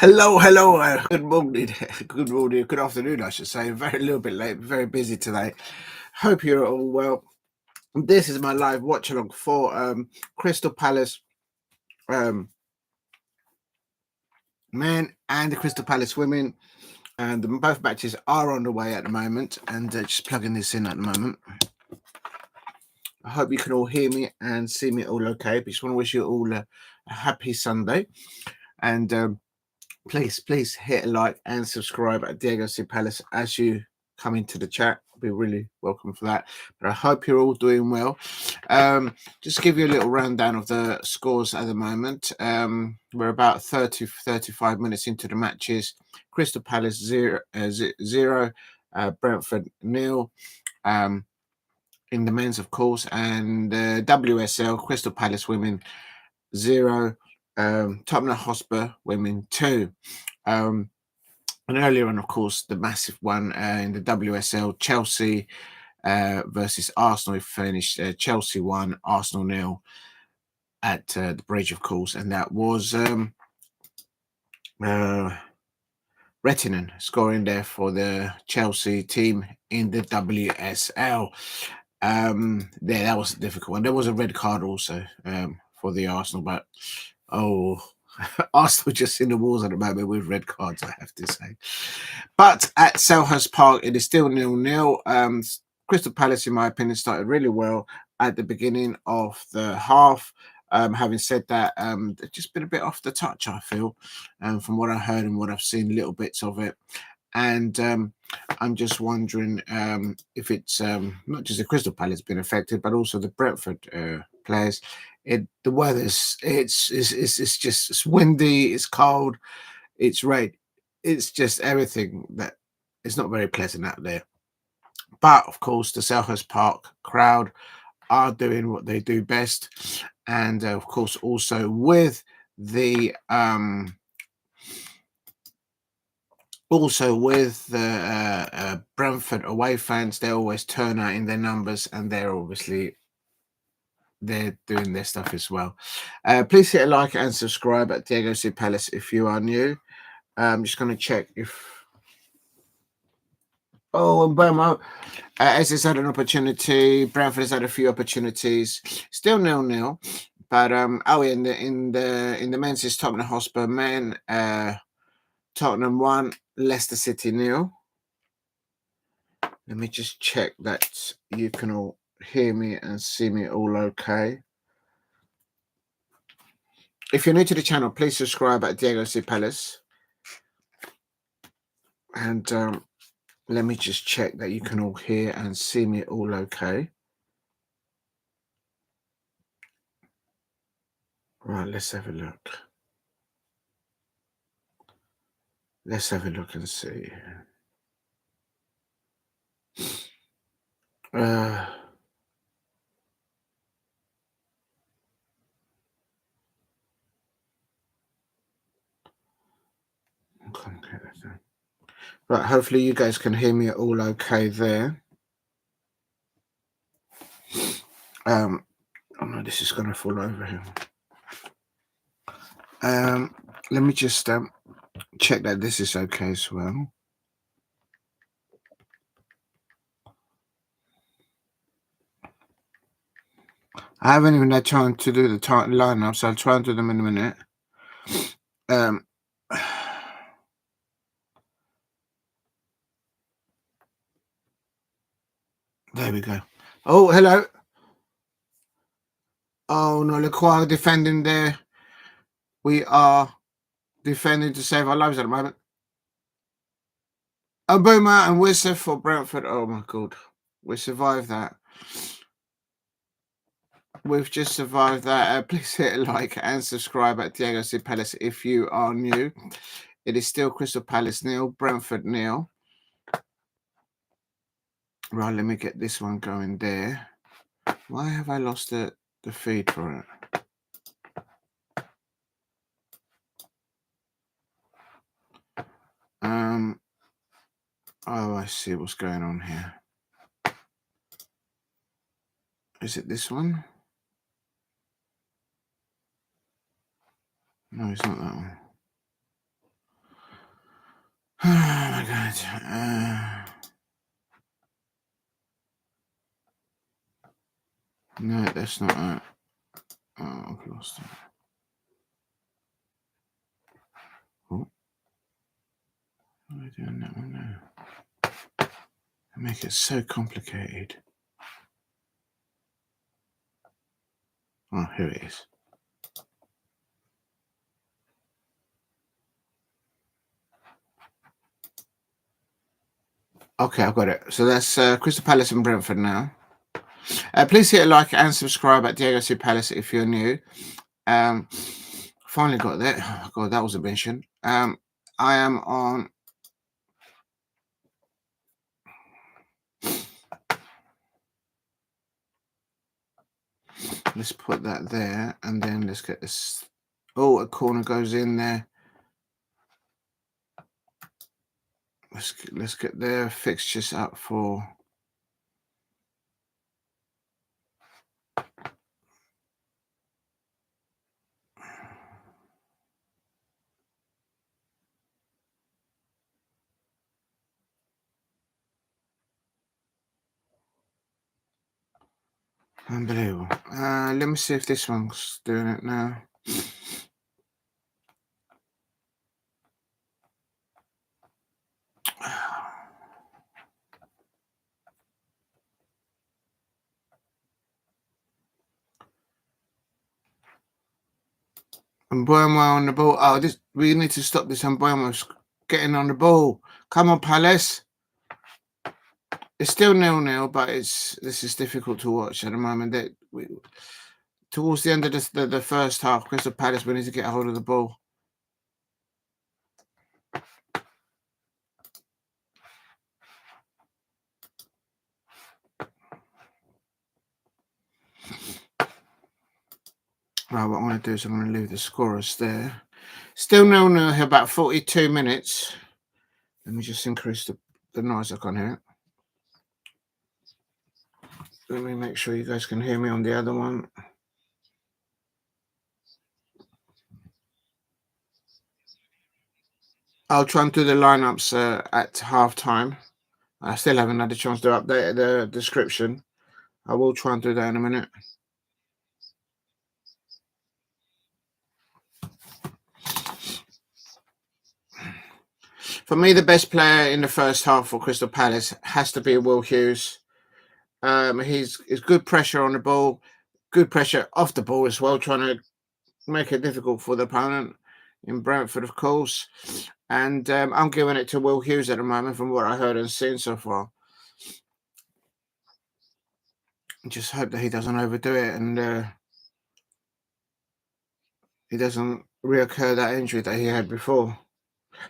Hello. Good morning, good afternoon, I should say. Very little bit late, very busy today. Hope you're all well. This is my live watch along for Crystal Palace men and the Crystal Palace women, and both matches are on the way at the moment. And just plugging this in at the moment. I hope you can all hear me and see me all okay. But just want to wish you all a happy Sunday, and please hit a like and subscribe at Diego C. Palace as you come into the chat. I'll be really welcome for that. But I hope you're all doing well. Just to give you a little rundown of the scores at the moment. We're about 35 minutes into the matches. Crystal Palace 0, Brentford 0. In the men's, of course, and WSL, Crystal Palace women 0. Tottenham Hotspur women 2. And earlier on, of course, the massive one in the WSL, Chelsea versus Arsenal. We finished Chelsea 1, Arsenal 0 at the bridge, of course, and that was Rettinen scoring there for the Chelsea team in the WSL. That was a difficult one. There was a red card also for the Arsenal, but Arsenal just in the walls at the moment with red cards, I have to say. But at Selhurst Park, it is still 0-0. Crystal Palace, in my opinion, started really well at the beginning of the half. Having said that, they've just been a bit off the touch, I feel, from what I heard and what I've seen, little bits of it. And I'm just wondering if it's not just the Crystal Palace been affected, but also the Brentford players. The weather's it's windy, it's cold, it's rain, it's just everything that is not very pleasant out there. But of course, the Selhurst Park crowd are doing what they do best, and of course, also with the Brentford away fans, they always turn out in their numbers, and they're doing their stuff as well. Please hit a like and subscribe at Diego C. Palace if you are new. I'm just going to check if... and Burma has had an opportunity. Brentford has had a few opportunities. Still 0-0. But in the men's is Tottenham Hotspur men. Tottenham 1, Leicester City 0. Let me just check that you can all hear me and see me all okay. If you're new to the channel, please subscribe at Diego C. Palace. And let me just check that you can all hear and see me all okay. Right, let's have a look. Let's have a look and see. I can't get that down. Right, hopefully you guys can hear me all okay there. Oh no, this is going to fall over here. Let me just check that this is okay as well. I haven't even had time to do the lineup, so I'll try and do them in a minute. There we go. Oh, hello. Oh no, Lacroix defending there. We are defending to save our lives at the moment. Boomer and Whistle for Brentford. Oh my god, we survived that. We've just survived that. Please hit a like and subscribe at Diego C. Palace if you are new. It is still Crystal Palace 0, Brentford 0. Right, let me get this one going there. Why have I lost the feed for it? Oh, I see what's going on here. Is it this one? No, it's not that one. Oh my God. No, that's not it. Oh, I've lost it. Oh. What are we doing that one now? They make it so complicated. Oh, here it is. Okay, I've got it. So that's Crystal Palace and Brentford now. Please hit a like and subscribe at Diego C Palace if you're new. Finally got that. Oh God, that was a mission. I am on. Let's put that there, and then let's get this. Oh, a corner goes in there. Let's get their fixtures up for. Unbelievable. Let me see if this one's doing it now. And Bournemouth on the ball. Oh, this we need to stop this. And Bournemouth's getting on the ball. Come on, Palace. It's still 0-0, but this is difficult to watch at the moment. Towards the end of the first half, Crystal Palace, we need to get a hold of the ball. Right, what I'm going to do is I'm going to leave the scorers there. Still 0-0 here, about 42 minutes. Let me just increase the noise I can hear. Let me make sure you guys can hear me on the other one. I'll try and do the lineups at half time. I still haven't had a chance to update the description. I will try and do that in a minute. For me, the best player in the first half for Crystal Palace has to be Will Hughes. He's good pressure on the ball, good pressure off the ball as well, trying to make it difficult for the opponent in Brentford, of course. And I'm giving it to Will Hughes at the moment from what I heard and seen so far. Just hope that he doesn't overdo it and he doesn't reoccur that injury that he had before.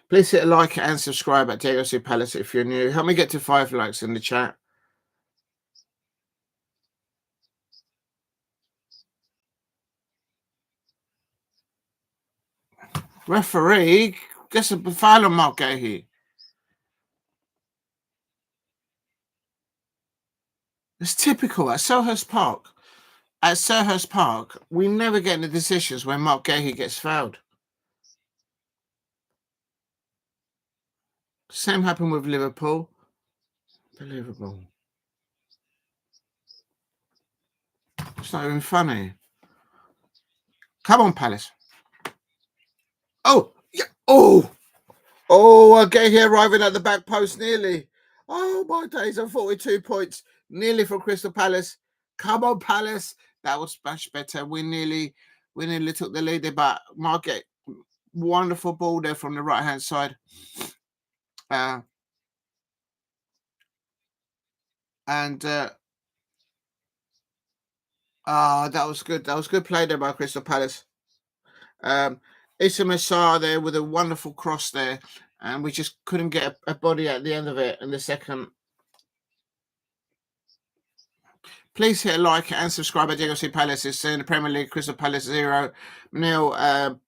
Please hit a like and subscribe at Diego C Palace if you're new. Help me get to 5 likes in the chat. Referee, gets a foul on Malard. It's typical at Selhurst Park. At Selhurst Park, we never get the decisions when Mark Gahey gets fouled. Same happened with Liverpool. Unbelievable. It's not even funny. Come on, Palace. Oh, yeah. Oh, Gahey arriving at the back post nearly. Oh, my days of 42 points. Nearly for Crystal Palace. Come on, Palace. That was much better. We nearly took the lead there, but Margate, wonderful ball there from the right-hand side. That was good. That was good play there by Crystal Palace. Issa Mensah there with a wonderful cross there, and we just couldn't get a body at the end of it in the second. Please hit a like and subscribe at Diego C Palace. It's in the Premier League. Crystal Palace 0-0,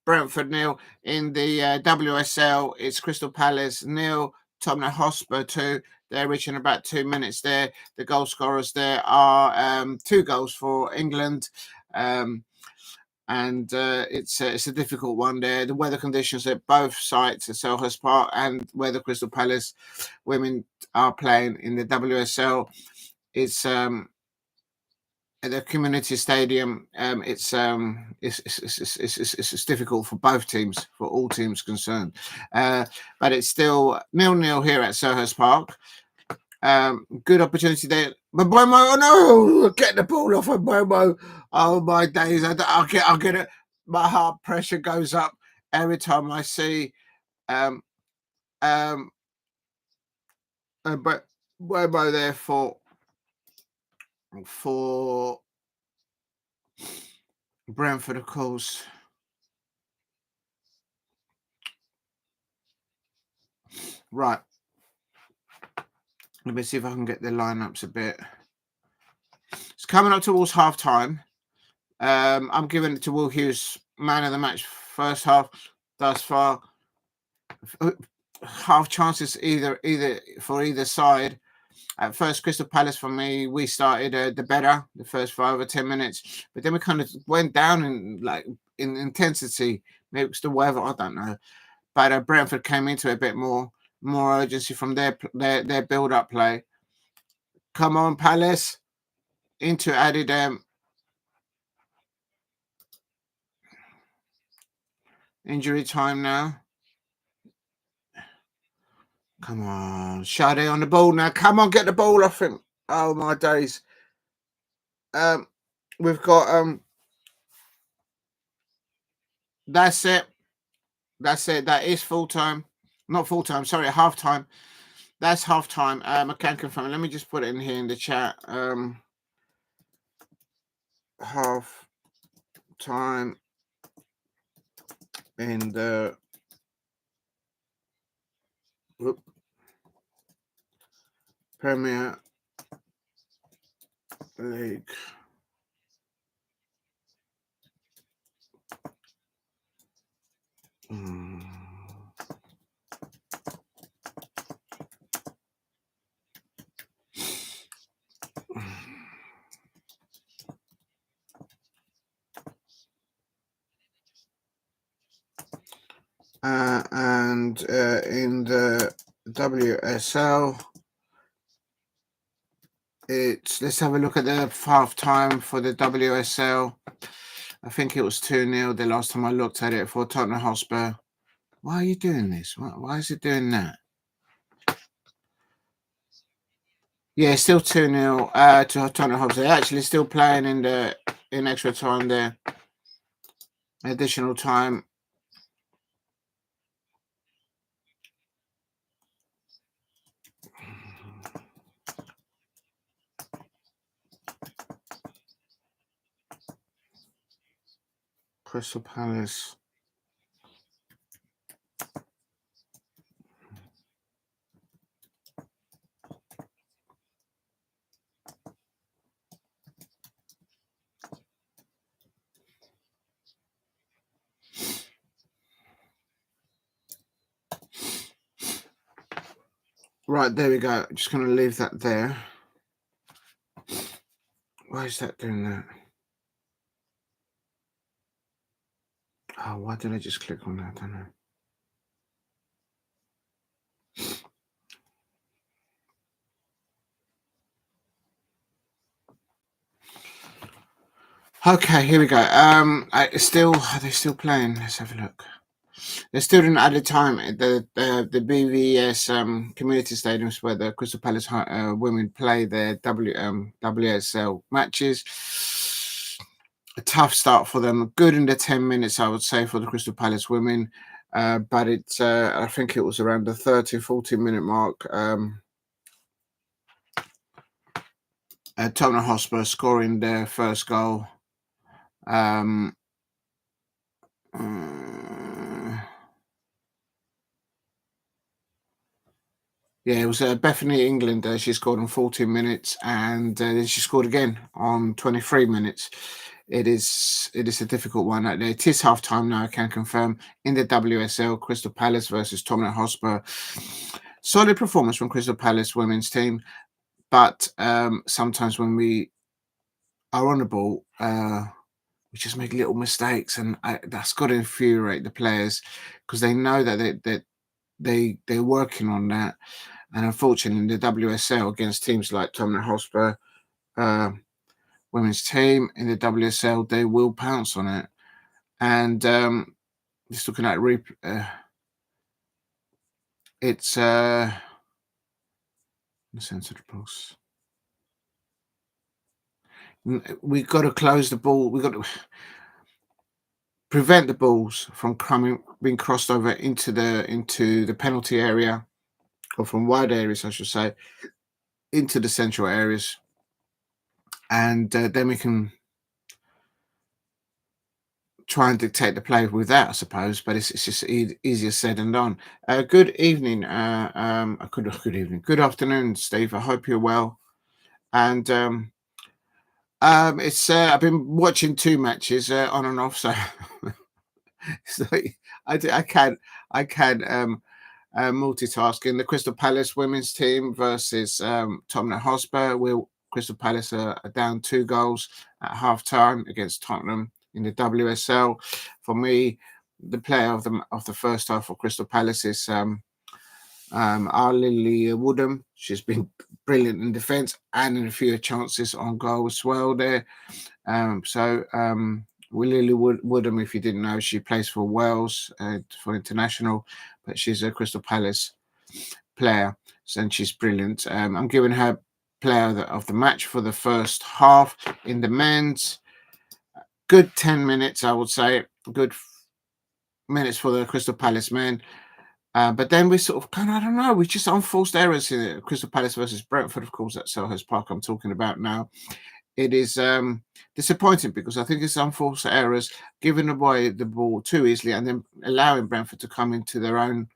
Brentford 0. In the WSL, it's Crystal Palace 0, Tottenham Hotspur 2. They're reaching about 2 minutes there. The goal scorers there are 2 goals for England. and it's a difficult one there. The weather conditions at both sites at Selhurst Park and where the Crystal Palace women are playing in the WSL, it's at the community stadium. It's difficult for both teams, for all teams concerned, but it's still 0-0 here at Selhurst Park. Good opportunity there. But Bomo, oh no, get the ball off of Bomo. Oh my days, I'll get it. My heart pressure goes up every time I see but Bomo there for Brentford, of course. Right. Let me see if I can get the lineups a bit. It's coming up towards half time. I'm giving it to Will Hughes, man of the match, first half thus far. Half chances either for either side. At first, Crystal Palace for me, we started the better the first 5 or 10 minutes, but then we kind of went down in intensity. Maybe it's the weather, I don't know. But Brentford came into it a bit more urgency from their build-up play. Come on, Palace. Into added injury time now. Come on, Sade on the ball now. Come on, get the ball off him. Oh my days. We've got that's it. That is full time. Not full time, sorry, half time. That's half time. I can confirm. Let me just put it in here in the chat. Half time in the Premier League. And in the WSL, let's have a look at the half time for the WSL. I think it was 2-0 the last time I looked at it for Tottenham Hotspur. Why are you doing this? Why is it doing that? Yeah, still 2-0 to Tottenham Hotspur. They're actually still playing in extra time there. Additional time. Crystal Palace. Right, there we go. Just going to leave that there. Why is that doing that? Oh, why did I just click on that? I don't know. Okay, here we go. Are they still playing? Let's have a look. They're still in added time at the BVS community stadiums where the Crystal Palace women play their WSL matches. A tough start for them. Good in the 10 minutes, I would say, for the Crystal Palace women. But it's I think it was around the 30-40 minute mark. Tottenham Hotspur scoring their first goal. Yeah, it was Bethany England. She scored on 14 minutes, and then she scored again on 23 minutes. It is a difficult one out there. It is half time now, I can confirm, in the WSL. Crystal Palace versus Tottenham Hotspur. Solid performance from Crystal Palace women's team, but sometimes when we are on the ball, we just make little mistakes, and that's got to infuriate the players because they know that they're working on that. And unfortunately, in the WSL against teams like Tottenham Hotspur, women's team in the WSL, they will pounce on it. And just looking at it's the centre of the post. We've got to close the ball. We've got to prevent the balls from being crossed over into the penalty area, or from wide areas, I should say, into the central areas, and then we can try and dictate the play with that, I suppose. But it's just easier said than done. Good evening, good evening, good afternoon, Steve. I hope you're well. And it's I've been watching 2 matches on and off, so so I can multitasking. The Crystal Palace women's team versus Tottenham Hotspur. Crystal Palace are down 2 goals at half time against Tottenham in the WSL. For me, the player of the first half for Crystal Palace is Awujo. She's been brilliant in defence and in a few chances on goal as well there. Lily Woodham, if you didn't know, she plays for Wales for international, but she's a Crystal Palace player, and she's brilliant. I'm giving her player of the match for the first half. In the men's, good 10 minutes, I would say. Good minutes for the Crystal Palace men. But then we sort of I don't know, we just unforced errors in it. Crystal Palace versus Brentford, of course, at Selhurst Park I'm talking about now. It is disappointing because I think it's unforced errors, giving away the ball too easily and then allowing Brentford to come into their own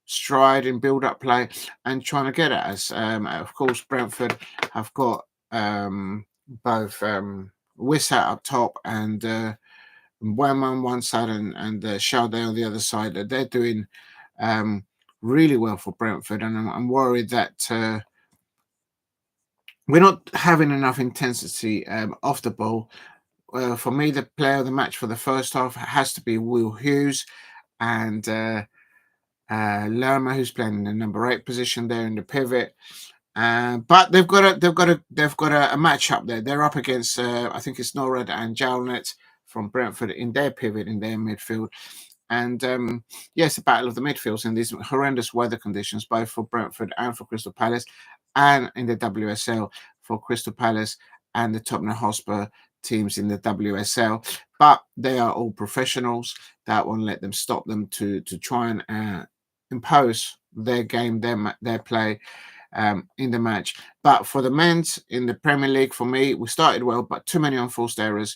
stride and build up play and trying to get at us. Of course, Brentford have got both Wissa up top and Wham on one side and Sade on the other side. They're doing really well for Brentford, and I'm worried that we're not having enough intensity off the ball. For me, the player of the match for the first half has to be Will Hughes and Lerma, who's playing in the number 8 position there in the pivot. But they've got a match up there. They're up against I think it's Norad and Jalnet from Brentford in their pivot in their midfield. And yes, a battle of the midfields in these horrendous weather conditions, both for Brentford and for Crystal Palace, and in the WSL for Crystal Palace and the Tottenham Hotspur teams in the WSL. But they are all professionals. That won't let them stop them to try and impose their game, their play in the match. But for the men's in the Premier League, for me, we started well, but too many unforced errors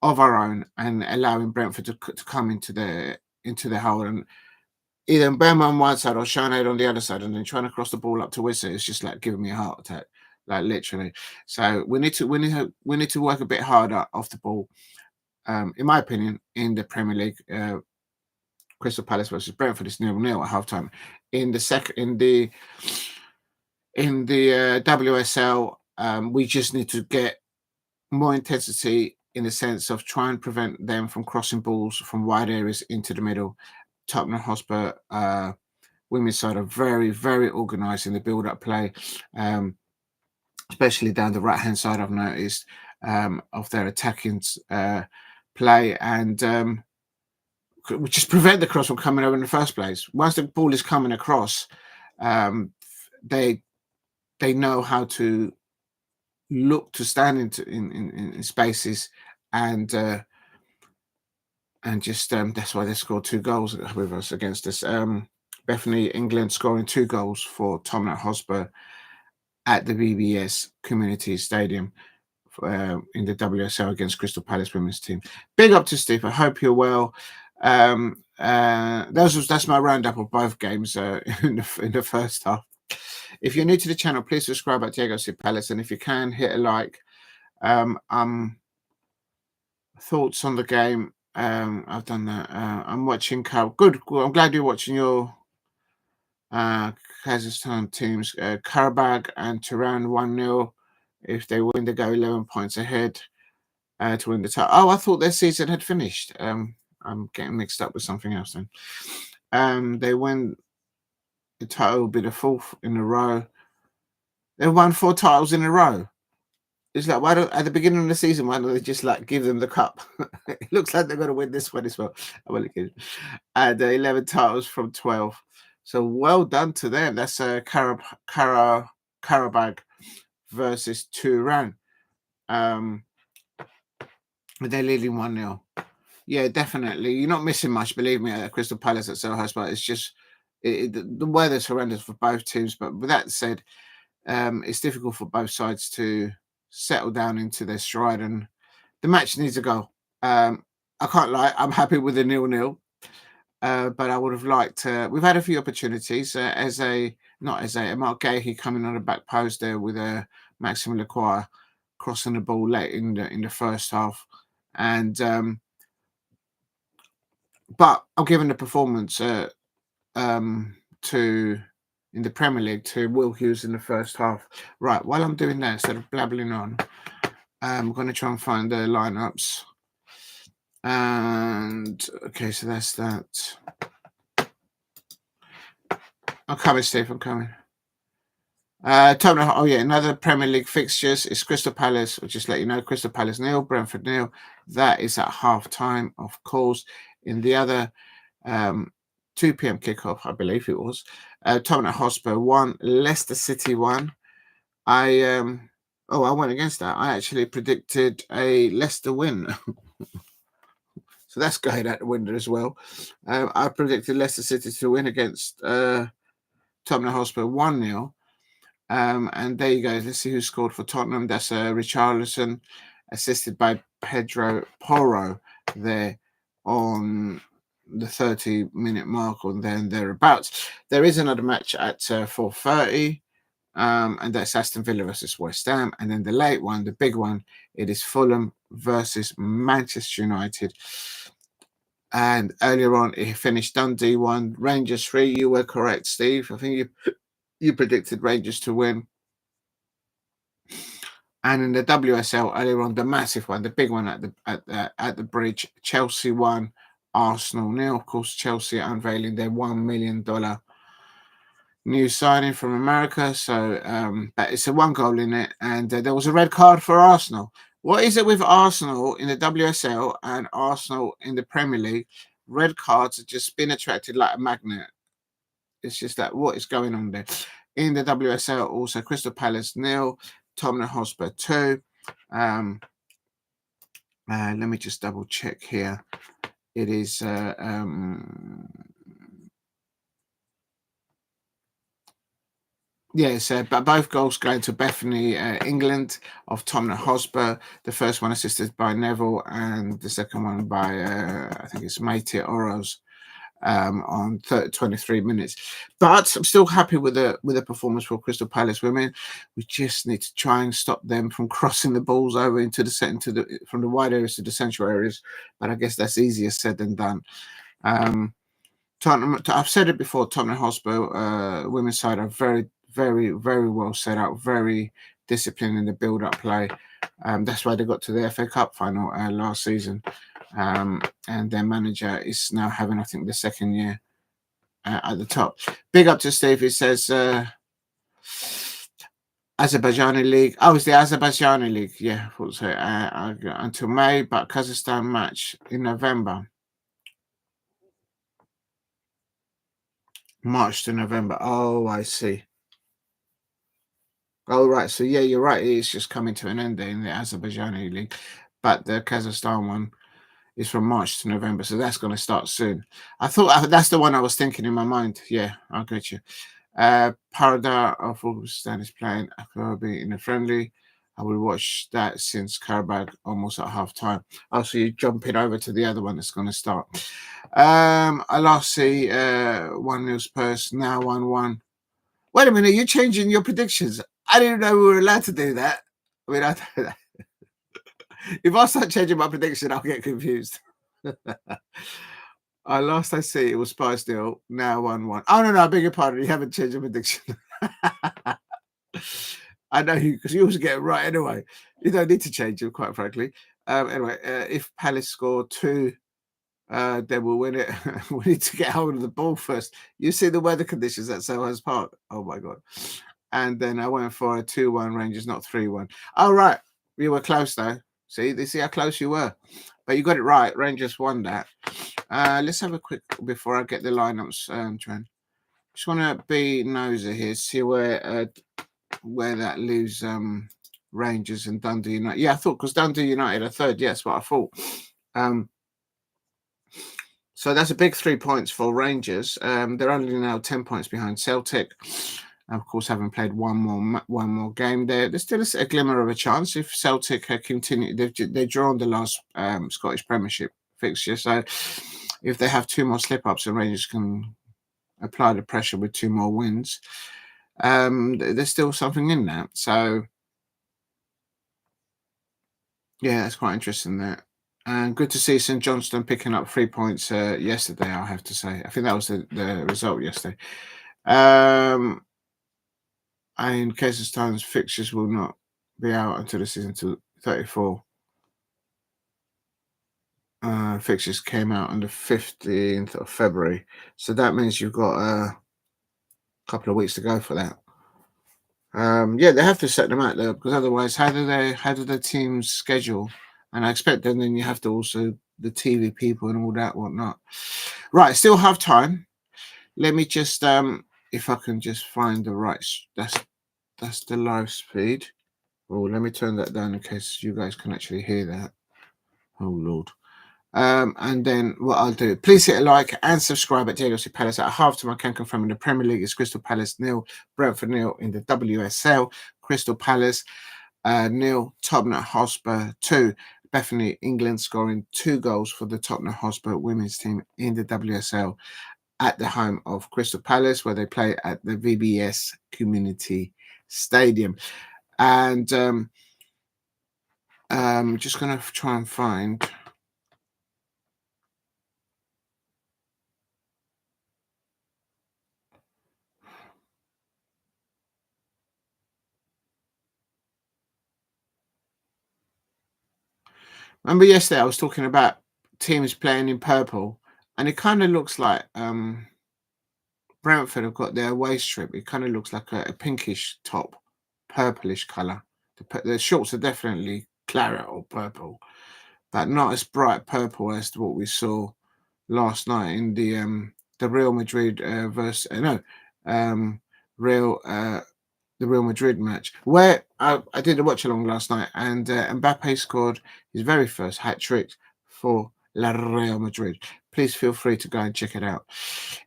of our own, and allowing Brentford to come into the hole, and either Bema on one side or Shanade on the other side, and then trying to cross the ball up to Wissa is just like giving me a heart attack, like literally. So we need to work a bit harder off the ball, in my opinion, in the Premier League. Crystal Palace versus Brentford is 0-0 at halftime. In the WSL, we just need to get more intensity in the sense of trying to prevent them from crossing balls from wide areas into the middle. Tottenham Hotspur women's side are very, very organised in the build-up play, especially down the right-hand side, I've noticed, of their attacking play, and we just prevent the cross from coming over in the first place. Once the ball is coming across, they know how to look to stand in spaces, and just that's why they scored 2 goals with us against us. Bethany England scoring 2 goals for Tottenham Hotspur at the BBS Community Stadium in the WSL against Crystal Palace women's team. Big up to Steve. I hope you're well. That's my roundup of both games in the first half. If you're new to the channel, please subscribe at Diego C. Palace, and if you can, hit a like. Thoughts on the game? I've done that. I'm watching Good. I'm glad you're watching your Kazakhstan teams. Karabag and Tehran 1-0. If they win, they go 11 points ahead. to win the title. Oh, I thought their season had finished. I'm getting mixed up with something else then. They win the title, will be the 4th in a row. They've won 4 titles in a row. It's like, why don't at the beginning of the season, why don't they just like give them the cup? It looks like they're going to win this one as well. And 11 titles from 12. So well done to them. That's Karabag versus Turan. They're leading 1-0. Yeah, definitely. You're not missing much, believe me, at Crystal Palace at Selhurst, but it's just the weather's horrendous for both teams. But with that said, it's difficult for both sides to settle down into their stride, and the match needs a goal. I can't lie, I'm happy with the 0-0, but I would have liked. We've had a few opportunities. Mark Gahey coming on the back post there with a Maxime Lacroix crossing the ball late in the first half, and but I'm giving the performance to in the Premier League to Will Hughes in the first half. Right, while I'm doing that, instead of blabbling on, I'm going to try and find the lineups. And okay, so that's that. I'm coming, Steve. I'm coming. Tottenham. Oh yeah, another Premier League fixtures is Crystal Palace. I'll just let you know, Crystal Palace 0, Brentford 0. That is at half time, of course. In the other 2 p.m. kickoff, I believe it was. Tottenham Hotspur 1, Leicester City 1. I went against that. I actually predicted a Leicester win. So that's going out the window as well. I predicted Leicester City to win against Tottenham Hotspur 1-0. And there you go. Let's see who scored for Tottenham. That's Richarlison, assisted by Pedro Porro there on the 30-minute mark or then thereabouts. There is another match at 4:30, and that's Aston Villa versus West Ham. And then the late one, the big one, it is Fulham versus Manchester United. And earlier on, it finished Dundee 1, Rangers 3. You were correct, Steve. I think you predicted Rangers to win. And in the WSL earlier on, the massive one, the big one at the bridge, Chelsea 1, Arsenal 0. Of course, Chelsea unveiling their $1 million new signing from America. So but it's a 1 goal in it, and there was a red card for Arsenal. What is it with Arsenal in the WSL and Arsenal in the Premier League? Red cards have just been attracted like a magnet. It's just that what is going on there. In the WSL, also Crystal Palace 0, Tottenham Hotspur 2. Let me just double check here. It is yes, but both goals going to Bethany England of Tottenham Hotspur. The first one assisted by Neville, and the second one by I think it's Maite Oros on 23 minutes. But I'm still happy with the performance for Crystal Palace women. We just need to try and stop them from crossing the balls over into the from the wide areas to the central areas. But I guess that's easier said than done. Tottenham, I've said it before. Tottenham Hotspur women's side are very, very, very well set up, very disciplined in the build-up play. That's why they got to the FA Cup final last season. And their manager is now having, I think, the second year at the top. Big up to Steve. He says Azerbaijani League. Oh, it's the Azerbaijani League. Yeah, I thought so. Until May, but Kazakhstan match in November. March to November. Oh, I see. Oh, right. So, yeah, you're right. It's just coming to an end in the Azerbaijani League. But the Kazakhstan one is from March to November. So that's going to start soon. I thought that's the one I was thinking in my mind. Yeah, I'll get you. Parada of Uzbekistan is playing Akabi in a friendly. I will watch that since Karabag almost at half time. Oh, so you're jumping over to the other one that's going to start. I last see 1-0 Spurs, now 1-1. Wait a minute, you're changing your predictions. I didn't know we were allowed to do that. I mean, if I start changing my prediction, I'll get confused. Last I see, it was Spurs 0, now 1-1. Oh, no, I beg your pardon. You haven't changed your prediction. I know you, because you always get it right anyway. You don't need to change it, quite frankly. Anyway, if Palace score 2, then we'll win it. We need to get hold of the ball first. You see the weather conditions at Selhurst Park. Oh my god! And then I went for a 2-1 Rangers, not 3-1. Oh right, you were close though. See how close you were, but you got it right. Rangers won that. Let's have a quick before I get the lineups, Trent. Just want to be nosy here, see where that leaves Rangers and Dundee United. Yeah, I thought because Dundee United are third. Yes, what I thought. So that's a big 3 points for Rangers. They're only now 10 points behind Celtic. Of course, having played one more game there, there's still a glimmer of a chance if Celtic continue. They've drawn the last Scottish Premiership fixture, so if they have 2 more slip-ups and Rangers can apply the pressure with 2 more wins, there's still something in that. So yeah, that's quite interesting there. And good to see St Johnstone picking up 3 points yesterday, I have to say. I think that was the result yesterday. And Kazakhstan's fixtures will not be out until the season 34. Fixtures came out on the 15th of February. So that means you've got a couple of weeks to go for that. Yeah, they have to set them out there because otherwise, how do the teams schedule? And I expect then you have to also the TV people and all that whatnot. Right, still have time. Let me just if I can just find the right. That's the live speed. Oh, let me turn that down in case you guys can actually hear that. Oh Lord. And then what I'll do, please hit a like and subscribe at Diego C. Palace. At half-time, I can confirm in the Premier League is Crystal Palace 0, Brentford 0 in the WSL. Crystal Palace 0, Tottenham Hotspur 2. Bethany England scoring 2 goals for the Tottenham Hotspur women's team in the WSL at the home of Crystal Palace, where they play at the VBS Community Stadium. And just going to try and find. Remember yesterday I was talking about teams playing in purple, and it kind of looks like Brentford have got their away strip. It kind of looks like a pinkish top, purplish colour. The shorts are definitely claret or purple, but not as bright purple as what we saw last night in the Real Madrid the Real Madrid match, where I did a watch along last night, and Mbappe scored his very first hat trick for La Real Madrid. Please feel free to go and check it out.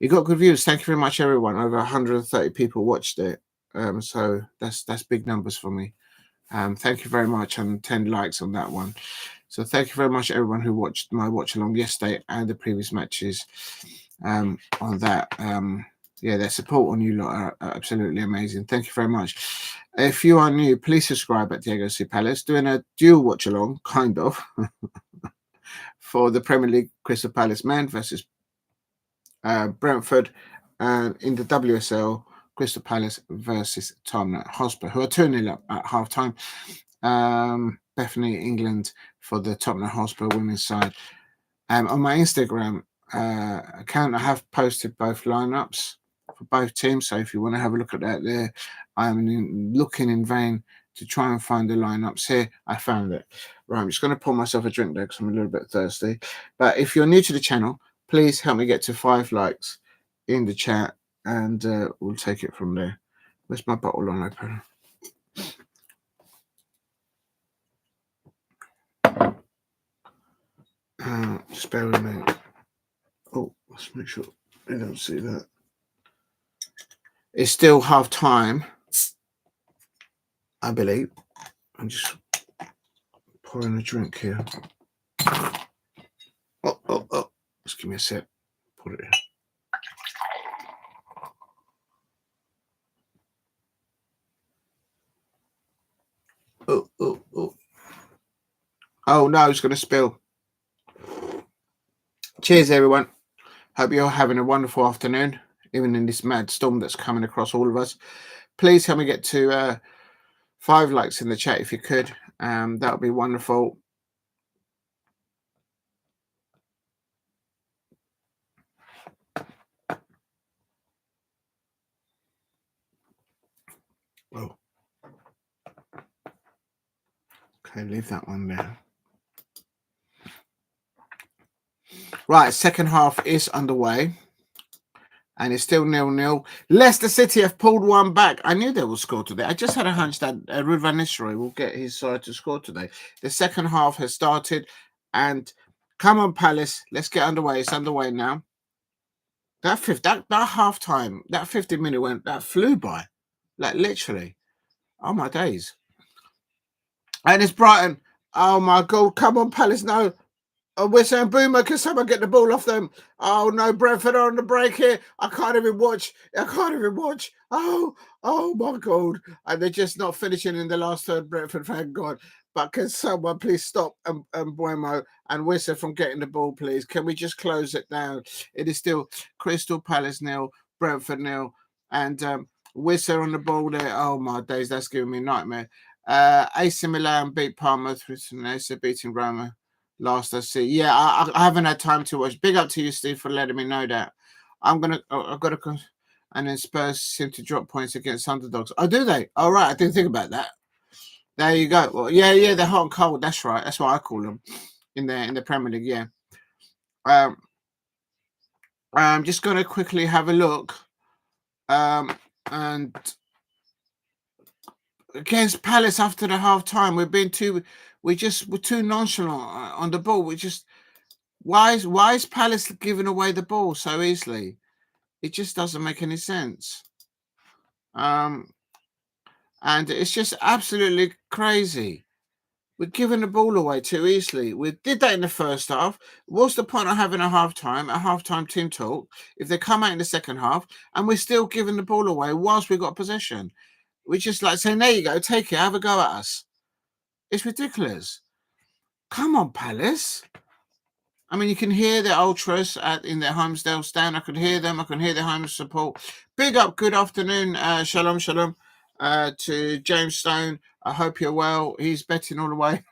It got good views. Thank you very much, everyone. Over 130 people watched it, so that's big numbers for me. Thank you very much, and 10 likes on that one. So thank you very much, everyone who watched my watch along yesterday and the previous matches on that. Yeah, their support on you lot are absolutely amazing. Thank you very much. If you are new, please subscribe at Diego C. Palace. Doing a dual watch along, kind of, for the Premier League Crystal Palace men versus Brentford, and in the WSL Crystal Palace versus Tottenham Hotspur, who are 2-0 up at half time. Bethany England for the Tottenham Hotspur women's side. On my Instagram account, I have posted both lineups for both teams. So if you want to have a look at that there, I'm looking in vain to try and find the lineups here. I found it. Right, I'm just going to pour myself a drink there because I'm a little bit thirsty. But if you're new to the channel, please help me get to 5 likes in the chat, and we'll take it from there. Where's my bottle on open? Just bear with me. Oh, let's make sure I don't see that. It's still half time, I believe. I'm just pouring a drink here. Oh. Just give me a sec. Put it in. Oh no, it's going to spill. Cheers, everyone. Hope you're having a wonderful afternoon, even in this mad storm that's coming across all of us. Please help me get to 5 likes in the chat if you could. That would be wonderful. Okay, leave that one there. Right, second half is underway. And it's still 0-0. Leicester City have pulled one back. I knew they would score today. I just had a hunch that Ruud van Nistelrooy will get his side to score today. The second half has started. And come on, Palace. Let's get underway. It's underway now. That half time, that 50-minute that flew by. Like literally. Oh my days. And it's Brighton. Oh my God. Come on, Palace. No. Oh, we're saying Boomer, can someone get the ball off them? Oh no, Brentford are on the break here. I can't even watch. Oh my God. And they're just not finishing in the last third, Brentford, thank God. But can someone please stop Buemo and Wissa from getting the ball, please? Can we just close it down? It is still Crystal Palace 0, Brentford 0. And Wissa on the ball there. Oh my days, that's giving me a nightmare. AC Milan beat Parma through beating Roma. Last I see, yeah, I haven't had time to watch. Big up to you, Steve, for letting me know that. I've got to, and then Spurs seem to drop points against underdogs. Oh, do they? All right, I didn't think about that. There you go. Well, yeah, they're hot and cold. That's right. That's what I call them in the Premier League. Yeah. I'm just going to quickly have a look. And against Palace after the half time, we're too nonchalant on the ball. Why is Palace giving away the ball so easily? It just doesn't make any sense. And it's just absolutely crazy. We're giving the ball away too easily. We did that in the first half. What's the point of having a halftime team talk, if they come out in the second half and we're still giving the ball away whilst we've got possession? We're just like saying, there you go, take it, have a go at us. It's ridiculous. Come on, Palace. I mean, you can hear the ultras in their Homesdale stand. I can hear them. I can hear the home support. Big up. Good afternoon. Shalom to James Stone. I hope you're well. He's betting all the way.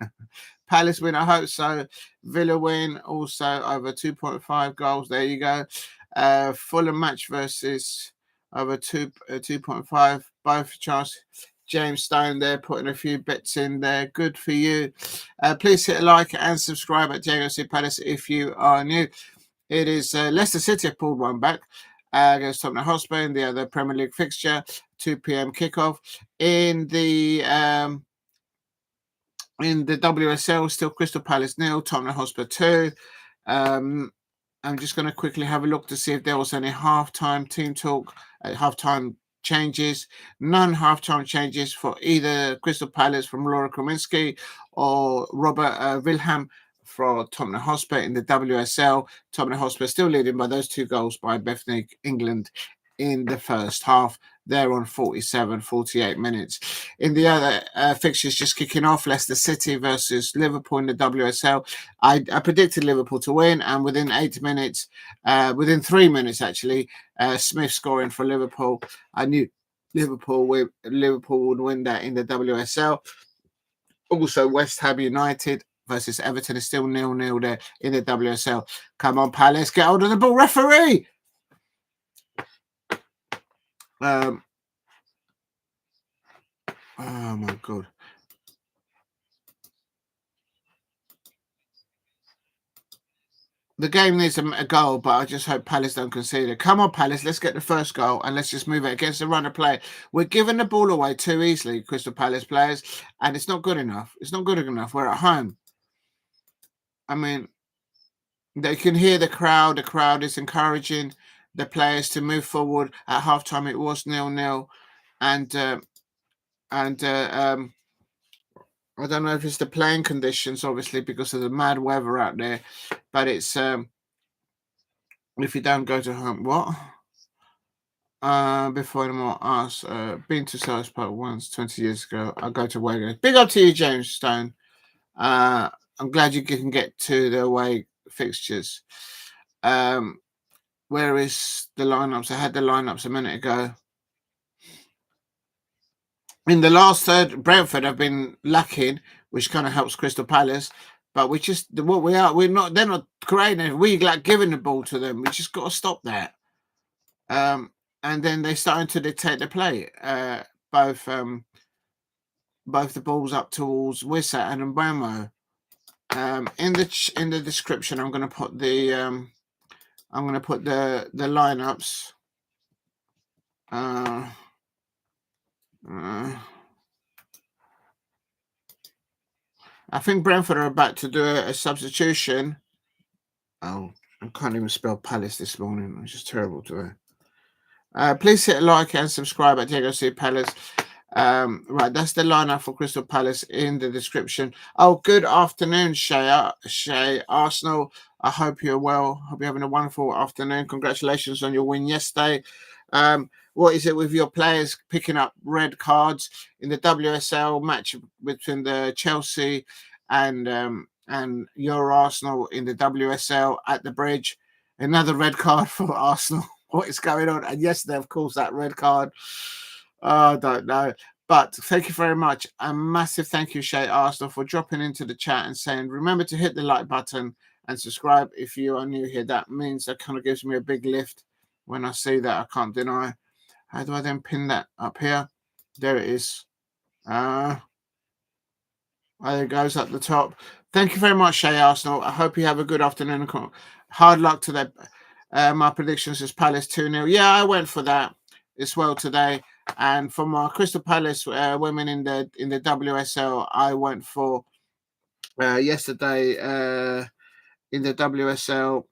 Palace win. I hope so. Villa win. Also over 2.5 goals. There you go. Fulham match versus over 2.5. Both chance. James Stone there putting a few bets in there. Good for you. Please hit a like and subscribe at JOC Palace if you are new. It is Leicester City have pulled one back against Tottenham Hotspur in the other Premier League fixture. 2 p.m. kickoff in the WSL. Still Crystal Palace 0, Tottenham Hotspur 2. I'm just going to quickly have a look to see if there was any halftime team talk, halftime changes. None halftime changes for either Crystal Palace from Laura Krominski or Robert Wilhelm for Tottenham Hotspur in the WSL. Tottenham Hotspur still leading by those 2 goals by Bethany England in the first half. They're on 48 minutes. In the other fixtures just kicking off, Leicester City versus Liverpool in the WSL. I predicted Liverpool to win, and within 8 minutes, within 3 minutes actually, Smith scoring for Liverpool. I knew Liverpool would win that in the WSL. Also, West Ham United versus Everton is still 0-0 there in the WSL. Come on, Palace, get hold of the ball, referee! Oh my God. The game needs a goal, but I just hope Palace don't concede it. Come on, Palace, let's get the first goal and let's just move it against the run of play. We're giving the ball away too easily, Crystal Palace players, and it's not good enough. It's not good enough. We're at home. I mean, they can hear the crowd. The crowd is encouraging the players to move forward. At halftime, it was 0-0, and I don't know if it's the playing conditions, obviously, because of the mad weather out there, but it's if you don't go to home, what? Before anymore, us been to South Park once 20 years ago. I'll go to Wagon. Big up to you, James Stone. I'm glad you can get to the away fixtures. Where is the lineups? I had the lineups a minute ago. In the last third, Brentford have been lacking, which kind of helps Crystal Palace. But we're not. They're not creating it. We like giving the ball to them. We just got to stop that. And then they're starting to dictate the play. Both both the balls up towards Wissa and Mbamo. In the description, I'm going to put the lineups. I think Brentford are about to do a substitution. Oh, I can't even spell Palace this morning. It's just terrible today. Please hit like and subscribe at Diego C. Palace. Right, that's the lineup for Crystal Palace in the description. Oh, good afternoon, Shay Arsenal. I hope you're well. Hope you're having a wonderful afternoon. Congratulations on your win yesterday. What is it with your players picking up red cards in the WSL match between the Chelsea and your Arsenal in the WSL at the Bridge? Another red card for Arsenal. What is going on? And yesterday, of course, that red card. I don't know. But thank you very much. A massive thank you, Shay Arsenal, for dropping into the chat and saying, remember to hit the like button and subscribe if you are new here. That means that kind of gives me a big lift when I see that. I can't deny. How do I then pin that up here? There it is. There it goes at the top. Thank you very much, Shay Arsenal. I hope you have a good afternoon. Hard luck to that. My predictions is Palace 2-0. Yeah, I went for that as well today. And for my Crystal Palace women in the WSL, I went for yesterday in the WSL.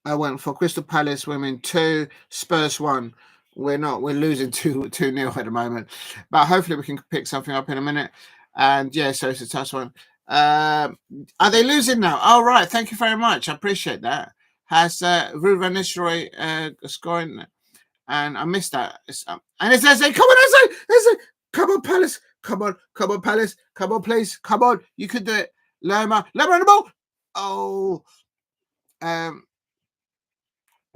I went for Crystal Palace women 2, Spurs 1. We're losing 2-0 at the moment, but hopefully we can pick something up in a minute. And yeah, so it's a tough one. Are they losing now? Oh, right. Thank you very much. I appreciate that. Has Ruva Nisroy scoring? And I missed that. And it's Eze. Come on, Eze. Come on, Palace. Come on, Palace. Come on, please. Come on. You could do it. Lerma on the ball. Oh.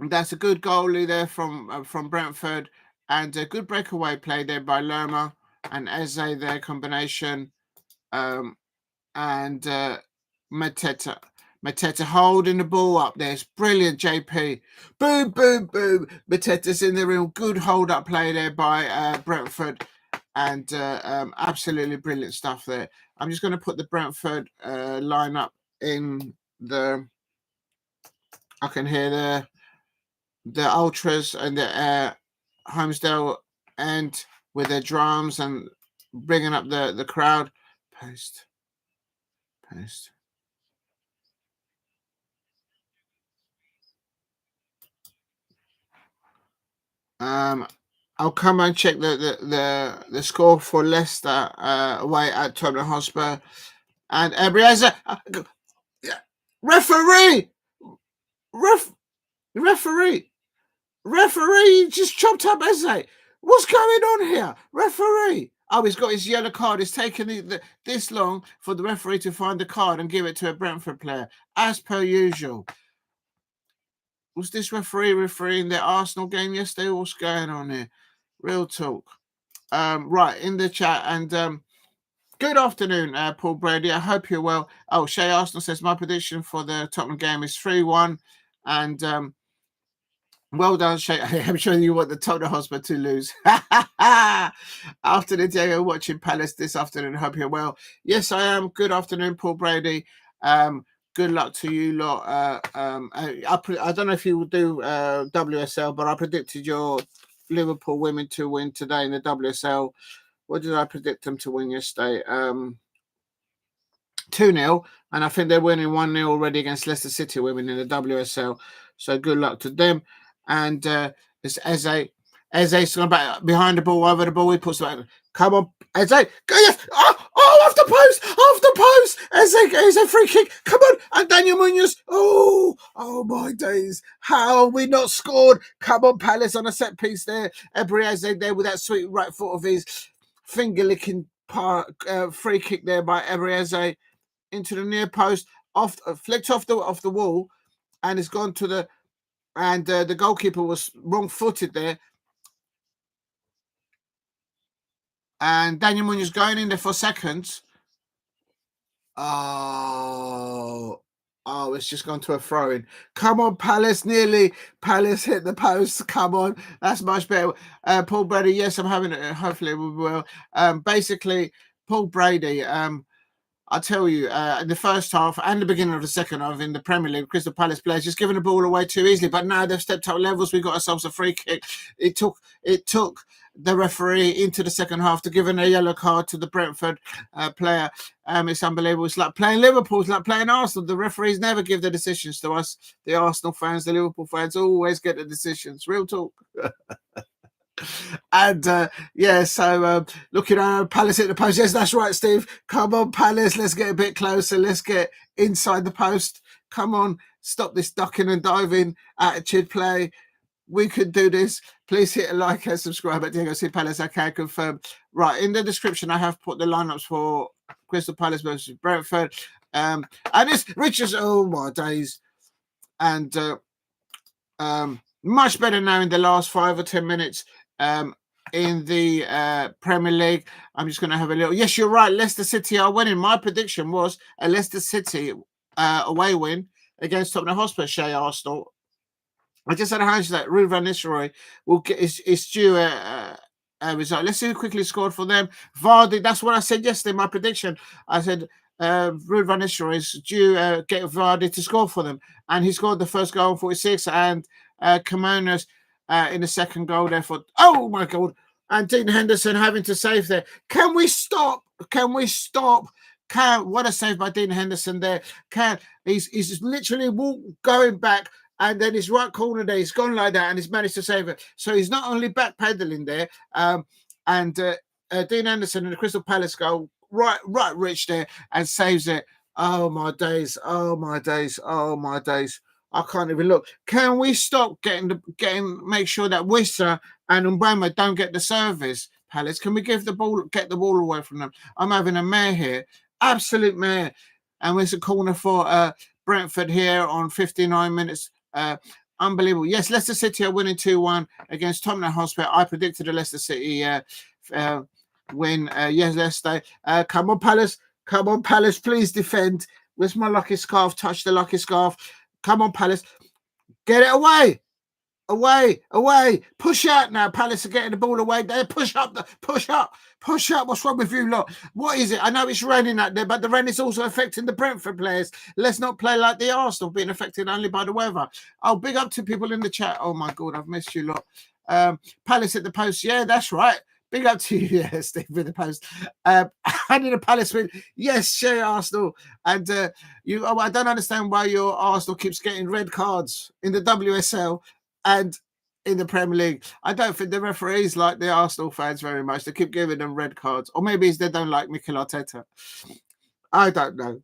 That's a good goalie there from Brentford, and a good breakaway play there by Lerma and Eze there combination, and Mateta holding the ball up there. It's brilliant, JP. Boom, boom, boom. Mateta's in the real good hold up play there by Brentford, and absolutely brilliant stuff there. I'm just going to put the Brentford lineup in the. I can hear the ultras and the Homesdale and with their drums and bringing up the crowd. Post. I'll come and check the score for Leicester away at Tottenham Hotspur. And Ebrieza, referee just chopped up Eze. What's going on here? Referee. Oh, he's got his yellow card. It's taken this long for the referee to find the card and give it to a Brentford player, as per usual. Was this referee refereeing the Arsenal game yesterday? What's going on here? Real talk. Right, in the chat. And good afternoon, Paul Brady. I hope you're well. Oh, Shay Arsenal says, my prediction for the Tottenham game is 3-1. And well done, Shay. I'm sure you want the Tottenham Hotspur to lose. Afternoon, Diego, watching Palace this afternoon. Hope you're well. Yes, I am. Good afternoon, Paul Brady. Good luck to you lot. I don't know if you will do WSL, but I predicted your Liverpool women to win today in the WSL. What did I predict them to win yesterday? 2-0, and I think they're winning 1-0 already against Leicester City women in the WSL. So good luck to them. And it's Eze's going back behind the ball, over the ball. He puts it. Come on, Eze. Go, yes. Oh, off the post. Eze, free kick. Come on. And Daniel Munoz. Oh my days. How are we not scored? Come on, Palace on a set piece there. Ebrieze there with that sweet right foot of his, finger licking free kick there by Ebrieze into the near post, flicked off the wall, and it's gone to the. And the goalkeeper was wrong-footed there. And Daniel Munoz going in there for seconds. Oh, Oh, it's just gone to a throw-in. Come on, Palace, nearly. Palace hit the post. Come on. That's much better. Paul Brady, yes, I'm having it. Hopefully we will. Basically, Paul Brady, I tell you, in the first half and the beginning of the second half in the Premier League, Crystal Palace players just giving the ball away too easily. But now they've stepped up levels. We got ourselves a free kick. It took the referee into the second half to give a yellow card to the Brentford player. It's unbelievable. It's like playing Liverpool. It's like playing Arsenal. The referees never give the decisions to us. The Arsenal fans, the Liverpool fans always get the decisions. Real talk. And so looking at Palace at the post. Yes, that's right, Steve. Come on, Palace. Let's get a bit closer. Let's get inside the post. Come on, stop this ducking and diving attitude play. We could do this. Please hit a like and subscribe at Diego C. Palace. I can confirm. Right, in the description, I have put the lineups for Crystal Palace versus Brentford. And it's Richards. Oh my days! And much better now in the last 5 or 10 minutes. In the Premier League, I'm just going to have a little. Yes, you're right. Leicester City are winning. My prediction was a Leicester City away win against Tottenham Hotspur. Shea Arsenal. I just had a hunch that Ruud van Nistelrooy will get is due a result. Let's see who quickly scored for them. Vardy. That's what I said yesterday. My prediction. I said Ruud van Nistelrooy is due get Vardy to score for them, and he scored the first goal in 46, and Kimonos in the second goal there for. Oh my God! And Dean Henderson having to save there. Can we stop? Can we stop? What a save by Dean Henderson there. He's literally going back. And then his right corner there, he's gone like that, and he's managed to save it. So he's not only backpedaling there, and Dean Anderson in the Crystal Palace goal, right rich there, and saves it. Oh my days! Oh my days! Oh my days! I can't even look. Can we stop make sure that Wissa and Mbama don't get the service? Palace, can we get the ball away from them? I'm having a mare here, absolute mare, and there's a corner for Brentford here on 59 minutes. Unbelievable. Yes, Leicester City are winning 2-1 against Tottenham Hotspur. I predicted a Leicester City win. Yes, Leicester. Come on, Palace. Come on, Palace. Please defend. Where's my lucky scarf? Touch the lucky scarf. Come on, Palace. Get it away. Away. Push out now. Palace are getting the ball away. There. Push up. What's wrong with you lot? What is it? I know it's raining out there, but the rain is also affecting the Brentford players. Let's not play like the Arsenal, being affected only by the weather. Oh, big up to people in the chat. Oh my God, I've missed you lot. Palace at the post. Yeah, that's right. Big up to you, yeah, Steve with the post. I need a Palace win. Yes, share Arsenal. And I don't understand why your Arsenal keeps getting red cards in the WSL and in the Premier League. I don't think the referees like the Arsenal fans very much. They keep giving them red cards. Or maybe it's they don't like Mikel Arteta. I don't know.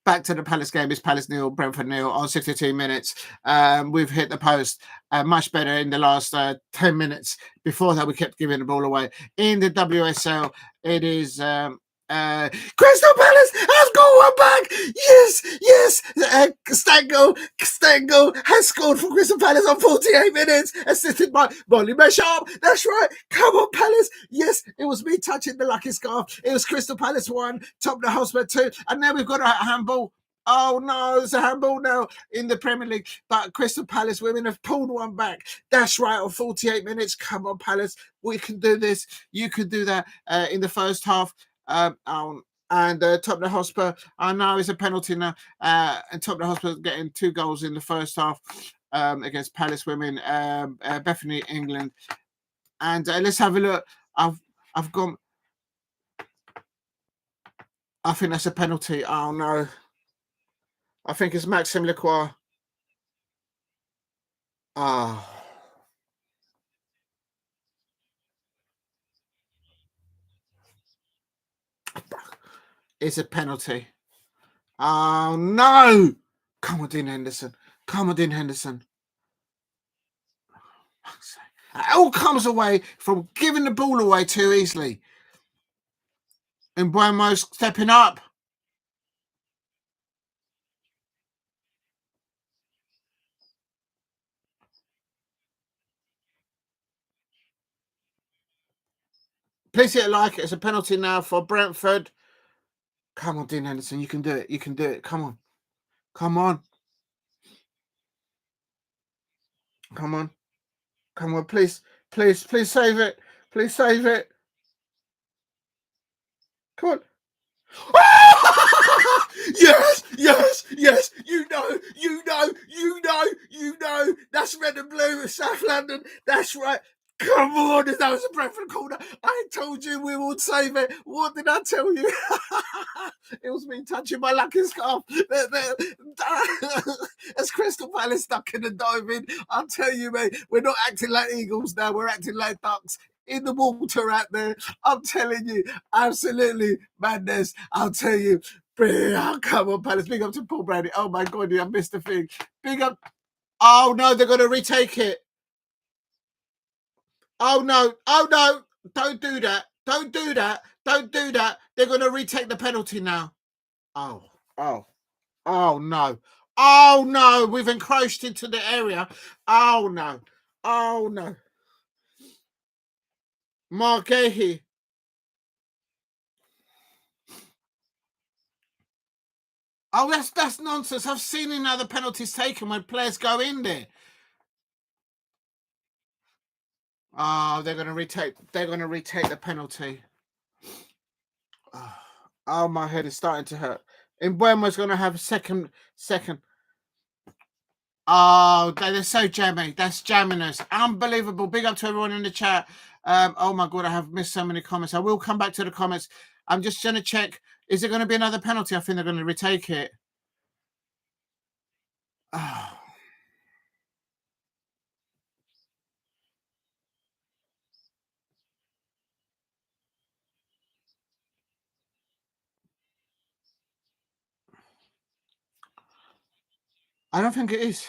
Back to the Palace game. It's Palace 0, Brentford 0 on 62 minutes. We've hit the post much better in the last 10 minutes. Before that, we kept giving the ball away. In the WSL, it is Crystal Palace has got one back. Yes. Stango has scored for Crystal Palace on 48 minutes, assisted by Molly Mesham. That's right. Come on, Palace. Yes, it was me touching the lucky scarf. It was Crystal Palace 1, Tottenham Hotspur 2, and now we've got a handball. Oh no, there's a handball now in the Premier League. But Crystal Palace women have pulled one back. That's right, on 48 minutes. Come on, Palace. We can do this. You can do that in the first half. And Tottenham Hotspur, I know it's a penalty now. And Tottenham Hotspur getting 2 goals in the first half against Palace women, Bethany, England. And let's have a look. I've gone. I think that's a penalty. Oh no. I think it's Maxime Lacroix. It's a penalty. Oh no! Come on, Dean Henderson. It all comes away from giving the ball away too easily. And Buemo stepping up. Please hit a like. It's a penalty now for Brentford. Come on, Dean Henderson. You can do it. Come on. Come on. Come on. Come on, please. Please save it. Please save it. Come on. Yes, yes, yes. You know. That's red and blue, South London. That's right. Come on, that was a Brentford corner. I told you we would save it. What did I tell you? It was me touching my lucky scarf. As Crystal Palace stuck in the diving, I'll tell you, mate, we're not acting like eagles now. We're acting like ducks in the water out there. I'm telling you, absolutely madness. I'll tell you. Oh, come on, Palace. Big up to Paul Brady. Oh, my God, I missed the thing. Big up. Oh, no, they're going to retake it. Oh, no. Oh, no. Don't do that. Don't do that. Don't do that. They're going to retake the penalty now. Oh, oh, oh, no. Oh, no. We've encroached into the area. Oh, no. Oh, no. Margehi. Oh, that's nonsense. I've seen another penalties taken when players go in there. Oh, they're going to retake. They're going to retake the penalty. Oh, my head is starting to hurt. Mbeumo's going to have second. Oh, they're so jammy. That's jamming us. Unbelievable. Big up to everyone in the chat. Oh my God, I have missed so many comments. I will come back to the comments. I'm just going to check. Is it going to be another penalty? I think they're going to retake it. Oh. I don't think it is.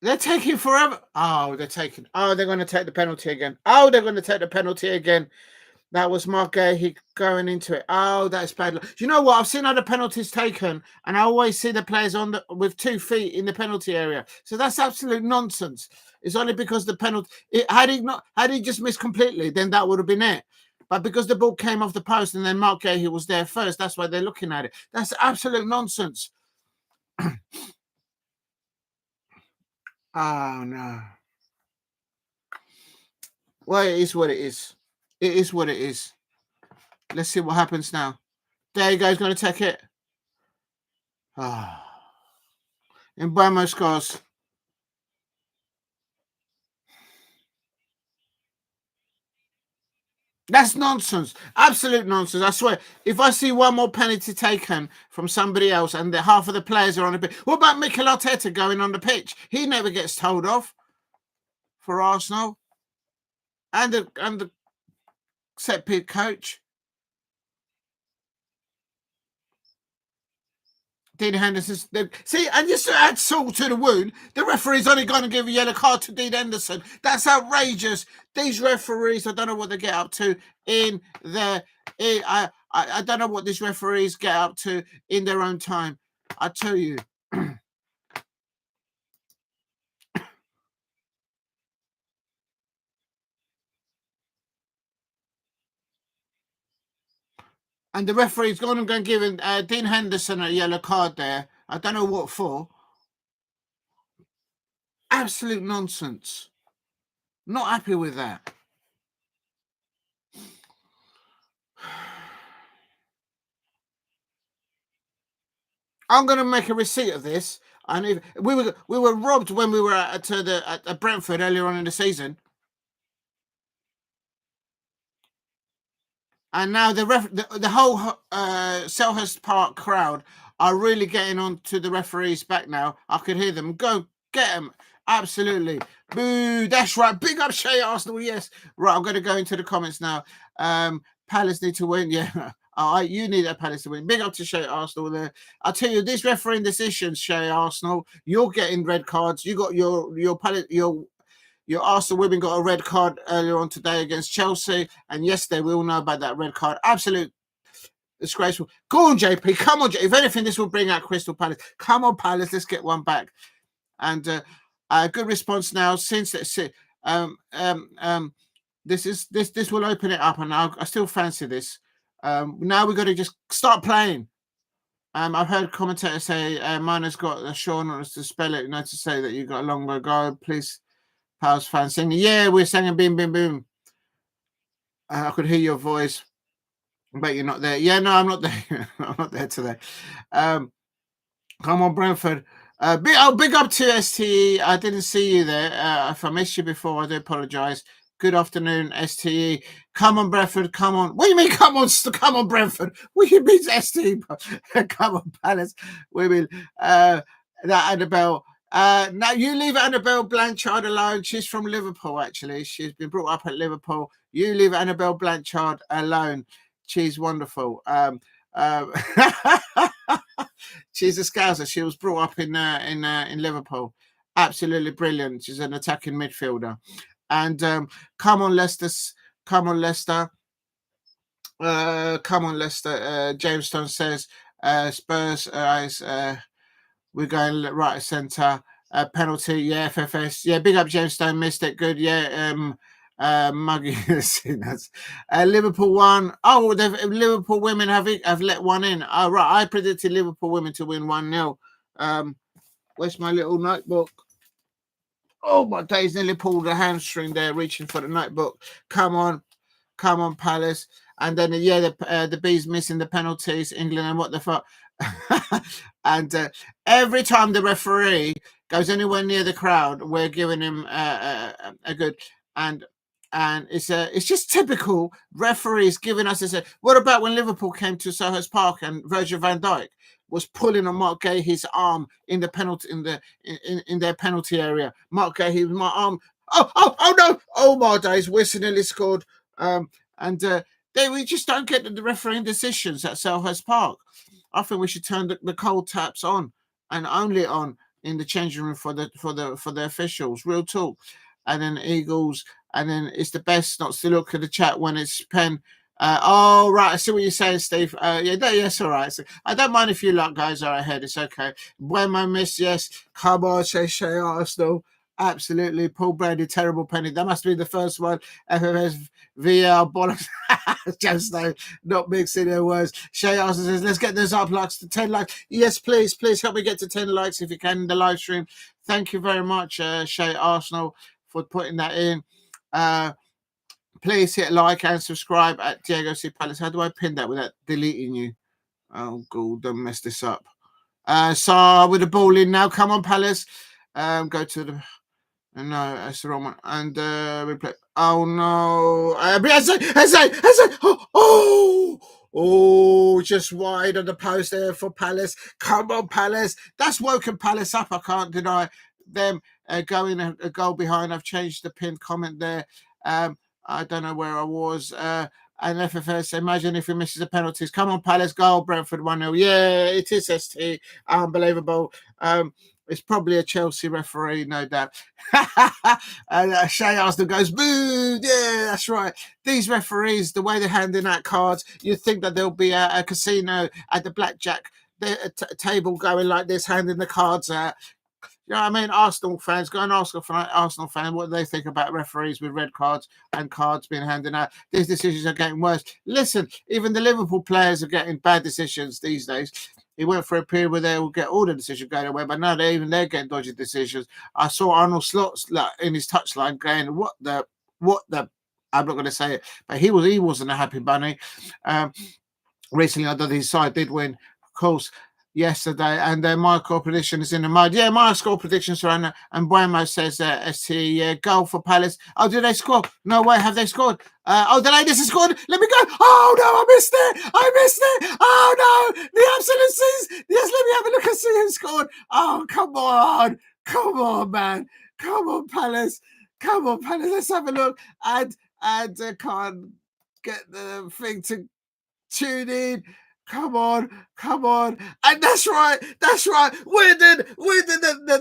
They're taking forever. Oh, they're taking. Oh, they're going to take the penalty again. Oh, they're going to take the penalty again. That was Margehi going into it. Oh, that's bad. You know what? I've seen other penalties taken, and I always see the players with 2 feet in the penalty area. So that's absolute nonsense. It's only because the penalty. Had he just missed completely, then that would have been it. But because the ball came off the post and then Margehi was there first, that's why they're looking at it. That's absolute nonsense. Oh no. Well, it is what it is. It is what it is. Let's see what happens now. There you go. He's going to take it. Ah. Mbeumo scores. That's nonsense. Absolute nonsense. I swear. If I see one more penalty taken from somebody else and half of the players are on the pitch. What about Mikel Arteta going on the pitch? He never gets told off for Arsenal. And the set piece coach. Dean Henderson. See, and just to add salt to the wound, the referee's only going to give a yellow card to Dean Henderson. That's outrageous. These referees, I don't know what they get up to in their. I don't know what these referees get up to in their own time. I tell you. And the referee's going to give Dean Henderson a yellow card there. I don't know what for. Absolute nonsense. Not happy with that. I'm going to make a receipt of this. And we were robbed when we were at Brentford earlier on in the season. And now the whole Selhurst Park crowd are really getting on to the referees back now. I could hear them. Go get them. Absolutely. Boo. That's right. Big up Shay Arsenal. Yes. Right. I'm going to go into the comments now. Palace need to win. Yeah. You need a Palace to win. Big up to Shay Arsenal there. I'll tell you, these refereeing decisions, Shay Arsenal, you're getting red cards. You got your Arsenal women got a red card earlier on today against Chelsea. And yesterday, we all know about that red card. Absolute disgraceful. Go on, JP. Come on, JP. If anything, this will bring out Crystal Palace. Come on, Palace. Let's get one back. And good response now. Since this will open it up, and I still fancy this. Now we've got to just start playing. I've heard commentators say Mana's got a Sean wants to spell it, to say that you've got a long way to go. Please, Pals fans singing. Yeah, we're singing Boom Boom Boom. I could hear your voice, but you're not there. Yeah, no, I'm not there. I'm not there today. Come on, Brentford. Big up to STE. I didn't see you there. If I missed you before, I do apologise. Good afternoon, STE. Come on, Brentford. Come on. What do you mean, come on, Brentford? What do you mean, STE? Come on, Palace. We mean, that Annabelle. Now, you leave Annabelle Blanchard alone. She's from Liverpool, actually. She's been brought up at Liverpool. You leave Annabelle Blanchard alone. She's wonderful. She's a Scouser. She was brought up in Liverpool. Absolutely brilliant. She's an attacking midfielder. And come on, Leicester. Come on, Leicester. Come on, Leicester. James Stone says Spurs. We're going right centre. Penalty. Yeah, FFS. Yeah, big up James Stone. Missed it. Good. Yeah. Muggy. Liverpool won. Oh, Liverpool women have let one in. Oh, right. I predicted Liverpool women to win 1-0. Where's my little notebook? Oh, my days, nearly pulled a hamstring there, reaching for the notebook. Come on, Palace. And then, the Bees missing the penalties, England, and what the fuck. And every time the referee goes anywhere near the crowd, we're giving him a good. And it's just typical referees giving us this. What about when Liverpool came to Selhurst Park and Virgil van Dijk was pulling on Mark Gahey's arm in the penalty in their penalty area? Mark Gahey with my arm. Oh no! Oh my days! We're nearly scored. We just don't get the refereeing decisions at Selhurst Park. I think we should turn the cold taps on and only on in the changing room for the officials. Real talk. And then Eagles. And then it's the best not to look at the chat when it's pen. Oh, right. I see what you're saying, Steve. Yes, all right. So, I don't mind if you guys are ahead. It's okay. Buemo miss, yes. Come on, Shea Arsenal. Absolutely. Paul Brady, terrible penny. That must be the first one. FFS, VR, bollocks. Just not mixing their words. Shea Arsenal says, let's get those up likes to 10 likes. Yes, please help me get to 10 likes if you can in the live stream. Thank you very much, Shea Arsenal, for putting that in. Please hit like and subscribe at Diego C. Palace. How do I pin that without deleting you? Oh, God, don't mess this up. Sarr with the ball in now. Come on, Palace. Go to the... No, that's the wrong one. And we play... Oh, no. Oh, just wide on the post there for Palace. Come on, Palace. That's woken Palace up. I can't deny them going a goal behind. I've changed the pinned comment there. I don't know where I was. And FFS, imagine if he misses the penalties. Come on, Palace, goal, Brentford 1-0. Yeah, it is ST. Unbelievable. It's probably a Chelsea referee, no doubt. And Shea Arsenal goes, boo! Yeah, that's right. These referees, the way they're handing out cards, you'd think that there'll be a casino at the blackjack table going like this, handing the cards out. You know what I mean? Arsenal fans, go and ask Arsenal fan what they think about referees with red cards and cards being handed out. These decisions are getting worse. Listen, even the Liverpool players are getting bad decisions these days. He went for a period where they will get all the decisions going away, but now they're getting dodgy decisions. I saw Arnold Slot in his touchline going, what the, I'm not going to say it, but he wasn't a happy bunny. Recently, although his side did win, of course, yesterday, and my score prediction is in the mud. Yeah, my score predictions are on, and Buemo says ST goal for Palace. Oh, did they score? No way, have they scored? The ladies have scored. Let me go. Oh no, I missed it. Oh no, the absolute. Yes, let me have a look and see who scored. Oh, come on, man. Come on, Palace. Let's have a look. And can't get the thing to tune in. Come on. And that's right. The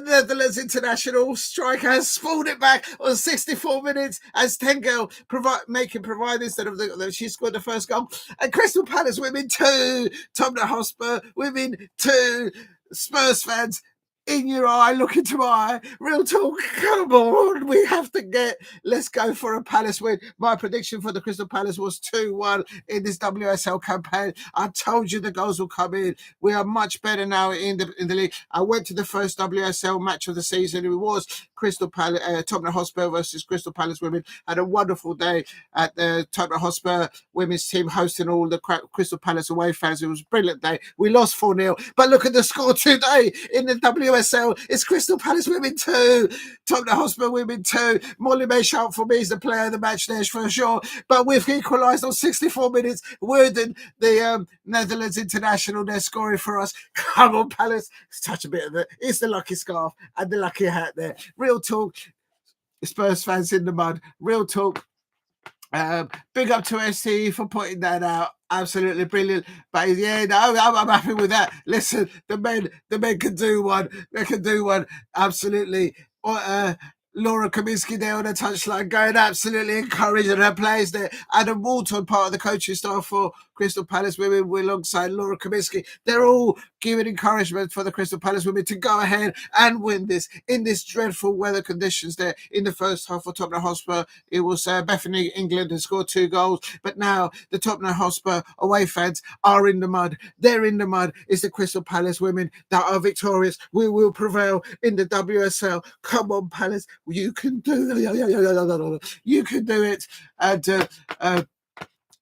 Netherlands international striker has spawned it back on 64 minutes as Tengel provide instead of she scored the first goal. And Crystal Palace women 2, Tottenham Hotspur women 2, Spurs fans in your eye, look into my eye. Real talk, come on, let's go for a Palace win. My prediction for the Crystal Palace was 2-1 in this WSL campaign. I told you the goals will come in. We are much better now in the league. I went to the first WSL match of the season. It was Crystal Palace, Tottenham Hotspur versus Crystal Palace women. Had a wonderful day at the Tottenham Hotspur women's team hosting all the Crystal Palace away fans. It was a brilliant day. We lost 4-0, but look at the score today in the WSL. It's Crystal Palace women 2, Tottenham Hotspur women 2. Molly May Sharp for me is the player of the match there for sure. But we've equalised on 64 minutes. Worden, the Netherlands international, they're scoring for us. Come on, Palace. Let's touch a bit of it. It's the lucky scarf and the lucky hat there. Real talk. Spurs fans in the mud. Real talk. Big up to ST for putting that out. Absolutely brilliant. But yeah, no, I'm happy with that. Listen, the men can do one. They can do one. Absolutely. Laura Kaminsky there on the touchline, going absolutely encouraging her players there. Adam Walton, part of the coaching staff for Crystal Palace women, alongside Laura Kaminsky. They're all giving encouragement for the Crystal Palace women to go ahead and win this in this dreadful weather conditions there. In the first half for Tottenham Hotspur, it was Bethany England and scored 2 goals. But now the Tottenham Hotspur away fans are in the mud. They're in the mud. It's the Crystal Palace women that are victorious. We will prevail in the WSL. Come on, Palace. You can do it. You can do it. And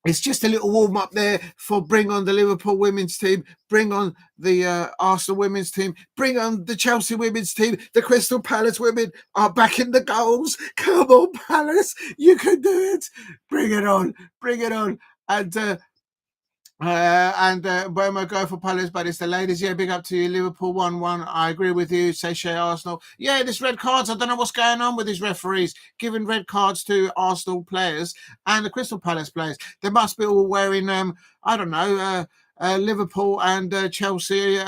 it's just a little warm up there for bring on the Liverpool women's team, bring on the Arsenal women's team, bring on the Chelsea women's team. The Crystal Palace women are back in the goals. Come on, Palace. You can do it. Bring it on. Bring it on. And where am I going for Palace? But it's the ladies. Yeah, big up to you. Liverpool 1-1. I agree with you. Say Arsenal. Yeah, this red cards. I don't know what's going on with these referees giving red cards to Arsenal players and the Crystal Palace players. They must be all wearing I don't know, Liverpool and Chelsea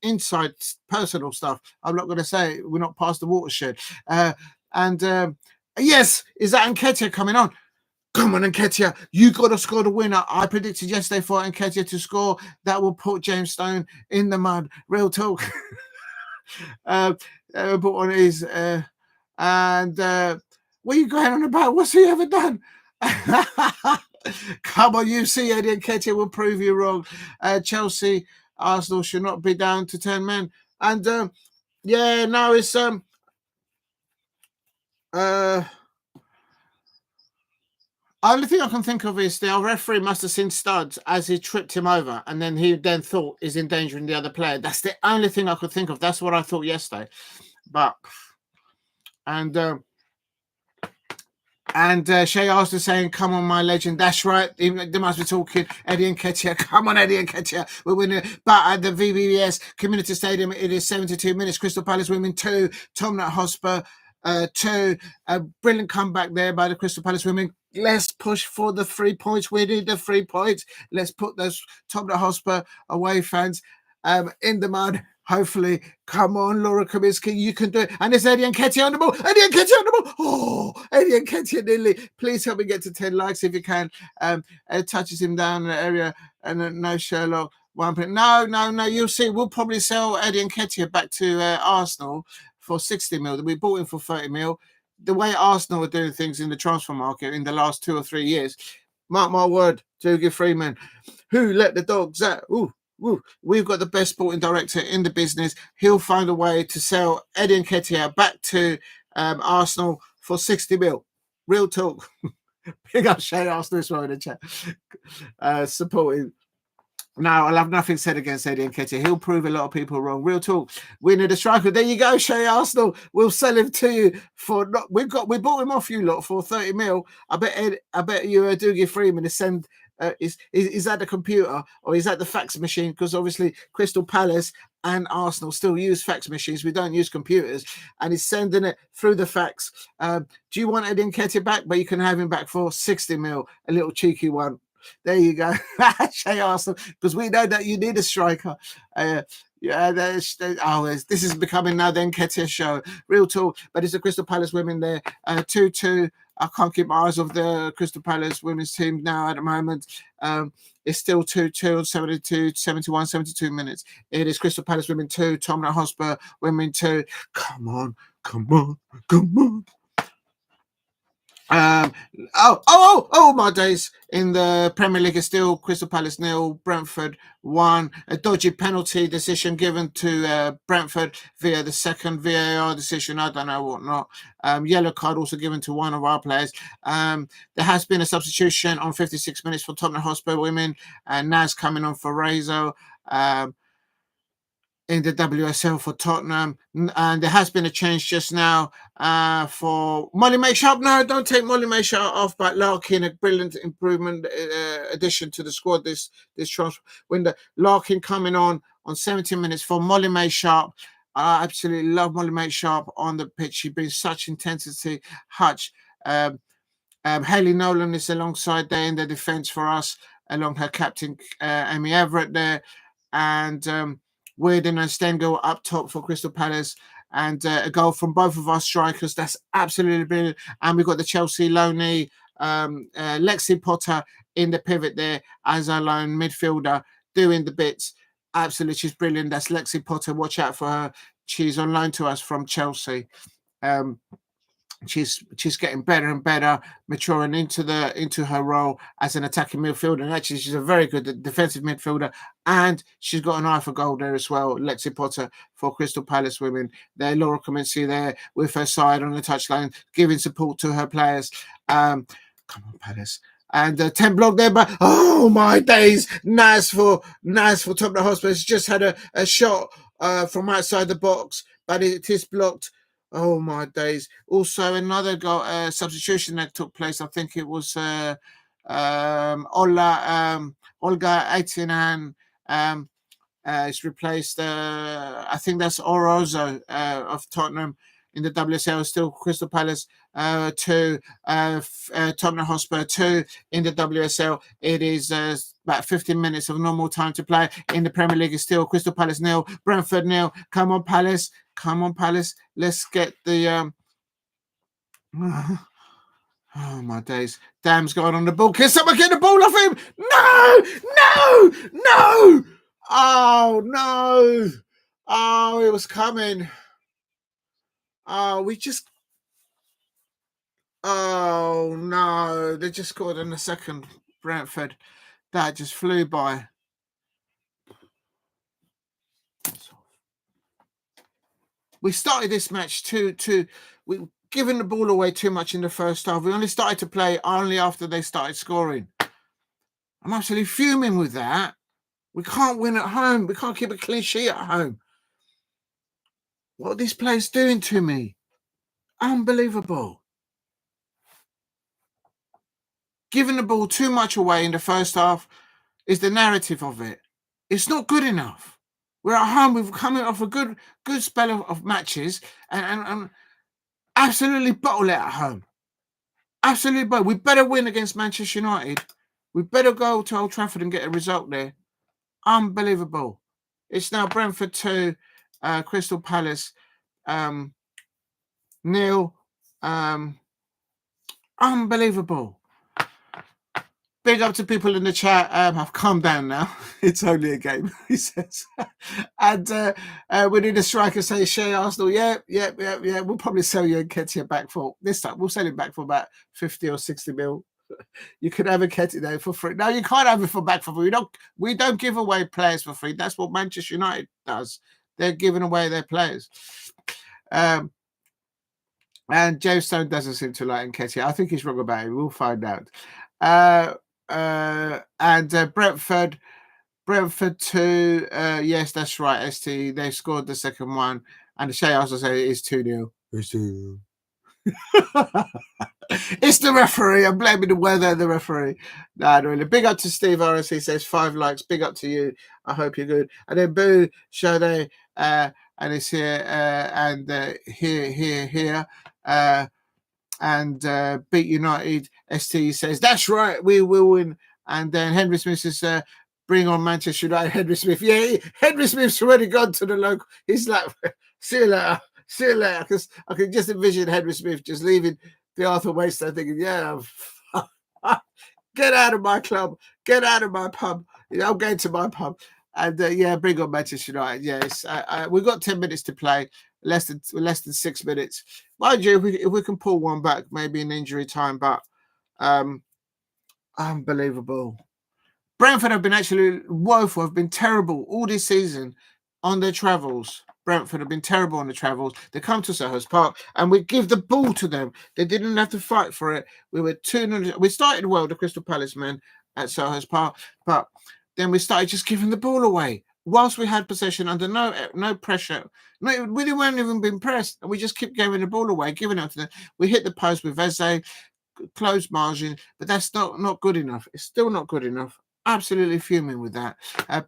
inside personal stuff. I'm not going to say we're not past the watershed. Yes, is that Nketiah coming on? Come on, Nketiah, you got to score the winner. I predicted yesterday for Nketiah to score. That will put James Stone in the mud. Real talk. But on his what are you going on about? What's he ever done? Come on, you see Eddie Nketiah will prove you wrong. Chelsea, Arsenal should not be down to 10 men. And yeah, now it's only thing I can think of is the referee must have seen Studs as he tripped him over, and then he thought he's endangering the other player. That's the only thing I could think of. That's what I thought yesterday. But Shay Arthur saying, "Come on, my legend." That's right. They must be talking Eddie Nketiah. Come on, Eddie Nketiah. We're winning. But at the VBS Community Stadium, it is 72 minutes. Crystal Palace women 2, Tottenham Hotspur 2. A brilliant comeback there by the Crystal Palace women. Let's push for the 3 points. We need the 3 points. Let's put those Tottenham Hotspur away fans in the mud. Hopefully, come on, Laura Kaminsky, you can do it. And it's Eddie Nketiah on the ball. Eddie Nketiah on the ball. Oh, Eddie Nketiah nearly. Please help me get to 10 likes if you can. It touches him down in the area. And no Sherlock. No. You'll see. We'll probably sell Eddie Nketiah back to Arsenal for 60 mil. We bought him for 30 mil. The way Arsenal are doing things in the transfer market in the last 2 or 3 years, mark my word, Dougie Freeman, who let the dogs out? Ooh, we've got the best sporting director in the business. He'll find a way to sell Eddie Nketiah back to Arsenal for 60 mil. Real talk. Big up Shay Arsenal as well in the chat. Supporting. No, I'll have nothing said against Eddie Nketiah. He'll prove a lot of people wrong. Real talk. We need a striker. There you go, Shay Arsenal. We'll sell him to you for not. We bought him off you lot for 30 mil. I bet you Dougie Freeman is send. Is that the computer or is that the fax machine? Because obviously Crystal Palace and Arsenal still use fax machines. We don't use computers, and he's sending it through the fax. Do you want Eddie Nketiah back? But you can have him back for 60 mil. A little cheeky one. There you go. Shay Arsenal, because we know that you need a striker. This is becoming now the Nketiah show. Real talk. But it's the Crystal Palace women there. 2-2 I can't keep my eyes off the Crystal Palace women's team now at the moment. It's still 2-2, 72, 71, 72 minutes. It is Crystal Palace women 2, Tottenham Hotspur women 2. Come on, come on, come on. Oh my days. In the Premier League is still Crystal Palace 0, Brentford 1. A dodgy penalty decision given to Brentford via the second VAR decision. I don't know what not. Yellow card also given to one of our players. There has been a substitution on 56 minutes for Tottenham Hotspur women. Naz coming on for Rezo. In the WSL for Tottenham, and there has been a change just now for Molly May Sharp. No, don't take Molly May Sharp off, but Larkin, a brilliant improvement addition to the squad this transfer window. Larkin coming on 70 minutes for Molly May Sharp. I absolutely love Molly May Sharp on the pitch. She brings such intensity. Hutch, Hayley Nolan is alongside there in the defence for us, along her captain Amy Everett there, and Weirden and Stengel up top for Crystal Palace, and a goal from both of our strikers. That's absolutely brilliant. And we've got the Chelsea loanee, Lexi Potter in the pivot there as our lone midfielder, doing the bits. Absolutely, she's brilliant. That's Lexi Potter. Watch out for her. She's on loan to us from Chelsea. She's getting better and better, maturing into her role as an attacking midfielder. And actually, she's a very good defensive midfielder, and she's got an eye for goal there as well. Lexi Potter for Crystal Palace women. There, Laura Comency there with her side on the touchline, giving support to her players. Come on, Palace. And 10 block there, but oh my days! Naz for Tottenham Hotspur. She's just had a shot from outside the box, but it is blocked. Oh my days! Also, another goal substitution that took place. I think it was Olga Etienne. It's replaced. I think that's Awujo of Tottenham in the WSL. Still Crystal Palace 2, Tottenham Hotspur 2 in the WSL. It is about 15 minutes of normal time to play. In the Premier League is still Crystal Palace 0, Brentford 0. Come on, Palace. Come on, Palace. Let's get the oh my days. Dam's going on the ball. Can someone get the ball off him? No! Oh no! Oh, it was coming. Oh, oh no, they just scored in the second. Brentford. That just flew by. We started this match we given the ball away too much in the first half. We only started to play only after they started scoring. I'm absolutely fuming with that. We can't win at home. We can't keep a clean sheet at home. What are these players doing to me? Unbelievable. Giving the ball too much away in the first half is the narrative of it. It's not good enough. We're at home. We've come off a good spell of matches and absolutely bottle it at home. Absolutely bottle. We better win against Manchester United. We better go to Old Trafford and get a result there. Unbelievable. It's now Brentford 2, Crystal Palace 0. Unbelievable. Big up to people in the chat. I've calmed down now. It's only a game, he says. And we need a striker say, Shea Arsenal. Yeah. We'll probably sell you Nketiah back for this time. We'll sell him back for about 50 or 60 mil. You could have a Nketiah there for free. No, you can't have it for back for free. We don't give away players for free. That's what Manchester United does. They're giving away their players. And James Stone doesn't seem to like Nketiah. I think he's wrong about it. We'll find out. And Brentford 2. Yes, that's right. ST. They scored the second one, and the Shea also say it is 2-0. It's 2-0. It's the referee. I'm blaming the weather and the referee. No, really. Big up to Steve Harris. He says 5 likes. Big up to you. I hope you're good. And then Boo Shade, and it's here and here. And Beat United ST says that's right, we will win. And then Henry Smith says bring on Manchester United. Henry Smith, yeah, Henry Smith's already gone to the local. He's like, see you later, because I can just envision Henry Smith just leaving the Arthur Waystone thinking, yeah, get out of my club, get out of my pub. I'm going to my pub. And yeah, bring on Manchester United. Yes, we've got 10 minutes to play, less than 6 minutes. Mind you, if we can pull one back, maybe in injury time, but unbelievable. Brentford have been actually woeful, have been terrible all this season on their travels. Brentford have been terrible on the travels. They come to Selhurst Park and we give the ball to them. They didn't have to fight for it. We were 2-0. We started well, the Crystal Palace men at Selhurst Park, but then we started just giving the ball away. Whilst we had possession under no pressure, we weren't even being pressed, and we just kept giving the ball away, giving it to them. We hit the post with Eze, close margin, but that's not good enough. It's still not good enough. Absolutely fuming with that.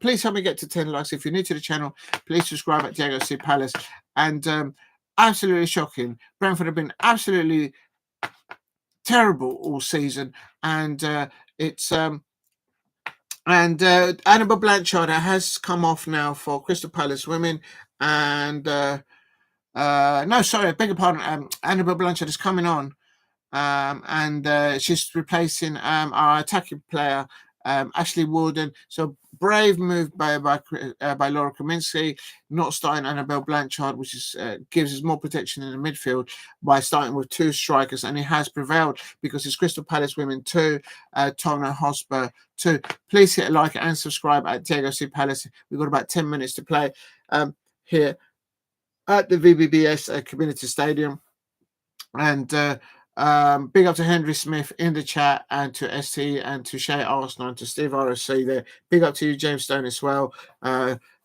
Please help me get to 10 likes. If you're new to the channel, please subscribe at Diego C. Palace. And absolutely shocking. Brentford have been absolutely terrible all season, and Annabelle Blanchard has come off now for Crystal Palace women, and no, sorry, I beg your pardon. Annabelle Blanchard is coming on. And she's replacing our attacking player, Ashley Warden. So brave move by Laura Kaminsky, not starting Annabelle Blanchard, which is gives us more protection in the midfield by starting with 2 strikers, and it has prevailed because it's Crystal Palace women 2, Tottenham Hotspur 2. Please hit a like and subscribe at Diego C. Palace. We've got about 10 minutes to play here at the VBBS Community Stadium, and big up to Henry Smith in the chat, and to ST, and to Shay Arsenal, and to Steve RSC there. Big up to you, James Stone, as well.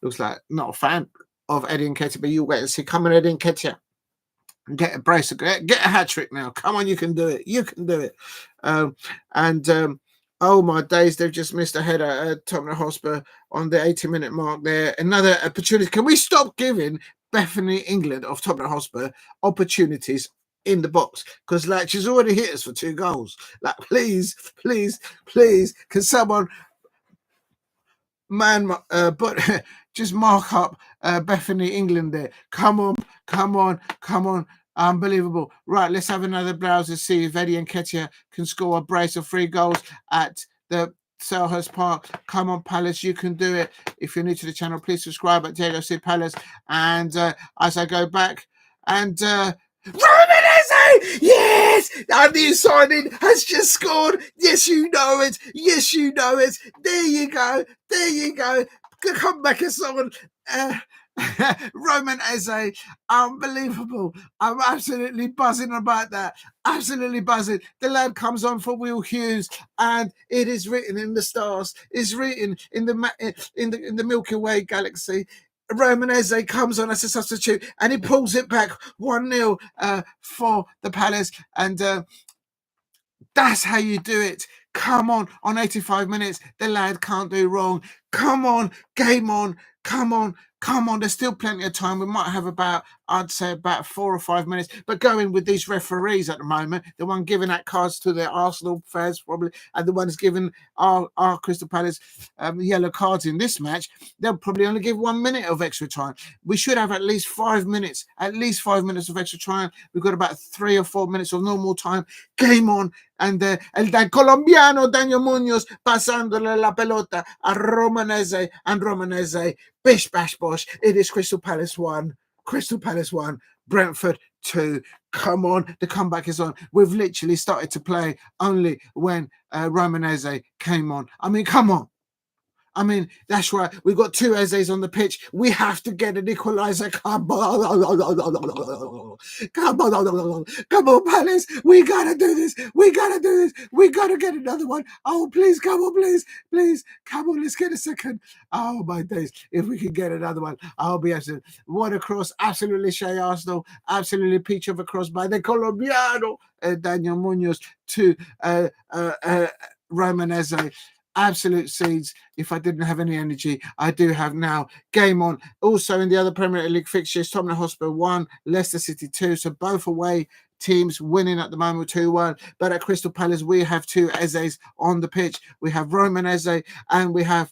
Looks like not a fan of Eddie Nketiah, but you wait and see. Come on, Eddie Nketiah. Get a brace, get a hat trick now. Come on, you can do it. You can do it. Oh my days, they've just missed a header at Tottenham Hotspur on the 80-minute mark there. Another opportunity. Can we stop giving Bethany England of Tottenham Hotspur opportunities in the box? Because like, she's already hit us for 2 goals. Like, please, can someone but just mark up Bethany England there? Come on. Unbelievable. Right, let's have another browse to see if Eddie Nketiah can score a brace of 3 goals at the Selhurst Park. Come on, Palace, you can do it. If you're new to the channel, please subscribe at Diego C. Palace. And as I go back, and yes, our new signing has just scored. Yes, you know it. There you go. Come back as someone. Roman Eze, unbelievable. I'm absolutely buzzing about that. Absolutely buzzing. The lad comes on for Will Hughes, and it is written in the stars. It's written in the Milky Way galaxy. Roman Eze comes on as a substitute, and he pulls it back 1-0 for the Palace, and that's how you do it. Come on 85 minutes, the lad can't do wrong. Come on, game on. Come on. There's still plenty of time. We might have I'd say about 4 or 5 minutes. But going with these referees at the moment, the one giving out cards to the Arsenal fans probably, and the ones giving our Crystal Palace yellow cards in this match, they'll probably only give 1 minute of extra time. We should have at least 5 minutes. At least 5 minutes of extra time. We've got about 3 or 4 minutes of normal time. Game on. And el colombiano Daniel Munoz pasándole la pelota a Romanese, and Romanese, bish bash bosh. It is Crystal Palace 1, Brentford 2. Come on, the comeback is on. We've literally started to play only when Romanese came on. I mean, come on. I mean, that's right. We've got 2 Ezes on the pitch. We have to get an equaliser. Come on, Palace. We gotta do this. We gotta get another one. Oh, please, come on, please. Come on, let's get a second. Oh my days. If we can get another one, I'll be absolutely. What a cross. Absolutely Shay Arsenal. Absolutely peach of a cross by the Colombiano Daniel Munoz to Roman Eze. Absolute seeds. If I didn't have any energy, I do have now. Game on. Also in the other Premier League fixtures, Tottenham Hotspur 1, Leicester City 2. So both away teams winning at the moment 2-1. But at Crystal Palace, we have 2 Ezes on the pitch. We have Roman Eze and we have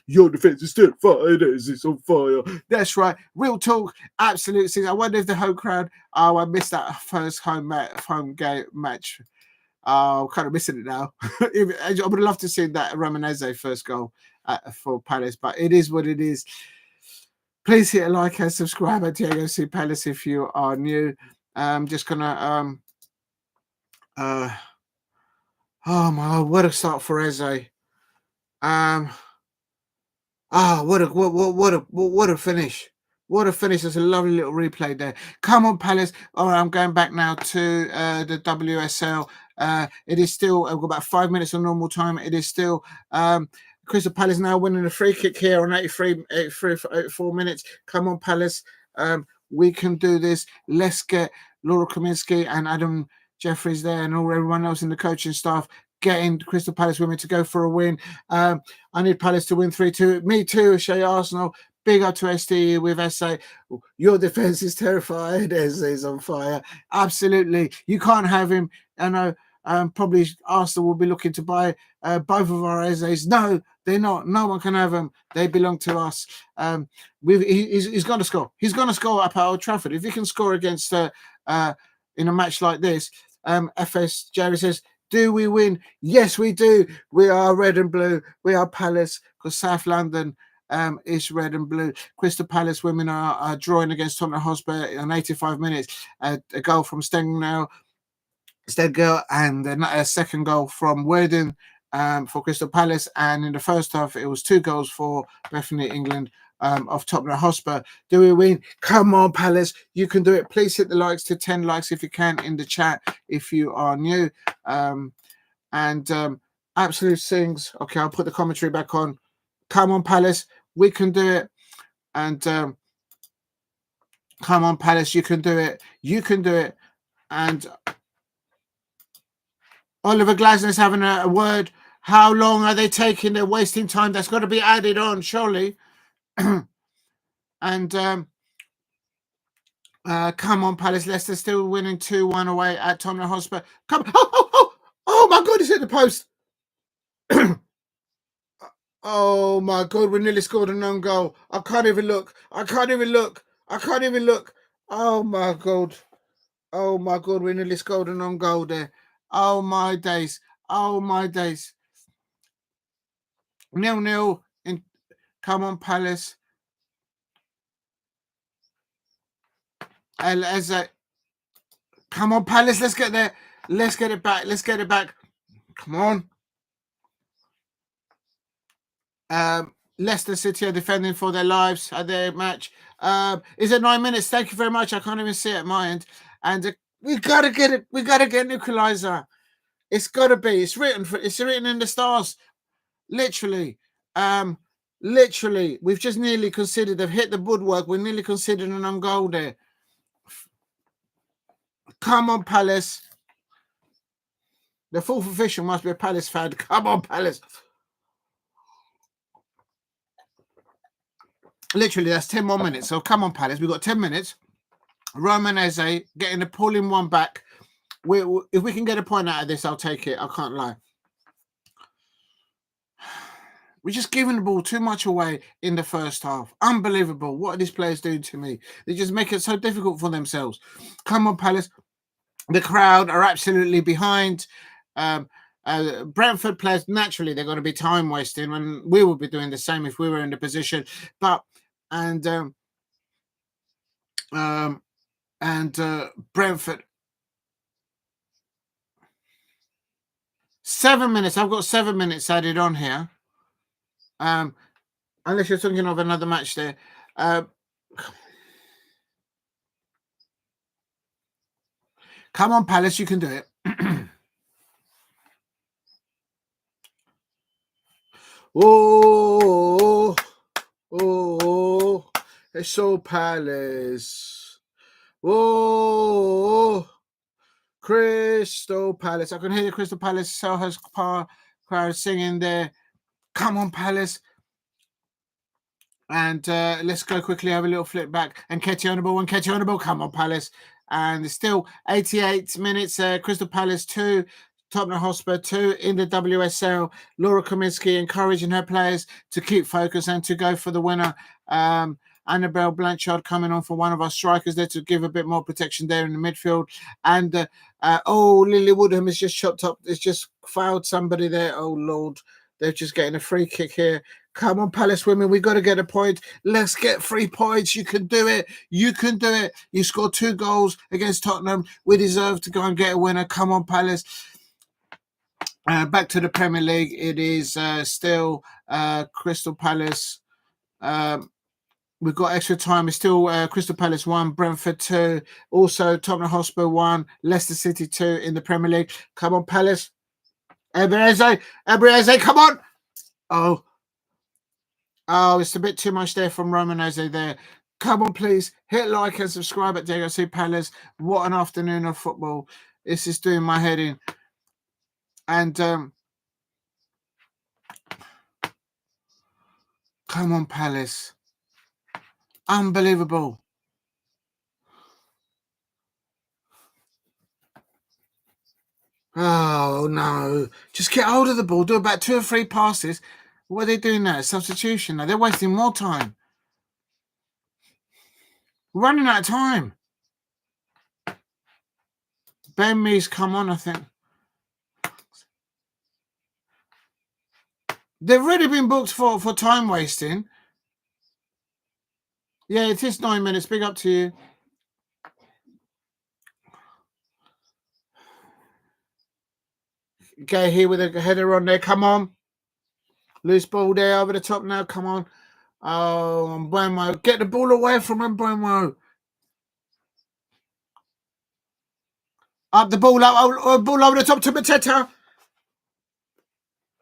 Your defence is still fired. It's on fire. That's right. Real talk. Absolute thing. I wonder if the home crowd. Oh, I missed that first home game match. I'm kind of missing it now. I would love to see that Romanese first goal for Palace, but it is what it is. Please hit a like and subscribe at Diego C Palace if you are new. I'm just gonna oh my God, what a start for Eze. What a finish. What a finish. There's a lovely little replay there. Come on, Palace. All right, I'm going back now to the WSL. It is still, I've got about 5 minutes of normal time. It is still Crystal Palace now winning a free kick here on 84 minutes. Come on, Palace. We can do this. Let's get Laura Kaminsky and Adam Jeffries there and everyone else in the coaching staff getting Crystal Palace women to go for a win. I need Palace to win 3-2. Me too, Shay Arsenal. Big up to STE with SA. Your defence is terrified. SA is on fire. Absolutely. You can't have him. I know probably Arsenal will be looking to buy both of our SAs. No, they're not. No one can have them. They belong to us. He's going to score. He's going to score up at Old Trafford. If he can score against in a match like this, FS Jerry says, do we win? Yes, we do. We are red and blue. We are Palace because South London is red and blue. Crystal Palace women are drawing against Tottenham Hotspur in 85 minutes. A goal from Stengel and a second goal from Worden for Crystal Palace. And in the first half, it was 2 goals for Bethany England of Tottenham Hotspur. Do we win? Come on, Palace. You can do it. Please hit the likes to 10 likes if you can in the chat if you are new. Absolute things. Okay, I'll put the commentary back on. Come on, Palace. We can do it. And come on, Palace. You can do it. You can do it. And Oliver Glasner's having a word. How long are they taking? They're wasting time. That's got to be added on, surely. And come on, Palace. Leicester still winning 2-1 away at Tottenham Hotspur. Come on. Oh my God, it's hit the post. Oh my God, we nearly scored an own goal. I can't even look. Oh my God. Oh my God, we nearly scored an own goal there. Oh my days. 0-0. Come on, Palace. Come on, Palace. Let's get there. Let's get it back. Come on. Leicester City are defending for their lives at their match. Is it 9 minutes? Thank you very much. I can't even see it at my end. And we gotta get it. We gotta get an equalizer. It's gotta be. It's written in the stars. Literally. We've just nearly considered. They've hit the woodwork. We're nearly considered an own goal there. Come on, Palace. The fourth official must be a Palace fan. Come on, Palace. Literally, that's 10 more minutes. So come on, Palace. We've got 10 minutes. Romanese getting the pulling one back. If we can get a point out of this, I'll take it. I can't lie. We're just giving the ball too much away in the first half. Unbelievable. What are these players doing to me? They just make it so difficult for themselves. Come on, Palace. The crowd are absolutely behind. Brentford players, naturally, they're going to be time wasting, and we would be doing the same if we were in the position. Brentford. 7 minutes. I've got 7 minutes added on here. Unless you're thinking of another match there. Come on, Palace, you can do it. Oh, it's so Palace. Oh, Crystal Palace. I can hear the Crystal Palace Selhurst crowd singing there. Come on, Palace. And let's go quickly, have a little flip back. And Ketty on the ball. Come on, Palace. And it's still 88 minutes. Crystal Palace 2, Tottenham Hotspur 2 in the WSL. Laura Kaminsky encouraging her players to keep focus and to go for the winner. Annabelle Blanchard coming on for one of our strikers there to give a bit more protection there in the midfield. And Lily Woodham has just chopped up. It's just fouled somebody there. Oh, Lord. They're just getting a free kick here. Come on, Palace women. We've got to get a point. Let's get 3 points. You can do it. You can do it. You scored 2 goals against Tottenham. We deserve to go and get a winner. Come on, Palace. Back to the Premier League. It is still Crystal Palace. We've got extra time. It's still Crystal Palace 1, Brentford 2. Also, Tottenham Hotspur 1, Leicester City 2 in the Premier League. Come on, Palace. Eberezer, come on. Oh, it's a bit too much there from Romanese there. Come on, please. Hit like and subscribe at JOC Palace. What an afternoon of football. This is doing my head in. And come on, Palace. Unbelievable. Oh, no. Just get hold of the ball. Do about 2 or 3 passes. What are they doing now? Substitution. Now they're wasting more time. We're running out of time. Ben Mees, come on, I think. They've already been booked for time wasting. Yeah, it is 9 minutes. Big up to you. Go here with a header on there. Come on. Loose ball there over the top now. Come on. Oh, Mbeumo. Get the ball away from Mbeumo. Up the ball, ball over the top to Mateta.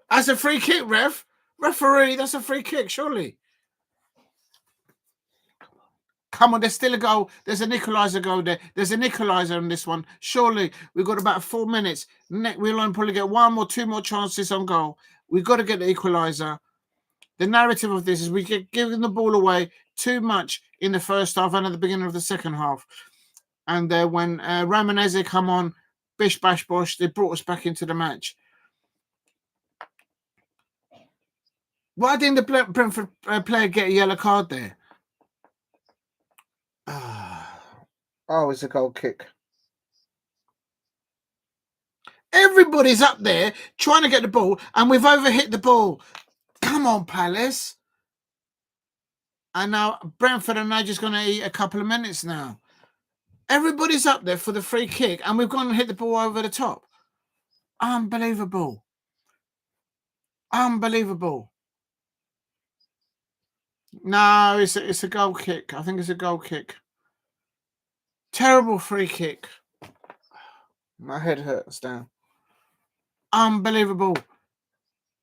That's a free kick, ref. Referee, that's a free kick, surely. Come on, there's still a goal. There's an equaliser goal there. There's an equaliser on this one. Surely, we've got about 4 minutes. We'll only probably get 1 or 2 more chances on goal. We've got to get the equaliser. The narrative of this is we get giving the ball away too much in the first half and at the beginning of the second half. And when Romanese come on, bish, bash, bosh, they brought us back into the match. Why didn't the Brentford player get a yellow card there? Oh, it's a goal kick. Everybody's up there trying to get the ball, and we've overhit the ball. Come on, Palace. And now Brentford are now just going to eat a couple of minutes now. Everybody's up there for the free kick, and we've gone and hit the ball over the top. Unbelievable. Unbelievable. No, it's a goal kick. I think it's a goal kick. Terrible free kick. My head hurts down. Unbelievable.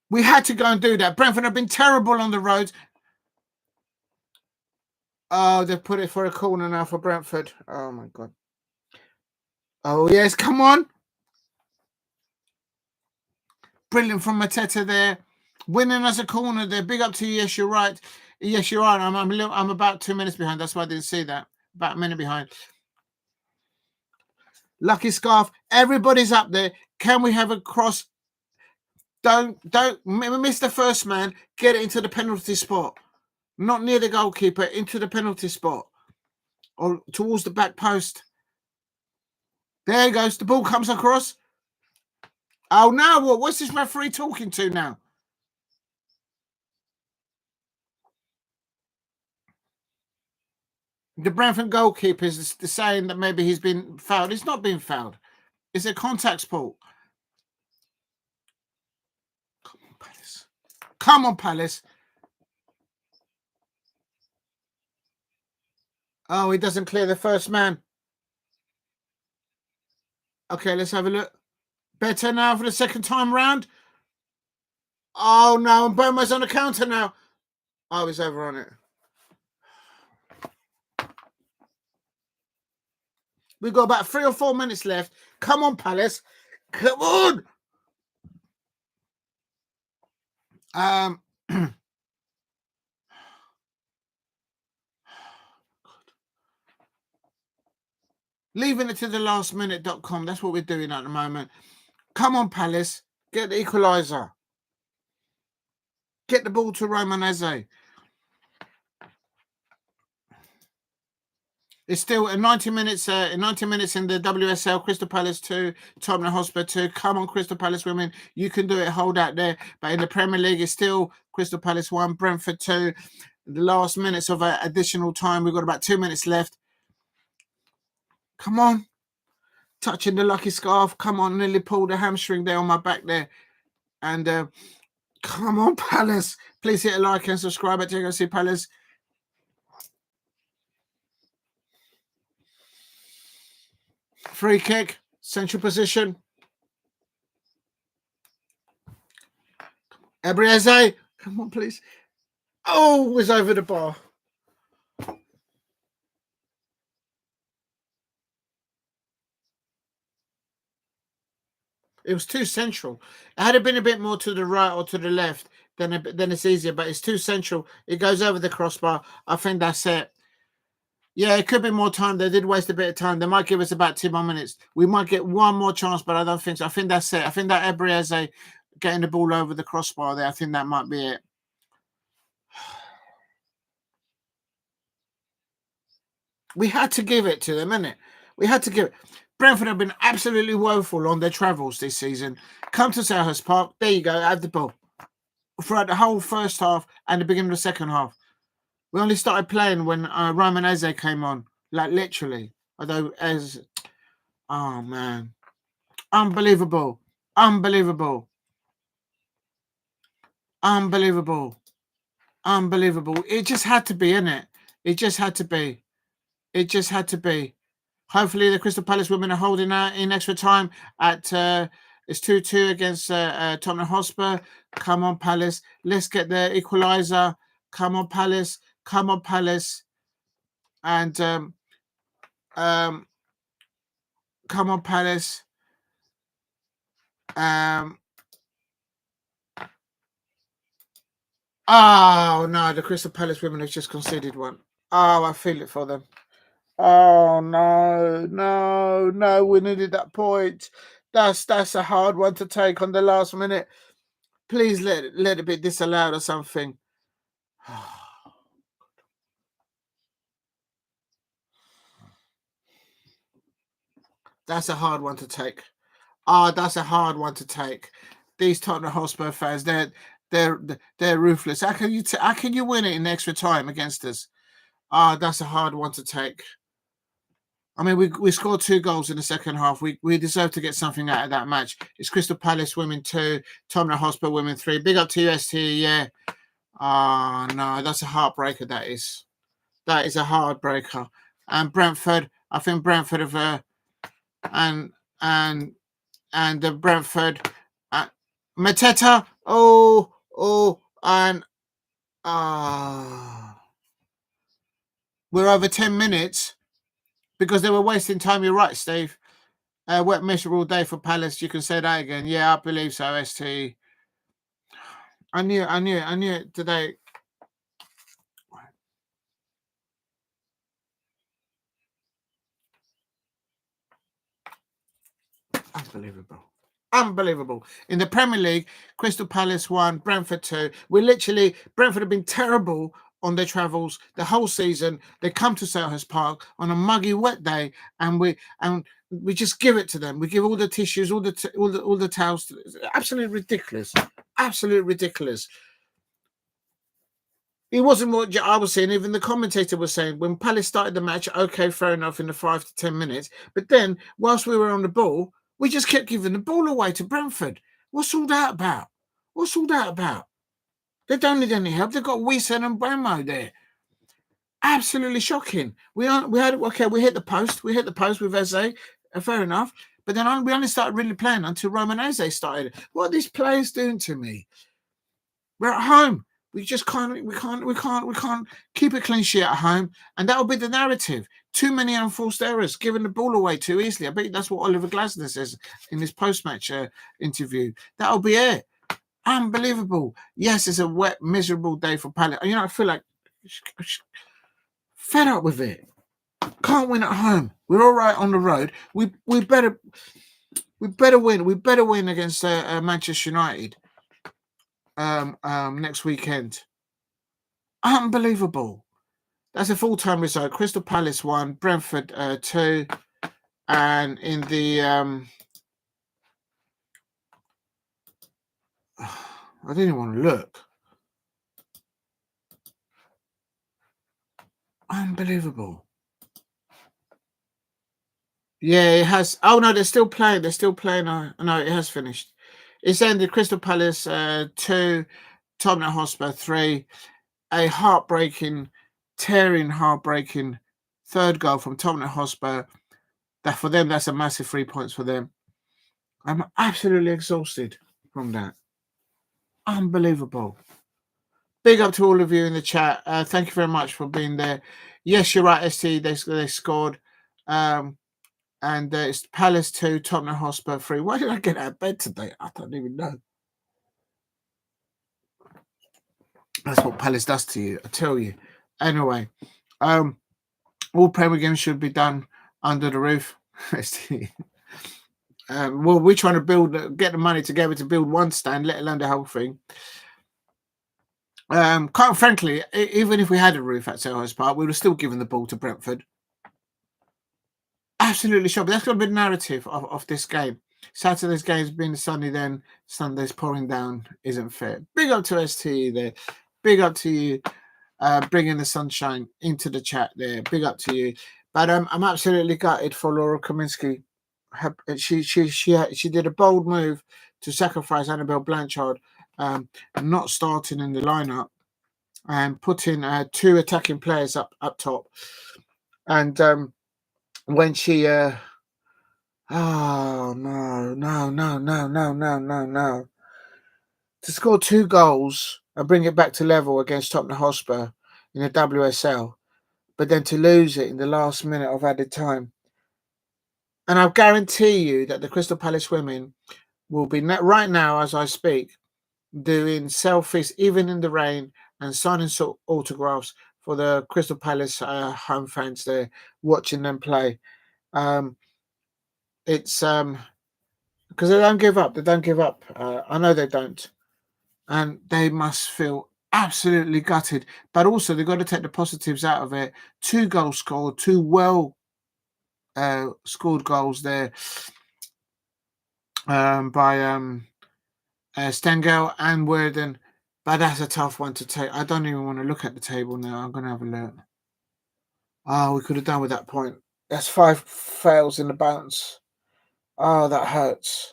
We had to go and do that. Brentford have been terrible on the roads. Oh, they've put it for a corner now for Brentford. Oh, my God. Oh, yes. Come on. Brilliant from Mateta there. Winning us a corner there. Big up to you. Yes, you're right. Yes, you're right. I'm about 2 minutes behind. That's why I didn't see that. About a minute behind. Lucky Scarf. Everybody's up there. Can we have a cross? Don't miss the first man. Get it into the penalty spot. Not near the goalkeeper. Into the penalty spot. Or towards the back post. There it goes. The ball comes across. Oh, now what? What's this referee talking to now? The Brentford goalkeeper is saying that maybe he's been fouled. It's not been fouled. It's a contact sport. Come on, Palace. Come on, Palace. Oh, he doesn't clear the first man. Okay, let's have a look. Better now for the second time round. Oh, no, and Mbeumo's on the counter now. Oh, he's over on it. We've got about 3 or 4 minutes left. Come on, Palace. Come on. Leaving it to the lastminute.com. That's what we're doing at the moment. Come on, Palace. Get the equaliser. Get the ball to Romanese. It's still 90 minutes. 90 minutes in the WSL. Crystal Palace 2, Tottenham Hotspur 2. Come on, Crystal Palace women, you can do it. Hold out there. But in the Premier League, it's still Crystal Palace 1, Brentford 2. The last minutes of additional time. We've got about 2 minutes left. Come on, touching the lucky scarf. Come on, nearly pulled the hamstring there on my back there. And come on, Palace. Please hit a like and subscribe at JGC Palace. Free kick, central position. Ebrieze, come on, please. Oh, it was over the bar. It was too central. Had it been a bit more to the right or to the left, then it's easier. But it's too central. It goes over the crossbar. I think that's it. Yeah, it could be more time. They did waste a bit of time. They might give us about 2 more minutes. We might get one more chance, but I don't think so. I think that's it. I think that Ebrieze getting the ball over the crossbar there, I think that might be it. We had to give it to them, innit? We had to give it. Brentford have been absolutely woeful on their travels this season. Come to Selhurst Park. There you go. Have the ball. Throughout the whole first half and the beginning of the second half. We only started playing when Romanese came on. Like, literally. Although, oh, man. Unbelievable. Unbelievable. Unbelievable. Unbelievable. It just had to be, innit? It just had to be. It just had to be. Hopefully, the Crystal Palace women are holding out in extra time at it's 2-2 against Tottenham Hotspur. Come on, Palace. Let's get the equaliser. Come on, Palace. Come on, Palace. And come on, Palace. Oh, no, the Crystal Palace women have just conceded one. Oh, I feel it for them. Oh, no, we needed that point. That's a hard one to take on the last minute. Please let it be disallowed or something. That's a hard one to take. That's a hard one to take. These Tottenham Hotspur fans, they're ruthless. How can you win it in extra time against us? That's a hard one to take. I mean, we scored 2 goals in the second half. We deserve to get something out of that match. It's Crystal Palace women 2, Tottenham Hotspur women 3. Big up to you, ST. Yeah. No, that's a heartbreaker. That is a heartbreaker. And Brentford, I think Brentford have and the Brentford Mateta. And we're over 10 minutes because they were wasting time. You're right, Steve. Wet miserable day for Palace. You can say that again. Yeah, I believe so, ST. I knew it today. Unbelievable. In the Premier League, Crystal Palace 1, Brentford 2. Brentford have been terrible on their travels the whole season. They come to Selhurst Park on a muggy, wet day, and we just give it to them. We give all the tissues, all the towels. Absolutely ridiculous. Absolutely ridiculous. It wasn't what I was saying. Even the commentator was saying when Palace started the match, okay, fair enough, in the 5 to 10 minutes. But then, whilst we were on the ball, we just kept giving the ball away to Brentford. What's all that about? They don't need any help. They've got Wiesen and Bramo there. Absolutely shocking. We hit the post. We hit the post with Eze. Fair enough. But then we only started really playing until Romanese started. What are these players doing to me? We're at home. We just can't keep a clean sheet at home, and that'll be the narrative. Too many unforced errors, giving the ball away too easily. I bet that's what Oliver Glasner says in his post-match interview. That'll be it. Unbelievable. Yes, it's a wet, miserable day for Palace. I feel like fed up with it. Can't win at home. We're all right on the road. We better We better win. We better win against Manchester United next weekend. Unbelievable. That's a full-time result. Crystal Palace 1, Brentford 2, and in the I didn't even want to look. Unbelievable. Yeah, it has. Oh no, they're still playing. They're still playing. No, it has finished. It's ended. Crystal Palace 2, Tottenham Hotspur 3. A heartbreaking third goal from Tottenham Hotspur. That for them, that's a massive 3 points for them. I'm absolutely exhausted from that. Unbelievable. Big up to all of you in the chat. Thank you very much for being there. Yes, you're right, ST. They scored. And it's Palace 2, Tottenham Hotspur 3. Why did I get out of bed today? I don't even know. That's what Palace does to you, I tell you. Anyway, all Premier games should be done under the roof. Well, we're trying to get the money together to build one stand, let alone the whole thing. Quite frankly, even if we had a roof at Selhurst Park, we would have still given the ball to Brentford. Absolutely sure, but that's got to be the narrative of this game. Saturday's game's being sunny, then Sunday's pouring down isn't fair. Big up to ST there. Big up to you, bringing the sunshine into the chat there. Big up to you. But I'm absolutely gutted for Laura Kaminsky. She did a bold move to sacrifice Annabelle Blanchard, not starting in the lineup and putting 2 attacking players up top. And when she oh no. To score 2 goals and bring it back to level against Tottenham Hotspur in the WSL, but then to lose it in the last minute of added time. And I guarantee you that the Crystal Palace women will be right now, as I speak, doing selfies, even in the rain, and signing autographs for the Crystal Palace home fans there, watching them play. It's because they don't give up. They don't give up. I know they don't. And they must feel absolutely gutted. But also, they've got to take the positives out of it. 2 goals scored, 2 well scored goals there by Stengel and Worden. But that's a tough one to take. I don't even want to look at the table now. I'm going to have a look. Oh, we could have done with that point. That's 5 fails in the bounce. Oh, that hurts.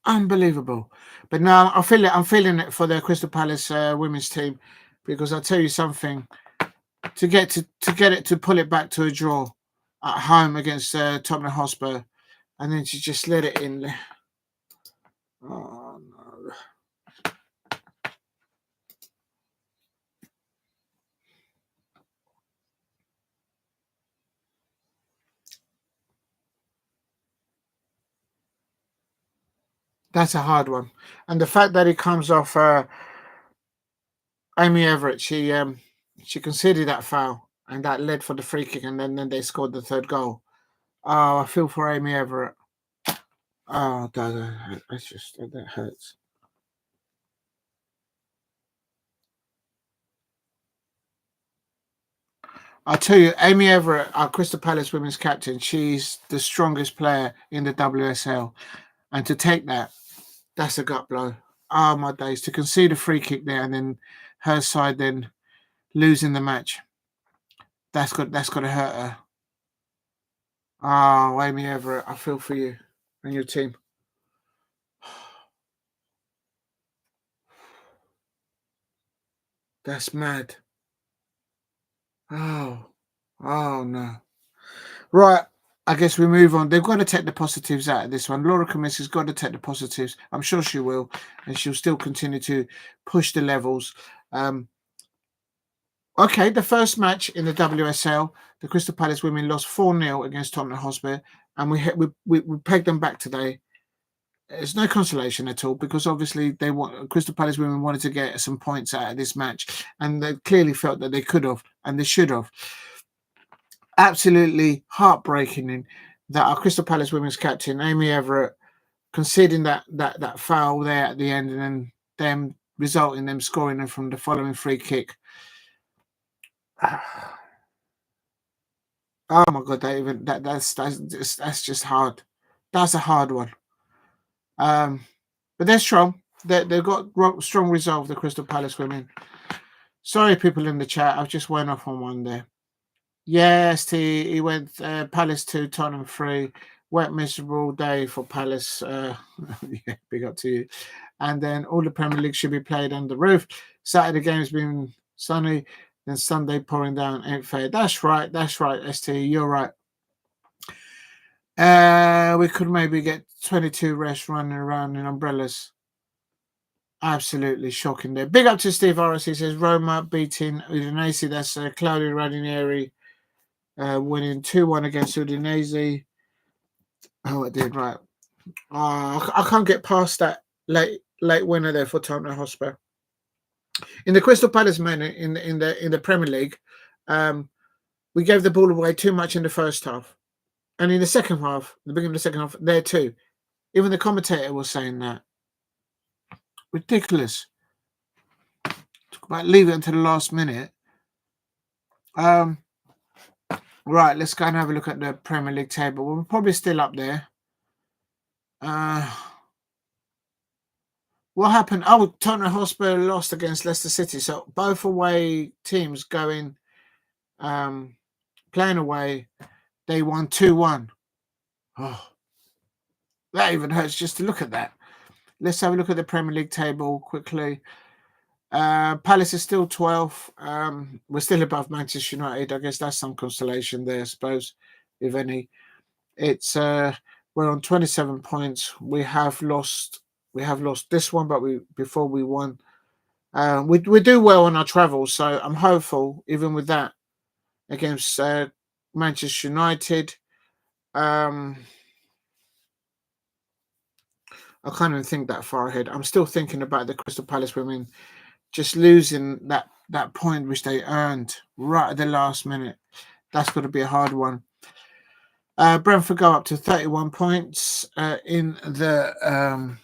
Unbelievable. But now I'm feeling it for the Crystal Palace women's team, because I'll tell you something. To get it to pull it back to a draw at home against Tottenham Hotspur, and then to just let it in. Oh no. That's a hard one. And the fact that it comes off Amy Everett, she conceded that foul, and that led for the free kick, and then they scored the 3rd goal. Oh, I feel for Amy Everett. Oh, that hurts. I'll tell you, Amy Everett, our Crystal Palace women's captain, she's the strongest player in the WSL. And to take that's a gut blow. Oh, my days. To concede a free kick there and then her side then losing the match. That's got to hurt her. Oh, Amy Everett, I feel for you and your team. That's mad. Oh no. Right, I guess we move on. They've got to take the positives out of this one. Laura Kaminsky's got to take the positives. I'm sure she will, and she'll still continue to push the levels. Okay, the first match in the WSL, the Crystal Palace women lost 4-0 against Tottenham Hotspur, and we pegged them back today. It's no consolation at all, because obviously Crystal Palace women wanted to get some points out of this match, and they clearly felt that they could have and they should have. Absolutely heartbreaking that our Crystal Palace women's captain Amy Everett conceding that foul there at the end, and then them resulting them scoring them from the following free kick. Oh my God, that's just hard. That's a hard one. But they're strong. They've got strong resolve, the Crystal Palace women. Sorry, people in the chat. I've just went off on one there. Yes, he went Palace 2, Tottenham 3. Wet, miserable day for Palace. Yeah, big up to you. And then all the Premier League should be played under the roof. Saturday game's been sunny, then Sunday pouring down. Ain't fair. That's right, ST. You're right. We could maybe get 22 refs running around in umbrellas. Absolutely shocking there. Big up to Steve Harris. He says Roma beating Udinese. That's Claudio Ranieri winning 2-1 against Udinese. Oh, it did, right. I can't get past that late winner there for Tottenham Hotspur. In the Crystal Palace men in the Premier League, we gave the ball away too much in the first half, and in the second half, the beginning of the second half, there too. Even the commentator was saying that. Ridiculous. Talk about leave it until the last minute. Right, let's go and have a look at the Premier League table. We're probably still up there. What happened? Oh, Tottenham Hotspur lost against Leicester City. So both away teams going, playing away, they won 2-1. Oh, that even hurts just to look at that. Let's have a look at the Premier League table quickly. Palace is still 12th. We're still above Manchester United. I guess that's some consolation there, I suppose, if any. It's we're on 27 points. We have lost this one, but before we won. We do well on our travels, so I'm hopeful even with that against Manchester United. I can't even think that far ahead. I'm still thinking about the Crystal Palace women just losing that point which they earned right at the last minute. That's going to be a hard one. Brentford go up to 31 points in the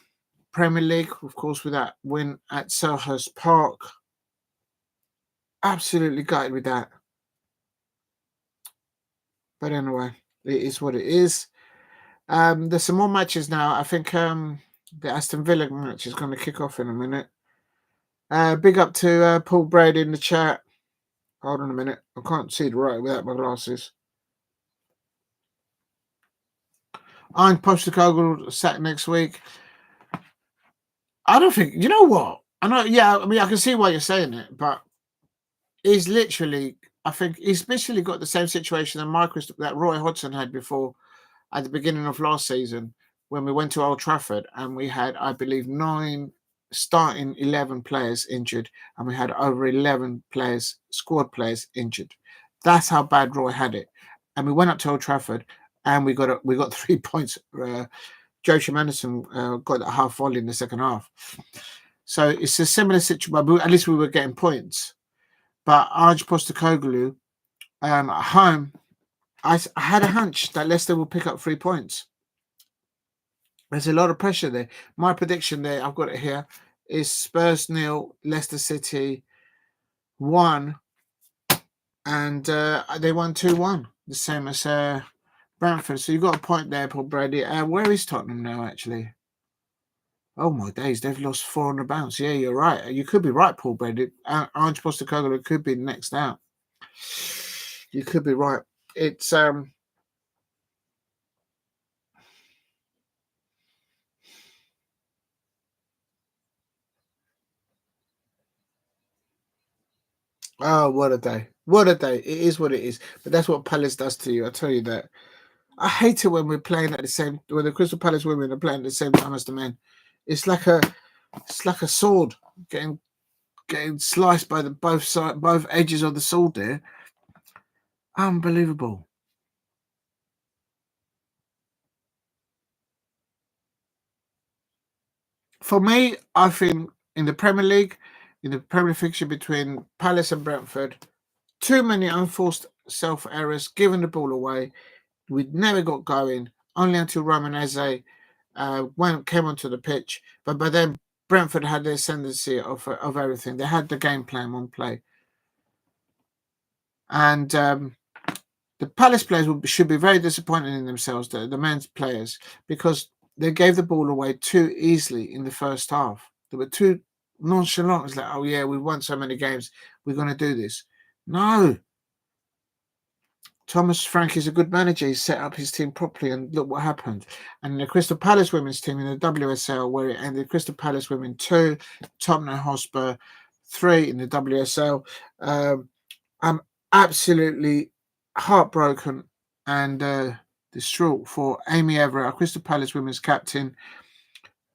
Premier League, of course, with that win at Selhurst Park. Absolutely gutted with that. But anyway, it is what it is. There's some more matches now. I think the Aston Villa match is going to kick off in a minute. Big up to Paul Brady in the chat. Hold on a minute. I can't see the right without my glasses. I'm Postecoglou sacked next week. I don't think. You know what? I know. Yeah, I mean, I can see why you're saying it, but he's literally. I think he's basically got the same situation that Roy Hodgson had before at the beginning of last season when we went to Old Trafford and we had, I believe, 9 starting 11 players injured, and we had over 11 squad players injured. That's how bad Roy had it. And we went up to Old Trafford and we got 3 points. Joachim Anderson got that half volley in the second half. So it's a similar situation, but at least we were getting points. But Ange Postecoglou at home, I had a hunch that Leicester will pick up 3 points. There's a lot of pressure there. My prediction there, I've got it here, is Spurs 0, Leicester City 1, and they won 2-1, the same as Brentford. So you've got a point there, Paul Brady. Where is Tottenham now, actually? Oh my days, they've lost 4 on the bounce. Yeah, you're right. You could be right, Paul Brady. Ange Postecoglou could be next out. You could be right. It's oh, what a day. What a day. It is what it is. But that's what Palace does to you. I tell you that. I hate it when we're playing at when the Crystal Palace women are playing at the same time as the men. It's like a sword getting sliced by both edges of the sword there. Unbelievable. For me, I think in the Premier League, in the Premier fixture between Palace and Brentford, too many unforced self errors, giving the ball away. We never got going, only until Romanese came onto the pitch. But by then, Brentford had the ascendancy of everything. They had the game plan on play. And the Palace players should be very disappointed in themselves, the men's players, because they gave the ball away too easily in the first half. They were too nonchalant. It's like, oh yeah, we've won so many games, we're going to do this. No. Thomas Frank is a good manager. He set up his team properly, and look what happened. And the Crystal Palace women's team in the WSL, where it ended Crystal Palace women 2, Tottenham Hotspur 3 in the WSL. I'm absolutely heartbroken and distraught for Amy Everett, our Crystal Palace women's captain.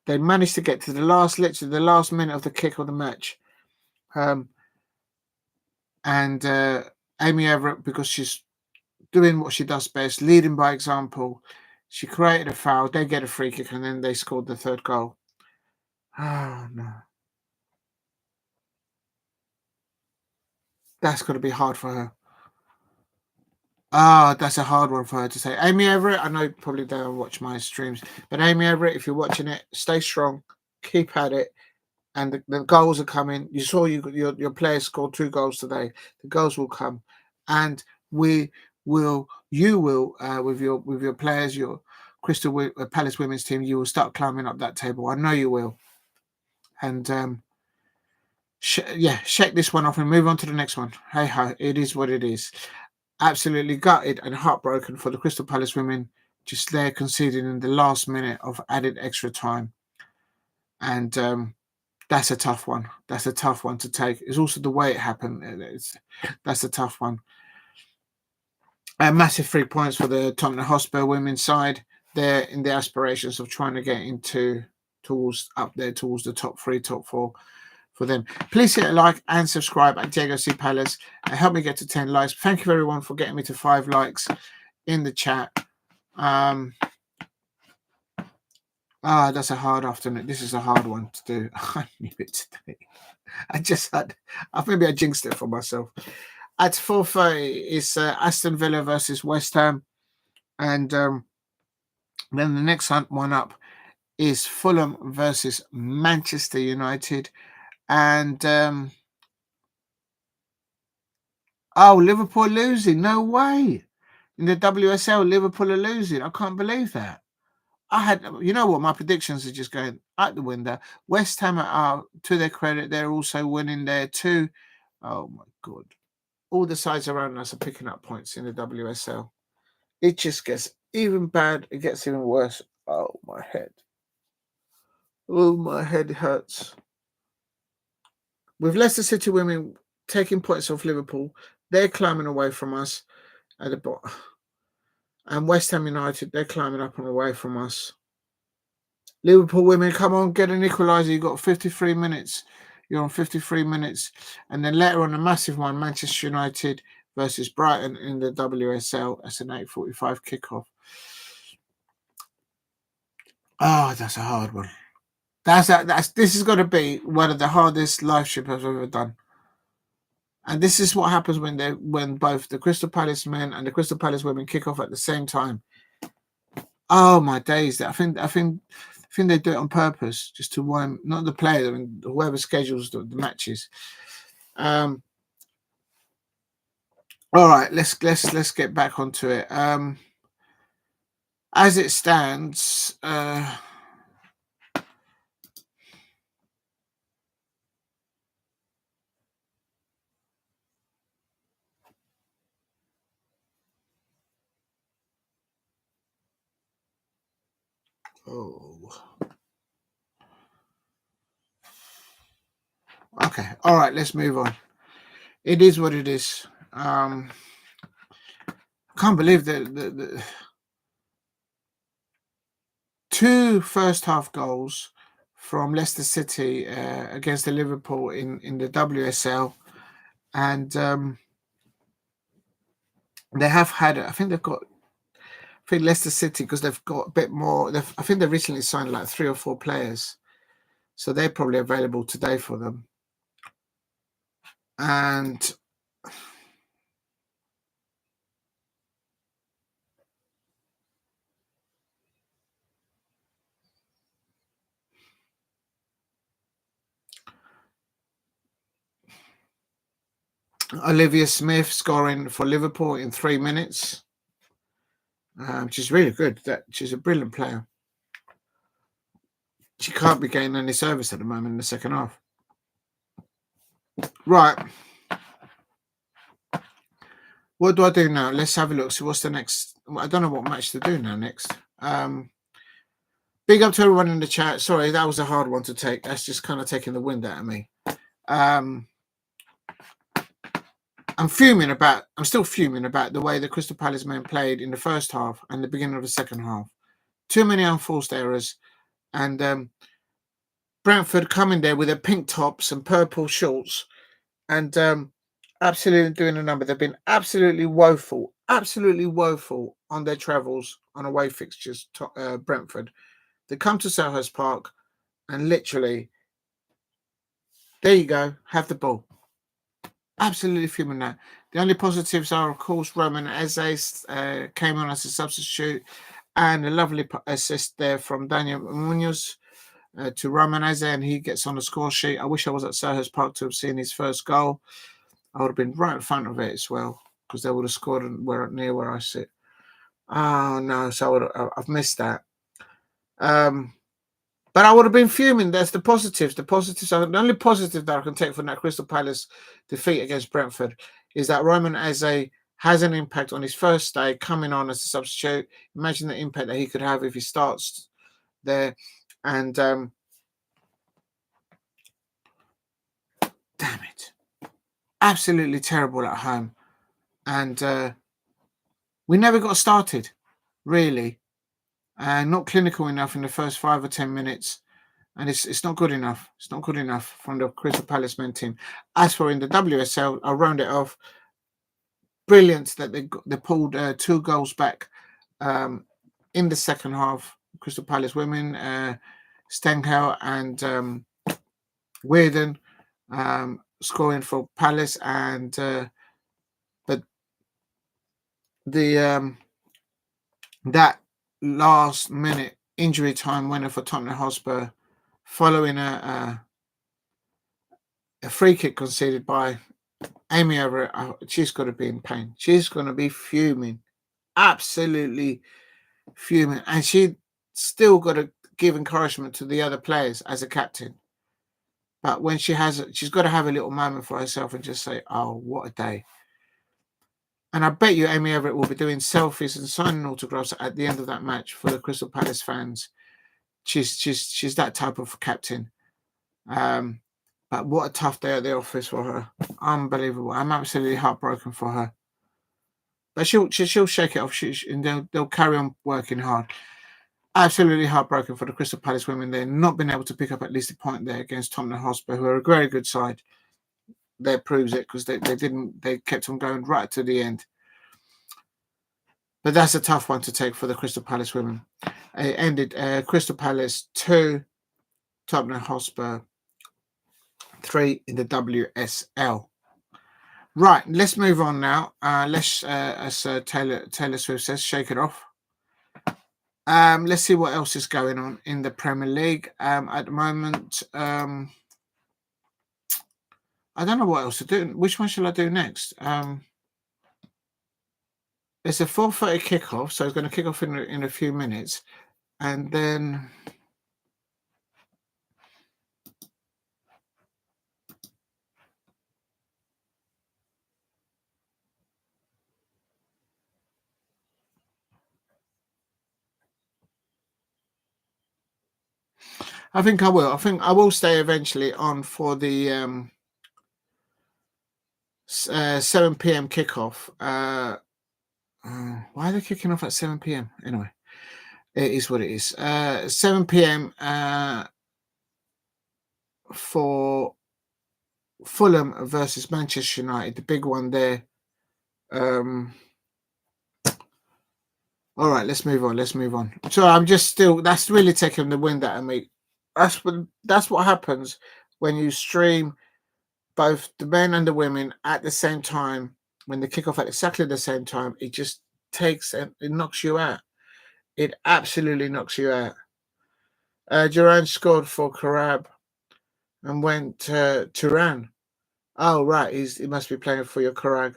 They managed to get to literally the last minute of the kick of the match. Amy Everett, because she's doing what she does best, leading by example, she created a foul, they get a free kick, and then they scored the third goal. Oh, no. That's going to be hard for her. That's a hard one for her to say. Amy Everett, I know you probably don't watch my streams, but Amy Everett, if you're watching it, stay strong, keep at it, and the goals are coming. You saw your players scored 2 goals today. The goals will come, and you will with your players, your Crystal Palace women's team, you will start climbing up that table. I know you will, and shake this one off and move on to the next one. Hey ho, it is what it is. Absolutely gutted and heartbroken for the Crystal Palace women, just there conceding in the last minute of added extra time. And that's a tough one. That's a tough one to take. It's also the way it happened. That's a tough one. Massive 3 points for the Tottenham Hotspur women's side. They're in the aspirations of trying to get towards the top 3, top 4. For them. Please hit a like and subscribe at Diego C. Palace and help me get to 10 likes. Thank you everyone for getting me to 5 likes in the chat. That's a hard afternoon. This is a hard one to do. I knew it today. Maybe I jinxed it for myself. At 4:30 is Aston Villa versus West Ham. And then the next one up is Fulham versus Manchester United. And Liverpool losing. No way. In the WSL, Liverpool are losing. I can't believe that. You know what? My predictions are just going out the window. West Ham are, to their credit, they're also winning there too. Oh my God. All the sides around us are picking up points in the WSL. It just gets even bad. It gets even worse. Oh, my head. Oh, my head hurts. With Leicester City women taking points off Liverpool, they're climbing away from us at the bottom. And West Ham United, they're climbing up and away from us. Liverpool women, come on, get an equaliser. You've got 53 minutes. You're on 53 minutes. And then later on, a massive one, Manchester United versus Brighton in the WSL. That's an 8:45 kickoff. Oh, that's a hard one. This is going to be one of the hardest live streams I've ever done. And this is what happens when both the Crystal Palace men and the Crystal Palace women kick off at the same time. Oh my days! I think they do it on purpose, just to warn not the player, whoever schedules the matches. All right, let's get back onto it. As it stands, okay, all right, let's move on. It is what it is. I can't believe the 2 first half goals from Leicester City against the Liverpool in the WSL, and they have had. I think Leicester City, because they've got a bit more. I think they recently signed like 3 or 4 players. So they're probably available today for them. And Olivia Smith scoring for Liverpool in 3 minutes, which is really good. She's a brilliant player. She can't be getting any service at the moment in the second half. Right. What do I do now? Let's have a look. So what's the next? I don't know what match to do now next. Big up to everyone in the chat. Sorry, that was a hard one to take. That's just kind of taking the wind out of me. I'm still fuming about the way the Crystal Palace men played in the first half and the beginning of the second half. Too many unforced errors. And Brentford coming there with their pink tops and purple shorts and absolutely doing a number. They've been absolutely woeful on their travels on away fixtures, Brentford. They come to Selhurst Park and literally, there you go, have the ball. Absolutely fuming that. The only positives are, of course, Roman Eze came on as a substitute and a lovely assist there from Daniel Munoz to Roman Eze, and he gets on the score sheet. I wish I was at Selhurst Park to have seen his first goal. I would have been right in front of it as well because they would have scored near where I sit. Oh, no, so I've missed that. But I would have been fuming. There's the positives. The only positive that I can take from that Crystal Palace defeat against Brentford is that Roman Eze has an impact on his first day coming on as a substitute. Imagine the impact that he could have if he starts there. And damn it, absolutely terrible at home. And we never got started, really. And not clinical enough in the first 5 or 10 minutes. And it's not good enough. It's not good enough from the Crystal Palace men team. As for in the WSL, I'll round it off. Brilliant that they pulled 2 goals back in the second half. Crystal Palace women, Stengel and Weirden scoring for Palace, and but the that last minute injury time winner for Tottenham Hotspur, following a free kick conceded by Amy Everett. She's going to be in pain. She's going to be fuming, absolutely fuming, and she still got to give encouragement to the other players as a captain. But when she's got to have a little moment for herself and just say, "Oh, what a day!" And I bet you Amy Everett will be doing selfies and signing autographs at the end of that match for the Crystal Palace fans. She's that type of captain. But what a tough day at the office for her. Unbelievable. I'm absolutely heartbroken for her. But she'll shake it off. And they'll carry on working hard. Absolutely heartbroken for the Crystal Palace women. They're not been able to pick up at least a point there against Tottenham Hotspur, who are a very good side. That proves it because they kept on going right to the end. But that's a tough one to take for the Crystal Palace women. It ended Crystal Palace 2, Tottenham Hotspur 3 in the WSL. Right, let's move on now. Let's, as Taylor Swift says, shake it off. Let's see what else is going on in the Premier League at the moment. I don't know what else to do. Which one shall I do next? It's a 4:30 kickoff, so it's going to kick off in a few minutes, and then I think I will. I think I will stay eventually on for the 7 p.m. kickoff. Why are they kicking off at 7 p.m? Anyway, it is what it is. 7 p.m. For Fulham versus Manchester United, the big one there. All right, let's move on. So I'm just that's really taking the wind out of me. That's what happens when you stream both the men and the women at the same time. When they kick off at exactly the same time, it just takes and it knocks you out. It absolutely knocks you out. Duran scored for Karab and went to Turan. Oh right, he must be playing for your Karag.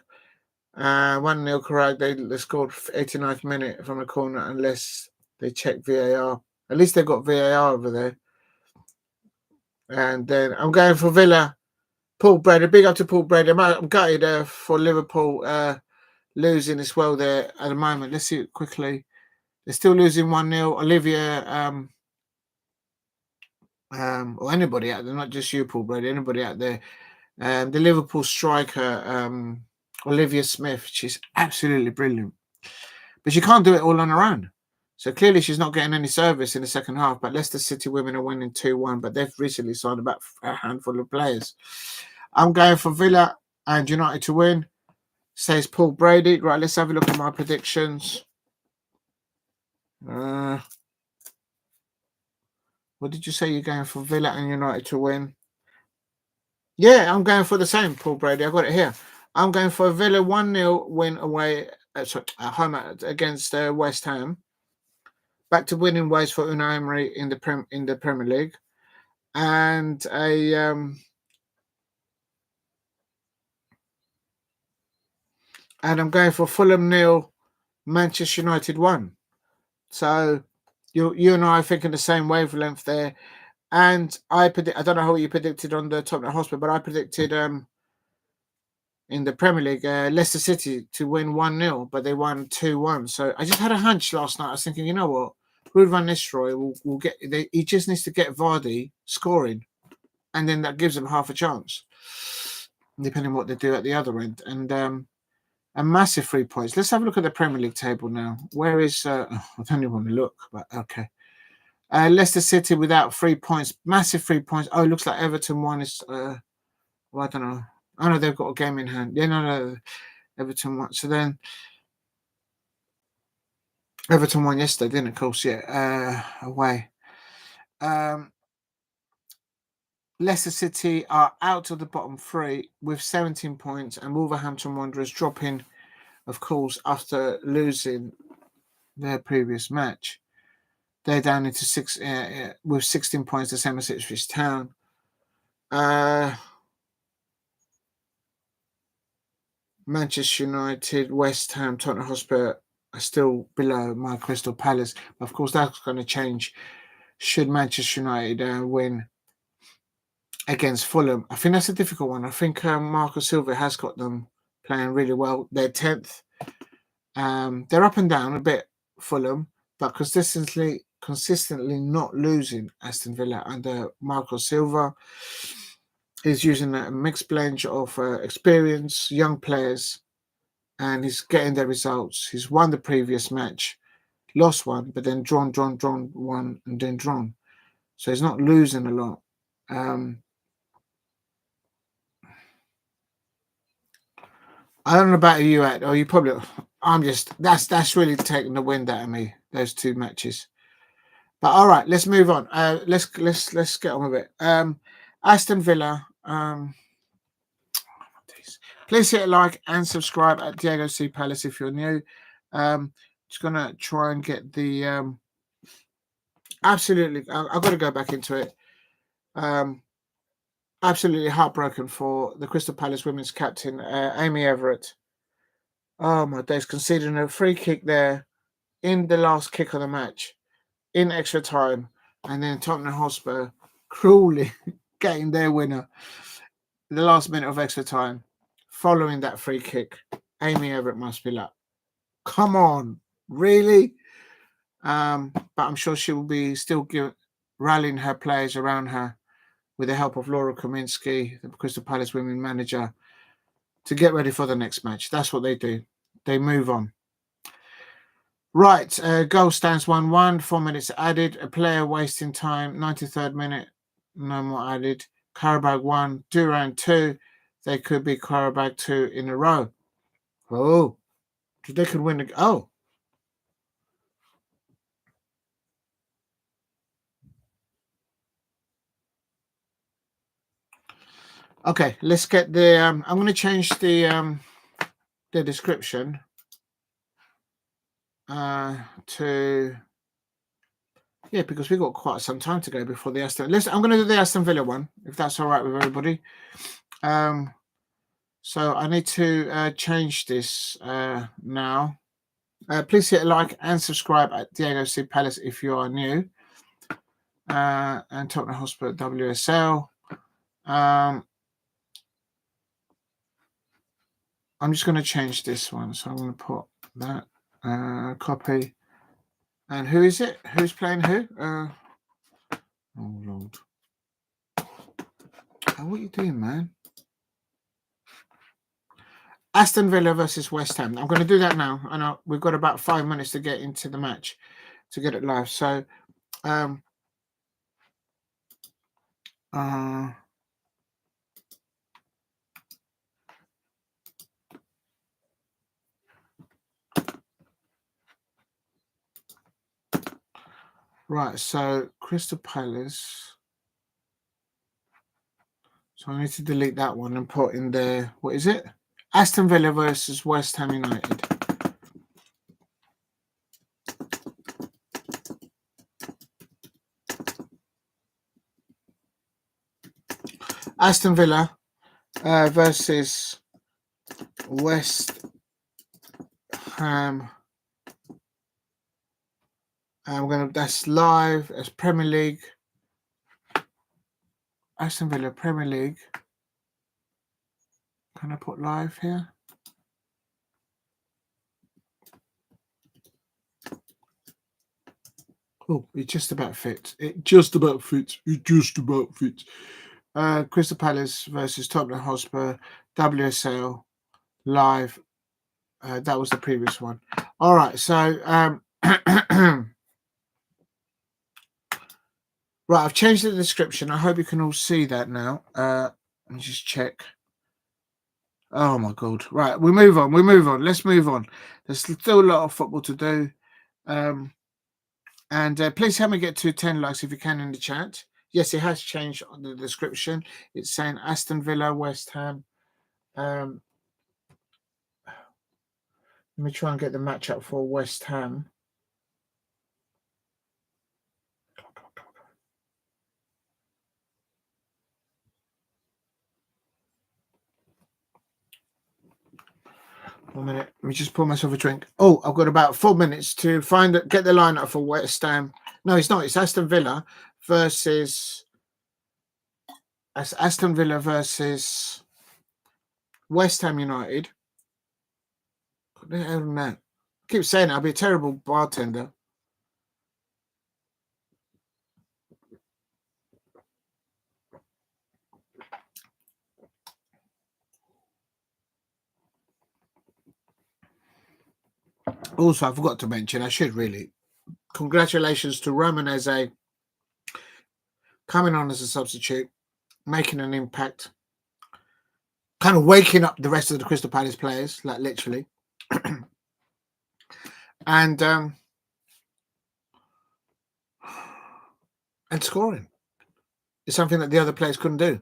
1-0 Karag. They scored 89th minute from a corner unless they check VAR. At least they've got VAR over there. And then I'm going for Villa. Paul Brady, big up to Paul Brady. I'm gutted for Liverpool losing as well there at the moment. Let's see it quickly. They're still losing 1-0. Olivier, or anybody out there, not just you, Paul Brady, anybody out there. The Liverpool striker, Olivia Smith, she's absolutely brilliant. But she can't do it all on her own. So clearly she's not getting any service in the second half. But Leicester City women are winning 2-1. But they've recently signed about a handful of players. I'm going for Villa and United to win, says Paul Brady. Right, let's have a look at my predictions. What did you say? You're going for Villa and United to win? Yeah, I'm going for the same, Paul Brady. I've got it here. I'm going for a Villa 1-0 win away at home against West Ham. Back to winning ways for Unai Emery in the Premier League. And I'm going for Fulham 0, Manchester United 1. So you and I are thinking the same wavelength there. And I don't know how you predicted on the Tottenham Hotspur, but I predicted in the Premier League Leicester City to win 1-0, but they won 2-1. So I just had a hunch last night. I was thinking, you know what, Ruud van Nistelrooy will get. He just needs to get Vardy scoring, and then that gives them half a chance, depending on what they do at the other end. And a massive 3 points. Let's have a look at the Premier League table now. Where is? I don't even want to look, but okay. Leicester City without 3 points, massive 3 points. Oh, it looks like Everton won. Is well, I don't know. Oh no, they've got a game in hand. Yeah, no, Everton won. So then Everton won yesterday, didn't it? Of course, yeah. Away. Leicester City are out of the bottom 3 with 17 points, and Wolverhampton Wanderers dropping, of course, after losing their previous match. They're down into 6 with 16 points, the same as Ipswich Town. Manchester United, West Ham, Tottenham Hotspur are still below my Crystal Palace. Of course, that's going to change should Manchester United win against Fulham. I think that's a difficult one. I think Marco Silva has got them playing really well. They're 10th. They're up and down a bit, Fulham, but consistently not losing. Aston Villa under Marco Silva is using a mixed blend of experience, young players, and he's getting their results. He's won the previous match, lost one, but then drawn one, and then drawn. So he's not losing a lot. I don't know about you, Ed, or you probably. That's really taking the wind out of me. Those 2 matches. But all right, let's move on. Let's get on with it. Aston Villa. Please hit a like and subscribe at Diego C Palace if you're new. Just gonna try and get the absolutely. I've got to go back into it. Absolutely heartbroken for the Crystal Palace women's captain, Amy Everett. Oh my days, conceding a free kick there in the last kick of the match, in extra time, and then Tottenham Hotspur cruelly getting their winner in the last minute of extra time. Following that free kick, Amy Everett must be like, come on, really? But I'm sure she will be still rallying her players around her with the help of Laura Kaminski, the Crystal Palace women manager, to get ready for the next match. That's what they do. They move on. Right, goal stands 1-1, 4 minutes added. A player wasting time, 93rd minute, no more added. Qarabag 1, Duran 2. They could be Qarabag 2 in a row. Oh, they could win. Oh. Okay, let's get the. I'm going to change the description to. Yeah, because we've got quite some time to go before the Aston. I'm going to do the Aston Villa one, if that's all right with everybody. So I need to change this now. Please hit like and subscribe at Diego C. Palace if you are new. And Tottenham Hotspur WSL. I'm just going to change this one. So I'm going to put that copy. And who is it? Who's playing who? Oh, Lord. Oh, what are you doing, man? Aston Villa versus West Ham. I'm going to do that now. And we've got about 5 minutes to get into the match to get it live. So, right. So, Crystal Palace. So I need to delete that one and put in there. What is it? Aston Villa versus West Ham United. Aston Villa versus West Ham. That's live as Premier League. Aston Villa Premier League. Can I put live here? Oh, it just about fits. It just about fits. Crystal Palace versus Tottenham Hotspur WSL live. That was the previous one. All right, so right, I've changed the description. I hope you can all see that now. Let me just check. Oh my God! Right, we move on. Let's move on. There's still a lot of football to do. And please help me get to 10 likes if you can in the chat. Yes, it has changed on the description. It's saying Aston Villa, West Ham. Let me try and get the match up for West Ham. One minute. Let me just pour myself a drink. Oh, I've got about 4 minutes to get the lineup for West Ham. No, it's not. It's Aston Villa versus West Ham United. What the hell, man? I keep saying I'll be a terrible bartender. Also, I forgot to mention, I should really. Congratulations to Roman Eze coming on as a substitute, making an impact, kind of waking up the rest of the Crystal Palace players, like literally. and scoring. It's something that the other players couldn't do.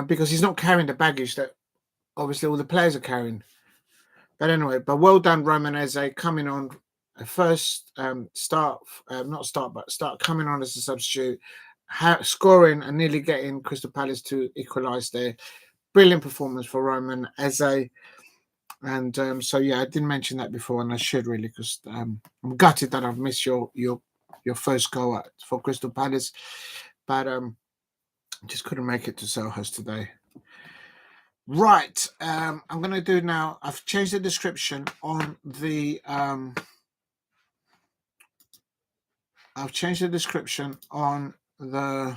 Because he's not carrying the baggage that obviously all the players are carrying. But anyway, well done, Roman Eze, coming on first start coming on as a substitute, scoring and nearly getting Crystal Palace to equalise there. Brilliant performance for Roman Eze. And so yeah, I didn't mention that before, and I should really, because I'm gutted that I've missed your first goal for Crystal Palace, but just couldn't make it to Selhurst today. Right, I'm going to do now. I've changed the description on the. I've changed the description on the.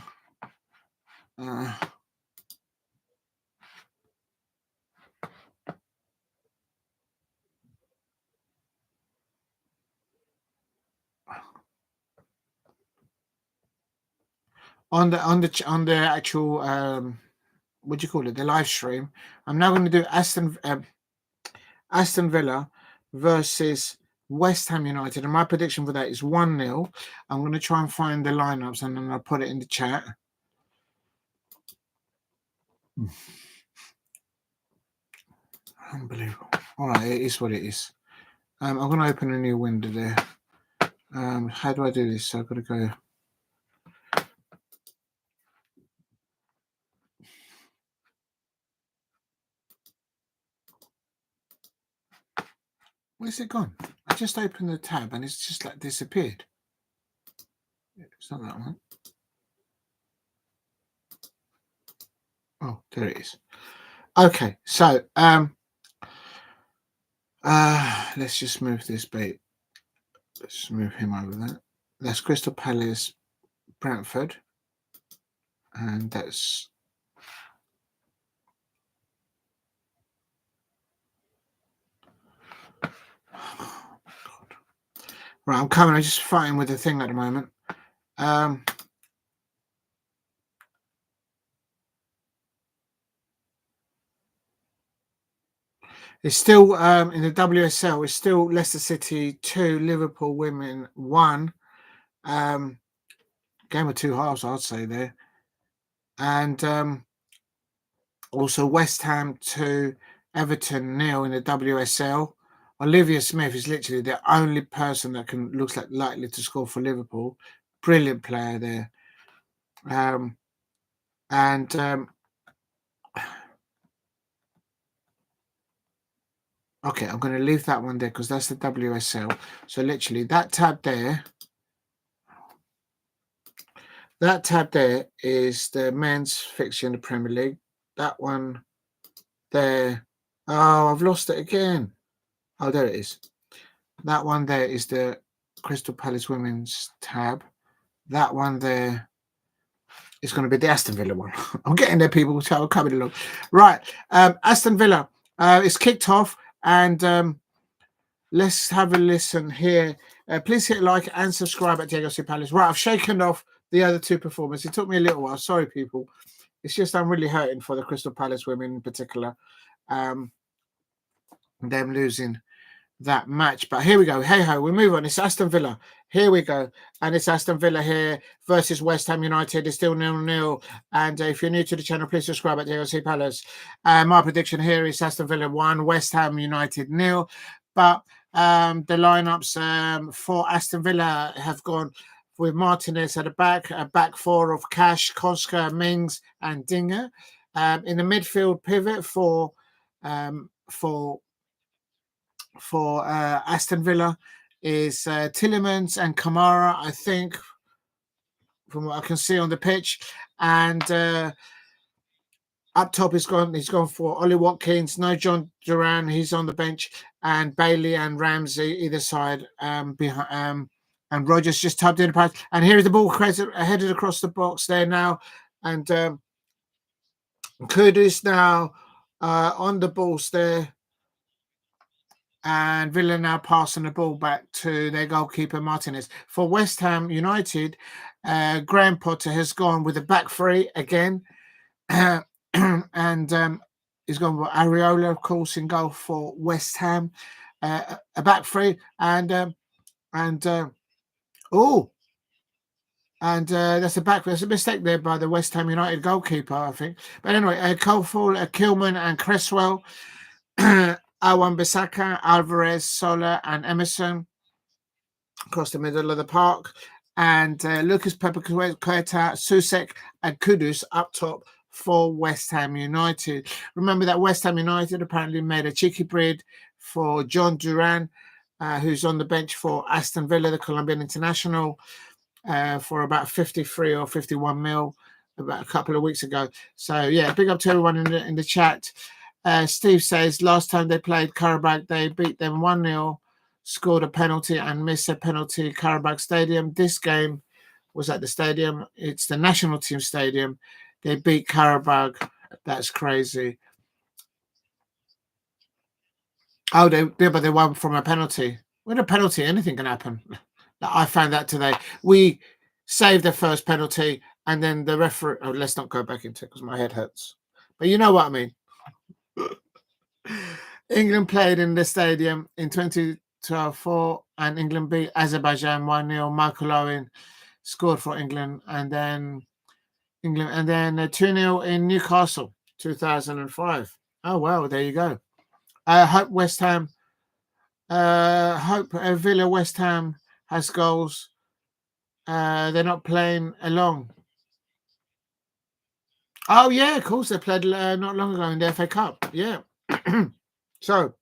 On the actual what do you call it? The live stream. I'm now going to do Aston Villa versus West Ham United, and my prediction for that is 1-0. I'm going to try and find the lineups, and then I'll put it in the chat. Unbelievable. All right, it is what it is. I'm going to open a new window there. How do I do this? So I've got to go. Where's it gone? I just opened the tab and it's just like disappeared. It's not that one. Oh, there it is. Okay, so let's just move this bait. Let's move him over there. That's Crystal Palace, Brentford, and that's right. I'm coming. I'm just fighting with the thing at the moment. It's still in the WSL. It's still Leicester City 2, Liverpool women 1. Game of two halves, I'd say there, and also West Ham 2, Everton 0 in the WSL. Olivia Smith is literally the only person that looks like likely to score for Liverpool. Brilliant player there. Okay, I'm going to leave that one there because that's the WSL. So literally that tab there is the men's fixture in the Premier League. That one there. Oh, I've lost it again. Oh, there it is. That one there is the Crystal Palace women's tab. That one there is going to be the Aston Villa one. I'm getting there, people. So I'm coming along. Right. Aston Villa. It's kicked off and let's have a listen here. Please hit like and subscribe at Diego C. Palace. Right, I've shaken off the other two performers. It took me a little while. Sorry, people. It's just I'm really hurting for the Crystal Palace women in particular. Them losing that match. But here we go. Hey ho, we move on. It's Aston Villa. Here we go. And it's Aston Villa here versus West Ham United. It's still 0-0. And if you're new to the channel, please subscribe at Diego C. Palace. My prediction here is Aston Villa 1, West Ham United 0. But the lineups for Aston Villa have gone with Martinez at the back, a back four of Cash, Koska, Mings, and Dinger. In the midfield pivot for Aston Villa is Tielemans and Kamara, I think, from what I can see on the pitch. And up top, he's gone for Ollie Watkins, no John Duran, he's on the bench, and Bailey and Ramsey either side. Behind, and Rogers just tubbed in the pass. And here is the ball headed across the box there now. And Kudus now on the balls there. And Villa now passing the ball back to their goalkeeper, Martinez. For West Ham United, Graham Potter has gone with a back three again. And he's gone with Areola, of course, in goal for West Ham. A back three. And that's a back. There's a mistake there by the West Ham United goalkeeper, I think. But anyway, Coleful, Kilman and Cresswell. Awan-Bissaka, Alvarez, Sola, and Emerson across the middle of the park. And Lucas Papaqueta, Susek, and Kudus up top for West Ham United. Remember that West Ham United apparently made a cheeky bid for John Duran, who's on the bench for Aston Villa, the Colombian international, for about 53 or 51 mil about a couple of weeks ago. So, yeah, big up to everyone in the chat. Steve says last time they played Karabakh, they beat them 1-0, scored a penalty and missed a penalty. Karabakh Stadium. This game was at the stadium. It's the national team stadium. They beat Karabakh. That's crazy. Oh, but they won from a penalty. With a penalty, anything can happen. I found that today. We saved the first penalty, and then the referee. Oh, let's not go back into it because my head hurts. But you know what I mean. England played in the stadium in 2012 and England beat Azerbaijan 1-0. Michael Owen scored for England, and then 2-0 in Newcastle. 2005. Oh, well, there you go. Hope West Ham, Villa West Ham has goals. They're not playing along. Oh, yeah, of course. They played not long ago in the FA Cup. Yeah. So,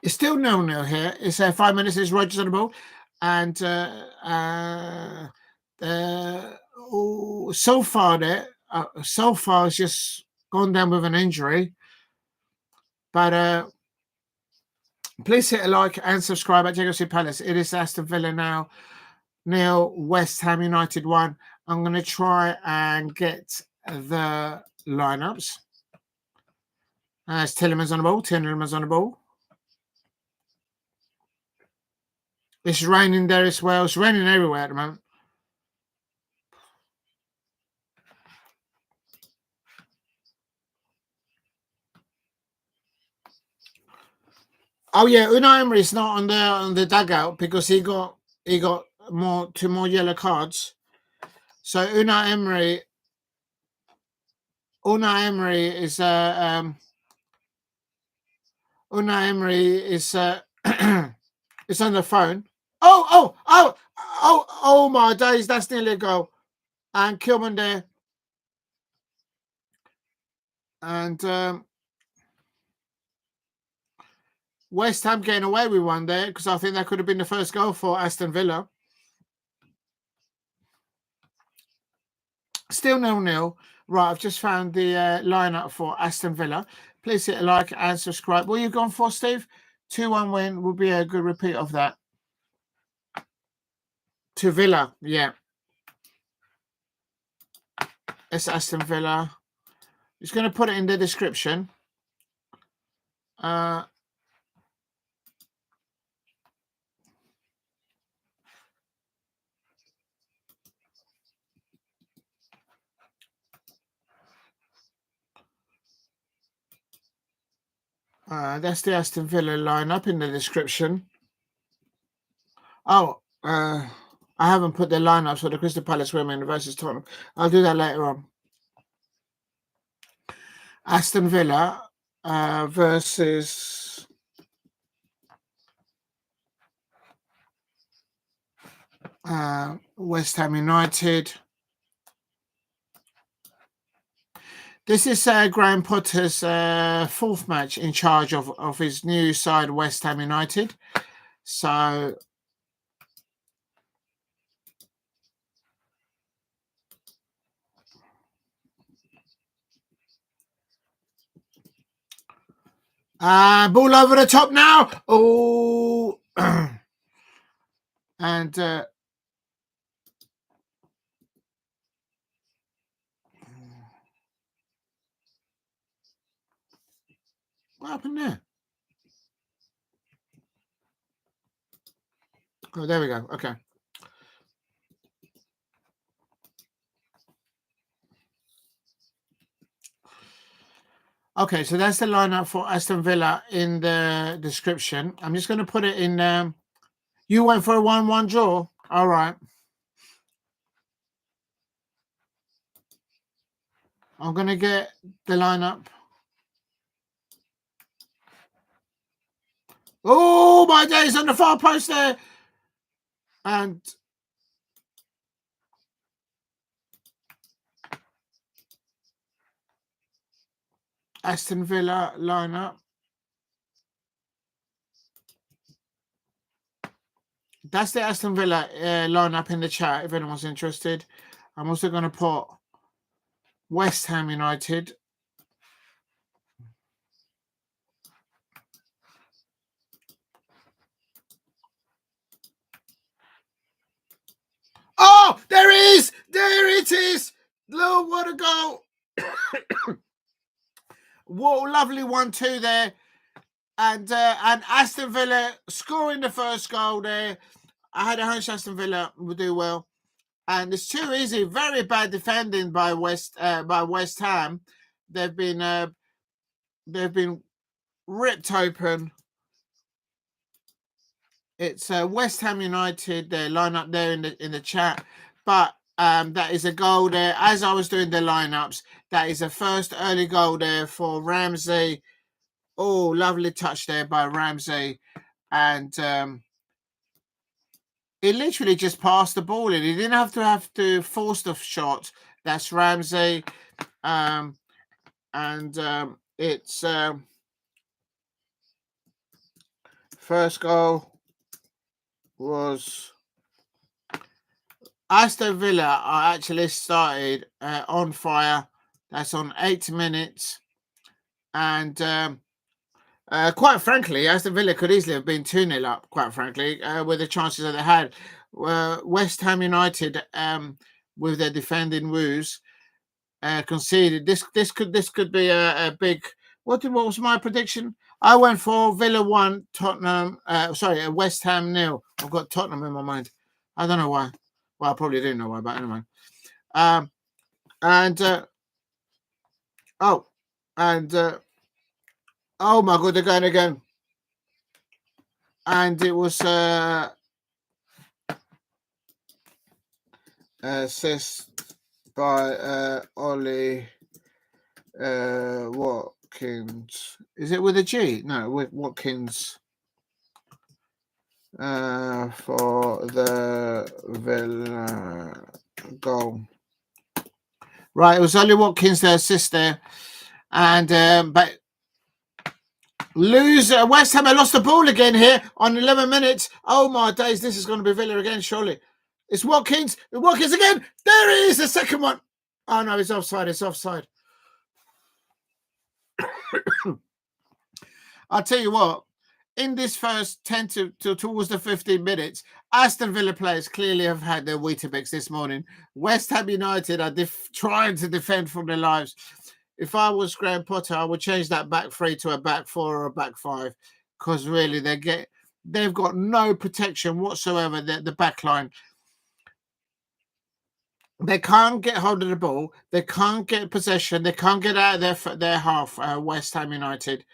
it's still 0-0 here. It's 5 minutes. It's Rogers on the ball. And so far, it's just gone down with an injury. But please hit a like and subscribe at JGC Palace. It is Aston Villa now. 0, West Ham United 1. I'm going to try and get the lineups. It's Tillemans on the ball. Tillemans on the ball. It's raining there as well. It's raining everywhere at the moment. Oh yeah, Unai Emery's not on the dugout because he got two more yellow cards. So Unai Emery is it's on the phone. Oh my days, that's nearly a goal. And Kilman there. And West Ham getting away with one there because I think that could have been the first goal for Aston Villa. Still 0-0. Right, I've just found the lineup for Aston Villa. Please hit a like and subscribe. What are you going for, Steve? 2-1 win would be a good repeat of that. To Villa, yeah. It's Aston Villa. Just going to put it in the description. That's the Aston Villa lineup in the description. Oh, I haven't put the lineups for the Crystal Palace women versus Tottenham. I'll do that later on. Aston Villa versus West Ham United. This is Graham Potter's fourth match in charge of his new side, West Ham United. So ball over the top now. Oh, and what happened there? Oh, there we go. Okay. Okay, so that's the lineup for Aston Villa in the description. I'm just going to put it in. You went for a 1-1 draw. All right. I'm going to get the lineup. Oh, my days, on the far post there. And Aston Villa lineup. That's the Aston Villa lineup in the chat if anyone's interested. I'm also going to put West Ham United. Oh, there it is. There it is. Look, what a goal. What a lovely 1-2 there. And Aston Villa scoring the first goal there. I had a hunch Aston Villa would do well. And it's too easy. Very bad defending by West Ham. They've been ripped open. It's West Ham United. They line up there in the chat, but That is a goal there. As I was doing the lineups, that is a first early goal there for Ramsey. Oh, lovely touch there by Ramsey. And he literally just passed the ball in. He didn't have to force the shot. That's Ramsey. It's first goal was Aston Villa are actually started on fire. That's on 8 minutes. And quite frankly, Aston Villa could easily have been 2-0 up, quite frankly, with the chances that they had. West Ham United, with their defending woes, conceded. This could be a big. What was my prediction? I went for Villa 1, Tottenham. West Ham 0. I've got Tottenham in my mind. I don't know why. Well, I probably do know why, but anyway. Oh my God, they're going again. And it was assist by Ollie Watkins. Is it with a G? No, with Watkins. For the Villa goal. Right, it was Ollie Watkins, the assist there. And but West Ham lost the ball again here on 11 minutes. Oh my days, this is going to be Villa again, surely. It's Watkins. Watkins again. There it is, the second one. Oh no, it's offside. It's offside. I'll tell you what. In this first 10 to towards the 15 minutes, Aston Villa players clearly have had their Weetabix this morning. West Ham United are trying to defend for their lives. If I was Graham Potter, I would change that back three to a back four or a back five, because really they've got no protection whatsoever. The back line. They can't get hold of the ball. They can't get possession. They can't get out of their half. West Ham United.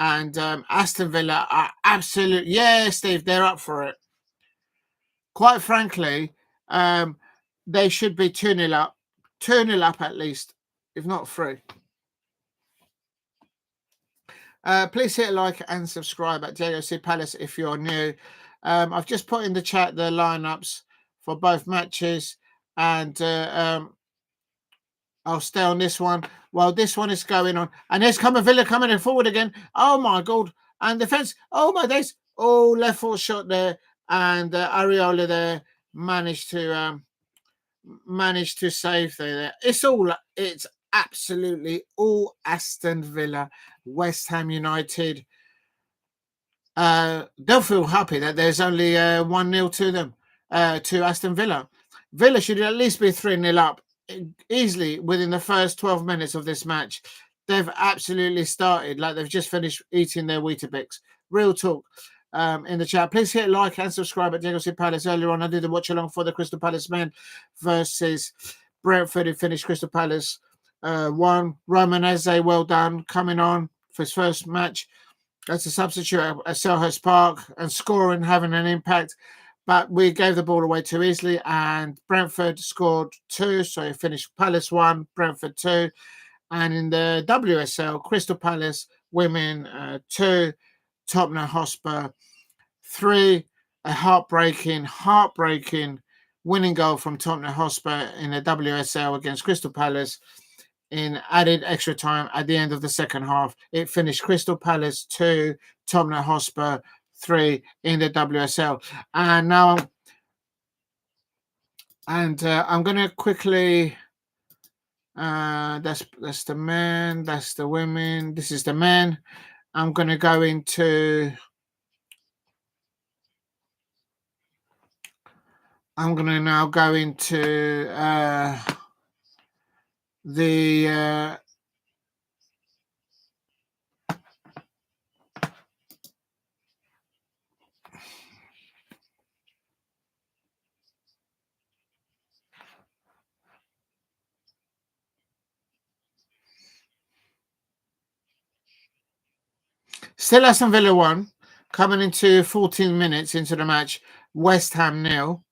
And Aston Villa are absolutely, Steve, they're up for it. Quite frankly, they should be 2-0 up. 2-0 up at least, if not 3. Please hit like and subscribe at JOC Palace if you're new. I've just put in the chat the lineups for both matches, and I'll stay on this one while this one is going on. And here's Villa coming in forward again. Oh my God. And defense. Oh my days. Oh, left foot shot there. And Areola there managed to save there. It's absolutely all Aston Villa, West Ham United. They'll feel happy that there's only 1-0 to them, to Aston Villa. Villa should at least be 3-0 up easily within the first 12 minutes of this match. They've absolutely started like they've just finished eating their Weetabix. Real talk. In the chat, please hit like and subscribe at JOC Palace. Earlier on, I did the watch along for the Crystal Palace men versus Brentford, who finished Crystal Palace 1. Roman Eze, well done, coming on for his first match. That's a substitute at Selhurst Park and scoring, having an impact. But we gave the ball away too easily, and Brentford scored 2. So he finished Palace 1, Brentford 2. And in the WSL, Crystal Palace women 2, Tottenham Hotspur 3. A heartbreaking winning goal from Tottenham Hotspur in the WSL against Crystal Palace in added extra time at the end of the second half. It finished Crystal Palace 2, Tottenham Hotspur 3 in the WSL. And now, I'm going to quickly. That's the men. That's the women. This is the men. I'm going to go into. I'm going to now go into the. Still Aston Villa 1, coming into 14 minutes into the match. West Ham 0.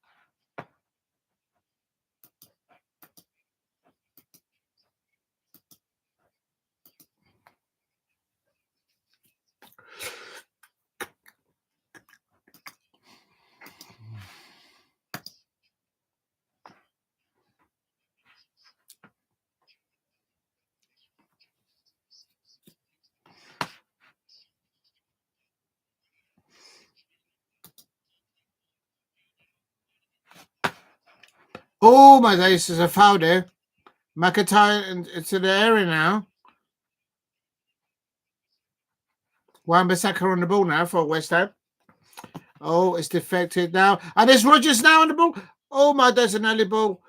Oh my days, there's a foul there. McIntyre into the area now. Wan-Bissaka on the ball now for West Ham. Oh, it's defected now. And there's Rodgers now on the ball. Oh my days, an early ball.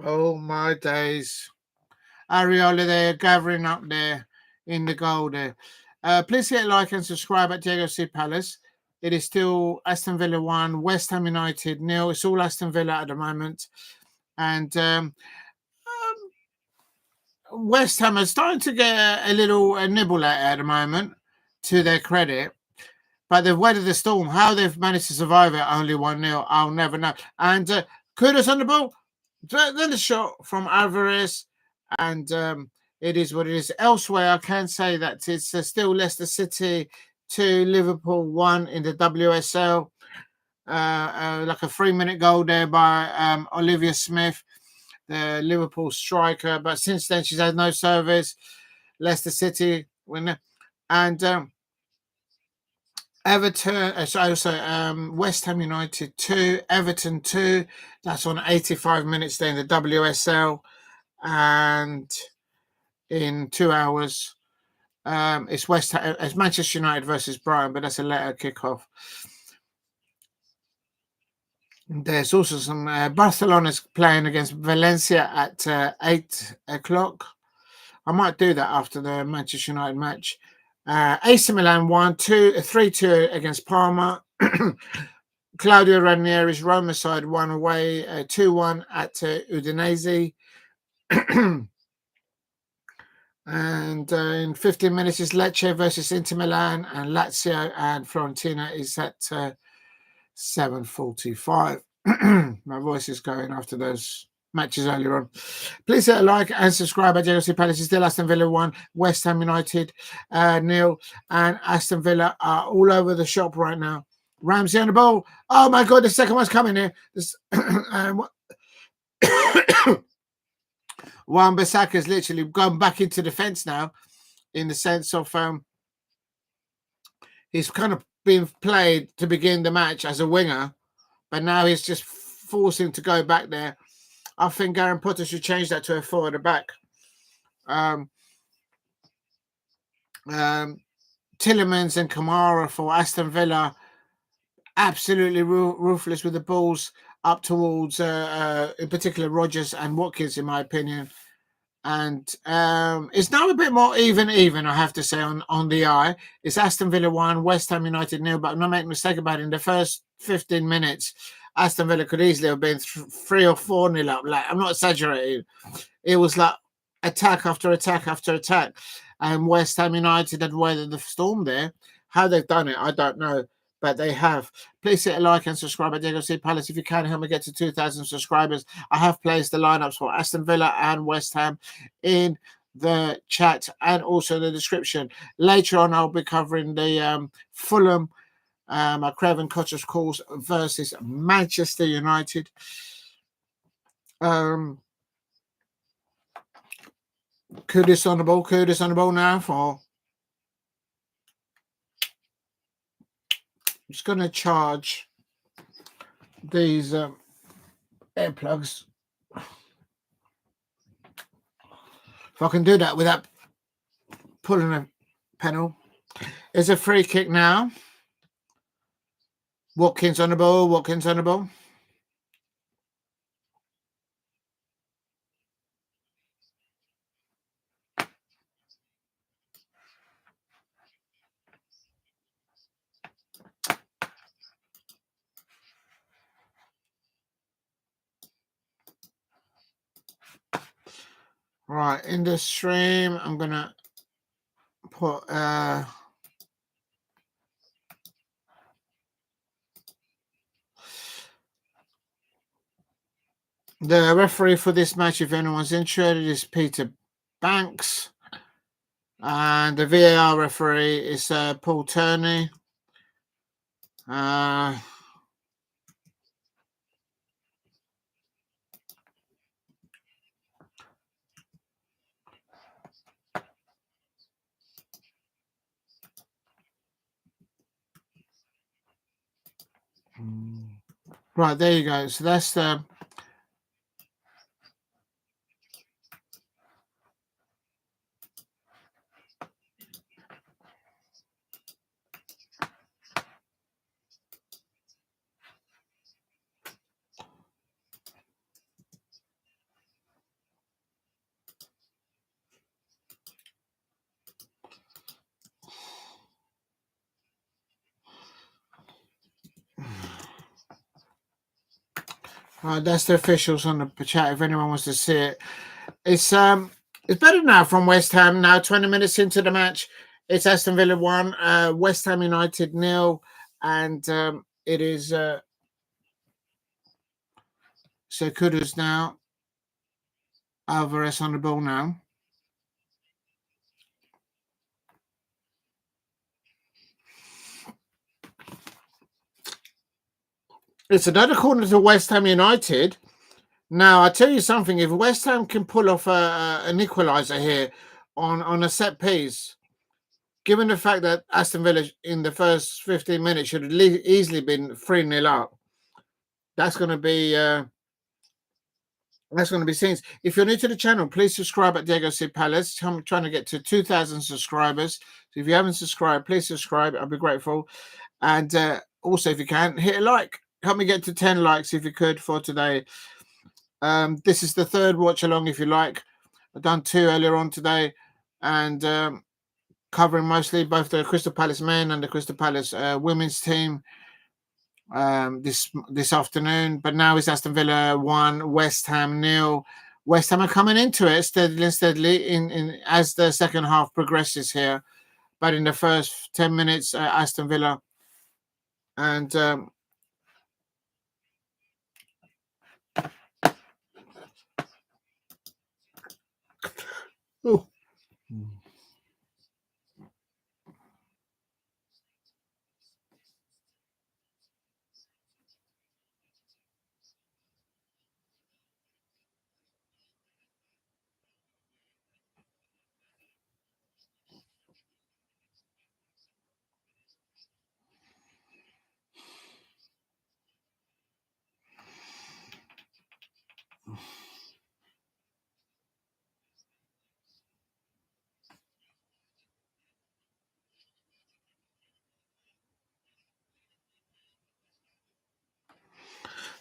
Oh my days. Areola there, gathering up there in the goal there. Please hit like and subscribe at Diego C. Palace. It is still Aston Villa 1, West Ham United 0. It's all Aston Villa at the moment. And West Ham are starting to get a little nibble at the moment, to their credit. But they've weathered the storm. How they've managed to survive it only 1-0, I'll never know. And kudos on the ball. Then the shot from Alvarez. And it is what it is. Elsewhere, I can say that it's still Leicester City 2, Liverpool 1 in the WSL. Like a 3-minute goal there by Olivia Smith, the Liverpool striker. But since then, she's had no service. Leicester City winner. And Everton, West Ham United 2, Everton 2. That's on 85 minutes there in the WSL. And in 2 hours, it's Manchester United versus Brighton, but that's a later kickoff. There's also some Barcelona's playing against Valencia at 8 o'clock. I might do that after the Manchester United match. AC Milan 3-2 against Parma. Claudio Ranieri's Roma side won away 2-1 at Udinese. And in 15 minutes is Lecce versus Inter Milan, and Lazio and Fiorentina is at 7:45. My voice is going after those matches earlier on. Please hit a like and subscribe at JLC Palace. It's still Aston Villa 1, West Ham United 0, and Aston Villa are all over the shop right now. Ramsey on the ball. Oh my God, the second one's coming here. Wan-Bissaka has literally gone back into defence now, in the sense of he's kind of been played to begin the match as a winger, but now he's just forcing to go back there. I think Graham Potter should change that to a forward at back. Tillemans and Kamara for Aston Villa, absolutely ruthless with the balls up towards, in particular, Rodgers and Watkins, in my opinion. And it's now a bit more even, I have to say, on the eye. It's Aston Villa 1, West Ham United 0, but I'm not making a mistake about it. In the first 15 minutes, Aston Villa could easily have been 3 or 4-0 up. Like, I'm not exaggerating. It was like attack after attack after attack. And West Ham United had weathered the storm there. How they've done it, I don't know, but they have. Please hit a like and subscribe at Diego C. Palace if you can. Help me get to 2,000 subscribers. I have placed the lineups for Aston Villa and West Ham in the chat and also the description. Later on, I'll be covering the Fulham, Craven Cottage Calls versus Manchester United. Kudos on the ball now for. I'm just going to charge these earplugs. If I can do that without pulling a panel. It's a free kick now. Watkins on the ball. Right, in the stream, I'm going to put the referee for this match, if anyone's interested, is Peter Banks. And the VAR referee is Paul Turney. Right, there you go. So that's the That's the officials on the chat. If anyone wants to see it, it's better now from West Ham. Now 20 minutes into the match, it's Aston Villa 1, West Ham United 0, and it is so Kudus now. Alvarez on the ball now. It's another corner to West Ham United. Now, I tell you something, if West Ham can pull off an equaliser here on a set piece, given the fact that Aston Villa in the first 15 minutes should have easily been 3-0 up, that's going to be scenes. If you're new to the channel, please subscribe at Diego C. Palace. I'm trying to get to 2,000 subscribers. So if you haven't subscribed, please subscribe. I'll be grateful. And also, if you can, hit a like. Help me get to 10 likes if you could for today. This is the third watch along, if you like. I've done 2 earlier on today, and covering mostly both the Crystal Palace men and the Crystal Palace women's team this afternoon. But now it's Aston Villa 1, West Ham 0. West Ham are coming into it steadily in as the second half progresses here. But in the first 10 minutes, Aston Villa and oh.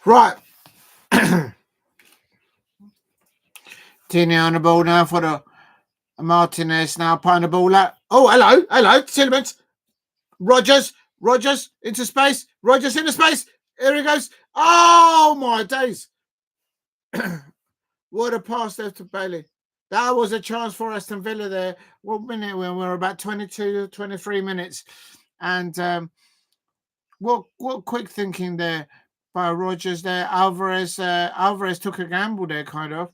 Right. Tissier on the ball now for the Martinez now playing the ball out. Oh, hello, Tillemans. Rogers into space. Rogers into space. Here he goes. Oh my days. What a pass there to Bailey. That was a chance for Aston Villa there. 1 minute when we're about 22, 23 minutes. And what quick thinking there by Rogers there. Alvarez took a gamble there, kind of.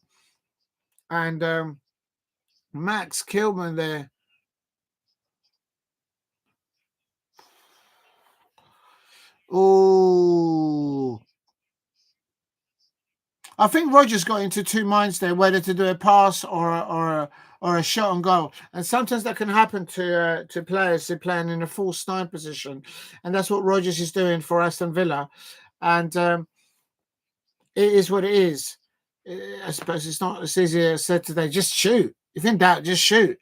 And Max Kilman there. Oh, I think Rogers got into 2 minds there, whether to do a pass or a shot on goal, and sometimes that can happen to players who playing in a false 9 position, and that's what Rogers is doing for Aston Villa, and it is what it is. I suppose it's not as easy as said today. Just shoot. If in doubt, just shoot.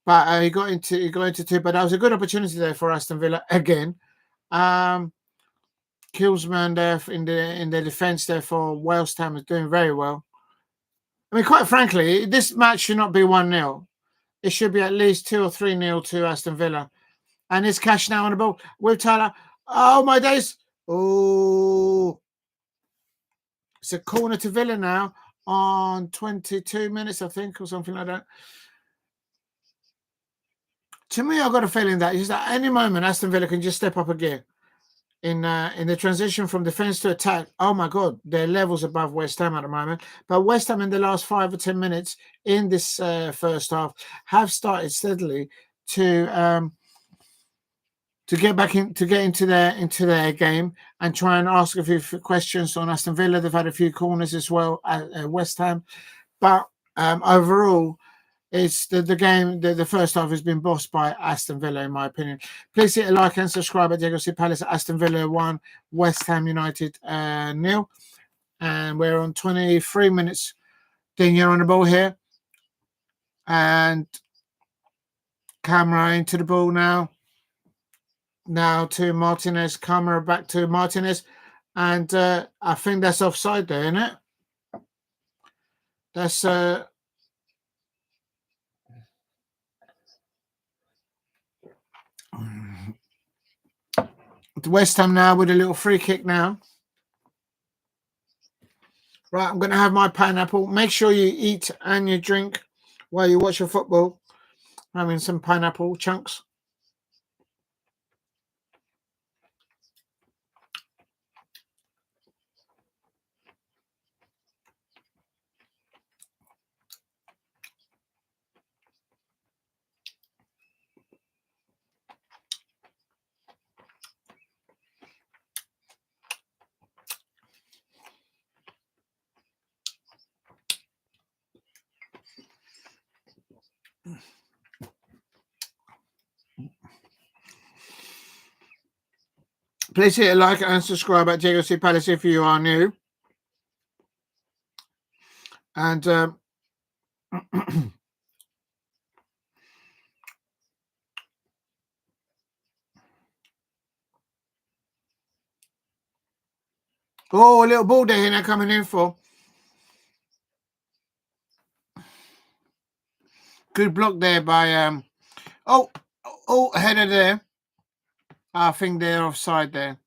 But he got into 2. But that was a good opportunity there for Aston Villa again. Killsman there in the defence there for West Ham is doing very well. I mean, quite frankly, this match should not be 1-0. It should be at least 2 or 3-0 to Aston Villa. And it's Cash now on the ball with Tyler. Oh my days! Oh, it's a corner to Villa now on 22 minutes, I think, or something like that. To me, I've got a feeling that just at any moment Aston Villa can just step up a gear. In the transition from defence to attack, oh my God, they're levels above West Ham at the moment. But West Ham in the last 5 or 10 minutes in this first half have started steadily to get back in, to get into their game and try and ask a few questions on Aston Villa. They've had a few corners as well at West Ham, but overall, it's the game. The first half has been bossed by Aston Villa, in my opinion. Please hit a like and subscribe at Diego C. Palace. Aston Villa 1, West Ham United 0, and we're on 23 minutes. Digne on the ball here, and camera into the ball now. Now to Martinez. Camera back to Martinez, and I think that's offside there, isn't it? That's West Ham now with a little free kick now. Right, I'm going to have my pineapple. Make sure you eat and you drink while you watch your football. Having some pineapple chunks. Please hit a like and subscribe at JLC Palace if you are new. And oh, a little ball there they're coming in for. Good block there by oh, header there. I think they're offside there.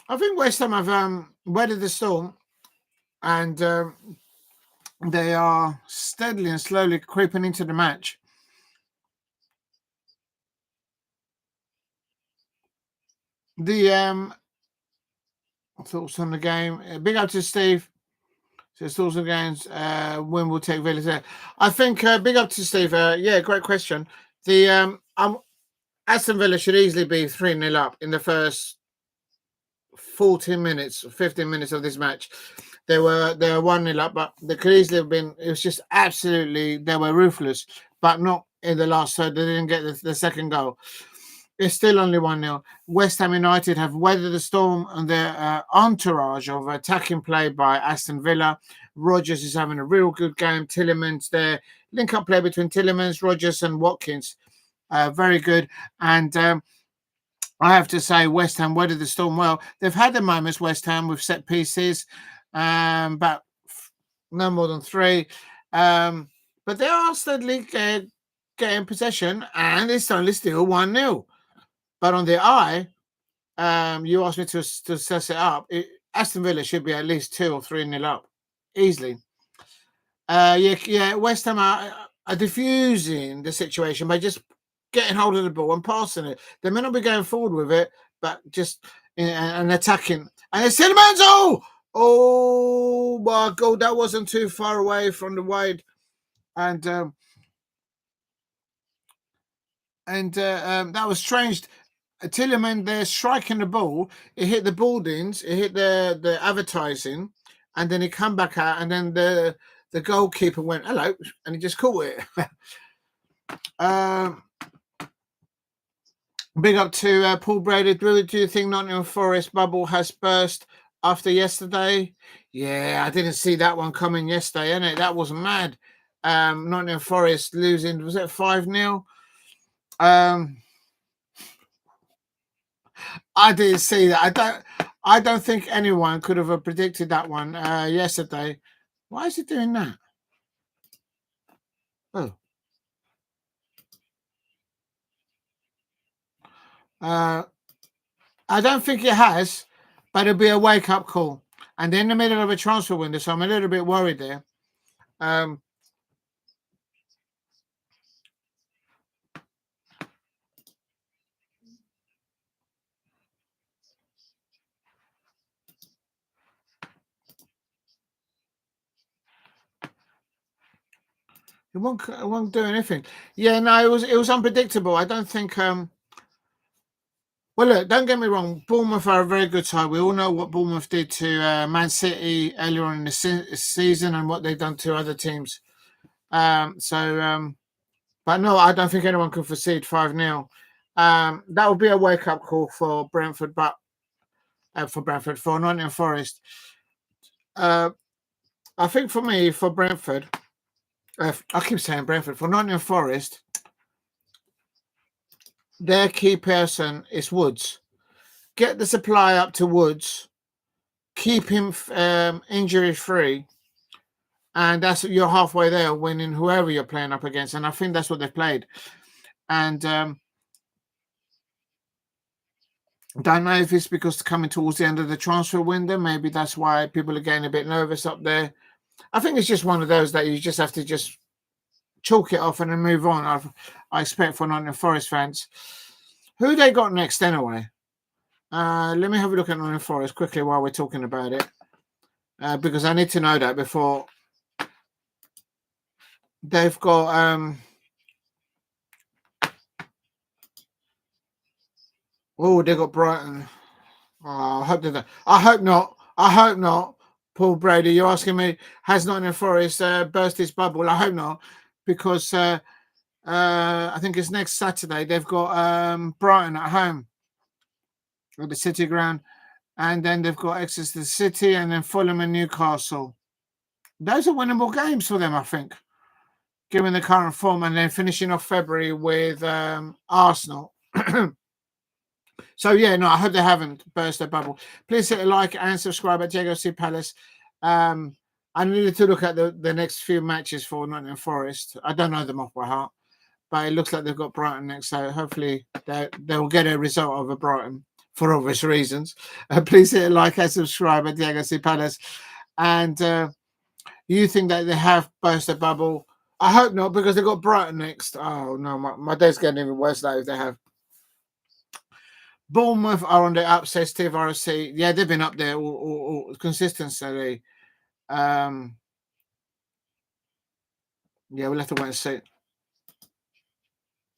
I think West Ham have weathered the storm, and they are steadily and slowly creeping into the match. The thoughts on the game. Big up to Steve. So thoughts on the games. When we'll take Villa. I think big up to Steve. Yeah, great question. The Aston Villa should easily be 3-0 up in the first 14 minutes, 15 minutes of this match. They were 1-0 up, but they could easily have been. It was just absolutely, they were ruthless, but not in the last third. They didn't get the second goal. It's still only 1-0. West Ham United have weathered the storm on their entourage of attacking play by Aston Villa. Rodgers is having a real good game. Tielemans there. Link-up play between Tielemans, Rodgers and Watkins. Very good. And I have to say West Ham weathered the storm well. They've had their moments, West Ham, with set pieces, but no more than 3. But they are steadily getting possession, and it's only still 1-0. But on the eye, you asked me to set it up. Aston Villa should be at least 2 or 3-0 up, easily. West Ham are diffusing the situation by just getting hold of the ball and passing it. They may not be going forward with it, but just and attacking. And it's Tielemans. Oh my God, that wasn't too far away from the wide, and that was strange. Tielemans there striking the ball. It hit the boardings. It hit the advertising, and then it come back out, and then the goalkeeper went hello, and he just caught it. Big up to Paul Brady. Do you think Nottingham Forest bubble has burst after yesterday? Yeah, I didn't see that one coming yesterday, innit? That was mad. Nottingham Forest losing, was it 5-0? I didn't see that. I don't think anyone could have predicted that one yesterday. Why is it doing that? Oh. I don't think it has, but it'll be a wake-up call. And in the middle of a transfer window, so I'm a little bit worried there. It won't do anything. Yeah, no, it was unpredictable. I don't think. Well, look, don't get me wrong. Bournemouth are a very good side. We all know what Bournemouth did to Man City earlier on in the season and what they've done to other teams. But no, I don't think anyone can concede 5-0. That would be a wake-up call for Brentford, but for Nottingham Forest. I think for me, for Brentford, I keep saying Brentford, for Nottingham Forest, their key person is Woods. get the supply up to Woods, keep him injury free, and you're halfway there, winning whoever you're playing up against. And I think that's what they've played. And don't know if it's because coming towards the end of the transfer window, maybe that's why people are getting a bit nervous up there. I think it's just one of those that you just have to just chalk it off and then move on. I expect for Nottingham Forest fans. Who they got next anyway? Let me have a look at Nottingham Forest quickly while we're talking about it, because I need to know that before. They've got they got Brighton. Oh, I hope not. I hope not. Paul Brady, you're asking me, has Nottingham Forest burst its bubble? I hope not, because I think it's next Saturday. They've got Brighton at home at the City Ground, and then they've got Exeter City, and then Fulham and Newcastle. Those are winnable games for them, I think, given the current form, and then finishing off February with Arsenal. So, yeah, no, I hope they haven't burst their bubble. Please hit a like and subscribe at Diego C. Palace. I needed to look at the next few matches for Nottingham Forest. I don't know them off by heart, but it looks like they've got Brighton next. So hopefully they'll get a result over Brighton for obvious reasons. Please hit a like and subscribe at Diego C. Palace. And you think that they have burst their bubble? I hope not, because they've got Brighton next. Oh, no, my day's getting even worse now if they have. Bournemouth are on the up, says Steve RC. Yeah, they've been up there all consistently. Yeah, we'll have to wait and see.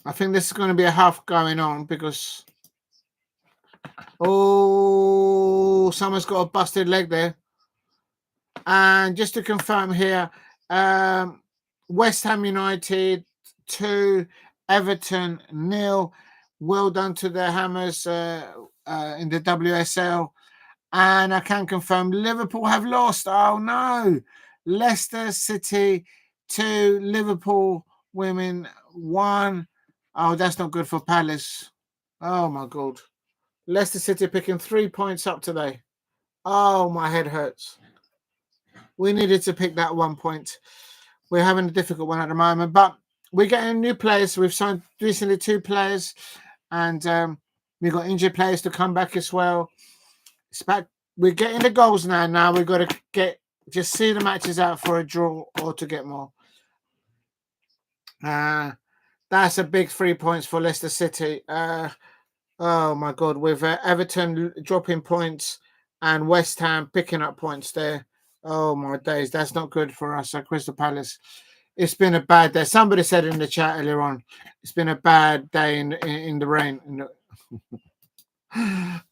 I think this is going to be a half going on because someone's got a busted leg there. And just to confirm here, West Ham United 2, Everton 0. Well done to the Hammers in the WSL. And I can confirm Liverpool have lost. Oh, no. Leicester City 2, Liverpool women 1. Oh, that's not good for Palace. Oh, my God. Leicester City picking 3 points up today. Oh, my head hurts. We needed to pick that 1 point. We're having a difficult one at the moment, but we're getting new players. We've signed recently 2 players, and we've got injured players to come back as well. It's back. We're getting the goals now. Now we've got to just see the matches out for a draw or to get more. That's a big 3 points for Leicester City. Oh, my God. With Everton dropping points and West Ham picking up points there. Oh, my days. That's not good for us at Crystal Palace. It's been a bad day. Somebody said in the chat earlier on, it's been a bad day in the rain.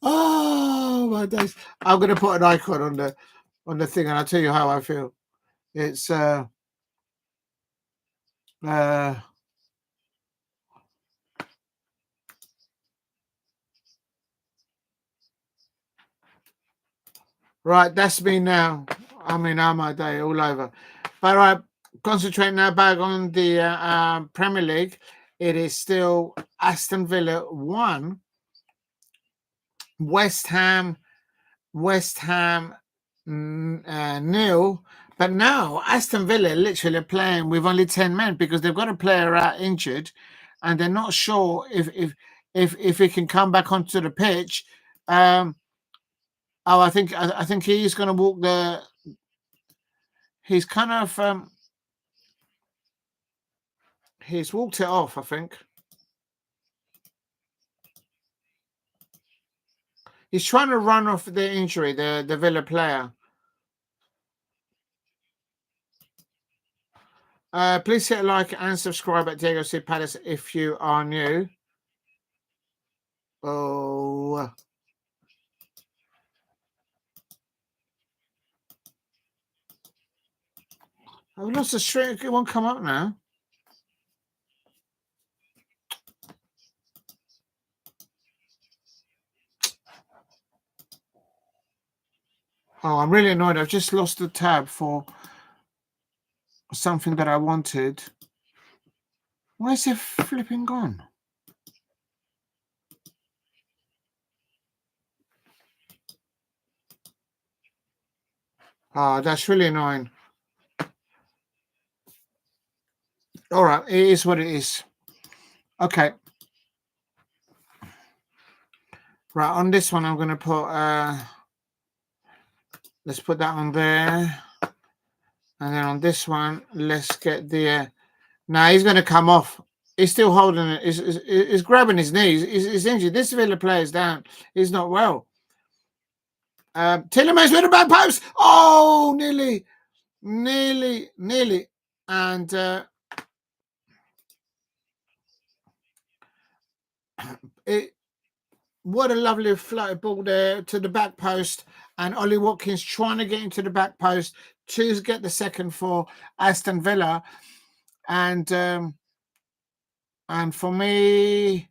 Oh, my days. I'm going to put an icon on the thing, and I'll tell you how I feel. It's right, that's me now. I mean, how my day all over. But I concentrate now back on the Premier League. It is still Aston Villa 1, West Ham 0. But now Aston Villa literally are playing with only 10 men because they've got a player out injured, and they're not sure if he can come back onto the pitch. I think he's going to walk the. He's kind of he's walked it off, I think. He's trying to run off the injury, the Villa player. Please hit a like and subscribe at Diego C. Palace if you are new. Oh. I've lost the string. It won't come up now. Oh, I'm really annoyed. I've just lost the tab for something that I wanted. Where's it flipping gone? Oh, that's really annoying. All right, it is what it is. Okay. Right, on this one, I'm going to put... let's put that on there. And then on this one, let's get the... now, he's going to come off. He's still holding it. He's grabbing his knees. He's injured. This Villa player is down. He's not well. Tillemans with a back post. Oh, nearly. And what a lovely flight ball there to the back post. And Ollie Watkins trying to get into the back post to get the second for Aston Villa. And for me,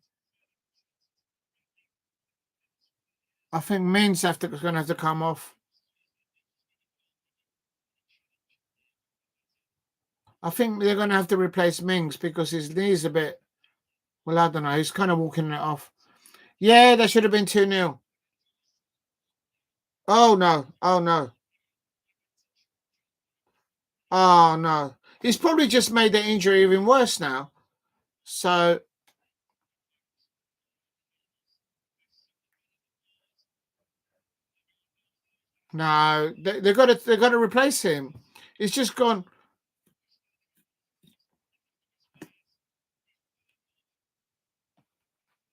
I think Mings is going to have to come off. I think they're going to have to replace Mings because his knee's a bit... well, I don't know. He's kind of walking it off. Yeah, that should have been 2-0. Oh, no. Oh, no. Oh, no. He's probably just made the injury even worse now. So... no, they've got to replace him. He's just gone...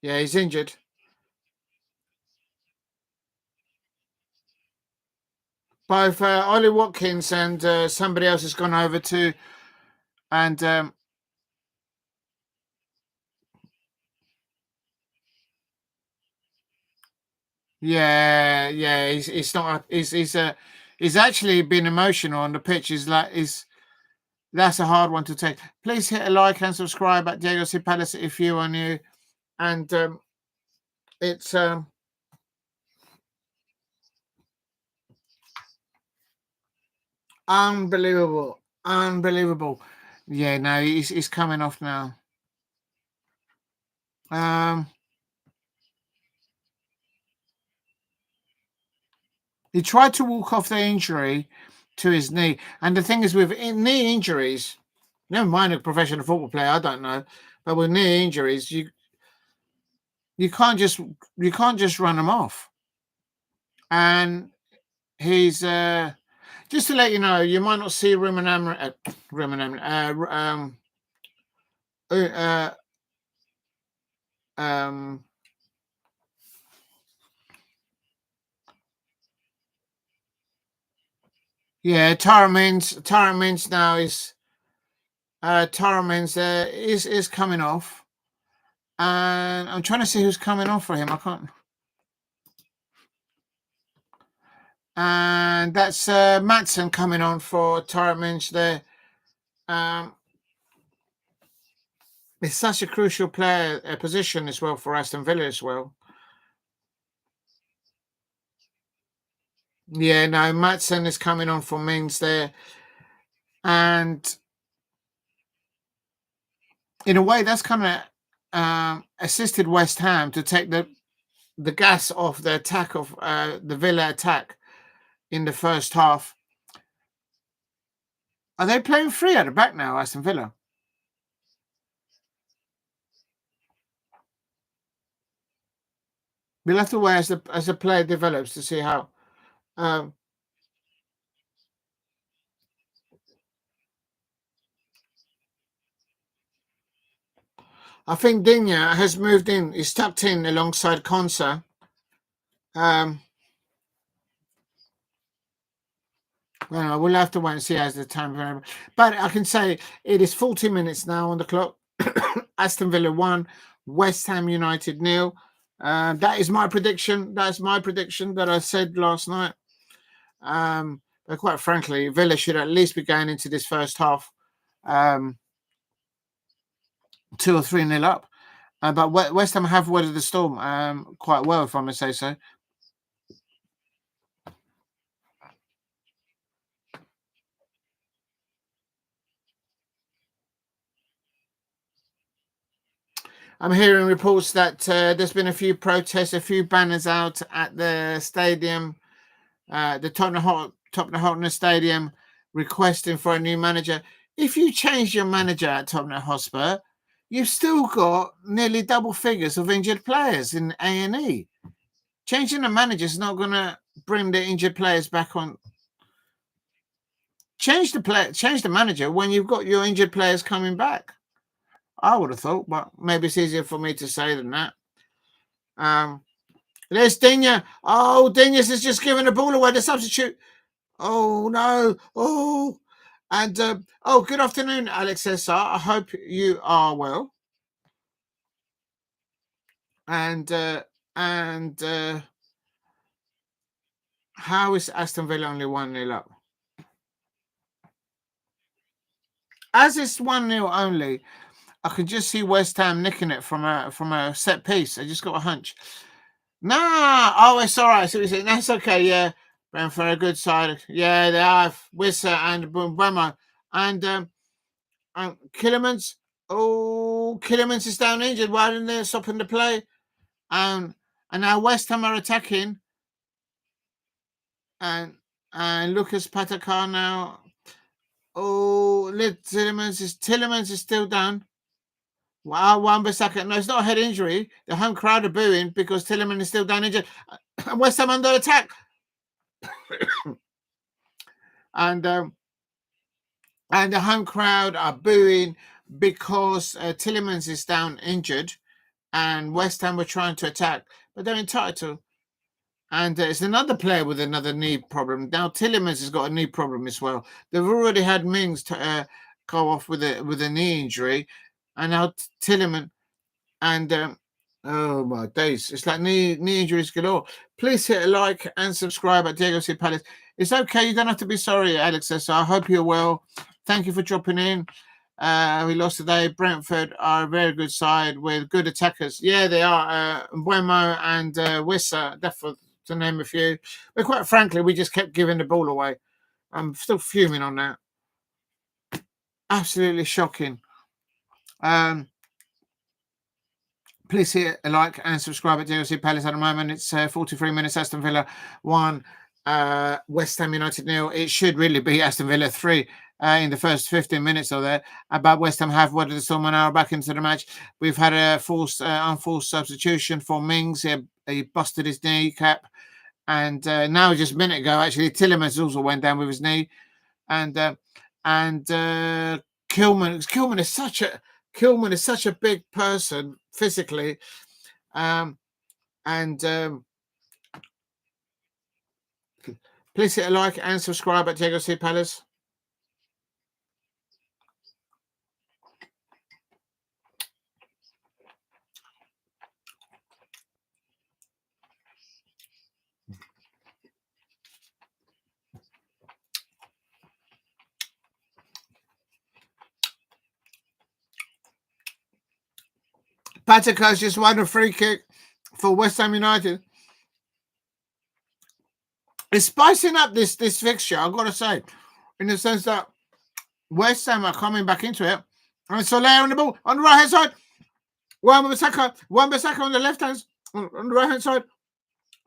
yeah, he's injured. Both Ollie Watkins and somebody else has gone over too. And yeah, he's not... he's actually been emotional on the pitch. That's a hard one to take. Please hit a like and subscribe at Diego C. Palace if you are new. And it's unbelievable. Yeah, no, he's coming off now. He tried to walk off the injury to his knee. And the thing is, with knee injuries, never mind a professional football player, I don't know, but with knee injuries, you can't just run them off. And he's just to let you know, you might not see yeah, Tara Mins now is Tara Mins is coming off. And I'm trying to see who's coming off for him. I can't. And that's Matson coming on for Tara Mins there. It's such a crucial player position as well for Aston Villa as well. Yeah, no, Matson is coming on for Mings there. And in a way, that's kind of assisted West Ham to take the gas off the attack of the Villa attack in the first half. Are they playing free at the back now, Aston Villa? We'll have to wait as the player develops to see how. I think Digne has moved in. He's tucked in alongside Konsa. Well, we'll have to wait and see as the time. But I can say it is 40 minutes now on the clock. Aston Villa 1, West Ham United 0. That is my prediction. That's my prediction that I said last night. But quite frankly, Villa should at least be going into this first half 2 or 3-0 up. But West Ham have weathered the storm quite well, if I may say so. I'm hearing reports that there's been a few protests, a few banners out at the stadium. The Tottenham Stadium requesting for a new manager. If you change your manager at Tottenham Hotspur, you've still got nearly double figures of injured players in A&E. Changing the manager is not going to bring the injured players back on. Change the manager when you've got your injured players coming back. I would have thought, but maybe it's easier for me to say than that. There's Digne. Oh, Dignes has just given the ball away. The substitute. Oh no. Oh, and good afternoon, Alex SR. I hope you are well. And how is Aston Villa only 1-0 up? As it's 1-0 only, I can just see West Ham nicking it from a set piece. I just got a hunch. Nah, it's all right. So that's okay. Yeah, Brentford a good side. Yeah, they have Wissa and Bumbo and Killemans. Oh, Killemans is down injured. Why didn't they stop in the play? And now West Ham are attacking. And Lucas Patakar now. Oh, Tillemans is still down. Wow, Wan-Bissaka. No, it's not a head injury. The home crowd are booing because Tillemans is still down injured. And West Ham under attack. and the home crowd are booing because Tillemans is down injured and West Ham were trying to attack, but they're entitled. And it's another player with another knee problem. Now Tillemans has got a knee problem as well. They've already had Mings go off with a knee injury, and now Tillemans and oh my days, it's like knee injuries galore. Please hit a like and subscribe at Diego C. Palace. It's okay, you don't have to be sorry, Alex says. I hope you're well. Thank you for dropping in. We lost today. Brentford are a very good side with good attackers. Yeah, they are. Buemo and Wissa, definitely to name a few. But quite frankly, we just kept giving the ball away. I'm still fuming on that. Absolutely shocking. Please hit a like and subscribe at DLC Palace at the moment. It's 43 minutes, Aston Villa 1, West Ham United 0. It should really be Aston Villa 3 in the first 15 minutes of there. But West Ham have weathered the storm an hour back into the match. We've had a unforced substitution for Mings. He busted his kneecap. And now just a minute ago, actually, Tillemans also went down with his knee. And Kilman is such a big person physically, please hit a like and subscribe at Diego C. Palace. Patika's just won a free kick for West Ham United. It's spicing up this fixture, I've got to say, in the sense that West Ham are coming back into it. And Soler on the ball on the right hand side. Wan-Bissaka on the left hand on the right hand side.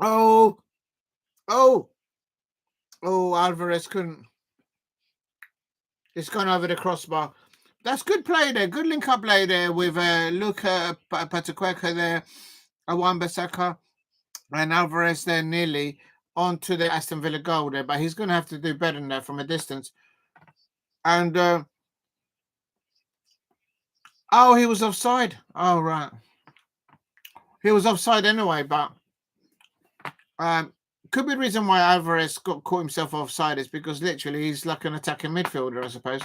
Oh, Alvarez couldn't. It's gone over the crossbar. That's good play there. Good link-up play there with Luca Pataqueca there, Wan-Bissaka, and Alvarez there nearly onto the Aston Villa goal there. But he's going to have to do better than that from a distance. And, he was offside. Oh, right. He was offside anyway, but could be the reason why Alvarez caught himself offside is because literally he's like an attacking midfielder, I suppose.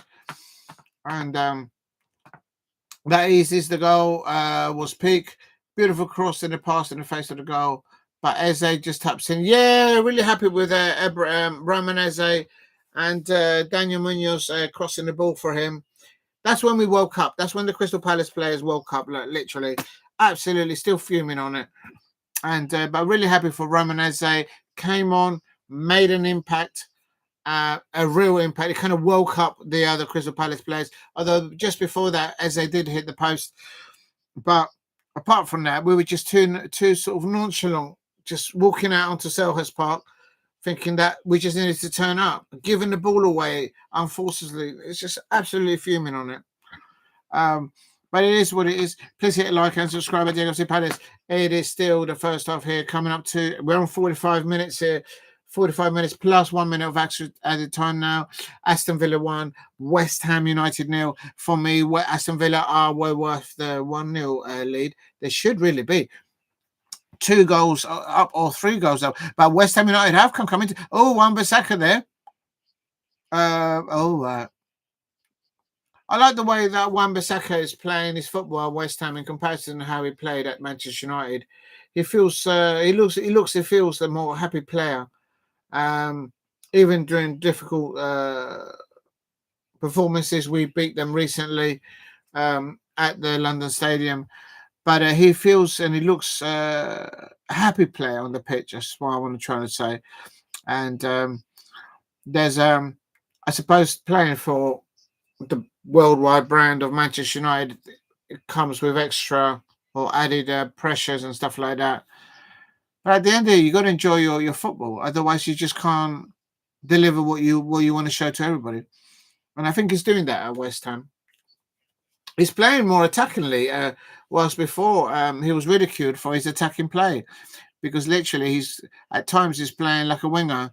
And that is the goal. Was Peak. Beautiful cross in the pass in the face of the goal. But Eze just taps in. Yeah, really happy with Roman Eze and Daniel Munoz crossing the ball for him. That's when we woke up. That's when the Crystal Palace players woke up, literally. Absolutely still fuming on it. And but really happy for Roman Eze. Came on, made an impact. A real impact. It kind of woke up the other Crystal Palace players. Although just before that, as they did hit the post. But apart from that, we were just too sort of nonchalant, just walking out onto Selhurst Park thinking that we just needed to turn up, giving the ball away. Unfortunately, it's just absolutely fuming on it. But it is what it is. Please hit a like and subscribe at Diego C. Palace. It is still the first half here, coming up to, we're on 45 minutes here. 45 minutes plus 1 minute of extra added time now. Aston Villa 1, West Ham United 0. For me, Aston Villa are well worth the 1-0 lead. They should really be 2 goals up or 3 goals up. But West Ham United have come into. Oh, Wan-Bissaka there. I like the way that Wan-Bissaka is playing his football at West Ham in comparison to how he played at Manchester United. He feels, he feels the more happy player. Even during difficult performances, we beat them recently at the London Stadium, but he feels and he looks a happy player on the pitch. That's what I want to try to say. And there's, I suppose, playing for the worldwide brand of Manchester United, it comes with extra or added pressures and stuff like that. But at the end of the day, you got to enjoy your football. Otherwise, you just can't deliver what you want to show to everybody. And I think he's doing that at West Ham. He's playing more attackingly, whilst before he was ridiculed for his attacking play, because literally he's playing like a winger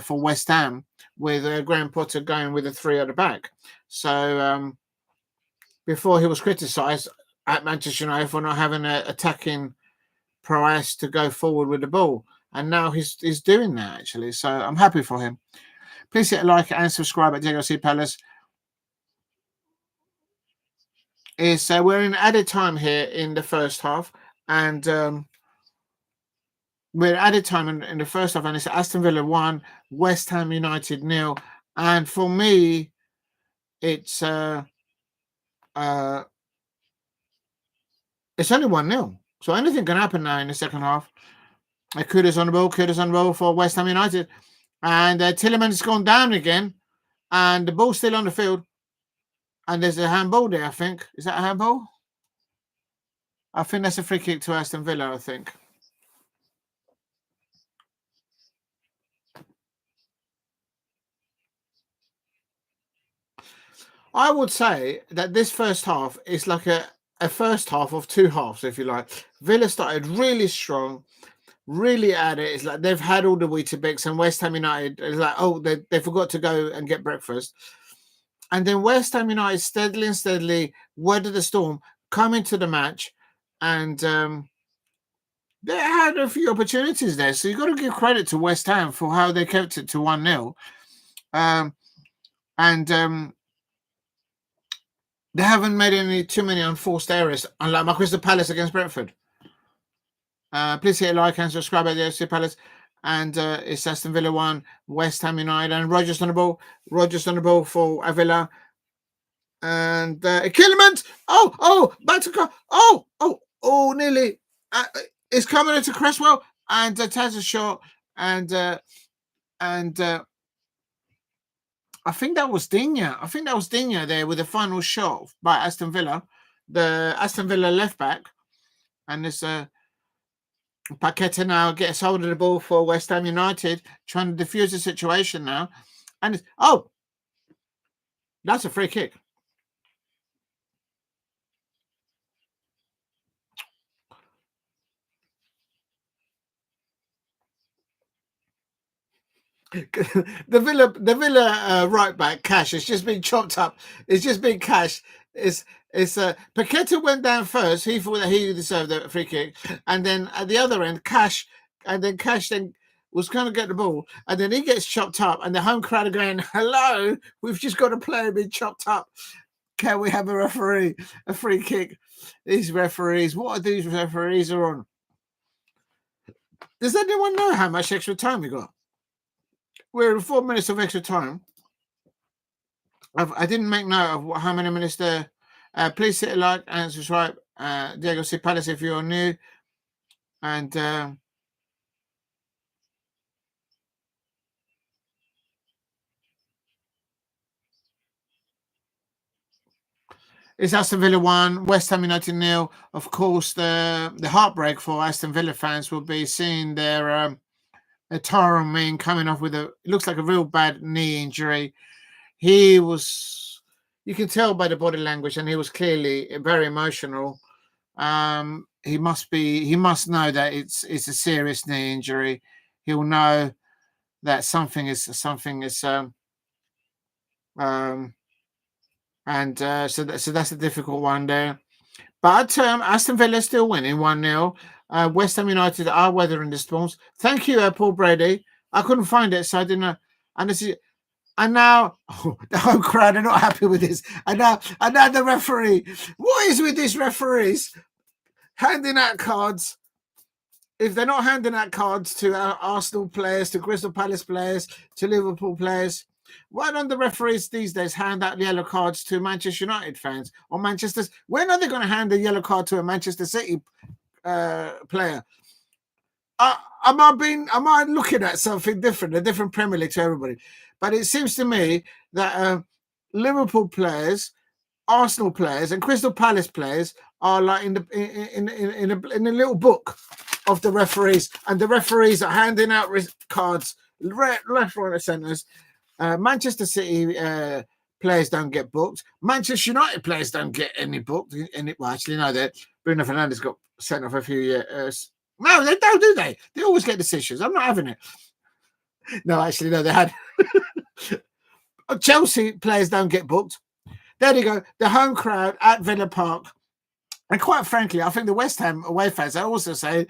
for West Ham, with Graham Potter going with a 3 at the back. So before he was criticised at Manchester United for not having an attacking prowess to go forward with the ball, and now he's doing that actually. So I'm happy for him. Please hit a like and subscribe at Diego C. Palace. We're in added time here in the first half, and we're added time in the first half, and it's Aston Villa 1, West Ham United 0. And for me, it's only 1-0. So anything can happen now in the second half. Kudos on the ball for West Ham United. And Tielemans gone down again. And the ball's still on the field. And there's a handball there, I think. Is that a handball? I think that's a free kick to Aston Villa, I think. I would say that this first half is like a first half of 2 halves, if you like. Villa started really strong, really at it. It's like they've had all the Weetabix, and West Ham United is like, oh, they forgot to go and get breakfast. And then West Ham United steadily weathered the storm, come into the match, and they had a few opportunities there. So you've got to give credit to West Ham for how they kept it to 1-0. They haven't made too many unforced errors, unlike my Crystal Palace against Brentford. Please hit a like and subscribe at the FC Palace. And it's Aston Villa 1, West Ham United, and Rodgers on the ball. Rodgers on the ball for Villa. And Killerman! Back to go. Nearly. It's coming into Cresswell, and has a shot, and I think that was Digne there with the final shot by Aston Villa, the Aston Villa left back. And this Paqueta now gets hold of the ball for West Ham United, trying to defuse the situation now. And that's a free kick. The Villa right back Cash has just been chopped up. It's just been Cash. It's Paqueta went down first. He thought that he deserved a free kick, and then at the other end, Cash then was going to get the ball, and then he gets chopped up, and the home crowd are going, "Hello, we've just got a player being chopped up. Can we have a free kick?" These referees, what are these referees are on? Does anyone know how much extra time we got? We're in 4 minutes of extra time. I didn't make note of how many minutes there. Please hit a like and subscribe. Diego C. Palace if you're new. And it's Aston Villa 1, West Ham United 0. Of course, the heartbreak for Aston Villa fans will be seeing their Tarmin coming off with it looks like a real bad knee injury. He was, you can tell by the body language, and he was clearly very emotional. He must know that it's a serious knee injury. He'll know that something is so that's a difficult one there. But Aston Villa still winning 1-0. West Ham United are weathering the storms. Thank you, Paul Brady. I couldn't find it, so I didn't know. And now the home crowd are not happy with this. And now the referee. What is with these referees handing out cards? If they're not handing out cards to Arsenal players, to Crystal Palace players, to Liverpool players, why don't the referees these days hand out yellow cards to Manchester United fans or Manchester's? When are they going to hand a yellow card to a Manchester City player? Am I looking at something different, a different Premier League to everybody? But it seems to me that Liverpool players, Arsenal players, and Crystal Palace players are like in a little book of the referees, and the referees are handing out cards left, right, and centres. Manchester City players don't get booked. Manchester United players don't get any booked. Well, actually, no, that Bruno Fernandes got sent off a few years. No, they don't, do they? They always get decisions. I'm not having it. No, actually, no, they had. Chelsea players don't get booked. There you go. The home crowd at Villa Park. And quite frankly, I think the West Ham away fans are also saying,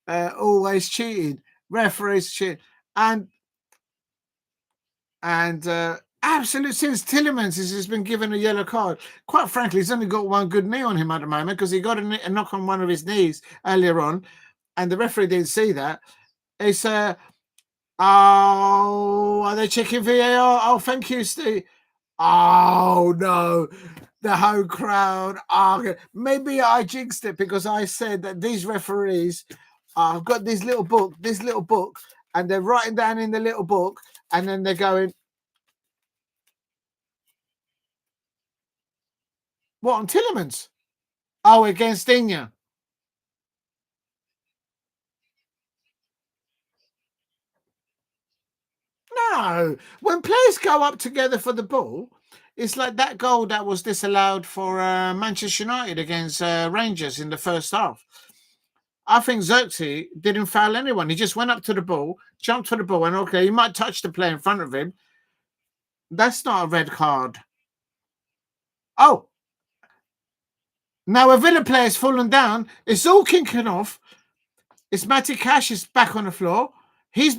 always cheating. Referees cheating. And absolute since Tielemans has been given a yellow card. Quite frankly, he's only got one good knee on him at the moment because he got a knock on one of his knees earlier on, and the referee didn't see that. It's are they checking VAR? Oh, thank you, Steve. Oh no, the home crowd are. Maybe I jinxed it because I said that these referees have got this little book, and they're writing down in the little book, and then they're going, what, on Tielemans? Oh, against Digne. No, when players go up together for the ball, it's like that goal that was disallowed for Manchester United against Rangers in the first half. I think Xerxes didn't foul anyone. He just went up to the ball, jumped for the ball, and okay, he might touch the player in front of him. That's not a red card. Oh, now a Villa player's fallen down. It's all kicking off. It's Matty Cash is back on the floor. He's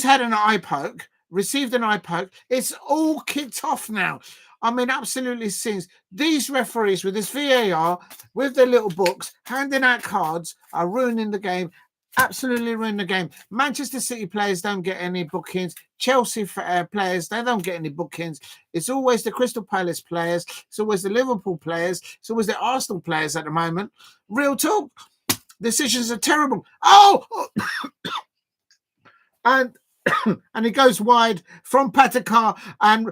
had an eye poke, received an eye poke. It's all kicked off now. I mean, absolutely sins. These referees with this VAR, with their little books, handing out cards, are ruining the game. Absolutely ruining the game. Manchester City players don't get any bookings. Chelsea players, they don't get any bookings. It's always the Crystal Palace players. It's always the Liverpool players. It's always the Arsenal players at the moment. Real talk. Decisions are terrible. Oh! and it goes wide from Patakar, and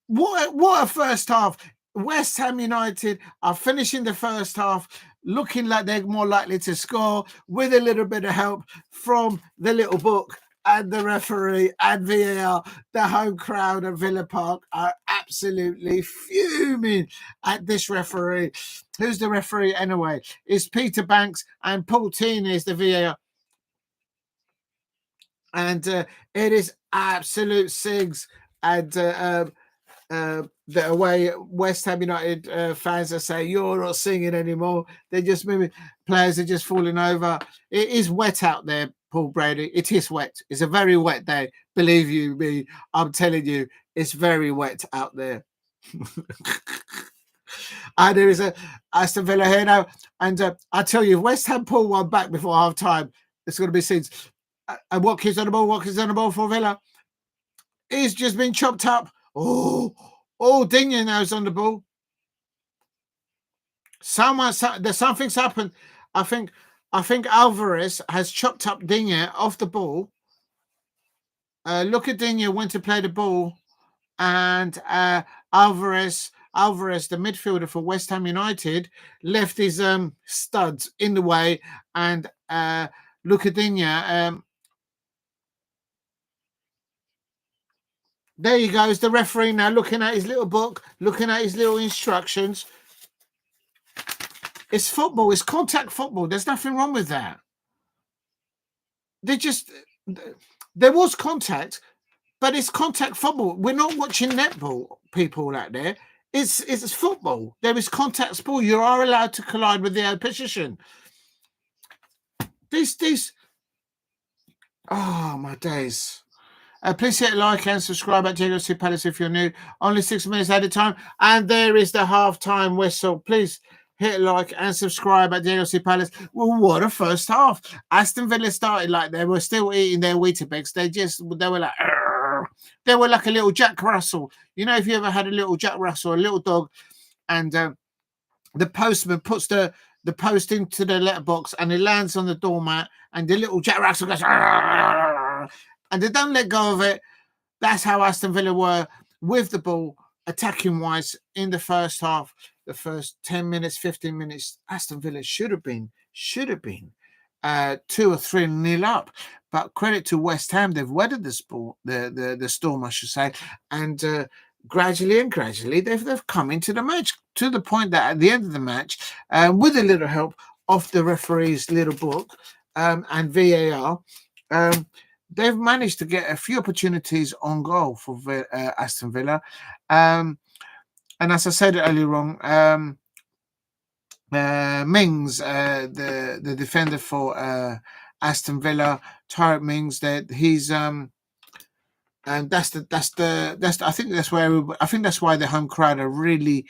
what a first half. West Ham United are finishing the first half looking like they're more likely to score with a little bit of help from the little book and the referee and VAR. The home crowd at Villa Park are absolutely fuming at this referee. Who's the referee anyway? It's Peter Banks, and Paul Teane is the VAR. And it is absolute sigs. And the away West Ham United fans are saying, you're not singing anymore. They're just moving. Players are just falling over. It is wet out there, Paul Brady. It is wet. It's a very wet day. Believe you me, I'm telling you, it's very wet out there. And there is a Aston Villa here now. And I tell you, if West Ham pull one back before half time, it's going to be scenes. And Watkins on the ball for Villa. He's just been chopped up. Oh, Digne now is on the ball. Something's happened. I think Alvarez has chopped up Digne off the ball. Look at Digne went to play the ball, and Alvarez Alvarez, the midfielder for West Ham United, left his studs in the way, and Lucadinha. There he goes, the referee now looking at his little book, looking at his little instructions. It's football. It's contact football. There's nothing wrong with that. There was contact, but it's contact football. We're not watching netball, people out there. It's football. There is contact sport. You are allowed to collide with the opposition. Oh my days. Please hit like and subscribe at Diego C. Palace if you're new. Only 6 minutes at a time. And there is the half-time whistle. Please hit like and subscribe at Diego C. Palace. Well, what a first half. Aston Villa started like they were still eating their Weetabix. They were like, Arr! They were like a little Jack Russell. You know, if you ever had a little Jack Russell, a little dog, and the postman puts the post into the letterbox and it lands on the doormat, and the little Jack Russell goes, Arr! And they don't let go of it. That's how Aston Villa were with the ball, attacking wise in the first half. The first 10 minutes, 15 minutes, Aston Villa should have been 2 or 3-0 up. But credit to West Ham, they've weathered the storm, I should say, and gradually they've come into the match, to the point that at the end of the match, with a little help of the referee's little book and VAR, they've managed to get a few opportunities on goal for Aston Villa. And as I said earlier on, Mings, the defender for Aston Villa, Tyrone Mings, that he's and I think that's why the home crowd are really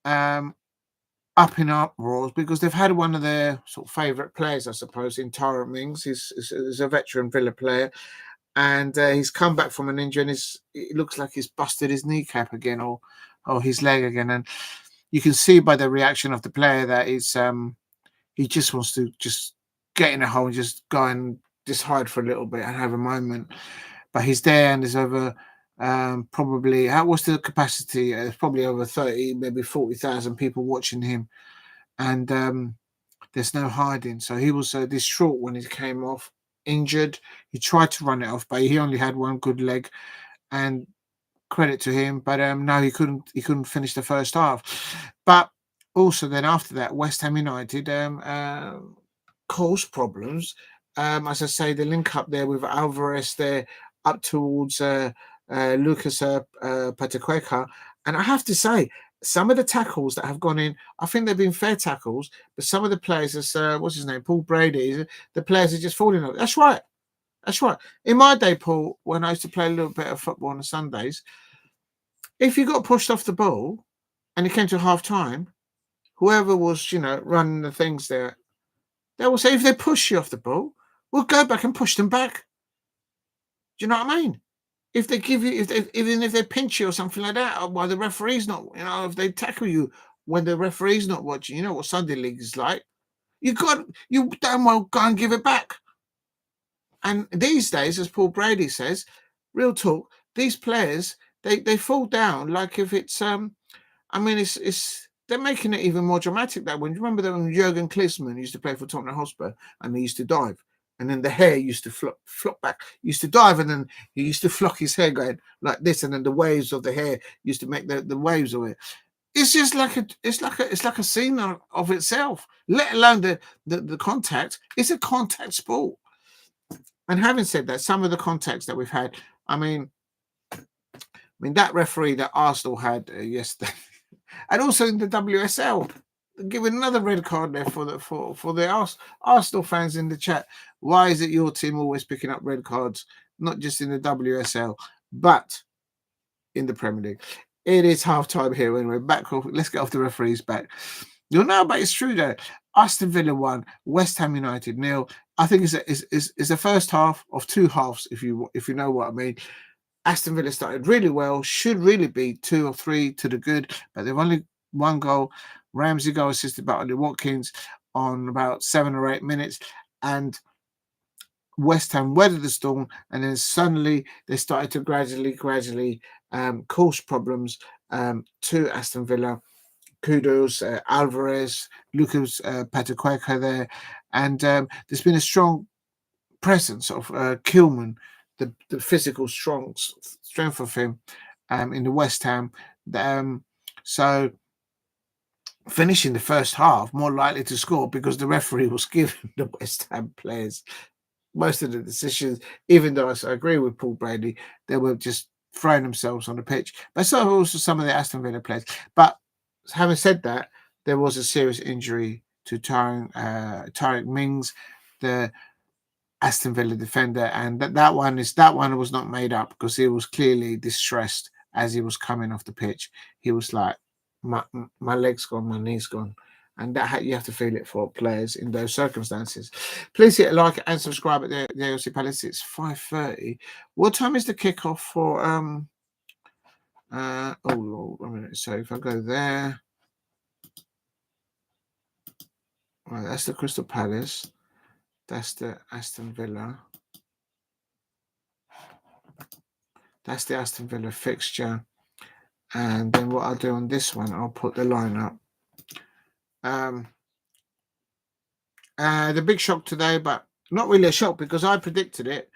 up in uproars, because they've had one of their sort of favourite players, I suppose, in Tyrone Mings. He's a veteran Villa player, and he's come back from an injury, and it looks like he's busted his kneecap again, or his leg again, and you can see by the reaction of the player that he just wants to just get in a hole and just go and just hide for a little bit and have a moment. But he's there, and there's over probably, what's the capacity? It's probably over 30, maybe 40,000 people watching him, and there's no hiding. So he was distraught when he came off injured. He tried to run it off, but he only had one good leg, and credit to him. But no, he couldn't finish the first half. But also then after that, West Ham United caused problems. As I say, the link up there with Alvarez there up towards Lucas Patequeca. And I have to say, some of the tackles that have gone in, I think they've been fair tackles, but some of the players, what's his name, Paul Brady, the players are just falling over. That's right. In my day, Paul, when I used to play a little bit of football on the Sundays, if you got pushed off the ball and it came to half time, whoever was, running the things there, they will say, if they push you off the ball, we'll go back and push them back. Do you know what I mean? If they give you, even if they pinch you or something like that, or while the referee's not, if they tackle you when the referee's not watching, you know what Sunday league is like. You damn well go and give it back. And these days, as Paul Brady says, real talk, these players, they fall down like if it's they're making it even more dramatic that when you remember that when Jurgen Klinsmann used to play for Tottenham Hotspur and he used to dive, and then the hair used to flop back. He used to dive, and then he used to flock his hair going like this, and then the waves of the hair used to make the waves of it. It's just like a scene of itself. Let alone the contact. It's a contact sport. And having said that, some of the contacts that we've had, I mean that referee that Arsenal had yesterday, and also in the WSL, giving another red card there for the Arsenal fans in the chat. Why is it your team always picking up red cards, not just in the WSL, but in the Premier League? It is half time here when we're back. Let's get off the referees back. You'll know, but it's true though. Aston Villa 1, West Ham United 0. I think it's the first half of two halves, if you know what I mean. Aston Villa started really well, should really be 2 or 3 to the good, but they've only one goal. Ramsey goal assisted by Ollie Watkins on about 7 or 8 minutes, and West Ham weathered the storm, and then suddenly they started to gradually cause problems to Aston Villa. Kudos, Alvarez, Lucas Pataqueca there. And there's been a strong presence of Kilman, the physical strength of him in the West Ham. So finishing the first half more likely to score because the referee was giving the West Ham players most of the decisions, even though I agree with Paul Brady, they were just throwing themselves on the pitch. But so also some of the Aston Villa players. But having said that, there was a serious injury to Tariq Mings, the Aston Villa defender, and that one was not made up because he was clearly distressed as he was coming off the pitch. He was like, my leg's gone, my knee's gone. And that you have to feel it for players in those circumstances. Please hit a like and subscribe at the AOC Palace. It's 5:30. What time is the kickoff for oh Lord, a minute. So if I go there, right, that's the Crystal Palace. That's the Aston Villa. That's the Aston Villa fixture. And then what I'll do on this one, I'll put the line up. The big shock today, but not really a shock because I predicted it.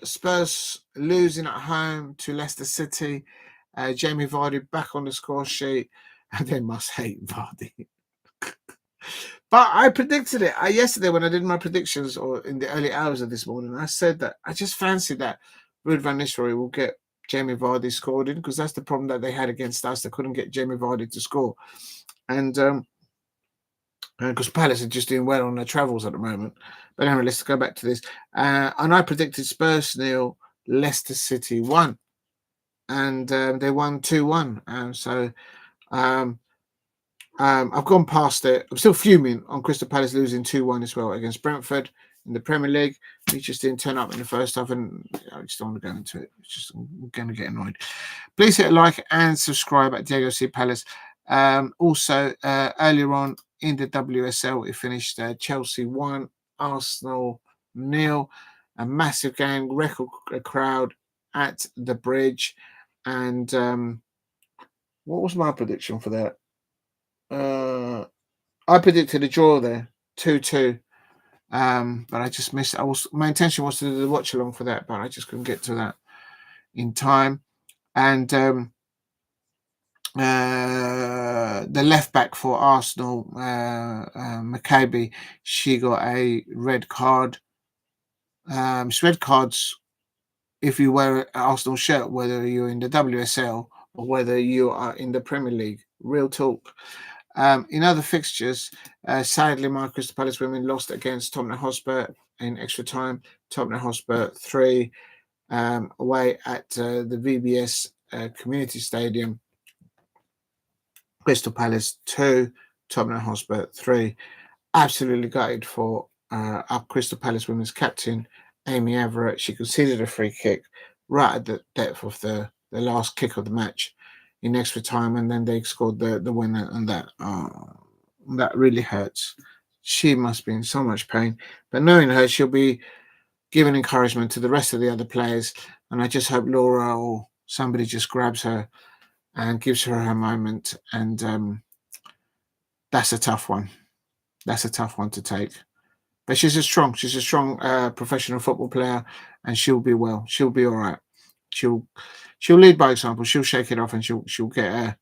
Spurs losing at home to Leicester City. Jamie Vardy back on the score sheet. And they must hate Vardy. But I predicted it. Yesterday when I did my predictions, or in the early hours of this morning, I said that I just fancied that Ruud van Nistelrooy will get Jamie Vardy scored in because that's the problem that they had against us. They couldn't get Jamie Vardy to score. And because Palace are just doing well on their travels at the moment. But anyway, let's go back to this. And I predicted Spurs 0, Leicester City 1. And they won 2-1. So I've gone past it. I'm still fuming on Crystal Palace losing 2-1 as well against Brentford in the Premier League. We just didn't turn up in the first half, and I just don't want to go into it. It's just I'm going to get annoyed. Please hit a like and subscribe at Diego C. Palace. Also, earlier on in the WSL, it finished Chelsea 1, Arsenal 0. A massive game, record crowd at the Bridge. And what was my prediction for that? I predicted a draw there, 2-2. But I just missed it. My intention was to do the watch along for that, but I just couldn't get to that in time. And the left back for Arsenal, Maccabi, she got a red card. It's red cards if you wear an Arsenal shirt, whether you're in the WSL or whether you are in the Premier League. Real talk. In other fixtures, sadly, my Crystal Palace women lost against Tottenham Hotspur in extra time. Tottenham Hotspur 3 away at the VBS Community Stadium. Crystal Palace 2, Tottenham Hotspur 3. Absolutely gutted for our Crystal Palace women's captain, Amy Everett. She conceded a free kick right at the depth of the last kick of the match in extra time, and then they scored the winner, and that really hurts. She must be in so much pain. But knowing her, she'll be giving encouragement to the rest of the other players, and I just hope Laura or somebody just grabs her and gives her moment. And that's a tough one. That's a tough one to take. But she's a strong professional football player, and she'll be well. She'll be all right. She'll lead by example. She'll shake it off, and she'll get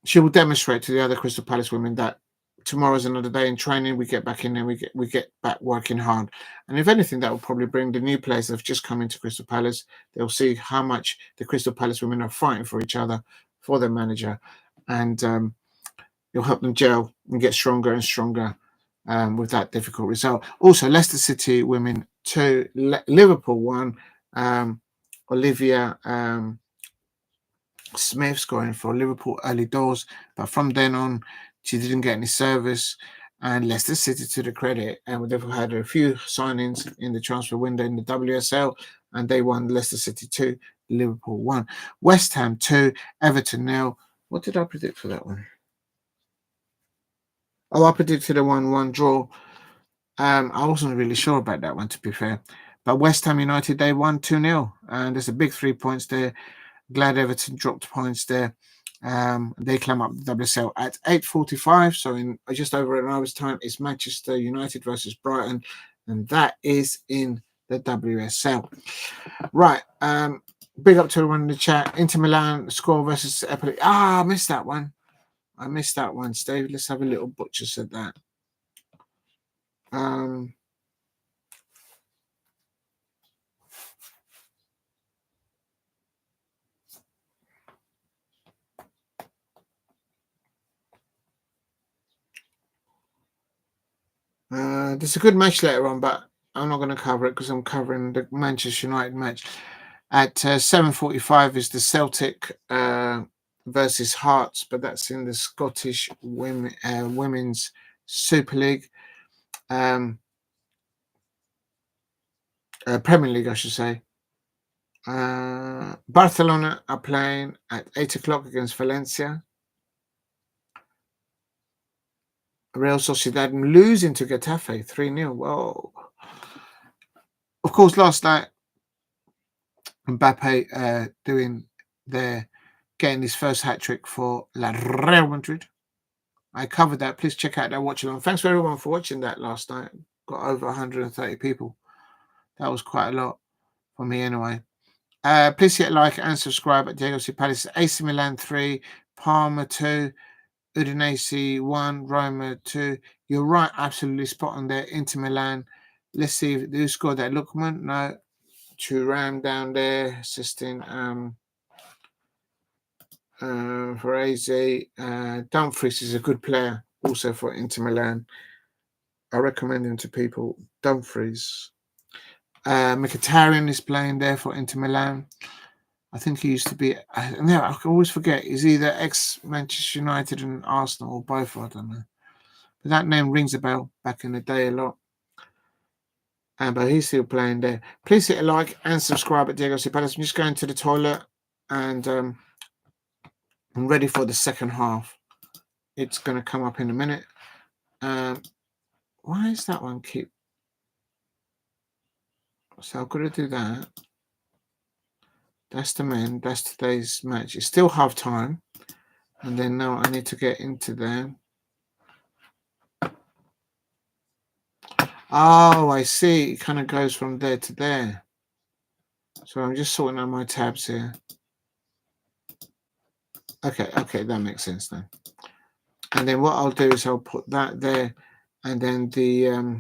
she will demonstrate to the other Crystal Palace women that tomorrow's another day in training. We get back in there. We get back working hard. And if anything, that will probably bring the new players that have just come into Crystal Palace. They'll see how much the Crystal Palace women are fighting for each other, for their manager, and it'll help them gel and get stronger and stronger with that difficult result. Also, Leicester City women 2, Liverpool 1. Olivia Smith scoring for Liverpool early doors, but from then on, she didn't get any service. And Leicester City, to the credit, and they've had a few signings in the transfer window in the WSL, and they won. Leicester City 2, Liverpool 1. West Ham 2, Everton 0. What did I predict for that one? Oh, I predicted a 1-1 draw. I wasn't really sure about that one, to be fair. But West Ham United, they won 2-0, and there's a big 3 points there. Glad Everton dropped points there. They climb up the WSL at 8:45. So in just over an hour's time, it's Manchester United versus Brighton, and that is in the WSL. Right. Big up to everyone in the chat. Inter Milan score versus Empoli. I missed that one. Steve. Let's have a little butcher at that. There's a good match later on, but I'm not going to cover it because I'm covering the Manchester United match. At 7:45 is the Celtic versus Hearts, but that's in the Scottish Women's Super League. Premier League, I should say. Barcelona are playing at 8 o'clock against Valencia. Real Sociedad losing to Getafe 3-0. Whoa. Of course, last night, Mbappe getting his first hat-trick for Real Madrid. I covered that. Please check out that watch along. Thanks for everyone for watching that last night. Got over 130 people. That was quite a lot for me anyway. Please hit like and subscribe at Diego C. Palace. AC Milan 3, Parma 2, Udinese 1, Roma 2. You're right, absolutely spot on there. Inter Milan. Let's see who scored that. Lookman, no. Thuram down there assisting for AZ. Dumfries is a good player also for Inter Milan. I recommend him to people. Dumfries. Mkhitaryan is playing there for Inter Milan. I think he used to be. I always forget. He's either ex-Manchester United and Arsenal or both. I don't know. But that name rings a bell back in the day a lot. But he's still playing there. Please hit a like and subscribe at Diego C. Palace. I'm just going to the toilet and I'm ready for the second half. It's going to come up in a minute. Why is that one keep? So I've got to do that. That's the men. That's today's match. It's still half time. And then now I need to get into there. Oh, I see. It kind of goes from there to there. So I'm just sorting out my tabs here. Okay, that makes sense then. And then what I'll do is I'll put that there, and then the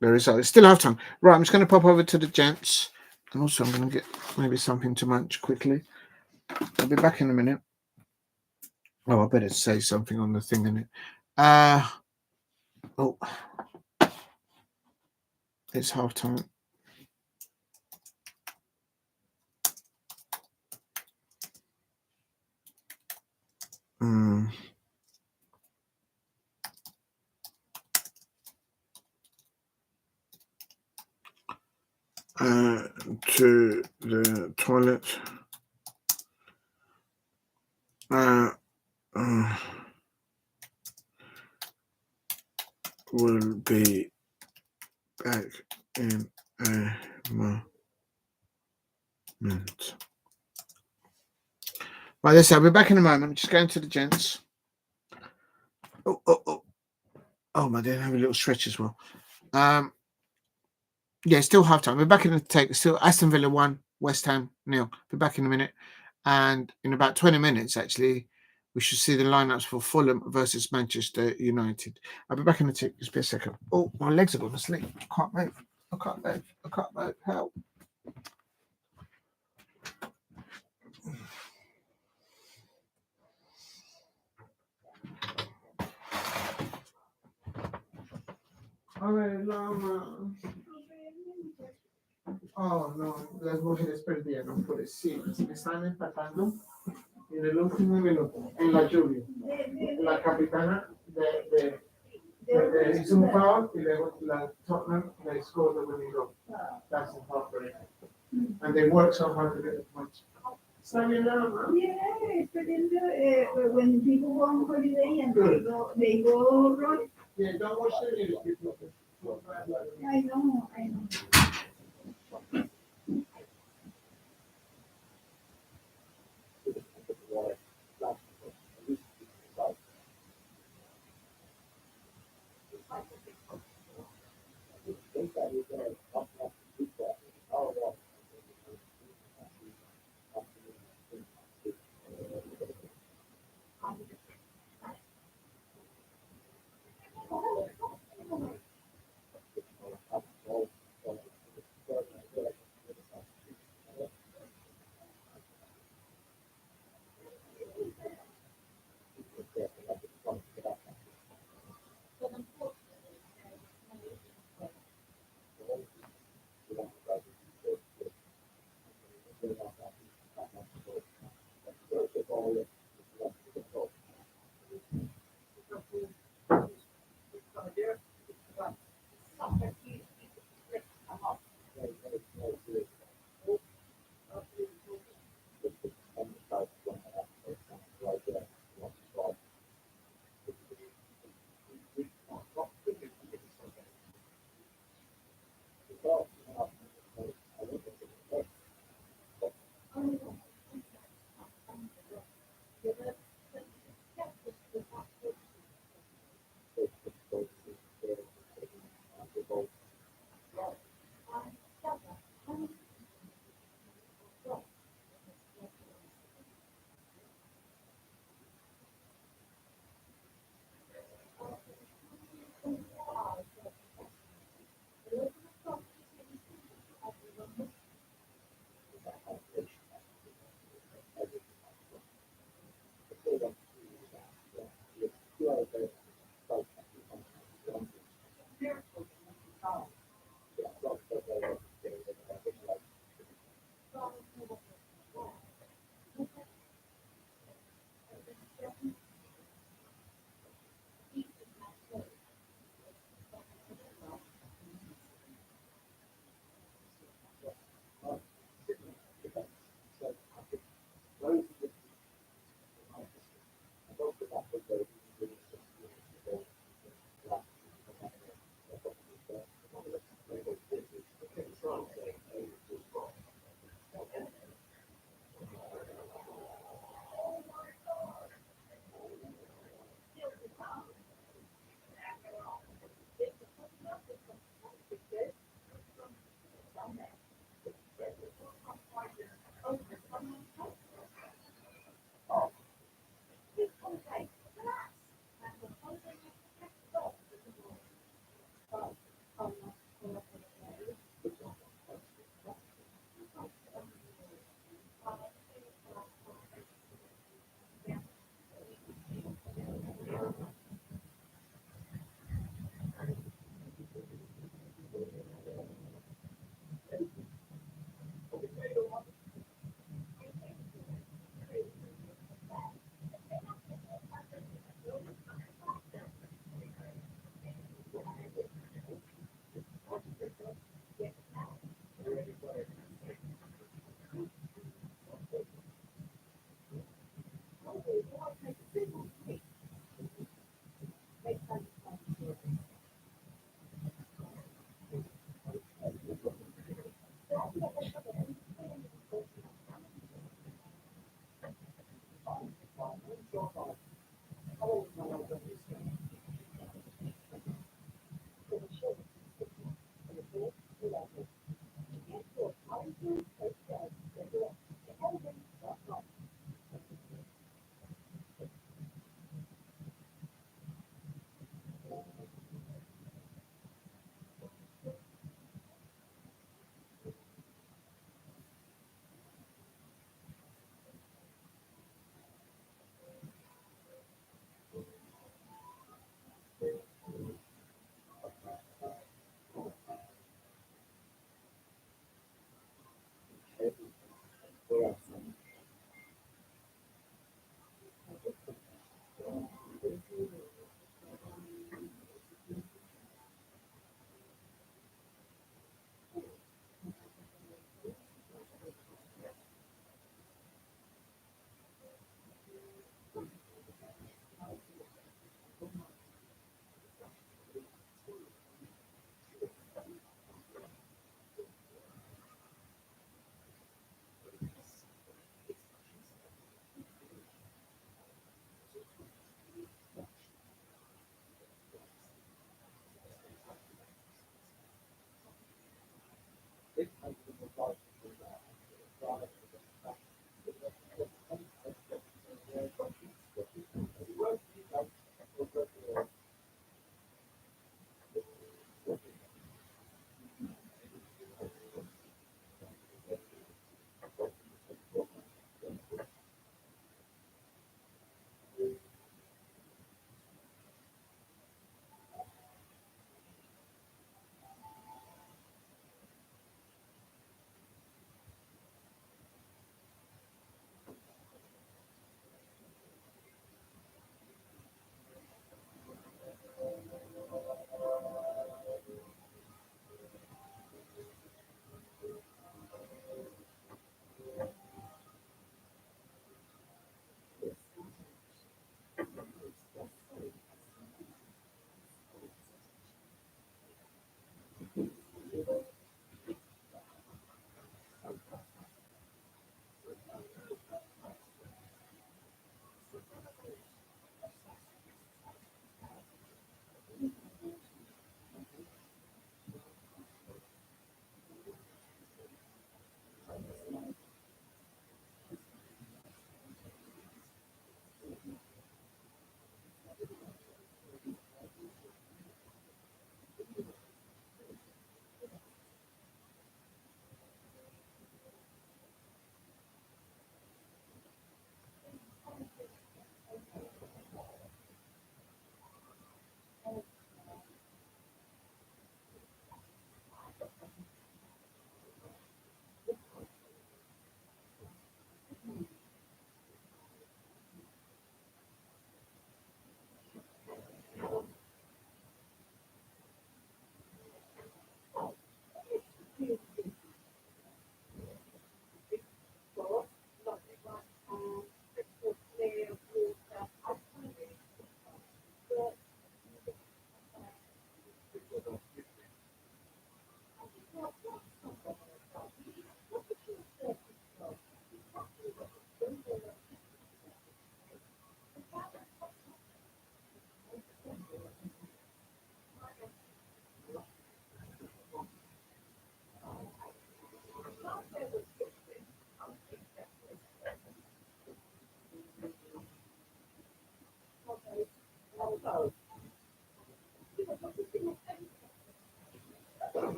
result. It's still half time. Right, I'm just going to pop over to the gents, and also I'm going to get maybe something to munch quickly. I'll be back in a minute. Oh, I better say something on the thing in it. It's half time. To the toilet. Will be back in a moment. Right, let's see. I'll be back in a moment. Just going to the gents. Oh, my dear, have a little stretch as well. Yeah, still half time. We're back in the take. Still Aston Villa 1, West Ham 0. Be back in a minute. And in about 20 minutes, actually, we should see the lineups for Fulham versus Manchester United. I'll be back in the take. Just be a second. Oh, my legs are going to sleep. I can't move. Help. Oh, no, las mujeres perdieron por el sí. Me están empatando en el último minuto, en la lluvia. La capitana hizo un foul y luego la Tottenham, they scored the winning goal. That's heartbreaking. And they worked so hard to get the points. Yeah, when people go on holiday and they go run. Yeah, don't watch the news, people. I know.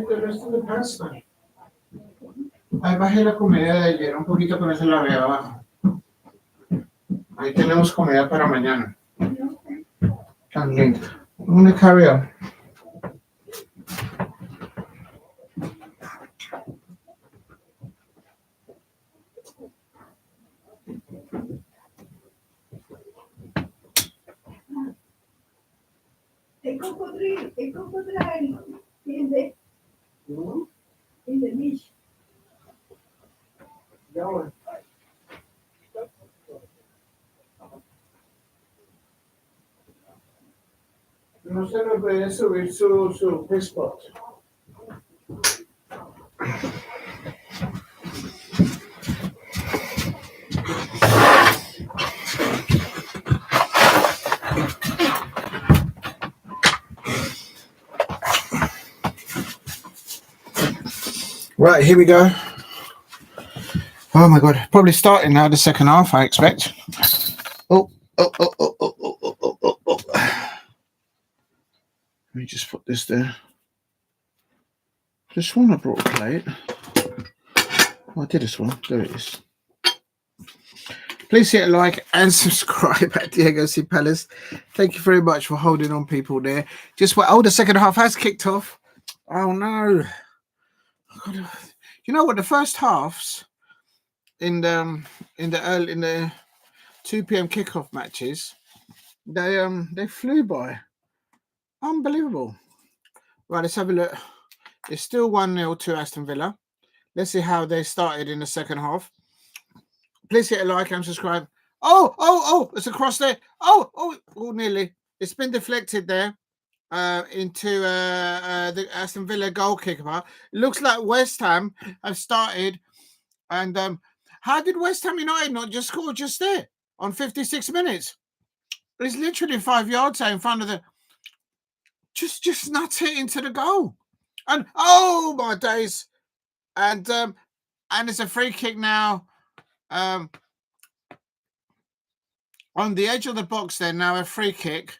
the rest of the pasta. Ahí bajé la comida de ayer un poquito, con eso la veo abajo. Ahí tenemos comida para mañana. También. I'm gonna carry on. El cocodrilo in the beach. No se me puede subir su spot. Right, here we go. Oh my god, probably starting now the second half, I expect. Oh. Let me just put this there. This one I brought a plate. Oh, I did this one. There it is. Please hit a like and subscribe at Diego C. Palace. Thank you very much for holding on, people there. Just what? Oh, the second half has kicked off. Oh no! You know what? The first halves in the 2 p.m. kickoff matches, they flew by. Unbelievable. Right, let's have a look. It's still 1-0 to Aston Villa. Let's see how they started in the second half. Please hit a like and subscribe. Oh, it's across there. Oh, nearly. It's been deflected there into the Aston Villa goalkeeper. It looks like West Ham have started. And how did West Ham United not just score just there on 56 minutes? It's literally 5 yards in front of the... Just nuts it into the goal. And, oh, my days. And it's a free kick now. On the edge of the box there, now a free kick.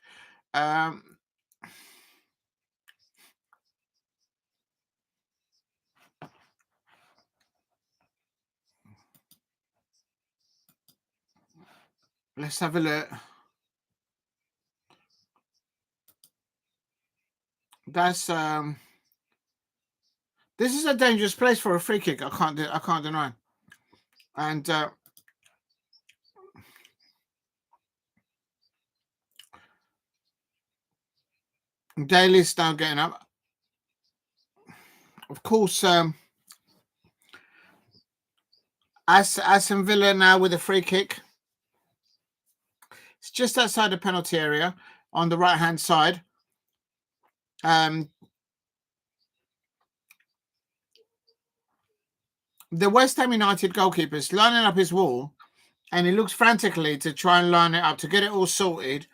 Let's have a look. That's this is a dangerous place for a free kick. I can't deny. And Daly's now getting up. Of course, Aston Villa now with a free kick. It's just outside the penalty area on the right-hand side. The West Ham United goalkeeper is lining up his wall, and he looks frantically to try and line it up to get it all sorted.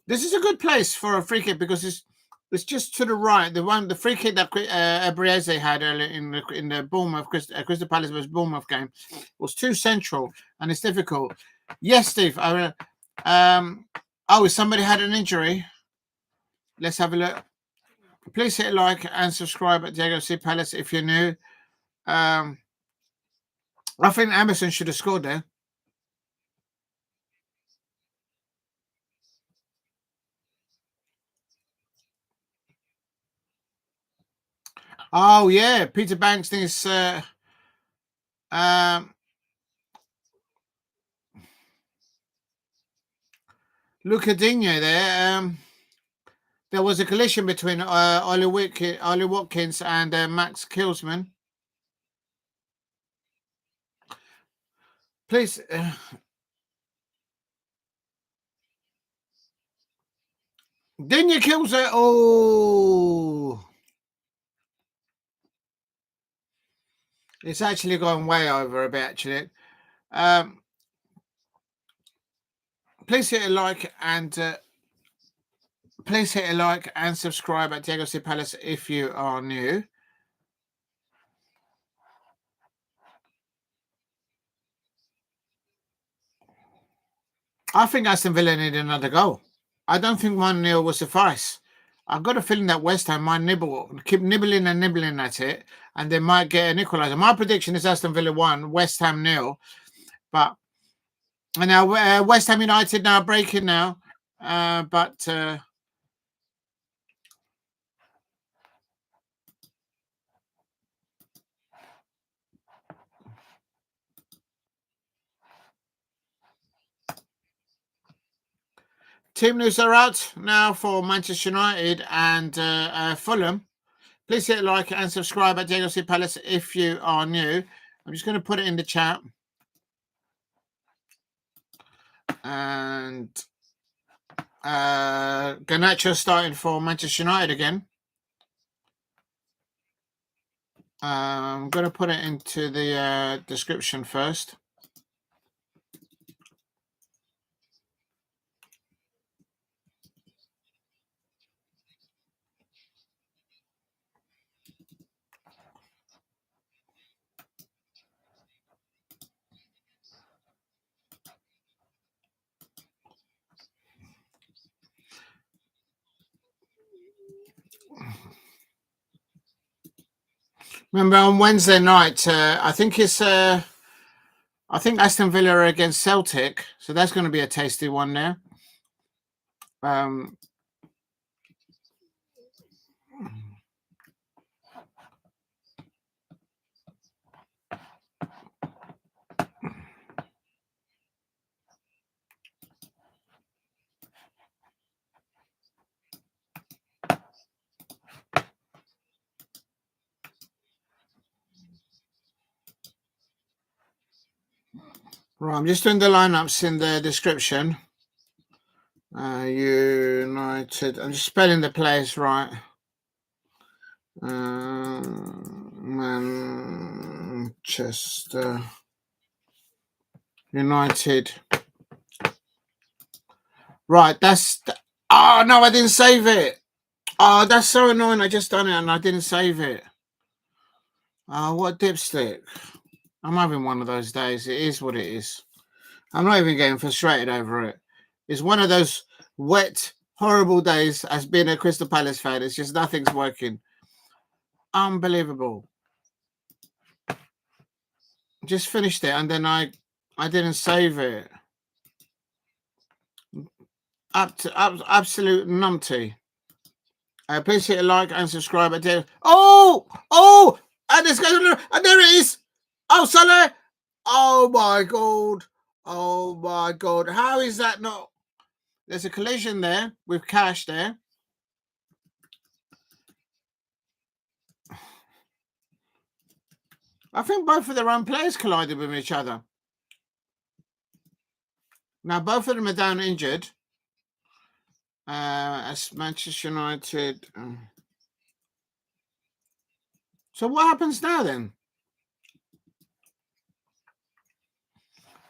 This is a good place for a free kick because it's just to the right. The free kick that Brieze had earlier in the Bournemouth Crystal Palace vs Bournemouth game was too central and it's difficult. Yes, Steve. If somebody had an injury, let's have a look. Please hit a like and subscribe at Diego C. Palace if you're new. I think Emerson should have scored there. Oh yeah, Peter Banks thinks Lucadinho there. There was a collision between Ollie Watkins and Max Kilsman. Please. Digne kills it. Oh. It's actually gone way over a bit, actually. Please hit a like and subscribe at Diego C. Palace if you are new. I think Aston Villa need another goal. I don't think 1-0 will suffice. I've got a feeling that West Ham might keep nibbling and nibbling at it, and they might get an equaliser. My prediction is Aston Villa 1, West Ham 0. But now West Ham United now breaking now, but. Team news are out now for Manchester United and Fulham. Please hit like and subscribe at Diego C. Palace if you are new. I'm just going to put it in the chat. And Garnacho starting for Manchester United again. I'm going to put it into the description first. Remember on Wednesday night, I think Aston Villa are against Celtic, so that's going to be a tasty one there. Right, I'm just doing the lineups in the description. United. I'm just spelling the players right. Manchester United. Right, oh no, I didn't save it. Oh, that's so annoying. I just done it and I didn't save it. Oh, what dipstick. I'm having one of those days. It is what it is. I'm not even getting frustrated over it. It's one of those wet, horrible days as being a Crystal Palace fan. It's just nothing's working. Unbelievable. Just finished it and then I didn't save it. Absolute numpty. Please hit a like and subscribe. And and this goes, and there it is. Oh, Salah. Oh my god. Oh my god. How is that not? There's a collision there with Cash there. I think both of their own players collided with each other. Now both of them are down injured. As Manchester United. So what happens now then?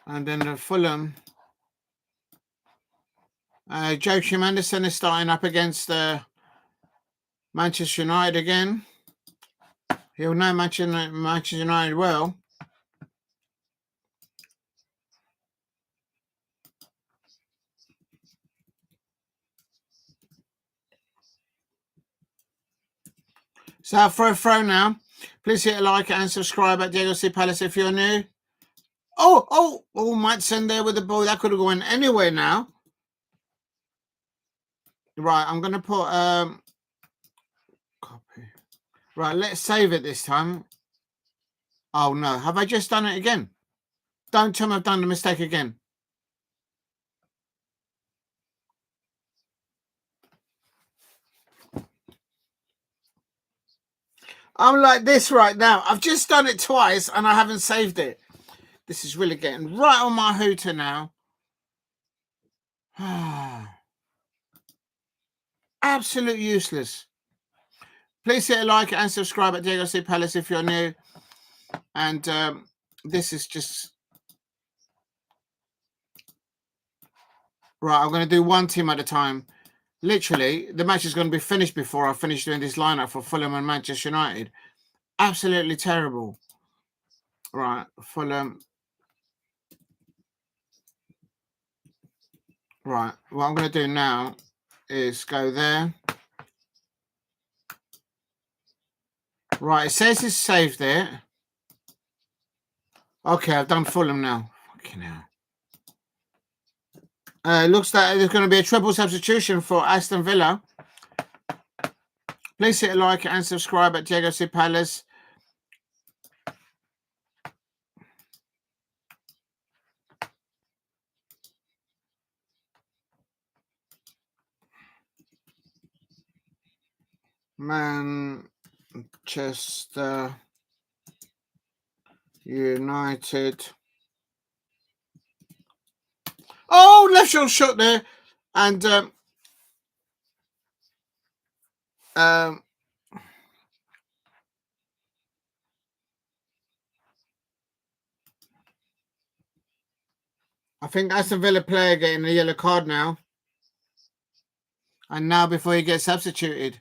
And then the Fulham. Joachim Anderson is starting up against Manchester United again. He'll know Manchester United well. So for a throw now, please hit a like and subscribe at Diego C. Palace if you're new. Oh, Matson there with the ball. That could have gone anywhere now. Right, I'm going to put copy. Right, let's save it this time. Oh no, have I just done it again? Don't tell me I've done the mistake again. I'm like this right now. I've just done it twice and I haven't saved it. This is really getting right on my hooter now. Absolute useless. Please hit a like and subscribe at Diego C. Palace if you're new. And this is just... Right, I'm going to do one team at a time. Literally, the match is going to be finished before I finish doing this lineup for Fulham and Manchester United. Absolutely terrible. Right, Fulham. Right. What I'm going to do now is go there. Right. It says it's saved there. Okay, I've done Fulham now. Fucking hell. Looks like there's going to be a triple substitution for Aston Villa. Please hit a like and subscribe at Diego C. Palace. Manchester United. Oh, left shoulder shot there. And I think Aston Villa player getting a yellow card now. And now before he gets substituted.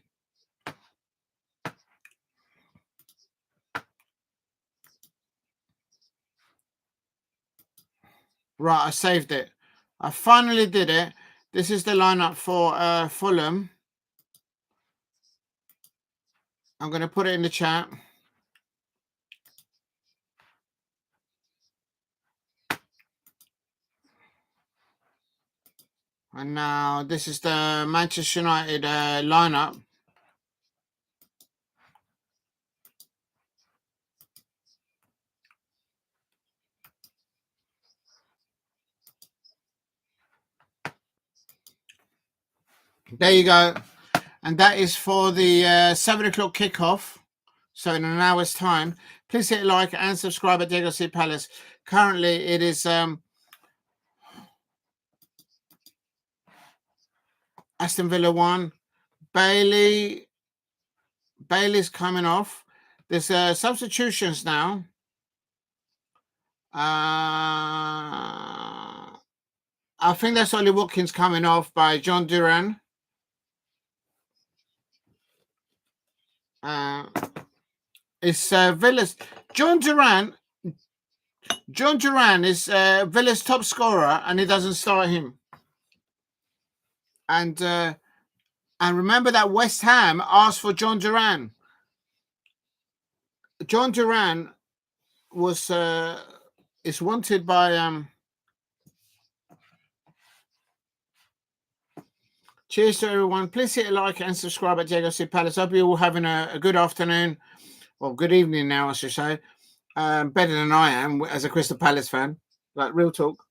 Right, I saved it. I finally did it. This is the lineup for Fulham. I'm going to put it in the chat. And now this is the Manchester United lineup. There you go. And that is for the 7 o'clock kickoff. So in an hour's time. Please hit like and subscribe at Diego C. Palace. Currently it is Aston Villa 1. Bailey's coming off. There's substitutions now. I think that's Ollie Watkins coming off by John Duran. It's Villa's. John Duran is Villa's top scorer, and he doesn't start him. And remember that West Ham asked for John Duran. John Duran is wanted by Cheers to everyone. Please hit a like and subscribe at Diego C. Palace. Hope you're all having a good afternoon. Well, good evening now, I should say. Better than I am as a Crystal Palace fan. Like, real talk.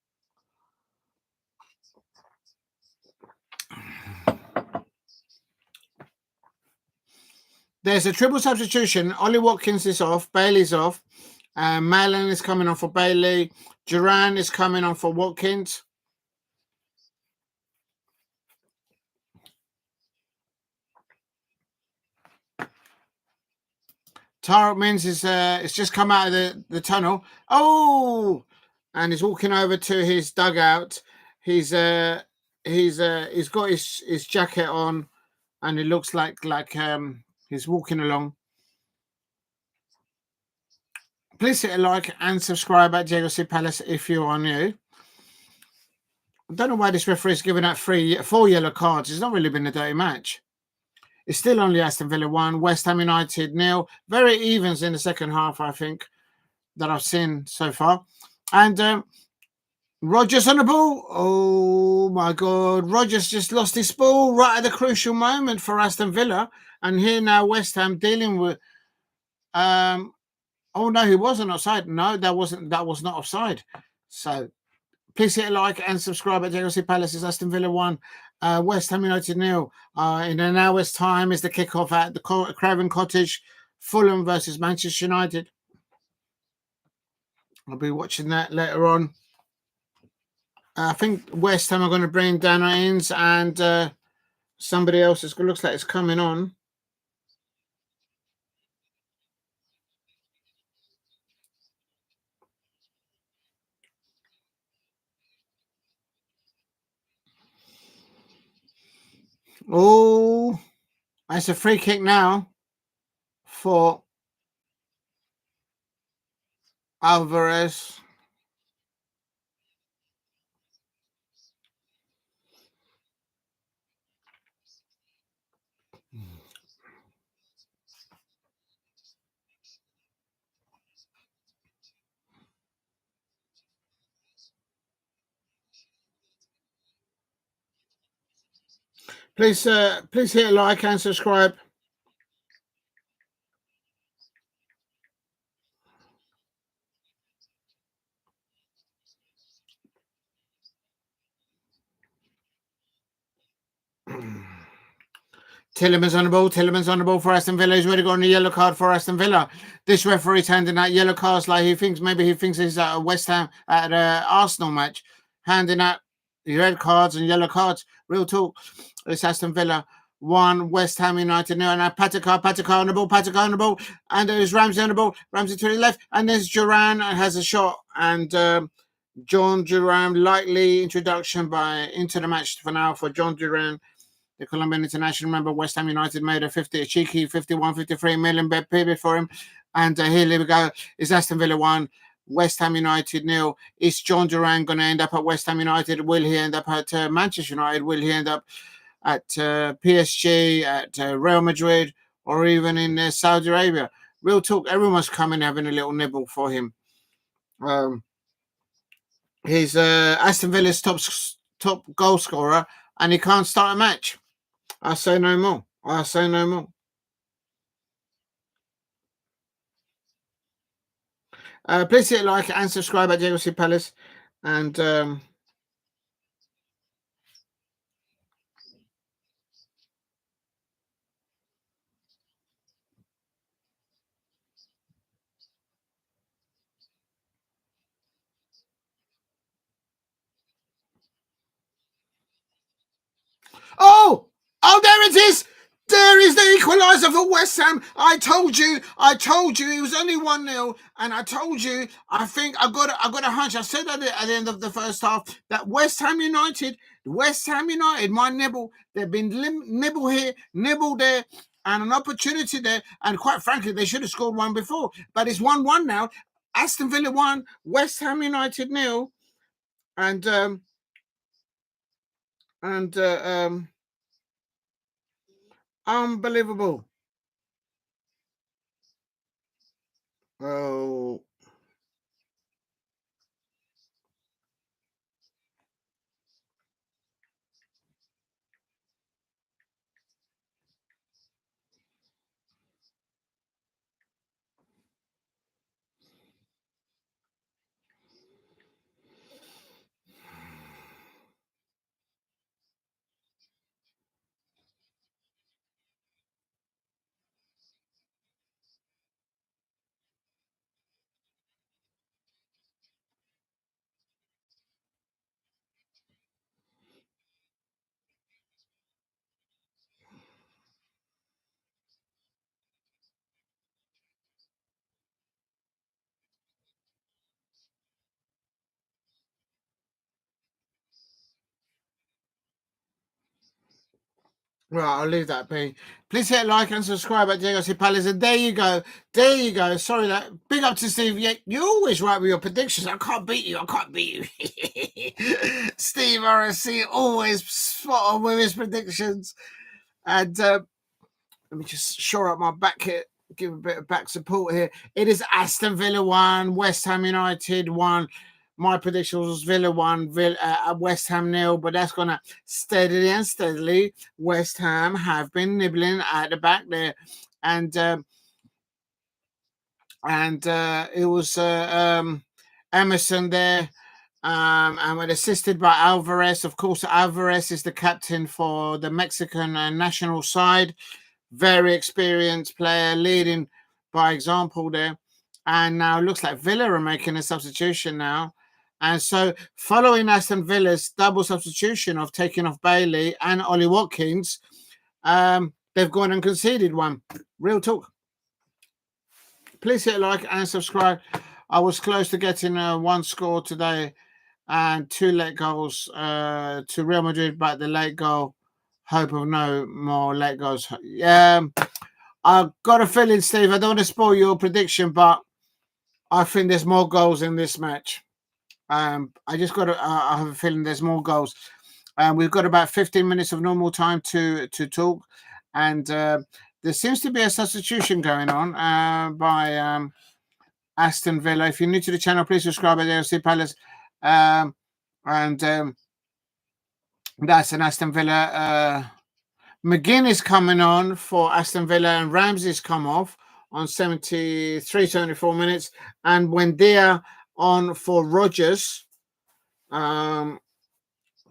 There's a triple substitution. Ollie Watkins is off. Bailey's off. Malin is coming on for Bailey. Duran is coming on for Watkins. Tyrell Mins is just come out of the tunnel. Oh, and he's walking over to his dugout. He's got his jacket on, and it looks like he's walking along. Please hit a like and subscribe at Diego C. Palace if you are new. I don't know why this referee is giving out 4 yellow cards. It's not really been a dirty match. It's still only Aston Villa 1, West Ham United 0. Very evens in the second half, I think, that I've seen so far. And Rodgers on the ball. Oh, my God. Rodgers just lost his ball right at the crucial moment for Aston Villa. And here now West Ham dealing with... oh, no, he wasn't offside. No, that was not offside. So please hit a like and subscribe at Diego C. Palace's Aston Villa 1. West Ham United 0. In an hour's time is the kickoff at the Craven Cottage. Fulham versus Manchester United. I'll be watching that later on. I think West Ham are going to bring Dan Ines and somebody else. It looks like it's coming on. Oh, it's a free kick now for Alvarez. Please hit like and subscribe. Tielemans on the ball. Tielemans on the ball for Aston Villa. He's already got a yellow card for Aston Villa. This referee's handing out yellow cards like he thinks he's at a West Ham at an Arsenal match, handing out red cards and yellow cards. Real talk. It's Aston Villa 1, West Ham United now. And Patakar on the ball, and there's Ramsey on the ball. Ramsey to the left, and there's Duran has a shot, and John Duran, likely introduction into the match for now for John Duran. The Colombian international. Remember, West Ham United made a cheeky 51, 53 million bet period for him. And here we go. It's Aston Villa 1, West Ham United 0. Is John Duran going to end up at West Ham United? Will he end up at Manchester United? Will he end up at PSG, at Real Madrid, or even in Saudi Arabia? Real talk. Everyone's coming having a little nibble for him. He's Aston Villa's top goal scorer, and he can't start a match. I say no more. Please hit like and subscribe at Diego C. Palace. And there it is. There is the equaliser for West Ham. I told you it was only 1-0, and I told you I think I got a hunch. I said at the end of the first half that West Ham United, my nibble, they've been nibble here, nibble there, and an opportunity there, and quite frankly, they should have scored one before. But it's 1-1 now. Aston Villa 1, West Ham United 0, and unbelievable. Oh. Right, I'll leave that be. Please hit like and subscribe at Diego C. Palace. And there you go. Sorry, that big up to Steve. Yeah, you're always right with your predictions. I can't beat you. Steve RSC always spot on with his predictions. And let me just shore up my back here. Give a bit of back support here. It is Aston Villa 1, West Ham United 1. My prediction was Villa 1, West Ham 0, but that's going to steadily. West Ham have been nibbling at the back there, and it was Emerson there, and was assisted by Alvarez. Of course, Alvarez is the captain for the Mexican national side. Very experienced player, leading by example there. And now it looks like Villa are making a substitution now. And so following Aston Villa's double substitution of taking off Bailey and Ollie Watkins, they've gone and conceded one. Real talk. Please hit like and subscribe. I was close to getting one score today and 2 late goals to Real Madrid, but the late goal, hope of no more late goals. I've got a feeling, Steve, I don't want to spoil your prediction, but I think there's more goals in this match. I have a feeling there's more goals. We've got about 15 minutes of normal time to talk, and there seems to be a substitution going on by Aston Villa. If you're new to the channel, please subscribe at AFC Palace. And that's an Aston Villa McGinn is coming on for Aston Villa, and Ramsey's come off on 74 minutes, and Buendia on for Rodgers.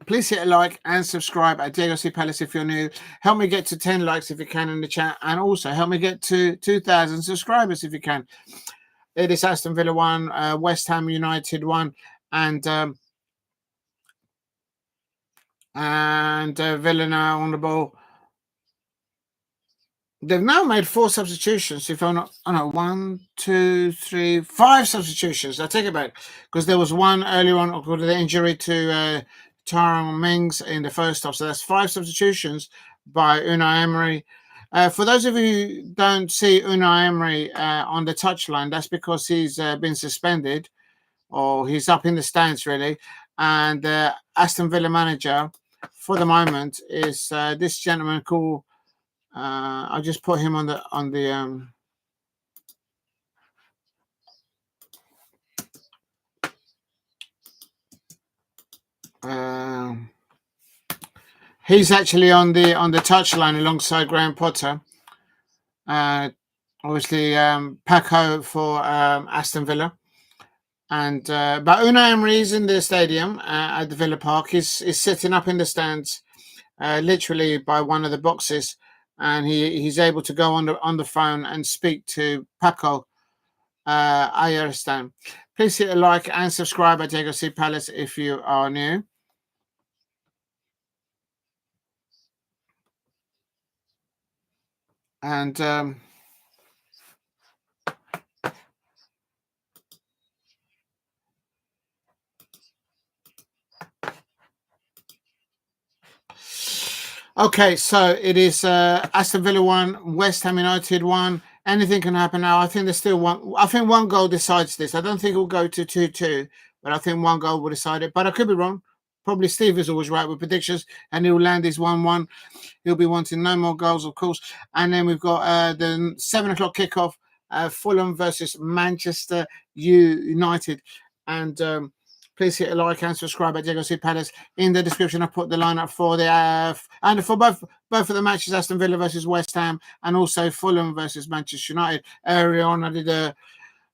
Please hit a like and subscribe at Diego C. Palace if you're new. Help me get to 10 likes if you can in the chat, and also help me get to 2,000 subscribers if you can. It is Aston Villa 1, West Ham United 1, and Villa now on the ball. They've now made 4 substitutions. If I'm not, 1, 2, 3, 5 substitutions. I take it back because there was one earlier on because of the injury to Tyrone Mings in the first half. So that's 5 substitutions by Unai Emery. For those of you who don't see Unai Emery on the touchline, that's because he's been suspended, or he's up in the stands really. And Aston Villa manager for the moment is this gentleman called. I'll just put him on the he's actually on the touchline alongside Graham Potter. Obviously Paco for Aston Villa, and but Unai Emery is in the stadium at the Villa Park. He's sitting up in the stands, literally by one of the boxes, and he's able to go on the phone and speak to Paco Ayaristan. Please hit a like and subscribe at Diego C. Palace if you are new. And okay, so it is Aston Villa 1, West Ham United 1. Anything can happen now. I think there's still one. I think one goal decides this. I don't think it will go to 2-2, but I think one goal will decide it. But I could be wrong. Probably Steve is always right with predictions, and he'll land his 1-1. He'll be wanting no more goals, of course. And then we've got the 7 o'clock kickoff, Fulham versus Manchester United. And please hit a like and subscribe at Diego C. Palace. In the description, I put the lineup for the and for both of the matches: Aston Villa versus West Ham, and also Fulham versus Manchester United. Earlier on, I did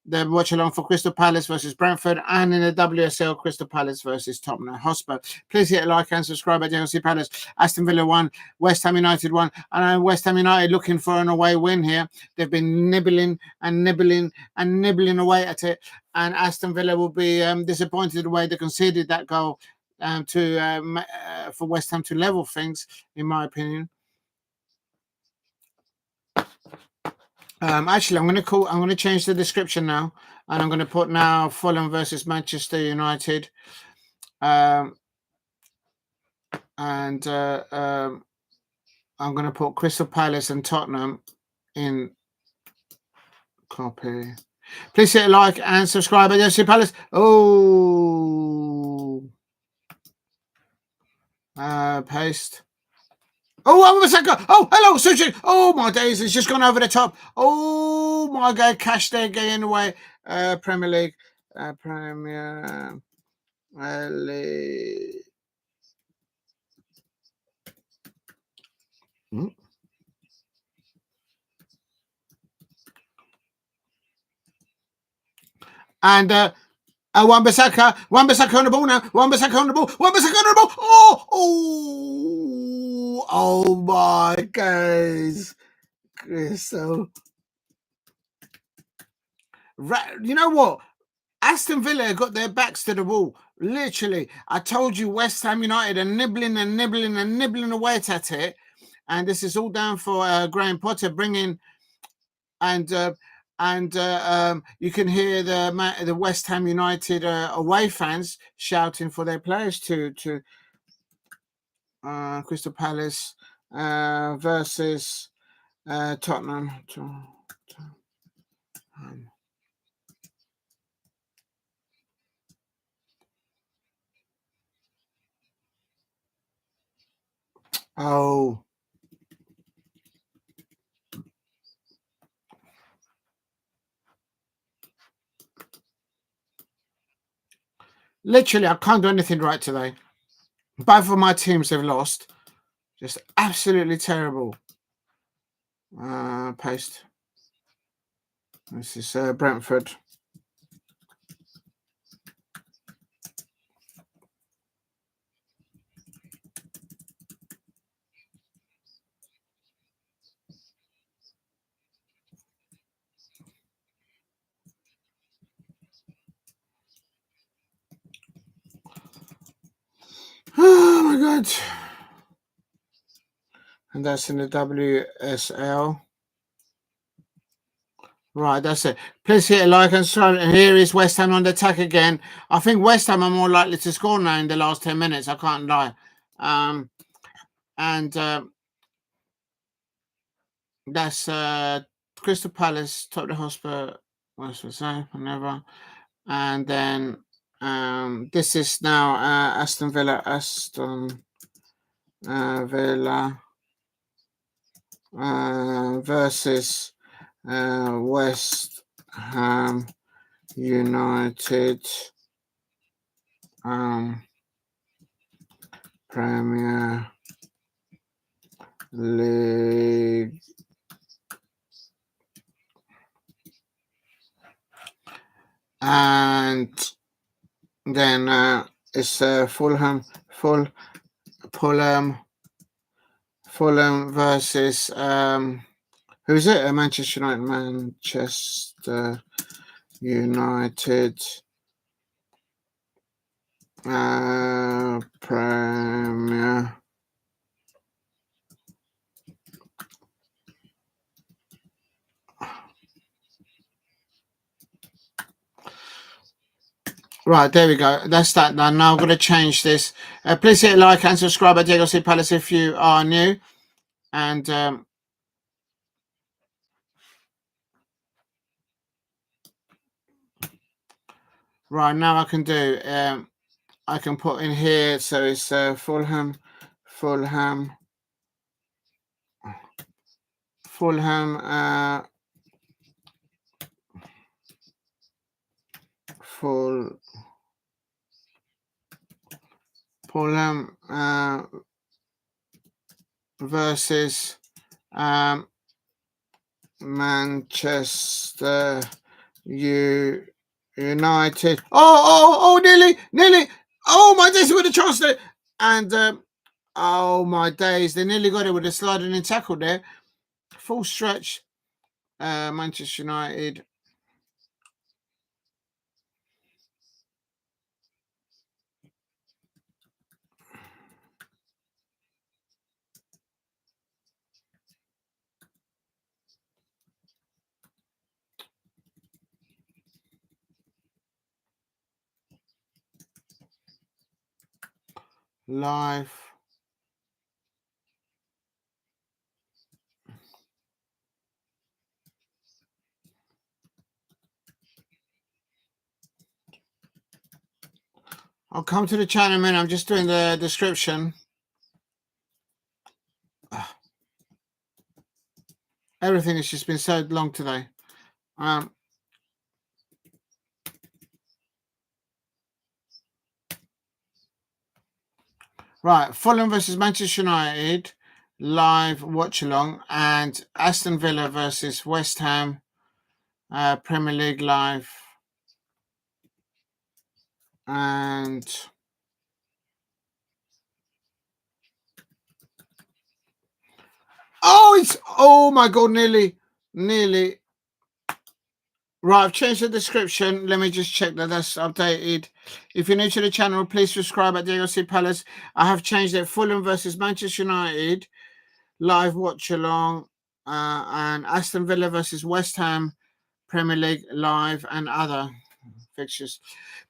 the watch along for Crystal Palace versus Brentford, and in the WSL, Crystal Palace versus Tottenham Hotspur. Please hit a like and subscribe at Diego C. Palace. Aston Villa 1, West Ham United 1, and West Ham United looking for an away win here. They've been nibbling away at it, and Aston Villa will be disappointed the way they conceded that goal for West Ham to level things, in my opinion. Actually, I'm going to change the description now, and I'm going to put now Fulham versus Manchester United, and I'm going to put Crystal Palace and Tottenham in copy. Please hit a like and subscribe at Crystal Palace. Paste. Oh, Wan-Bissaka. Oh, hello, Suchi. Oh, my days. It's just gone over the top. Oh, my God. Cash there getting away. Premier League. Premier League. And Wan-Bissaka on the ball now. Wan-Bissaka on the ball. Oh my guys. So, you know what? Aston Villa got their backs to the wall. Literally, I told you West Ham United are nibbling away at it. And this is all down for Graham Potter bringing and you can hear the West Ham United away fans shouting for their players to Crystal Palace versus Tottenham. Oh. Literally, I can't do anything right today. Both of my teams have lost. Just absolutely terrible. Paste. This is Brentford. Oh my god. And that's in the WSL. Right, that's it. Please hit a like and subscribe. And here is West Ham on the attack again. I think West Ham are more likely to score now in the last 10 minutes. I can't lie. That's Crystal Palace, Tottenham Hotspur, whatever. And then this is now Aston Villa, Villa versus West Ham United Premier League. And then it's Fulham versus who's it? Manchester United Premier. Right, there we go. That's that done. Now I'm going to change this. Please hit like and subscribe at Diego C. Palace if you are new. And right, now I can do, I can put in here. So it's Fulham versus Manchester United. Oh, nearly. Oh, my days, with a chance there. And oh, my days. They nearly got it with a sliding in tackle there. Full stretch. Manchester United. Live. I'll come to the channel in a minute. I'm just doing the description. Everything has just been so long today. Right, Fulham versus Manchester United, live watch along, and Aston Villa versus West Ham, Premier League live, and oh my god, nearly. Right, I've changed the description. Let me just check that that's updated. If you're new to the channel, please subscribe at Diego C. Palace. I have changed it. Fulham versus Manchester United, live watch along, and Aston Villa versus West Ham, Premier League live, and other fixtures.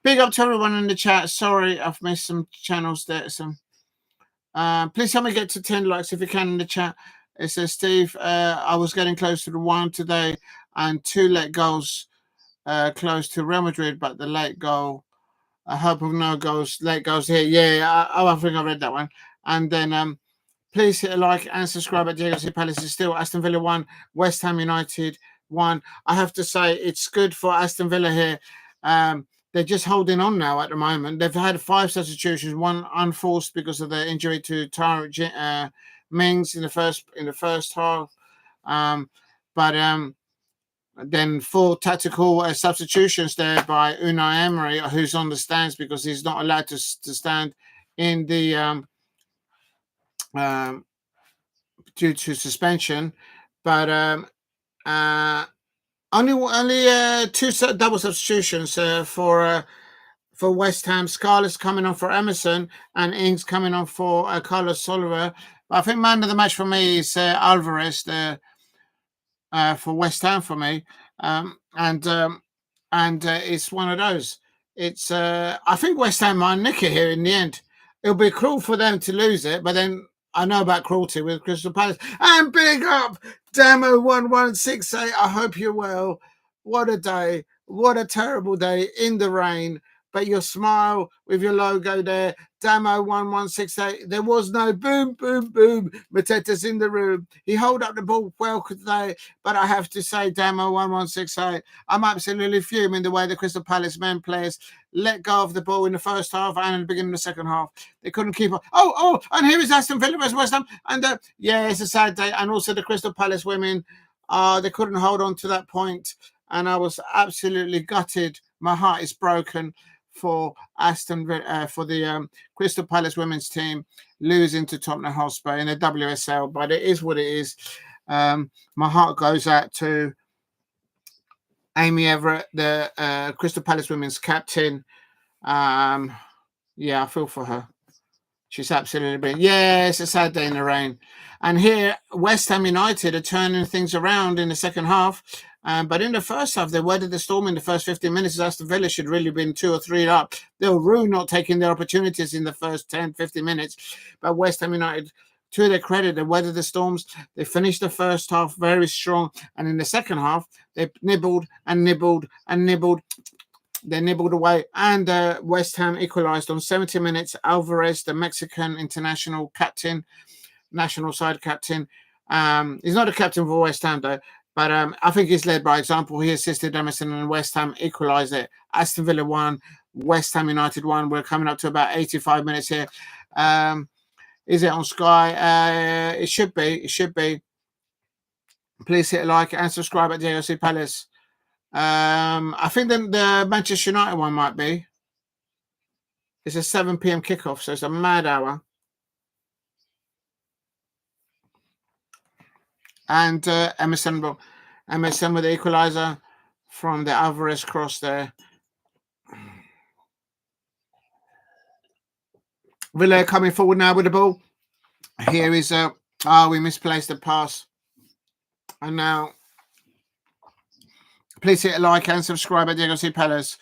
Big up to everyone in the chat. Sorry, I've missed some channels there. Please help me get to 10 likes if you can in the chat. It says, Steve, I was getting close to the 1 today, and 2 late goals close to Real Madrid, but the late goal, I hope of no goals, late goals here. Yeah, I think I read that one. And then please hit a like and subscribe at Diego C. Palace. Is still Aston Villa 1, West Ham United 1. I have to say it's good for Aston Villa here. They're just holding on now at the moment. They've had 5 substitutions, 1 unforced because of the injury to Mings in the first half. But then 4 tactical substitutions there by Unai Emery, who's on the stands because he's not allowed to stand in the due to suspension. But only 2 double substitutions for West Ham. Scarlett's coming on for Emerson and Ings coming on for Carlos Oliver. But I think man of the match for me is Alvarez for West Ham for me. And it's one of those. It's I think West Ham might nick it here in the end. It'll be cruel for them to lose it, but then I know about cruelty with Crystal Palace. And big up Damo 1168. I hope you're well. What a day. What a terrible day in the rain. But your smile with your logo there, Damo 1168. There was no boom, boom, boom. Mateta's in the room. He held up the ball well today, but I have to say, Damo 1168, I'm absolutely fuming the way the Crystal Palace men players let go of the ball in the first half and in the beginning of the second half. They couldn't keep up. Oh, and here is Aston Villa versus West Ham. And yeah, it's a sad day. And also the Crystal Palace women, they couldn't hold on to that point. And I was absolutely gutted. My heart is broken for Aston for the Crystal Palace women's team losing to Tottenham Hotspur in the WSL, but it is what it is. My heart goes out to Amy Everett, the Crystal Palace women's captain. Yeah, I feel for her. She's absolutely brilliant. Yeah, it's a sad day in the rain. And here, West Ham United are turning things around in the second half. But in the first half, they weathered the storm in the first 15 minutes. Aston Villa should really have been 2 or 3 up. They were rude not taking their opportunities in the first 10, 15 minutes. But West Ham United, to their credit, they weathered the storms. They finished the first half very strong. And in the second half, they nibbled and nibbled and nibbled. They nibbled away. And West Ham equalised on 70 minutes. Alvarez, the Mexican international captain, national side captain. He's not a captain for West Ham, though. But I think he's led by example. He assisted Emerson and West Ham equalised it. Aston Villa won. West Ham United won. We're coming up to about 85 minutes here. Is it on Sky? It should be. It should be. Please hit a like and subscribe at JLC Palace. I think the Manchester United one might be. It's a 7 p.m. kickoff, so it's a mad hour. And Emerson with the equaliser from the Alvarez cross there. Villa coming forward now with the ball. Here is we misplaced the pass. And now please hit a like and subscribe at Diego C. Palace.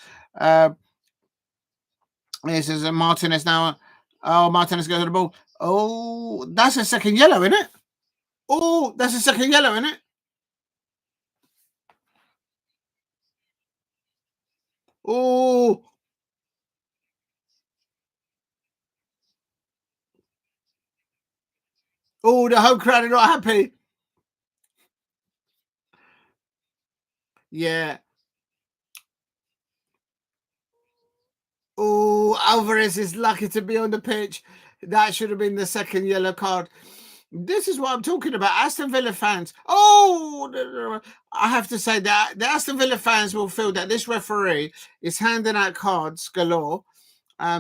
This is Martinez now. Oh, Martinez goes to the ball. Oh, that's a second yellow, isn't it? Oh, that's a second yellow, isn't it? Oh. Oh, the home crowd are not happy. Yeah. Oh, Alvarez is lucky to be on the pitch. That should have been the second yellow card. This is what I'm talking about. Aston Villa fans. Oh, I have to say that the Aston Villa fans will feel that this referee is handing out cards galore.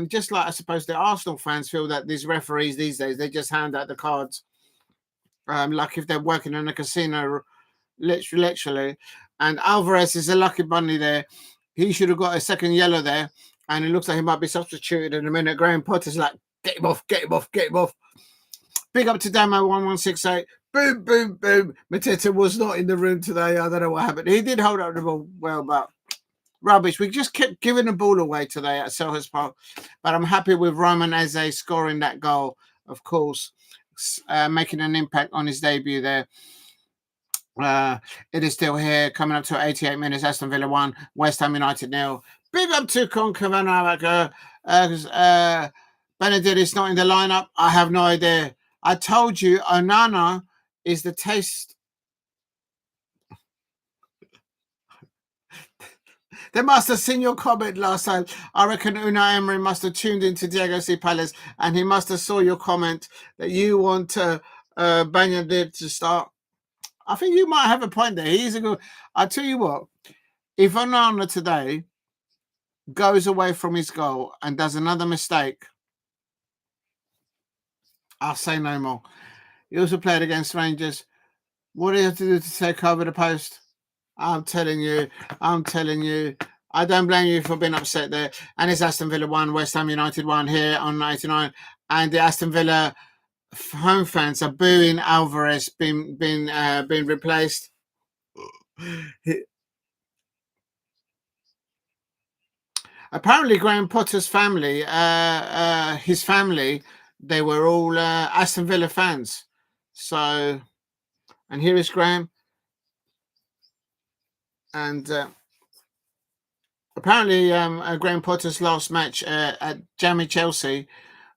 Just like I suppose the Arsenal fans feel that these referees these days, they just hand out the cards. Like if they're working in a casino, literally. And Alvarez is a lucky bunny there. He should have got a second yellow there. And it looks like he might be substituted in a minute. Graham Potter's like, get him off, get him off, get him off. Big up to Damo 1168. Boom, boom, boom. Mateta was not in the room today. I don't know what happened. He did hold up the ball well, but rubbish. We just kept giving the ball away today at Selhurst Park. But I'm happy with Roman Eze scoring that goal, of course, making an impact on his debut there. It is still here, coming up to 88 minutes. Aston Villa 1, West Ham United 0. Big up to Concavana. Benedict is not in the lineup. I have no idea. I told you Onana is the taste. They must have seen your comment last time. I reckon Unai Emery must have tuned into Diego C. Palace and he must have saw your comment that you want Mannion did to start. I think you might have a point there. He's a good. I tell you what, if Onana today goes away from his goal and does another mistake, I'll say no more. He also played against Rangers. What do you have to do to take over the post? I'm telling you. I don't blame you for being upset there. And it's Aston Villa 1, West Ham United 1 here on 99. And the Aston Villa home fans are booing Alvarez being replaced. Apparently, Graham Potter's family, his family, they were all Aston Villa fans. So, and here is Graham. And apparently, Graham Potter's last match at Jammy Chelsea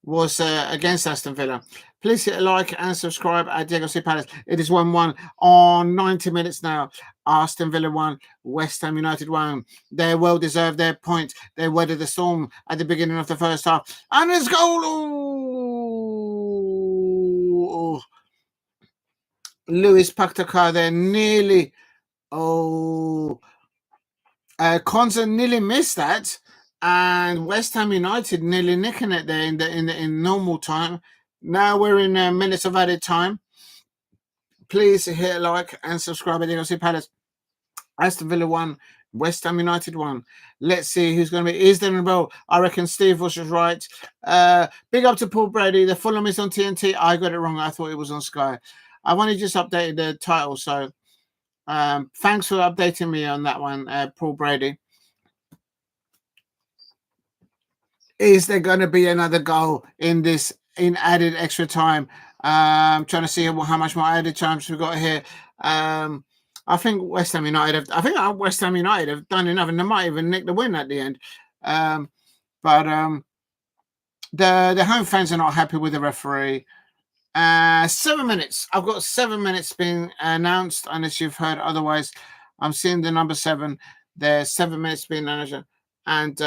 was against Aston Villa. Please hit a like and subscribe at Diego C. Palace. It is 1-1 on 90 minutes now. Aston Villa 1, West Ham United 1. They well deserved their point. They weathered the storm at the beginning of the first half. And there's goal! Oh. Lewis Paktakar there nearly. Konza nearly missed that. And West Ham United nearly nicking it there in normal time. Now we're in minutes of added time. Please hit a like and subscribe at Diego Palace. Aston Villa 1, West Ham United 1. Let's see who's going to be. Is there in the role? I reckon Steve was right. Big up to Paul Brady. The Fulham is on TNT. I got it wrong. I thought it was on Sky. I've only just updated the title, so thanks for updating me on that one, Paul Brady. Is there going to be another goal in added extra time? I'm trying to see how much more added times we've got here. I think West Ham United have done enough, and they might even nick the win at the end. But the home fans are not happy with the referee. 7 minutes. I've got 7 minutes being announced, unless you've heard otherwise. I'm seeing the number 7. There's 7 minutes being announced, and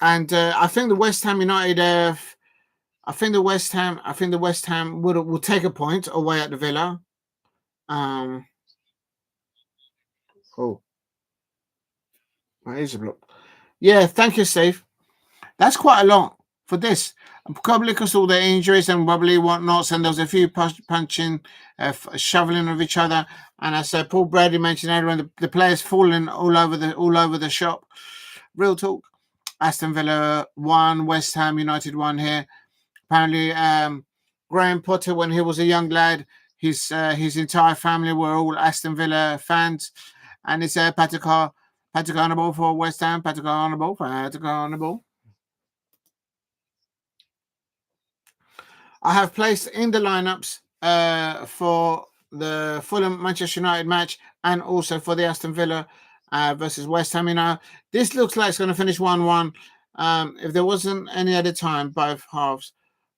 I think the West Ham United. I think the West Ham will take a point away at the Villa. That is a block. Yeah, thank you, Steve. That's quite a lot for this. Probably because all the injuries and wobbly whatnots, and there was a few punching, shoveling of each other. And as Paul Brady mentioned earlier, the players falling all over the shop. Real talk. Aston Villa 1, West Ham United 1 here. Apparently, Graham Potter, when he was a young lad, his entire family were all Aston Villa fans. And it's Patakar on the ball for West Ham. Patakar on the ball. I have placed in the lineups for the Fulham Manchester United match and also for the Aston Villa versus West Ham. This looks like it's going to finish 1-1. If there wasn't any other time, both halves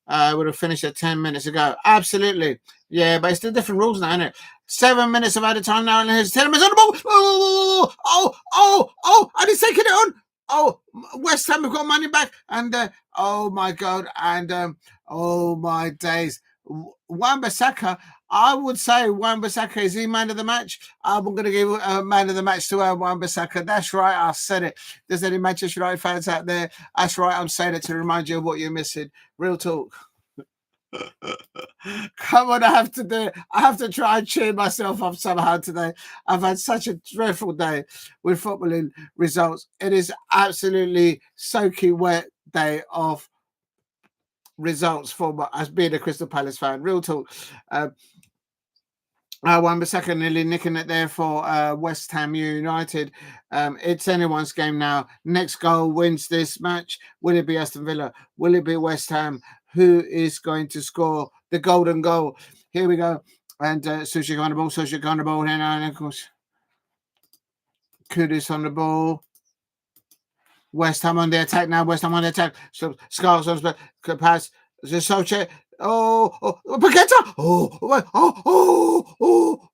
would have finished at 10 minutes ago. Absolutely. Yeah, but it's still different rules now, isn't it? 7 minutes of added time now, and here's 10 minutes on the ball. And he's taking it on. West Ham have got money back, and oh my God, and oh my days. Wan-Bissaka, I would say Wan-Bissaka is the man of the match. I'm going to give a man of the match to Wan-Bissaka. That's right, I said it. There's any Manchester United fans out there? That's right, I'm saying it to remind you of what you're missing. Real talk. Come on, I have to do it. I have to try and cheer myself up somehow today. I've had such a dreadful day with footballing results. It is absolutely soaking wet day of results for as being a Crystal Palace fan. Real talk. Wan-Bissaka nearly nicking it there for West Ham United. It's anyone's game now. Next goal wins this match. Will it be Aston Villa? Will it be West Ham? Who is going to score the golden goal? Here we go. And Sushik on the ball. And of course, Kudus on the ball. West Ham on the attack now. So Scarlett on the pass. Soche. Paqueta.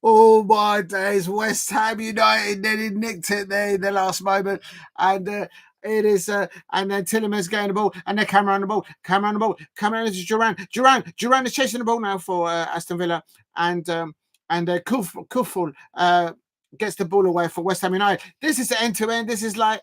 Oh my days. West Ham United nearly nicked it there in the last moment. And It is, and then Tillemans getting the ball, and then Cameron on the ball, Cameron is Duran is chasing the ball now for Aston Villa, and Kuful gets the ball away for West Ham United. This is end to end. This is like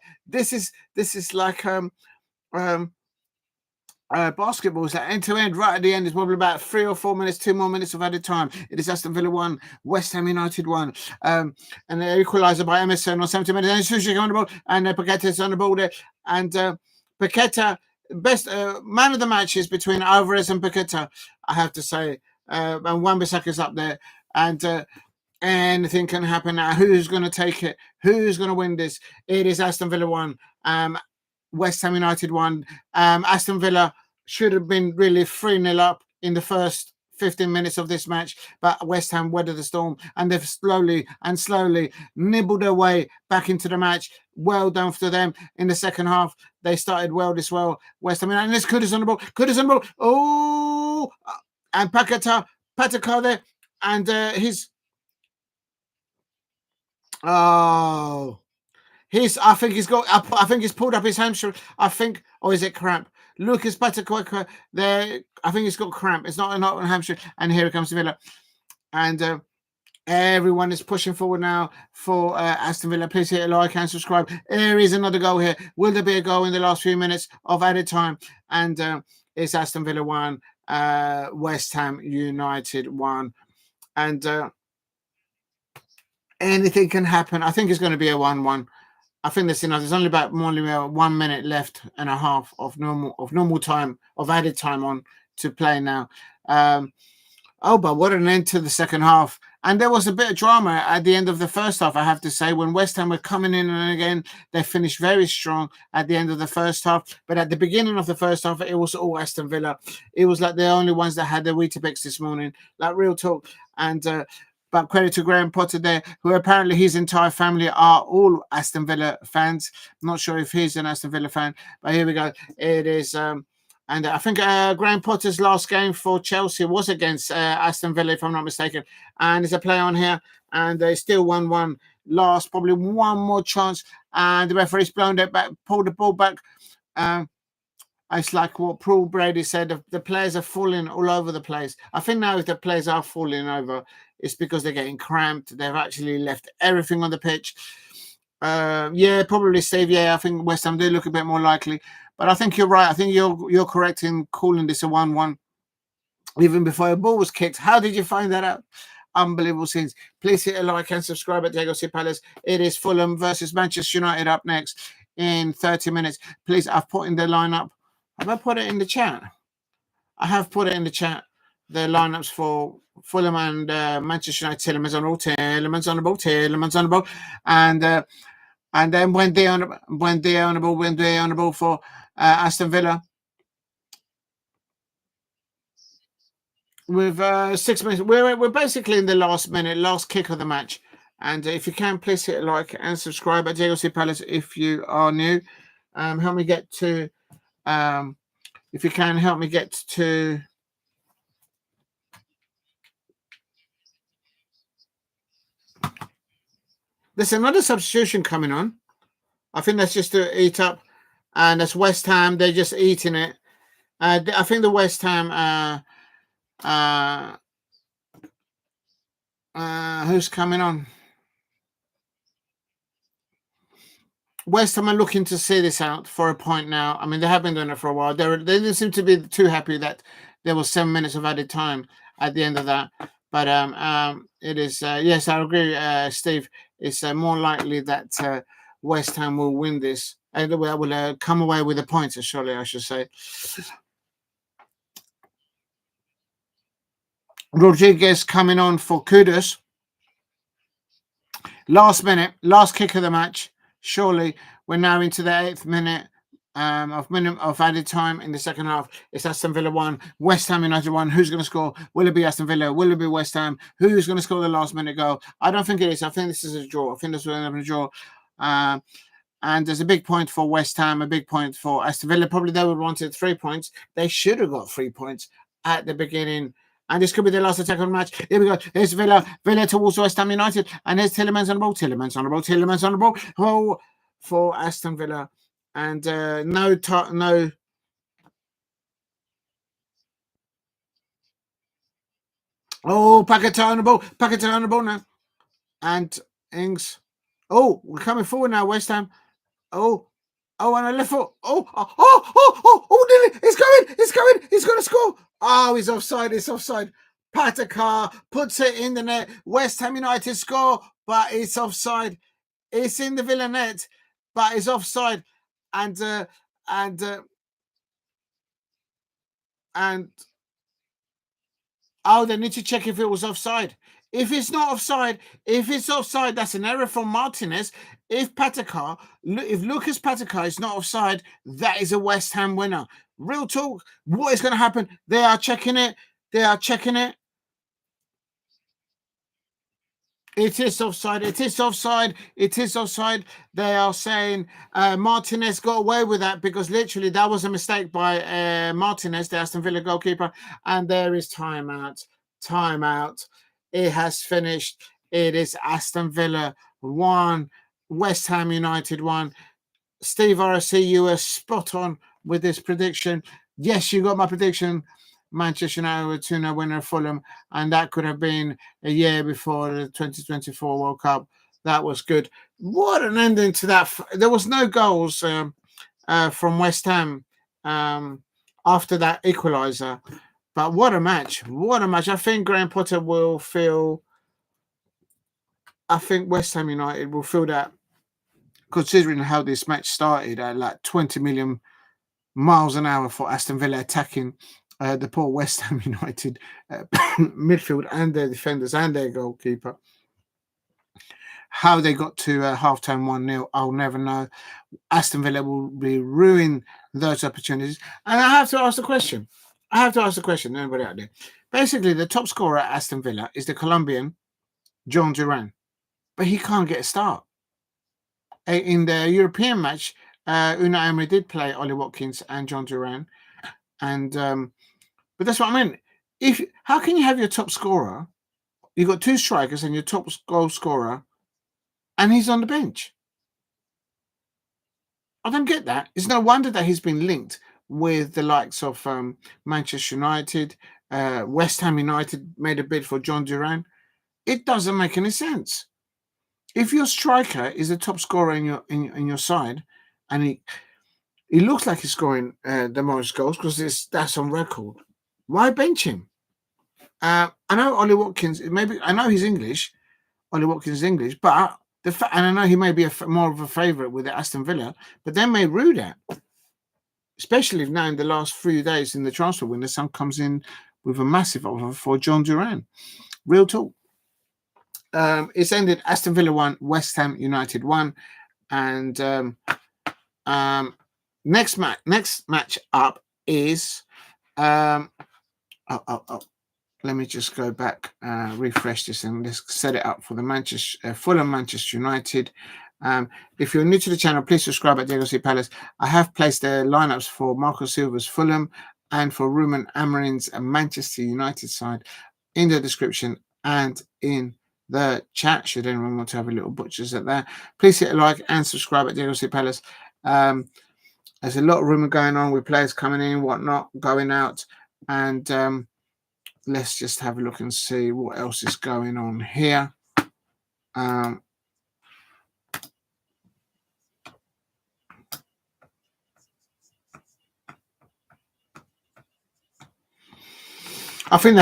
basketball. Is like end to end. Right at the end is probably about 3 or 4 minutes, 2 more minutes of added time. It is Aston Villa 1, West Ham United 1, and the equaliser by Emerson on 70 minutes. And Sushi on the ball, and Paqueta's on the ball there, and Paqueta, best man of the matches between Alvarez and Paqueta, I have to say, and Wan-Bissaka's up there, and anything can happen now. Who's going to take it? Who's going to win this? It is Aston Villa 1, West Ham United 1. Aston Villa should have been really 3-0 up in the first 15 minutes of this match, but West Ham weathered the storm, and they've slowly nibbled their way back into the match. Well done for them in the second half. They started well this well. West Ham United, and this Kudus on the ball. Oh, and Paqueta there, and he's I think he's pulled up his hamstring. Or is it cramp? Lucas Paqueta there. I think he's got cramp. It's not a hamstring. And here it comes to Villa, and everyone is pushing forward now for Aston Villa. Please hit a like and subscribe. There is another goal here. Will there be a goal in the last few minutes of added time? And it's Aston Villa 1, West Ham United 1, and anything can happen. I think it's going to be a 1-1. I think there's only about 1 minute left and a half of normal time, of added time on to play now. But what an end to the second half. And there was a bit of drama at the end of the first half, I have to say, when West Ham were coming in, and again, they finished very strong at the end of the first half. But at the beginning of the first half, it was all Aston Villa. It was like the only ones that had their Weetabix this morning, like real talk. And but credit to Graham Potter there, who apparently his entire family are all Aston Villa fans. I'm not sure if he's an Aston Villa fan, but here we go. It is, and I think Graham Potter's last game for Chelsea was against Aston Villa, if I'm not mistaken. And there's a play on here, and they still 1-1. Last, probably one more chance, and the referee's blown it back, pulled the ball back. It's like what Paul Brady said, the players are falling all over the place. I think now if the players are falling over, it's because they're getting cramped. They've actually left everything on the pitch. Yeah, probably Steve. Yeah, I think West Ham do look a bit more likely. But I think you're right. I think you're correct in calling this a 1-1. Even before a ball was kicked. How did you find that out? Unbelievable scenes. Please hit a like and subscribe at Diego C. Palace. It is Fulham versus Manchester United up next in 30 minutes. Please, I've put in the lineup. Have I put it in the chat? I have put it in the chat. The lineups for Fulham and Manchester United. Tillemans on the ball, and then when they on the ball for Aston Villa with 6 minutes. We're basically in the last kick of the match. And if you can, please hit a like and subscribe at Diego C. Palace if you are new. Help me get to. If you can help me get to. There's another substitution coming on. I think that's just to eat up, and that's West Ham. They're just eating it. I think the West Ham. Who's coming on? West Ham are looking to see this out for a point now. I mean, they have been doing it for a while. They didn't seem to be too happy that there was 7 minutes of added time at the end of that. But it is, yes, I agree, Steve. It's more likely that West Ham will win this. And will come away with the points, surely, I should say. Rodriguez coming on for Kudus. Last minute, last kick of the match. Surely we're now into the 8th minute of added time in the second half. It's Aston Villa 1, West Ham United 1. Who's going to score? Will it be Aston Villa? Will it be West Ham? Who's going to score the last minute goal? I don't think it is. I think this is a draw. I think this will end up in a draw. And there's a big point for West Ham, a big point for Aston Villa. Probably they would want 3 points. They should have got 3 points at the beginning. And this could be the last attack on the match. Here we go. Here's Villa towards West Ham United. And here's Tillemans on the ball. Tillemans on the ball. Oh, for Aston Villa. And no. Oh, Paquetá on the ball. Paquetá on the ball now. And Ings. Oh, we're coming forward now, West Ham. Oh, on a left foot. Nearly. It's going. He's going to score. Oh, he's offside. It's offside. Paquetá puts it in the net. West Ham United score, but it's offside. It's in the Villa net, but it's offside. And they need to check if it was offside. If it's not offside, if it's offside, that's an error from Martinez. If Lucas Paquetá is not offside, that is a West Ham winner. Real talk. What is going to happen? They are checking it. It is offside. They are saying Martinez got away with that because literally that was a mistake by Martinez, the Aston Villa goalkeeper. And there is timeout. It has finished. It is Aston Villa 1, West Ham United 1. Steve, I see you were spot on with this prediction. Yes, you got my prediction. Manchester United were 2-0 winner of Fulham, and that could have been a year before the 2024 World Cup. That was good. What an ending to that. There was no goals from West Ham after that equaliser. But what a match. I think Graham Potter will feel... I think West Ham United will feel that, considering how this match started at like 20 million miles an hour for Aston Villa attacking the poor West Ham United midfield and their defenders and their goalkeeper. How they got to half-time 1-0, I'll never know. Aston Villa will be ruining those opportunities. And I have to ask the question. Anybody out there? Basically, the top scorer at Aston Villa is the Colombian, John Duran. But he can't get a start. In the European match, Unai Emery did play Ollie Watkins and John Duran. And but that's what I meant. How can you have your top scorer? You've got two strikers and your top goal scorer, and he's on the bench. I don't get that. It's no wonder that he's been linked with the likes of Manchester United. West Ham United made a bid for John Duran. It doesn't make any sense. If your striker is the top scorer in your side, and he looks like he's scoring the most goals because that's on record, why bench him? I know Ollie Watkins. I know he's English. Ollie Watkins is English, but and I know he may be more of a favourite with Aston Villa, but they may rue that, especially now in the last 3 days in the transfer window, some comes in with a massive offer for John Duran. Real talk. It's ended Aston Villa 1, West Ham United 1, and next match up is let me just go back, refresh this, and let's set it up for the Fulham Manchester United. If you're new to the channel, please subscribe at Diego C. Palace. I have placed the lineups for Marco Silva's Fulham and for Ruben Amorim's Manchester United side in the description and in the chat, should anyone want to have a little butchers at that. Please hit a like and subscribe at Diego C. Palace. There's a lot of rumour going on with players coming in, whatnot, going out, and let's just have a look and see what else is going on here. I think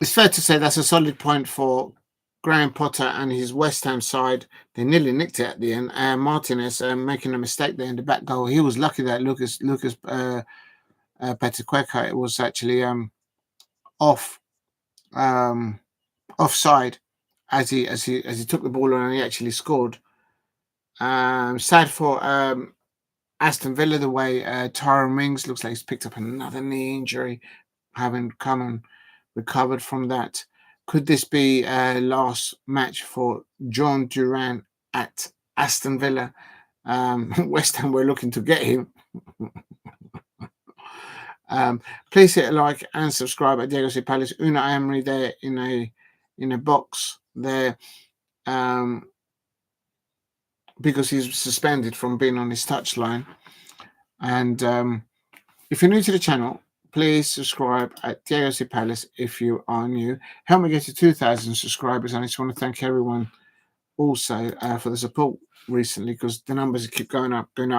it's fair to say that's a solid point for Graham Potter and his West Ham side. They nearly nicked it at the end. Martinez making a mistake there in the back goal. He was lucky that Lucas Paquetá, it was actually offside as he took the ball on and he actually scored. Sad for Aston Villa the way Tyrone Mings looks like he's picked up another knee injury, having come and recovered from that. Could this be a last match for John Duran at Aston Villa? West Ham were looking to get him. Please hit a like and subscribe at Diego C. Palace. Unai Emery there in a box there. because he's suspended from being on his touchline. And if you're new to the channel, please subscribe at DAOC Palace if you are new. Help me get to 2,000 subscribers. And I just want to thank everyone also for the support recently, because the numbers keep going up, and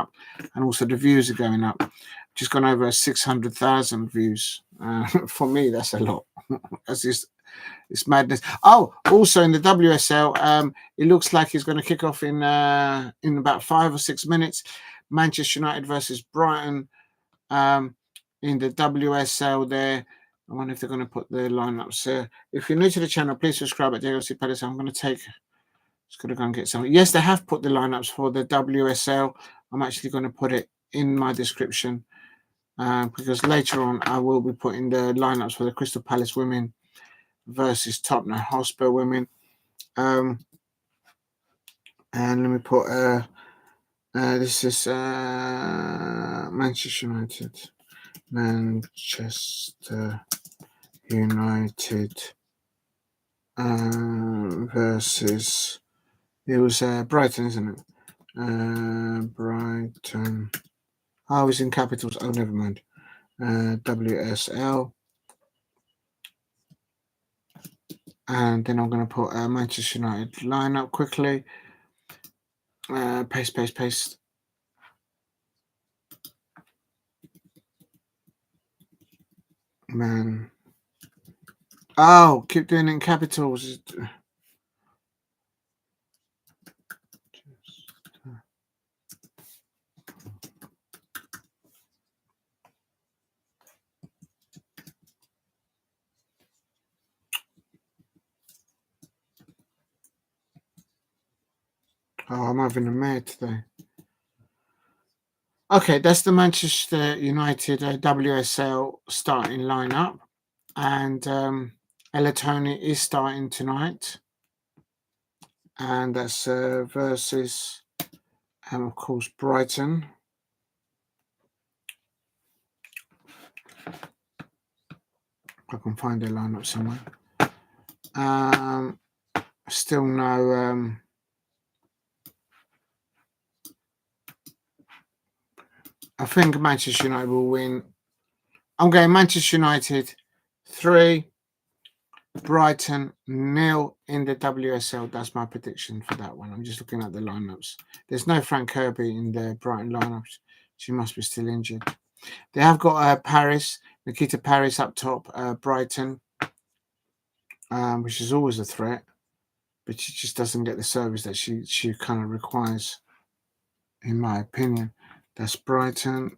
also the views are going up. Just gone over 600,000 views. For me, that's a lot. That's just, it's madness. Oh, also in the WSL, it looks like he's going to kick off in about 5 or 6 minutes. Manchester United versus Brighton in the WSL there. I wonder if they're going to put the lineups there. If you're new to the channel, please subscribe at DLC Palace. I'm going to take... Just going to go and get some. Yes, they have put the lineups for the WSL. I'm actually going to put it in my description because later on I will be putting the lineups for the Crystal Palace women versus Tottenham Hotspur women. And let me put this is Manchester United. Manchester United versus... It was Brighton, isn't it? Brighton. Oh, it's in capitals. Oh, never mind. WSL. And then I'm going to put Manchester United lineup quickly. Paste. Man. Oh, keep doing it in capitals. Oh, I'm having a mad today. Okay, that's the Manchester United WSL starting lineup. And Elatoni is starting tonight. And that's versus, of course, Brighton. I can find their lineup somewhere. Still no... I think Manchester United will win. I'm going Manchester United 3, Brighton 0 in the WSL. That's my prediction for that one. I'm just looking at the lineups. There's no Frank Kirby in the Brighton lineups. She must be still injured. They have got Parris, Nikita Parris up top, Brighton, which is always a threat, but she just doesn't get the service that she kind of requires, in my opinion. That's Brighton.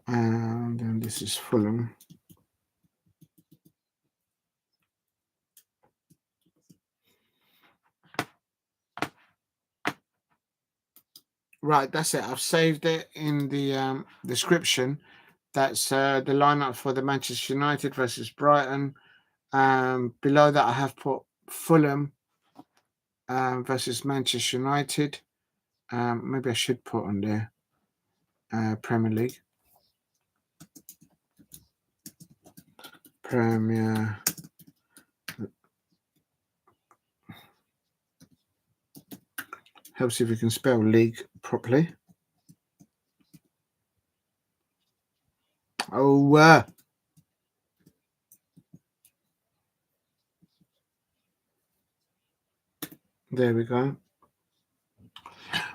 And then this is Fulham. Right, that's it. I've saved it in the description. That's the lineup for the Manchester United versus Brighton. Below that, I have put Fulham versus Manchester United. Maybe I should put on there Premier League. Premier. Helps if you can spell league properly. Oh, there we go.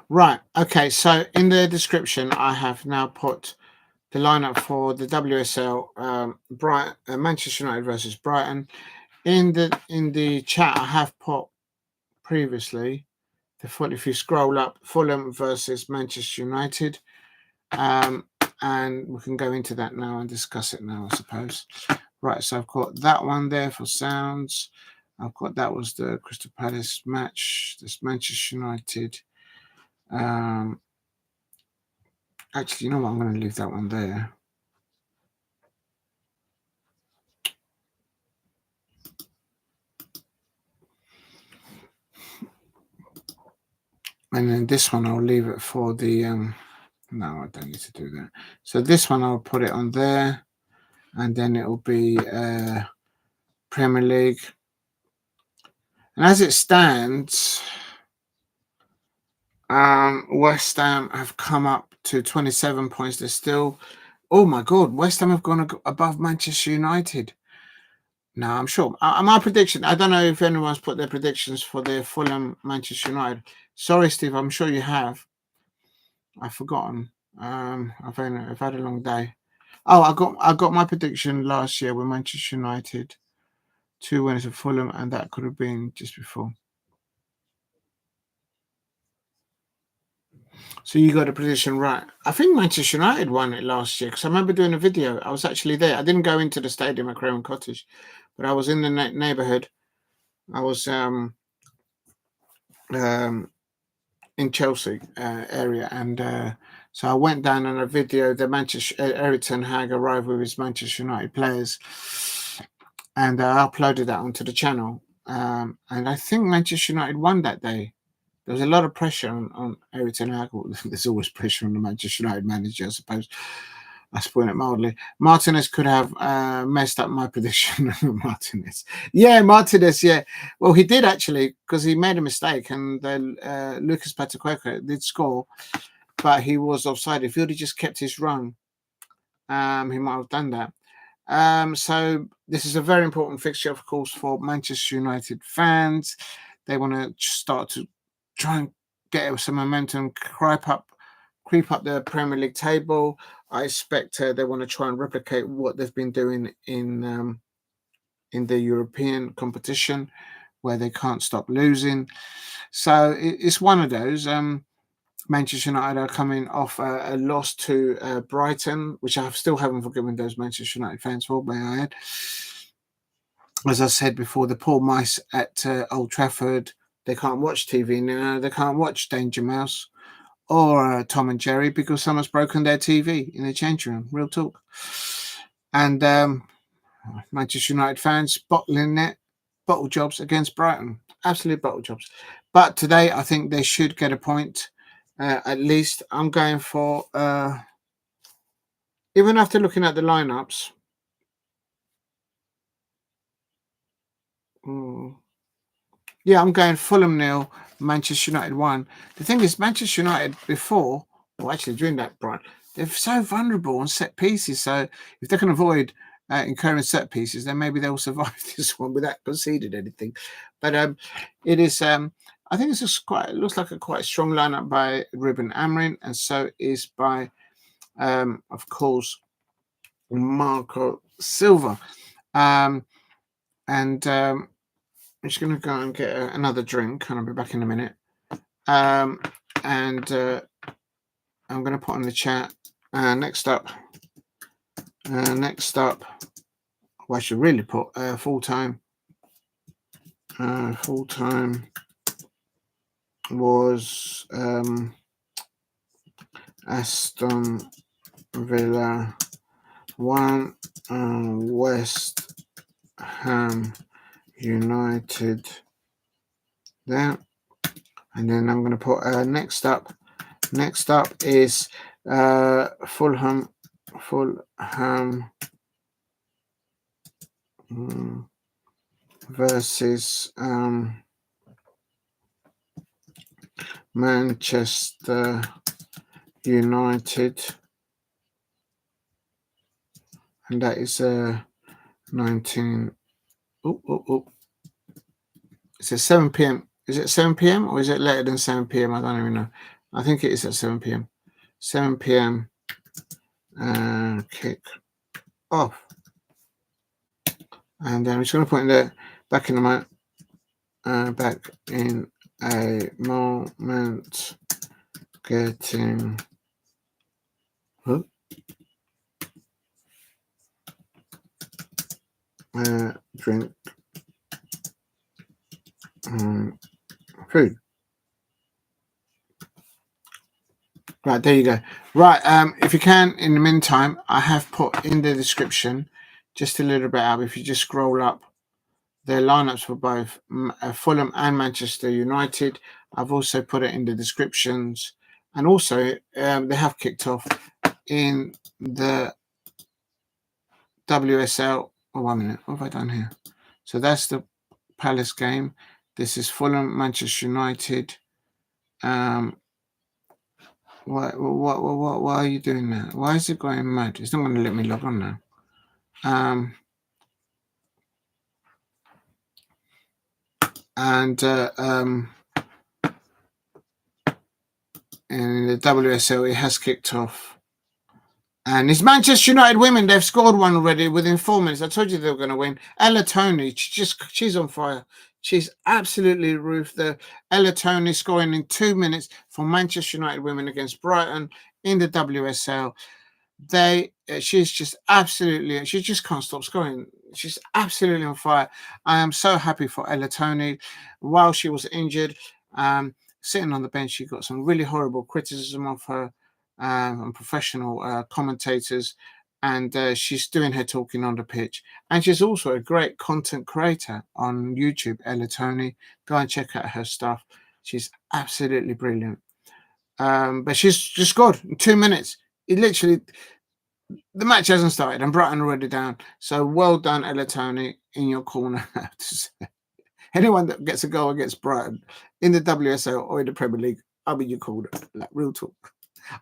Right. Okay. So in the description, I have now put the lineup for the WSL, Manchester United versus Brighton. In the chat, I have put previously if you scroll up, Fulham versus Manchester United, and we can go into that now and discuss it now, I suppose. Right, so I've got that one there for sounds. I've got that was the Crystal Palace match. This Manchester United. Actually, you know what? I'm going to leave that one there. And then this one, I'll leave it for the... no, I don't need to do that. So this one, I'll put it on there. And then it'll be Premier League. And as it stands, West Ham have come up to 27 points. They're still, oh my God, West Ham have gone above Manchester United. No, I'm sure. My prediction, I don't know if anyone's put their predictions for their Fulham Manchester United. Sorry, Steve, I'm sure you have. I've forgotten. I've had a long day. Oh, I got my prediction last year with Manchester United. 2 winners of Fulham, and that could have been just before. So you got a prediction right. I think Manchester United won it last year because I remember doing a video. I was actually there. I didn't go into the stadium at Craven Cottage, but I was in the neighbourhood. I was in Chelsea area, and so I went down on a video. The Manchester Eric Ten Hag arrived with his Manchester United players, and I uploaded that onto the channel. And I think Manchester United won that day. There was a lot of pressure on Eric Ten Hag. There's always pressure on the Manchester United manager, I suppose. I put it mildly. Martinez could have messed up my prediction. Martinez. Yeah. Well, he did actually, because he made a mistake, and Lucas Patriqueta did score, but he was offside. If he would have just kept his run, he might have done that. So this is a very important fixture, of course, for Manchester United fans. They want to start to try and get some momentum, creep up the Premier League table. I expect they want to try and replicate what they've been doing in the European competition, where they can't stop losing. So it's one of those. Manchester United are coming off a loss to Brighton, which I still haven't forgiven those Manchester United fans for, may I add. As I said before, the poor mice at Old Trafford, they can't watch TV now. They can't watch Danger Mouse or Tom and Jerry because someone's broken their TV in the change room. Real talk. And Manchester United fans bottling it, bottle jobs against Brighton. Absolute bottle jobs. But today, I think they should get a point. At least I'm going for, even after looking at the lineups. Yeah, I'm going Fulham 0, Manchester United 1. The thing is, Manchester United before, or actually during that Brighton, they're so vulnerable on set pieces. So if they can avoid incurring set pieces, then maybe they'll survive this one without conceding anything. But it is, I think it's just it looks like a quite strong lineup by Ruben Amorim, and so is by, of course, Marco Silva. I'm just going to go and get another drink, and I'll be back in a minute. And I'm going to put in the chat. Next up, well, I should really put full-time. Full-time was Aston Villa 1, West Ham United there, and then I'm going to put next up is Fulham versus Manchester United, and that is 19. It's at 7 p.m. Is it 7 p.m. or is it later than 7 p.m.? I don't even know. I think it is at 7 p.m. 7 p.m. Kick off. And then I'm just going to put in there back in a moment. Getting drink food. Right, there you go. Right, if you can, in the meantime, I have put in the description just a little bit up. If you just scroll up, their lineups for both Fulham and Manchester United. I've also put it in the descriptions, and also they have kicked off in the WSL. Oh, 1 minute. What have I done here? So that's the Palace game. This is Fulham, Manchester United. Why are you doing that? Why is it going mad? It's not going to let me log on now. And in the WSL, it has kicked off. And it's Manchester United women. They've scored one already within 4 minutes. I told you they were going to win. Ella Toone, she's on fire. She's absolutely roof. The Ella Toone scoring in 2 minutes for Manchester United women against Brighton in the WSL. She's just absolutely, she just can't stop scoring. She's absolutely on fire. I am so happy for Ella Toone. While she was injured, sitting on the bench, she got some really horrible criticism of her and professional commentators, and she's doing her talking on the pitch. And she's also a great content creator on YouTube, Ella Toone. Go and check out her stuff. She's absolutely brilliant. But she's just scored in 2 minutes. It literally, the match hasn't started and Brighton already down. So well done, Ella Toone, in your corner. Anyone that gets a goal against Brighton in the WSL or in the Premier League, I'll be your corner. Like, real talk.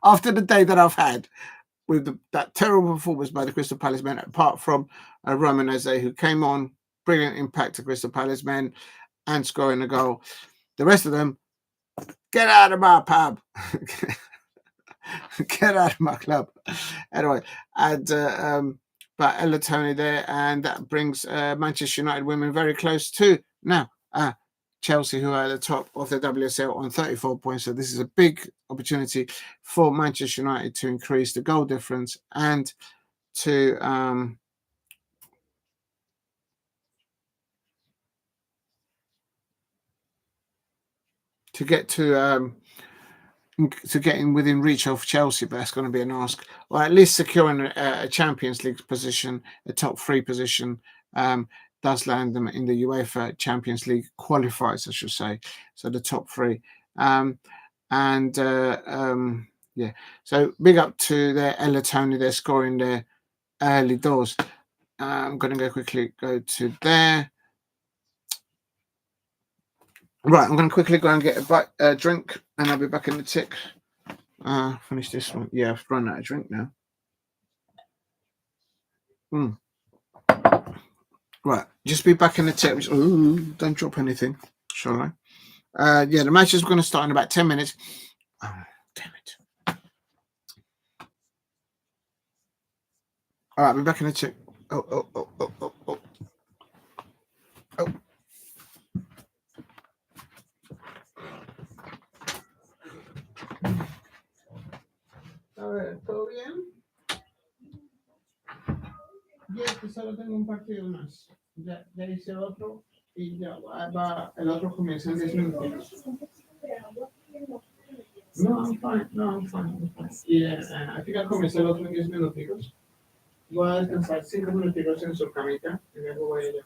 After the day that I've had with that terrible performance by the Crystal Palace men, apart from Roman Eze, who came on, brilliant impact to Crystal Palace men and scoring a goal. The rest of them, get out of my pub. Get out of my club. Anyway, and but Ella Toone there, and that brings Manchester United women very close to now Chelsea, who are at the top of the WSL on 34 points. So this is a big opportunity for Manchester United to increase the goal difference and to get to getting within reach of Chelsea, but that's going to be an ask. Or at least securing a Champions League position, a top 3 position, does land them in the UEFA Champions League qualifiers, I should say. So the top 3. Yeah. So big up to their Ella Toone. They're scoring their early doors. I'm going to go to there. Right, I'm going to quickly go and get a drink, and I'll be back in the tick. Finish this one. Yeah, I've run out of drink now. Right, just be back in the tick. Ooh, don't drop anything, shall I? Yeah, the match is going to start in about 10 minutes. Oh, damn it. All right, be back in the tick. Oh. ¿Todo bien? Ya, que solo tengo un partido más. Ya hice otro y ya va, el otro comienza en 10 minutos. No, I'm fine. Yeah, I think I'll comienza el otro en 10 minutos. Voy a descansar 5 minutos en su camita y luego voy allá.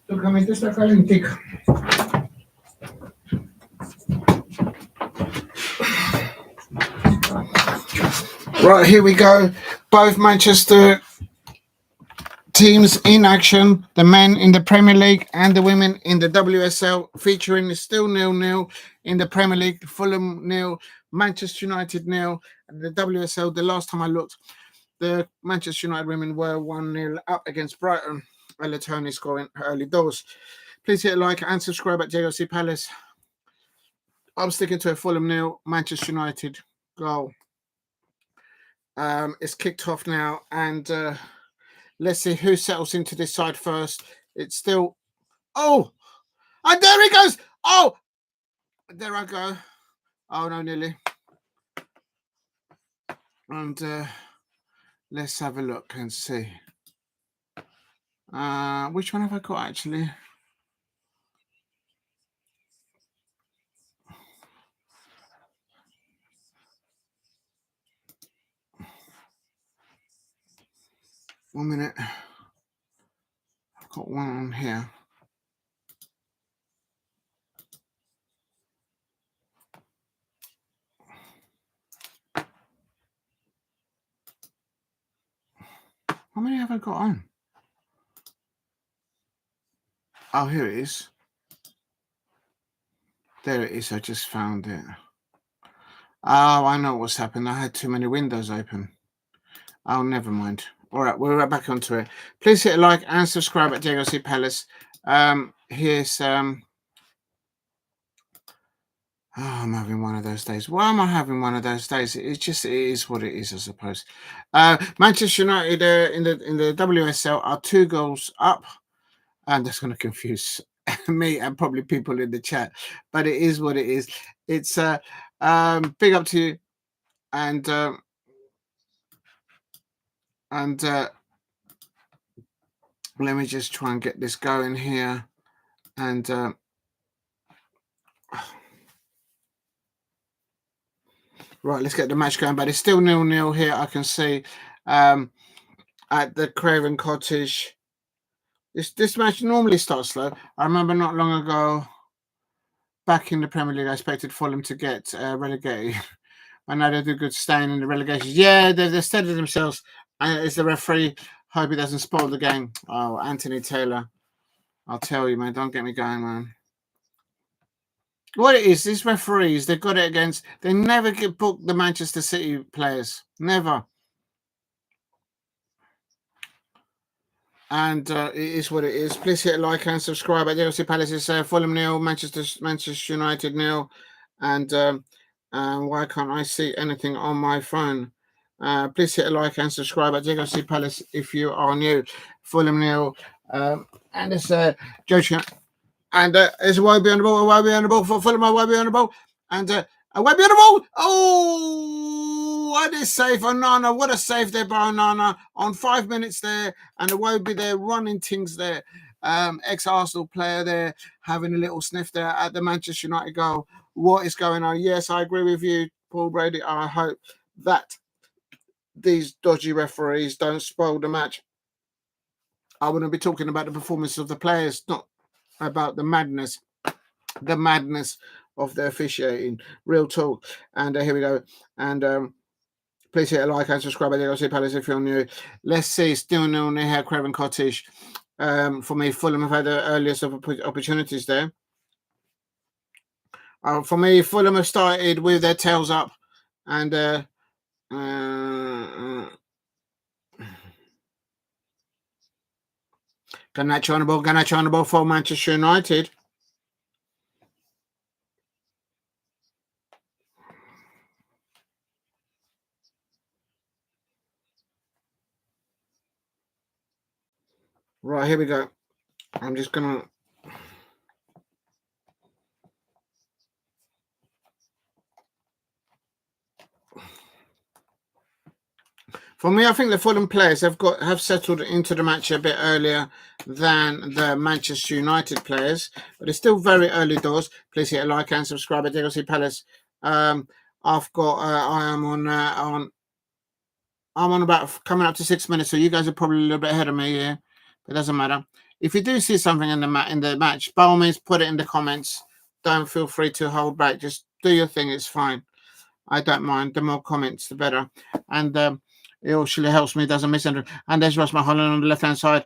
Tócame, está calentica. Right, here we go. Both Manchester teams in action. The men in the Premier League and the women in the WSL, featuring still 0-0 in the Premier League. Fulham 0, Manchester United 0. And the WSL, the last time I looked, the Manchester United women were 1-0 up against Brighton. Ella Tony scoring early doors. Please hit a like and subscribe at JLC Palace. I'm sticking to a Fulham 0, Manchester United goal. It's kicked off now, and let's see who settles into this side first. It's still... Oh! And there he goes! Oh! There I go. Oh, no, nearly. And let's have a look and see. Which one have I got, actually? One minute. I've got one on here. How many have I got on? Oh, here it is. There it is. I just found it. Oh, I know what's happened. I had too many windows open. Oh, never mind. All right, we're right back onto it. Please hit a like and subscribe at JLC Palace. Here's Oh, I'm having one of those days. Why am I having one of those days? It is what it is, I suppose. Manchester United in the WSL are 2 goals up, and that's going to confuse me and probably people in the chat, but it is what it is. It's big up to you, and let me just try and get this going here, and right, let's get the match going. But it's still 0-0 here. I can see at the Craven Cottage. This match normally starts slow. I remember not long ago, back in the Premier League, I expected Fulham to get relegated. I know they do good staying in the relegation. Yeah, they've steadied themselves. And it's the referee. Hope he doesn't spoil the game. Oh, Anthony Taylor. I'll tell you, man. Don't get me going, man. What it is, these referees, they've got it against... They never get booked the Manchester City players. Never. And it is what it is. Please hit like and subscribe at JLC Palace. Fulham 0, Manchester United 0. And why can't I see anything on my phone? Please hit a like and subscribe at JLC Palace if you are new. Fulham 0. And it's Joe. And it's YB on the ball, YB on the ball for Fulham, YB on the ball. And Away, beautiful. Oh, what a save for Nana. What a save there by Nana on 5 minutes there. And Iwobi there running things there. Ex-Arsenal player there having a little sniff there at the Manchester United goal. What is going on? Yes, I agree with you, Paul Brady. I hope that these dodgy referees don't spoil the match. I want to be talking about the performance of the players, not about the madness of the officiating. Real talk. And here we go. And please hit a like and subscribe. I'll see Palace if you're new. Let's see. Still nil near here, Craven Cottage. For me, Fulham have had the earliest of opportunities there. For me, Fulham have started with their tails up, and Garnacho on the ball for Manchester United. Right, here we go. I'm just gonna. For me, I think the Fulham players have settled into the match a bit earlier than the Manchester United players, but it's still very early doors. Please hit a like and subscribe at Baggaley Palace. I've got I'm on about coming up to 6 minutes, so you guys are probably a little bit ahead of me here. But it doesn't matter. If you do see something in the match, by all means, put it in the comments. Don't feel free to hold back. Just do your thing. It's fine. I don't mind. The more comments, the better. And it actually helps me. Doesn't miss anything. And there's Marshall-Miranda on the left-hand side.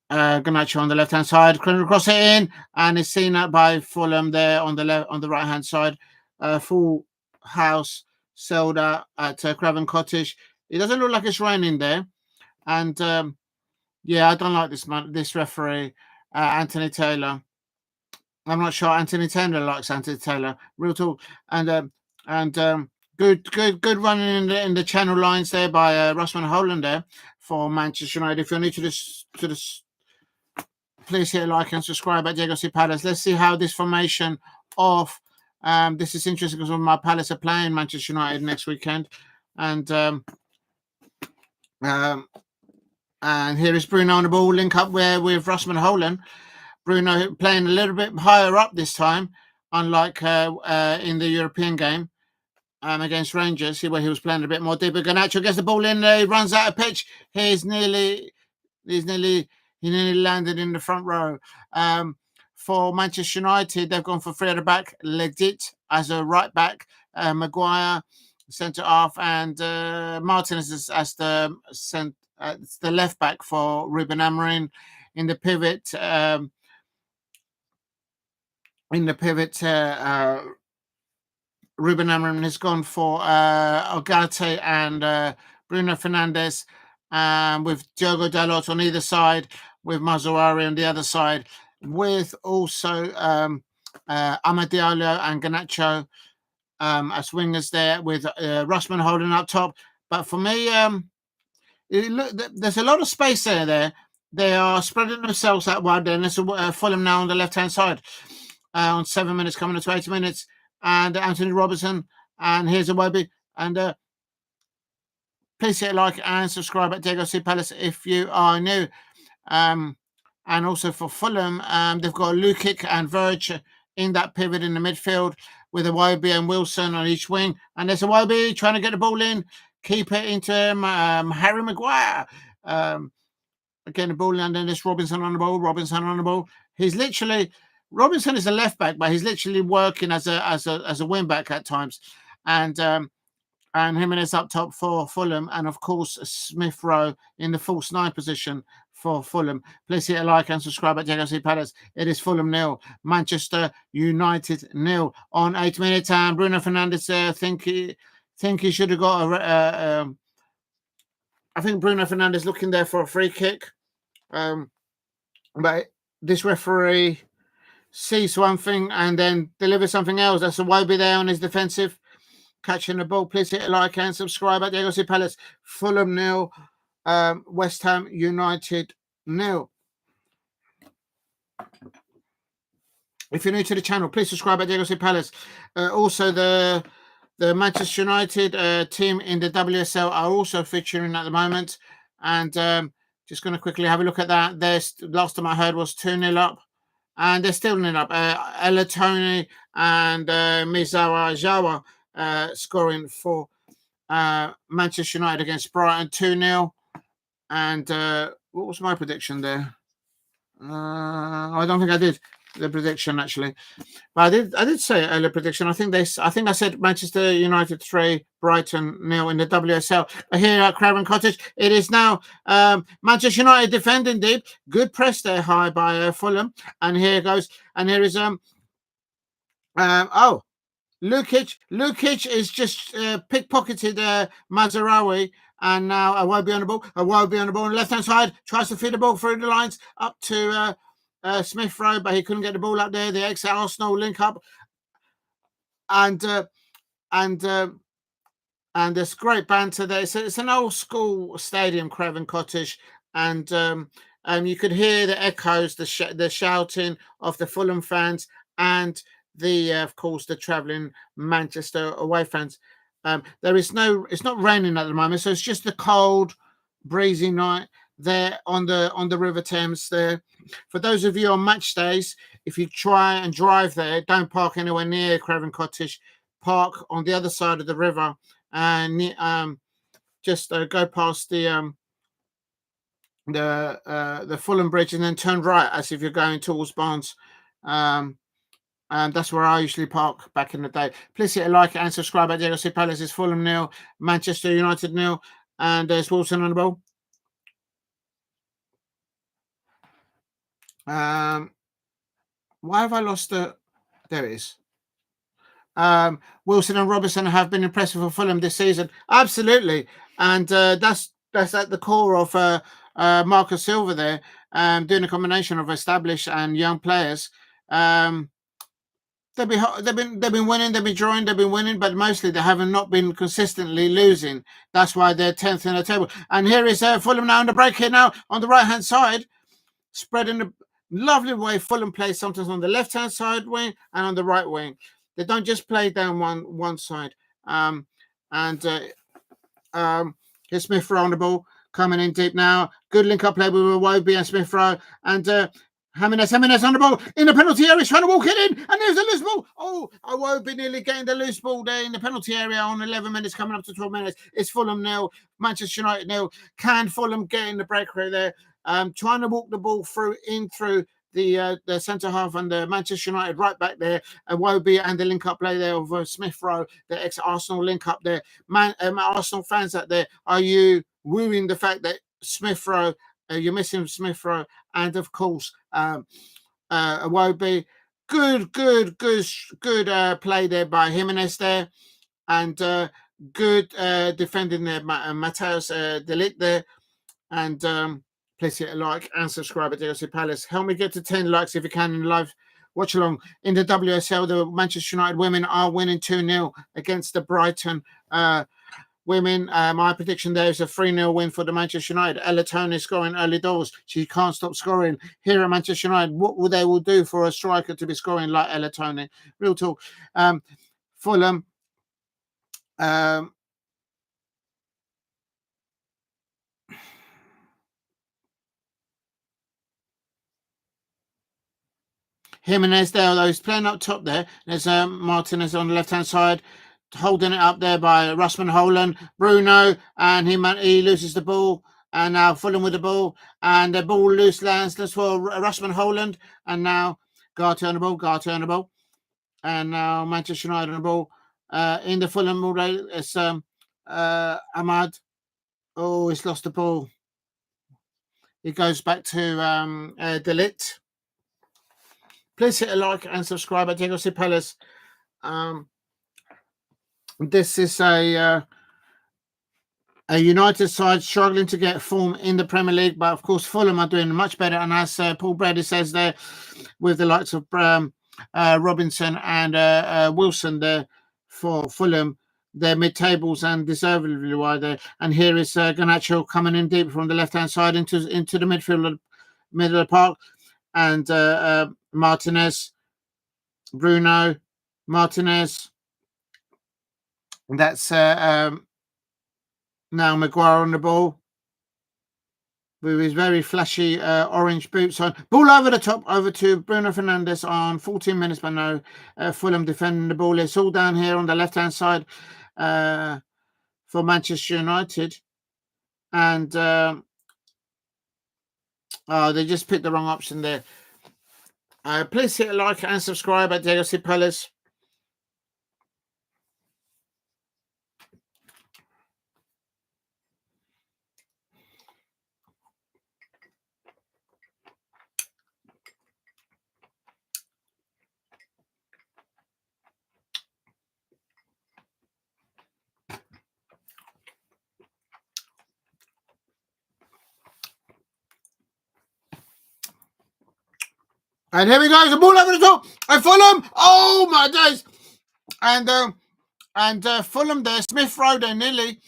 Garnacho on the left-hand side. Cross it in, and it's seen out by Fulham there on the right-hand side. Full house sold out at Craven Cottage. It doesn't look like it's raining there, and yeah, I don't like this referee, Anthony Taylor. I'm not sure Anthony Taylor likes Anthony Taylor. Real talk, and good running in the channel lines there by Russman Holland there for Manchester United. If you're new to this, please hit a like and subscribe at Diego C. Palace. Let's see how this formation of this is interesting because my Palace are playing Manchester United next weekend, and here is Bruna on the ball, link up with Russman Holland. Bruno playing a little bit higher up this time, unlike in the European game against Rangers, where he was playing a bit more deeper. Garnacho gets the ball in there, he runs out of pitch. He nearly landed in the front row. For Manchester United, they've gone for three at the back. Legit as a right back, Maguire centre half, and Martinez as the left back for Ruben Amorim. In the pivot, Ruben Amorim has gone for Ogate and Bruno Fernandes, with Diogo Dalot on either side, with Mazzarri on the other side, with also Amad Diallo and Garnacho as wingers there, with Russman holding up top. But for me, there's a lot of space there. They are spreading themselves out wide there, and there's Fulham now on the left-hand side on 7 minutes, coming to 8 minutes. And Anthony Robertson, and here's Iwobi. And please hit like and subscribe at Diego C. Palace if you are new. And also for Fulham, they've got Loeck and Verge in that pivot in the midfield, with Iwobi and Wilson on each wing. And there's Iwobi trying to get the ball in, keep it into Harry Maguire. Again, the ball, and then there's Robinson on the ball. He's literally, Robinson is a left back, but he's literally working as a wing back at times. And Jimenez up top for Fulham, and of course Smith Rowe in the false 9 position for Fulham. Please hit a like and subscribe at Diego C. Palace. It is Fulham 0, Manchester United 0 on 8 minutes. And Bruno Fernandes think he should have got I think Bruno Fernandes looking there for a free kick. But this referee sees one thing and then delivers something else. That's a Iwobi there on his defensive, catching the ball. Please hit a like and subscribe at Diego C. Palace. Fulham 0, West Ham United 0. If you're new to the channel, please subscribe at Diego C. Palace. Also, the Manchester United team in the WSL are also featuring at the moment. And just going to quickly have a look at that. Last time I heard was 2-0 up. And they're still 0 up. Ella Tony and Miyazawa scoring for Manchester United against Brighton 2-0. And what was my prediction there? I don't think I did the prediction actually, but I did say earlier prediction. I think I said Manchester United 3, Brighton 0 in the WSL. But here at Craven Cottage, it is now Manchester United defending deep. Good press there high by Fulham, and here goes, and here is Lukic is just pickpocketed Mazarawi. And now Awujo on the ball. Awujo on the ball on the left-hand side. Tries to feed the ball through the lines up to Smith Rowe, but he couldn't get the ball up there. The ex-Arsenal link up. And there's great banter there. It's an old school stadium, Craven Cottage. And you could hear the echoes, the shouting of the Fulham fans and of course, the travelling Manchester away fans. It's not raining at the moment, so it's just a cold, breezy night there on the River Thames there. For those of you on match days, if you try and drive there, don't park anywhere near Craven Cottage. Park on the other side of the river and just go past the Fulham Bridge and then turn right as if you're going towards Barnes. And that's where I usually park back in the day. Please hit a like and subscribe at Diego C. Palace. It's Fulham 0, Manchester United 0, and there's Wilson on the ball. Why have I lost the? There it is. Wilson and Robertson have been impressive for Fulham this season. Absolutely, and that's at the core of Marcus Silva there, doing a combination of established and young players. They've been winning, they've been drawing, they've been winning, but mostly they haven't not been consistently losing. That's why they're 10th in the table. And here is Fulham now on the break here now on the right-hand side, spreading the lovely way Fulham plays sometimes on the left-hand side wing and on the right wing. They don't just play down one side. Here's Smith Rowe on the ball, coming in deep now. Good link-up play with Iwobi and Smith Rowe. And Jimenez on the ball in the penalty area, trying to walk it in, and there's a loose ball. Oh, Iwobi nearly getting the loose ball there in the penalty area on 11 minutes, coming up to 12 minutes. It's Fulham 0, Manchester United 0. Can Fulham get in the breakaway there? Trying to walk the ball through the centre half and the Manchester United right back there. Iwobi and the link-up play there of Smith Rowe, the ex-Arsenal link-up there. Arsenal fans out there, are you wooing the fact that Smith Rowe, you're missing Smith Rowe, and of course Iwobi, good play there by Jimenez there, and good defending there, Mateus de Ligt there, and please hit a like and subscribe at Diego C. Palace. Help me get to 10 likes if you can in live watch along. In the WSL, the Manchester United women are winning 2-0 against the Brighton women. My prediction there is a 3-0 win for the Manchester United. Ella Toone is scoring early doors. She can't stop scoring. Here at Manchester United, what they will do for a striker to be scoring like Ella Toone? Real talk. Fulham. Jimenez there, although he's playing up top there. There's Martinez on the left-hand side, holding it up there by Rasmus Holland. Bruno, and he loses the ball. And now Fulham with the ball. And the ball loose lands for Rasmus Holland. And now Galton on the ball. And now Manchester United on the ball. In the Fulham already, it's Ahmad. Oh, he's lost the ball. It goes back to de Ligt. Please hit a like and subscribe at Diego C. Palace. This is a United side struggling to get form in the Premier League, but of course Fulham are doing much better. And as Paul Brady says there, with the likes of Robinson and Wilson there for Fulham, they're mid-tables and deservedly wide there. And here is Garnacho coming in deep from the left-hand side into the middle of the park. And Martinez Bruno, Martinez. And that's now Maguire on the ball with his very flashy orange boots on. Ball over the top, over to Bruno Fernandes on 14 minutes, but no Fulham defending the ball. It's all down here on the left-hand side for Manchester United. And they just picked the wrong option there. Please hit a like and subscribe at Diego Palace. And here we go, the ball over the top, and Fulham, oh my days, and Fulham there, Smith Rowe there nearly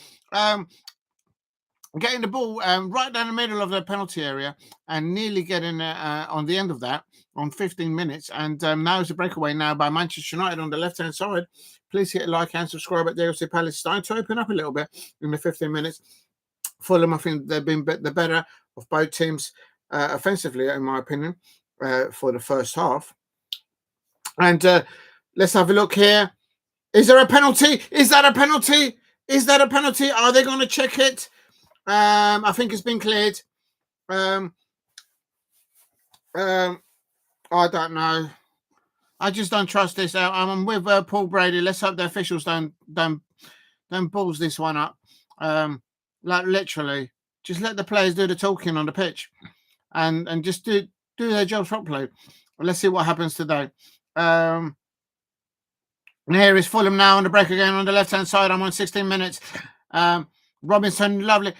getting the ball right down the middle of the penalty area and nearly getting on the end of that on 15 minutes, and now it's a breakaway now by Manchester United on the left-hand side. Please hit a like and subscribe at Diego Palace. Starting to open up a little bit in the 15 minutes. Fulham, I think they've been the better of both teams offensively, in my opinion. For the first half. And let's have a look here. Is there a penalty? Is that a penalty? Is that a penalty? Are they going to check it? I think it's been cleared. I don't know. I just don't trust this. I'm with Paul Brady. Let's hope the officials don't balls this one up. Like literally, just let the players do the talking on the pitch, and just do their job properly. Let's see what happens today. And here is Fulham now on the break again on the left-hand side. I'm on 16 minutes. Robinson, lovely.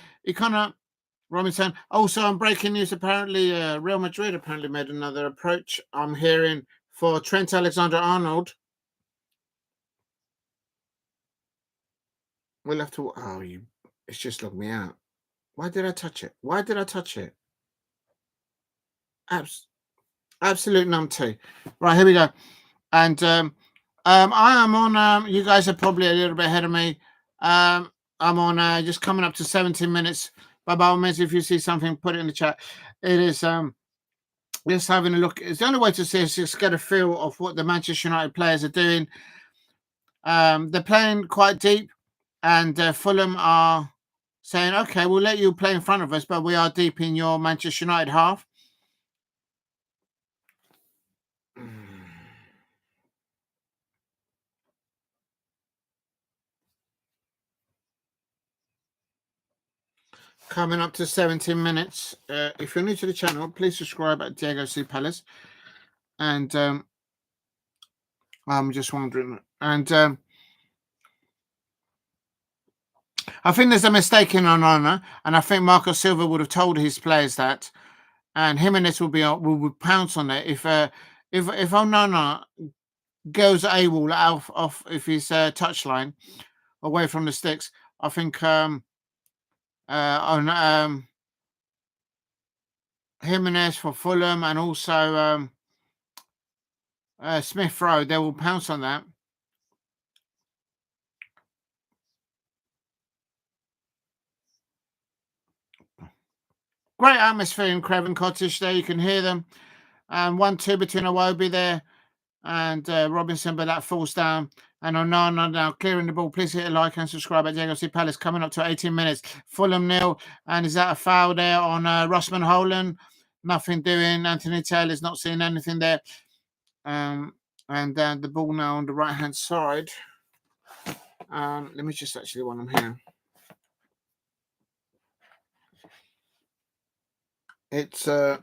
Robinson. Also, on breaking news, apparently Real Madrid apparently made another approach. I'm hearing for Trent Alexander-Arnold. We'll have to... it's just logged me out. Why did I touch it? Why did I touch it? Absolute numpty. Right, here we go. And I am on, you guys are probably a little bit ahead of me. I'm on just coming up to 17 minutes. By all means, if you see something, put it in the chat. It is just having a look. It's the only way to see is just get a feel of what the Manchester United players are doing. They're playing quite deep, and Fulham are saying, okay, we'll let you play in front of us, but we are deep in your Manchester United half. Coming up to 17 minutes. If you're new to the channel, please subscribe at Diego Palace. And I'm just wondering. And I think there's a mistake in Onana, and I think Marco Silva would have told his players that, and Jimenez will pounce on it if Onana goes AWOL off if his touchline away from the sticks. I think Jimenez for Fulham and also Smith Rowe, they will pounce on that. Great atmosphere in Craven Cottage there. You can hear them. 1-2 between Iwobi there and Robinson, but that falls down. And Onana now clearing the ball. Please hit a like and subscribe at Diego Palace. Coming up to 18 minutes. Fulham 0. And is that a foul there on Rossman Holland? Nothing doing. Anthony Taylor's not seeing anything there. And the ball now on the right-hand side. Let me just actually, while I'm here. It's now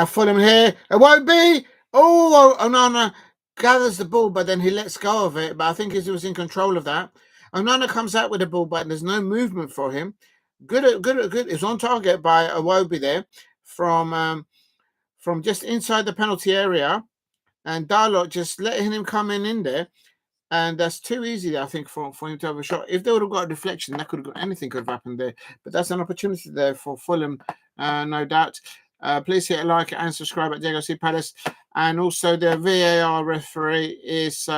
Fulham here. It won't be. Oh, Onana gathers the ball, but then he lets go of it. But I think he was in control of that. Onana comes out with the ball, but there's no movement for him. Good. It's on target by Iwobi there from just inside the penalty area, and Darlock just letting him come in there. And that's too easy, I think, for him to have a shot. If they would have got a deflection, that could have got anything could have happened there. But that's an opportunity there for Fulham, no doubt. Please hit a like and subscribe at Diego C. Palace. And also the VAR referee is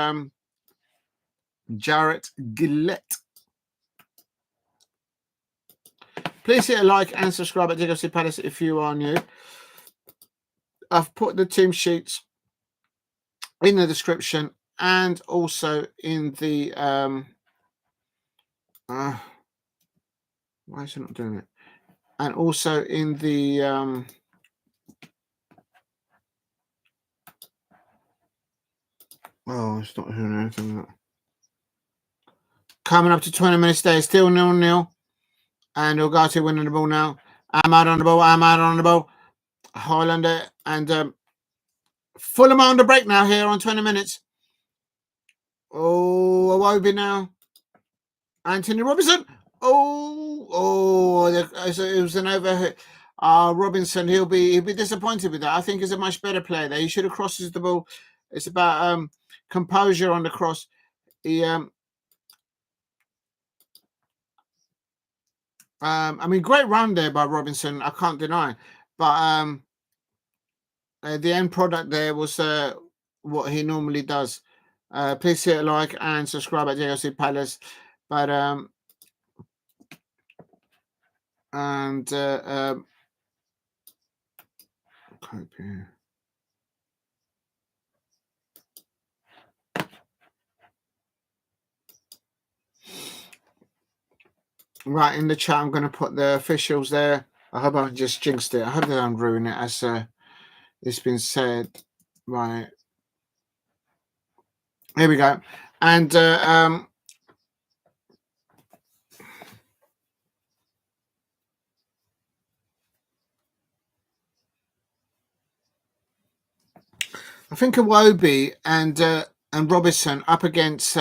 Jarrett Gillette. Please hit a like and subscribe at Diego C. Palace if you are new. I've put the team sheets in the description and also in the why is it not doing it? And also in the oh, it's not doing anything. Coming up to 20 minutes there, still 0-0. And Ugarte winning the ball now. Ahmad on the ball, Ahmad on the ball. Highlander and Fulham on the break now here on 20 minutes. Oh, Awobi now. Anthony Robinson. Oh, it was an overhit. Robinson, he'll be disappointed with that. I think he's a much better player there. He should have crosses the ball. It's about composure on the cross. He I mean, great run there by Robinson. I can't deny, but the end product there was what he normally does. Please hit a like and subscribe at JLC Palace. But right, in the chat, I'm going to put the officials there. I hope I just jinxed it. I hope they don't ruin it, as it's been said. Right. Here we go. And I think Iwobi and Robinson up against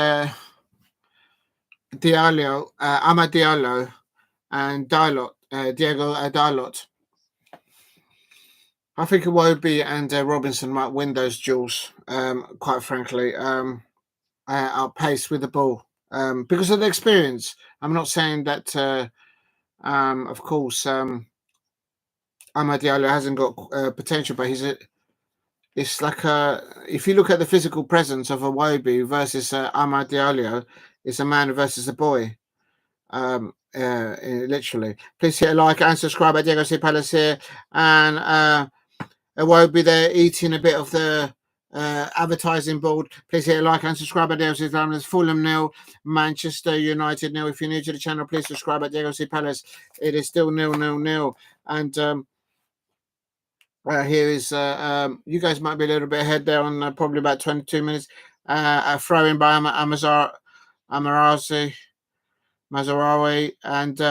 Diallo, Amad Diallo, and Diego Dalot. I think Iwobi and Robinson might win those duels, quite frankly, outpace with the ball because of the experience. I'm not saying that, of course, Amad Diallo hasn't got potential, but it's like if you look at the physical presence of Iwobi versus Amad Diallo, it's a man versus a boy. Literally. Please hit a like and subscribe at Diego C. Palace here. And Iwobi there eating a bit of the advertising board. Please hit a like and subscribe at Diego C. Palace. Fulham 0, Manchester United 0. If you're new to the channel, please subscribe at Diego C. Palace. It is still 0-0-0. And here is you guys might be a little bit ahead there on probably about 22 minutes. A throw in by Mazarawi and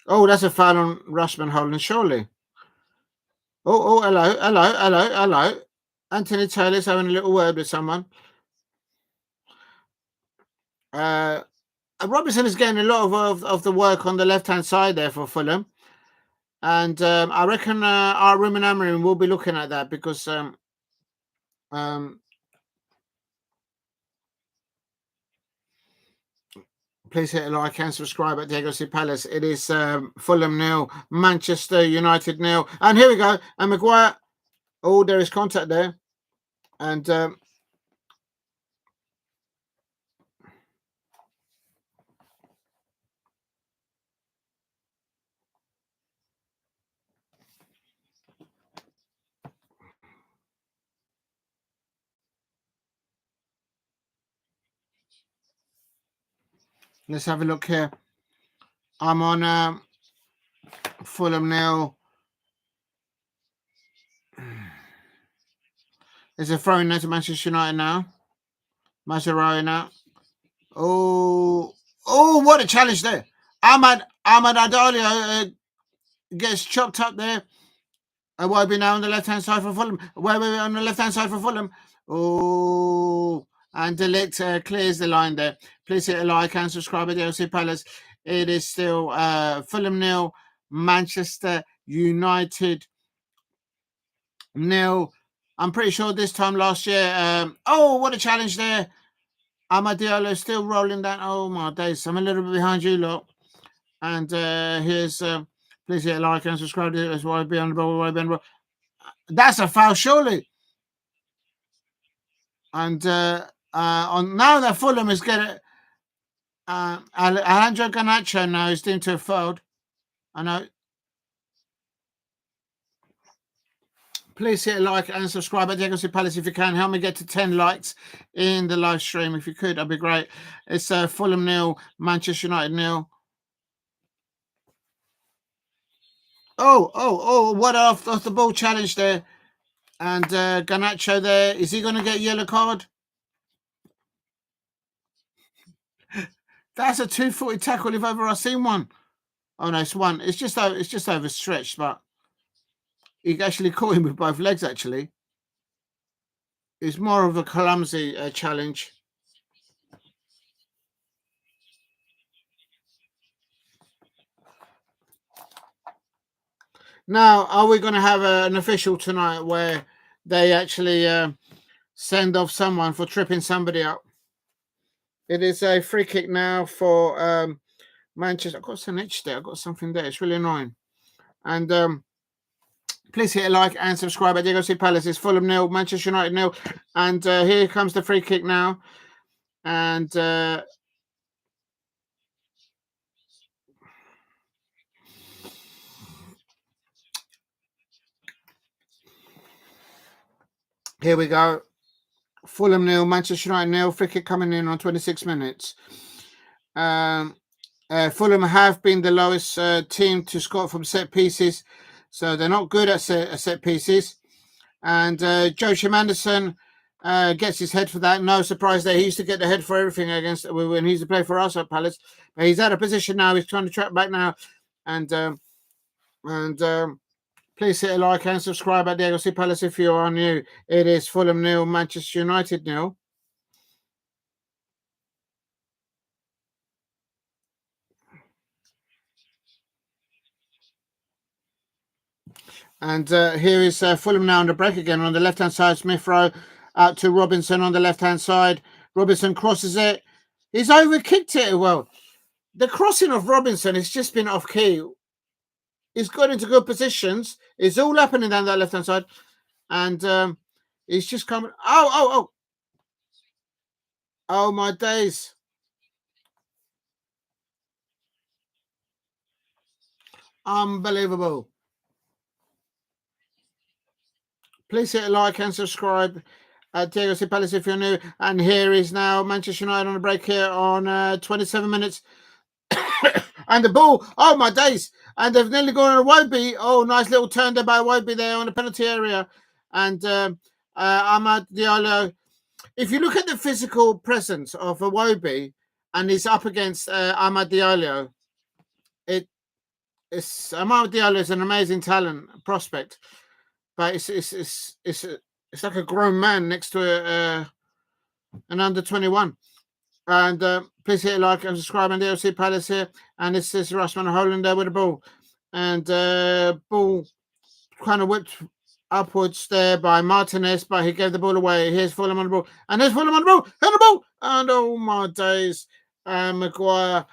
oh, that's a foul on Rushman Holland, surely. Oh, hello. Anthony Taylor's having a little word with someone. Robinson is getting a lot of the work on the left-hand side there for Fulham. And I reckon our Ruben Amorim will be looking at that because please hit a like and subscribe at Diego C. Palace. It is Fulham 0, Manchester United 0. And here we go. And Maguire. Oh, there is contact there. And let's have a look here. I'm on Fulham now. There's a throw in there to Manchester United now. Mazarawi now. Oh, what a challenge there. Ahmad Adalia gets chopped up there. Iwobi now on the left-hand side for Fulham. On the left-hand side for Fulham. Oh, and De Ligt clears the line there. Please hit a like and subscribe at DLC Palace. It is still Fulham 0, Manchester United 0. I'm pretty sure this time last year. Oh, what a challenge there. Ahmad Diallo still rolling down. Oh, my days. I'm a little bit behind you, lot. And here's please hit like and subscribe to this. Why be on the ball? Why be on the ball? That's a foul, surely. And on now that Fulham is getting Alejandro Garnacho now is deemed to have fouled. I know. Please hit a like and subscribe at Diego Palace if you can. Help me get to 10 likes in the live stream. If you could, that'd be great. It's Fulham 0, Manchester United 0. Oh, what off the ball challenge there. And Garnacho there. Is he going to get a yellow card? That's a 240 tackle if ever I've seen one. Oh, no, it's one. It's just overstretched, but he actually caught him with both legs, actually. It's more of a clumsy challenge. Now, are we going to have an official tonight where they actually send off someone for tripping somebody up? It is a free kick now for Manchester. I've got an itch there. I've got something there. It's really annoying. And please hit a like and subscribe at Diego Palace. It's Fulham 0, Manchester United 0. And here comes the free kick now. And here we go. Fulham 0, Manchester United 0. Free kick coming in on 26 minutes. Fulham have been the lowest team to score from set pieces. So they're not good at set pieces. And Joachim Anderson gets his head for that. No surprise there. He used to get the head for everything against when he used to play for us at Palace. But he's out of position now. He's trying to track back now. And please hit a like and subscribe at Diego Palace if you are new. It is Fulham 0, Manchester United 0. And here is Fulham now on the break again on the left-hand side. Smith Rowe out to Robinson on the left-hand side. Robinson crosses it. He's overkicked it well. The crossing of Robinson has just been off key. He's got into good positions. It's all happening down that left-hand side. And he's just coming. Oh, my days. Unbelievable. Please hit a like and subscribe at Diego Palace if you're new. And here is now Manchester United on the break here on 27 minutes. And the ball, oh my days. And they've nearly gone on a Iwobi. Oh, nice little turn there by Iwobi there on the penalty area. And Amad Diallo. If you look at the physical presence of Iwobi and he's up against Amad Diallo, Amad Diallo is an amazing talent prospect. But it's like a grown man next to an under 21. And please hit a like and subscribe on DLC Palace here. And this is Rasmus Holland there with the ball. And ball kind of whipped upwards there by Martinez, but he gave the ball away. Here's Fulham on the ball. And there's Fulham on the ball. Hit the ball. And oh my days. Maguire.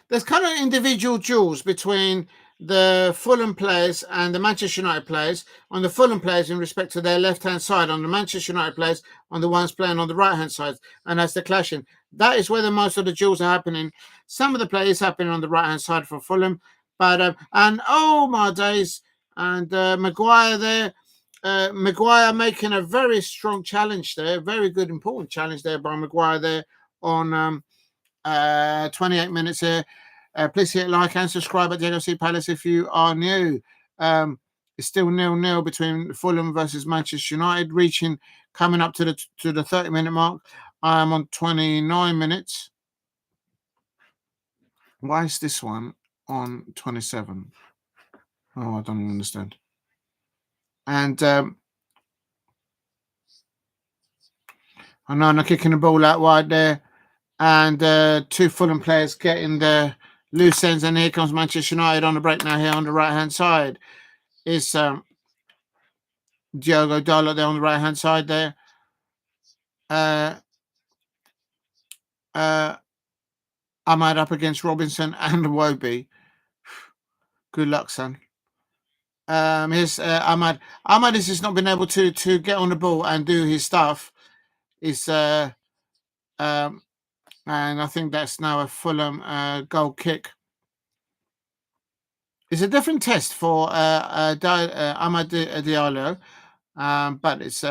There's kind of individual duels between the Fulham players and the Manchester United players. On the Fulham players in respect to their left-hand side, on the Manchester United players on the ones playing on the right-hand side, and that's the clashing. That is where the most of the duels are happening. Some of the players happening on the right-hand side for Fulham, but and oh my days, and Maguire there, Maguire making a very strong challenge there, very good important challenge there by Maguire there on 28 minutes here. Please hit like and subscribe at Diego Palace if you are new. It's still 0-0 between Fulham versus Manchester United, coming up to the 30-minute mark. I am on 29 minutes. Why is this one on 27? Oh, I don't understand. And I know I'm kicking the ball out wide there. And two Fulham players getting the loose ends, and here comes Manchester United on the break now. Here on the right hand side is Diogo Dalot there on the right hand side there. Ahmad up against Robinson and Wobie. Good luck, son. Here's Ahmad. Ahmad has just not been able to get on the ball and do his stuff. And I think that's now a Fulham goal kick. It's a different test for Ahmad Diallo, but it's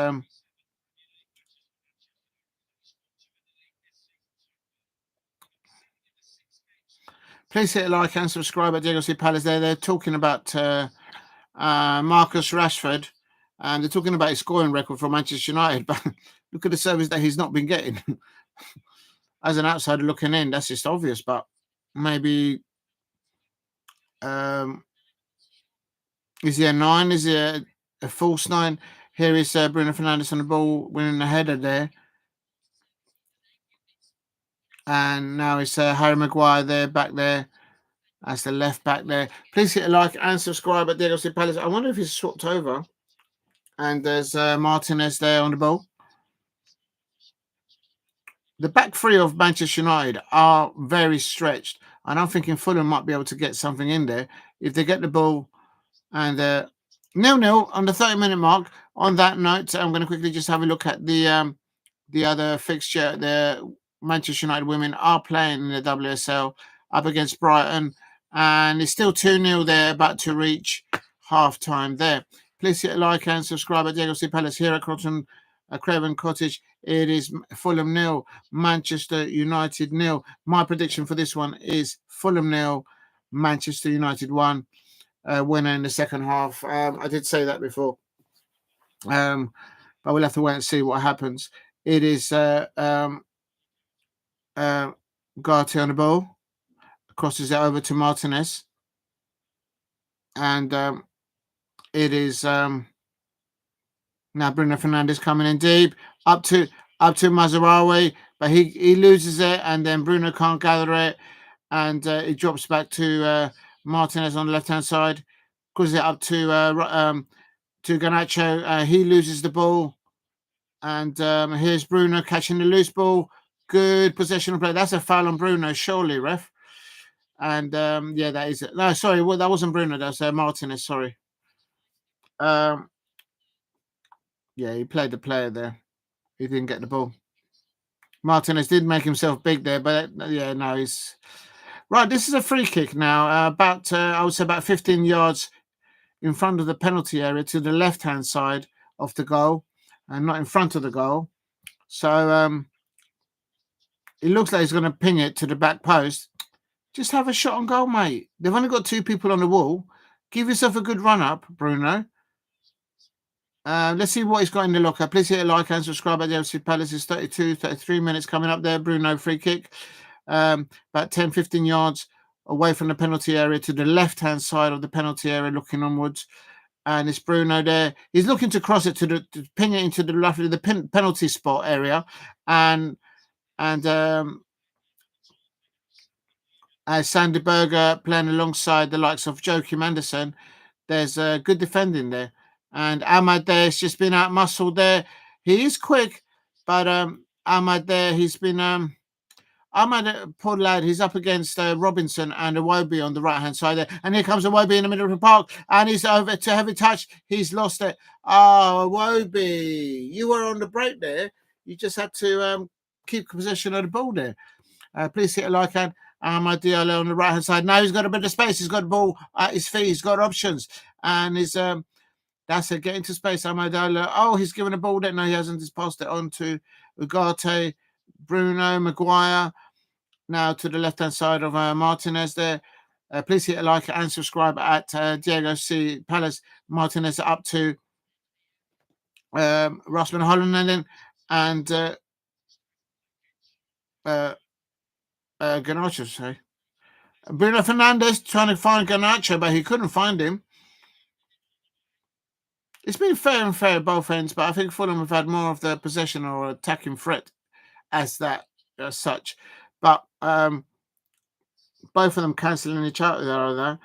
please hit a like and subscribe at Diego C. Palace. They're talking about Marcus Rashford, and they're talking about his scoring record for Manchester United. But look at the service that he's not been getting. As an outsider looking in, that's just obvious. But maybe is he a 9? Is he a false 9? Here is Bruno Fernandes on the ball, winning the header there. And now it's Harry Maguire there, back there. That's the left back there. Please hit a like and subscribe at Diego C. Palace. I wonder if he's swapped over. And there's Martinez there on the ball. The back three of Manchester United are very stretched. And I'm thinking Fulham might be able to get something in there if they get the ball. And 0-0 on the 30-minute mark. On that note, I'm going to quickly just have a look at the other fixture. The Manchester United women are playing in the WSL up against Brighton. And it's still 2-0 there, about to reach half-time there. Please hit a like and subscribe at Diego C. Palace here at Craven Cottage. It is Fulham 0, Manchester United 0. My prediction for this one is Fulham 0, Manchester United 1. Winner in the second half. I did say that before. But we'll have to wait and see what happens. It is Garte on the ball. Crosses it over to Martinez. And it is now Bruno Fernandes coming in deep. Up to Mazarawi. But he loses it. And then Bruno can't gather it. And it drops back to Martinez on the left-hand side. Crosses it up to Garnacho. He loses the ball. And here's Bruno catching the loose ball. Good possession of play. That's a foul on Bruno, surely, ref. And yeah, that is it. No, sorry, well, that wasn't Bruno. That's Martinez, sorry. Yeah, he played the player there. He didn't get the ball. Martinez did make himself big there, but yeah, no, he's... Right, this is a free kick now. I would say about 15 yards in front of the penalty area to the left-hand side of the goal and not in front of the goal. So it looks like he's going to ping it to the back post. Just have a shot on goal, mate. They've only got 2 people on the wall. Give yourself a good run-up, Bruno. Let's see what he's got in the locker. Please hit a like and subscribe at the FC Palace. It's 33 minutes coming up there. Bruno free kick. About 10, 15 yards away from the penalty area to the left-hand side of the penalty area, looking onwards. And it's Bruno there. He's looking to cross it to ping it into the penalty spot area. And Sandberg playing alongside the likes of Joachim Andersen. There's good defending there. And Ahmad there has just been out-muscled there. He is quick, but Ahmad there, he's been... Ahmad, poor lad, he's up against Robinson and Awujo on the right-hand side there. And here comes Awujo in the middle of the park. And he's over to heavy touch. He's lost it. Oh, Awujo, you were on the break there. You just had to keep possession of the ball there. Please hit a like and Ahmad Diallo on the right-hand side. Now he's got a bit of space. He's got the ball at his feet. He's got options. And he's... That's it. Get into space. Ahmad Diallo. Oh, he's given a ball there. No, he hasn't. He's passed it on to Ugarte, Bruno, Maguire. Now to the left-hand side of Martinez there. Please hit a like and subscribe at Diego C. Palace. Martinez up to Rasmus Holland and Garnacho. Sorry. Bruno Fernandes trying to find Garnacho, but he couldn't find him. It's been fair and fair at both ends, but I think Fulham have had more of the possession or attacking threat as such. But both of them cancelling each other there.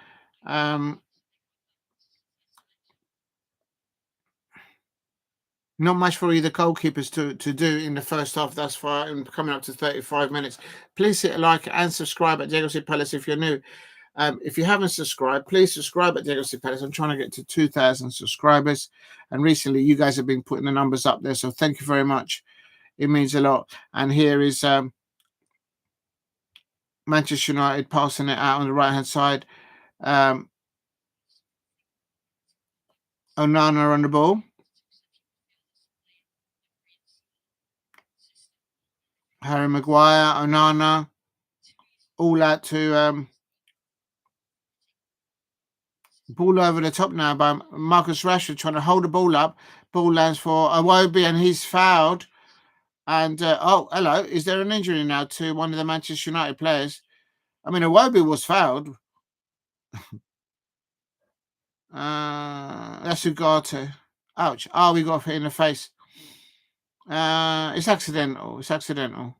Not much for either goalkeepers to do in the first half thus far, and coming up to 35 minutes. Please hit a like and subscribe at Diego C. Palace if you're new. If you haven't subscribed, please subscribe at Diego C. Palace. I'm trying to get to 2,000 subscribers, and recently you guys have been putting the numbers up there, so thank you very much. It means a lot. And here is Manchester United passing it out on the right-hand side. Onana on the ball. Harry Maguire, Onana, all out to ball over the top now by Marcus Rashford, trying to hold the ball up. Ball lands for Iwobi, and he's fouled. And oh, hello, is there an injury now to one of the Manchester United players? I mean, Iwobi was fouled. That's Ugarte. Ouch. Oh, we got hit in the face. It's accidental. It's accidental.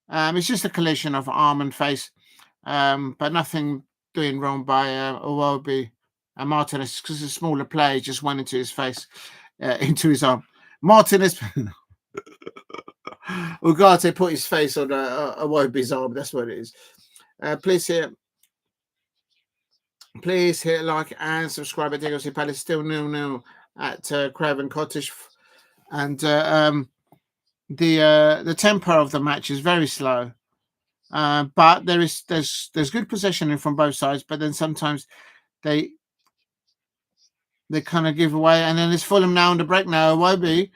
It's just a collision of arm and face, but nothing doing wrong by Iwobi and Martinez, because a smaller player just went into his face, into his arm. Martinez, Ugarte put his face on Iwobi's arm. That's what it is. Please hit like and subscribe at Diego C. Palace. Still 0-0 at Craven Cottage, and the tempo of the match is very slow. But there's good possession from both sides, but then sometimes they kind of give away. And then there's Fulham now on the break now. Iwobi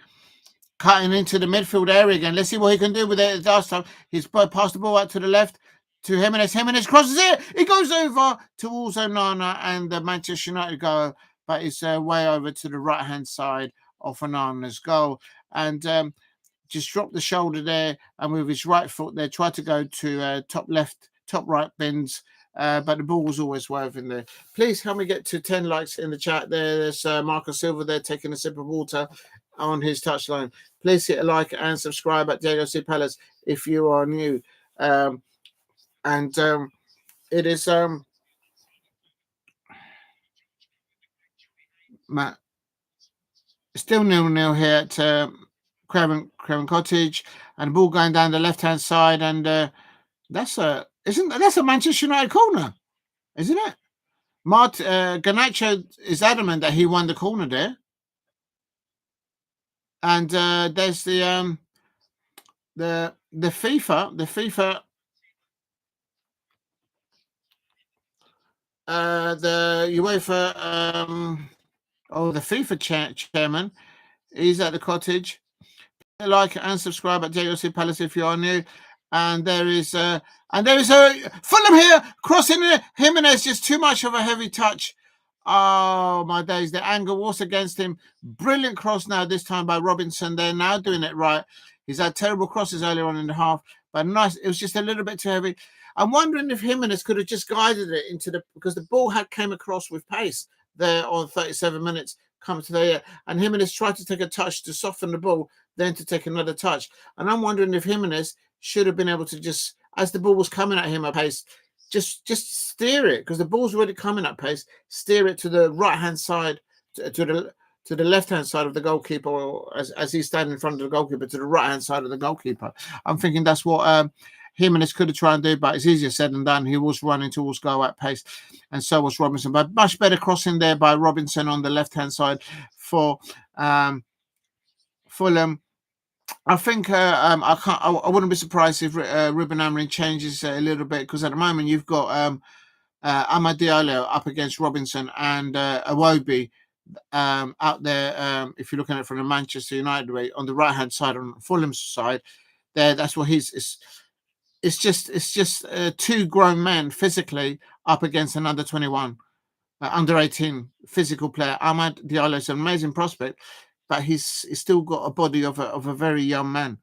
cutting into the midfield area again. Let's see what he can do with it. Last time he's passed the ball out to the left to Jimenez. Jimenez crosses it. It goes over towards Onana and the Manchester United goal, but it's way over to the right hand side of Onana's goal. And just dropped the shoulder there, and with his right foot there, tried to go to top left, top right bins, but the ball was always woven there. Please help me get to 10 likes in the chat there. There's Marco Silva there taking a sip of water on his touchline. Please hit a like and subscribe at Diego C. Palace if you are new. It is still 0-0 here at Craven Cottage, and the ball going down the left-hand side, and that's a Manchester United corner, isn't it? Garnacho is adamant that he won the corner there, and there's the FIFA, the UEFA, the FIFA chairman. He's at the cottage. Like and subscribe at Diego C. Palace if you are new. And there is a Fulham here crossing it. Jimenez, just too much of a heavy touch. Oh my days! The angle was against him. Brilliant cross now, this time by Robinson. They're now doing it right. He's had terrible crosses earlier on in the half, but nice. It was just a little bit too heavy. I'm wondering if Jimenez could have just guided it because the ball came across with pace there on 37 minutes. Come to there, and Jimenez tried to take a touch to soften the ball, then to take another touch. And I'm wondering if Jimenez should have been able to just, as the ball was coming at him at pace, just steer it, because the ball's already coming at pace. Steer it to the right hand side, to the left hand side of the goalkeeper, or as he's standing in front of the goalkeeper, to the right hand side of the goalkeeper. I'm thinking that's what Jimenez could have tried and do, but it's easier said than done. He was running towards goal at pace, and so was Robinson. But much better crossing there by Robinson on the left-hand side for Fulham. I think I wouldn't be surprised if Ruben Amorim changes a little bit, because at the moment you've got Amad Diallo up against Robinson and Iwobi out there. If you're looking at it from the Manchester United way, on the right-hand side, on Fulham's side, there, that's what It's just two grown men physically up against an under 21, under 18 physical player. Amad Diallo is an amazing prospect, but he's still got a body of a very young man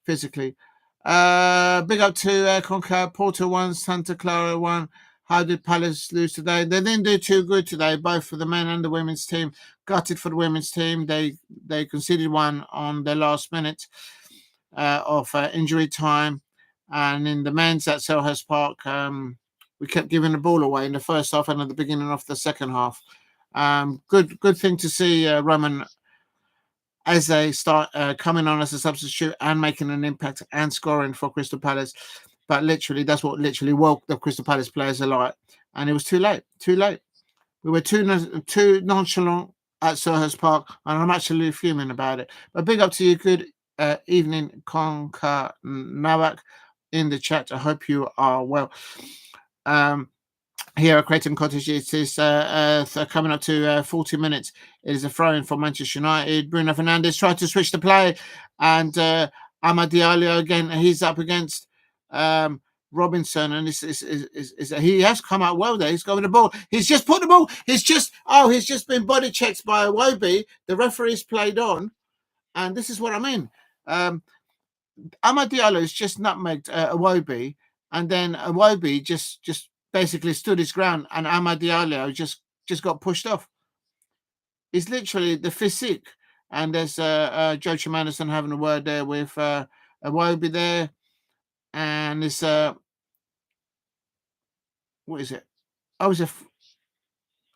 physically. Big up to Conca, Porto 1, Santa Clara 1. How did Palace lose today? They didn't do too good today, both for the men and the women's team. Gutted for the women's team. They conceded one on their last minute of injury time. And in the men's at Selhurst Park, we kept giving the ball away in the first half and at the beginning of the second half. Good thing to see Roman as they start coming on as a substitute and making an impact and scoring for Crystal Palace. But literally, that's what literally woke the Crystal Palace players alight. And it was too late. Too late. We were too nonchalant at Selhurst Park, and I'm actually fuming about it. But big up to you. Good evening, Conker Nawak in the chat. I hope you are well. Here at Creighton Cottage, it is coming up to 40 minutes. It is a throw-in for Manchester United. Bruno Fernandes tried to switch the play, and Amad Diallo again. He's up against Robinson, and he has come out well there. He's got the ball. He's just put the ball. He's just been body checked by Iwobi. The referee's played on, and this is what I mean. Amad Diallo has just nutmegged Iwobi, and then Iwobi just basically stood his ground, and Amad Diallo just got pushed off. It's literally the physique, and there's Joe Chimanderson having a word there with Iwobi there, and it's what is it? Oh,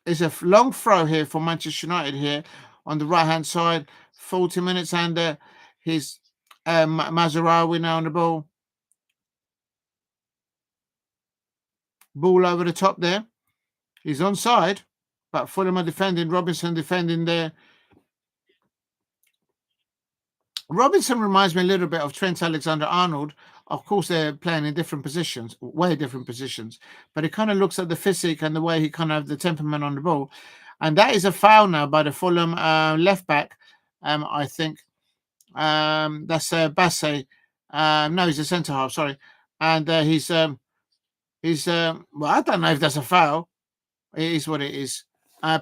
it's a long throw here for Manchester United here on the right hand side. 40 minutes, and his Mazarawi now on the ball. Ball over the top there. He's onside, but Fulham are defending. Robinson defending there. Robinson reminds me a little bit of Trent Alexander-Arnold. Of course, they're playing in different positions, way different positions. But it kind of looks at the physique and the way he kind of have the temperament on the ball. And that is a foul now by the Fulham left back, I think. That's Basse. No, he's a centre half. Sorry, and he's well, I don't know if that's a foul. It is what it is.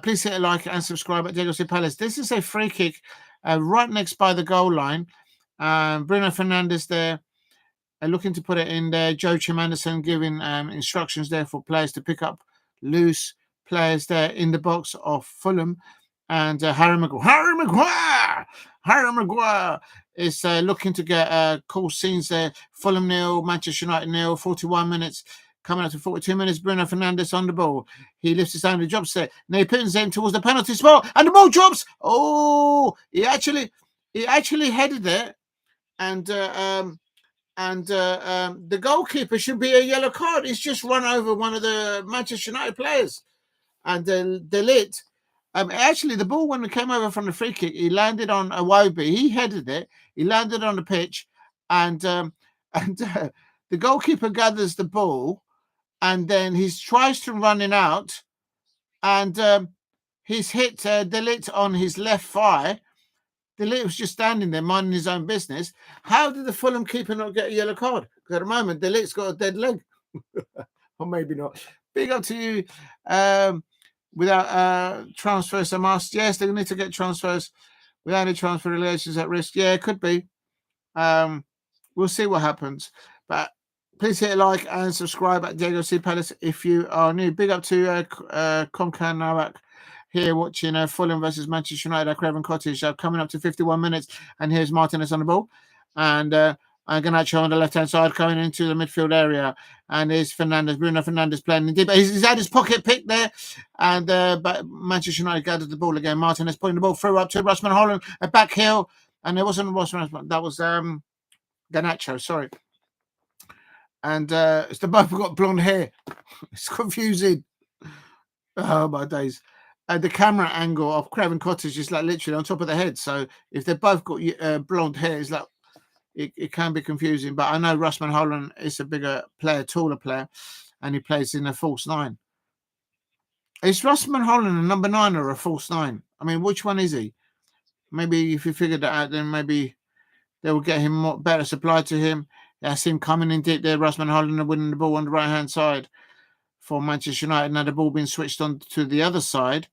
Please hit a like and subscribe at Diego C. Palace. This is a free kick right next by the goal line. Bruno Fernandes there, looking to put it in there. Joe Chimanderson giving instructions there for players to pick up loose players there in the box of Fulham. And Harry Maguire is looking to get cool scenes there. Fulham 0, Manchester United 0, 41 minutes. Coming up to 42 minutes, Bruno Fernandes on the ball. He lifts his hand and drops it. Now he puts him towards the penalty spot, and the ball drops. Oh, he actually headed it, and the goalkeeper should be a yellow card. He's just run over one of the Manchester United players, and Delit. Actually, the ball when it came over from the free kick, he landed on Iwobi. He headed it. He landed on the pitch, and the goalkeeper gathers the ball. And then he tries to run it out, and he's hit Delit on his left thigh. Delit was just standing there minding his own business. How did the Fulham keeper not get a yellow card? Because at the moment, Delit's got a dead leg. Or maybe not. Big up to you. Without transfers, I'm asked. Yes, they need to get transfers. Without any transfer relations at risk. Yeah, it could be. We'll see what happens. But please hit a like and subscribe at Diego C. Palace if you are new. Big up to Comcan Nawak here watching Fulham versus Manchester United at Craven Cottage. Coming up to 51 minutes, and here's Martinez on the ball. And Garnacho on the left-hand side coming into the midfield area. And here's Fernandes, Bruno Fernandes playing in deep. He's had his pocket pick there. And but Manchester United gathered the ball again. Martinez putting the ball through up to Russman Holland, a back heel. And it wasn't Russman, that was Garnacho, sorry. And it's the both got blonde hair. It's confusing. Oh my days! The camera angle of Craven Cottage is like literally on top of the head. So if they both got blonde hair, it's like it can be confusing. But I know Russman Holland is a bigger player, taller player, and he plays in a false 9. Is Russman Holland a number 9 or a false 9? I mean, which one is he? Maybe if you figured that out, then maybe they will get him better supply to him. That's him coming in deep there. Russman Holland winning the ball on the right-hand side for Manchester United. Now the ball being switched on to the other side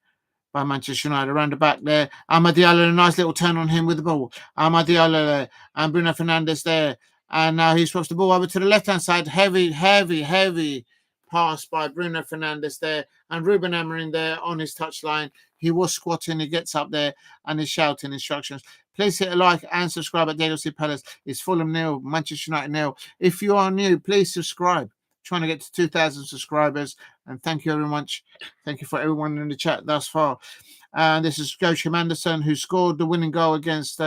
by Manchester United around the back there. Amad Diallo, a nice little turn on him with the ball. Amad Diallo there and Bruno Fernandes there. And now he swaps the ball over to the left-hand side. Heavy pass by Bruno Fernandes there. And Ruben Amorim there on his touchline. He was squatting. He gets up there and is shouting instructions. Please hit a like and subscribe at Diego C. Palace. It's Fulham 0, Manchester United 0. If you are new, please subscribe. Trying to get to 2,000 subscribers. And thank you very much. Thank you for everyone in the chat thus far. And this is Joachim Anderson, who scored the winning goal against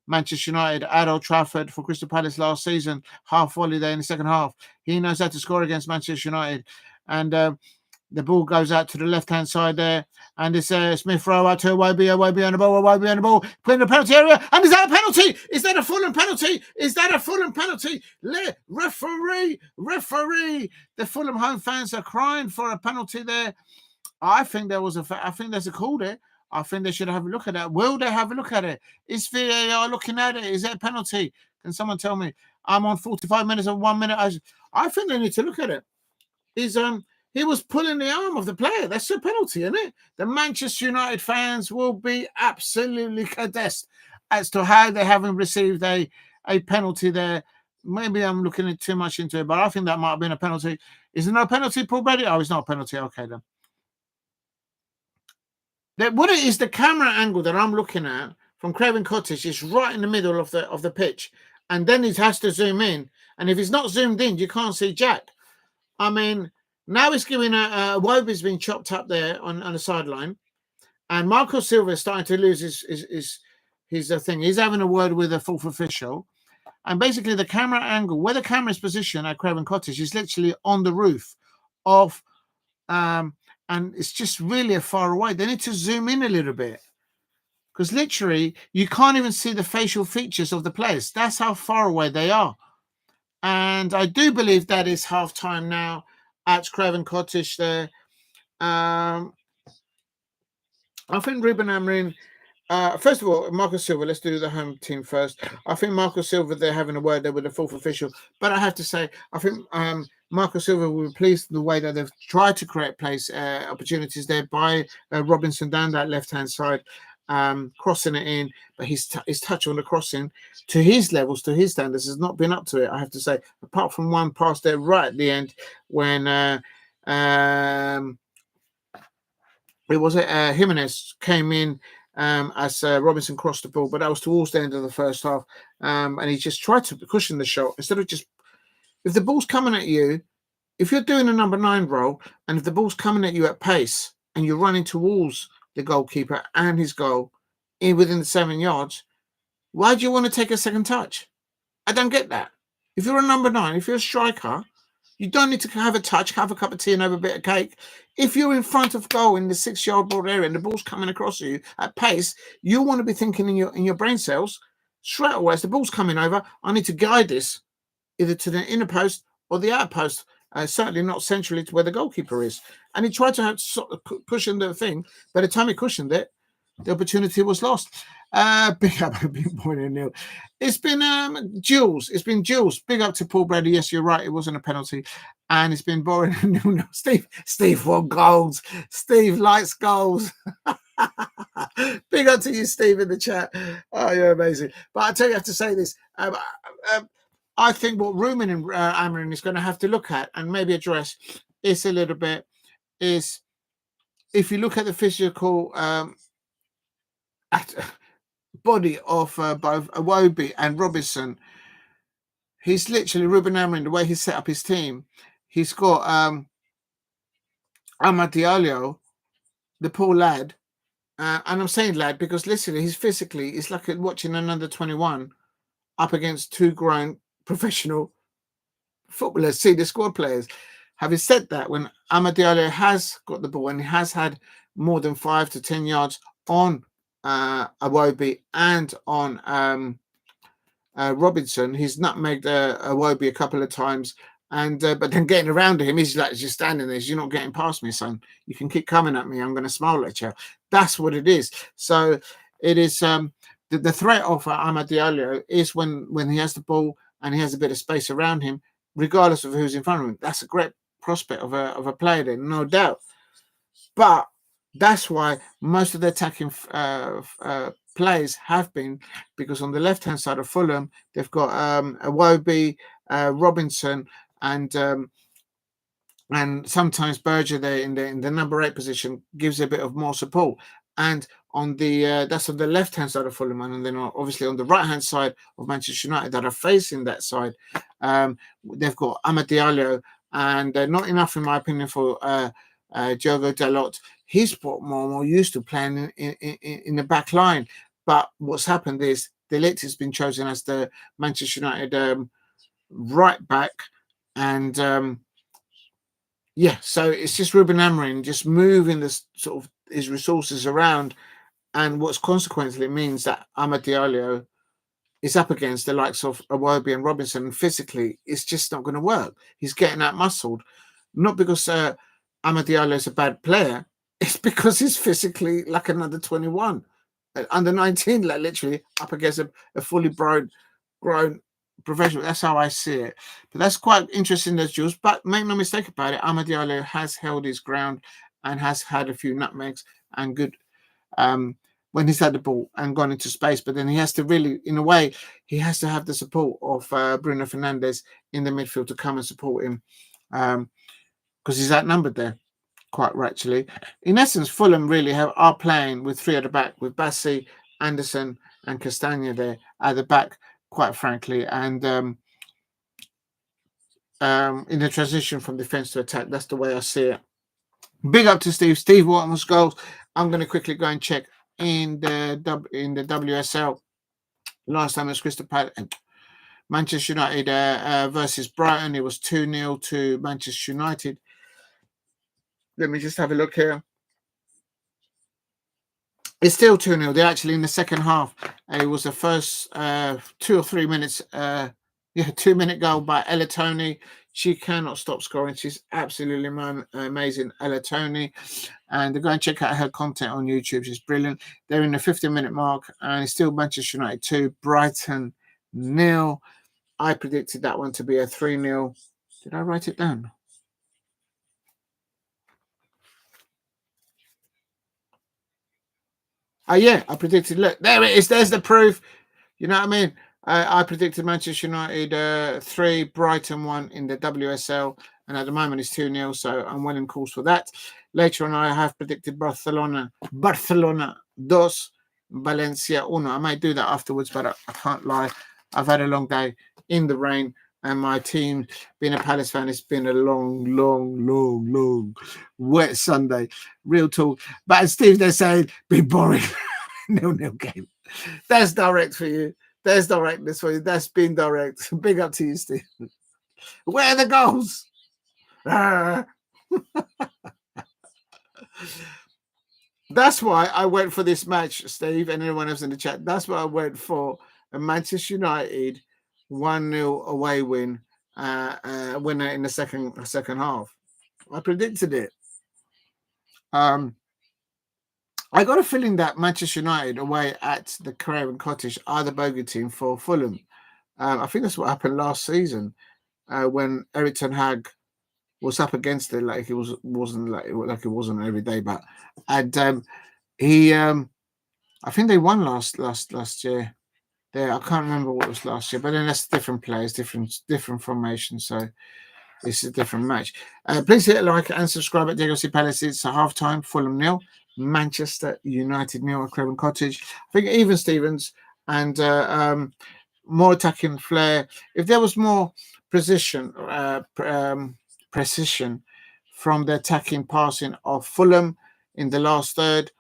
Manchester United at Old Trafford for Crystal Palace last season, half volley there in the second half. He knows how to score against Manchester United. And the ball goes out to the left-hand side there. And it's Smith Rowe out to Iwobi on the ball, putting the penalty area. And is that a penalty? Is that a Fulham penalty? Is that a Fulham penalty? Referee. The Fulham home fans are crying for a penalty there. I think there's a call there. I think they should have a look at that. Will they have a look at it? Is VAR looking at it? Is that a penalty? Can someone tell me? I'm on 45 minutes and 1 minute. I think they need to look at it. He was pulling the arm of the player. That's a penalty, isn't it? The Manchester United fans will be absolutely convinced as to how they haven't received a penalty there. Maybe I'm looking too much into it, but I think that might have been a penalty. Is it no penalty, Paul Brady? Oh, it's not a penalty. Okay, then. What it is, the camera angle that I'm looking at from Craven Cottage is right in the middle of the pitch. And then he has to zoom in. And if he's not zoomed in, you can't see Jack. I mean, now he's giving Wobi's been chopped up there on the sideline. And Marco Silva is starting to lose his thing. He's having a word with a fourth official. And basically the camera angle, where the camera is positioned at Craven Cottage, is literally on the roof of... and it's just really far away. They need to zoom in a little bit. Because literally, you can't even see the facial features of the players. That's how far away they are. And I do believe that is half-time now at Craven Cottage there. I think Ruben Amorim... first of all, Marco Silva, let's do the home team first. I think Marco Silva, they're having a word there with the fourth official. But I have to say, I think Marco Silva will be pleased with the way that they've tried to create place opportunities there by Robinson down that left-hand side, crossing it in. But his touch on the crossing to his levels, to his standards, has not been up to it, I have to say, apart from one pass there right at the end when Jimenez came in as Robinson crossed the ball, but that was towards the end of the first half. And he just tried to cushion the shot instead of just... If the ball's coming at you, if you're doing a number 9 role, and if the ball's coming at you at pace and you're running towards the goalkeeper and his goal within the 7 yards, why do you want to take a second touch? I don't get that. If you're a number 9, if you're a striker, you don't need to have a touch, have a cup of tea and have a bit of cake. If you're in front of goal in the 6-yard board area and the ball's coming across you at pace, you want to be thinking in your brain cells straight away, as the ball's coming over, I need to guide this either to the inner post or the outer post, certainly not centrally to where the goalkeeper is. And he tried to cushion the thing. By the time he cushioned it, the opportunity was lost. Big up, big point in nil. It's been Jules. It's been Jules. Big up to Paul Brady. Yes, you're right. It wasn't a penalty. And it's been boring. Steve won goals. Steve likes goals. Big up to you, Steve, in the chat. Oh, you're amazing. But I tell you, I have to say this. I think what Ruben and Amorim is going to have to look at and maybe address is a little bit is if you look at the physical body of both Iwobi and Robinson, he's literally Ruben Amorim, the way he set up his team. He's got Amad Diallo, the poor lad, and I'm saying lad because literally he's physically, it's like watching an under 21 up against 2 grown professional footballers, senior squad players. Having said that, when Amad Diallo has got the ball and he has had more than 5 to 10 yards on Iwobi and on Robinson, he's nutmegged Iwobi a couple of times, and but then getting around to him, he's like just standing there. You're not getting past me, son. You can keep coming at me. I'm going to smile at you. That's what it is. So it is the threat of Amad Diallo is when he has the ball and he has a bit of space around him, regardless of who's in front of him. That's a great prospect of a player there, no doubt. But that's why most of the attacking plays have been, because on the left-hand side of Fulham, they've got Iwobi, Robinson, and sometimes Berger there in the number 8 position gives a bit of more support. And on the that's on the left-hand side of Fulham, and then obviously on the right-hand side of Manchester United that are facing that side, they've got Amad Diallo, and not enough, in my opinion, for Diogo Dalot, he's more used to playing in the back line. But what's happened is De Ligt has been chosen as the Manchester United right back, and so it's just Ruben Amorim just moving this sort of his resources around, and what's consequently means that Amad Diallo is up against the likes of Iwobi and Robinson, and physically it's just not going to work. He's getting out muscled, not because Amad Diallo is a bad player, it's because he's physically like another 21, under 19, like literally up against a fully grown professional. That's how I see it. But that's quite interesting, those Jules. But make no mistake about it, Amad Diallo has held his ground and has had a few nutmegs and good when he's had the ball and gone into space. But then he has to really, in a way, he has to have the support of Bruno Fernandes in the midfield to come and support him, because he's outnumbered there, quite rightly. In essence, Fulham really are playing with three at the back, with Bassi, Anderson and Castagna there at the back, quite frankly, and in the transition from defence to attack. That's the way I see it. Big up to Steve. Steve Waterman's goals. I'm going to quickly go and check in the WSL. Last time it was Crystal Palace, Manchester United versus Brighton. It was 2-0 to Manchester United. Let me just have a look here. It's still 2-0. They're actually in the second half. It was the first 2 or 3 minutes. 2-minute goal by Ella Tony. She cannot stop scoring. She's absolutely amazing, Ella Tony. And go and check out her content on YouTube. She's brilliant. They're in the 50-minute mark, and it's still Manchester United 2, Brighton 0. I predicted that one to be a 3-0. Did I write it down? I predicted. Look, there it is. There's the proof. You know what I mean? I predicted Manchester United 3, Brighton 1 in the WSL, and at the moment it's 2-0, so I'm well in course for that. Later on, I have predicted Barcelona 2, Valencia 1. I might do that afterwards, but I can't lie. I've had a long day in the rain, and my team, being a Palace fan, it's been a long, wet Sunday. Real talk. But as Steve, they're saying, be boring. 0-0 game. That's direct for you. There's directness for you. That's been direct. Big up to you, Steve. Where are the goals? That's why I went for this match, Steve, and everyone else in the chat. That's why I went for a Manchester United 1-0 away win, winner in the second half. I predicted it. I got a feeling that Manchester United away at the Craven Cottage are the bogey team for Fulham. I think that's what happened last season when Erik ten Hag was up against it. Like it wasn't every day, but and he, I think they won last year. There, I can't remember what was last year, but then that's different players, different formation. So it's a different match. Please hit like and subscribe at Diego C. Palace. It's a half-time, Fulham 0, Manchester United 0 at Craven Cottage. I think even Stevens and more attacking flair. If there was more precision from the attacking passing of Fulham in the last third,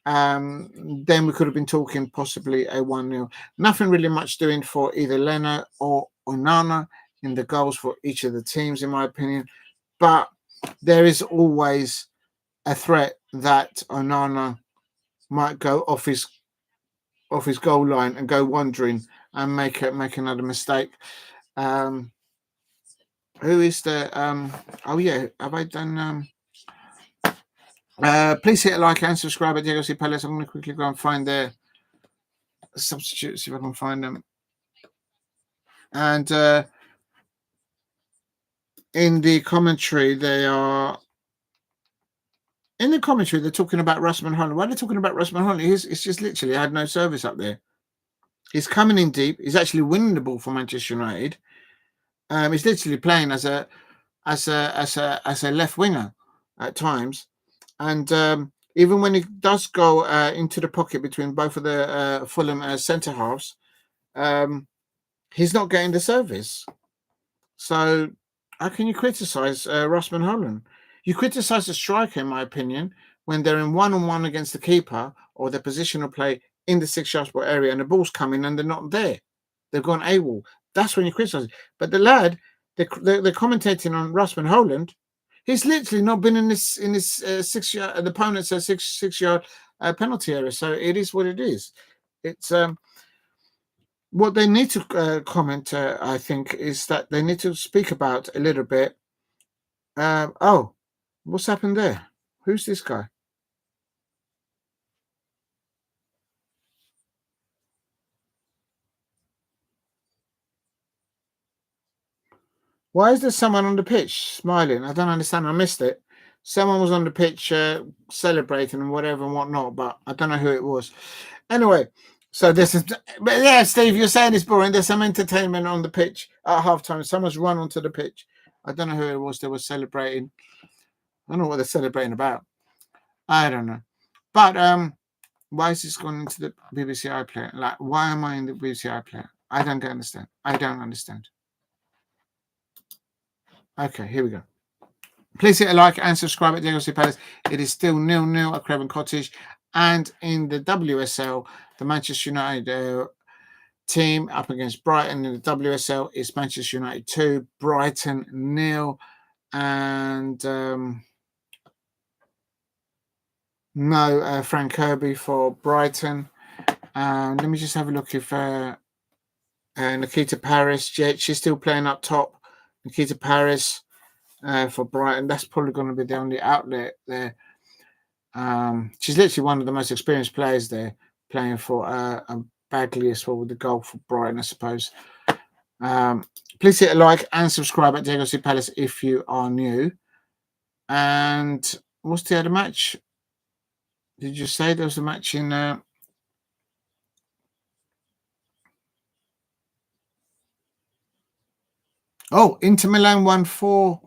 then we could have been talking possibly a 1-0. Nothing really much doing for either Leno or Onana in the goals for each of the teams, in my opinion. But there is always a threat that Onana might go off his goal line and go wandering and make another mistake. Who is the have I done please hit like and subscribe at Diego C. Palace. I'm going to quickly go and find their substitutes, see if I can find them. And in the commentary, they're talking about Rasmus Højlund. Why are they talking about Rasmus Højlund? It's just literally had no service up there. He's coming in deep. He's actually winning the ball for Manchester United. He's literally playing as a left winger at times, and even when he does go into the pocket between both of the Fulham centre halves, he's not getting the service. So how can you criticise Rasmus Højlund? You criticise the striker, in my opinion, when they're in one-on-one against the keeper or their positional play in the 6-yard area and the ball's coming and they're not there. They've gone AWOL. That's when you criticise. But the lad, they're commentating on Rasmus Holland. He's literally not been in his 6-yard. The opponent's a six-yard penalty area. So it is what it is. It's what they need to comment. I think is that they need to speak about a little bit. Oh, what's happened there? Who's this guy? Why is there someone on the pitch smiling? I don't understand. I missed it. Someone was on the pitch celebrating and whatever and whatnot, but I don't know who it was. Anyway, so this is... But yeah, Steve, you're saying it's boring. There's some entertainment on the pitch at halftime. Someone's run onto the pitch. I don't know who it was that was celebrating. I don't know what they're celebrating about. I don't know. But why is this going into the BBC iPlayer? Like, why am I in the BBC iPlayer? I don't understand. I don't understand. Okay, here we go. Please hit a like and subscribe at Diego Palace. It is still 0-0 at Craven Cottage. And in the WSL, the Manchester United team up against Brighton in the WSL is Manchester United 2, Brighton 0. And no Frank Kirby for Brighton. Let me just have a look if Nikita Parris, she's still playing up top. Nikita Parris for Brighton. That's probably going to be the only outlet there. She's literally one of the most experienced players there, playing for Baggaley as well with the goal for Brighton, I suppose. Please hit a like and subscribe at Diego Palace if you are new. And what's the other match? Did you say there was a match in... Inter Milan won 4-0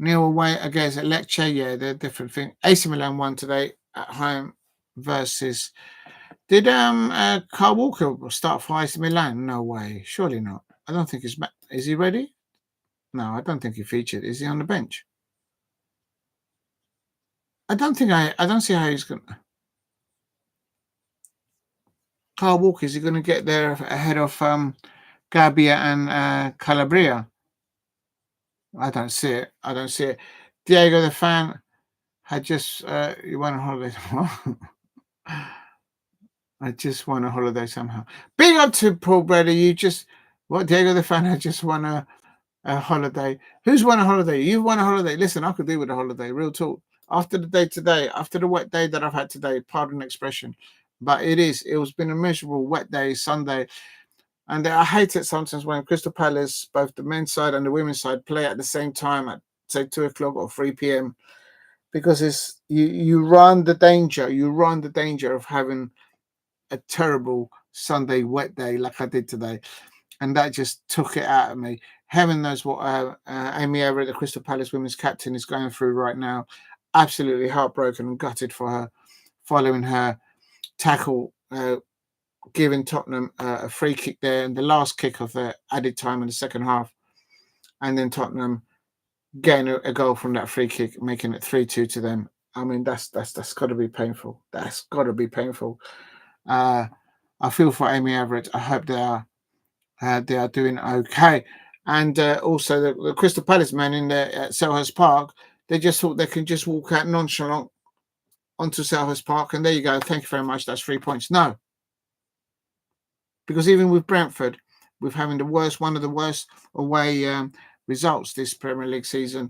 away against Lecce. Yeah, they're a different thing. AC Milan won today at home versus... Did Carl Walker start for AC Milan? No way. Surely not. I don't think he's... Is he ready? No, I don't think he featured. Is he on the bench? I don't see how he's going to... Carl Walker, is he going to get there ahead of Gabbia and Calabria? I don't see it. Diego, the fan, had just... you went on holiday. I just won a holiday somehow. Big up to Paul Brady. Diego, the fan, had just won a holiday. Who's won a holiday? You won a holiday. Listen, I could do with a holiday. Real talk. After the day today, after the wet day that I've had today, pardon the expression, but it has been a miserable wet day, Sunday. And I hate it sometimes when Crystal Palace, both the men's side and the women's side, play at the same time at, say, 2 o'clock or 3 p.m. because it's you run the danger of having a terrible Sunday wet day like I did today. And that just took it out of me. Heaven knows what Amy Everett, the Crystal Palace women's captain, is going through right now. Absolutely heartbroken and gutted for her, following her tackle, giving Tottenham a free kick there, and the last kick of the added time in the second half. And then Tottenham getting a goal from that free kick, making it 3-2 to them. I mean, that's got to be painful. That's got to be painful. I feel for Amy Everett. I hope they are doing okay. And also the Crystal Palace men in at Selhurst Park, they just thought they can just walk out nonchalant onto Selhurst Park, and there you go. Thank you very much. That's 3 points. No, because even with Brentford, we're having one of the worst away results this Premier League season.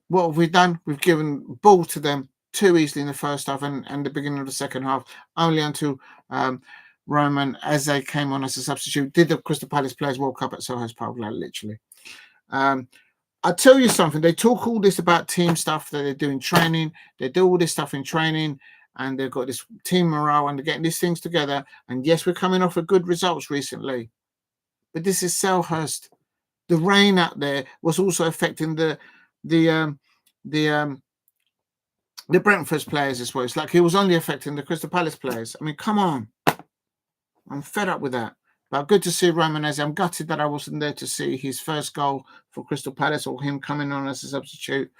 What have we done? We've given ball to them too easily in the first half and the beginning of the second half, only until Roman, as they came on as a substitute, did the Crystal Palace players World Cup at Selhurst Park, like, literally. I'll tell you something. They talk all this about team stuff that they're doing training. They do all this stuff in training, and they've got this team morale, and they're getting these things together. And yes, we're coming off with good results recently, but this is Selhurst. The rain out there was also affecting the Brentford players as well. It's like it was only affecting the Crystal Palace players. I mean, come on. I'm fed up with that. But good to see Romanese. I'm gutted that I wasn't there to see his first goal for Crystal Palace or him coming on as a substitute.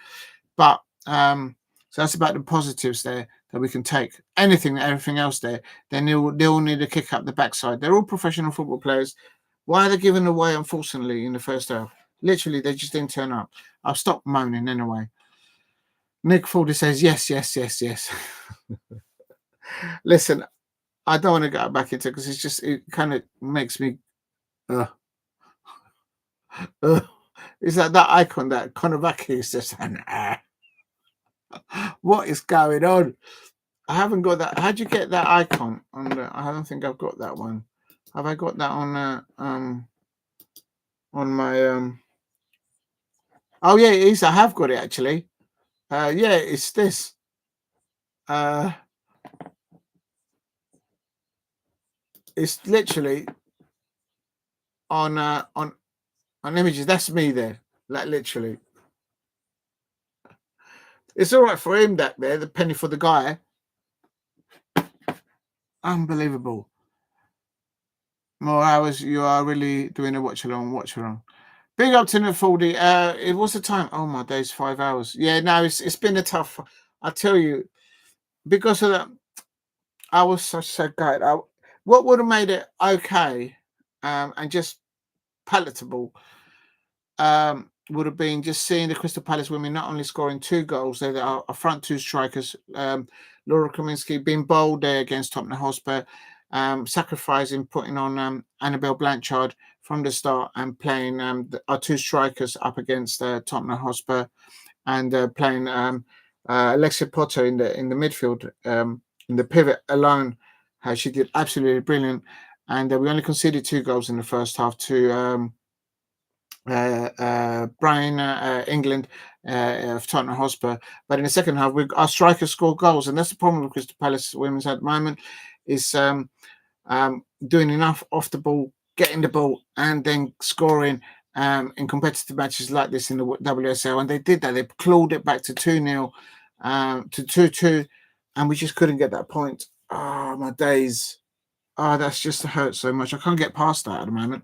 But so that's about the positives there that we can take. Everything else there, then they'll need to kick up the backside. They're all professional football players. Why are they giving away, unfortunately, in the first half? Literally, they just didn't turn up. I'll stop moaning anyway. Nick Fordy says, yes. Listen, I don't want to go back into it because it kind of makes me. Is that icon that Cankovic is just what is going on? I haven't got that. How'd you get that icon on the? I don't think I've got that one. Have I got that on my Oh yeah, it is. I have got it actually. Yeah, it's this. It's literally on images. That's me there. Like literally. It's all right for him back there. The penny for the guy. Unbelievable. More hours. You are really doing a watch along. Big up to the 40. It was the time. Oh my days, 5 hours. Yeah, no, it's been a tough. I tell you, because of that, I was so good. What would have made it okay, and just palatable, would have been just seeing the Crystal Palace women not only scoring 2 goals, they are front 2 strikers. Laura Kaminski being bold there against Tottenham Hotspur, sacrificing, putting on Annabelle Blanchard from the start and playing our 2 strikers up against Tottenham Hotspur, and playing Alexia Potter in the midfield, in the pivot alone. She did absolutely brilliant, and we only conceded 2 goals in the first half to Brian, England, of Tottenham Hotspur. But in the second half, our strikers scored goals, and that's the problem with Crystal Palace women's at the moment, is doing enough off the ball, getting the ball, and then scoring in competitive matches like this in the WSL. And they did that. They clawed it back to 2-0, to 2-2, and we just couldn't get that point. Oh, my days. Oh, that's just hurt so much. I can't get past that at the moment.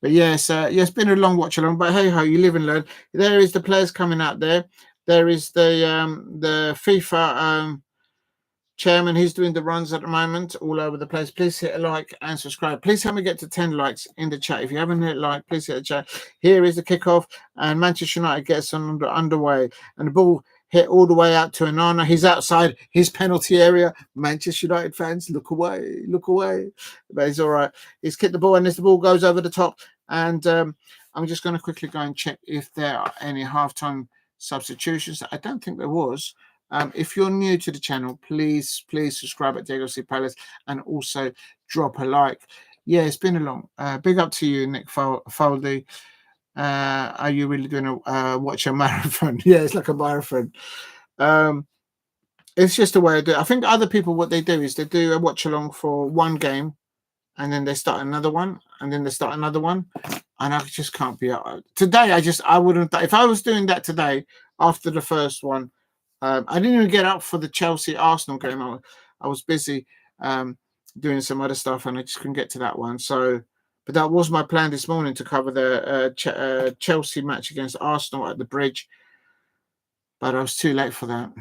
But yes, it's been a long watch along. But hey ho, you live and learn. There is the players coming out there. There is the FIFA chairman. He's doing the runs at the moment all over the place. Please hit a like and subscribe. Please help me get to 10 likes in the chat. If you haven't hit like, please hit a chat. Here is the kickoff, and Manchester United gets underway, and the ball hit all the way out to Anana. He's outside his penalty area. Manchester United fans, look away. But he's all right. He's kicked the ball, and as the ball goes over the top, and I'm just going to quickly go and check if there are any halftime substitutions. I don't think there was. If you're new to the channel, please subscribe at Diego C. Palace, and also drop a like. Yeah, it's been a long. Big up to you, Nick Foldy. Are you really doing a watch a marathon? Yeah, it's like a marathon. It's just a way of doing it. I think other people, what they do is they do a watch along for one game, and then they start another one, and then they start another one, and I just can't be out. Today, I wouldn't. If I was doing that today after the first one, I didn't even get up for the Chelsea-Arsenal game. I was busy doing some other stuff, and I just couldn't get to that one. So, but that was my plan this morning, to cover the Chelsea match against Arsenal at the Bridge. But I was too late for that.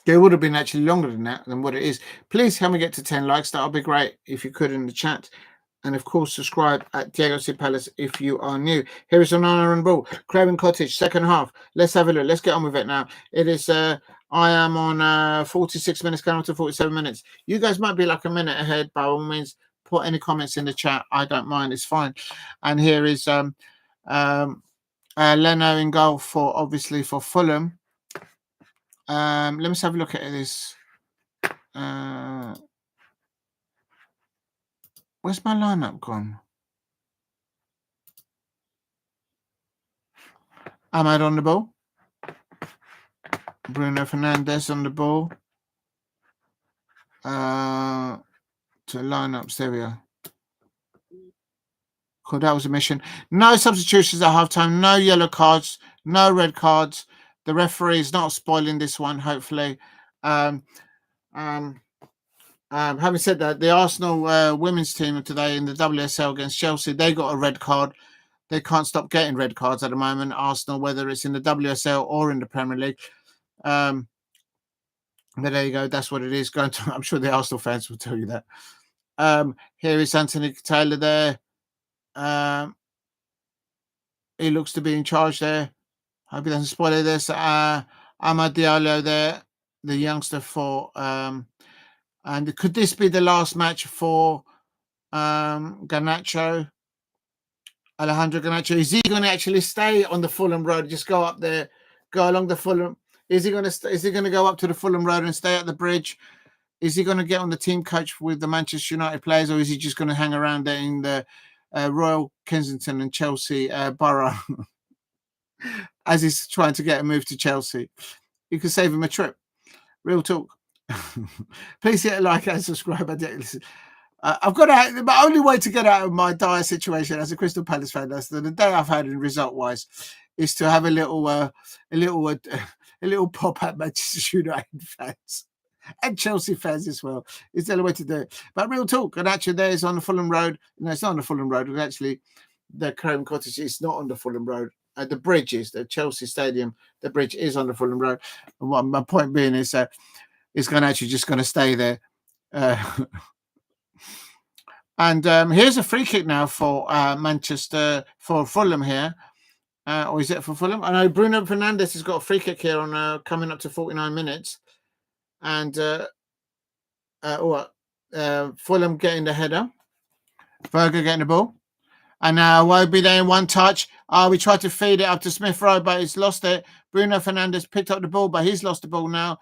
It would have been actually longer than what it is. Please help me get to 10 likes. That would be great if you could in the chat. And of course, subscribe at Diego C. Palace if you are new. Here is Onana and ball. Craven Cottage, second half. Let's have a look. Let's get on with it now. It is, I am on 46 minutes, going on to 47 minutes. You guys might be like a minute ahead. By all means, put any comments in the chat. I don't mind. It's fine. And here is Leno in goal obviously for Fulham. Let me just have a look at this. Where's my lineup gone? Ahmad on the ball. Bruno Fernandes on the ball. To lineups, there we are. Cool, that was a mission. No substitutions at halftime. No yellow cards. No red cards. The referee is not spoiling this one, hopefully. Having said that, the Arsenal women's team today in the WSL against Chelsea, they got a red card. They can't stop getting red cards at the moment, Arsenal, whether it's in the WSL or in the Premier League. But there you go. That's what it is. I'm sure the Arsenal fans will tell you that. Here is Anthony Taylor there. He looks to be in charge there. Hope he doesn't spoil it. There's Amad Diallo there, the youngster for. And could this be the last match for Garnacho? Alejandro Garnacho, is he going to actually stay on the Fulham Road? Just go up there, go along the Fulham. Is he going to go up to the Fulham Road and stay at the bridge? Is he going to get on the team coach with the Manchester United players, or is he just going to hang around there in the Royal Kensington and Chelsea borough as he's trying to get a move to Chelsea? You could save him a trip. Real talk. Please hit a like and subscribe. I've got out. The only way to get out of my dire situation as a Crystal Palace fan, that's the day I've had in result-wise, is to have a little pop at Manchester United fans and Chelsea fans as well. Is the only way to do it. But real talk, and actually, there's on the Fulham Road. No, it's not on the Fulham Road. It's actually the Craven Cottage is not on the Fulham Road. The bridge is the Chelsea Stadium. The bridge is on the Fulham Road. And what my point being is that it's going to stay there. And here's a free kick now for Manchester, for Fulham here. Or is it for Fulham? I know Bruno Fernandes has got a free kick here on coming up to 49 minutes. And Fulham getting the header. Berger getting the ball. And now Wobie there in one touch. We tried to feed it up to Smith Rowe, but he's lost it. Bruno Fernandes picked up the ball, but he's lost the ball now.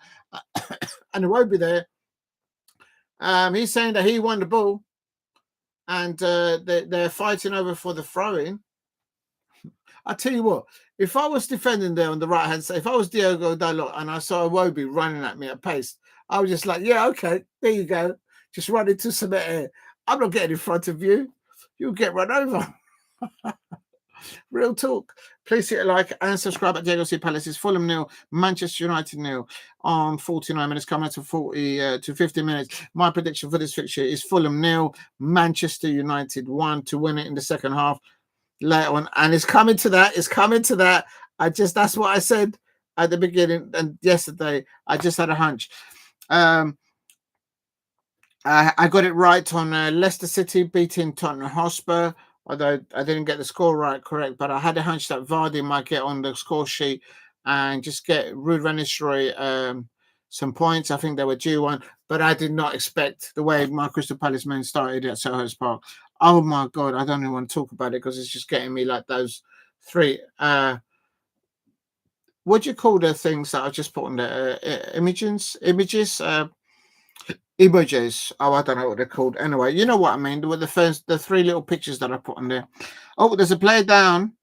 And Wobie there. He's saying that he won the ball. And they're fighting over for the throw-in. I tell you what, if I was defending there on the right-hand side, if I was Diogo Dalot and I saw Wobie running at me at pace, I was just like, yeah, okay, there you go. Just run into some air. I'm not getting in front of you. You'll get run over. Real talk. Please hit a like and subscribe at JLC Palace's Fulham 0, Manchester United 0 on 49 minutes, coming up to 50 minutes. My prediction for this fixture is Fulham 0, Manchester United 1 to win it in the second half later on. And it's coming to that. It's coming to that. That's what I said at the beginning and yesterday. I just had a hunch. I got it right on Leicester City beating Tottenham Hotspur. Although I didn't get the score correct, but I had a hunch that Vardy might get on the score sheet and just get Ruud van Nistelrooy some points. I think they were due one, but I did not expect the way my Crystal Palace men started at Selhurst Park. Oh my God, I don't even want to talk about it because it's just getting me like those three. What do you call the things that I just put on there? Images. Emojis. Oh, I don't know what they're called. Anyway, you know what I mean. With the three little pictures that I put on there. Oh, there's a player down.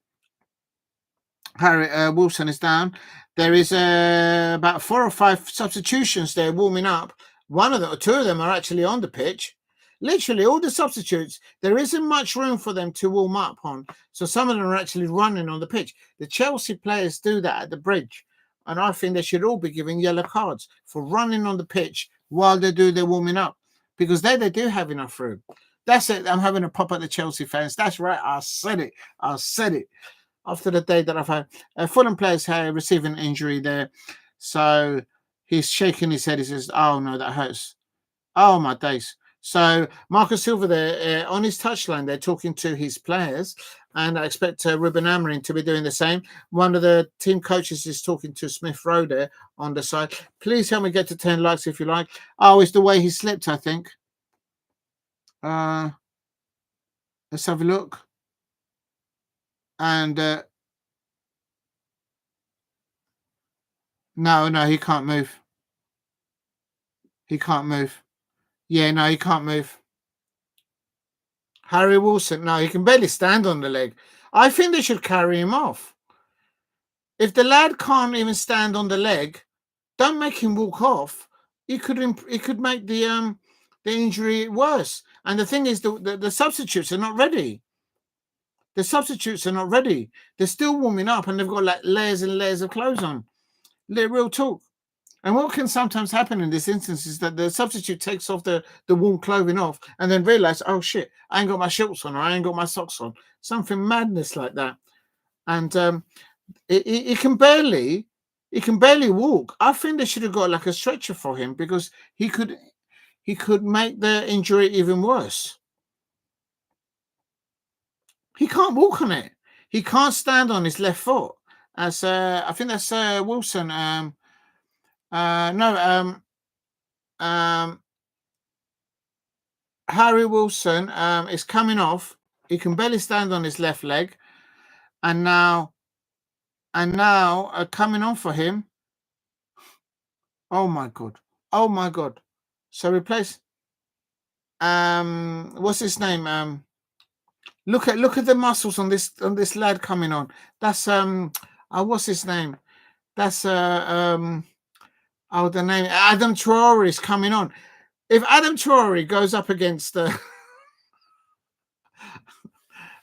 Harry Wilson is down. There is about 4 or 5 substitutions there warming up. One of them, or 2 of them are actually on the pitch. Literally, all the substitutes. There isn't much room for them to warm up on. So some of them are actually running on the pitch. The Chelsea players do that at the bridge. And I think they should all be given yellow cards for running on the pitch while they do their warming up, because they do have enough room. That's it. I'm having a pop at the Chelsea fans. That's right. I said it. After the day that I've had. Fulham players receiving an injury there. So he's shaking his head. He says, oh, no, that hurts. Oh, my days. So Marcus Silva there on his touchline, they're talking to his players, and I expect Ruben Amorim to be doing the same. One of the team coaches is talking to Smith Rowe there on the side. Please help me get to 10 likes if you like. Oh, it's the way he slipped, I think. Let's have a look. And no, he can't move. He can't move. Yeah, no, he can't move. Harry Wilson, no, he can barely stand on the leg. I think they should carry him off. If the lad can't even stand on the leg, don't make him walk off. It could make the injury worse. And the thing is, the substitutes are not ready. The substitutes are not ready. They're still warming up, and they've got like layers and layers of clothes on. Real talk. And what can sometimes happen in this instance is that the substitute takes off the warm clothing off and then realize, oh shit, I ain't got my shorts on or I ain't got my socks on. Something madness like that. And he can barely walk. I think they should have got like a stretcher for him because he could make the injury even worse. He can't walk on it. He can't stand on his left foot. As I think that's Wilson. Harry Wilson is coming off. He can barely stand on his left leg, and now coming on for him. Oh my god! Oh my god! So replace. What's his name? Look at the muscles on this lad coming on. That's what's his name? That's the name Adam Traore is coming on. If Adam Traore goes up against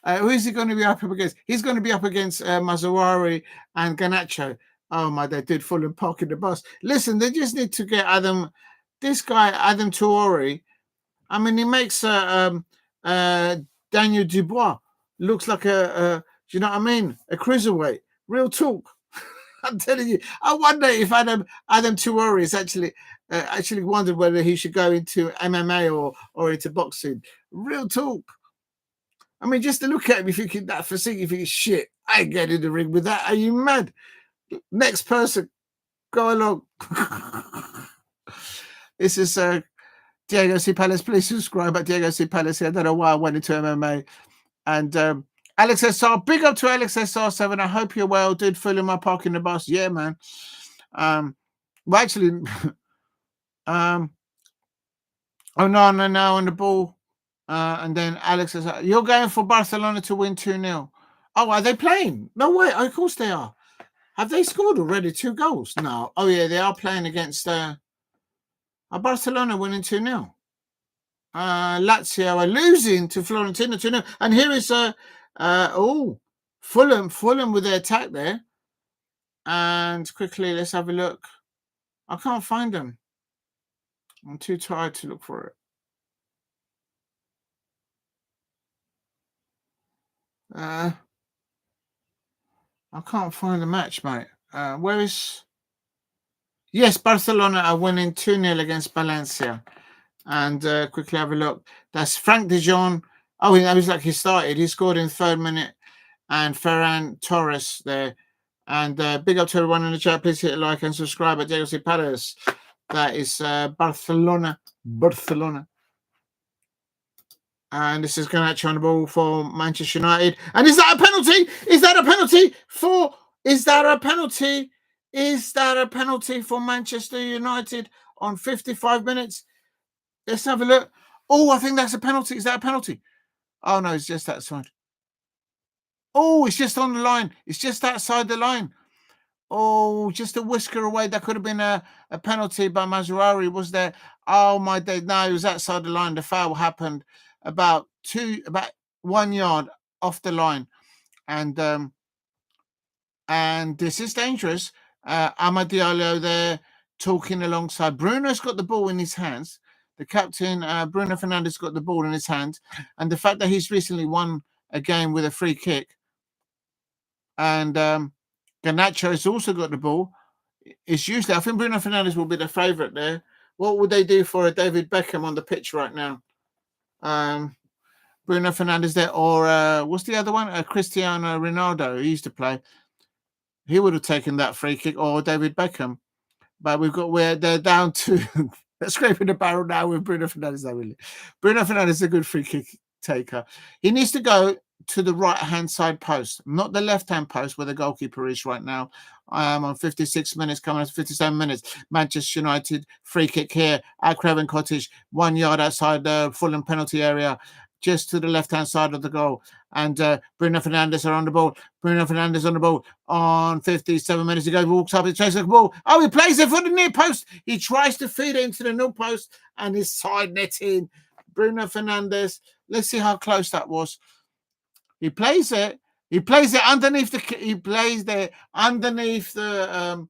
who is he going to be up against? He's going to be up against Mazzarri and Garnacho. Oh my, they did Fulham parking the bus. Listen, they just need to get this guy Adam Traore. I mean, he makes Daniel Dubois looks like do you know what I mean? A cruiserweight. Real talk. I'm telling you. I wonder if Adam Traore is actually wondered whether he should go into MMA or into boxing. Real talk. I mean, just to look at him, if you think that physique, you think, shit, I ain't getting in the ring with that. Are you mad? Next person, go along. This is Diego C. Palace. Please subscribe at Diego C. Palace. I don't know why I went into MMA. And Alex SR, big up to Alex SR7. I hope you're well. Did Fulham my parking the bus? Yeah, man. Well, actually, oh no, on the ball. And then Alex says, you're going for Barcelona to win 2-0. Oh, are they playing? No way. Of course they are. Have they scored already 2 goals? No. Oh, yeah, they are playing against Barcelona winning 2-0. Lazio are losing to Fiorentina 2-0. And here is Fulham with their attack there. And quickly, let's have a look. I can't find them. I'm too tired to look for it. I can't find the match, mate. Where is... Yes, Barcelona are winning 2-0 against Valencia. And quickly have a look. That's Frank de Jong. Oh, that was like he started. He scored in 3rd minute. And Ferran Torres there. And big up to everyone in the chat. Please hit a like and subscribe at JLC Paris. That is Barcelona. And this is Garnacho on the ball for Manchester United. And is that a penalty? Is that a penalty for Manchester United on 55 minutes? Let's have a look. Oh, I think that's a penalty. Is that a penalty? Oh, no, it's just outside. Oh, it's just on the line. It's just outside the line. Oh, just a whisker away. That could have been a penalty by Mazzarri, was there? Oh, my day. No, it was outside the line. The foul happened about 1 yard off the line. And this is dangerous. Amad Diallo there talking alongside. Bruno's got the ball in his hands. The captain, Bruno Fernandes, got the ball in his hands. And the fact that he's recently won a game with a free kick. And Garnacho has also got the ball. It's usually, I think Bruno Fernandes will be the favourite there. What would they do for a David Beckham on the pitch right now? Bruno Fernandes there, or what's the other one? Cristiano Ronaldo, who used to play. He would have taken that free kick, or David Beckham. But they're down to they're scraping the barrel now with Bruno Fernandes. Really. Bruno Fernandes is a good free kick taker. He needs to go to the right-hand side post, not the left-hand post where the goalkeeper is right now. On 56 minutes, coming up to 57 minutes. Manchester United free kick here at Craven Cottage, 1 yard outside the Fulham penalty area, just to the left-hand side of the goal. And Bruno Fernandes are on the ball. Bruno Fernandes on the ball on 57 minutes. He goes, walks up, he chases the ball. Oh, he plays it for the near post. He tries to feed it into the nil post and his side netting. Bruno Fernandes. Let's see how close that was. He plays it. He plays it underneath the. He plays there underneath the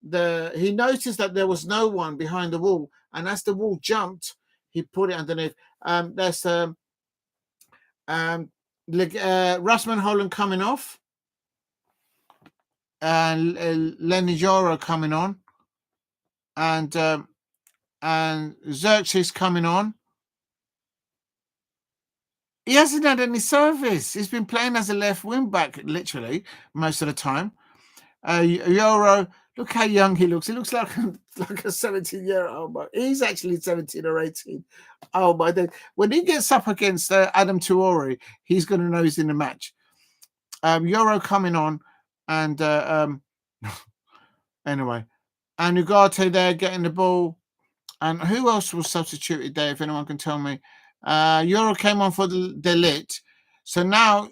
he noticed that there was no one behind the wall, and as the wall jumped, he put it underneath. There's Rasmus Holland coming off, and Lenny Joro coming on, and Xerxes coming on. He hasn't had any service. He's been playing as a left wing back, literally, most of the time. Euro, look how young he looks. He looks like a 17-year-old. He's actually 17 or 18. Oh, my God. When he gets up against Adam Tuori, he's going to know he's in the match. Euro coming on, and anyway. And Ugarte there getting the ball. And who else was substituted there, if anyone can tell me? Euro came on for the Lit. So now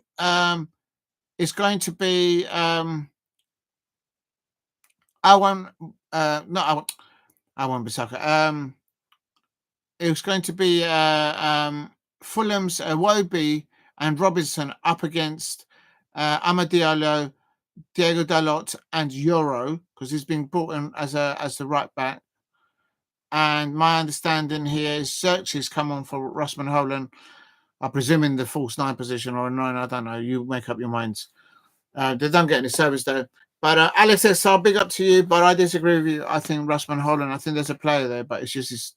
it's going to be Awan Bissaka. It was going to be Fulham's Iwobi and Robinson up against Amadiolo, Diego Dalot, and Euro, because he's been brought in as the right back. And my understanding here is Xerxes come on for Rasmus Holland. I presume in the false 9 position or a 9. I don't know. You make up your minds. They don't get any service though. But Alex SR, big up to you. But I disagree with you. I think Rasmus Holland, I think there's a player there, but it's just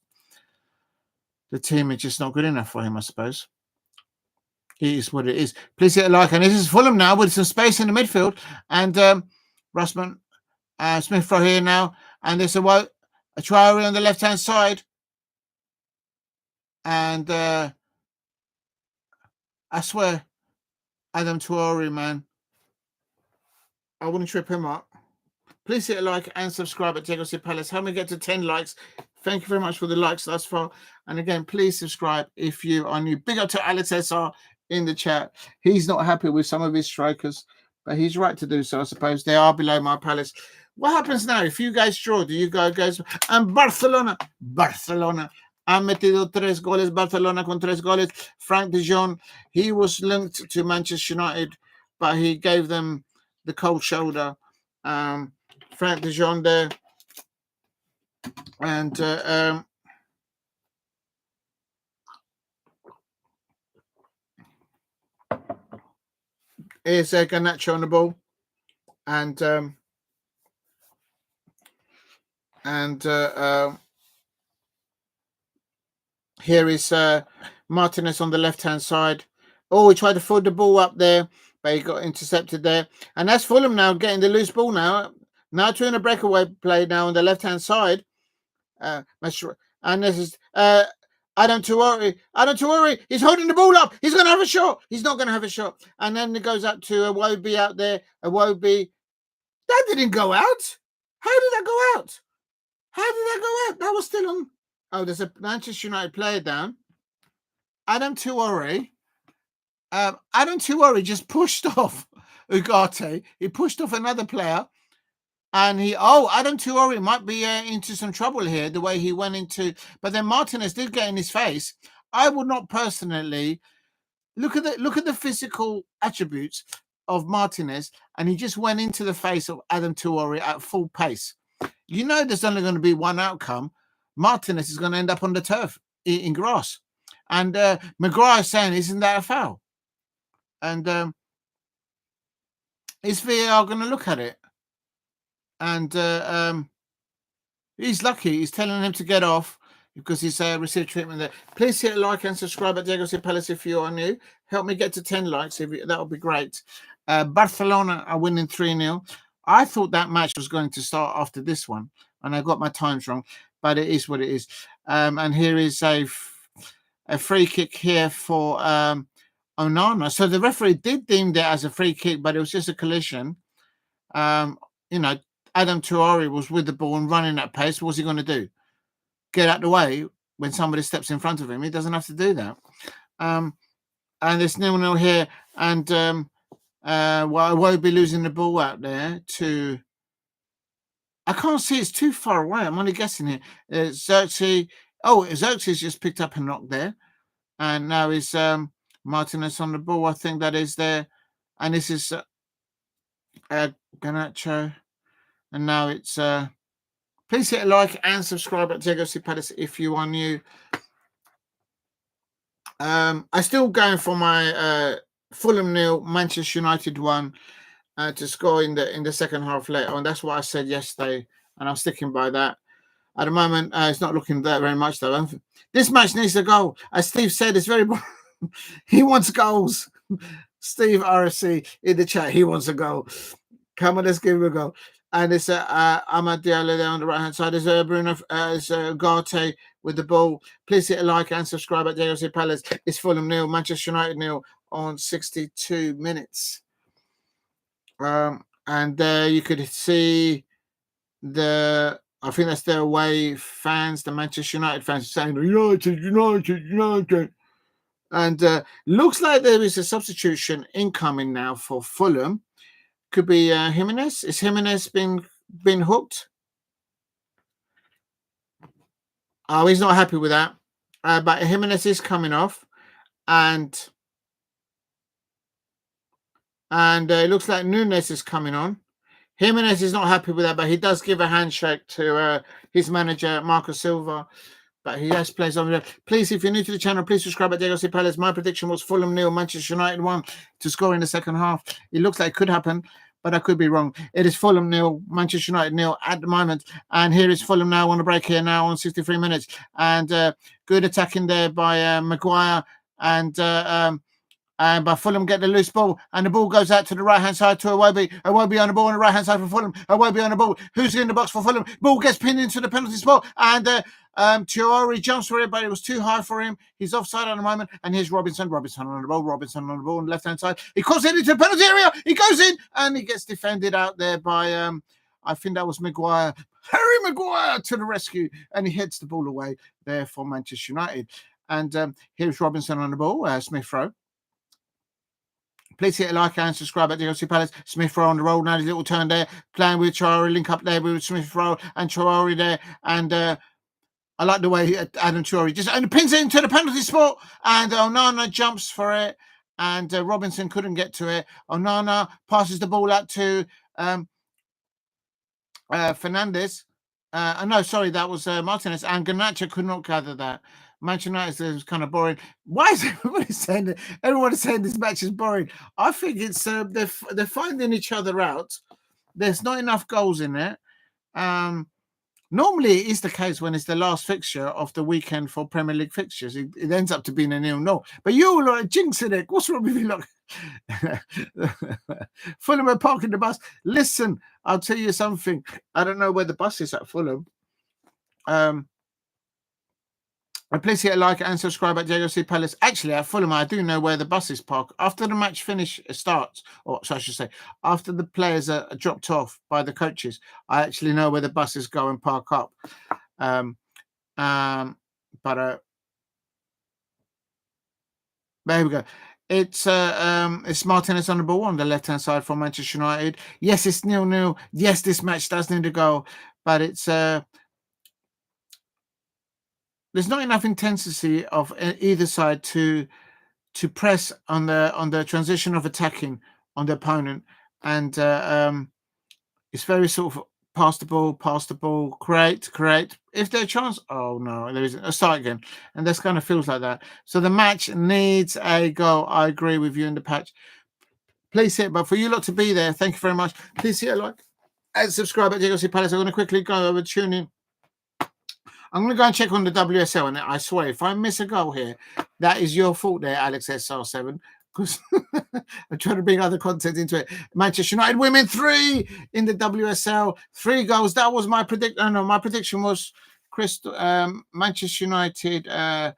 the team is just not good enough for him, I suppose. It is what it is. Please hit a like. And this is Fulham now with some space in the midfield. And Rasmus Smith Rowe here now. And there's a Traore on the left-hand side. And I swear, Adam Traore, man, I wouldn't trip him up. Please hit a like and subscribe at Diego Palace. Help me get to 10 likes. Thank you very much for the likes thus far. And again, please subscribe if you are new. Big up to Alex SR in the chat. He's not happy with some of his strikers, but he's right to do so, I suppose. They are below my Palace. What happens now? If you guys draw, do you guys... And Barcelona. Han metido 3 goles. Barcelona con 3 goles. Frank de Jong, he was linked to Manchester United, but he gave them the cold shoulder. Frank de Jong there. And here's Garnacho on the ball. And here is Martinez on the left-hand side. Oh, he tried to throw the ball up there, but he got intercepted there. And that's Fulham now getting the loose ball now. Now doing a breakaway play now on the left-hand side. And this is Adam Tuori. He's holding the ball up. He's going to have a shot. He's not going to have a shot. And then it goes up to Iwobi out there. Iwobi. That didn't go out. How did that go out? That was still on. Oh, there's a Manchester United player down. Adam Tuori just pushed off Ugarte. He pushed off another player. And Adam Tuori might be into some trouble here, the way he went into. But then Martinez did get in his face. I would not personally look at the physical attributes of Martinez, and he just went into the face of Adam Tuori at full pace. You know, there's only going to be one outcome. Martinez is going to end up on the turf eating grass. And Maguire is saying, isn't that a foul? And is VAR going to look at it? And he's lucky. He's telling him to get off because he's received treatment there. Please hit a like and subscribe at Diego Palace if you are new. Help me get to 10 likes. That would be great. Barcelona are winning 3-0. I thought that match was going to start after this one, and I got my times wrong, but it is what it is. And here is a free kick here for Onana. So the referee did deem that as a free kick, but it was just a collision. Adam Tuori was with the ball and running at pace. What's he going to do? Get out the way when somebody steps in front of him? He doesn't have to do that. And it's 0-0 here. And I won't be losing the ball out there to... I can't see. It's too far away. I'm only guessing here. Xerxes. Xerxes just picked up a knock there. And now is Martinez on the ball. I think that is there. And this is Garnacho. And now it's Please hit a like and subscribe at Diego C. Palace if you are new. I'm still going for my Fulham 0, Manchester United 1 to score in the second half later on. That's what I said yesterday, and I'm sticking by that. At the moment, it's not looking that very much, though. This match needs a goal. As Steve said, it's very... he wants goals. Steve RFC in the chat, he wants a goal. Come on, let's give him a goal. And it's Amad Diallo there on the right-hand side. There's Bruna, Garte with the ball. Please hit a like and subscribe at Diego C. Palace. It's Fulham 0, Manchester United 0 on 62 minutes. And there you could see I think that's their away fans, the Manchester United fans saying, United. And looks like there is a substitution incoming now for Fulham. Could be Jimenez. Is Jimenez been hooked? Oh, he's not happy with that. But Jimenez is coming off. And it looks like Nunes is coming on. Jimenez is not happy with that, but he does give a handshake to his manager, Marco Silva. But he has plays on there. Please, if you're new to the channel, please subscribe at Diego C. Palace. My prediction was Fulham 0, Manchester United 1 to score in the second half. It looks like it could happen, but I could be wrong. It is Fulham 0, Manchester United 0 at the moment. And here is Fulham now on the break here now on 63 minutes. And good attacking there by Maguire. But Fulham get the loose ball, and the ball goes out to the right-hand side to Iwobi. Iwobi on the ball on the right-hand side for Fulham. Iwobi on the ball. Who's in the box for Fulham? Ball gets pinned into the penalty spot, and Tiori jumps for it, but it was too high for him. He's offside at the moment, and here's Robinson. Robinson on the ball on the left-hand side. He calls it into the penalty area. He goes in, and he gets defended out there by, I think that was Maguire. Harry Maguire to the rescue, and he heads the ball away there for Manchester United. And here's Robinson on the ball, Smith-Rowe. Please hit a like and subscribe at Diego C. Palace. Smith-Rowe on the roll now. His little turn there. Playing with Traore. Link up there with Smith-Rowe and Traore there. And I like the way Adam Traore just pins it into the penalty spot. And Onana jumps for it. And Robinson couldn't get to it. Onana passes the ball out to Fernandez. No, sorry, that was Martinez. And Garnacho could not gather that. Manchester United was kind of boring. Why is everybody saying that? Everyone is saying this match is boring. I think it's they're finding each other out. There's not enough goals in it. Normally, it is the case when it's the last fixture of the weekend for Premier League fixtures. It ends up to being a 0-0. But you all are jinxing it. What's wrong with you? Look, Fulham are parking the bus. Listen, I'll tell you something. I don't know where the bus is at Fulham. And please hit a like and subscribe at Diego C. Palace. Actually, at Fulham, I do know where the buses park. After the match starts, or so I should say, after the players are dropped off by the coaches, I actually know where the buses go and park up. But there we go. It's Martinez on the ball on the left-hand side for Manchester United. Yes, it's 0-0. Yes, this match does need a goal, but it's there's not enough intensity of either side to press on the transition of attacking on the opponent, and it's very sort of pass the ball, create. If there's a chance, oh no, there isn't. A start again, and this kind of feels like that. So the match needs a goal. I agree with you in the patch. Please hit, but for you lot to be there, thank you very much. Please hit a like and subscribe at Diego C. Palace. I'm going to quickly go over tune in. I'm going to go and check on the WSL, and I swear, if I miss a goal here, that is your fault there, Alex SR7, because I'm trying to bring other content into it. Manchester United women 3 in the WSL, 3 goals. That was my prediction. No, my prediction was Manchester United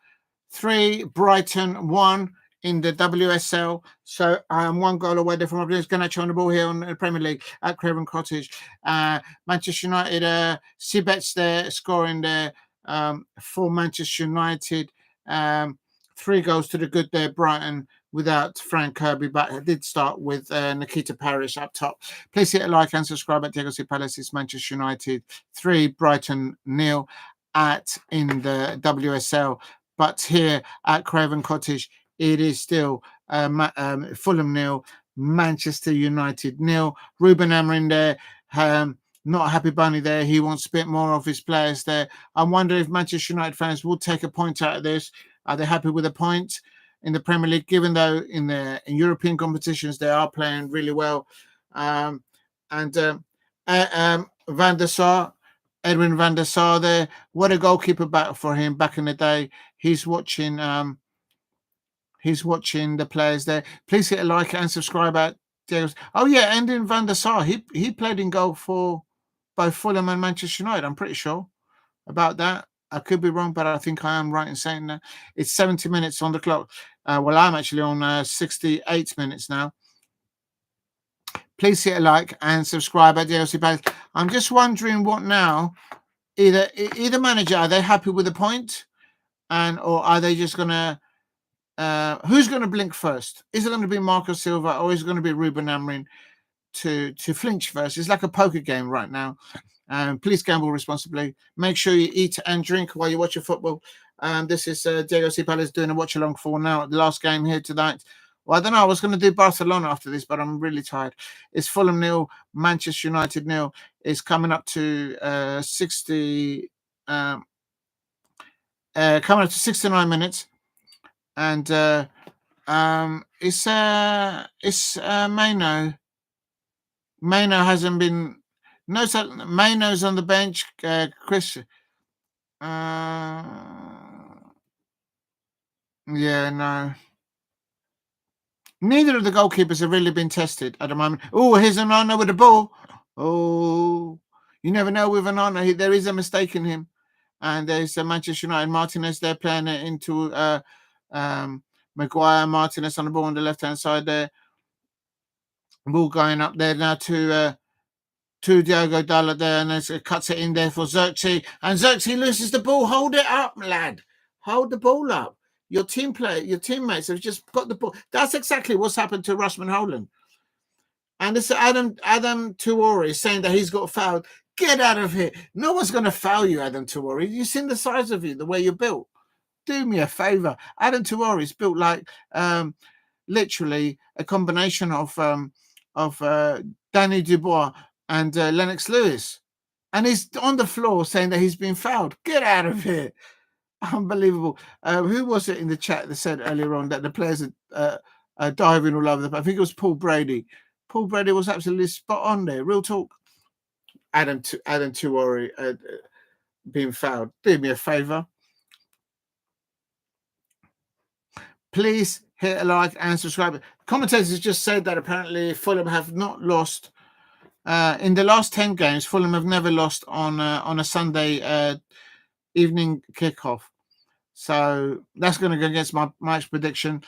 3, Brighton 1 in the WSL. So I am 1 goal away from my prediction. Garnacho on the ball here on the Premier League at Craven Cottage. Manchester United, Sibet's there, scoring there. For Manchester United, 3 goals to the good there. Brighton without Frank Kirby, but it did start with Nikita Parris up top. Please hit a like and subscribe at Diego C. Palace. It's Manchester United 3, Brighton 0 in the WSL. But here at Craven Cottage, it is still Fulham 0, Manchester United 0. Ruben Amorim there. not a happy bunny there. He wants a bit more of his players there. I wonder if Manchester United fans will take a point out of this. Are they happy with a point in the Premier League, given though in European competitions they are playing really well? Van der Sar, Edwin van der Sar there. What a goalkeeper battle for him back in the day. He's watching the players there. Please hit a like and subscribe at Diego's. Oh yeah, and in Van der Sar, he played in goal for both Fulham and Manchester United. I'm pretty sure about that. I could be wrong, but I think I am right in saying that. It's 70 minutes on the clock. Well, I'm actually on 68 minutes now. Please hit a like and subscribe at DLC Palace. I'm just wondering what now. Either manager, are they happy with the point, or are they just gonna? Who's going to blink first? Is it going to be Marco Silva or is it going to be Ruben Amorim to flinch first? It's like a poker game right now. Please gamble responsibly. Make sure you eat and drink while you watch your football. This is Diego C. Palace doing a watch along for now. The last game here tonight. Well, I don't know. I was going to do Barcelona after this, but I'm really tired. It's Fulham 0, Manchester United 0. It's coming up to 60. Coming up to 69 minutes. And it's Maino. Maino hasn't been. No, Maino's on the bench. Chris. Yeah, no. Neither of the goalkeepers have really been tested at the moment. Oh, here's Onana with the ball. Oh, you never know with Onana. There is a mistake in him. And there's Manchester United. Martinez, they're playing it into Maguire. Martinez on the ball on the left-hand side there. Ball going up there now to Diogo Dalot there. And it cuts it in there for Xerxes. And Xerxes loses the ball. Hold it up, lad. Hold the ball up. Your teammates have just got the ball. That's exactly what's happened to Rasmus Holland. And it's Adam Traore saying that he's got fouled. Get out of here. No one's going to foul you, Adam Traore. You've seen the size of you, the way you're built. Do me a favor. Adam Traore is built like literally a combination of Danny Dubois and Lennox Lewis. And he's on the floor saying that he's been fouled. Get out of here. Unbelievable. Who was it in the chat that said earlier on that the players are diving all over the place? I think it was Paul Brady. Paul Brady was absolutely spot on there. Real talk. Adam Traore being fouled. Do me a favor. Please hit a like and subscribe. Commentators just said that apparently Fulham have not lost in the last 10 games. Fulham have never lost on a Sunday evening kickoff. So that's going to go against my match prediction.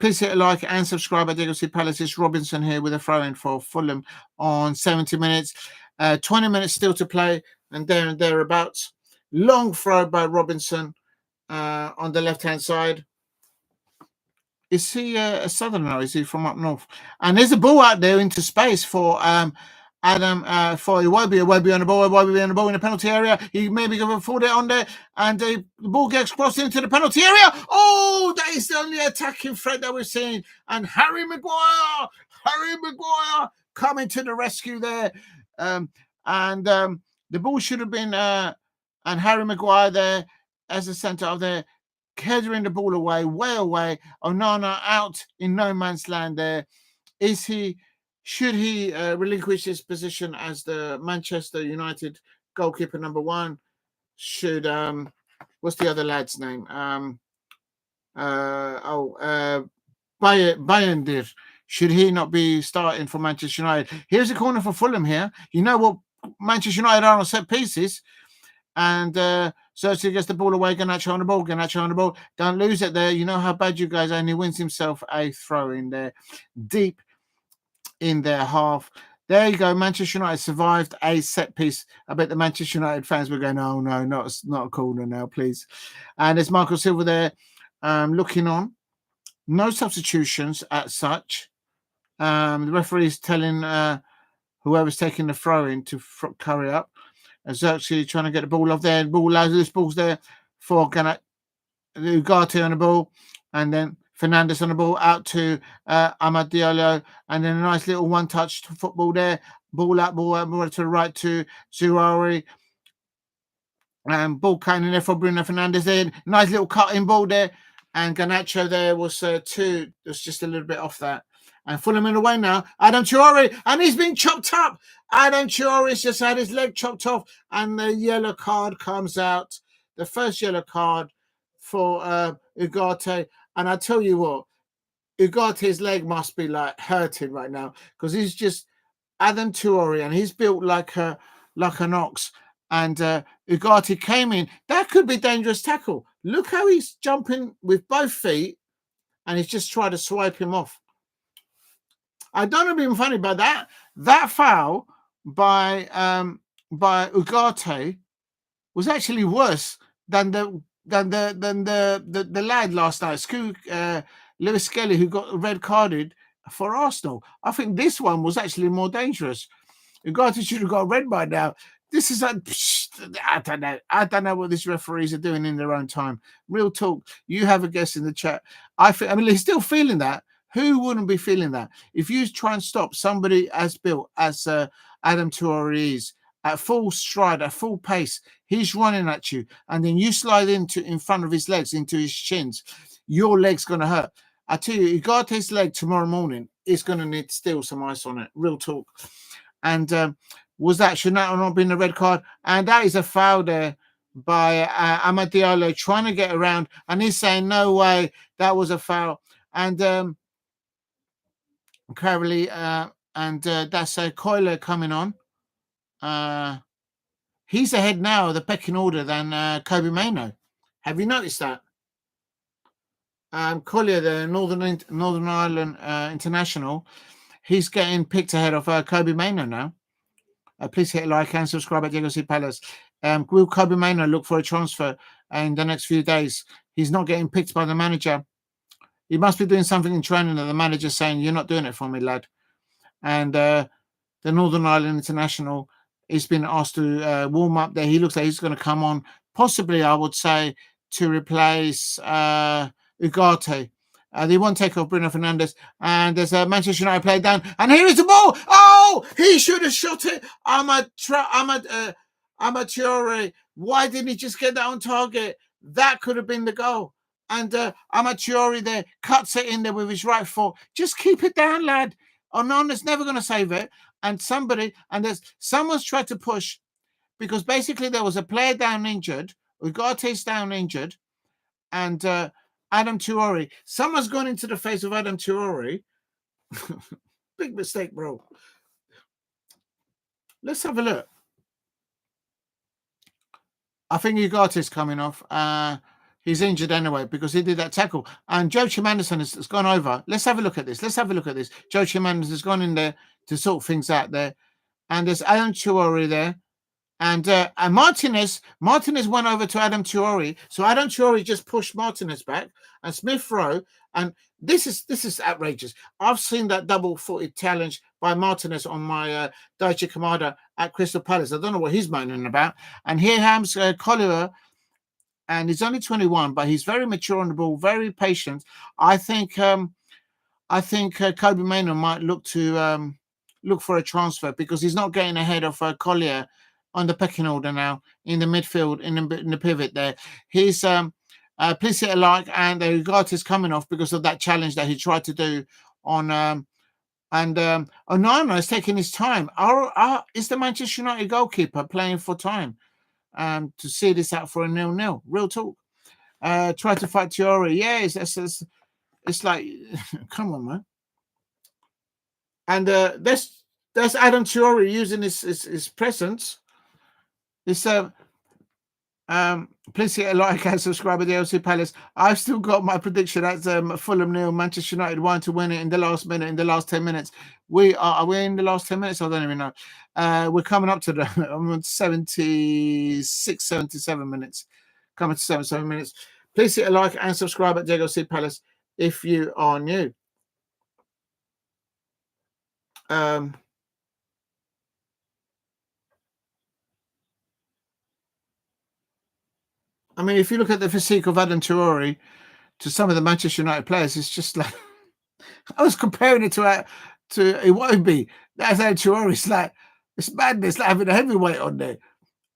Please hit a like and subscribe at Diego C. Palace. It's Robinson here with a throw-in for Fulham on 70 minutes. 20 minutes still to play and thereabouts. Long throw by Robinson on the left-hand side. Is he a southerner or is he from up north? And there's a ball out there into space for Adam for Iwobi on the ball. Iwobi on the ball in the penalty area. He maybe going to forward it on there, and the ball gets crossed into the penalty area. Oh, that is the only attacking threat that we're seeing. And Harry Maguire coming to the rescue there. The ball should have been and Harry Maguire there as the centre of there, headering the ball away, way away. Onana out in no man's land there. Should he relinquish his position as the Manchester United goalkeeper number one? Should what's the other lad's name? Bayendir. Should he not be starting for Manchester United? Here's a corner for Fulham here. You know what Manchester United are on set pieces. And Xerxes gets the ball away. Garnacho on the ball. Don't lose it there. You know how bad you guys are. And he wins himself a throw in there. Deep in their half. There you go. Manchester United survived a set piece. I bet the Manchester United fans were going, oh, no, not a corner now, please. And there's Marco Silva there looking on. No substitutions as such. The referee's telling whoever's taking the throw in to curry up. Xerxes trying to get the ball off there. This ball's there for Ugarte on the ball. And then Fernandes on the ball out to Amad Diallo. And then a nice little one-touch football there. Ball up, ball to the right to Zuari. Ball coming there for Bruno Fernandes there. Nice little cutting ball there. And Garnacho there was two. It was just a little bit off that. And Fulham in the way now. Adam Traore. And he's been chopped up. Adam Traore's just had his leg chopped off. And the yellow card comes out. The first yellow card for Ugarte. And I tell you what, Ugarte's leg must be like hurting right now. Because he's just Adam Traore. And he's built like an ox. And Ugarte came in. That could be dangerous tackle. Look how he's jumping with both feet, and he's just tried to swipe him off. I don't know if it's funny, but that foul by Ugarte was actually worse than the lad last night, Lewis Skelly, who got red carded for Arsenal. I think this one was actually more dangerous. Ugarte should have got red by now. This is I don't know. I don't know what these referees are doing in their own time. Real talk. You have a guess in the chat. I mean, he's still feeling that. Who wouldn't be feeling that? If you try and stop somebody as built as Adam Traore is at full stride, at full pace, he's running at you, and then you slide in front of his legs, into his shins, your leg's going to hurt. I tell you, Ugarte's leg tomorrow morning is going to need still some ice on it. Real talk. And should that have not been a red card? And that is a foul there by Amad Diallo trying to get around, and he's saying no way, that was a foul. And Crowley and that's Coiler coming on. He's ahead now of the pecking order than Kobe Mano. Have you noticed that? Collier, the Northern Ireland international, he's getting picked ahead of Kobe Mano now. Please hit like and subscribe at Diego C. Palace. Will Kobe Mano look for a transfer in the next few days? He's not getting picked by the manager. He must be doing something in training that the manager's saying, you're not doing it for me, lad. And the Northern Ireland international, he's been asked to warm up there. He looks like he's going to come on, possibly, I would say, to replace Ugarte. They won't take off Bruno Fernandes. And there's a Manchester United player down. And here is the ball. Oh, he should have shot it. Amad Traore. Why didn't he just get that on target? That could have been the goal. And Amad Traore there cuts it in there with his right foot. Just keep it down, lad. Onana's never going to save it. And someone's tried to push, because basically there was a player down injured. Ugarte's down injured. And Adam Traore. Someone's gone into the face of Adam Traore. Big mistake, bro. Let's have a look. I think Ugarte's coming off. He's injured anyway because he did that tackle. And Joe Chimanderson has gone over. Let's have a look at this. Joe Chimanderson has gone in there to sort things out there. And there's Adam Traore there. And Martinez went over to Adam Traore. So Adam Traore just pushed Martinez back, and Smith Rowe. And this is outrageous. I've seen that double-footed challenge by Martinez on my Daichi Kamada at Crystal Palace. I don't know what he's moaning about. And here comes Collier, and he's only 21, but he's very mature on the ball, very patient. I think Kobe Mano might look for a transfer, because he's not getting ahead of Collier on the pecking order now in the midfield, in the pivot there. He's please hit a like, and Ugarte is coming off because of that challenge that he tried to do on and Onana is taking his time. Is the Manchester United goalkeeper playing for time to see this out for a 0-0? Real talk. Try to fight Traore. Yeah, it's like come on, man. And that's Adam Traore using his presence. It's please hit a like and subscribe to the LC Palace. I've still got my prediction at Fulham 0, Manchester United 1 to win it in the last minute, in the last 10 minutes. Are we in the last 10 minutes? I don't even know. We're coming up to the 76, 77 minutes. Coming to 77 minutes. Please hit a like and subscribe at Diego C. Palace if you are new. I mean, if you look at the physique of Adam Traore to some of the Manchester United players, it's just like I was comparing it to to Iwobi. That's actually it's like it's madness, like having a heavyweight on there.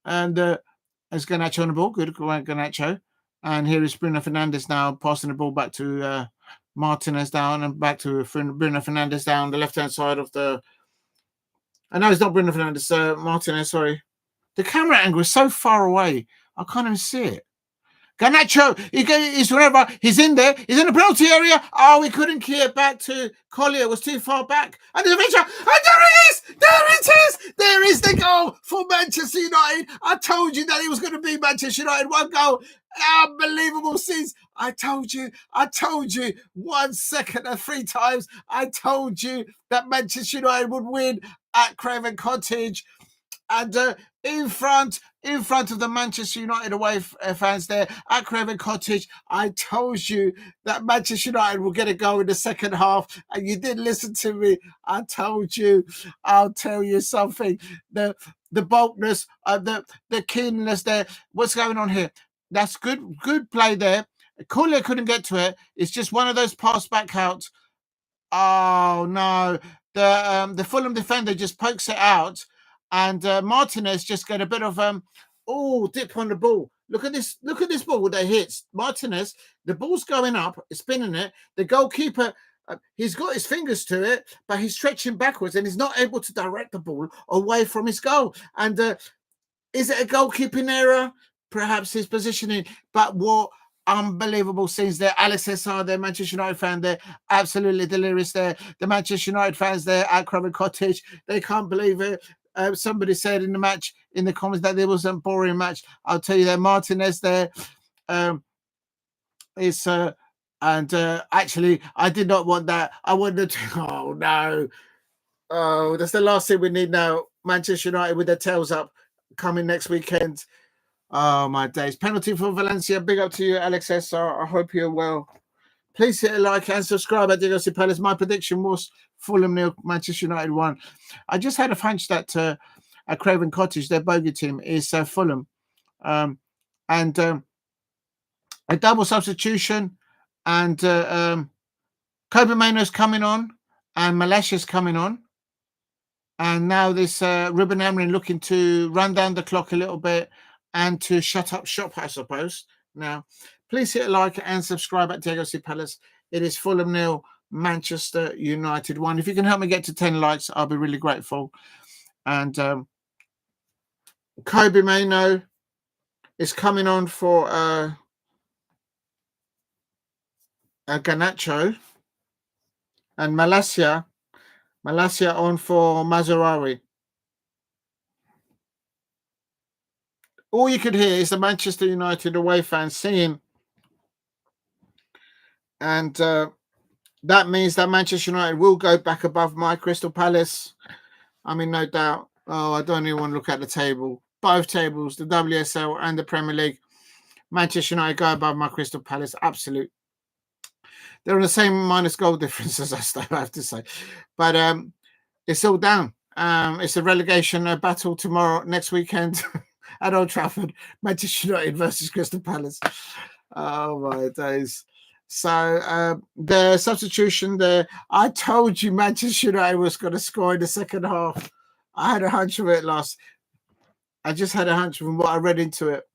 And it's Garnacho on the ball. Good Garnacho. And here is Bruno Fernandes now passing the ball back to Martinez down and back to Bruno Fernandes down the left-hand side of the... I know it's not Bruno Fernandes, Martinez, sorry. The camera angle is so far away, I can't even see it. Garnacho, he's wherever, he's in there, he's in the penalty area. Oh, we couldn't key it back to Collier, it was too far back. And there's a picture, and there it is, there is the goal for Manchester United. I told you that it was going to be Manchester United, one goal. Unbelievable scenes. I told you 1 second and 3 times. I told you that Manchester United would win at Craven Cottage. And in front of the Manchester United away fans there at Craven Cottage, I told you that Manchester United will get a goal in the second half, and you didn't listen to me. I told you. I'll tell you something. The boldness, the keenness there. What's going on here? That's good play there. Collier couldn't get to it. It's just one of those pass back out. Oh no. The Fulham defender just pokes it out. And Martinez just got a bit of dip on the ball. Look at this ball that hits Martinez. The ball's going up, it's spinning it. The goalkeeper, he's got his fingers to it, but he's stretching backwards and he's not able to direct the ball away from his goal. And is it a goalkeeping error? Perhaps his positioning. But what unbelievable scenes there. Alex SR there, Manchester United fan there, absolutely delirious there. The Manchester United fans there at Craven Cottage, they can't believe it. Somebody said in the comments that there was a boring match. I'll tell you that Martinez there is actually I did not want that. I wanted to. Oh no! Oh, that's the last thing we need now. Manchester United with their tails up coming next weekend. Oh my days! Penalty for Valencia. Big up to you, Alex SR. I hope you're well. Please hit a like and subscribe at Diego Palace. My prediction was Fulham 0, Manchester United 1. I just had a hunch that at Craven Cottage, their bogey team is Fulham. And a double substitution. And Kobe Maino's coming on. And Malashya's coming on. And now this Ruben Amorim looking to run down the clock a little bit and to shut up shop, I suppose. Now, please hit a like and subscribe at Diego Palace. It is Fulham 0, Manchester United 1. If you can help me get to 10 likes, I'll be really grateful. And Kobe Maino is coming on for a Garnacho. And Malashya on for Mazraoui. All you could hear is the Manchester United away fans singing. And that means that Manchester United will go back above my Crystal Palace. I mean, no doubt. Oh, I don't even want to look at the table. Both tables, the WSL and the Premier League. Manchester United go above my Crystal Palace. Absolute. They're on the same minus goal difference as us, I have to say. But it's all down. It's a relegation battle next weekend at Old Trafford. Manchester United versus Crystal Palace. Oh, my days. So the substitution there, I told you Manchester United was going to score in the second half. I had a hunch of it I just had a hunch from what I read into it.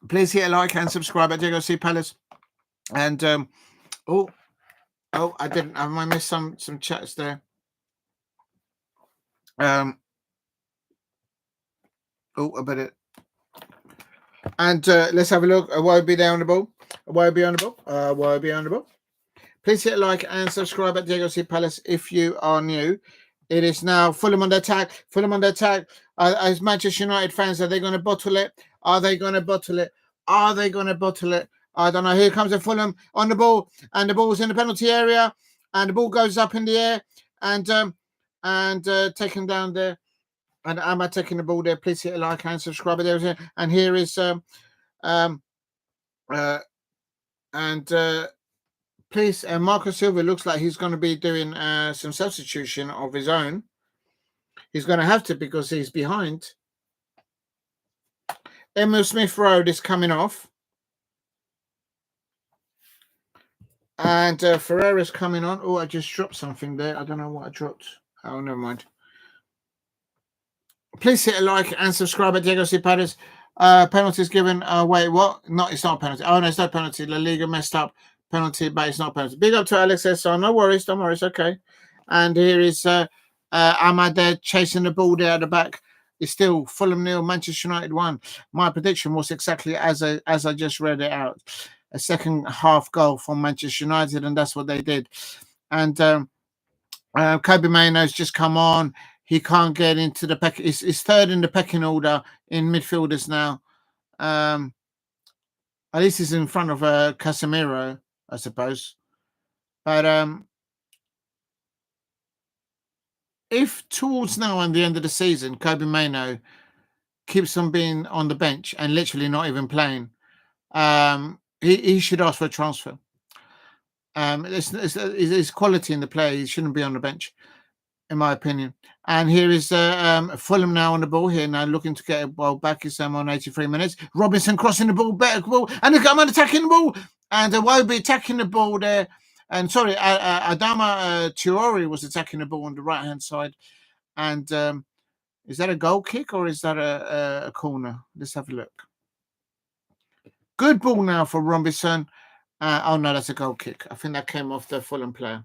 Please hit a like and subscribe at Diego Palace. And I didn't. I missed some chats there. I bet it. And let's have a look. Awujo there on the ball. Awujo on the ball. Please hit a like and subscribe at Diego Palace if you are new. It is now Fulham on the attack. As Manchester United fans, are they going to bottle it? I don't know. Here comes the Fulham on the ball, and the ball's in the penalty area, and the ball goes up in the air, and taken down there. And am I taking the ball there? Please hit a like and subscribe there. And here is please, Marco Silva looks like he's going to be doing some substitution of his own. He's going to have to because he's behind. Emil Smith Rowe is coming off. And Ferreira's coming on. Oh, I just dropped something there. I don't know what I dropped. Oh, never mind. Please hit a like and subscribe at Diego C. Parris. Penalties given. Wait, what? No, it's not a penalty. Oh, no, it's not a penalty. La Liga messed up. Penalty, but it's not a penalty. Big up to Alex S. No worries. Don't worry. It's okay. And here is Ahmad there chasing the ball there at the back. It's still Fulham 0, Manchester United 1. My prediction was exactly as I just read it out. A second half goal from Manchester United, and that's what they did. And Kobe Maino's just come on. He can't get into the peck. He's third in the pecking order in midfielders now. At least he's in front of Casemiro, I suppose. But if towards now and the end of the season, Kobe Maino keeps on being on the bench and literally not even playing, he should ask for a transfer. There's quality in the play. He shouldn't be on the bench, in my opinion. And here is Fulham now on the ball here, now looking to get a ball back. Is on 83 minutes. Robinson crossing the ball, better ball, and I'm attacking the ball, and Iwobi attacking the ball there. And sorry, Adama Traore was attacking the ball on the right hand side. And is that a goal kick or is that a corner? Let's have a look. Good ball now for Robinson. Oh no, that's a goal kick. I think that came off the Fulham player.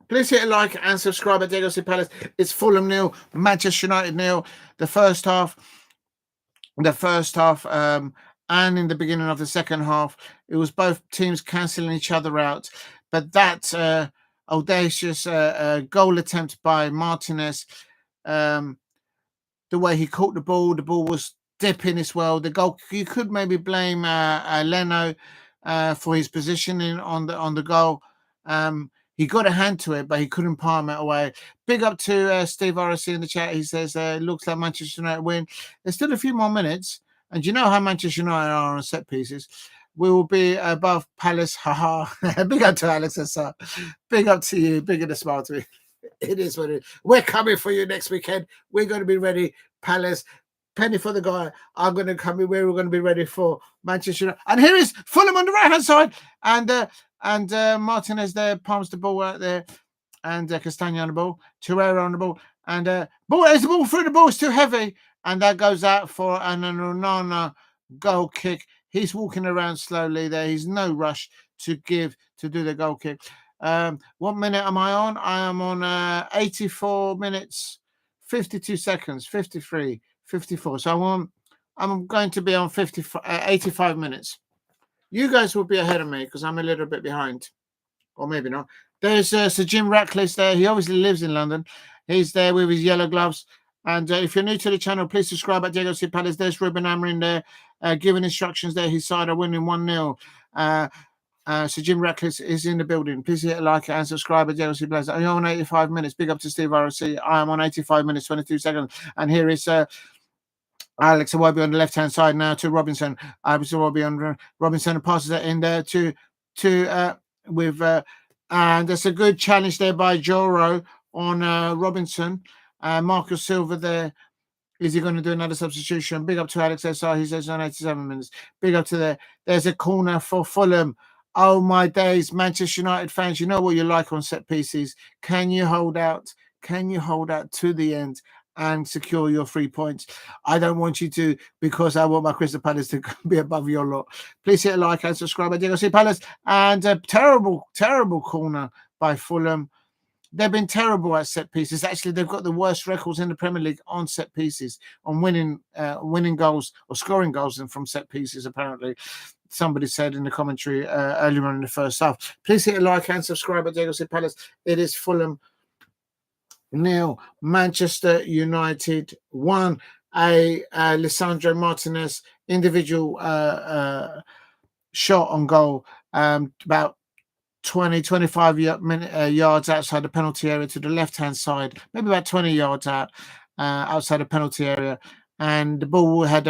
Please hit a like and subscribe at Diego C. Palace. It's Fulham 0, Manchester United 0. The first half, and in the beginning of the second half, it was both teams cancelling each other out. But that audacious goal attempt by Martinez, the way he caught the ball was dipping as well. The goal, you could maybe blame Leno for his positioning on the goal. He got a hand to it, but he couldn't palm it away. Big up to Steve RSC in the chat. He says, looks like Manchester United win. There's still a few more minutes. And you know how Manchester United are on set pieces. We will be above Palace. Haha. Big up to Alex SR. Big up to you. Big in the smile to me. It is what it is. We're coming for you next weekend. We're going to be ready. Palace. Penny for the guy. I'm going to come in where we're going to be ready for Manchester United. And here is Fulham on the right-hand side. And Martinez there palms the ball out there. And Castagna on the ball. Torreira on the ball. And ball is the ball through the ball. It's too heavy. And that goes out for an Onana goal kick. He's walking around slowly there. He's no rush to do the goal kick. What minute am I on? I am on 84 minutes, 52 seconds, 53, 54. So I'm going to be on 85 minutes. You guys will be ahead of me because I'm a little bit behind. Or maybe not. There's Sir Jim Ratcliffe there. He obviously lives in London. He's there with his yellow gloves. And if you're new to the channel, please subscribe at Diego C. Palace. There's Ruben Amorim there, giving instructions there. His side are winning 1-0. So Jim Ratcliffe is in the building. Please hit a like and subscribe at Diego C. Palace. I'm on 85 minutes. Big up to Steve ROC. I am on 85 minutes, 22 seconds. And here is Alex Iwobi on the left-hand side now to Robinson. Alex Iwobi on Robinson and passes it in there and that's a good challenge there by Joro on Robinson. Marcus Silva there. Is he going to do another substitution? Big up to Alex SR. He says on 87 minutes. Big up to there. There's a corner for Fulham. Oh, my days. Manchester United fans, you know what you like on set pieces. Can you hold out? Can you hold out to the end and secure your 3 points? I don't want you to, because I want my Crystal Palace to be above your lot. Please hit a like and subscribe. I Diego C. Palace. And a terrible, terrible corner by Fulham. They've been terrible at set pieces. Actually, they've got the worst records in the Premier League on set pieces, on winning goals or scoring goals from set pieces, apparently. Somebody said in the commentary earlier on in the first half. Please hit a like and subscribe at Diego C. Palace. It is Fulham 0, Manchester United 1. Lisandro Martinez individual shot on goal, about 25 yards outside the penalty area to the left-hand side, maybe about 20 yards outside the penalty area. And the ball had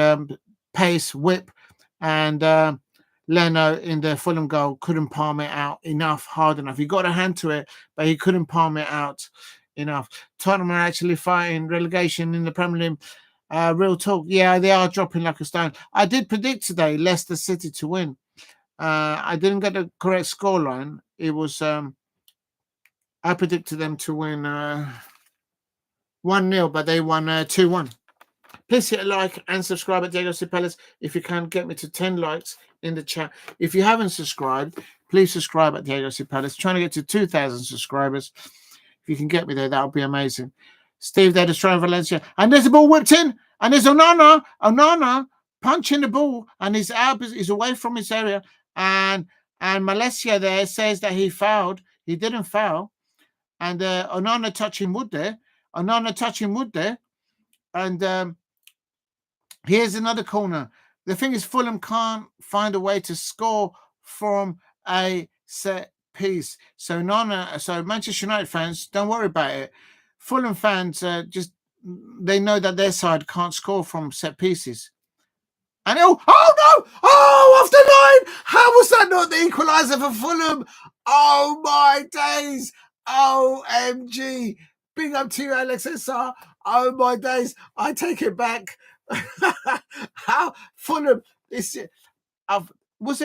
pace, whip, and Leno in the Fulham goal couldn't palm it out hard enough. He got a hand to it, but he couldn't palm it out enough. Tottenham are actually fighting relegation in the Premier League. Real talk. Yeah, they are dropping like a stone. I did predict today Leicester City to win. I didn't get the correct scoreline. It was I predicted them to win 1-0, but they won 2-1. Please hit a like and subscribe at Diego C. Palace if you can get me to 10 likes in the chat. If you haven't subscribed, please subscribe at Diego C. Palace. Trying to get to 2,000 subscribers. If you can get me there, that would be amazing. Steve there destroying Valencia. And there's the ball whipped in. And there's Onana punching the ball. And he's out, he's away from his area. And Malaysia there says that he fouled. He didn't foul. And Onana touching wood there. And here's another corner. The thing is, Fulham can't find a way to score from a set piece. So Manchester United fans, don't worry about it. Fulham fans they know that their side can't score from set pieces. And oh no! Oh, off the line! How was that not the equaliser for Fulham? Oh my days! OMG! Big up to you, Alex SR. Oh my days! I take it back. How Fulham? Was it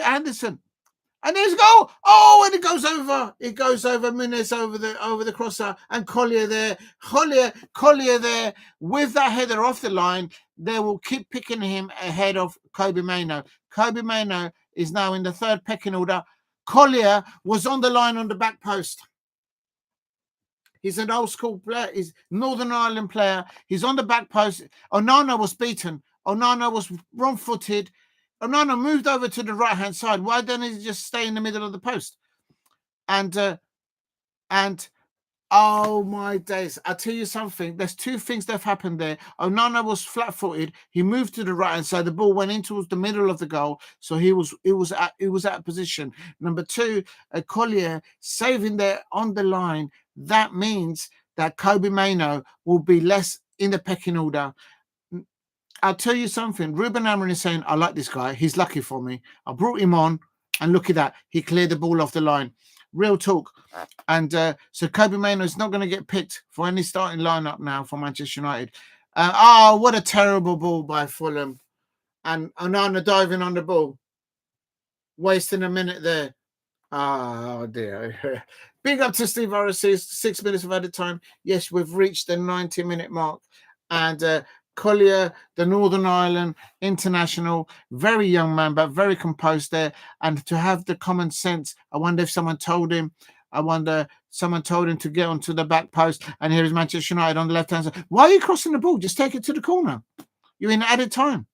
Anderson? And there's a goal. Oh, and it goes over. It goes over Muniz over the crosser, and Collier there. Collier there with that header off the line. They will keep picking him ahead of Kobe Mainoo. Kobe Mainoo is now in the third pecking order. Collier was on the line on the back post. He's an old school player. He's Northern Ireland player. He's on the back post. Onana was beaten. Onana was wrong-footed. Onana moved over to the right-hand side. Why don't he just stay in the middle of the post? And oh my days! I'll tell you something. There's two things that have happened there. Onana was flat-footed. He moved to the right-hand side. The ball went into the middle of the goal, so it was out of position. Number two, Collier saving there on the line. That means that Kobe Mainoo will be less in the pecking order. I'll tell you something. Ruben Amorim is saying, I like this guy. He's lucky for me. I brought him on, and look at that. He cleared the ball off the line. Real talk. And so Kobe Mainoo is not going to get picked for any starting lineup now for Manchester United. What a terrible ball by Fulham. And Onana diving on the ball. Wasting a minute there. Oh, dear. Big up to Steve Harris, 6 minutes of added time. Yes, we've reached the 90-minute mark. And Collier, the Northern Ireland international, very young man, but very composed there. And to have the common sense, I wonder if someone told him. Someone told him to get onto the back post. And here is Manchester United on the left-hand side. Why are you crossing the ball? Just take it to the corner. You're in added time.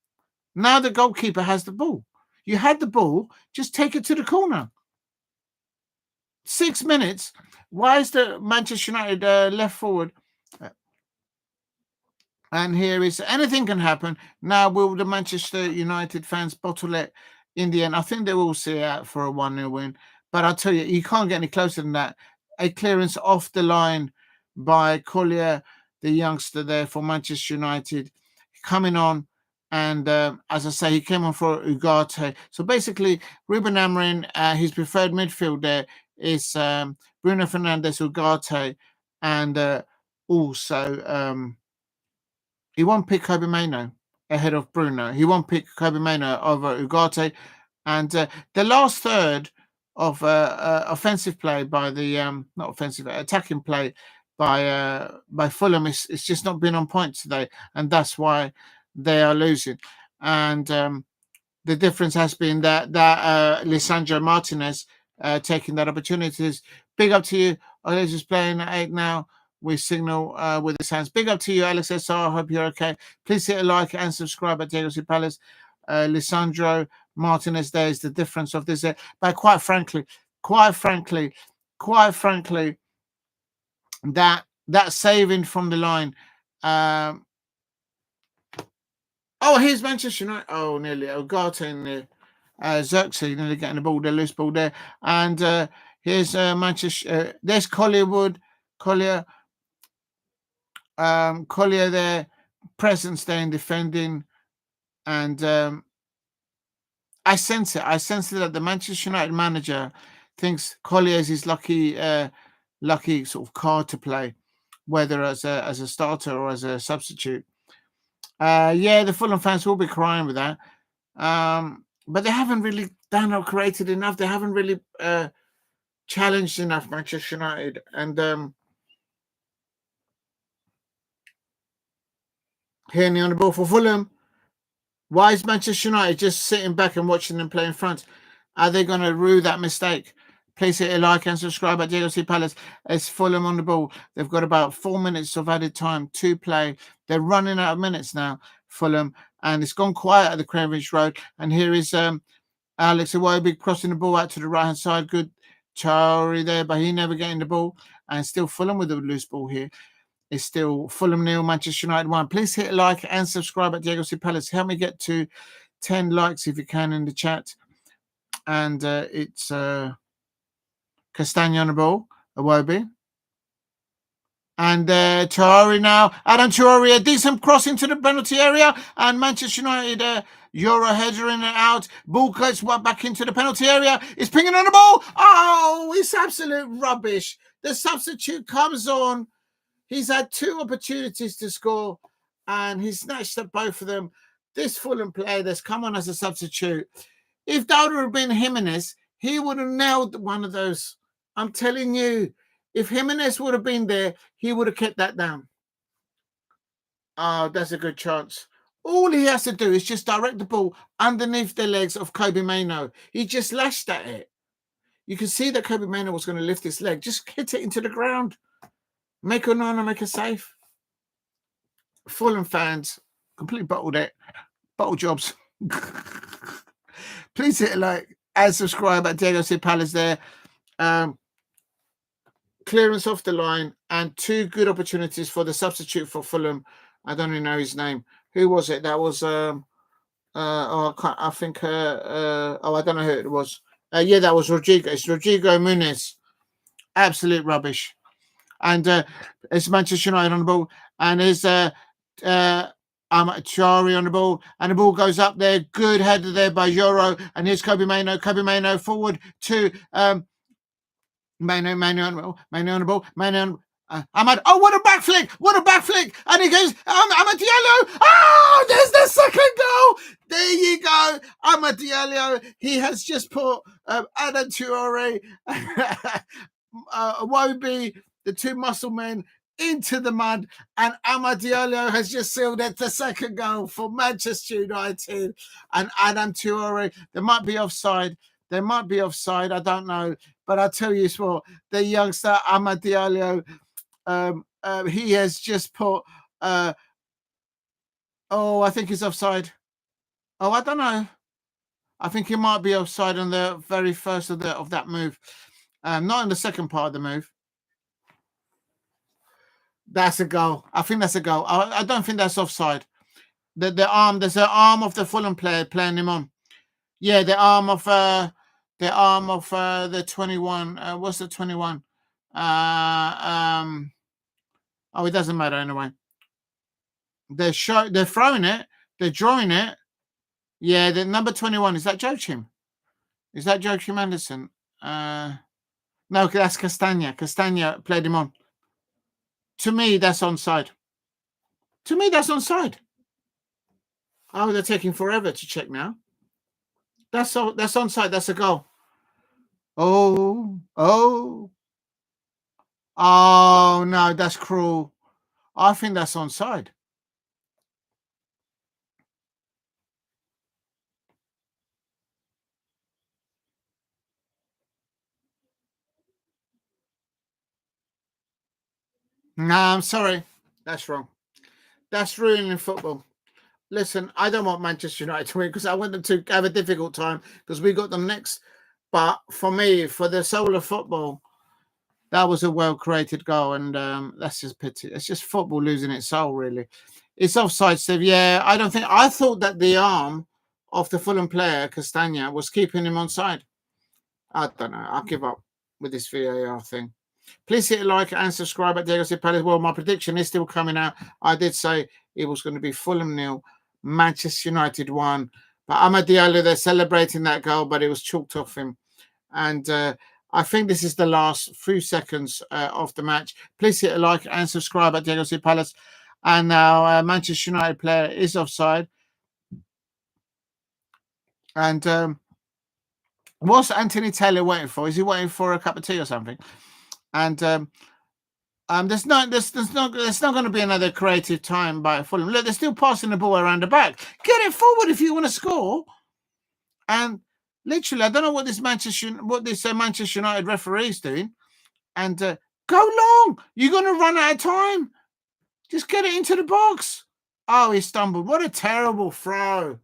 Now the goalkeeper has the ball. You had the ball. Just take it to the corner. 6 minutes. Why is the Manchester United left forward? And here is anything can happen. Now, will the Manchester United fans bottle it in the end? I think they will see out for a 1-0 win. But I'll tell you, you can't get any closer than that. A clearance off the line by Collier, the youngster there for Manchester United, coming on. And as I say, he came on for Ugarte. So basically, Ruben Amorim, his preferred midfield there is Bruno Fernandes, Ugarte, and also he won't pick Kobe Mainoo ahead of Bruno. He won't pick Kobe Mainoo over Ugarte. And the last third of offensive play by the not offensive, attacking play by Fulham is just not been on point today, and that's why they are losing. And the difference has been that Lisandro Martinez taking that opportunities. Big up to you. Alex is playing at 8 now. We signal with his hands. Big up to you, Alex SR. I hope you're okay. Please hit a like and subscribe at Diego C. Palace. Lisandro Martinez, there is the difference of this. But quite frankly, that saving from the line. Here's Manchester United. Oh, nearly. Galton, Xerxes nearly getting the ball there, loose ball there. And here's Manchester. There's Collier. Collier there, presence there in defending. And I sense it. I sense that the Manchester United manager thinks Collier is his lucky sort of card to play, whether as a starter or as a substitute. Yeah, the Fulham fans will be crying with that. But they haven't really done or created enough. They haven't really challenged enough Manchester United. And Hearney on the ball for Fulham. Why is Manchester United just sitting back and watching them play in front? Are they going to rue that mistake? Please hit a like and subscribe at Diego C. Palace. It's Fulham on the ball. They've got about 4 minutes of added time to play. They're running out of minutes now, Fulham, and it's gone quiet at the Cankovic Road. And here is Alex Awujo crossing the ball out to the right-hand side. Good Traore there, but he never getting the ball. And still Fulham with a loose ball here. It's still Fulham 0, Manchester United 1. Please hit a like and subscribe at Diego C. Palace. Help me get to 10 likes if you can in the chat. And it's Castagna on the ball, Awujo. And Traore now. Adam Traore, a decent cross into the penalty area. And Manchester United, Euro header in and out. Ball goes back into the penalty area. It's pinging on the ball. Oh, it's absolute rubbish. The substitute comes on. He's had 2 opportunities to score, and he snatched at both of them. This Fulham player that's come on as a substitute, if that would have been Jimenez, he would have nailed one of those. I'm telling you, if Jimenez would have been there, he would have kept that down. Oh, that's a good chance. All he has to do is just direct the ball underneath the legs of Kobe Mainoo. He just lashed at it. You can see that Kobe Mainoo was going to lift his leg. Just hit it into the ground. Make Onana make a save. Fulham fans completely bottled it. Bottle jobs. Please hit a like and subscribe at Diego C. Palace there. Clearance off the line and 2 good opportunities for the substitute for Fulham. I don't even know his name. Who was it? That was I don't know who it was. Yeah, that was Rodrigo. It's Rodrigo Muniz. Absolute rubbish. And it's Manchester United on the ball, and there's Traore on the ball, and the ball goes up there. Good header there by Euro, and here's Kobe Mainoo. Kobe Mainoo forward to Mainoo on the ball. Mainoo. Ahmad. Oh, what a back flick! What a back flick! And he goes, Amad Diallo. Oh, there's the second goal. There you go, Amad Diallo. He has just put Adam Traore, Iwobi, the 2 muscle men, into the mud, and Amad Diallo has just sealed it, the second goal for Manchester United. And Adam Traore, there might be offside. I don't know, but I'll tell you what, the youngster Amad Diallo, he has just put. I think he's offside. Oh, I don't know. I think he might be offside on the very first of that move. Not in the second part of the move. That's a goal. I think that's a goal. I don't think that's offside. There's an arm of the Fulham player playing him on. Yeah, the arm of the 21. What's the 21? It doesn't matter anyway. They're throwing it. They're drawing it. Yeah, the number 21. Is that Joachim? Is that Joachim Anderson? No, that's Castagna. Castagna played him on. To me, that's onside. Oh, they're taking forever to check now. That's onside. That's a goal. Oh, no, that's cruel. I think that's onside. No, I'm sorry. That's wrong. That's ruining football. Listen, I don't want Manchester United to win because I want them to have a difficult time because we got them next. But for me, for the soul of football, that was a well-created goal, and that's just pity. It's just football losing its soul, really. It's offside, Steve. Yeah, I thought that the arm of the Fulham player, Castagna, was keeping him onside. I don't know. I'll give up with this VAR thing. Please hit a like and subscribe at Diego C. Palace. Well, my prediction is still coming out. I did say it was going to be Fulham 0, Manchester United 1. But Amad Diallo, they're celebrating that goal, but it was chalked off him. And I think this is the last few seconds of the match. Please hit a like and subscribe at Diego C. Palace. And now Manchester United player is offside. And what's Anthony Taylor waiting for? Is he waiting for a cup of tea or something? And there's not going to be another creative time by Fulham. Look, they're still passing the ball around the back. Get it forward if you want to score. And literally, I don't know what this Manchester United referee is doing. And go long. You're going to run out of time. Just get it into the box. Oh, he stumbled. What a terrible throw.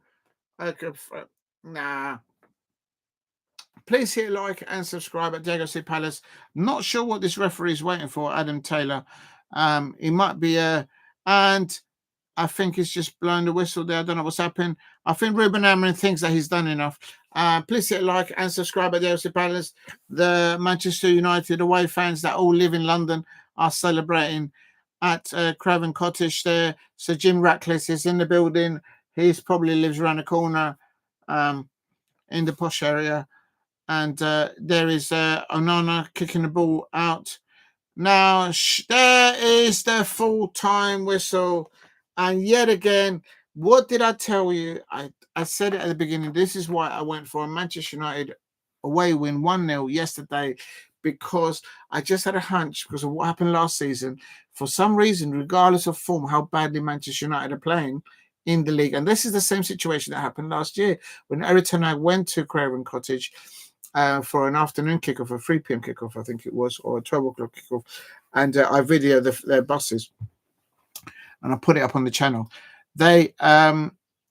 Nah. Please hit like and subscribe at Diego C. Palace. Not sure what this referee is waiting for, Adam Taylor. He might be and I think he's just blowing the whistle there. I don't know what's happened. I think Ruben Amorim thinks that he's done enough. Please hit like and subscribe at Diego C. Palace. The Manchester United away fans that all live in London are celebrating at Craven Cottage there. So Jim Ratcliffe is in the building. He probably lives around the corner in the posh area. And there is Onana kicking the ball out. Now, there is the full-time whistle. And yet again, what did I tell you? I said it at the beginning. This is why I went for a Manchester United away win 1-0 yesterday, because I just had a hunch because of what happened last season. For some reason, regardless of form, how badly Manchester United are playing in the league. And this is the same situation that happened last year when Eric Ten Hag went to Craven Cottage for an afternoon kickoff, a 3 p.m. kickoff, I think it was, or a 12 o'clock kickoff. And I videoed their buses and I put it up on the channel. They,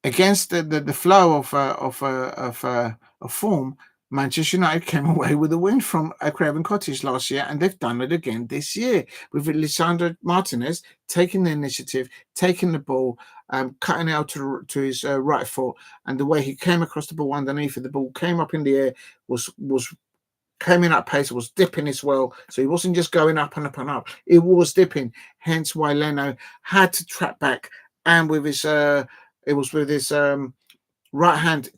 against the flow of form, Manchester United came away with a win from Craven Cottage last year, and they've done it again this year with Lisandro Martinez taking the initiative, taking the ball, cutting out to his right foot, and the way he came across the ball underneath it, the ball came up in the air, came in at pace, was dipping as well. So he wasn't just going up and up and up. It was dipping. Hence why Leno had to trap back, and with his it was with his right hand,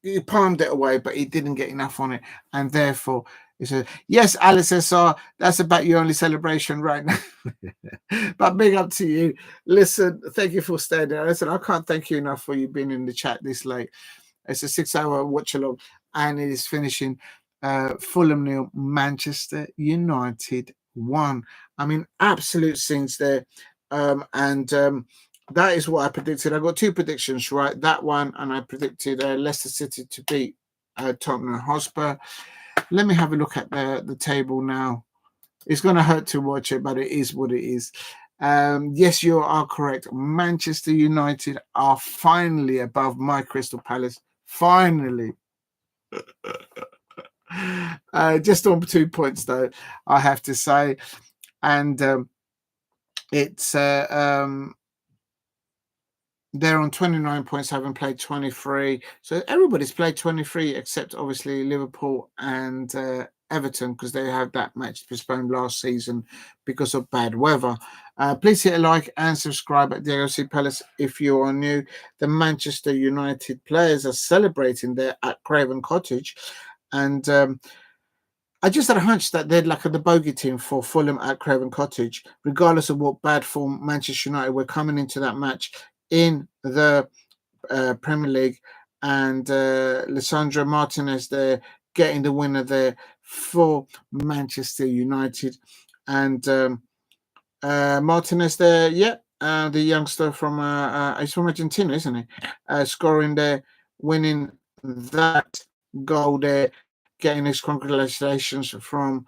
he palmed it away, but he didn't get enough on it, and therefore he said, "Yes, Alice SR, that's about your only celebration right now." But big up to you. Listen, thank you for staying there. Listen, I can't thank you enough for you being in the chat this late. It's a 6-hour watch along, and it is finishing Fulham 0, Manchester United 1. I mean, absolute scenes there, and that is what I predicted. I got 2 predictions right. That one, and I predicted Leicester City to beat Tottenham Hotspur. Let me have a look at the table now. It's going to hurt to watch it, but it is what it is. Yes, you are correct. Manchester United are finally above my Crystal Palace. Finally. Just on 2 points, though, I have to say. And it's... they're on 29 points, having played 23. So everybody's played 23 except obviously Liverpool and Everton, because they had that match postponed last season because of bad weather. Please hit a like and subscribe at Diego C. Palace if you are new. The Manchester United players are celebrating there at Craven Cottage. And I just had a hunch that they'd like the bogey team for Fulham at Craven Cottage, regardless of what bad form Manchester United were coming into that match in the Premier League, and Lisandro Martinez there getting the winner there for Manchester United, and Martinez there, the youngster from he's from Argentina, isn't he? Scoring there, winning that goal there, getting his congratulations from.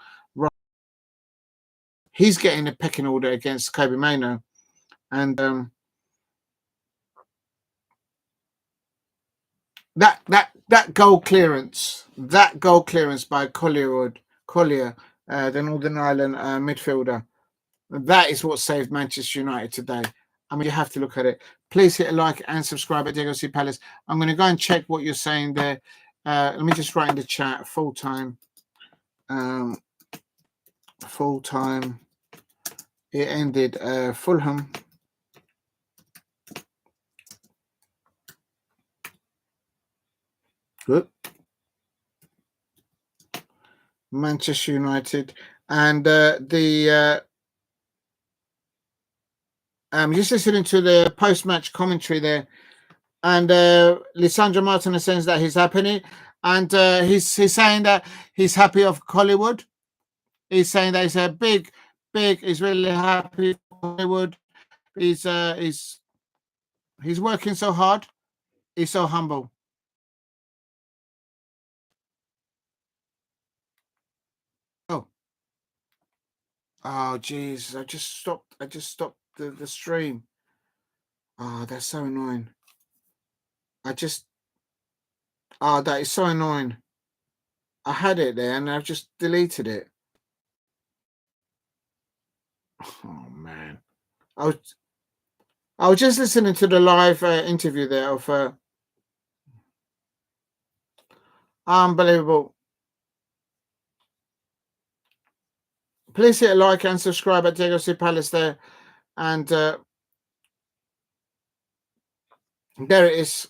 He's getting a pecking order against Kobe Mainoo, and that goal clearance by Collier, the Northern Ireland midfielder, that is what saved Manchester United today. I mean, you have to look at it. Please hit a like and subscribe at Diego C. Palace. I'm going to go and check what you're saying there. Let me just write in the chat, full time. It ended Fulham. Good. Manchester United, and the Just listening to the post-match commentary there, and Lisandro Martinez says that he's happy, and he's saying that he's happy of Hollywood. He's saying that he's a big. He's really happy for Hollywood. He's working so hard. He's so humble. Oh, jeez. I just stopped the stream. Oh, that's so annoying. that is so annoying. I had it there and I've just deleted it. Oh, man. I was just listening to the live interview there of unbelievable. Please hit a like and subscribe at Diego C. Palace there. And there it is.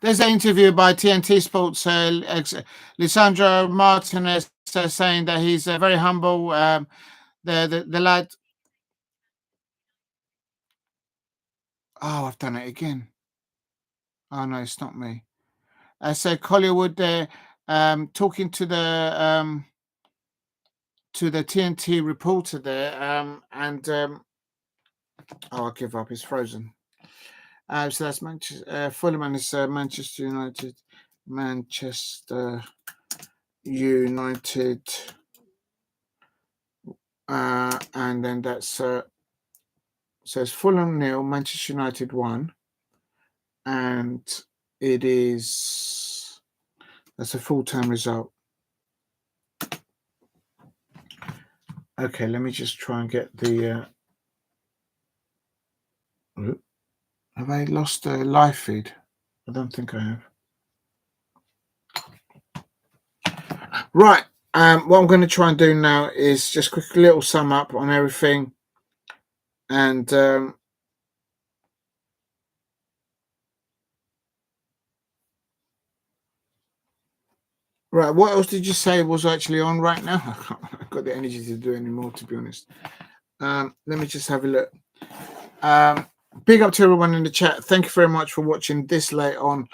There's an interview by TNT Sports. Lisandro Martinez saying that he's very humble. The lad. Oh, I've done it again. Oh no, it's not me. So Hollywood there, talking to the TNT reporter there, I'll give up. It's frozen. So that's Manchester. Fulham is Manchester United. Manchester United. And then that's so it's Fulham 0, Manchester United 1, and that's a full-time result. Okay, let me just try and get the. Have I lost the live feed? I don't think I have. Right. What I'm going to try and do now is just quick little sum up on everything, and right. What else did you say was actually on right now? I've got the energy to do any more, to be honest. Let me just have a look. Big up to everyone in the chat. Thank you very much for watching this late on.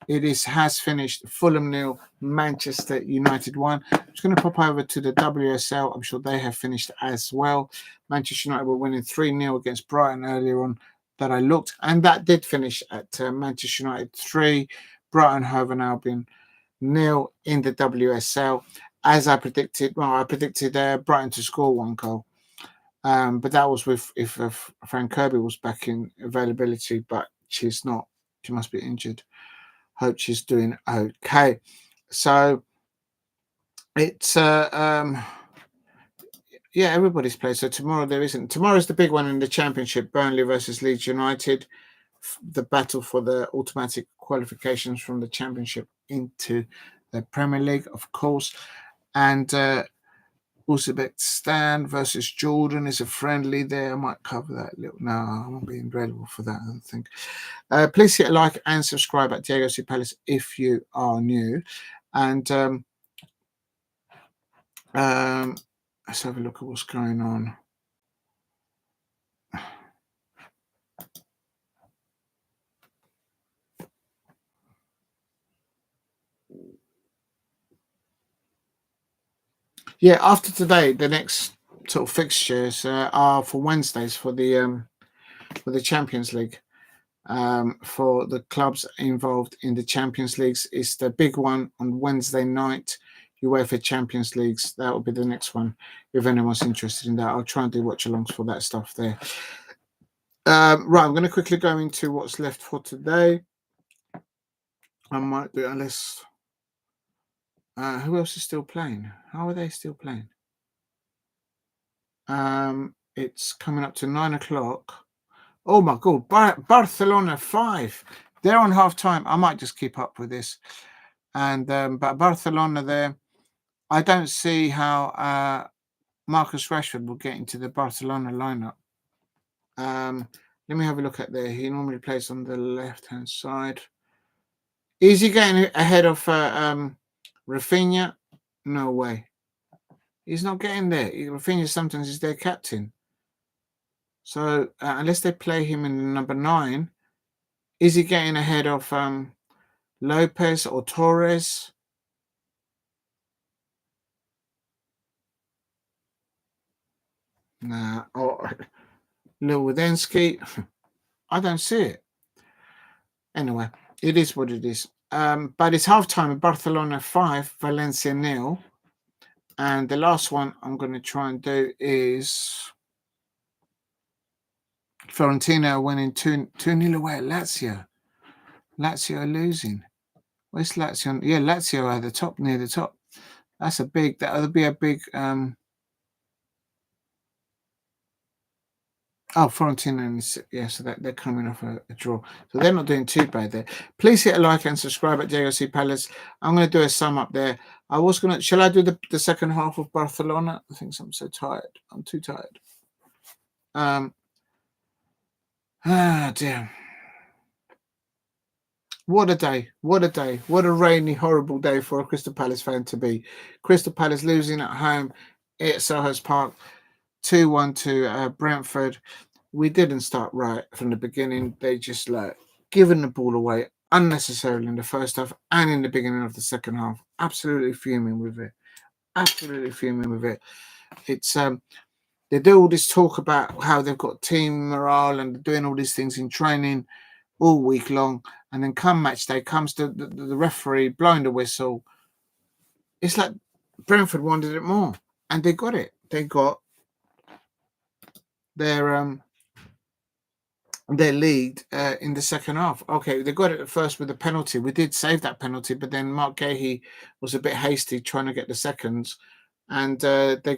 It has finished. Fulham 0, Manchester United 1. I'm just going to pop over to the WSL. I'm sure they have finished as well. Manchester United were winning 3-0 against Brighton earlier on that I looked. And that did finish at Manchester United 3, Brighton Hove and Albion 0 in the WSL. As I predicted, I predicted Brighton to score 1 goal. But that was if Fran Kirby was back in availability, but she's not. She must be injured. Hope she's doing okay. So it's everybody's played. So tomorrow there isn't. Tomorrow's the big one in the Championship: Burnley versus Leeds United. The battle for the automatic qualifications from the Championship into the Premier League, of course, and. Uzbekistan versus Jordan is a friendly there. I might cover that a little. No, I won't be available for that, I don't think. Please hit a like and subscribe at Diego C. Palace if you are new. And let's have a look at what's going on. Yeah, after today, the next sort of fixtures are for Wednesdays for the Champions League. For the clubs involved in the Champions Leagues, it's the big one on Wednesday night, UEFA Champions Leagues. That will be the next one. If anyone's interested in that, I'll try and do watch-alongs for that stuff there. Right, I'm going to quickly go into what's left for today. I might do, unless... who else is still playing? How are they still playing? It's coming up to 9 o'clock. Oh my God, Barcelona 5. They're on half time. I might just keep up with this. And but Barcelona there, I don't see how Marcus Rashford will get into the Barcelona lineup. Let me have a look at there. He normally plays on the left-hand side. Is he getting ahead of Rafinha? No way. He's not getting there. Rafinha sometimes is their captain. So unless they play him in number 9, is he getting ahead of Lopez or Torres? Nah, or Lewandowski? I don't see it. Anyway, it is what it is. But it's halftime in Barcelona 5, Valencia 0. And the last one I'm going to try and do is Fiorentina winning 2-0 away at Lazio. Lazio are losing. Where's Lazio? Yeah, Lazio are the top, near the top. That's a big, that'll be a big, Fiorentina, yeah, so they're coming off a draw. So they're not doing too bad there. Please hit a like and subscribe at JOC Palace. I'm going to do a sum up there. Shall I do the second half of Barcelona? I think I'm so tired. I'm too tired. Dear. What a day. What a day. What a rainy, horrible day for a Crystal Palace fan to be. Crystal Palace losing at home at Selhurst Park 2-1 to Brentford. We didn't start right from the beginning. They just given the ball away unnecessarily in the first half and in the beginning of the second half. Absolutely fuming with it. Absolutely fuming with it. It's they do all this talk about how they've got team morale and doing all these things in training all week long, and then come match day comes the referee blowing the whistle. It's like Brentford wanted it more, and they got it. They got their lead in the second half. Okay, they got it at first with a penalty. We did save that penalty, but then Mark Gahey was a bit hasty trying to get the seconds, and they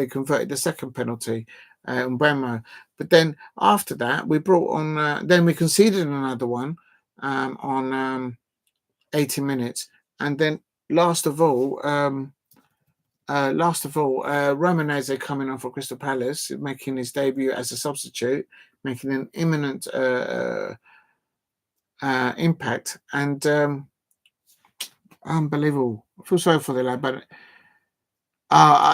converted the second penalty. Mbeumo. But then after that, we brought on. Then we conceded another one on 80 minutes, and then last of all, Romanese coming on for Crystal Palace, making his debut as a substitute, making an imminent impact, and unbelievable. I feel sorry for the lad, but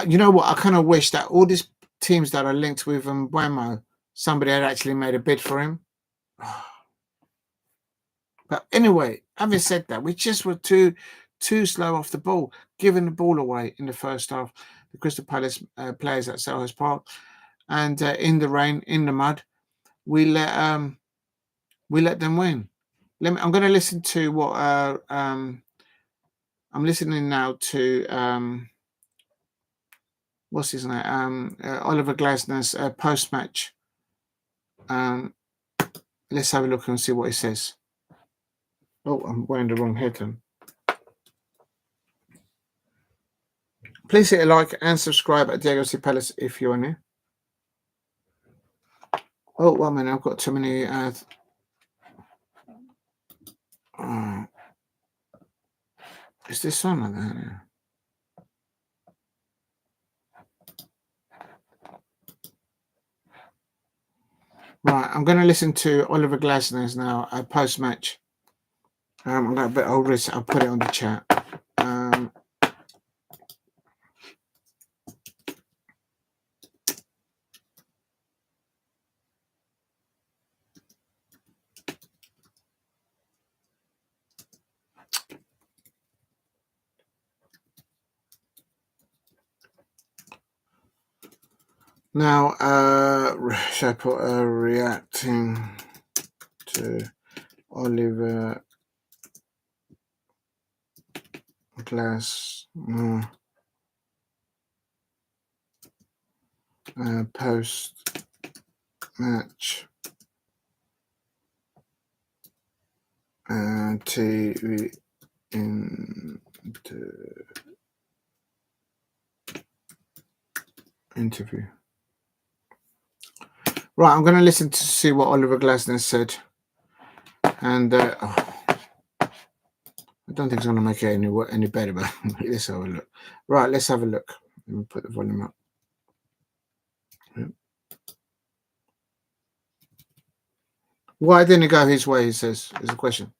you know what? I kind of wish that all these teams that are linked with Mbeumo, somebody had actually made a bid for him. But anyway, having said that, we just were too slow off the ball, giving the ball away in the first half. The Crystal Palace players at Selhurst Park, and in the rain, in the mud, we let them win. I'm going to listen to what I'm listening now to. What's his name? Oliver Glasner's post-match. Let's have a look and see what he says. Oh, I'm wearing the wrong headphone. Please hit a like and subscribe at Diego C. Palace if you're new. Oh, 1 minute. I've got too many. Is this on like that? Right, I'm going to listen to Oliver Glasner's now, post-match. I'll put it on the chat. Now, should I put reacting to Oliver Glasner post-match TV interview. Right, I'm going to listen to see what Oliver Glasner said, and I don't think it's going to make it any better. But let's have a look. Right, let's have a look. Let me put the volume up. Yep. Why didn't it go his way? He says is the question.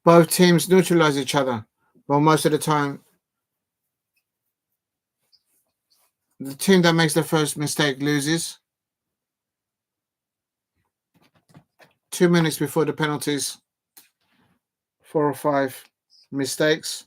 Both teams neutralize each other. Well, most of the time. The team that makes the first mistake loses. 2 minutes before the penalties, 4 or 5 mistakes.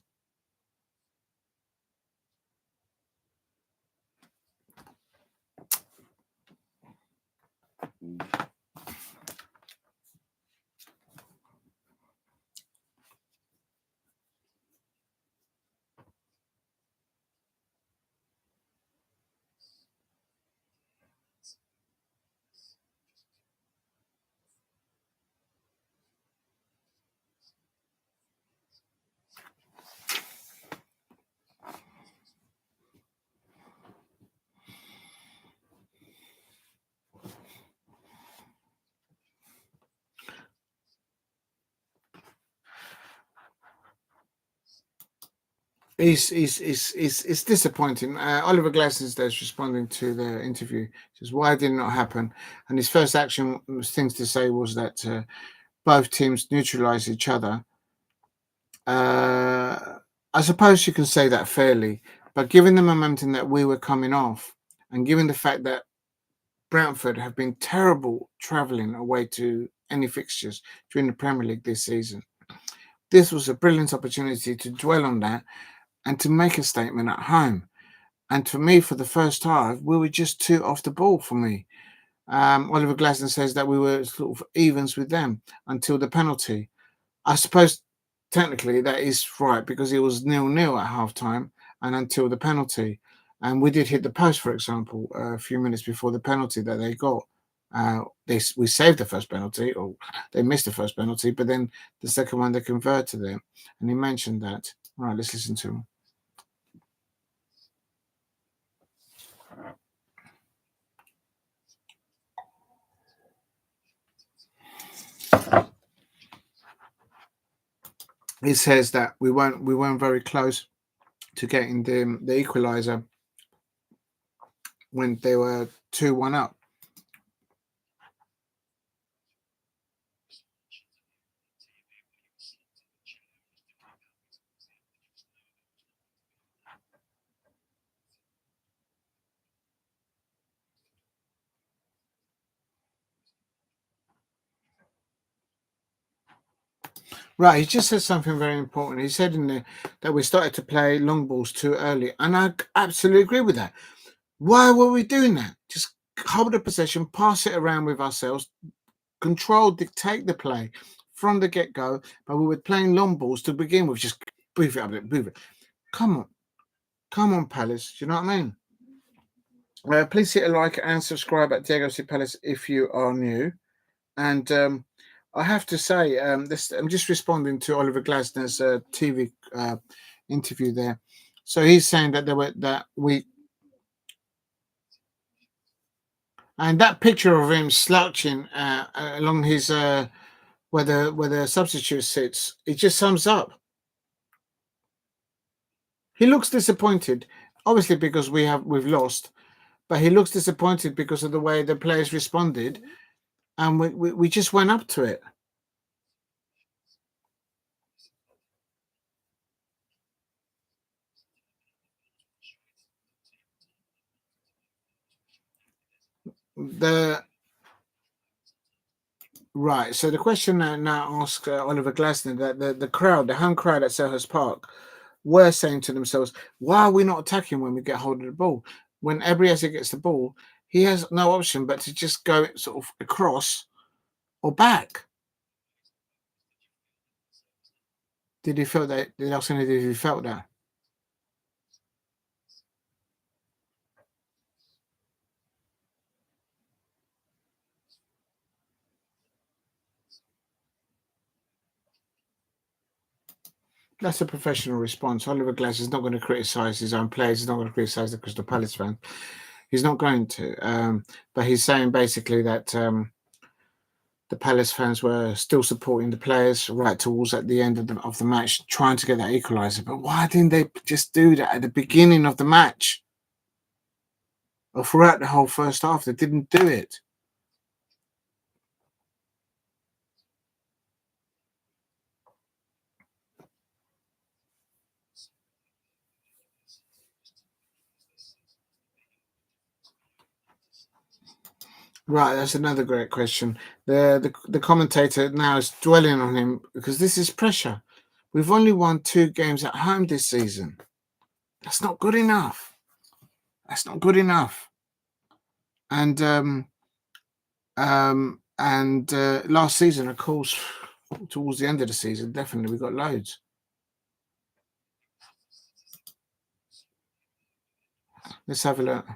It's disappointing. Oliver Glaston's there's responding to the interview. Says, why did it not happen? And his first action things to say was that both teams neutralised each other. I suppose you can say that fairly, but given the momentum that we were coming off, and given the fact that Brentford have been terrible travelling away to any fixtures during the Premier League this season, this was a brilliant opportunity to dwell on that and to make a statement at home. And for me, for the first half, we were just too off the ball for me. Oliver Glaston says that we were sort of evens with them until the penalty. I suppose technically that is right because it was 0-0 at half time and until the penalty. And we did hit the post, for example, a few minutes before the penalty that they got. We saved the first penalty, or they missed the first penalty, but then the second one they converted it. And he mentioned that. All right, let's listen to him. He says that we weren't very close to getting the equaliser when they were 2-1 up. Right, he just said something very important. He said in there that we started to play long balls too early, and I absolutely agree with that. Why were we doing that? Just hold the possession, pass it around with ourselves, control, dictate the play from the get-go, but we were playing long balls to begin with. Just move it up, move it. Come on, Palace. Do you know what I mean? Please hit a like and subscribe at Diego C. Palace if you are new. And I have to say, I'm just responding to Oliver Glasner's TV interview there. So he's saying that and that picture of him slouching along his where the substitute sits, it just sums up. He looks disappointed, obviously because we've lost, but he looks disappointed because of the way the players responded, and we just went up to it. Right. So the question now asks Oliver Glasner that the crowd, the home crowd at Selhurst Park, were saying to themselves, "Why are we not attacking when we get hold of the ball? When Ebriese gets the ball, he has no option but to just go sort of across or back." Did he feel that? Did he felt that? That's a professional response. Oliver Glasner is not going to criticise his own players. He's not going to criticise the Crystal Palace fan. He's not going to. But he's saying basically that the Palace fans were still supporting the players right towards at the end of the match, trying to get that equaliser. But why didn't they just do that at the beginning of the match? Or throughout the whole first half, they didn't do it. Right, that's another great question. The commentator now is dwelling on him because this is pressure. We've only won 2 games at home this season. That's not good enough. That's not good enough. And last season, of course, towards the end of the season, definitely we got loads. Let's have a look.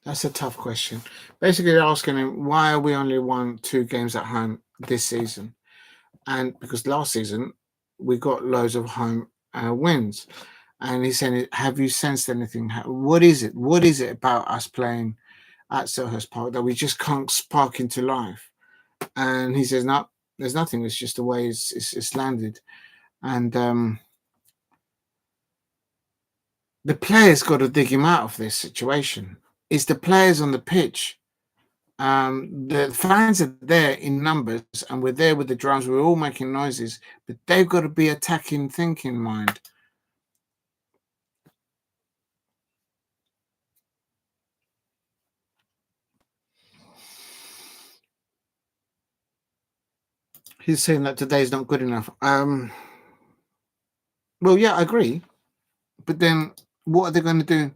That's a tough question. Basically, they're asking him, why are we only won 2 games at home this season? And because last season we got loads of home wins. And he's saying, have you sensed anything? What is it? What is it about us playing at Selhurst Park that we just can't spark into life? And he says, no, there's nothing. It's just the way it's landed. And the players got to dig him out of this situation. It's the players on the pitch. The fans are there in numbers, and we're there with the drums. We're all making noises, but they've got to be attacking thinking mind. He's saying that today is not good enough. Well, yeah, I agree. But then what are they going to do?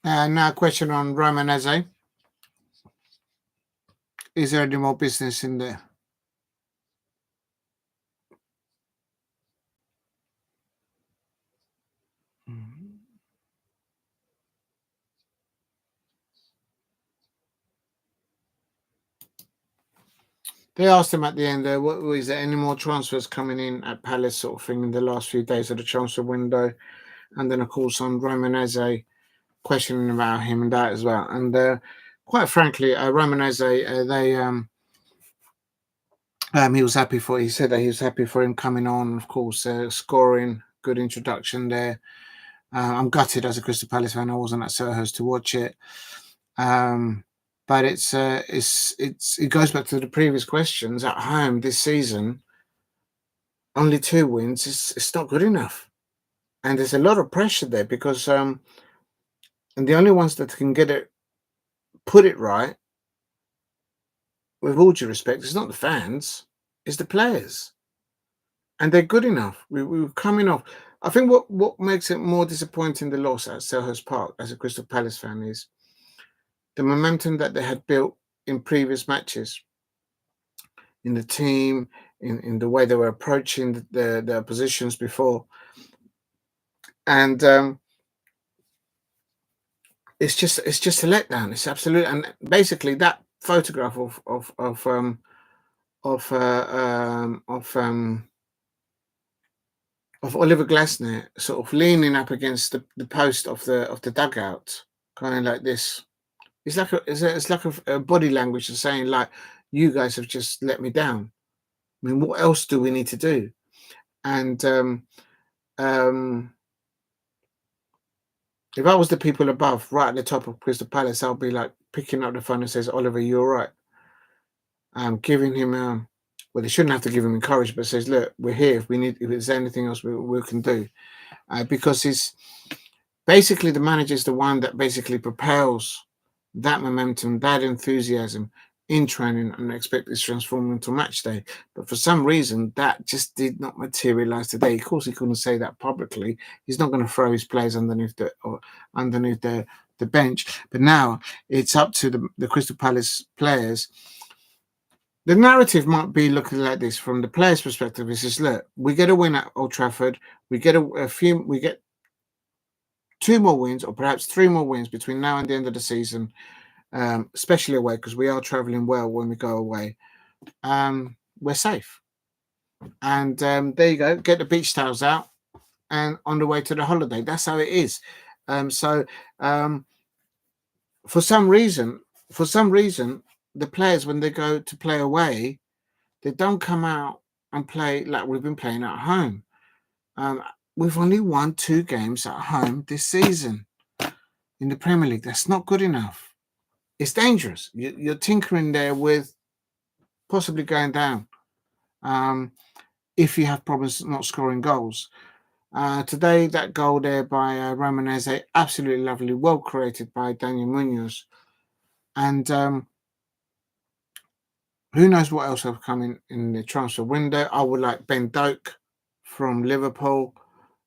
Now, a question on Romanese. Is there any more business in there? They asked him at the end, what is there any more transfers coming in at Palace sort of thing in the last few days of the transfer window? And then, of course, on Romanese, questioning about him and that as well. And quite frankly, Romanese, he was happy for. He said that he was happy for him coming on. Of course, scoring, good introduction there. I'm gutted as a Crystal Palace fan. I wasn't at Selhurst to watch it. But it goes back to the previous questions. At home this season, only 2 wins. It's not good enough, and there's a lot of pressure there because and the only ones that can put it right, with all due respect, it's not the fans, it's the players, and they're good enough. We're coming off. I think what makes it more disappointing the loss at Selhurst Park as a Crystal Palace fan is the momentum that they had built in previous matches, in the team, in the way they were approaching their positions before, and it's just a letdown. It's absolute, and basically that photograph of Oliver Glasner sort of leaning up against the post of the dugout, kind of like this. It's like a body language of saying, like, you guys have just let me down. I mean, what else do we need to do? And if I was the people above, right at the top of Crystal Palace, I'll be like picking up the phone and says, Oliver, you're right. Giving him well, they shouldn't have to give him encouragement, but says, look, we're here. If there's anything else we can do, because he's basically the manager is the one that basically propels that momentum, that enthusiasm in training, and expect this transform into match day. But for some reason, that just did not materialize today. Of course, he couldn't say that publicly. He's not going to throw his players underneath the bench. But now it's up to the Crystal Palace players. The narrative might be looking like this from the players' perspective. Is just, look, we get a win at Old Trafford. We get we get 2 more wins, or perhaps 3 more wins between now and the end of the season, especially away, because we are travelling well when we go away. We're safe. And there you go. Get the beach towels out and on the way to the holiday. That's how it is. So for some reason, the players, when they go to play away, they don't come out and play like we've been playing at home. We've only won 2 games at home this season in the Premier League. That's not good enough. It's dangerous. You're tinkering there with possibly going down if you have problems not scoring goals. Today, that goal there by Romanese, absolutely lovely, well created by Daniel Munoz. And who knows what else will come in the transfer window. I would like Ben Doak from Liverpool.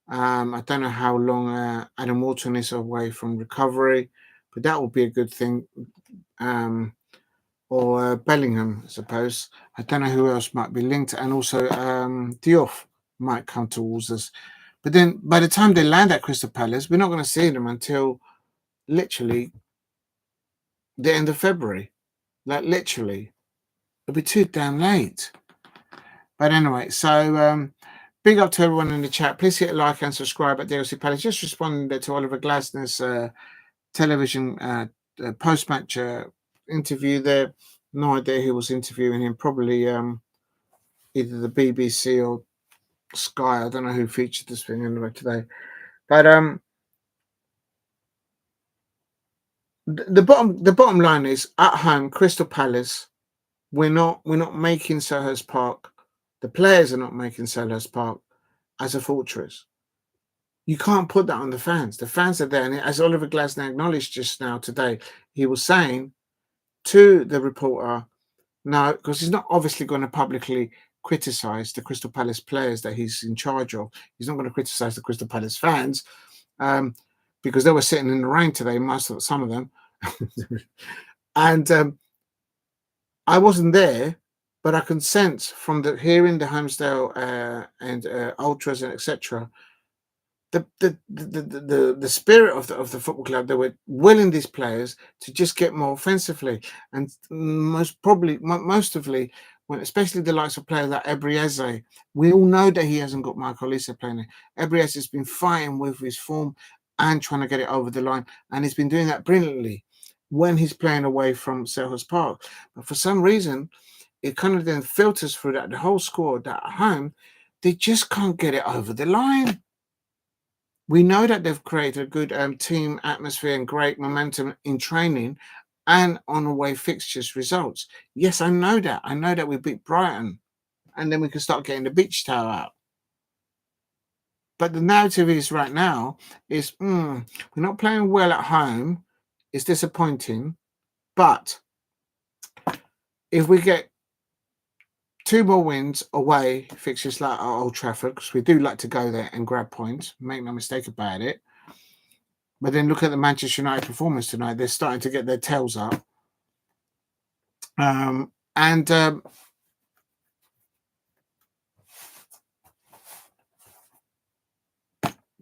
I don't know how long Adam Walton is away from recovery, but that would be a good thing. Or Bellingham, I suppose. I don't know who else might be linked. And also Diouf might come towards us. But then by the time they land at Crystal Palace, we're not going to see them until literally the end of February. Like literally. It'll be too damn late. But anyway, so big up to everyone in the chat. Please hit a like and subscribe at DLC Palace. Just responding to Oliver Glasner's television post-match interview there. No idea who was interviewing him. Probably either the BBC or Sky. I don't know who featured this thing anyway today. But the bottom line is, at home, Crystal Palace, we're not making Selhurst Park. The players are not making Selhurst Park as a fortress. You can't put that on the fans. The fans are there, and as Oliver Glasner acknowledged just now today, he was saying to the reporter, no, because he's not obviously going to publicly criticise the Crystal Palace players that he's in charge of. He's not going to criticise the Crystal Palace fans because they were sitting in the rain today, some of them. And I wasn't there, but I can sense from hearing the Holmesdale and ultras and etc. The spirit of the football club. They were willing these players to just get more offensively, and mostly when especially the likes of players like Ebrieze. We all know that he hasn't got Michael Olise playing. Ebrieze has been fighting with his form and trying to get it over the line, and he's been doing that brilliantly when he's playing away from Selhurst Park. But for some reason, it kind of then filters through that the whole squad that at home, they just can't get it over the line. We know that they've created a good team atmosphere and great momentum in training and on away fixtures results. Yes, I know that. I know that we beat Brighton and then we can start getting the beach towel out. But the narrative is right now is we're not playing well at home. It's disappointing. But if we get 2 more wins away fixtures like at Old Trafford, because we do like to go there and grab points, make no mistake about it. But then look at the Manchester United performance tonight. They're starting to get their tails up.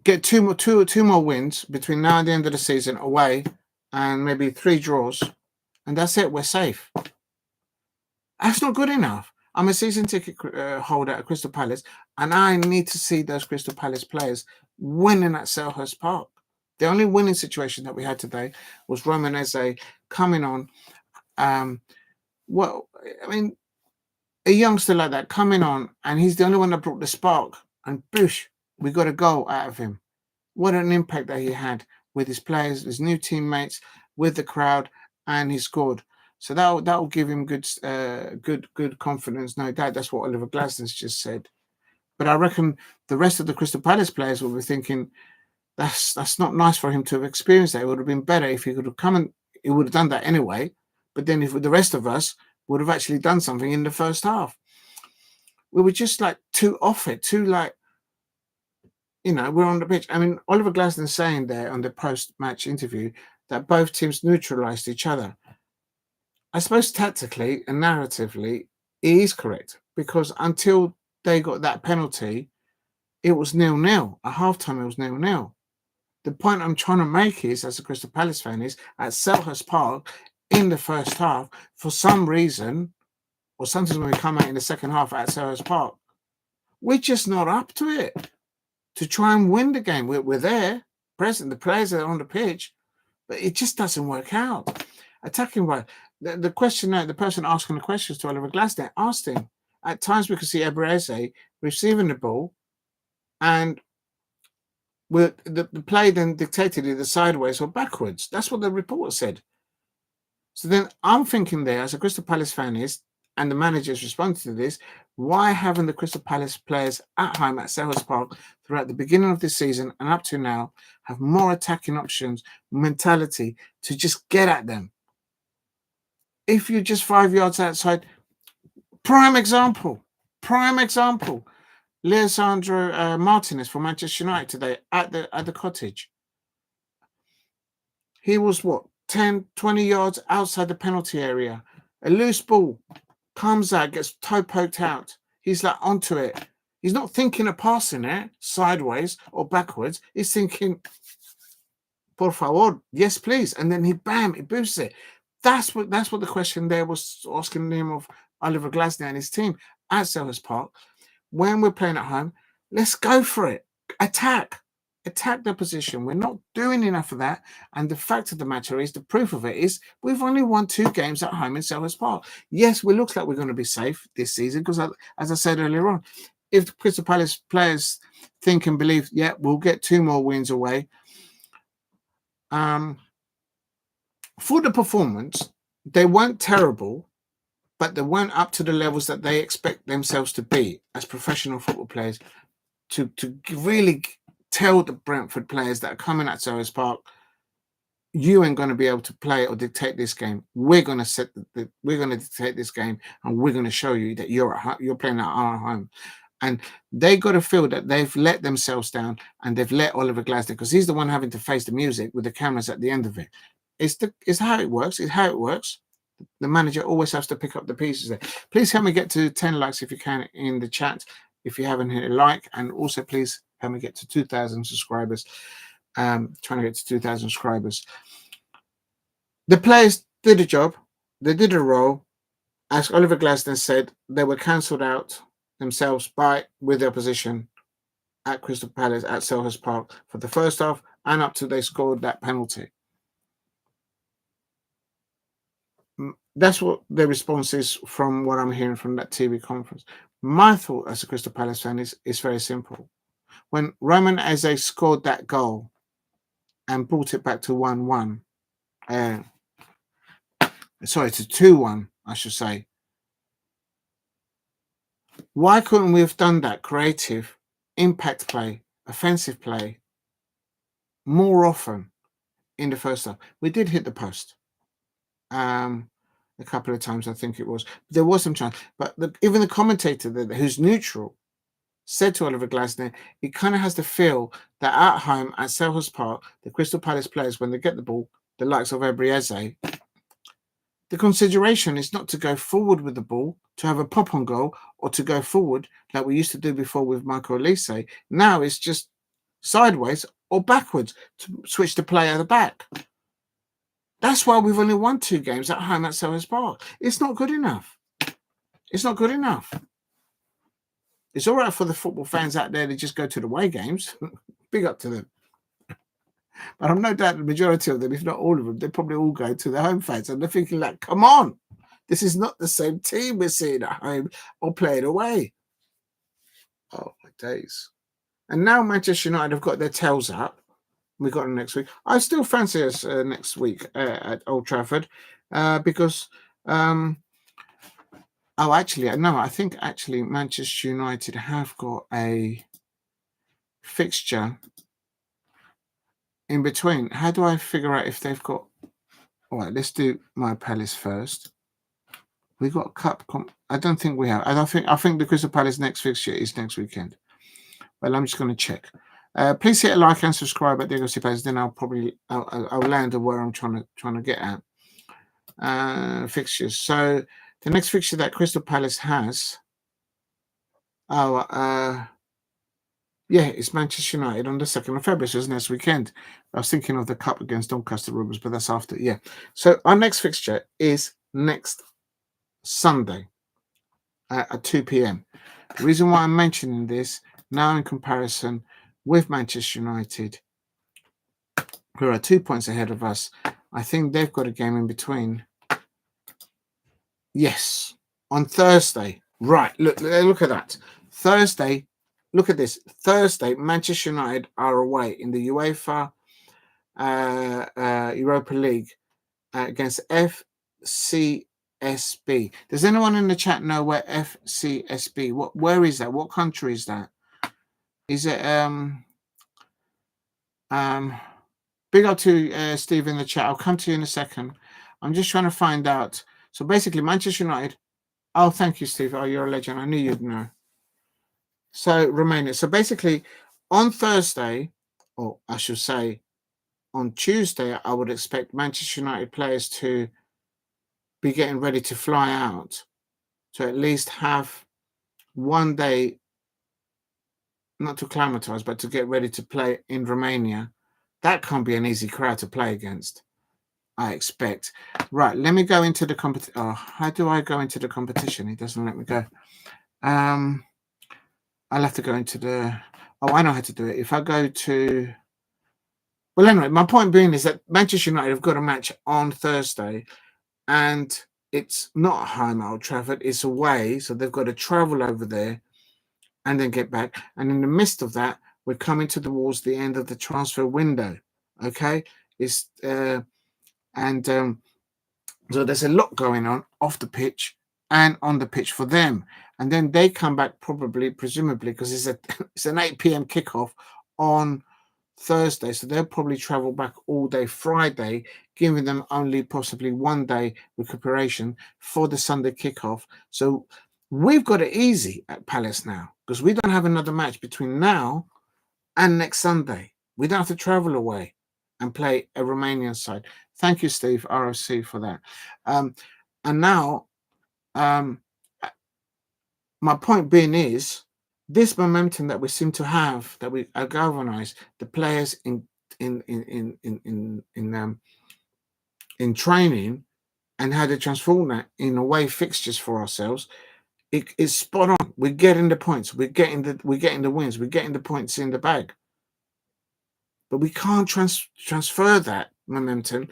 Get two more wins between now and the end of the season away, and maybe 3 draws, and that's it. We're safe. That's not good enough. I'm a season ticket holder at Crystal Palace, and I need to see those Crystal Palace players winning at Selhurst Park. The only winning situation that we had today was Romanese coming on. Well, I mean, a youngster like that coming on, and he's the only one that brought the spark, and boosh, we got a goal out of him. What an impact that he had with his players, his new teammates, with the crowd, and he scored. So that'll give him good confidence, no doubt. That's what Oliver Glasner's just said. But I reckon the rest of the Crystal Palace players will be thinking that's not nice for him to have experienced that. It would have been better if he could have come and he would have done that anyway. But then if the rest of us would have actually done something in the first half, we were just like too off it, too like, we're on the pitch. I mean, Oliver Glasner's saying there on the post-match interview that both teams neutralised each other. I suppose tactically and narratively, he is correct, because until they got that penalty, it was 0-0. At halftime, it was 0-0. The point I'm trying to make is, as a Crystal Palace fan, is at Selhurst Park in the first half, for some reason, or sometimes when we come out in the second half at Selhurst Park, we're just not up to it to try and win the game. We're there, present. The players are on the pitch, but it just doesn't work out. Attacking right. The question now, the person asking the questions to Oliver Glasner asked him. At times we could see Eberezer receiving the ball, and the play then dictated either sideways or backwards. That's what the reporter said. So then I'm thinking there, as a Crystal Palace fan is, and the manager's response to this, why haven't the Crystal Palace players at home at Selhurst Park throughout the beginning of this season and up to now have more attacking options, mentality to just get at them? If you're just 5 yards outside, prime example, Leandro Martinez for Manchester United today at the Cottage. He was 10, 20 yards outside the penalty area. A loose ball comes out, gets toe poked out. He's like onto it. He's not thinking of passing it sideways or backwards. He's thinking, por favor, yes, please. And then he boosts it. That's what the question there was asking him of Oliver Glasner and his team at Selhurst Park. When we're playing at home, let's go for it. Attack the position. We're not doing enough of that. And the fact of the matter is, the proof of it is, we've only won 2 games at home in Selhurst Park. Yes, we look like we're going to be safe this season because, as I said earlier on, if the Crystal Palace players think and believe, yeah, we'll get 2 more wins away. For the performance, they weren't terrible, but they weren't up to the levels that they expect themselves to be as professional football players to really tell the Brentford players that are coming at Selhurst Park, you ain't going to be able to play or dictate this game. We're going to we're going to dictate this game, and we're going to show you that you're playing at our home. And they got to feel that they've let themselves down, and they've let Oliver Glasner, because he's the one having to face the music with the cameras at the end of it. It's how it works. It's how it works. The manager always has to pick up the pieces there. Please help me get to 10 likes if you can in the chat, if you haven't hit a like, and also please help me get to 2,000 subscribers. Trying to get to 2,000 subscribers. The players did a job. They did a role. As Oliver Glasner said, they were cancelled out themselves with the opposition at Crystal Palace at Selhurst Park for the first half and up till they scored that penalty. That's what the response is from what I'm hearing from that TV conference. My thought as a Crystal Palace fan is very simple. When Roman Eze scored that goal and brought it back to 1-1, to 2-1, I should say, why couldn't we have done that creative, impact play, offensive play more often in the first half? We did hit the post. A couple of times, I think it was. There was some chance, but even the commentator who's neutral said to Oliver Glasner, he kind of has to feel that at home at Selhurst Park, the Crystal Palace players, when they get the ball, the likes of Eberezer, the consideration is not to go forward with the ball, to have a pop on goal, or to go forward like we used to do before with Michael Olise. Now it's just sideways or backwards to switch the play at the back. That's why we've only won 2 games at home at Selhurst Park. It's not good enough. It's not good enough. It's all right for the football fans out there to just go to the away games. Big up to them. But I'm no doubt the majority of them, if not all of them, they probably all go to the home fans. And they're thinking like, come on, this is not the same team we're seeing at home or playing away. Oh, my days. And now Manchester United have got their tails up. We got them next week. I still fancy us next week at Old Trafford because, I think Manchester United have got a fixture in between. How do I figure out if they've got? All right, let's do my Palace first. We got a cup. I don't think we have. I think the Crystal Palace next fixture is next weekend. Well, I'm just going to check. Please hit a like and subscribe at Diego Cipaz. Then I'll land at where I'm trying to get at. Fixtures. So the next fixture that Crystal Palace has. It's Manchester United on the 2nd of February, so it's next weekend. I was thinking of the cup against Doncaster Rovers, but that's after. Yeah. So our next fixture is next Sunday at 2 p.m. The reason why I'm mentioning this now in comparison with Manchester United who are 2 points ahead of us. I think they've got a game in between. Yes, on Thursday. Right, look at that. Thursday, look at this. Thursday, Manchester United are away in the UEFA Europa League against FCSB. Does anyone in the chat know where FCSB? Where is that? What country is that? Is it big up to Steve in the chat. I'll come to you in a second. I'm just trying to find out. So basically, Manchester United. Oh, thank you, Steve. Oh, you're a legend. I knew you'd know. So Romania. So basically, on Thursday, or I should say, on Tuesday, I would expect Manchester United players to be getting ready to fly out to at least have one day, not to acclimatise, but to get ready to play in Romania. That can't be an easy crowd to play against, I expect. Right, let me go into the competition. Oh, how do I go into the competition? He doesn't let me go. I'll have to go into the... Oh, I know how to do it. If I go to... Well, anyway, my point being is that Manchester United have got a match on Thursday, and it's not home at Old Trafford, it's away, so they've got to travel over there and then get back. And in the midst of that, we're coming towards the end of the transfer window. Okay, so there's a lot going on off the pitch and on the pitch for them. And then they come back presumably, because it's an 8 p.m. kickoff on Thursday, so they'll probably travel back all day Friday, giving them only possibly one day recuperation for the Sunday kickoff. So we've got it easy at Palace now, because we don't have another match between now and next Sunday. We don't have to travel away and play a Romanian side. Thank you, Steve, ROC, for that. And now, my point being is, this momentum that we seem to have, that we are galvanized, the players in training, and how to transform that in away fixtures for ourselves, it is spot on. We're getting the points, we're getting the wins, we're getting the points in the bag. But we can't transfer that momentum,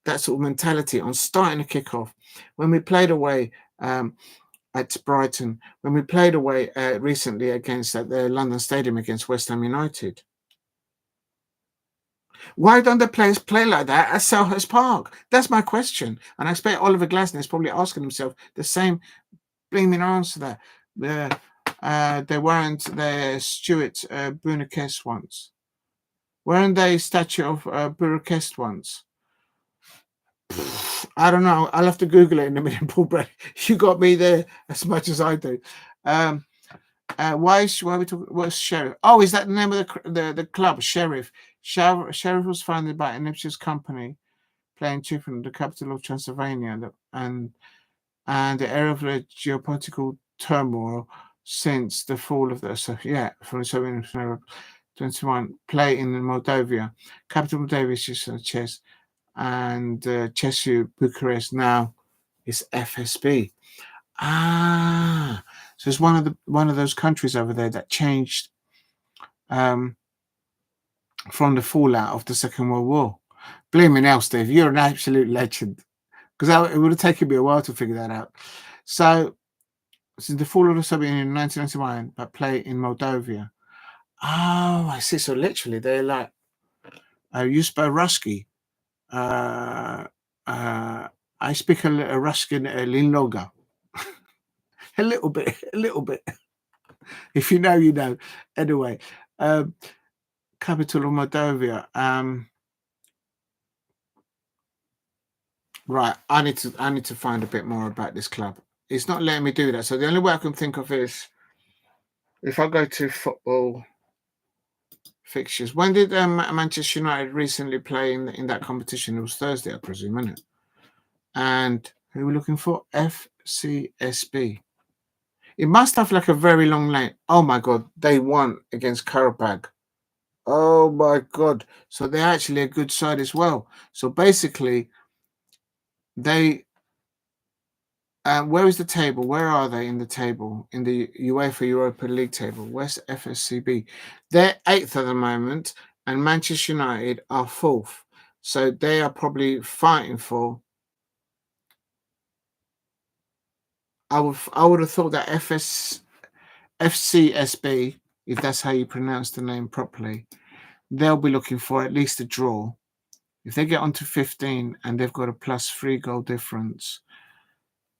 that sort of mentality on starting a kickoff. When we played away at Brighton, when we played away recently against at the London Stadium against West Ham United. Why don't the players play like that at Selhurst Park? That's my question. And I expect Oliver Glasner is probably asking himself the same blaming answer there. They weren't the Stuart Brunakest once. Weren't they statue of Burakest once? I don't know. I'll have to Google it in a minute, Paul Brett. You got me there as much as I do. Why are we talking? What's Sheriff? Oh, is that the name of the club? Sheriff. Sheriff was founded by an Ipswich company, playing chief in the capital of Transylvania, and the area of the geopolitical turmoil since the fall of the from the Soviet Union. 21 play in Moldavia, capital Moldavia is chess, and Cesu Bucharest now is FSB. So it's one of those countries over there that changed from the fallout of the Second World War. Believe me now, Steve, you're an absolute legend, because it would have taken me a while to figure that out. So since the fall of the Soviet Union in 1991, but play in Moldavia. Oh, I see. So literally, they're like Yuspa Ruski. I speak a Ruskin Linloga. a little bit. If you know, you know. Anyway, capital of Moldavia. Right, I need to find a bit more about this club. It's not letting me do that. So the only way I can think of is if I go to football fixtures. When did Manchester United recently play in that competition? It was Thursday, I presume, isn't it? And who are we looking for? FCSB. It must have like a very long lane. Oh my God, they won against Karabakh. Oh my God. So they're actually a good side as well. So basically, they... where is the table? Where are they in the table? In the UEFA Europa League table? Where's FSCB? They're 8th at the moment, and Manchester United are 4th. So they are probably fighting for. I would have thought that FCSB, if that's how you pronounce the name properly, they'll be looking for at least a draw. If they get onto 15 and they've got a +3 goal difference,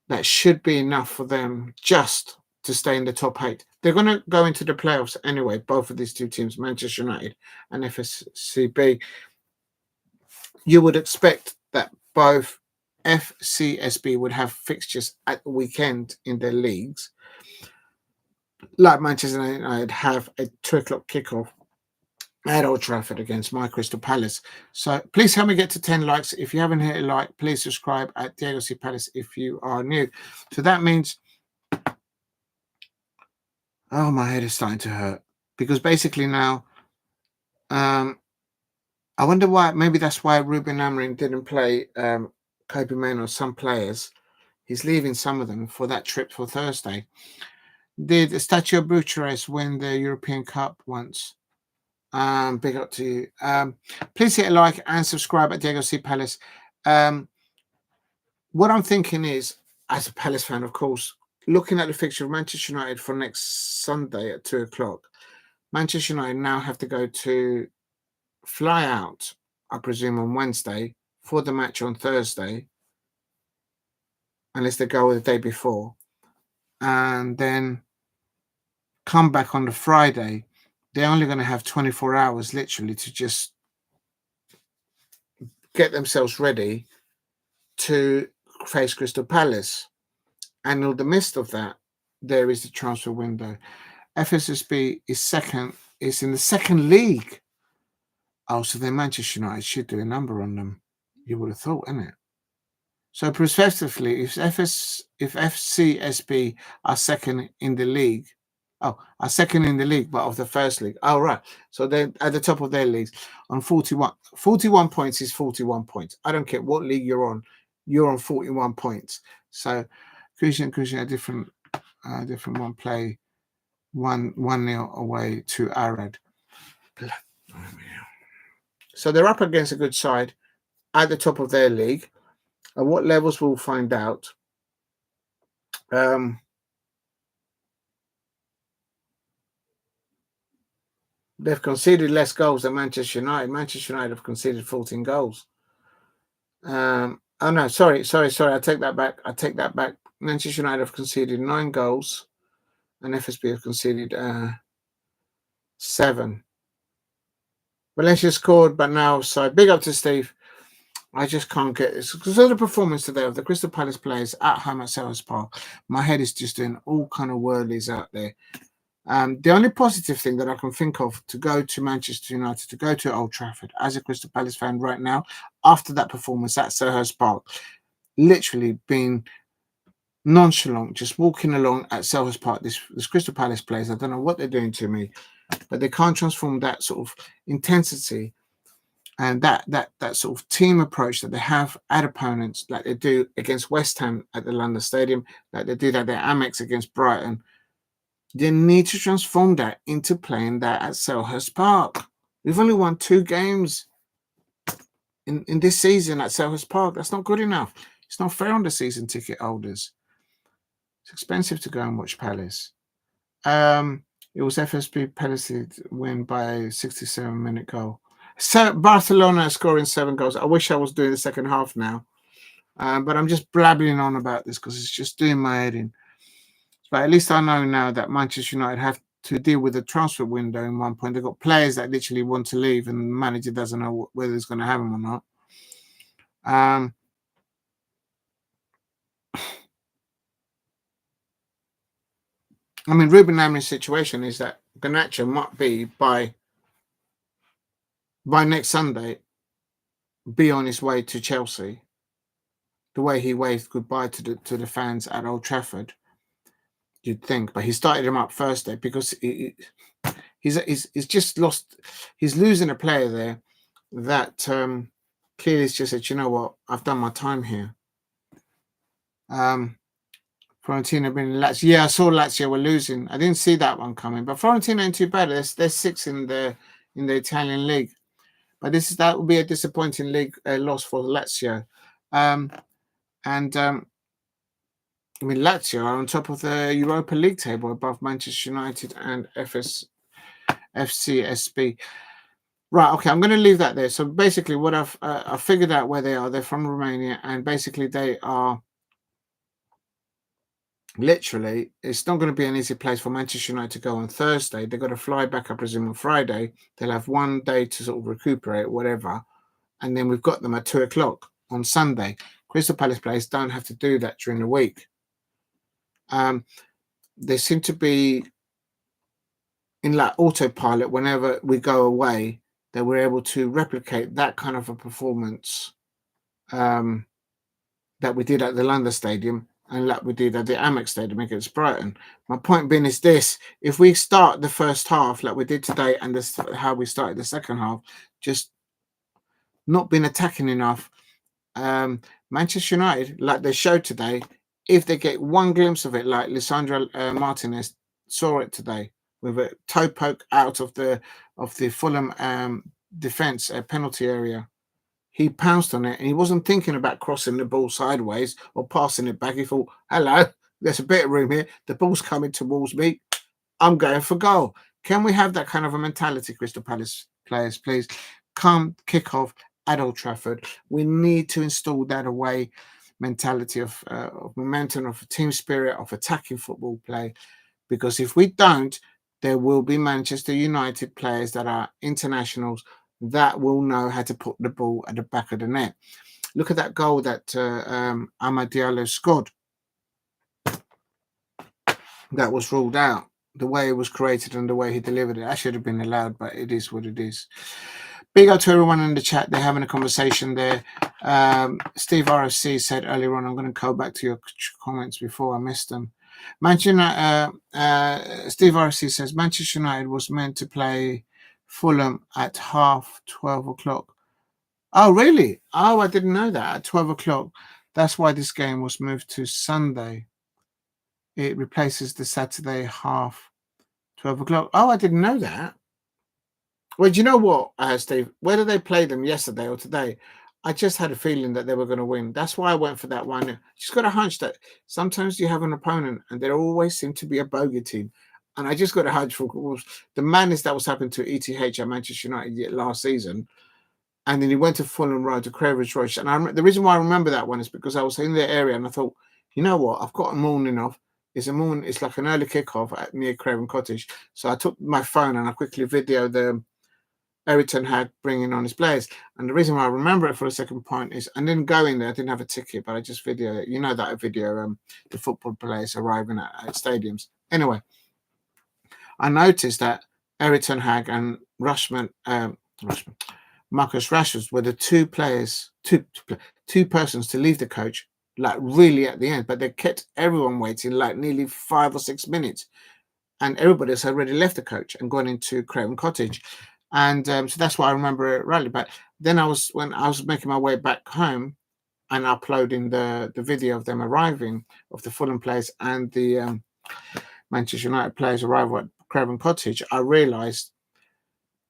that should be enough for them just to stay in the top 8. They're going to go into the playoffs anyway, both of these two teams, Manchester United and FCSB. You would expect that both FCSB would have fixtures at the weekend in their leagues, like Manchester United have a 2:00 kickoff at Old Trafford against my Crystal Palace. So please help me get to 10 likes. If you haven't hit a like, please subscribe at Diego C. Palace if you are new. So that means, oh, my head is starting to hurt. Because basically now, I wonder why, maybe that's why Ruben Amorim didn't play Kobe Mainoo or some players. He's leaving some of them for that trip for Thursday. Did Stadio Bucharest win the European Cup once? Big up to you. Please hit a like and subscribe at Diego C. Palace. What I'm thinking is, as a Palace fan, of course, looking at the fixture of Manchester United for next Sunday at 2:00, Manchester United now have to fly out, I presume, on Wednesday for the match on Thursday, unless they go the day before, and then come back on the Friday. They're only going to have 24 hours, literally, to just get themselves ready to face Crystal Palace. And in the midst of that, there is the transfer window. FSSB is in the second league. Oh, so then Manchester United should do a number on them. You would have thought, innit? So prospectively, if FCSB are second in the league, but of the first league. Oh, right. So they're at the top of their leagues on 41. 41 points is 41 points. I don't care what league you're on. You're on 41 points. So Christian, a different one play 1-0 away to Arad. So they're up against a good side at the top of their league. At what levels we'll find out. They've conceded less goals than Manchester United. Manchester United have conceded 14 goals. Oh no, sorry. I take that back. Manchester United have conceded 9 goals, and FSB have conceded 7. Valencia scored, but now offside. Big up to Steve. I just can't get this because of the performance today of the Crystal Palace players at home at Selhurst Park. My head is just doing all kind of whirlies out there. The only positive thing that I can think of to go to Manchester United, to go to Old Trafford as a Crystal Palace fan right now, after that performance at Selhurst Park, literally being nonchalant, just walking along at Selhurst Park, this Crystal Palace players, I don't know what they're doing to me, but they can't transform that sort of intensity and that sort of team approach that they have at opponents, like they do against West Ham at the London Stadium, like they did at their Amex against Brighton. They need to transform that into playing that at Selhurst Park. We've only won 2 games in this season at Selhurst Park. That's not good enough. It's not fair on the season ticket holders. It's expensive to go and watch Palace. It was FSB Palace win by a 67-minute goal. So Barcelona scoring 7 goals. I wish I was doing the second half now. But I'm just blabbing on about this because it's just doing my head in. But at least I know now that Manchester United have to deal with the transfer window in one point. They've got players that literally want to leave and the manager doesn't know whether he's going to have them or not. I mean, Ruben Amorim's situation is that Garnacho might be by next Sunday be on his way to Chelsea. The way he waved goodbye to the fans at Old Trafford, you'd think, but he started him up Thursday because he's just lost. He's losing a player there that clearly has just said, you know what, I've done my time here. Fiorentina been Lazio. Yeah, I saw Lazio were losing. I didn't see that one coming, but Fiorentina ain't too bad. They're 6th in the Italian league. But that would be a disappointing league loss for Lazio. I mean, Lazio are on top of the Europa League table above Manchester United and FCSB. Right, okay, I'm going to leave that there. So basically what I've figured out where they are. They're from Romania, and basically they are literally, it's not going to be an easy place for Manchester United to go on Thursday. They've got to fly back, I presume, on Friday. They'll have one day to sort of recuperate, whatever. And then we've got them at 2 o'clock on Sunday. Crystal Palace players don't have to do that during the week. They seem to be in like autopilot whenever we go away, that we're able to replicate that kind of a performance that we did at the London Stadium and like we did at the Amex Stadium against Brighton. My point being is this: if we start the first half like we did today, and this how we started the second half, just not been attacking enough, Manchester United, like they showed today, if they get one glimpse of it, like Lisandro Martinez saw it today with a toe poke out of the Fulham defense penalty area, he pounced on it and he wasn't thinking about crossing the ball sideways or passing it back. He thought, hello, there's a bit of room here. The ball's coming towards me. I'm going for goal. Can we have that kind of a mentality, Crystal Palace players, please? Come kick off at Old Trafford. We need to install that away mentality of momentum, of team spirit, of attacking football play. Because if we don't, there will be Manchester United players that are internationals that will know how to put the ball at the back of the net. Look at that goal that Amad Diallo scored. That was ruled out. The way it was created and the way he delivered it, that should have been allowed, but it is what it is. Big up to everyone in the chat. They're having a conversation there. Steve RFC said earlier on, I'm going to go back to your comments before I missed them. Steve RFC says Manchester United was meant to play Fulham at 12 o'clock. Oh, really? Oh, I didn't know that. At 12 o'clock. That's why this game was moved to Sunday. It replaces the Saturday 12 o'clock. Oh, I didn't know that. Well, do you know what, Steve? Whether they played them yesterday or today, I just had a feeling that they were going to win. That's why I went for that one. Just got a hunch that sometimes you have an opponent and there always seem to be a bogey team. And I just got a hunch for the madness that was happening to ETH at Manchester United last season. And then he went to Fulham Road to Cankovic. And the reason why I remember that one is because I was in the area and I thought, you know what? I've got a morning off. It's like an early kickoff near Craven Cottage. So I took my phone and I quickly videoed the Everton had bringing on his players. And the reason why I remember it for the second point is I didn't go in there. I didn't have a ticket, but I just videoed it. You know that I video the football players arriving at stadiums. Anyway, I noticed that Everton Hag and Marcus Rashford were the two persons to leave the coach, like really at the end, but they kept everyone waiting like nearly 5 or 6 minutes. And everybody has already left the coach and gone into Craven Cottage. And so that's why I remember it rightly. But then when I was making my way back home and uploading the video of them arriving, of the Fulham players and the Manchester United players arrival at Craven Cottage, I realised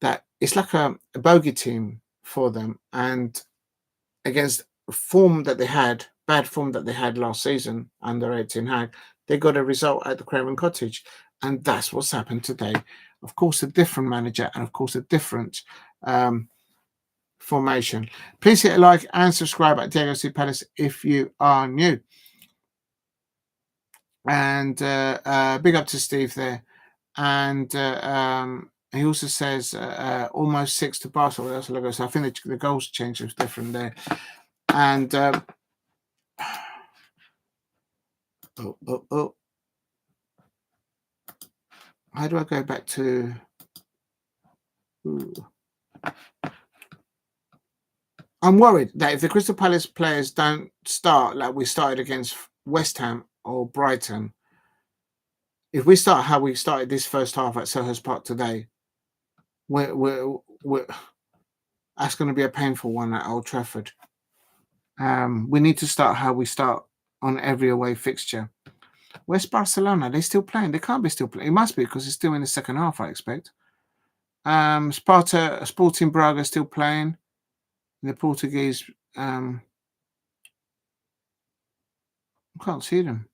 that it's like a bogey team for them. And against bad form that they had last season under 18 Hag, they got a result at the Craven Cottage. And that's what's happened today. Of course, a different manager and, of course, a different formation. Please hit a like and subscribe at Diego C. Palace if you are new. And big up to Steve there. And he also says almost 6 to Barcelona. So I think the goals change was different there. And how do I go back to? I'm worried that if the Crystal Palace players don't start like we started against West Ham or Brighton, if we start how we started this first half at Selhurst Park today, that's going to be a painful one at Old Trafford. We need to start how we start on every away fixture. Where's Barcelona? Are they still playing? They can't be still playing. It must be because it's still in the second half, I expect. Sporting Braga still playing. The Portuguese, I can't see them.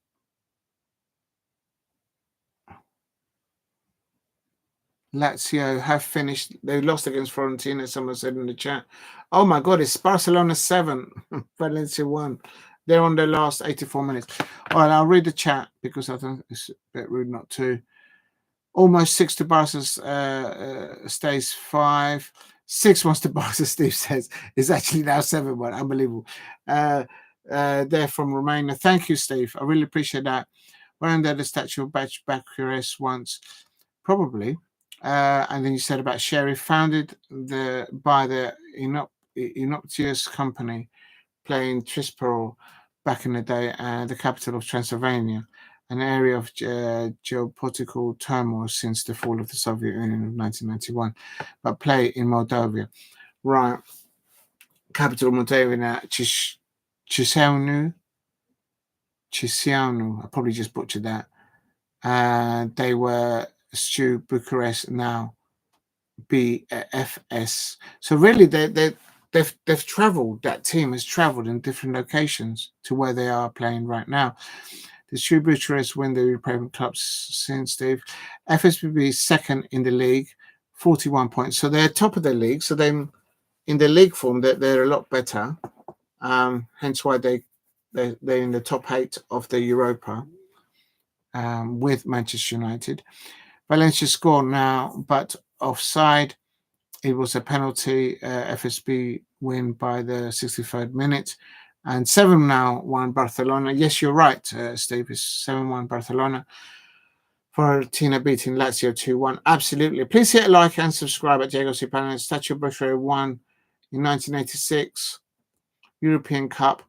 Lazio have finished. They lost against Fiorentina. Someone said in the chat. Oh my God, it's Barcelona 7, Valencia 1. They're on their last 84 minutes. All right, I'll read the chat because I think it's a bit rude not to. Almost 6 to Barca's stays 5. 6 wants to Barca, Steve says. It's actually now 7-1. Unbelievable. They're from Romania. Thank you, Steve. I really appreciate that. Weren't there the statue of Baggaley once? Probably. And then you said about Sherry, founded by the innocuous company playing Trispol back in the day, the capital of Transylvania, an area of geopolitical turmoil since the fall of the Soviet Union of 1991, but play in Moldavia. Right. Capital of Moldavia, Chisinau. I probably just butchered that. They were Stew Bucharest, now BFS. So really, they've travelled. That team has travelled in different locations to where they are playing right now. The Stew Bucharest win the European clubs since Steve. FSBB second in the league, 41 points. So they're top of the league. So then in the league form, they're a lot better. Hence why they're in the top 8 of the Europa. With Manchester United. Valencia scored now, but offside. It was a penalty. FSB win by the 63rd minute. And 7-1 Barcelona. Yes, you're right, Steve. It's 7-1 Barcelona. Fiorentina beating Lazio 2-1. Absolutely. Please hit a like and subscribe at Diego C. Panel. Statue of Bucharest won in 1986. European Cup.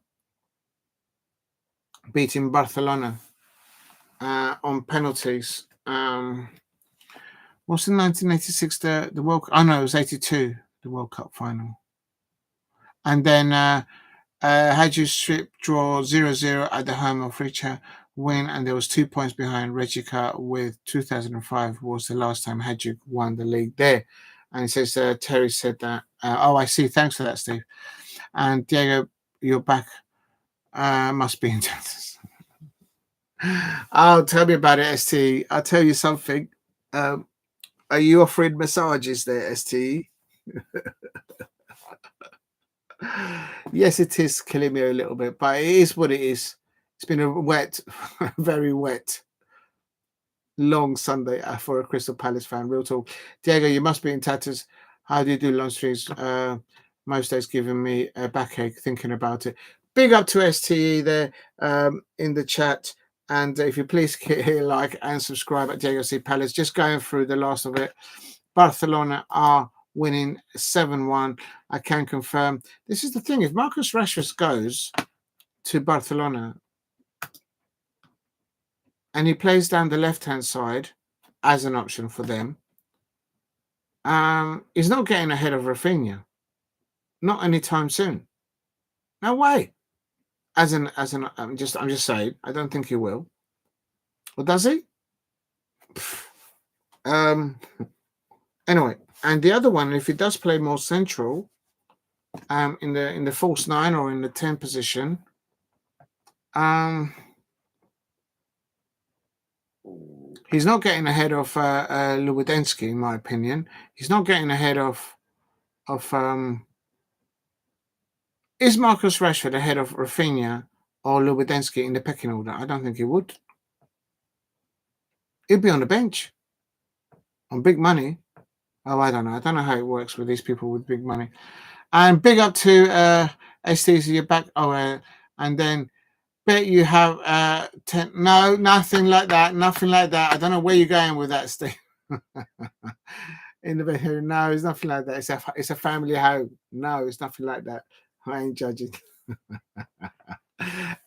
Beating Barcelona. On penalties. What's in 1986 the World Cup? Oh no, it was 82, the World Cup final. And then Hadju strip draw 0-0 at the home of Richa win, and there was 2 points behind Rijeka with 2005 was the last time Hadju won the league there. And it says Terry said that. Oh, I see. Thanks for that, Steve. And Diego, you're back. Must be in Texas. Oh, tell me about it, ST. I'll tell you something. Are you offering massages there, ST? Yes, it is killing me a little bit, but it is what it is. It's been a wet, very wet, long Sunday for a Crystal Palace fan. Real talk. Diego, you must be in tatters. How do you do long streams? Most days giving me a backache thinking about it. Big up to STE there in the chat. And if you please hit like and subscribe at Diego C. Palace. Just going through the last of it. Barcelona are winning 7-1. I can confirm. This is the thing. If Marcus Rashford goes to Barcelona and he plays down the left-hand side as an option for them, he's not getting ahead of Rafinha. Not anytime soon. No way. I'm just saying. I don't think he will. Or does he? Anyway, and the other one, if he does play more central, in the false 9 or in the 10 position, he's not getting ahead of Lewandowski, in my opinion. He's not getting ahead of is Marcus Rashford ahead of Rafinha or Lewandowski in the pecking order? I don't think he would. He'd be on the bench on big money. Oh, I don't know. I don't know how it works with these people with big money. And big up to STC, you're back. Oh, and then bet you have 10. No, nothing like that. Nothing like that. I don't know where you're going with that, Steve. In the video, no, it's nothing like that. It's a family home. No, it's nothing like that. I ain't judging.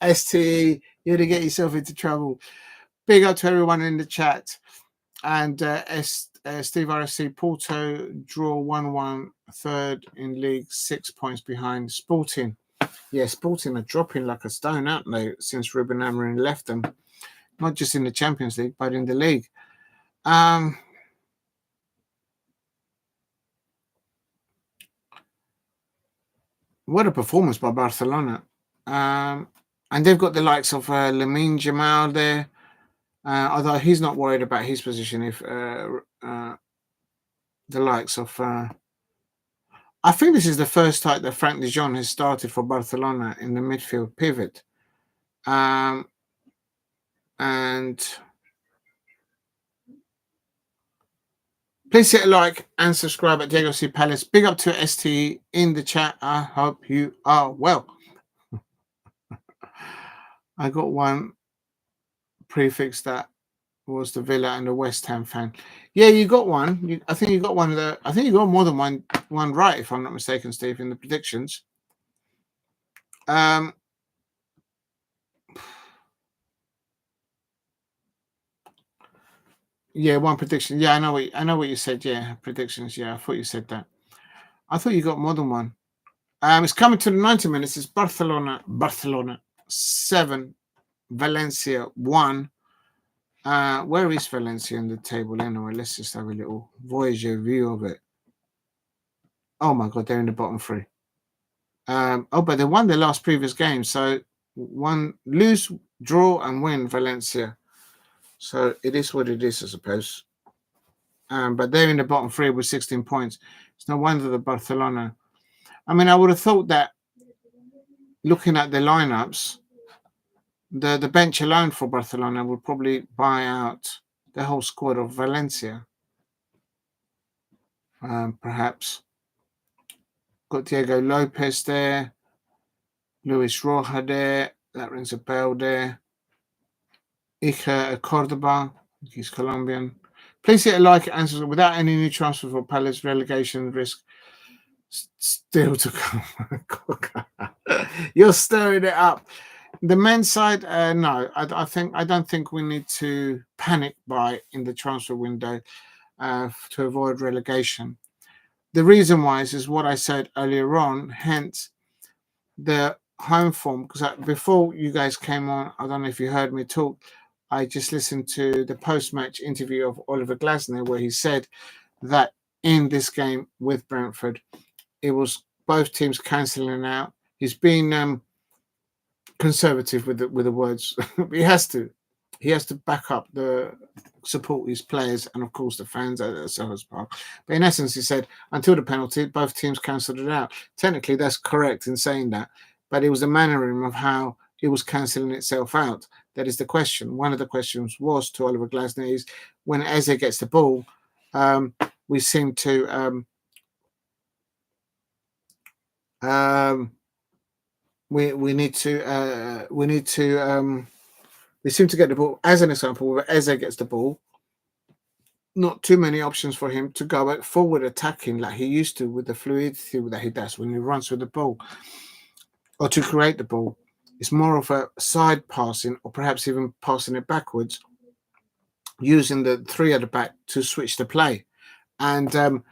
STE, you're to get yourself into trouble. Big up to everyone in the chat. And Steve RSC, Porto draw 1-1, third in league, 6 points behind Sporting. Yeah, Sporting are dropping like a stone, aren't they, since Ruben Amorim left them? Not just in the Champions League, but in the league. what a performance by Barcelona. And they've got the likes of Lamine Jamal there, although he's not worried about his position. If the likes of, I think this is the first time that Frank de Jong has started for Barcelona in the midfield pivot. And please hit a like and subscribe at Diego C. Palace. Big up to ST in the chat. I hope you are well. I got one prefix that was the Villa and the West Ham fan. Yeah, you got one. I think you got one. I think you got more than one right, if I'm not mistaken, Steve, in the predictions. Yeah, one prediction. Yeah, I know what you said. Yeah, predictions. Yeah, I thought you said that. I thought you got more than one. It's coming to the 90 minutes. It's Barcelona 7, Valencia 1. Where is Valencia in the table anyway? Let's just have a little Voyager view of it. Oh my God, they're in the bottom 3. But they won their last previous game. So lose, draw, and win Valencia. So it is what it is, I suppose. But they're in the bottom 3 with 16 points. It's no wonder that Barcelona. I mean, I would have thought that looking at the lineups, the bench alone for Barcelona would probably buy out the whole squad of Valencia. Perhaps. Got Diego Lopez there. Luis Roja there. That rings a bell there. Iker Cordoba. He's Colombian. Please hit a like and subscribe. Without any new transfer for Palace, relegation risk still to come. You're stirring it up. The men's side, no. I don't think we need to panic buy in the transfer window to avoid relegation. The reason why is what I said earlier on. Hence, the home form. Because before you guys came on, I don't know if you heard me talk. I just listened to the post-match interview of Oliver Glasner, where he said that in this game with Brentford, it was both teams cancelling out. He's been conservative with the words. He has to back up support his players and of course the fans at Selhurst Park. But in essence, he said until the penalty, both teams cancelled it out. Technically, that's correct in saying that, but it was the mannerism of how it was cancelling itself out. That is the question. One of the questions was to Oliver Glasner is when Eze gets the ball, we seem to we seem to get the ball. As an example, where Eze gets the ball, not too many options for him to go forward attacking like he used to with the fluidity that he does when he runs with the ball or to create the ball. It's more of a side passing or perhaps even passing it backwards, using the 3 at the back to switch the play. And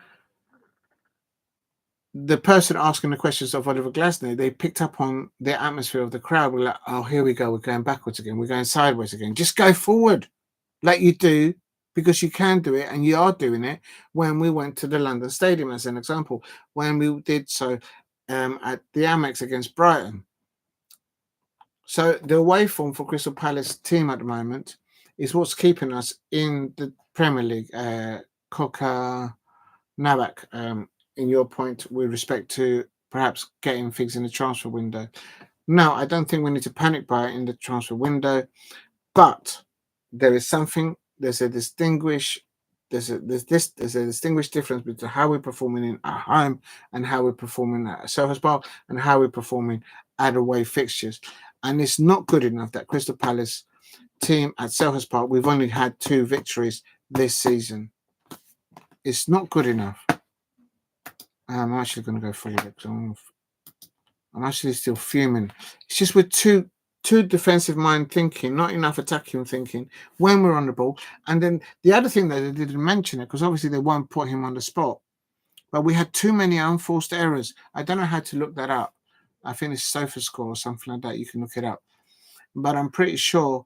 the person asking the questions of Oliver Glasner, they picked up on the atmosphere of the crowd. We're like, oh, here we go. We're going backwards again. We're going sideways again. Just go forward like you do, because you can do it and you are doing it. When we went to the London Stadium, as an example, when we did so at the Amex against Brighton. So the away form for Crystal Palace team at the moment is what's keeping us in the Premier League. Coca Navak, in your point with respect to perhaps getting things in the transfer window. No, I don't think we need to panic buy in the transfer window, but there is something. There's a distinguished difference between how we're performing in our home and how we're performing at Selhurst Park and how we're performing at away fixtures. And it's not good enough that Crystal Palace team at Selhurst Park, we've only had 2 victories this season. It's not good enough. I'm actually going to go fully because I'm actually still fuming. It's just with too defensive mind thinking, not enough attacking thinking when we're on the ball. And then the other thing that they didn't mention it, because obviously they won't put him on the spot, but we had too many unforced errors. I don't know how to look that up. I think it's SofaScore or something like that. You can look it up. But I'm pretty sure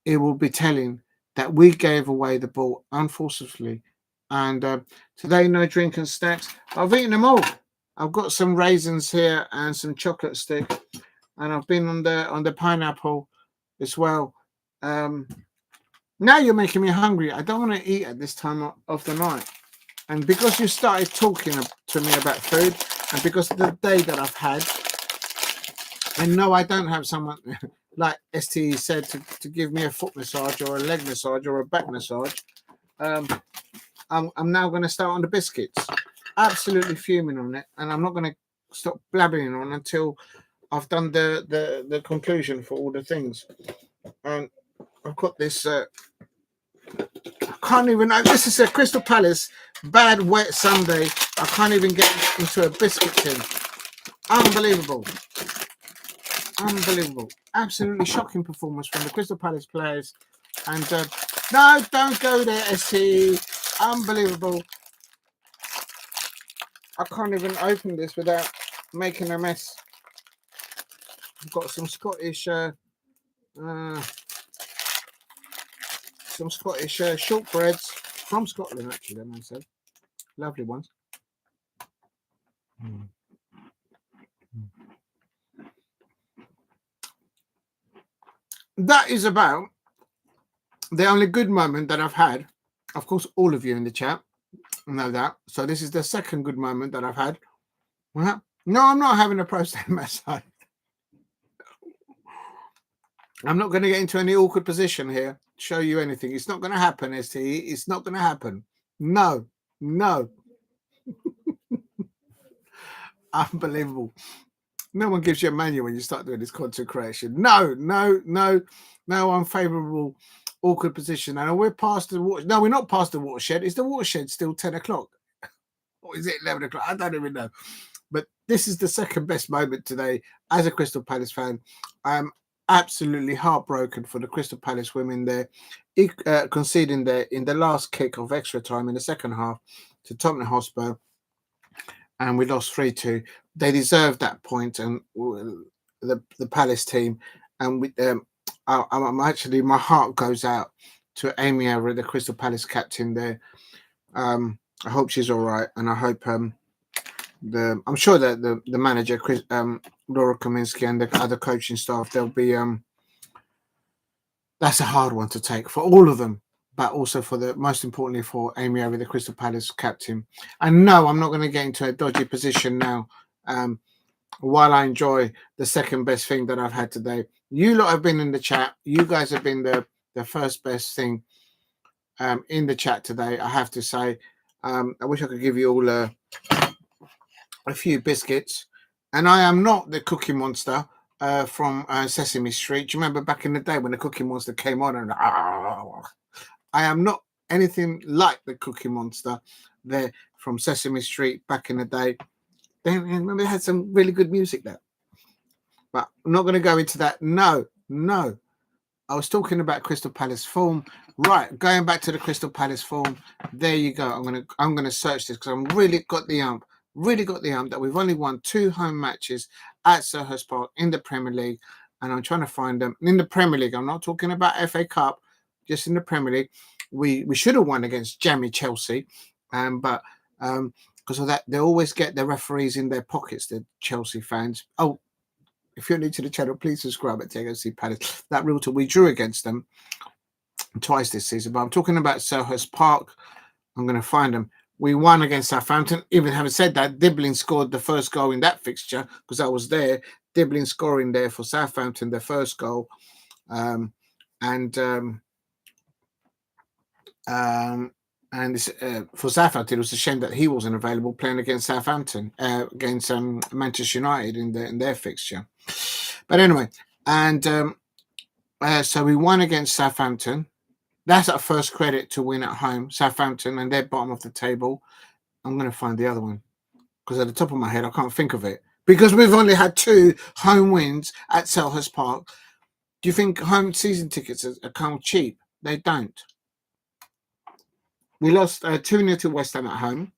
it will be telling that we gave away the ball unforcibly. And today, no drink and snacks. I've eaten them all. I've got some raisins here and some chocolate stick, and I've been on the pineapple as well. Now you're making me hungry. I don't want to eat at this time of the night. And because you started talking to me about food, and because of the day that I've had, and no, I don't have someone like STE said to give me a foot massage or a leg massage or a back massage. I'm now going to start on the biscuits. Absolutely fuming on it, and I'm not going to stop blabbering on until I've done the conclusion for all the things. And I've got this. I can't even. This is a Crystal Palace bad wet Sunday. I can't even get into a biscuit tin. Unbelievable. Unbelievable. Absolutely shocking performance from the Crystal Palace players. And no, don't go there, STE. Unbelievable. I can't even open this without making a mess. I've got some Scottish shortbreads from Scotland, actually, I might say. Lovely ones. That is about the only good moment that I've had. Of course, all of you in the chat know that. So this is the second good moment that I've had. No, I'm not having a prostate massage. I'm not going to get into any awkward position here, show you anything. It's not going to happen, STE. It's not going to happen. No. Unbelievable. No one gives you a manual when you start doing this content creation. No unfavorable awkward position. And we're past the water. No, we're not past the watershed. Is the watershed still 10 o'clock? Or is it 11 o'clock? I don't even know. But this is the second best moment today as a Crystal Palace fan. I'm absolutely heartbroken for the Crystal Palace women there, conceding there in the last kick of extra time in the second half to Tottenham Hotspur. And we lost 3-2. They deserved that point, and the Palace team. And I'm actually, my heart goes out to Amy Everett, the Crystal Palace captain there. I hope she's all right, and I hope I'm sure that the manager, Laura Kaminsky, and the other coaching staff, they'll be. That's a hard one to take for all of them, but also most importantly for Amy Everett, the Crystal Palace captain. And no, I'm not going to get into a dodgy position now. While I enjoy the second best thing that I've had today, you lot have been in the chat. You guys have been the first best thing in the chat today. I have to say, I wish I could give you all a few biscuits. And I am not the Cookie Monster from Sesame Street. Do you remember back in the day when the Cookie Monster came on? And I am not anything like the Cookie Monster there from Sesame Street back in the day. They remember they had some really good music there. But I'm not going to go into that. No. I was talking about Crystal Palace form. Right, going back to the Crystal Palace form. There you go. I'm gonna search this because I'm really got the ump that we've only won 2 home matches at Selhurst Park in the Premier League, and I'm trying to find them in the Premier League. I'm not talking about FA Cup, just in the Premier League. We should have won against Jammy Chelsea, but because of that, they always get the referees in their pockets, the Chelsea fans. Oh, if you're new to the channel, please subscribe at TLC Palace. That realtor, we drew against them twice this season, but I'm talking about Selhurst Park. I'm going to find them. We won against Southampton. Even having said that, Dibbling scored the first goal in that fixture because I was there. Dibbling scoring there for Southampton, the first goal. And for Southampton, it was a shame that he wasn't available playing against Southampton, against Manchester United in their fixture. But anyway, and so we won against Southampton. That's our first credit to win at home, Southampton, and they're bottom of the table. I'm going to find the other one because at the top of my head, I can't think of it because we've only had 2 home wins at Selhurst Park. Do you think home season tickets are come cheap? They don't. We lost 2-0 to West Ham at home.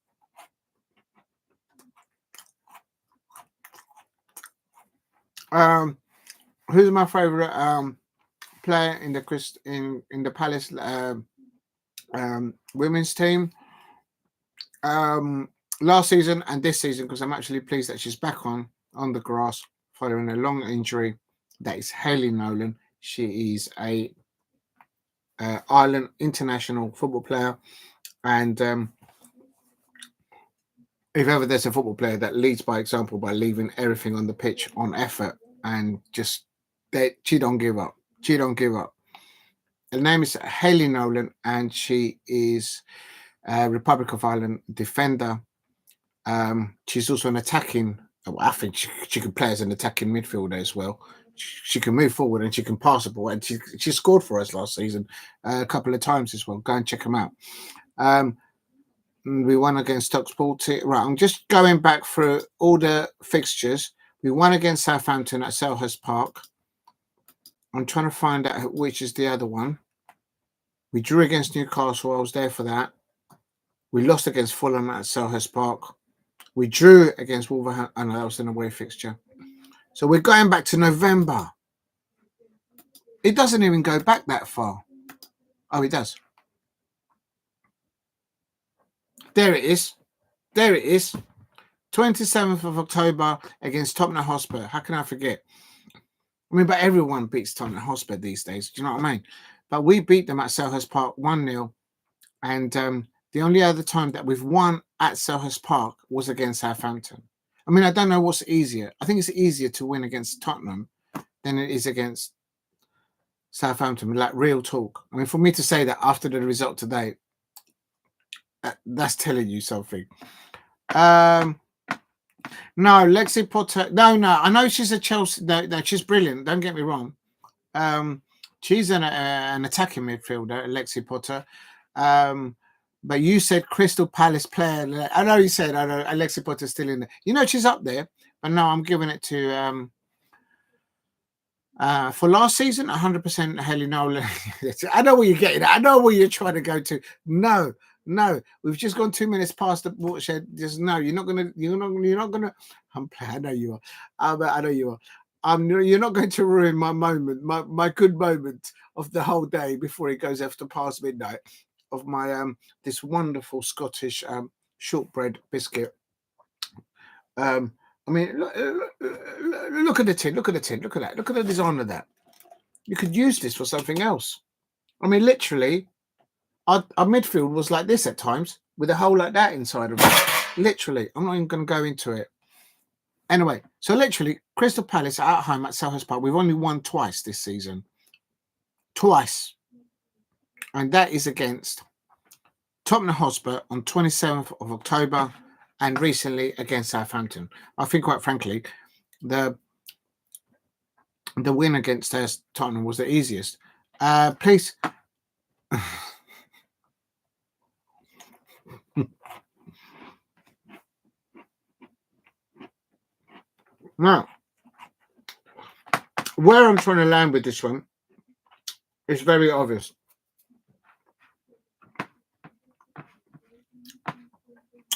Who's my favourite player in the Palace women's team? last season and this season, because I'm actually pleased that she's back on the grass following a long injury. That is Hayley Nolan. She is a Ireland international football player, and if ever there's a football player that leads by example by leaving everything on the pitch on effort and just she don't give up. She don't give up. Her name is Hayley Nolan, and she is a Republic of Ireland defender. She's also an attacking. I think she can play as an attacking midfielder as well. She can move forward and she can pass the ball. And she scored for us last season a couple of times as well. Go and check them out. We won against Stockport. Right, I'm just going back through all the fixtures. We won against Southampton at Selhurst Park. I'm trying to find out which is the other one. We drew against Newcastle. I was there for that. We lost against Fulham at Selhurst Park. We drew against Wolverhampton. Oh, no, that was an away fixture. So we're going back to November. It doesn't even go back that far. Oh, it does. There it is. There it is. 27th of October against Tottenham Hotspur. How can I forget? I mean, but everyone beats Tottenham Hotspur these days. Do you know what I mean? But we beat them at Selhurst Park 1-0. And the only other time that we've won at Selhurst Park was against Southampton. I mean, I don't know what's easier. I think it's easier to win against Tottenham than it is against Southampton. Like, real talk. I mean, for me to say that after the result today, that's telling you something. No, Lexi Potter. No. I know she's a Chelsea. No, she's brilliant. Don't get me wrong. She's an attacking midfielder, Lexi Potter. But you said Crystal Palace player. I know you said. I know Lexi Potter's still in there. You know she's up there. But no, I'm giving it to for last season, 100% Hayley Nolan. I know where you're getting at. I know where you're trying to go to. No, we've just gone 2 minutes past the watershed. Just no, you're not gonna. I know you are. I know you are. You're not going to ruin my moment, my good moment of the whole day before it goes after past midnight of my this wonderful Scottish shortbread biscuit. I mean, look at the tin. Look at the tin. Look at that. Look at the design of that. You could use this for something else. I mean, literally. Our midfield was like this at times, with a hole like that inside of it. Literally, I'm not even going to go into it. Anyway, so literally, Crystal Palace are at home at Selhurst Park. We've only won twice this season. Twice. And that is against Tottenham Hotspur on 27th of October and recently against Southampton. I think, quite frankly, the win against Tottenham was the easiest. Please... Now, where I'm trying to land with this one is very obvious.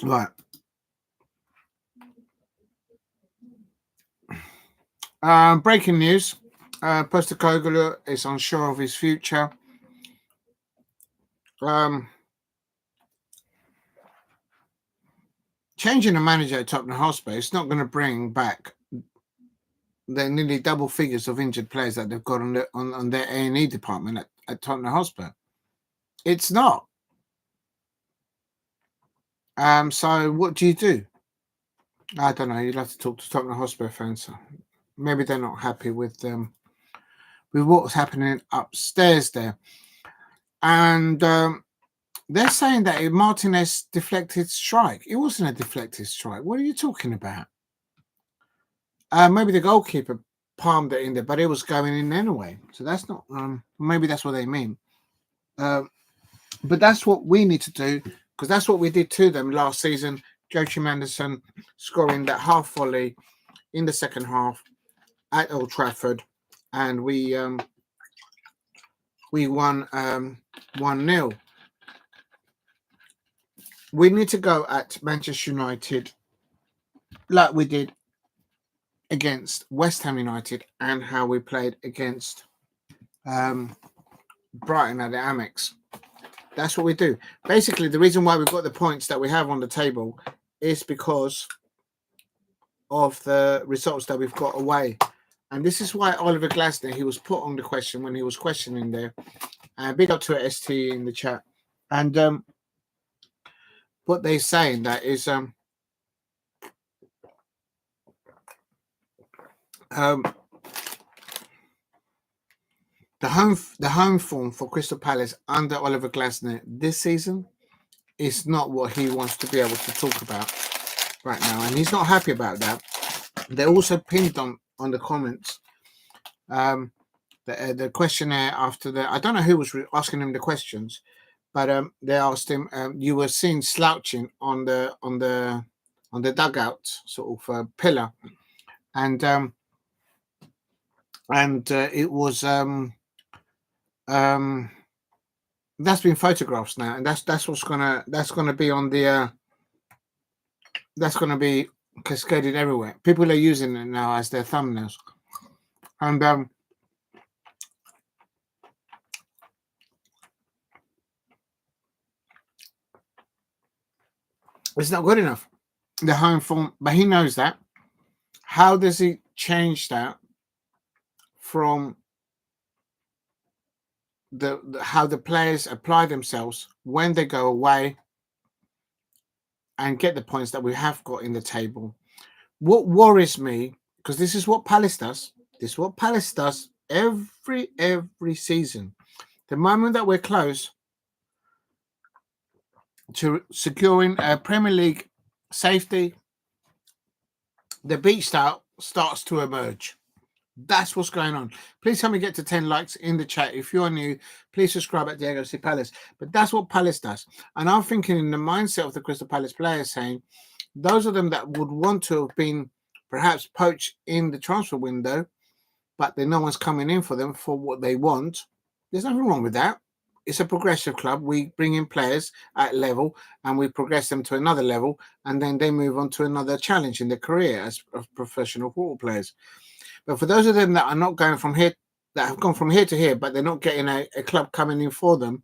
Right. Breaking news. Postecoglou is unsure of his future. Changing the manager at Tottenham Hotspur is not going to bring back the nearly double figures of injured players that they've got on their A&E department at Tottenham Hotspur. It's not. So what do you do? I don't know. You'll have to talk to Tottenham Hotspur fans. Maybe they're not happy with what's happening upstairs there. And they're saying that Martinez deflected strike. It wasn't a deflected strike. What are you talking about? Maybe the goalkeeper palmed it in there, but it was going in anyway. So that's not. Maybe that's what they mean. But that's what we need to do, because that's what we did to them last season. Joachim Anderson scoring that half volley in the second half at Old Trafford, and we won 1-0. We need to go at Manchester United like we did against West Ham United and how we played against Brighton at the Amex. That's what we do. Basically, the reason why we've got the points that we have on the table is because of the results that we've got away. And this is why Oliver Glasner, he was put on the question when he was questioning there. Big up to ST in the chat. And what they're saying that is the home form for Crystal Palace under Oliver Glasner this season is not what he wants to be able to talk about right now, and he's not happy about that. They also pinned on the comments the questionnaire after the. I don't know who was asking him the questions, but they asked him. You were seen slouching on the dugout sort of pillar, and it was that's been photographs now, and that's what's gonna be on the that's gonna be cascaded everywhere. People are using it now as their thumbnails, and it's not good enough, the home form, but he knows that. How does he change that from how the players apply themselves when they go away and get the points that we have got in the table? What worries me, because this is what Palace does. This is what Palace does every season. The moment that we're close to securing a Premier League safety, the beach style starts to emerge. That's what's going on. Please help me get to 10 likes in the chat. If you're new, please subscribe at Diego C. Palace. But that's what Palace does. And I'm thinking in the mindset of the Crystal Palace players, saying those of them that would want to have been perhaps poached in the transfer window, but then no one's coming in for them for what they want. There's nothing wrong with that. It's a progressive club. We bring in players at level and we progress them to another level, and then they move on to another challenge in their career as professional football players. But for those of them that are not going from here, that have gone from here to here, but they're not getting a club coming in for them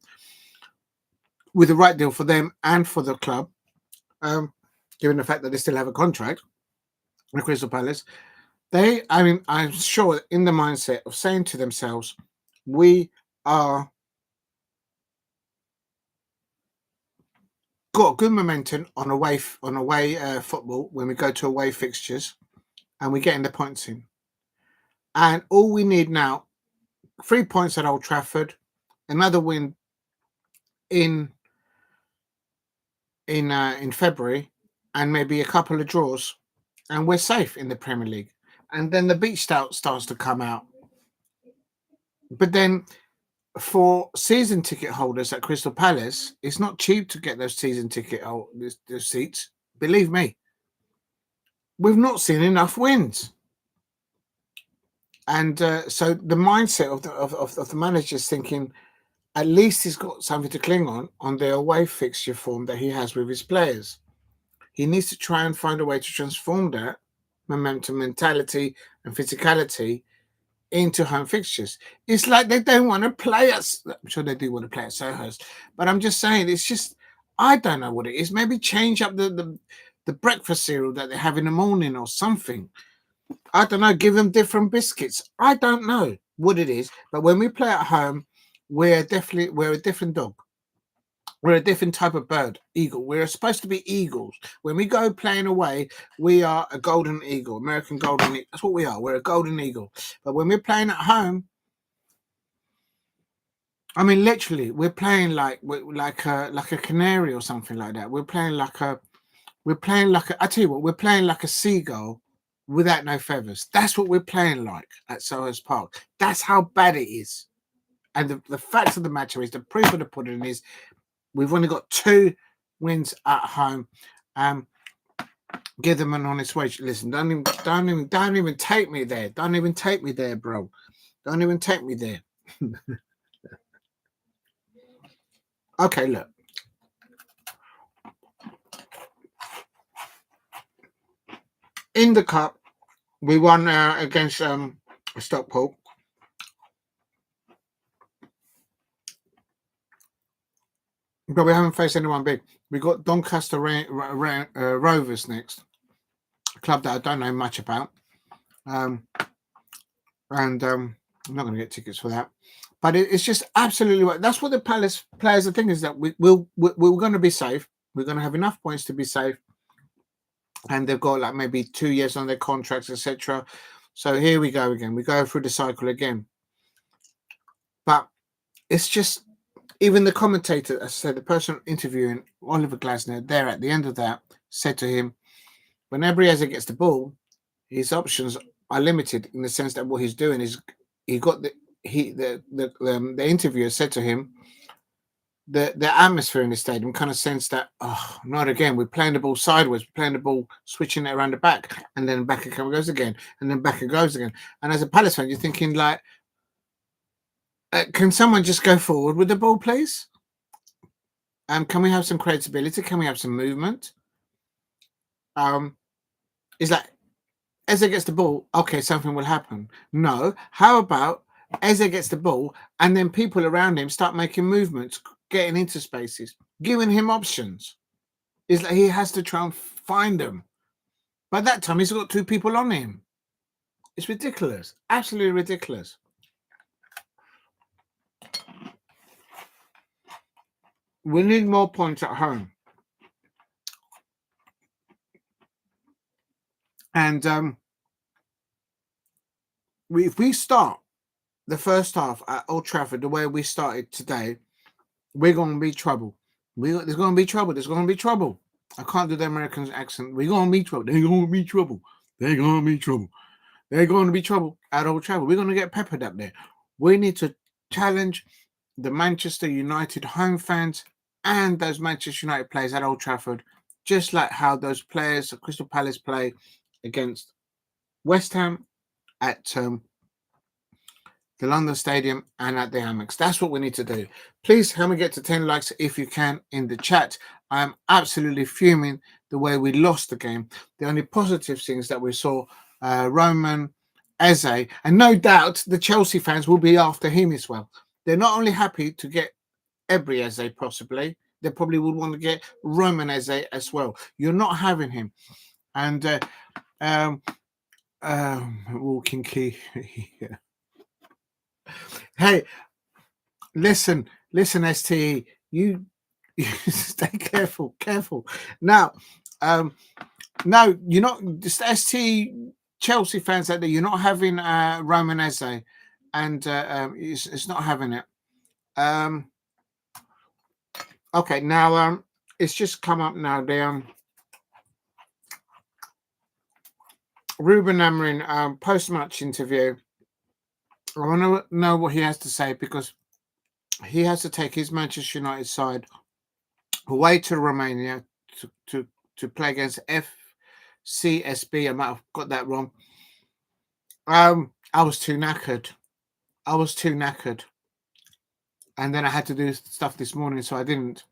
with the right deal for them and for the club, given the fact that they still have a contract with Crystal Palace, I'm sure in the mindset of saying to themselves, we are got good momentum on away football when we go to away fixtures, and we're getting the points in. And all we need now, 3 points at Old Trafford, another win in February, and maybe a couple of draws, and we're safe in the Premier League. And then the beach starts to come out. But then for season ticket holders at Crystal Palace, it's not cheap to get those season ticket seats. Believe me, we've not seen enough wins. And so the mindset of the manager's thinking, at least he's got something to cling on the away fixture form that he has with his players. He needs to try and find a way to transform that momentum, mentality, and physicality into home fixtures. It's like they don't want to play us. I'm sure they do want to play at Soho's, but I'm just saying, it's just, I don't know what it is. Maybe change up the breakfast cereal that they have in the morning or something. I don't know, give them different biscuits. I don't know what it is, but when we play at home, we're a different dog. We're a different type of bird, eagle. We're supposed to be eagles. When we go playing away, we are a golden eagle, American golden eagle. That's what we are. We're a golden eagle. But when we're playing at home, I mean, literally, we're playing like a canary or something like that. We're playing like a. I tell you what, we're playing like a seagull without no feathers. That's what we're playing like at Soho's Park. That's how bad it is. And the fact of the matter is, the proof of the pudding is, we've only got 2 wins at home. Give them an honest wage. Listen, don't even take me there. Don't even take me there, bro. Don't even take me there. Okay, look. In the cup, we won against Stockport. but we haven't faced anyone big. We got Doncaster Rovers next, a club that I don't know much about, and I'm not going to get tickets for that. But it's just absolutely that's what the Palace players are thinking, is that we're going to be safe. We're going to have enough points to be safe, and they've got like maybe 2 years on their contracts, etc. So here we go again. We go through the cycle again. But it's just, even the commentator, as I said, the person interviewing Oliver Glasner there at the end of that said to him, whenever Eze gets the ball, his options are limited, in the sense that what he's doing is the interviewer said to him, the atmosphere in the stadium kind of sense that, oh, not again. We're playing the ball sideways. We're playing the ball, switching it around the back, and then back it goes again, and then back it goes again. And as a Palace fan, you're thinking like, can someone just go forward with the ball, please? Can we have some creativity? Can we have some movement? Is like, Eze gets the ball, okay, something will happen. No. How about Eze gets the ball and then people around him start making movements, getting into spaces, giving him options? It's like he has to try and find them. By that time, he's got 2 people on him. It's ridiculous. Absolutely ridiculous. We need more points at home. And if we start the first half at Old Trafford the way we started today, we're going to be trouble. There's going to be trouble. There's going to be trouble. I can't do the American accent. We're going to be trouble. They're going to be trouble. They're going to be trouble. They're going to be trouble at Old Trafford. We're going to get peppered up there. We need to challenge the Manchester United home fans and those Manchester United players at Old Trafford, just like how those players at Crystal Palace play against West Ham at the London Stadium and at the Amex. That's what we need to do. Please help me get to 10 likes if you can in the chat. I am absolutely fuming the way we lost the game. The only positive things that we saw, Roman, Eze, and no doubt the Chelsea fans will be after him as well. They're not only happy to get every Eze possibly, they probably would want to get Roman Eze as well. You're not having him. And walking key. Yeah. Hey, listen, STE, you stay careful. Now, no, you're not, just ST Chelsea fans out there, you're not having Roman Eze, and it's not having it. Okay, now it's just come up now. The Ruben Amorim post-match interview. I want to know what he has to say, because he has to take his Manchester United side away to Romania to play against FCSB. I might have got that wrong. I was too knackered. And then I had to do stuff this morning, so I didn't.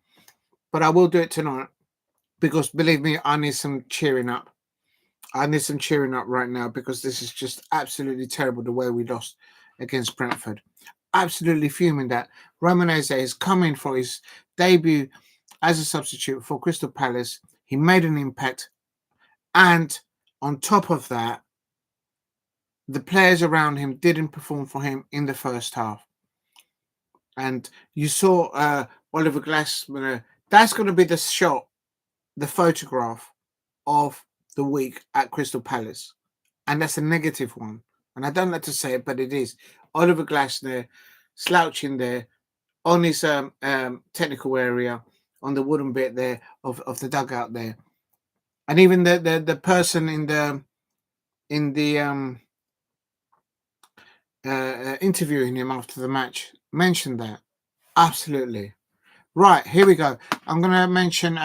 But I will do it tonight, because believe me, I need some cheering up. I need some cheering up right now, because this is just absolutely terrible the way we lost against Brentford. Absolutely fuming that Roman Eze is coming for his debut as a substitute for Crystal Palace. He made an impact, and on top of that, the players around him didn't perform for him in the first half. And you saw Oliver Glasner. That's going to be the shot, the photograph of the week at Crystal Palace, and that's a negative one. And I don't like to say it, but it is. Oliver Glasner slouching there on his technical area, on the wooden bit there of the dugout there, and even the person in the interviewing him after the match mentioned that. Absolutely right. Here we go. I'm going to mention.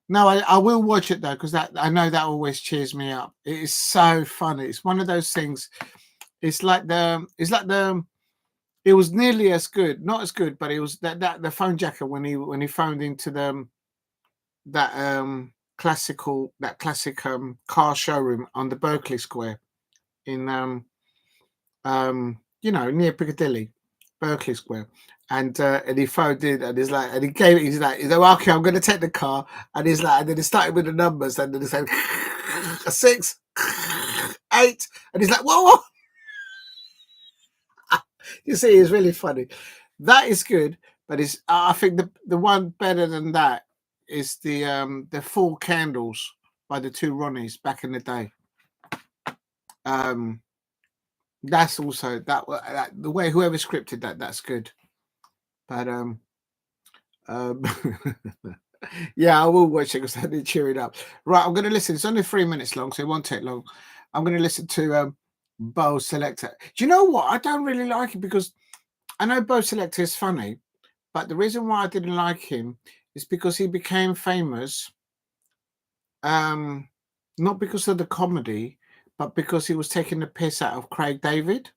No, I will watch it though, because that I know that always cheers me up. It is so funny. It's one of those things. It was nearly as good, not as good, but it was that the phone jacker when he phoned into that classic car showroom on the Berkeley Square in near Piccadilly, Berkeley Square, And he phoned in, and and he gave it. He's like, well, okay, I'm going to take the car, and he's like, and then he started with the numbers, and then he said a 6, 8, and he's like, whoa. You see, it's really funny. That is good, but it's I think the one better than that is the 4 candles by the 2 Ronnies back in the day. That's also that the way whoever scripted that's good. But yeah, I will watch it because I need to cheer it up. Right, I'm going to listen. It's only 3 minutes long, so it won't take long. I'm going to listen to Bo Selector. Do you know what? I don't really like it because I know Bo Selector is funny, but the reason why I didn't like him is because he became famous, not because of the comedy, but because he was taking the piss out of Craig David.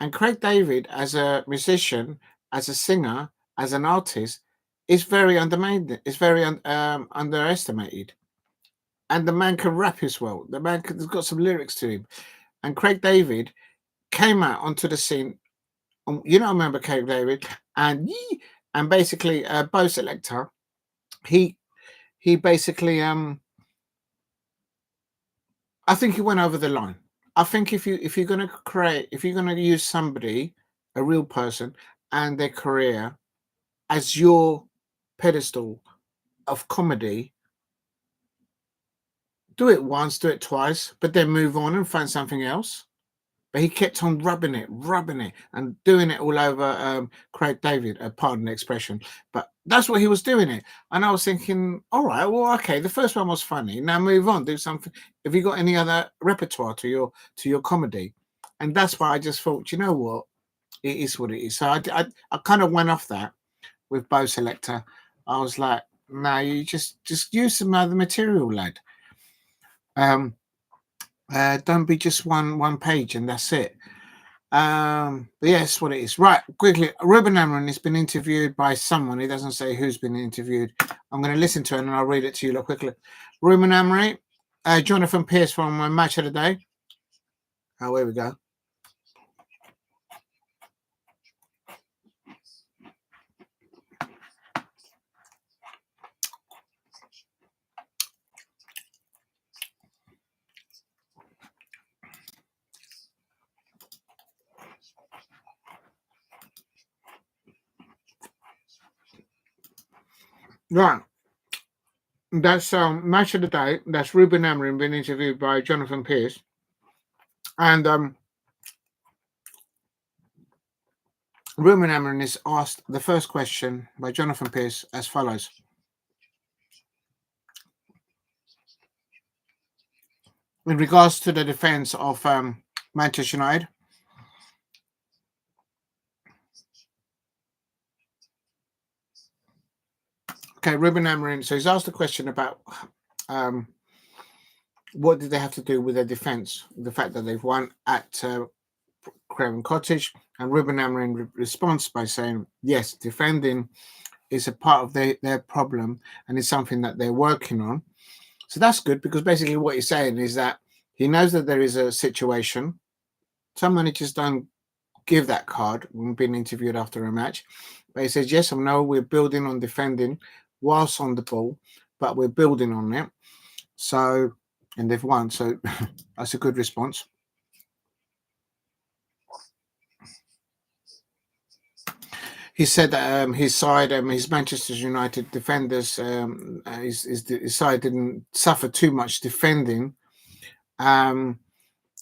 And Craig David, as a musician, as a singer, as an artist, is very underestimated. Is very underestimated. And the man can rap as well. The man has got some lyrics to him. And Craig David came out onto the scene. You know, I remember Craig David, and basically Bo Selector. He basically I think he went over the line. I think if you're going to use somebody, a real person, and their career as your pedestal of comedy, do it once, do it twice, but then move on and find something else. But he kept on rubbing it, and doing it all over Craig David, pardon the expression. But that's what he was doing it. And I was thinking, all right, well, okay, the first one was funny. Now move on, do something. Have you got any other repertoire to your comedy? And that's why I just thought, you know what? It is what it is. So I kind of went off that with Bo Selector. I was like, no, you just use some other material, lad. Don't be just one page and that's it. But yes, what it is. Right, quickly. Ruben Amorim has been interviewed by someone. He doesn't say who's been interviewed. I'm going to listen to it and I'll read it to you quickly. Ruben Amorim, Jonathan Pearce from my match of the day. Oh, here we go. Right. That's match of the day. That's Ruben Amorim being interviewed by Jonathan Pearce. And Ruben Amorim is asked the first question by Jonathan Pearce as follows. In regards to the defence of Manchester United. Okay, Ruben Amorim. So he's asked a question about what did they have to do with their defence, the fact that they've won at Craven Cottage, and Ruben Amorim responds by saying, yes, defending is a part of their problem and it's something that they're working on. So that's good because basically what he's saying is that he knows that there is a situation. Some managers don't give that card when being interviewed after a match, but he says, yes, I know we're building on defending whilst on the ball, but we're building on it. So, and they've won. So that's a good response. He said that his side, his Manchester United defenders, his side didn't suffer too much defending. I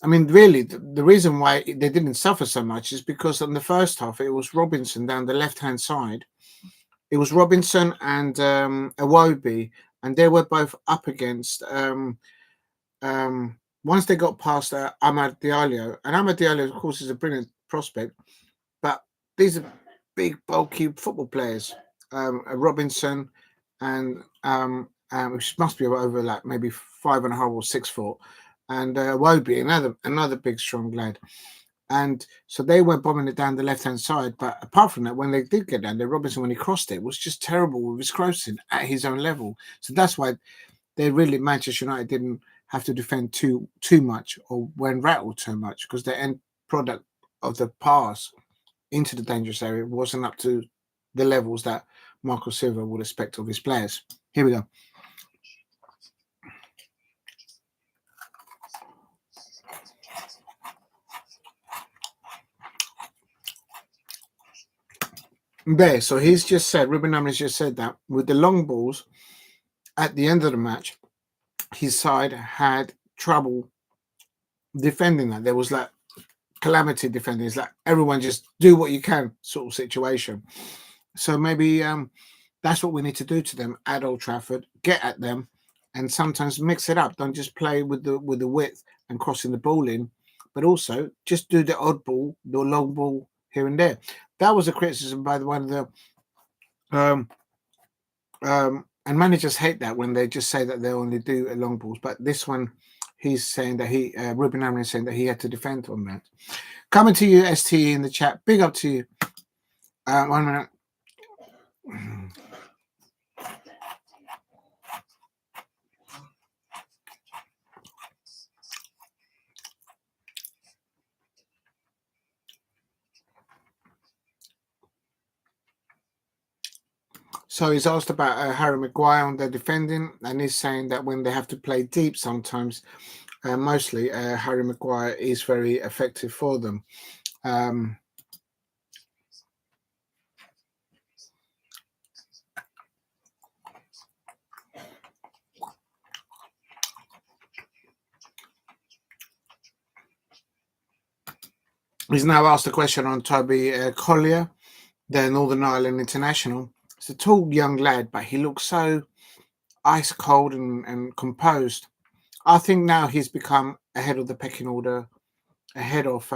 mean, really, the reason why they didn't suffer so much is because in the first half, it was Robinson down the left-hand side. It was Robinson and Iwobi, and they were both up against once they got past Amad Diallo. And Amad Diallo, of course, is a brilliant prospect, but these are big, bulky football players. Robinson and which must be over like maybe 5.5 or 6 foot, and Iwobi, another big, strong lad. And so they were bombing it down the left-hand side. But apart from that, when they did get down there, Robinson, when he crossed it, was just terrible with his crossing at his own level. So that's why they really, Manchester United didn't have to defend too much or when rattled too much, because the end product of the pass into the dangerous area wasn't up to the levels that Marco Silva would expect of his players. Here we go. There, so he's just said, Ruben Amorim's just said that with the long balls at the end of the match, his side had trouble defending that. There was like calamity defending. It's like everyone just do what you can sort of situation. So maybe that's what we need to do to them at Old Trafford. Get at them and sometimes mix it up. Don't just play with the width and crossing the ball in, but also just do the odd ball, the long ball here and there. That was a criticism by one of the and managers hate that when they just say that they only do long balls. But this one, he's saying that Ruben Amorim is saying that he had to defend on that. Coming to you, STE in the chat. Big up to you. 1 minute. So he's asked about Harry Maguire on their defending, and he's saying that when they have to play deep sometimes, mostly Harry Maguire is very effective for them. He's now asked a question on Toby Collier, the Northern Ireland international. He's a tall young lad, but he looks so ice cold and composed. I think now he's become ahead of the pecking order, ahead of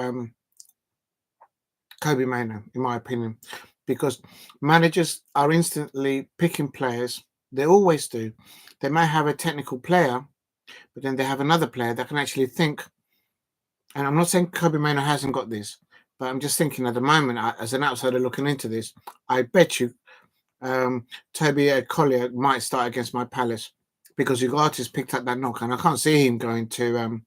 Kobe Mainoo, in my opinion, because managers are instantly picking players. They always do. They may have a technical player, but then they have another player that can actually think. And I'm not saying Kobe Mainoo hasn't got this, but I'm just thinking at the moment, as an outsider looking into this, I bet you Toby Collier might start against my Palace because Ugarte's picked up that knock, and I can't see him going to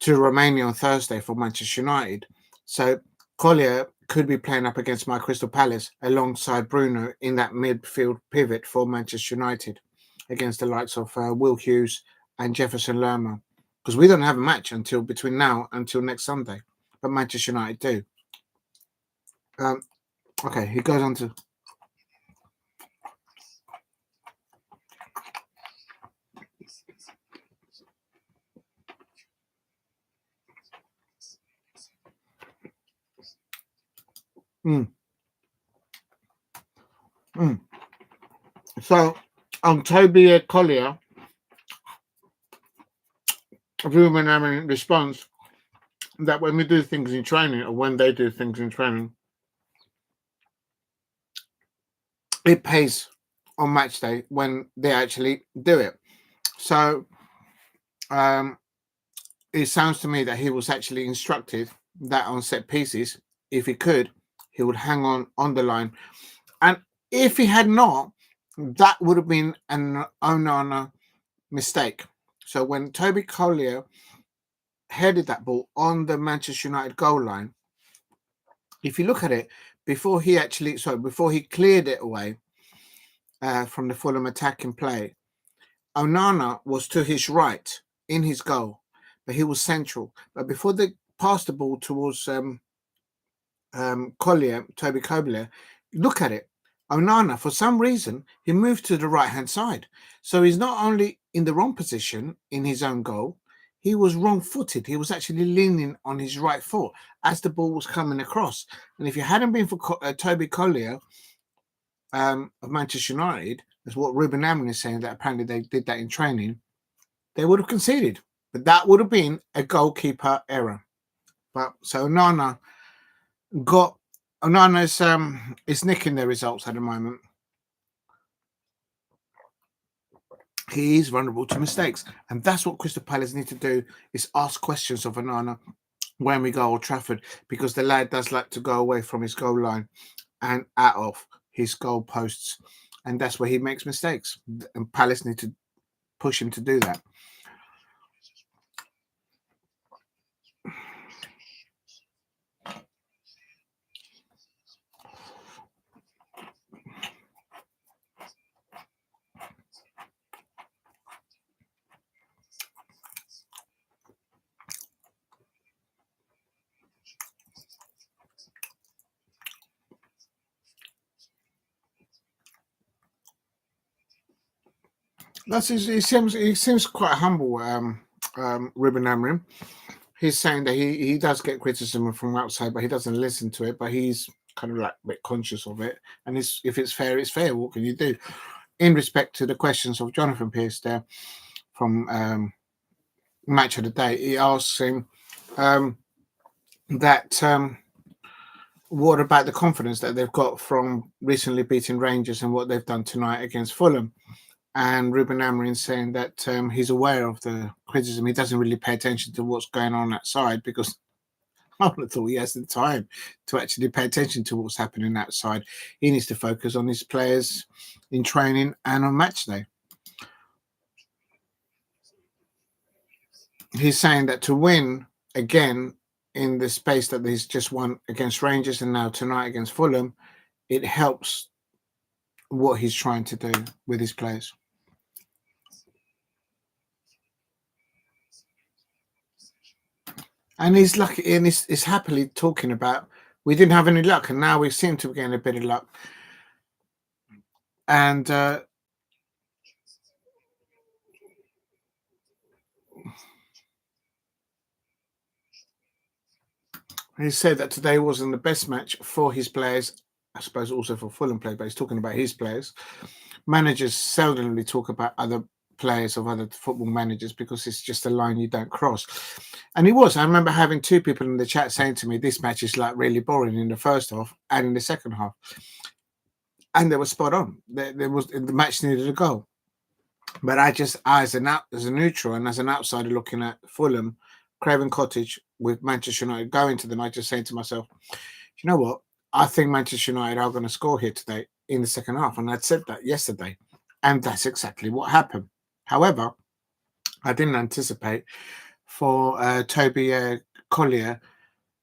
Romania on Thursday for Manchester United. So Collier could be playing up against my Crystal Palace alongside Bruna in that midfield pivot for Manchester United against the likes of Will Hughes and Jefferson Lerma. Because we don't have a match between now until next Sunday, but Manchester United do. Okay, he goes on to. So, on Toby Collier, Ruben Amorim responds that when we do things in training, or when they do things in training, it pays on match day when they actually do it. So it sounds to me that he was actually instructed that on set pieces, if he could, he would hang on the line. And if he had not, that would have been an Onana mistake. So when Toby Collier headed that ball on the Manchester United goal line, if you look at it, before he cleared it away from the Fulham attacking play, Onana was to his right in his goal, but he was central. But before they passed the ball towards Toby Collier, look at it. Onana, for some reason, he moved to the right-hand side. So he's not only in the wrong position in his own goal, he was wrong-footed. He was actually leaning on his right foot as the ball was coming across. And if it hadn't been for Toby Collier of Manchester United, that's what Ruben Amorim is saying, that apparently they did that in training, they would have conceded. But that would have been a goalkeeper error. But so Onana is nicking their results at the moment. He is vulnerable to mistakes, and that's what Crystal Palace need to do: is ask questions of Onana when we go Old Trafford, because the lad does like to go away from his goal line and out of his goal posts, and that's where he makes mistakes. And Palace need to push him to do that. He seems quite humble. Ruben Amorim. He's saying that he does get criticism from outside, but he doesn't listen to it. But he's kind of like a bit conscious of it. And if it's fair, it's fair. What can you do? In respect to the questions of Jonathan Pearce there from Match of the Day, he asks him that what about the confidence that they've got from recently beating Rangers and what they've done tonight against Fulham? And Ruben Amorim saying that he's aware of the criticism. He doesn't really pay attention to what's going on outside because I would have thought he has the time to actually pay attention to what's happening outside. He needs to focus on his players in training and on match day. He's saying that to win again in the space that he's just won against Rangers and now tonight against Fulham, it helps what he's trying to do with his players. And he's lucky, and he's happily talking about we didn't have any luck, and now we seem to be getting a bit of luck. And he said that today wasn't the best match for his players. I suppose also for Fulham players, but he's talking about his players. Managers seldomly talk about other players of other football managers because it's just a line you don't cross. And it was. I remember having two people in the chat saying to me, this match is like really boring in the first half and in the second half. And they were spot on. The match needed a goal. But as a neutral and as an outsider looking at Fulham, Craven Cottage with Manchester United going to them, I just saying to myself, you know what? I think Manchester United are going to score here today in the second half. And I'd said that yesterday. And that's exactly what happened. However, I didn't anticipate for Toby Collier,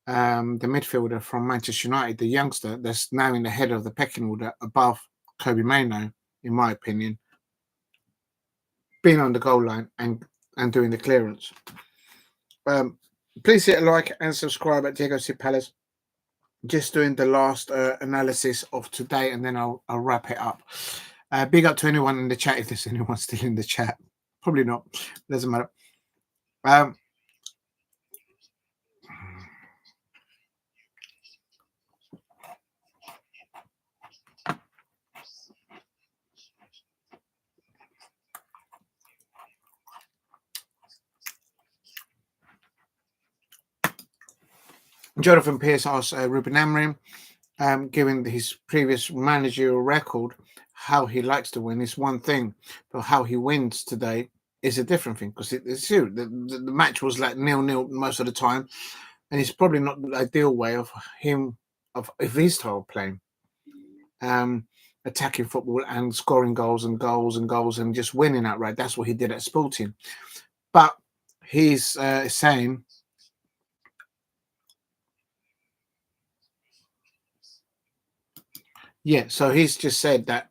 the midfielder from Manchester United, the youngster that's now in the head of the pecking order above Kobe Mainoo, in my opinion, being on the goal line and doing the clearance. Please hit a like and subscribe at Diego C. Palace. Just doing the last analysis of today, and then I'll wrap it up. Big up to anyone in the chat if there's anyone still in the chat. Probably not. Doesn't matter. Jonathan Pearce asked Ruben Amorim, given his previous managerial record, how he likes to win is one thing, but how he wins today is a different thing because it's true. The match was like 0-0 most of the time, and it's probably not the ideal way of his style of playing, attacking football and scoring goals and just winning outright. That's what he did at Sporting, but he's saying. Yeah, so he's just said that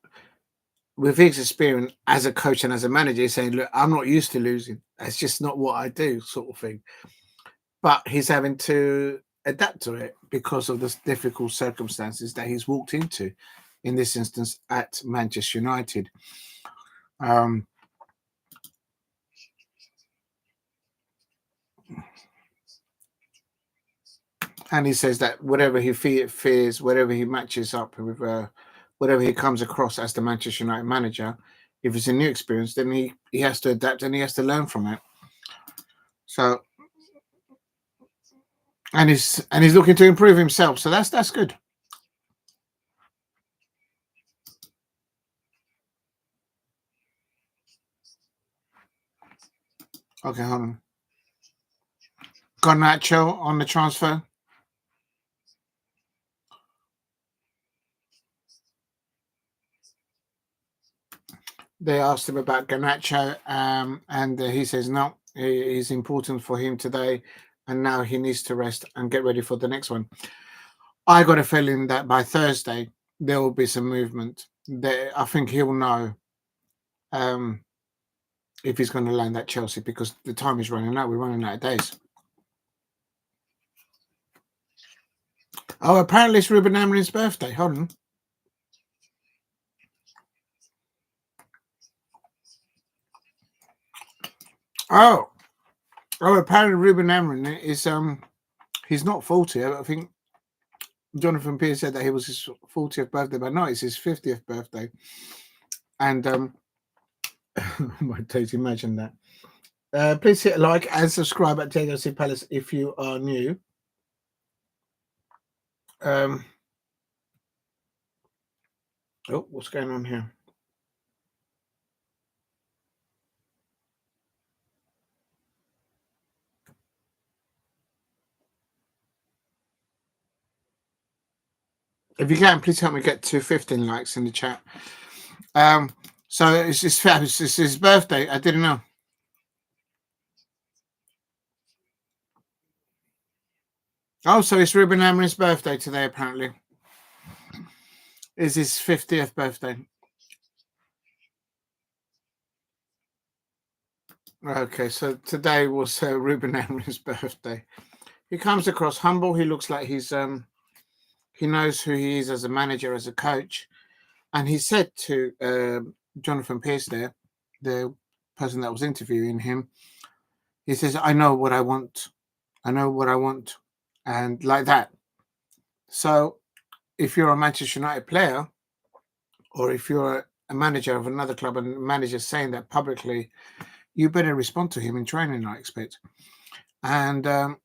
with his experience as a coach and as a manager, he's saying, look, I'm not used to losing. That's just not what I do, sort of thing. But he's having to adapt to it because of the difficult circumstances that he's walked into, in this instance, at Manchester United. And he says that whatever he fears, whatever he matches up with, whatever he comes across as the Manchester United manager, if it's a new experience, then he has to adapt and he has to learn from it. So, and he's looking to improve himself. So that's good. Okay, hold on. Garnacho on the transfer. They asked him about Garnacho, and he says no, he's important for him today, and now he needs to rest and get ready for the next one. I got a feeling that by Thursday there will be some movement. I think he'll know if he's going to land at Chelsea because the time is running out. We're running out of days. Oh, apparently it's Ruben Amorim's birthday. Hold on. Oh, apparently Ruben Amorim is he's not 40. I think Jonathan Pierce said that he was his 40th birthday, but no, it's his 50th birthday. And my days, imagine that. Please hit like and subscribe at JWC Palace if you are new. Oh, what's going on here? If you can, please help me get to 15 likes in the chat. So it's his birthday. I didn't know. Oh, so it's Ruben Amorim's birthday today, apparently. It's his 50th birthday. Okay, so today was Ruben Amorim's birthday. He comes across humble. He looks like he's he knows who he is as a manager, as a coach. And he said to Jonathan Pierce there, the person that was interviewing him, he says, I know what I want. I know what I want. And like that. So if you're a Manchester United player, or if you're a manager of another club and the manager's saying that publicly, you better respond to him in training, I expect. And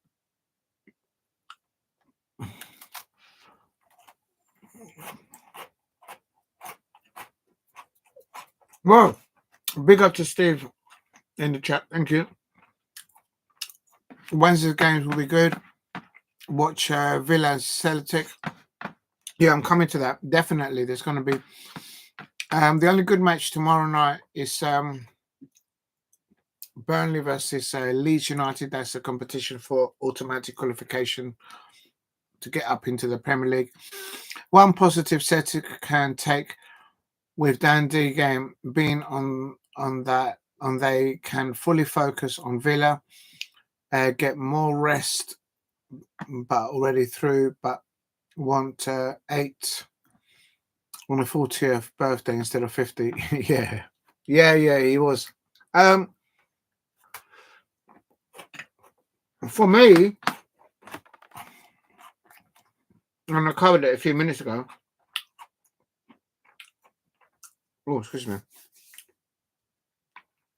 well, big up to Steve in the chat. Thank you. Wednesday's games will be good. Watch Villa Celtic. Yeah, I'm coming to that. Definitely, there's going to be the only good match tomorrow night is Burnley versus Leeds United. That's a competition for automatic qualification to get up into the Premier League. One positive Celtic can take with Dundee game being on that, and they can fully focus on Villa, get more rest, but already through, but want 8 on a 40th birthday instead of 50. yeah, he was. For me, and I covered it a few minutes ago. Oh, excuse me.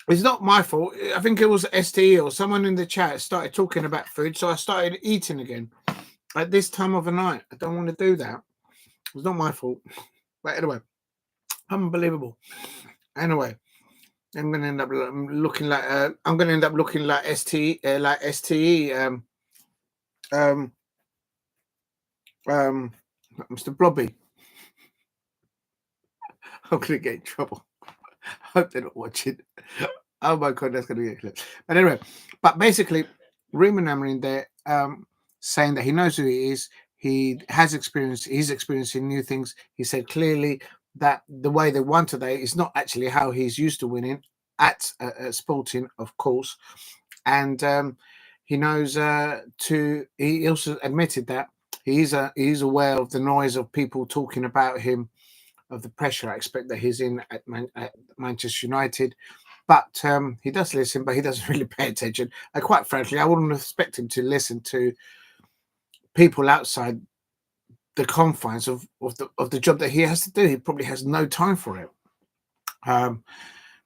It's not my fault. I think it was STE or someone in the chat started talking about food, so I started eating again at this time of the night. I don't want to do that. It's not my fault. But anyway, unbelievable. Anyway, I'm going to end up looking like STE, like STE. Mr. Blobby. I'm going to get in trouble. I hope they're not watching. Oh my God, that's going to get clipped. But anyway, but basically, Ruben Amorim there saying that he knows who he is. He has experience. He's experiencing new things. He said clearly that the way they won today is not actually how he's used to winning at Sporting, of course. And he knows he also admitted that he's aware of the noise of people talking about him, of the pressure I expect that he's in at Manchester United. But he does listen, but he doesn't really pay attention. And quite frankly, I wouldn't expect him to listen to people outside the confines of the job that he has to do. He probably has no time for it.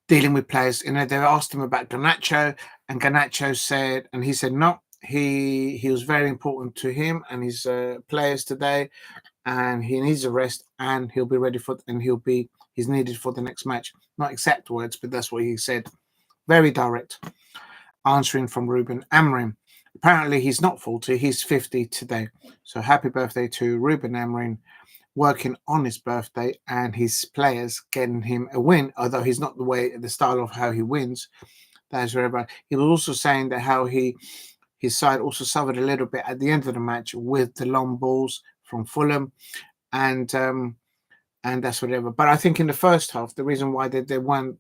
Dealing with players, they asked him about Garnacho, and Garnacho said, and he said no. He was very important to him and his players today, and he needs a rest, and he'll be ready and he's needed for the next match. Not exact words, but that's what he said. Very direct answering from Ruben Amorim. Apparently he's not 40, he's 50 today. So happy birthday to Ruben Amorim, working on his birthday and his players getting him a win, although he's not the style of how he wins. That is very bad. He was also saying that how his side also suffered a little bit at the end of the match with the long balls from Fulham, and that's whatever. But I think in the first half, the reason why they weren't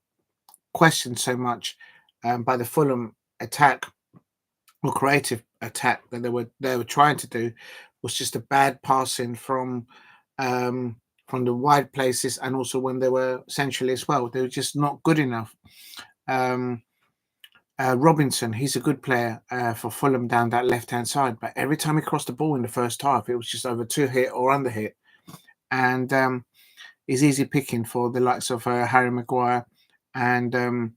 questioned so much by the Fulham attack or creative attack that they were trying to do was just a bad passing from the wide places, and also when they were centrally as well, they were just not good enough. Robinson, he's a good player for Fulham down that left-hand side, but every time he crossed the ball in the first half, it was just over 2-hit or under-hit. And he's easy picking for the likes of Harry Maguire and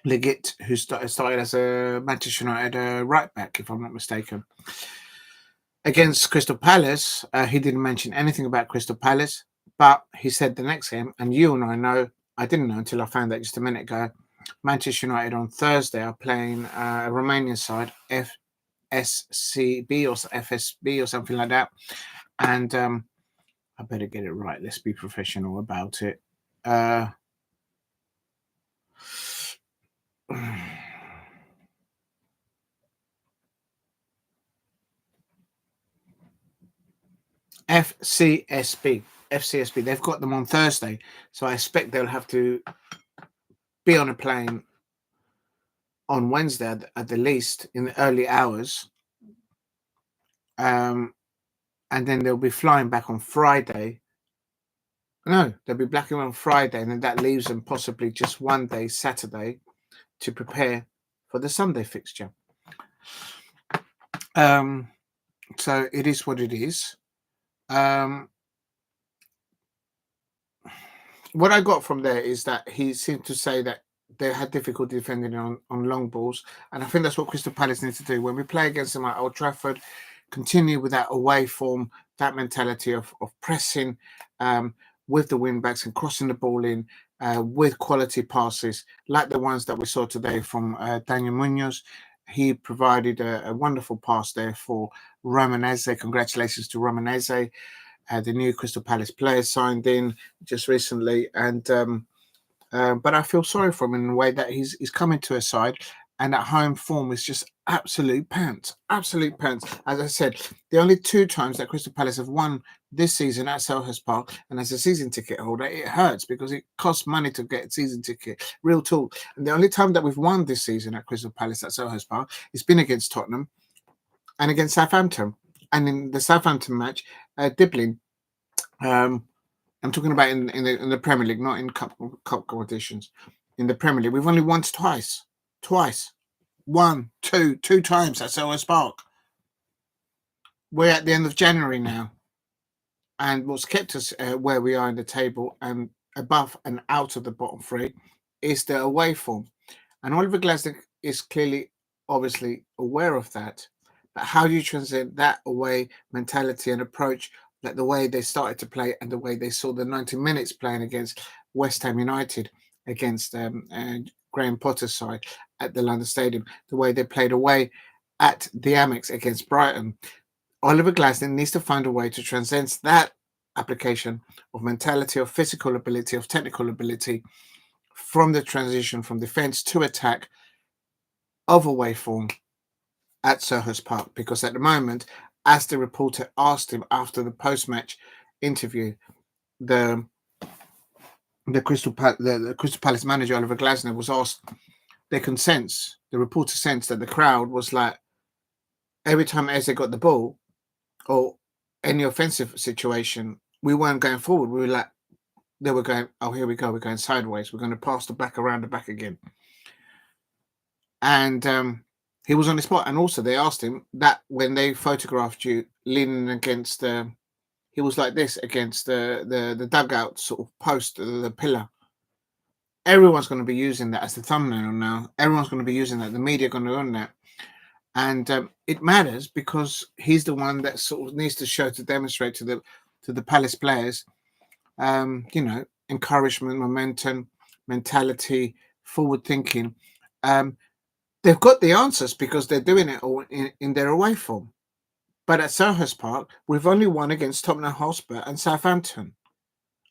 Leggett, who started as a Manchester United right back, if I'm not mistaken. Against Crystal Palace, he didn't mention anything about Crystal Palace, but he said the next game, and you and I know, I didn't know until I found that just a minute ago, Manchester United on Thursday are playing a Romanian side, FSCB or FSB or something like that. And I better get it right. Let's be professional about it. FCSB. They've got them on Thursday, so I expect they'll have to be on a plane on Wednesday at the least in the early hours, and then they'll be flying back on Friday. No, they'll be back on Friday, and then that leaves them possibly just one day, Saturday, to prepare for the Sunday fixture. So it is what it is. What I got from there is that he seemed to say that they had difficulty defending on long balls, and I think that's what Crystal Palace needs to do when we play against them at Old Trafford. Continue with that away form, that mentality of pressing with the wing backs and crossing the ball in with quality passes like the ones that we saw today from Daniel Munoz. He provided a wonderful pass there for Romanese. Congratulations to Romanese, the new Crystal Palace player signed in just recently. And but I feel sorry for him in a way that he's coming to a side, and at home form is just absolute pants. Absolute pants. As I said, the only 2 times that Crystal Palace have won this season at Selhurst Park, and as a season ticket holder, it hurts because it costs money to get a season ticket. Real talk. And the only time that we've won this season at Crystal Palace at Selhurst Park, it's been against Tottenham and against Southampton. And in the Southampton match, Diblin, I'm talking about in the Premier League, not in cup competitions. In the Premier League, we've only won twice. 1, 2 times at Selhurst Park. We're at the end of January now, and what's kept us where we are in the table and above and out of the bottom 3 is the away form. And Oliver Glasner is clearly, obviously, aware of that. But how do you translate that away mentality and approach, like the way they started to play and the way they saw the 90 minutes playing against West Ham United, against Graham Potter's side at the London Stadium, the way they played away at the Amex against Brighton? Oliver Glasner needs to find a way to transcend that application of mentality, of physical ability, of technical ability from the transition from defence to attack of away form at Selhurst Park. Because at the moment, as the reporter asked him after the post-match interview, the Crystal Palace manager Oliver Glasner was asked, the reporter sensed that the crowd was like, every time Eze got the ball or any offensive situation, we weren't going forward. We were like, they were going, oh, here we go, we're going sideways. We're going to pass the back around the back again. And he was on the spot. And also they asked him that when they photographed you leaning against he was like this against the dugout sort of post, the pillar. Everyone's going to be using that as the thumbnail now. Everyone's going to be using that. The media are going to own that. And it matters because he's the one that sort of needs to show, to demonstrate to the Palace players, encouragement, momentum, mentality, forward thinking. They've got the answers because they're doing it all in their away form. But at Selhurst Park, we've only won against Tottenham Hotspur and Southampton.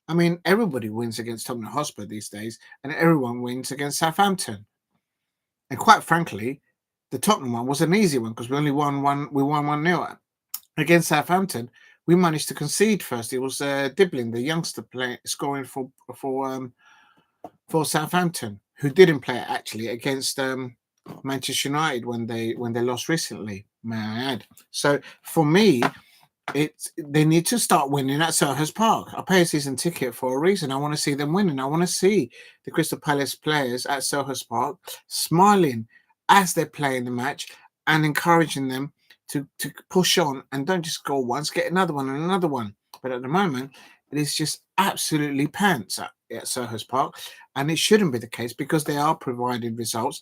I mean, everybody wins against Tottenham Hotspur these days, and everyone wins against Southampton. And quite frankly, the Tottenham one was an easy one because we only won 1-0. Against Southampton, we managed to concede first. It was Diblin, the youngster, scoring for Southampton, who didn't play actually against Manchester United when they lost recently, may I add. So for me, they need to start winning at Selhurst Park. I pay a season ticket for a reason. I want to see them winning. I want to see the Crystal Palace players at Selhurst Park smiling as they're playing the match and encouraging them to push on and don't just score once, get another one and another one. But at the moment, it is just absolutely pants at Selhurst Park, and it shouldn't be the case because they are providing results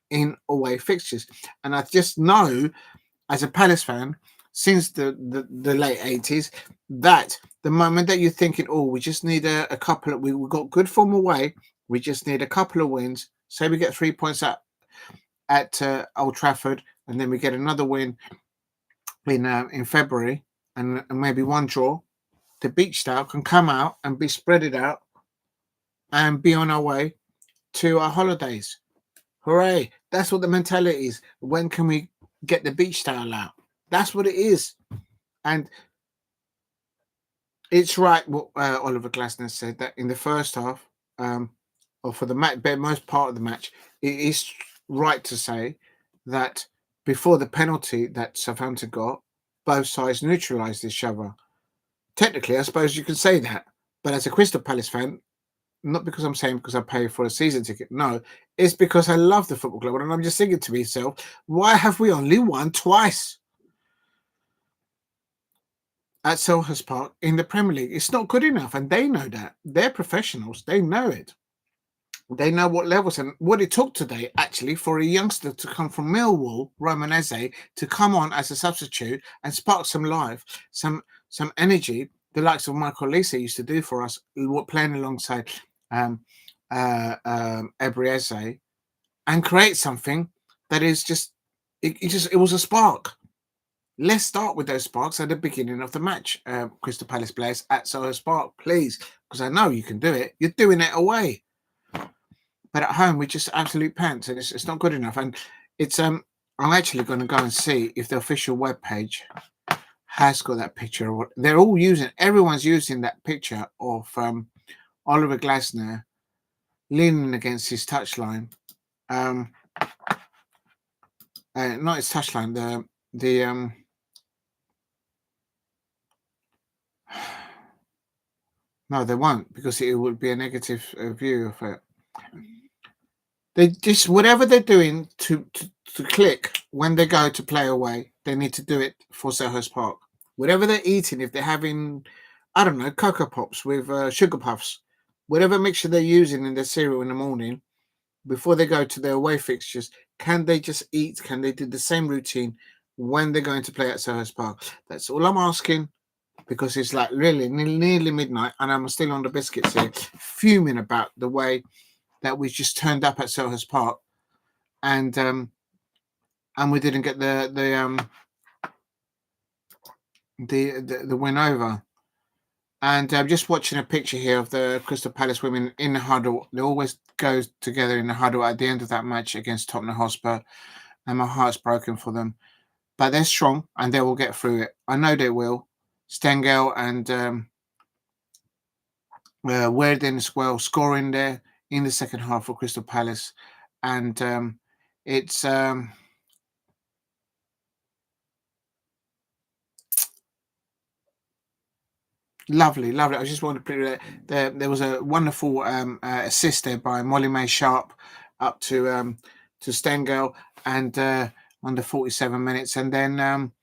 in away fixtures. And I just know, as a Palace fan, since the late 80s, that the moment that you're thinking, oh, we just need a couple of, we've got good form away, we just need a couple of wins. Say we get 3 points at Old Trafford, and then we get another win in February, and maybe one draw. The beach style can come out and be spreaded out and be on our way to our holidays. Hooray! That's what the mentality is. When can we get the beach style out? That's what it is. And it's right what Oliver Glasner said, that in the first half, or for the most part of the match, it is right to say that before the penalty that Southampton got, both sides neutralised each other. Technically, I suppose you could say that. But as a Crystal Palace fan, not because I'm saying because I pay for a season ticket. No, it's because I love the football club. And I'm just thinking to myself, why have we only won twice at Selhurst Park in the Premier League? It's not good enough. And they know that. They're professionals. They know it. They know what levels and what it took today, actually, for a youngster to come from Millwall, Roman Eze, to come on as a substitute and spark some life, some energy, the likes of Michael Lisa used to do for us, playing alongside Ebrieze, and create something that is just it was a spark. Let's start with those sparks at the beginning of the match, Crystal Palace players at Selhurst Park, please, because I know you can do it. You're doing it away. But at home, we just absolute pants, and it's not good enough. And it's I'm actually going to go and see if the official webpage has got that picture. They're all everyone's using that picture of Oliver Glasner leaning against his touchline. Not his touchline. No, they won't, because it would be a negative view of it. They just, whatever they're doing to click when they go to play away, they need to do it for Selhurst Park. Whatever they're eating, if they're having, I don't know, Cocoa Pops with sugar puffs, whatever mixture they're using in their cereal in the morning, before they go to their away fixtures, can they just eat? Can they do the same routine when they're going to play at Selhurst Park? That's all I'm asking, because it's like really nearly midnight and I'm still on the biscuits here, fuming about the way that we just turned up at Selhurst Park and we didn't get the win over. And I'm just watching a picture here of the Crystal Palace women in the huddle. They always go together in the huddle at the end of that match against Tottenham Hotspur, and my heart's broken for them. But they're strong and they will get through it. I know they will. Stengel and Werden as well, scoring there in the second half for Crystal Palace. And it's lovely. I just want to put it there was a wonderful assist there by Molly May Sharp up to Stengel and under 47 minutes, and then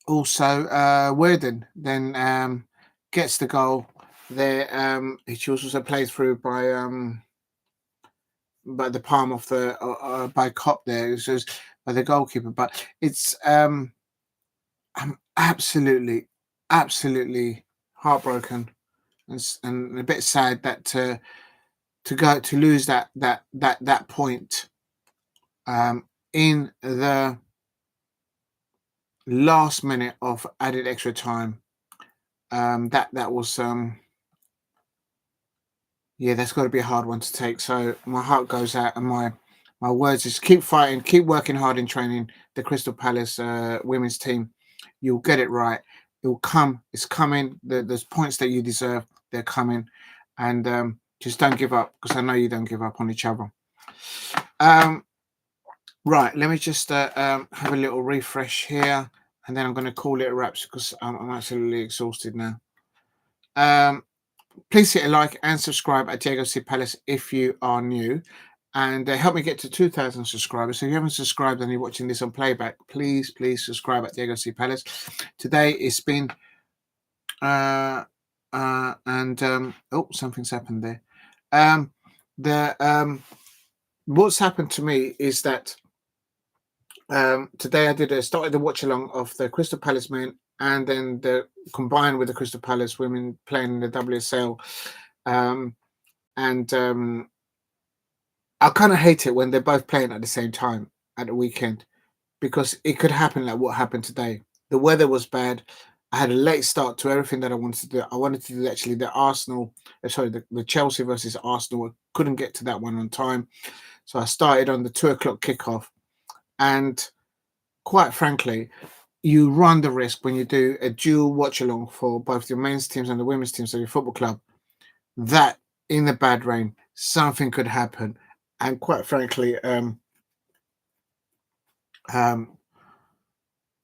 also Werden then gets the goal there. Which was also played through by the palm of the by Kopp there. It was by the goalkeeper, but it's I'm absolutely heartbroken and a bit sad that to lose that point in the last minute of added extra time. That was that's got to be a hard one to take. So my heart goes out, and my words is keep fighting, keep working hard in training. The Crystal Palace women's team, you'll get it right. It will come. It's coming. There's points that you deserve. They're coming, and just don't give up, because I know you don't give up on each other. Right. Let me just have a little refresh here, and then I'm going to call it a wrap because I'm absolutely exhausted now. Please hit a like and subscribe at Diego C Palace if you are new. and help me get to 2,000 subscribers. So if you haven't subscribed and you're watching this on playback, please subscribe at Diego C. Palace. Today it's been something's happened there. What's happened to me is that today I started the watch along of the Crystal Palace men, and then combined with the Crystal Palace women playing in the WSL, I kind of hate it when they're both playing at the same time at the weekend, because it could happen like what happened today. The weather was bad. I had a late start to everything that I wanted to do. I wanted to do actually the Chelsea versus Arsenal. I couldn't get to that one on time. So I started on the 2:00 kickoff. And quite frankly, you run the risk when you do a dual watch along for both your men's teams and the women's teams of your football club, that in the bad rain, something could happen. And quite frankly, it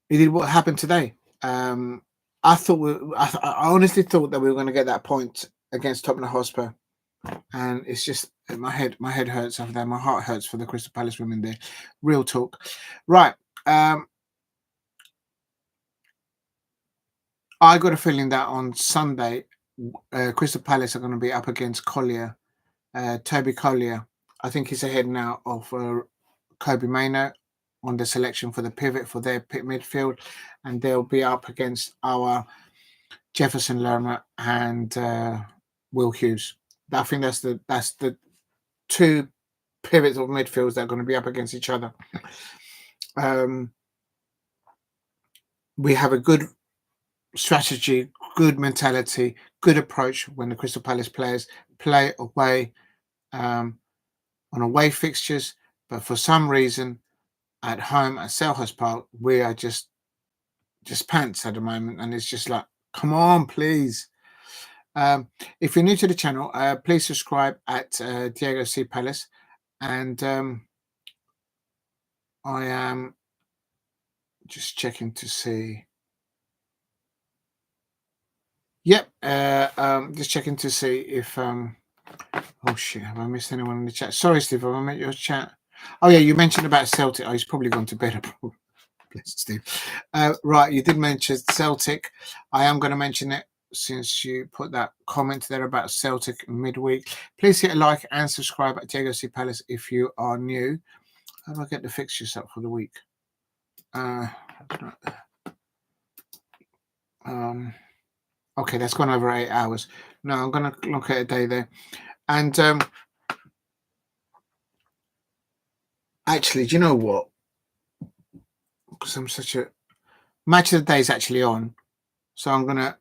did what happened today. I honestly thought that we were going to get that point against Tottenham Hotspur, and it's just my head hurts after that. My heart hurts for the Crystal Palace women there. Real talk, right? I got a feeling that on Sunday, Crystal Palace are going to be up against Collier, Toby Collier. I think he's ahead now of Kobe Mainoo on the selection for the pivot for their pit midfield, and they'll be up against our Jefferson Lerma and Will Hughes. I think that's the two pivots of midfields that are going to be up against each other. We have a good strategy, good mentality, good approach when the Crystal Palace players play away on away fixtures, but for some reason at home at Selhurst Park we are just pants at the moment, and it's just like, come on, please. If you're new to the channel, please subscribe at Diego C. Palace, and I am just checking to see. Yep, just checking to see if oh shit, have I missed anyone in the chat? Sorry, Steve, have I met your chat? Oh yeah, you mentioned about Celtic. Oh, he's probably gone to bed. Bless Steve. Right, you did mention Celtic. I am going to mention it since you put that comment there about Celtic midweek. Please hit a like and subscribe at Diego C. Palace if you are new. How do I get the fixtures up for the week? Okay, that's gone over 8 hours. No, I'm going to look at a day there. And actually, do you know what? Because I'm such a... Match of the day is actually on. So I'm going to...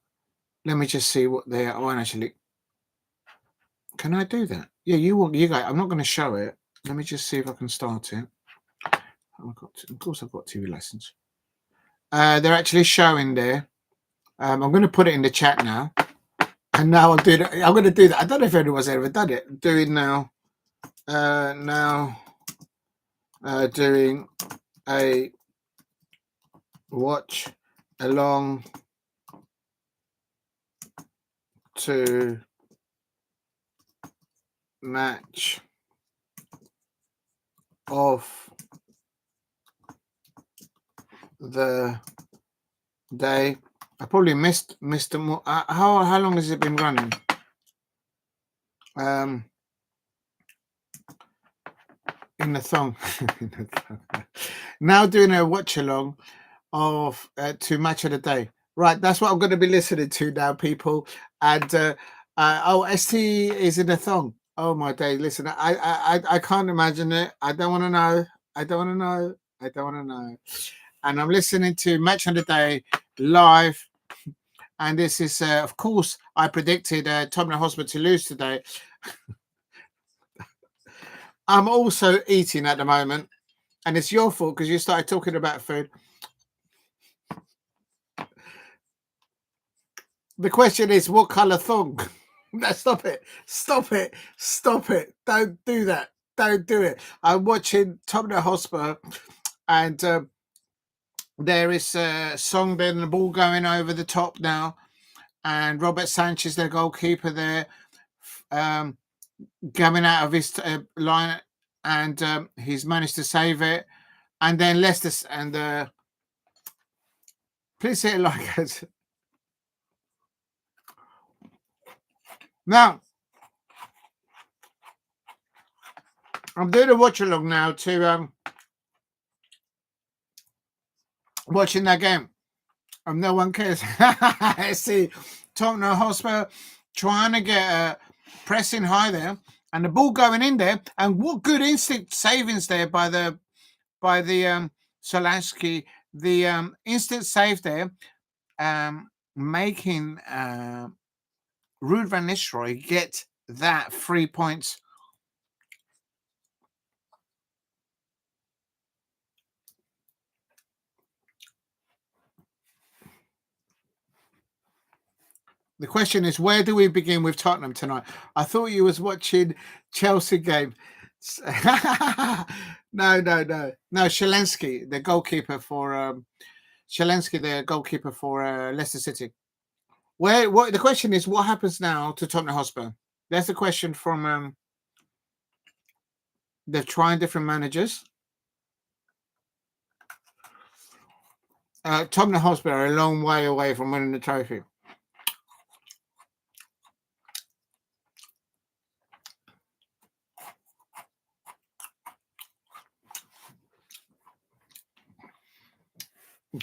Let me just see what they are on, actually. Can I do that? Yeah, you guys... I'm not going to show it. Let me just see if I can start it. Of course, I've got TV lessons. They're actually showing there. I'm going to put it in the chat now. And now I'm going to do that. I don't know if anyone's ever done it. I'm doing now. Doing a watch along to match of the day. I probably missed them. How long has it been running? In the thong. Now doing a watch along of to match of the day. Right, that's what I'm going to be listening to now, people. And ST is in the thong. Oh my day! Listen, I can't imagine it. I don't want to know. I don't want to know. I don't want to know. And I'm listening to Match of the Day live. And this is, of course, I predicted Tottenham Hotspur to lose today. I'm also eating at the moment, and it's your fault because you started talking about food. The question is, what colour thong? No, stop it. Stop it. Stop it. Don't do that. Don't do it. I'm watching Tottenham Hotspur, and there is a song there and the ball going over the top now. And Robert Sanchez, their goalkeeper there, coming out of his line and he's managed to save it. And then Leicester and please say it like it. Now, I'm doing a watch along now to watching that game. No one cares. See, Tottenham Hotspur trying to get pressing high there, and the ball going in there. And what good instinct savings there by the Solansky. The instant save there, making Ruud van Nistelrooy get that 3 points. The question is, where do we begin with Tottenham tonight? I thought you was watching Chelsea game. No. Shelensky, the goalkeeper for Leicester City. What the question is, what happens now to Tottenham Hotspur? That's the question from. They're trying different managers. Tottenham Hotspur are a long way away from winning the trophy.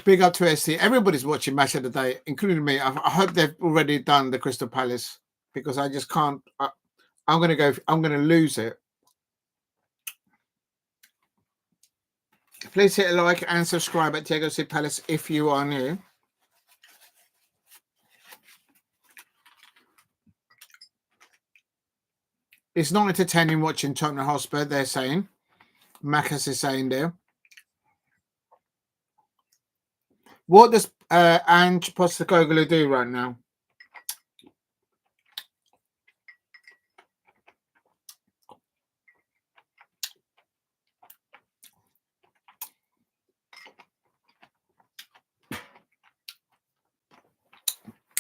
Big up to SC. Everybody's watching Match of the Day, including me. I hope they've already done the Crystal Palace because I just can't. I'm going to lose it. Please hit a like and subscribe at Diego C Palace if you are new. It's not entertaining watching Tottenham Hotspur, they're saying. Macas is saying there. What does Ange Postecoglou do right now?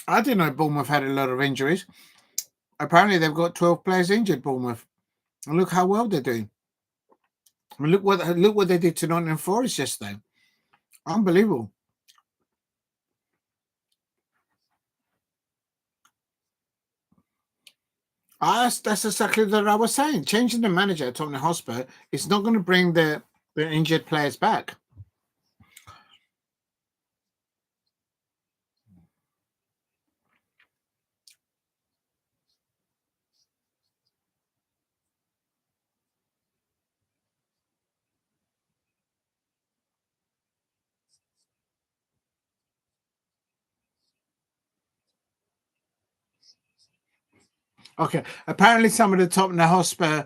I didn't know Bournemouth had a lot of injuries. Apparently, they've got 12 players injured, Bournemouth. And look how well they're doing. I mean, look what they did to Nottingham Forest yesterday. Unbelievable. That's exactly what I was saying. Changing the manager at Tottenham Hotspur is not going to bring the injured players back. Okay. Apparently, some of the Tottenham Hotspur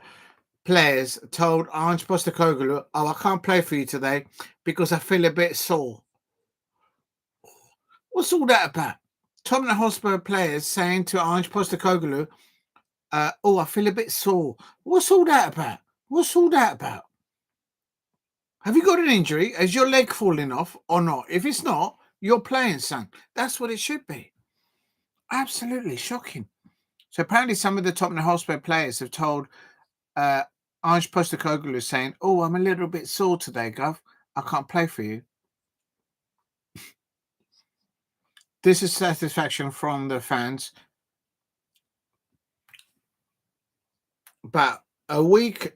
players told Ange Postecoglou, "Oh, I can't play for you today because I feel a bit sore." What's all that about? Tottenham Hotspur players saying to Ange Postecoglou, "Oh, I feel a bit sore." What's all that about? What's all that about? Have you got an injury? Is your leg falling off or not? If it's not, you're playing, son. That's what it should be. Absolutely shocking. So apparently some of the Tottenham Hotspur players have told Ange Postecoglou saying, "Oh, I'm a little bit sore today, Gov. I can't play for you." This is satisfaction from the fans. But a week...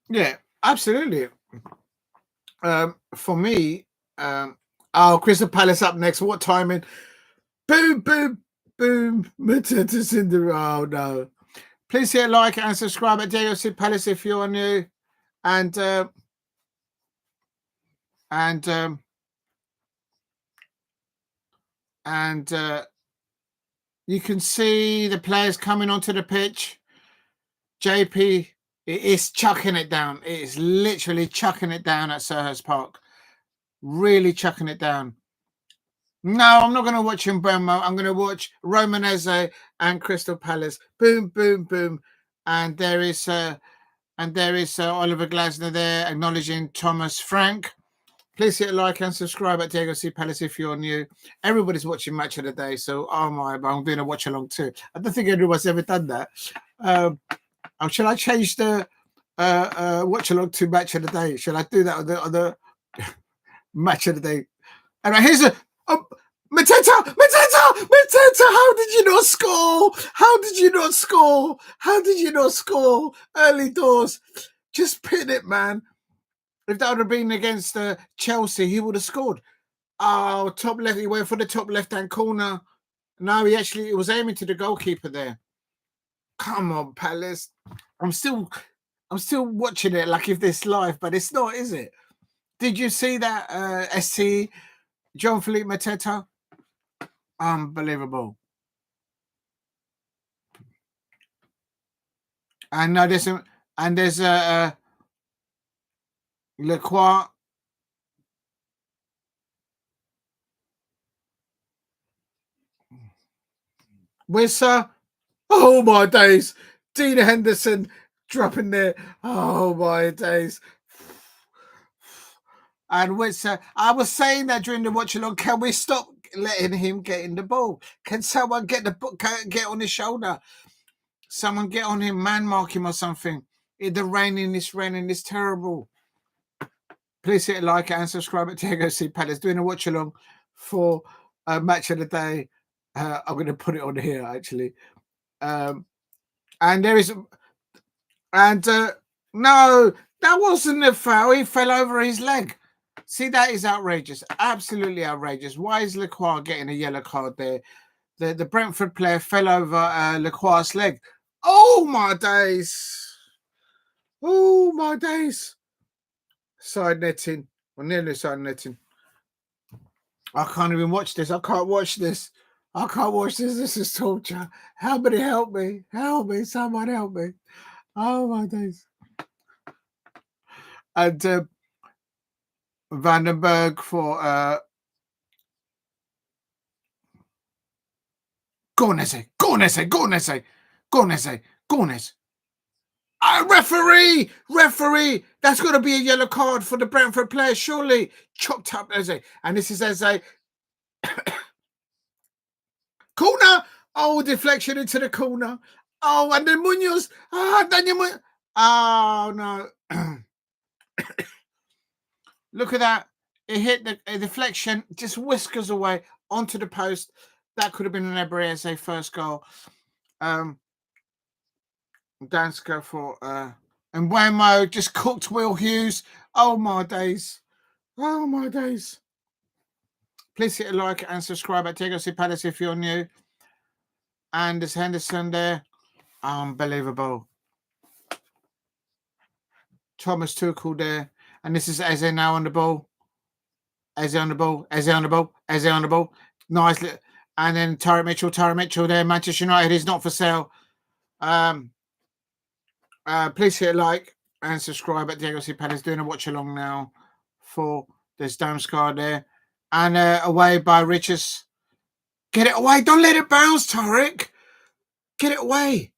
Yeah, absolutely. For me, Crystal Palace up next. What timing? Boom, boom, boom. Mateta Cinderella. Oh, no. Please hit like and subscribe at Diego Palace if you're new. And you can see the players coming onto the pitch. JP is chucking it down. It is literally chucking it down at Selhurst Park. Really chucking it down. No, I'm not going to watch him, Bremo. I'm going to watch Romanese and Crystal Palace. Boom, boom, boom. And there is And there is Oliver Glasner there acknowledging Thomas Frank. Please hit like and subscribe at Diego C. Palace if you're new. Everybody's watching Match of the Day, so I'm doing a watch along too. I don't think anyone's ever done that. Shall I change the watch along to Match of the Day? Shall I do that on the Match of the Day? And here's Mateta! How did you not score? How did you not score? How did you not score? Early doors. Just pin it, man. If that would have been against Chelsea, he would have scored. Oh, top left. He went for the top left-hand corner. No, he was aiming to the goalkeeper there. Come on, Palace. I'm still watching it like if this live, but it's not, is it? Did you see that ST Jean-Philippe Mateta? Unbelievable. And now there's Lequois. Wissa. Oh my days. Dean Henderson dropping there. Oh my days. And Wissa. I was saying that during the watch along. Can we stop letting him get in the ball? Can someone get on his shoulder? Someone get on him, man mark him or something. The raining is terrible. Please hit like and subscribe at Diego C. Palace. Doing a watch along for Match of the Day. I'm going to put it on here actually. And there is, no, that wasn't a foul. He fell over his leg. See, that is outrageous. Absolutely outrageous. Why is Lequois getting a yellow card there? The Brentford player fell over Lequois' leg. Oh my days. Oh my days. Side netting. Or nearly side netting. I can't even watch this. I can't watch this. I can't watch this. This is torture. Somebody help me. Help me. Someone help me. Oh my days. And Vandenberg for Gornese. Referee. That's got to be a yellow card for the Brentford player, surely. Chopped up Eze. And this is Eze. Corner. Oh, deflection into the corner. Oh, and then Munoz. Daniel Munoz. Oh, no. Look at that. It hit the deflection, just whiskers away onto the post. That could have been an Ebreze first goal. Danska for and Waymo just cooked Will Hughes. Oh my days. Please hit a like and subscribe at Diego C. Palace if you're new. And there's Henderson there. Unbelievable. Thomas Tuchel there. And this is Eze now on the ball. Eze on the ball. Nice. And then Tyrant Mitchell there. Manchester United is not for sale. Please hit a like and subscribe at Diego C. Palace. Doing a watch along now for this Damsgaard there. And away by Richards. Get it away. Don't let it bounce, Tarek. Get it away.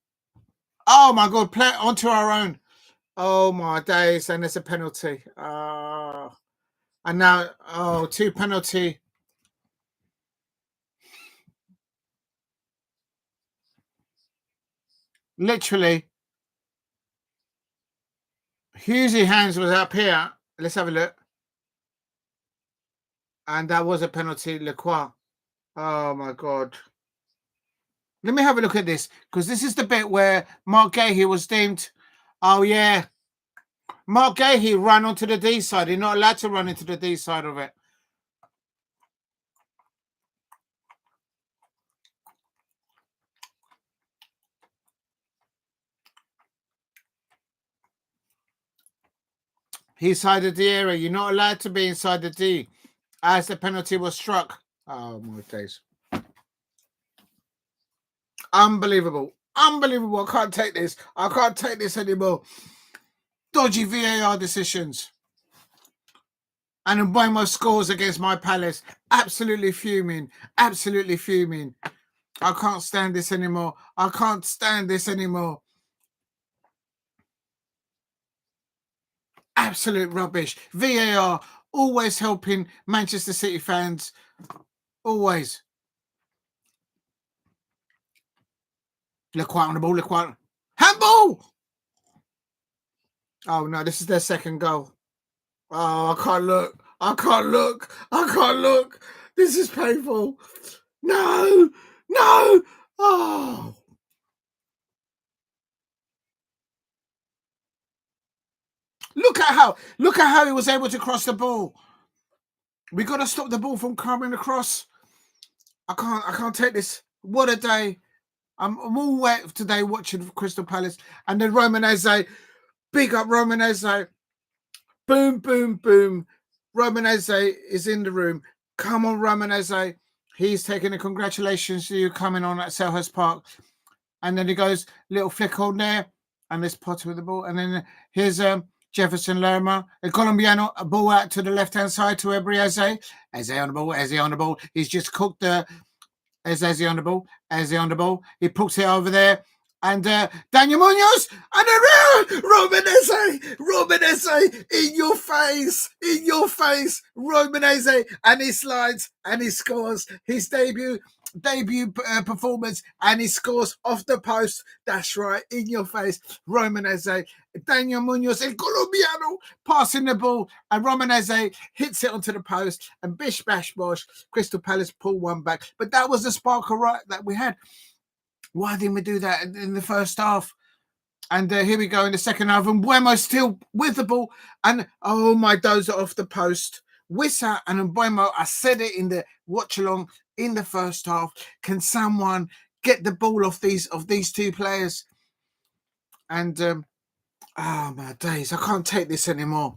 Oh my God. Play it onto our own. Oh my days. And there's a penalty. And now, 2 penalty. Literally. Hughesy hands was up here. Let's have a look. And that was a penalty, Lequois. Oh my God. Let me have a look at this, because this is the bit where Mark Gahey was deemed. Oh yeah. Mark Gahey ran onto the D side. He's not allowed to run into the D side of it. He's inside the D area. You're not allowed to be inside the D as the penalty was struck. Oh my days. Unbelievable. I can't take this. I can't take this anymore. Dodgy VAR decisions. And Mbeumo scores against my Palace. Absolutely fuming. I can't stand this anymore. Absolute rubbish. VAR always helping Manchester City fans. Always. Look quiet on the ball. Look quiet. Handball! Oh, no. This is their second goal. Oh, I can't look. I can't look. I can't look. This is painful. No. No. Oh. Look at how he was able to cross the ball. We got to stop the ball from coming across. I can't take this. What a day. I'm all wet today watching Crystal Palace. And then Romanese, big up Romanese. Boom, boom, boom. Romanese is in the room. Come on, Romanese. He's taking a congratulations to you coming on at Selhurst Park. And then he goes, little flick on there. And this Potter with the ball. And then here's Jefferson Lerma. El Colombiano, a ball out to the left-hand side to Eze. Eze on the ball. Eze on the ball. He's just cooked the... Eze on the ball. Eze on the ball. He puts it over there. And Daniel Munoz and around Romanese, in your face, Romanese, and he slides and he scores his debut performance, and he scores off the post. That's right, in your face, Romanese. Daniel Munoz, El Colombiano, passing the ball, and Romanese hits it onto the post, and bish bash bosh, Crystal Palace pull one back. But that was the spark of right that we had. Why didn't we do that in the first half? And here we go in the second half. And Mbeumo still with the ball. And, oh, my dozer off the post. Wissa and Mbeumo, I said it in the watch-along in the first half. Can someone get the ball off these two players? And, oh, my days. I can't take this anymore.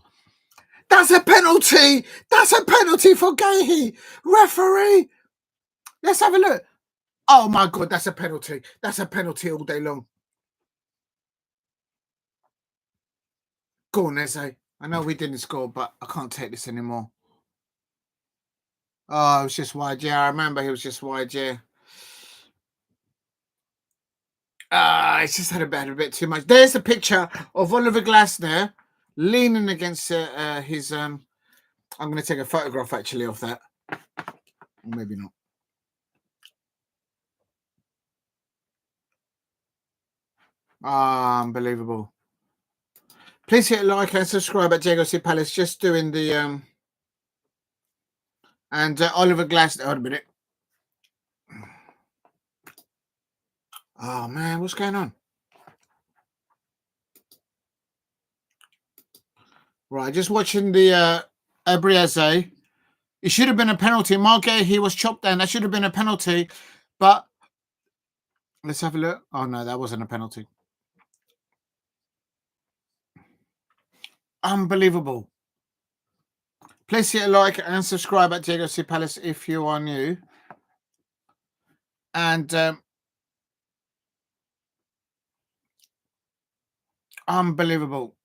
That's a penalty. That's a penalty for Gahey. Referee. Let's have a look. Oh, my God, that's a penalty. That's a penalty all day long. Go on, Eze. I know we didn't score, but I can't take this anymore. Oh, it was just wide, yeah. I remember he was just wide, yeah. It's just had a bit too much. There's a picture of Oliver Glasner leaning against his... I'm going to take a photograph, actually, of that. Maybe not. Unbelievable. Please hit like and subscribe at Diego C. Palace. Just doing the... And Oliver Glasner... Hold a minute. Oh, man, what's going on? Right, just watching the Ebrieze. It should have been a penalty. Margay, he was chopped down. That should have been a penalty. But let's have a look. Oh, no, that wasn't a penalty. Unbelievable. Please hit a like and subscribe at Diego C. Palace if you are new. And unbelievable.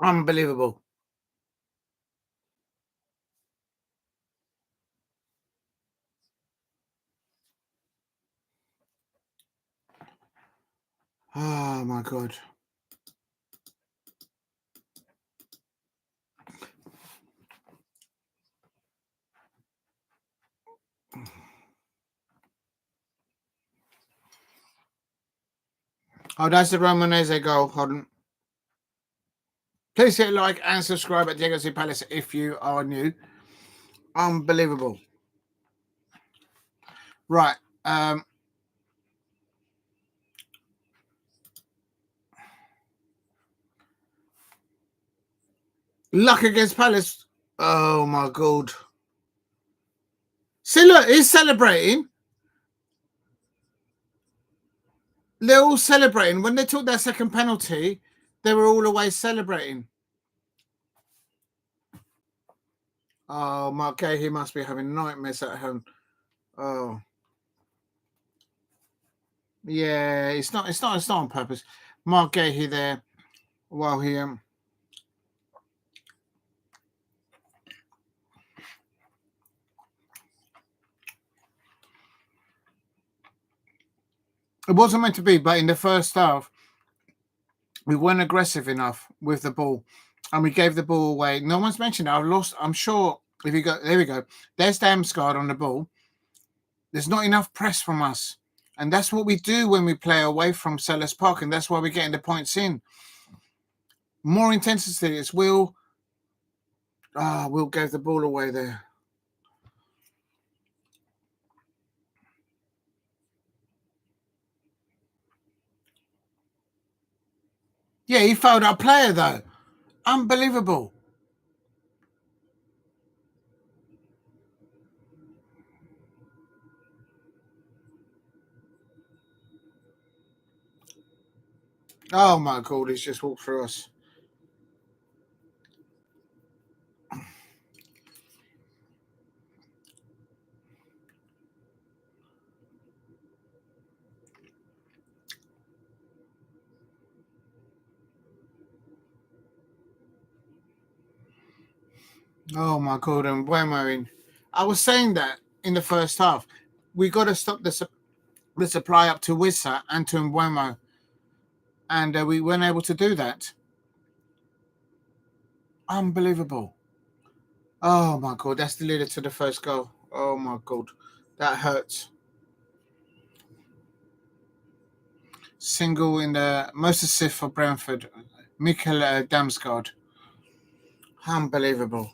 Unbelievable. Oh, my God. Oh, that's the Romanese goal. Hold on. Please hit like and subscribe at Diego C. Palace if you are new. Unbelievable. Right. Luck against Palace. Oh, my God. See, look, he's celebrating. They're all celebrating. When they took that second penalty, they were all always celebrating. Oh, Mark Gay, he must be having nightmares at home. Oh. Yeah, it's not on purpose. Mark Gahey there while he it wasn't meant to be, but in the first half we weren't aggressive enough with the ball, and we gave the ball away. No one's mentioned it. I've lost. I'm sure if you go, there we go. There's Damsgaard on the ball. There's not enough press from us, and that's what we do when we play away from Selhurst Park, and that's why we're getting the points in. More intensity. It's Will. Will gave the ball away there. Yeah, he fouled our player though. Unbelievable. Oh my God, he's just walked through us. Oh my God, and Mbeumo. I was saying that in the first half. We got to stop the supply up to Wissa and to Mbeumo. And we weren't able to do that. Unbelievable. Oh my God, that's the leader to the first goal. Oh my God, that hurts. Single in the most assist for Brentford. Mikkel Damsgaard. Unbelievable.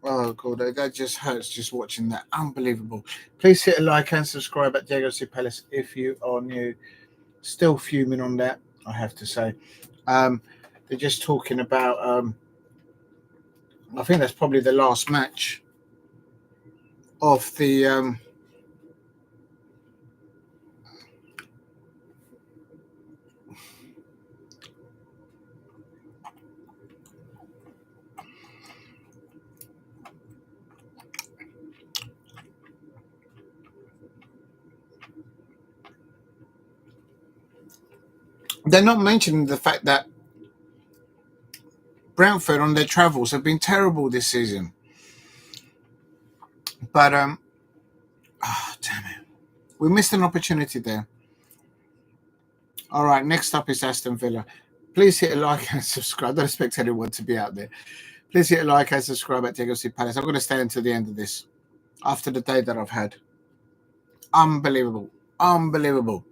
Oh God, that just hurts just watching that. Unbelievable. Please hit a like and subscribe at Diego C. Palace if you are new. Still fuming on that, I have to say. They're just talking about I think that's probably the last match of the they're not mentioning the fact that Brentford on their travels have been terrible this season. But damn it. We missed an opportunity there. All right, next up is Aston Villa. Please hit a like and subscribe. I don't expect anyone to be out there. Please hit a like and subscribe at Diego C. Palace. I'm going to stay until the end of this. After the day that I've had. Unbelievable. Unbelievable.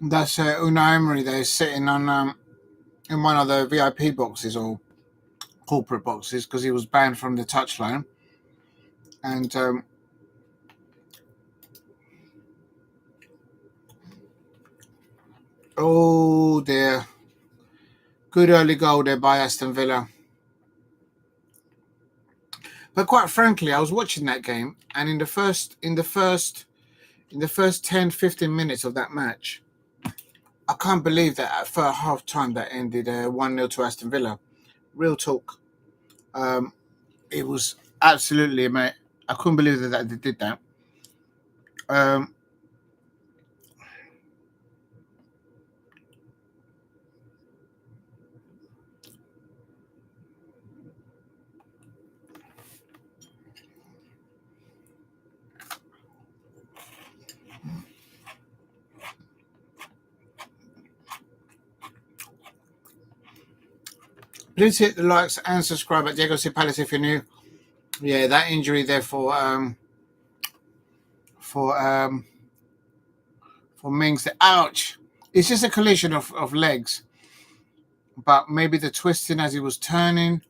That's Unai Emery there sitting on in one of the VIP boxes or corporate boxes because he was banned from the touchline. And oh dear. Good early goal there by Aston Villa. But quite frankly, I was watching that game and in the first 10, 15 minutes of that match, I can't believe that at first half time that ended 1-0 to Aston Villa. Real talk. It was absolutely amazing. I couldn't believe that they did that. Please hit the likes and subscribe at Diego C. Palace if you're new. Yeah, that injury there for Mings. Ouch! It's just a collision of legs. but maybe the twisting as he was turning.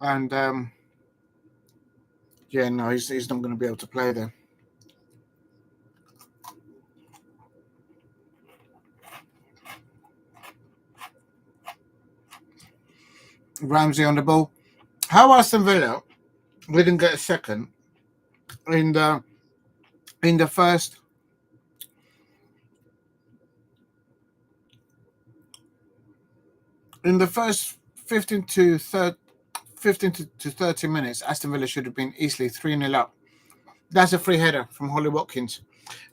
And yeah, no, he's not going to be able to play there. Ramsey on the ball. How Aston Villa didn't get a second in the first 15 to 30 minutes, Aston Villa should have been easily 3-0 up. That's a free header from Ollie Watkins.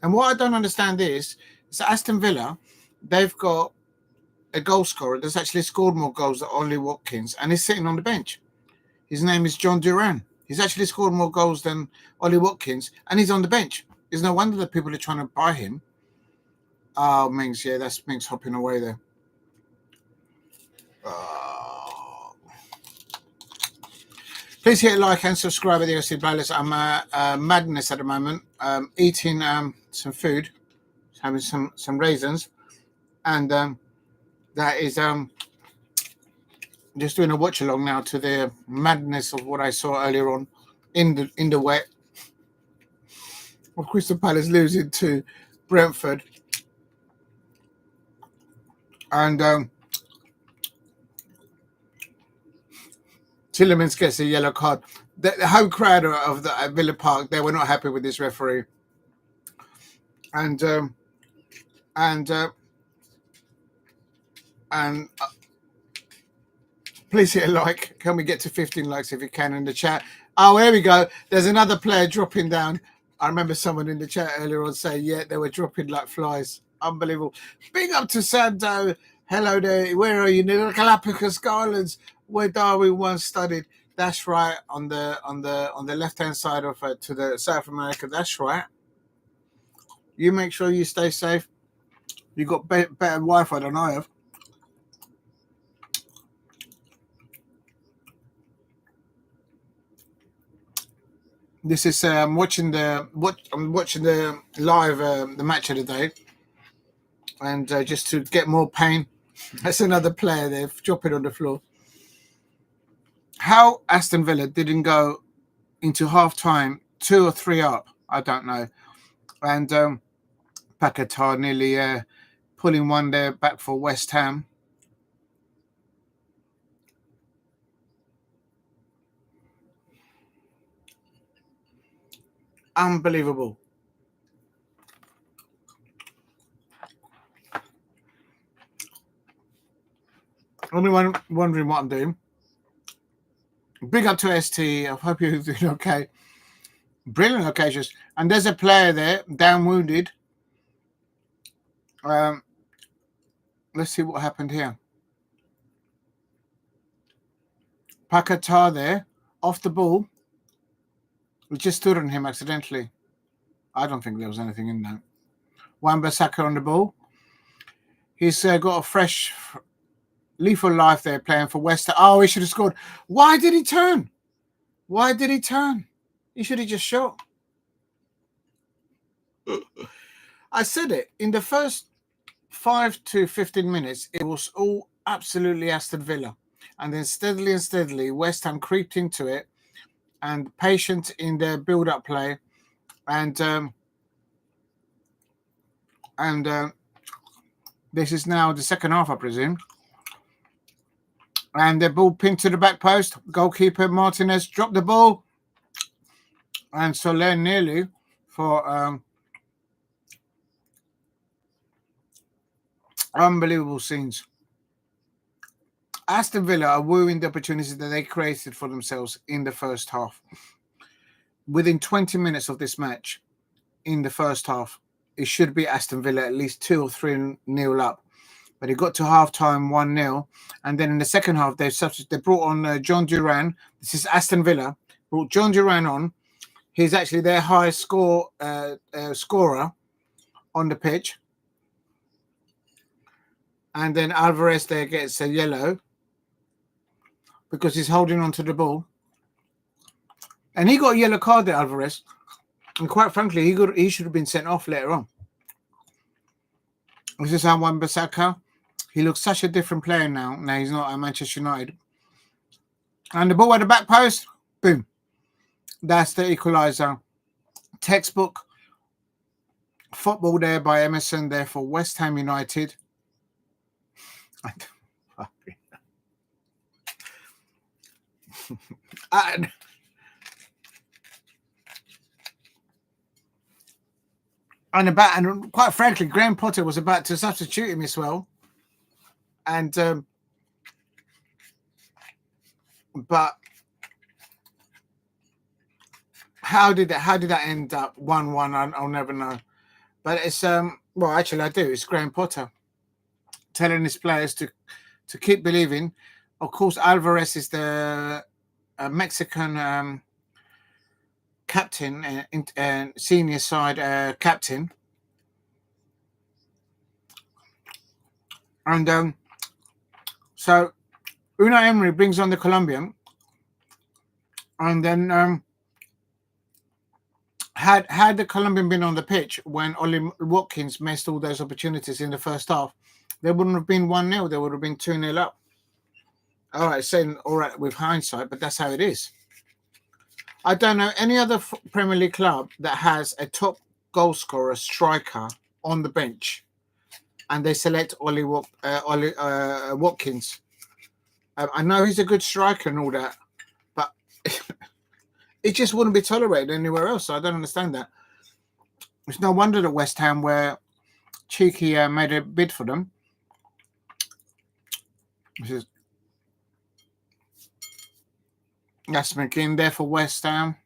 And what I don't understand is Aston Villa, they've got a goal scorer that's actually scored more goals than Ollie Watkins, and he's sitting on the bench. His name is John Duran. He's actually scored more goals than Ollie Watkins, and he's on the bench. It's no wonder that people are trying to buy him. Oh, Mings, yeah, that's Mings hopping away there. Please hit like and subscribe at the OC Playlist. I'm madness at the moment. Eating some food, having some raisins, and that is just doing a watch along now to the madness of what I saw earlier on in the wet. Well, Crystal Palace losing to Brentford, and Tillemans gets a yellow card. The home crowd of the Villa Park, they were not happy with this referee, and please hit a like. Can we get to 15 likes if you can in the chat? Oh, here we go. There's another player dropping down. I remember someone in the chat earlier on saying, yeah, they were dropping like flies. Unbelievable. Big up to Santo. Hello there. Where are you? Near the Galapagos Islands, where Darwin once studied. That's right. On the left-hand side of to the South America. That's right. You make sure you stay safe. You got better Wi-Fi than I have. This is I'm watching the live the match of the day, and just to get more pain. That's another player there dropping on the floor. How Aston Villa didn't go into half time 2 or 3 up, I don't know. And Paquetá nearly pulling one there back for West Ham. Unbelievable. Anyone wondering what I'm doing? Big up to ST. I hope you're doing okay. Brilliant occasions. And there's a player there, down wounded. Let's see what happened here. Paquetá there, off the ball. We just stood on him accidentally. I don't think there was anything in that. Wan-Bissaka on the ball. He's got a fresh, lethal life there playing for West Ham. Oh, he should have scored. Why did he turn? Why did he turn? He should have just shot. I said it. In the first 5 to 15 minutes, it was all absolutely Aston Villa. And then steadily, West Ham creeped into it and patient in their build-up play. And this is now the second half, I presume. And the ball pinned to the back post. Goalkeeper Martinez dropped the ball. And Soler nearly for unbelievable scenes. Aston Villa are wooing the opportunities that they created for themselves in the first half. Within 20 minutes of this match, in the first half, it should be Aston Villa at least 2 or 3-0 up. But it got to half-time 1-0. And then in the second half, they brought on John Duran. This is Aston Villa. Brought John Duran on. He's actually their highest scorer on the pitch. And then Alvarez there gets a yellow because he's holding on to the ball. And he got a yellow card there, Alvarez. And quite frankly, he should have been sent off later on. This is how Wan-Bissaka. He looks such a different player now. Now he's not at Manchester United. And the ball at the back post, boom. That's the equaliser. Textbook football there by Emerson there for West Ham United. And quite frankly, Graham Potter was about to substitute him as well. And but how did that end up 1-1? I'll never know. But it's well, actually I do. It's Graham Potter telling his players to keep believing. Of course, Alvarez is the Mexican captain and senior side captain. And so Unai Emery brings on the Colombian, and then had the Colombian been on the pitch when Ollie Watkins missed all those opportunities in the first half, there wouldn't have been 1-0. There would have been 2-0 up. All right, saying all right with hindsight, but that's how it is. I don't know any other Premier League club that has a top goal scorer striker on the bench, and they select Ollie Watkins. I know he's a good striker and all that, but it just wouldn't be tolerated anywhere else. So I don't understand that. It's no wonder that West Ham were cheeky, made a bid for them. That's McGinn there for West Ham.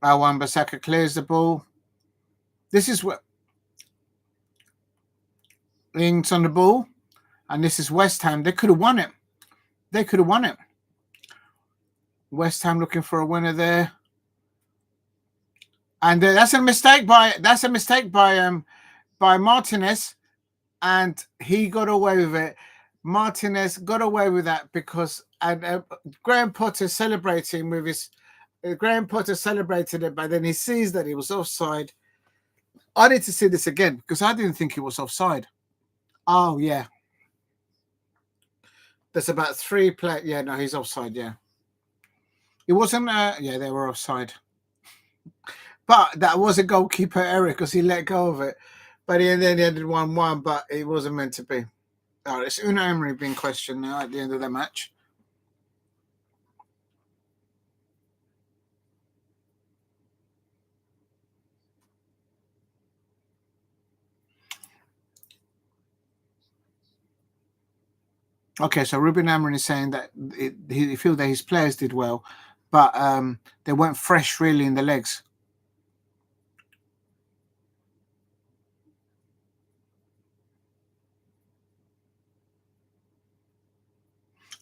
Wan-Bissaka clears the ball. This is what Ings on the ball, and this is West Ham. They could have won it. West Ham looking for a winner there, and that's a mistake by Martinez, and he got away with it. Martinez got away with that because Graham Potter celebrating with his. Graham Potter celebrated it, but then he sees that he was offside. I need to see this again because I didn't think he was offside. Oh yeah, there's about 3 players. Yeah, no, he's offside. Yeah, it wasn't. Yeah, they were offside, but that was a goalkeeper error because he let go of it. But then he ended 1-1, but it wasn't meant to be. Oh, it's Unai Emery being questioned now at the end of the match. Okay, so Ruben Amorim is saying that he feels that his players did well, but they weren't fresh really in the legs.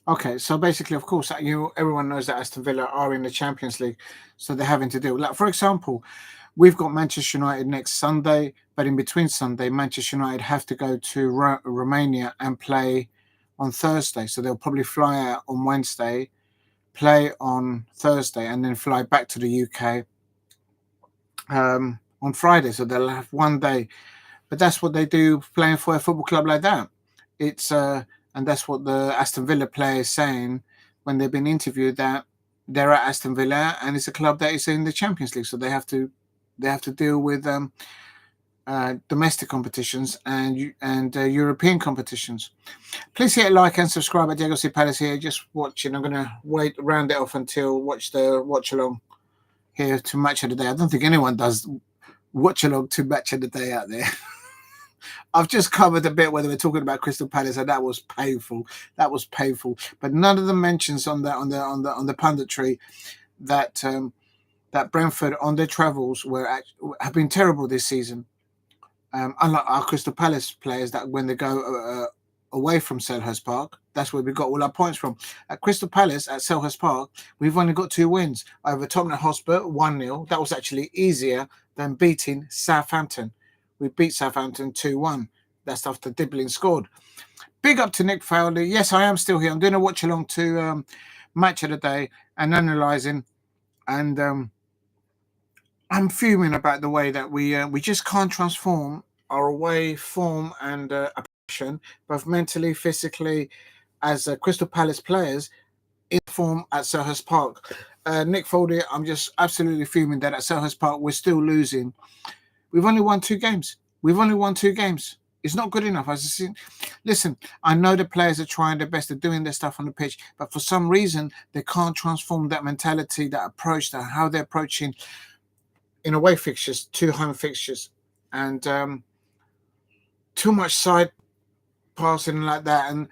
Okay, so basically, of course, everyone knows that Aston Villa are in the Champions League, so they're having to deal. Like, for example, we've got Manchester United next Sunday, but in between Sunday, Manchester United have to go to Romania and play on Thursday. So they'll probably fly out on Wednesday, play on Thursday, and then fly back to the UK on Friday. So they'll have one day. But that's what they do playing for a football club like that. It's and that's what the Aston Villa player is saying when they've been interviewed, that they're at Aston Villa and it's a club that is in the Champions League, so they have to deal with domestic competitions and European competitions. Please hit like and subscribe at Diego C. Palace here. Just watching. I'm going to round it off until watch along here to Match of the Day. I don't think anyone does watch along to Match of the Day out there. I've just covered a bit where they were talking about Crystal Palace, and that was painful. But none of them mentions on the punditry that that Brentford on their travels have been terrible this season. Unlike our Crystal Palace players, that when they go away from Selhurst Park, that's where we got all our points from. At Crystal Palace at Selhurst Park, we've only got 2 wins over Tottenham Hotspur, 1-0. That was actually easier than beating Southampton. We beat Southampton 2-1. That's after Dibbling scored. Big up to Nick Fowley. Yes, I am still here. I'm doing a watch along to Match of the Day and analysing. And I'm fuming about the way that we just can't transform our away form and both mentally, physically, as Crystal Palace players in form at Selhurst Park. Nick Foldy, I'm just absolutely fuming that at Selhurst Park we're still losing. We've only won 2 games. It's not good enough. Listen, I know the players are trying their best, they're doing their stuff on the pitch, but for some reason they can't transform that mentality, that approach, that how they're approaching in away fixtures to home fixtures, and too much side passing like that. And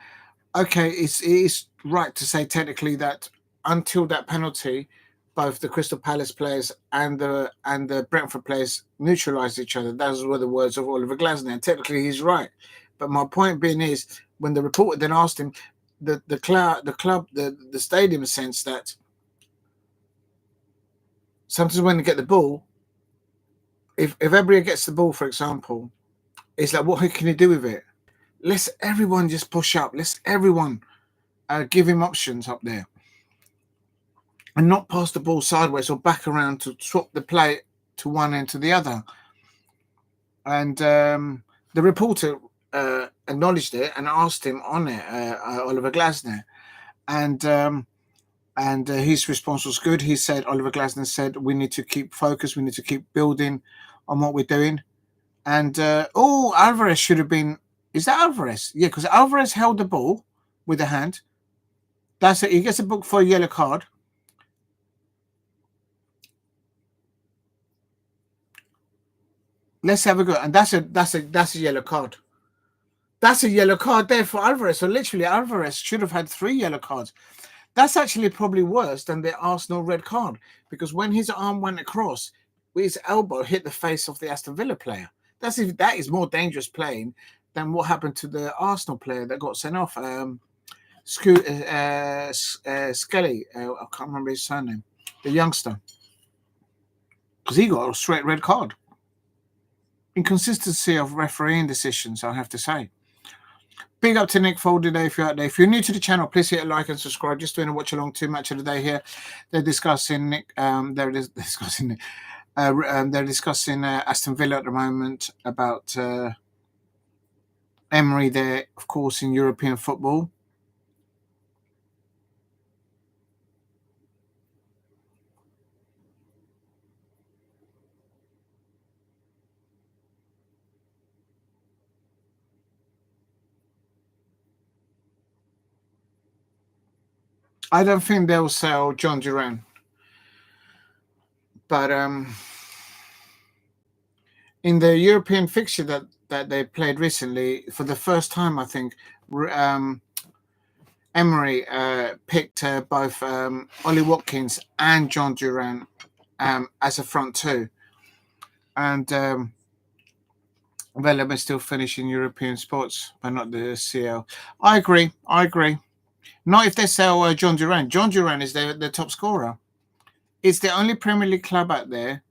okay, it is right to say technically that until that penalty, both the Crystal Palace players and the Brentford players neutralised each other. Those were the words of Oliver Glasner. And technically, he's right. But my point being is, when the reporter then asked him, the stadium sense that sometimes when they get the ball, if everybody gets the ball, for example, it's like, what can he do with it? Let's everyone just push up. Let's everyone give him options up there. And not pass the ball sideways or back around to swap the play to one end to the other. And the reporter acknowledged it and asked him on it, Oliver Glasner. And his response was good. Oliver Glasner said, we need to keep focused. We need to keep building on what we're doing. And, Alvarez should have been... Is that Alvarez? Yeah, because Alvarez held the ball with a hand. That's it. He gets a book for a yellow card. Let's have a go. And that's a yellow card. That's a yellow card there for Alvarez. So literally, Alvarez should have had 3 yellow cards. That's actually probably worse than the Arsenal red card, because when his arm went across, his elbow hit the face of the Aston Villa player. That is more dangerous playing than what happened to the Arsenal player that got sent off. Skelly. I can't remember his surname. The youngster, because he got a straight red card. Inconsistency of refereeing decisions, I have to say. Big up to Nick Foldy there if you're out there. If you're new to the channel, please hit a like and subscribe. Just doing a watch along to Match of the Day here. They're discussing Aston Villa at the moment, about Emery there, of course, in European football. I don't think they'll sell John Duran. But in the European fixture that they played recently, for the first time, I think, Emery picked both Ollie Watkins and John Duran as a front two. And Villa may still finish in European sports, but not the CL. I agree. Not if they sell John Duran. John Duran is the top scorer. It's the only Premier League club out there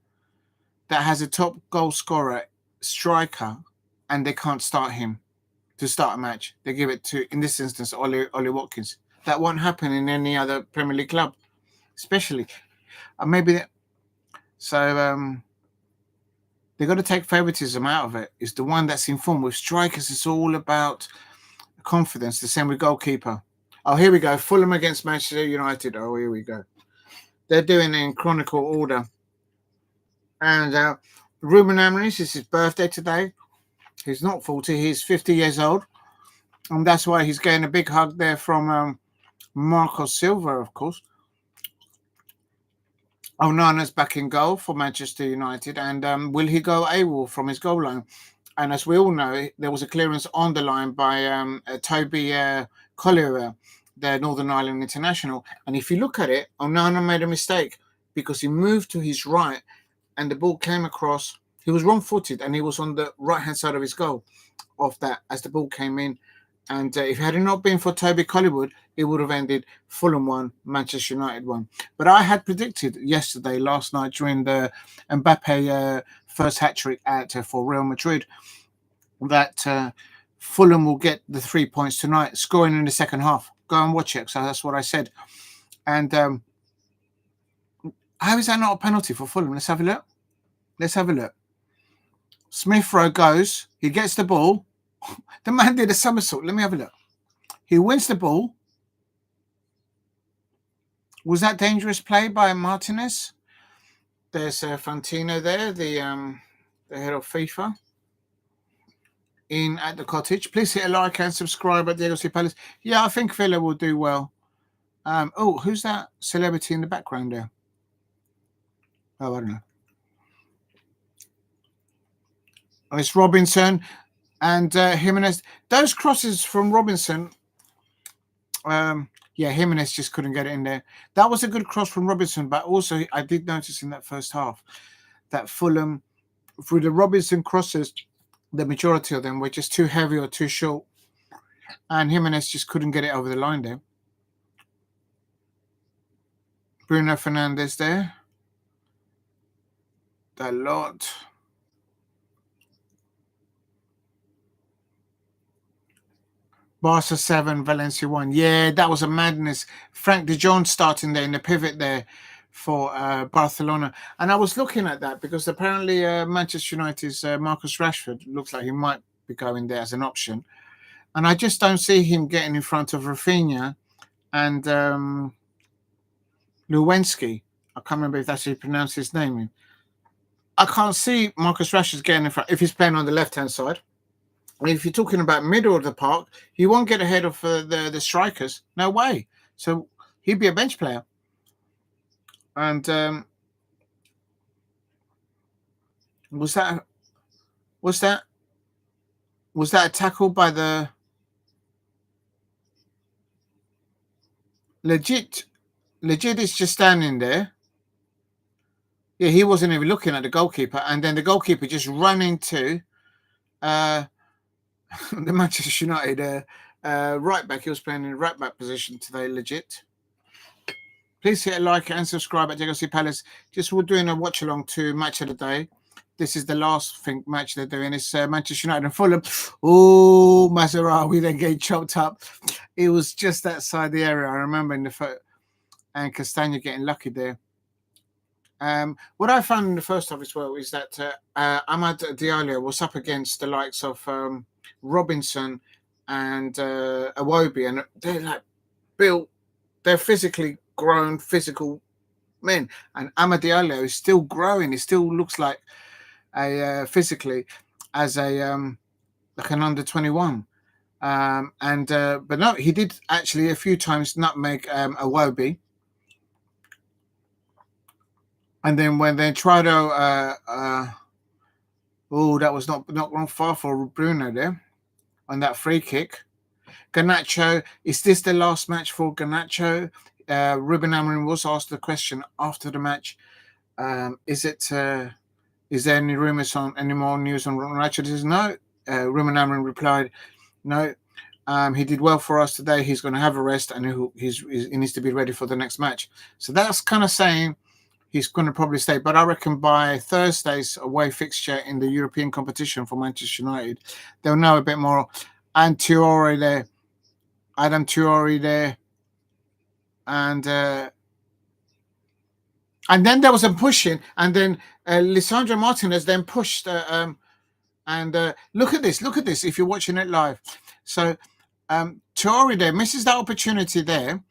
that has a top goal scorer, striker, and they can't start him to start a match. They give it to, in this instance, Ollie Watkins. That won't happen in any other Premier League club, especially. They've got to take favouritism out of it. It's the one that's in form. With strikers, it's all about confidence. The same with goalkeeper. Oh, here we go. Fulham against Manchester United. Oh, here we go. They're doing it in chronicle order. And Ruben Amorim, it's his birthday today. He's not 40. He's 50 years old. And that's why he's getting a big hug there from Marco Silva, of course. Onana's back in goal for Manchester United. And will he go AWOL from his goal line? And as we all know, there was a clearance on the line by Toby Collier, the Northern Ireland international. And if you look at it, Onana made a mistake because he moved to his right and the ball came across. He was wrong-footed and he was on the right-hand side of his goal of that as the ball came in. And if it had not been for Toby Collingwood, it would have ended Fulham 1, Manchester United 1. But I had predicted last night, during the Mbappe first hat-trick for Real Madrid, that Fulham will get the 3 points tonight, scoring in the second half. Go and watch it. So that's what I said. And how is that not a penalty for Fulham? Let's have a look. Smith Rowe goes. He gets the ball. The man did a somersault. Let me have a look. He wins the ball. Was that dangerous play by Martinez? There's Fantino there, the head of FIFA, in at the cottage. Please hit a like and subscribe at Diego C. Palace. Yeah, I think Villa will do well. Oh, who's that celebrity in the background there? Oh, I don't know. Oh, it's Robinson and Jimenez. Those crosses from Robinson. Yeah, Jimenez just couldn't get it in there. That was a good cross from Robinson, but also I did notice in that first half that Fulham, through the Robinson crosses, the majority of them were just too heavy or too short, and Jimenez just couldn't get it over the line there. Bruno Fernandes there. A lot. Barca 7, Valencia 1. Yeah, that was a madness. Frank de Jong starting there in the pivot there for Barcelona. And I was looking at that because apparently Manchester United's Marcus Rashford looks like he might be going there as an option. And I just don't see him getting in front of Rafinha and Lewinsky. I can't remember if that's how you pronounce his name. I can't see Marcus Rashford getting in front if he's playing on the left-hand side. If you're talking about middle of the park, he won't get ahead of the strikers. No way. So he'd be a bench player. And was that a tackle by the legit is just standing there. Yeah, he wasn't even looking at the goalkeeper, and then the goalkeeper just ran into the Manchester United right back. He was playing in a right back position today, legit. Please hit a like and subscribe at Diego C. Palace. Just we're doing a watch along to match of the day. This is the last match they're doing. It's Manchester United and Fulham. Oh, Mazarawi then getting choked up. It was just outside the area. I remember in the photo. And Castagna getting lucky there. What I found in the first half as well is that Amad Diallo was up against the likes of Robinson and Iwobi, and they're like built, they're physically grown, physical men. And Amad Diallo is still growing. He still looks like a physically as a like an under 21. But no, he did actually a few times nutmeg Iwobi. And then when they tried to, that was not gone far for Bruna there on that free kick. Garnacho, is this the last match for Garnacho? Ruben Amorim was asked the question after the match. Is there any rumors on any more news on Garnacho? He says no. Ruben Amorim replied, no. He did well for us today. He's going to have a rest, and he needs to be ready for the next match. So that's kind of saying he's going to probably stay. But I reckon by Thursday's away fixture in the European competition for Manchester United, they'll know a bit more. And Traore there, Adam Traore there, and then there was a pushing, and then Lisandro Martinez then pushed. And look at this. If you're watching it live, so Traore there misses that opportunity there.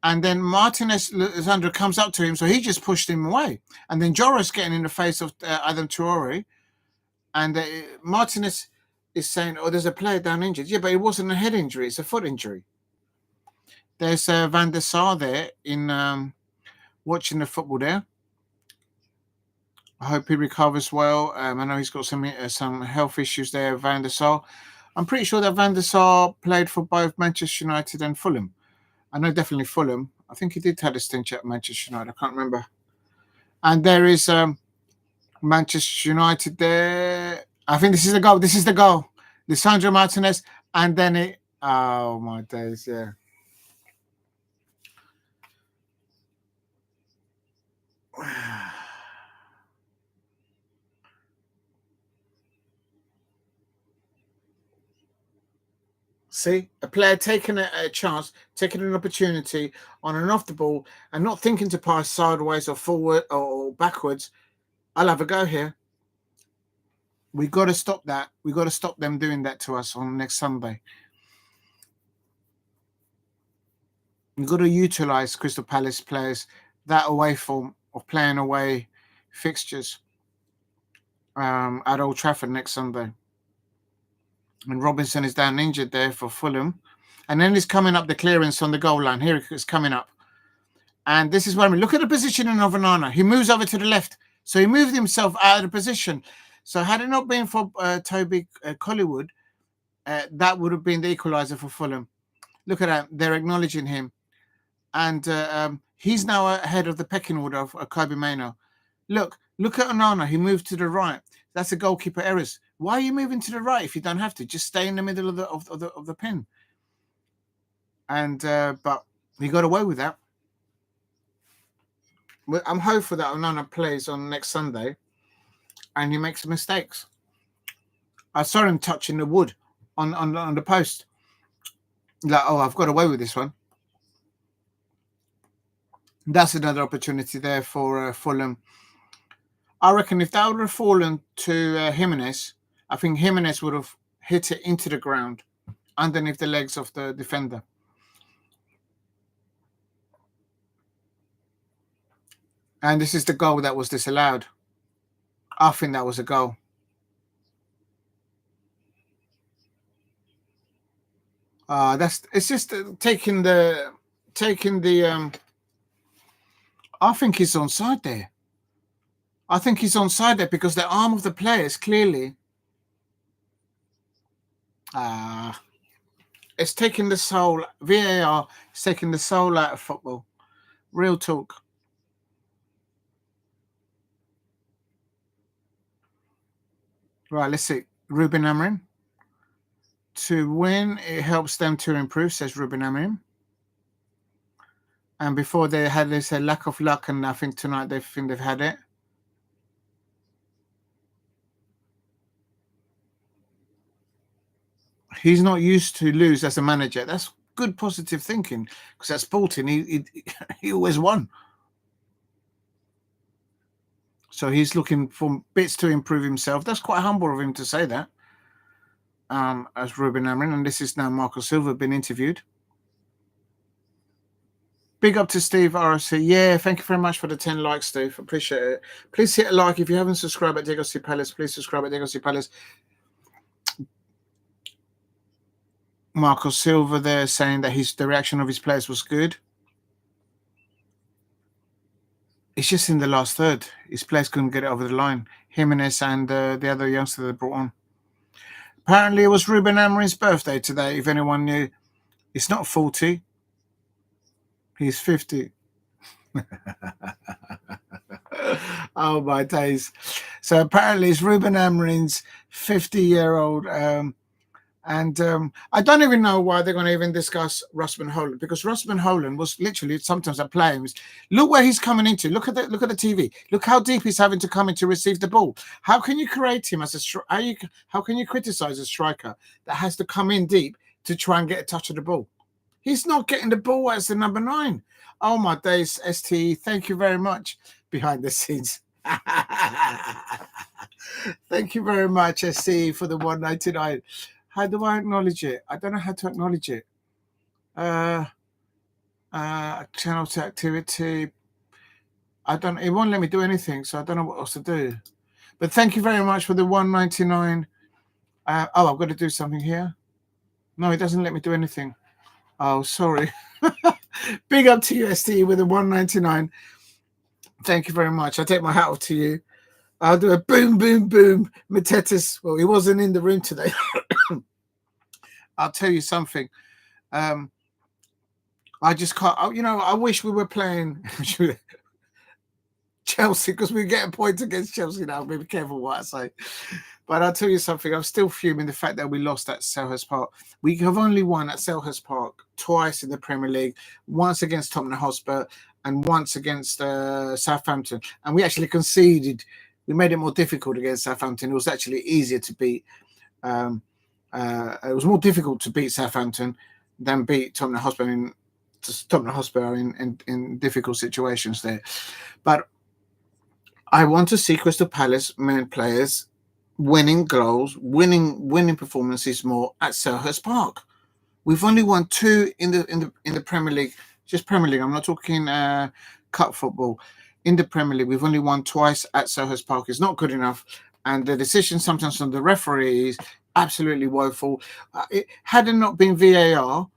And then Martinez, Lisandro comes up to him, so he just pushed him away. And then Jora's getting in the face of Adam Traore. And Martinez is saying, oh, there's a player down injured. Yeah, but it wasn't a head injury. It's a foot injury. There's Van der Sar there in watching the football there. I hope he recovers well. I know he's got some health issues there, Van der Sar. I'm pretty sure that Van der Sar played for both Manchester United and Fulham. I know definitely Fulham. I think he did have a stint at Manchester United. I can't remember. And there is Manchester United there. I think this is the goal. Lisandro Martinez. And then it... Oh, my days, yeah. See, a player taking a chance, taking an opportunity on and off the ball, and not thinking to pass sideways or forward or backwards. I'll have a go here. We got to stop that. We got to stop them doing that to us on next Sunday. We've got to utilise Crystal Palace players, that away form of playing away fixtures at Old Trafford next Sunday. And Robinson is down injured there for Fulham. And then he's coming up the clearance on the goal line. Here it's coming up. And this is what I mean. Look at the positioning of Onana. He moves over to the left. So he moved himself out of the position. So had it not been for Toby Collywood, that would have been the equaliser for Fulham. Look at that. They're acknowledging him. And he's now ahead of the pecking order of Kobe Mainoo. Look at Onana. He moved to the right. That's a goalkeeper errors. Why are you moving to the right if you don't have to? Just stay in the middle of the pin. And but he got away with that. I'm hopeful that Onana plays on next Sunday, and he makes mistakes. I saw him touching the wood on the post. Like, oh, I've got away with this one. That's another opportunity there for Fulham. I reckon if that would have fallen to Jimenez, I think Jimenez would have hit it into the ground underneath the legs of the defender. And this is the goal that was disallowed. I think that was a goal. It's just taking the I think he's onside there. I think he's onside there because the arm of the player is clearly it's taking the soul. VAR is taking the soul out of football. Real talk. Right, let's see. Ruben Amorim. To win, it helps them to improve, says Ruben Amorim. And before they had this lack of luck, and I think tonight they've had it. He's not used to lose as a manager. That's good positive thinking because at Sporting he always won. So he's looking for bits to improve himself. That's quite humble of him to say that. As Ruben Amorim, and this is now Marco Silva been interviewed. Big up to Steve RC. Yeah, thank you very much for the 10 likes, Steve. Appreciate it. Please hit a like if you haven't subscribed at Diego C. Palace. Please subscribe at Diego C. Palace. Marco Silva there saying that the reaction of his players was good. It's just in the last third. His players couldn't get it over the line. Jimenez and the other youngster they brought on. Apparently, it was Ruben Amorim's birthday today, if anyone knew. It's not 40. He's 50. Oh, my days. So apparently, it's Ruben Amorim's 50-year-old. And I don't even know why they're going to even discuss Rasmus Højlund, because Rasmus Højlund was literally sometimes I play him. Look where he's coming into. Look at the TV. Look how deep he's having to come in to receive the ball. How can you create him as how can you criticize a striker that has to come in deep to try and get a touch of the ball? He's not getting the ball as the number 9. Oh my days, ST. Thank you very much behind the scenes. Thank you very much, ST, for the 199. How do I acknowledge it? I don't know how to acknowledge it. Channel to activity. It won't let me do anything, so I don't know what else to do. But thank you very much for the 199. I've got to do something here. No, it doesn't let me do anything. Oh, sorry. Big up to you, ST, with the 199. Thank you very much. I take my hat off to you. I'll do a boom, boom, boom. Matetis. Well, he wasn't in the room today. I'll tell you something. I just can't. I wish we were playing Chelsea because we're getting points against Chelsea now. Be careful what I say. But I'll tell you something. I'm still fuming the fact that we lost at Selhurst Park. We have only won at Selhurst Park twice in the Premier League. Once against Tottenham Hotspur and once against Southampton. And we actually conceded. We made it more difficult against Southampton. It was actually easier to beat. It was more difficult to beat Southampton than beat Tottenham Hotspur in difficult situations there. But I want to see Crystal Palace men players winning goals, winning performances more at Selhurst Park. We've only won 2 in the Premier League, just Premier League. I'm not talking cup football. In the Premier League, we've only won twice at Selhurst Park. It's not good enough, and the decision sometimes from the referee is absolutely woeful. Had it not been VAR,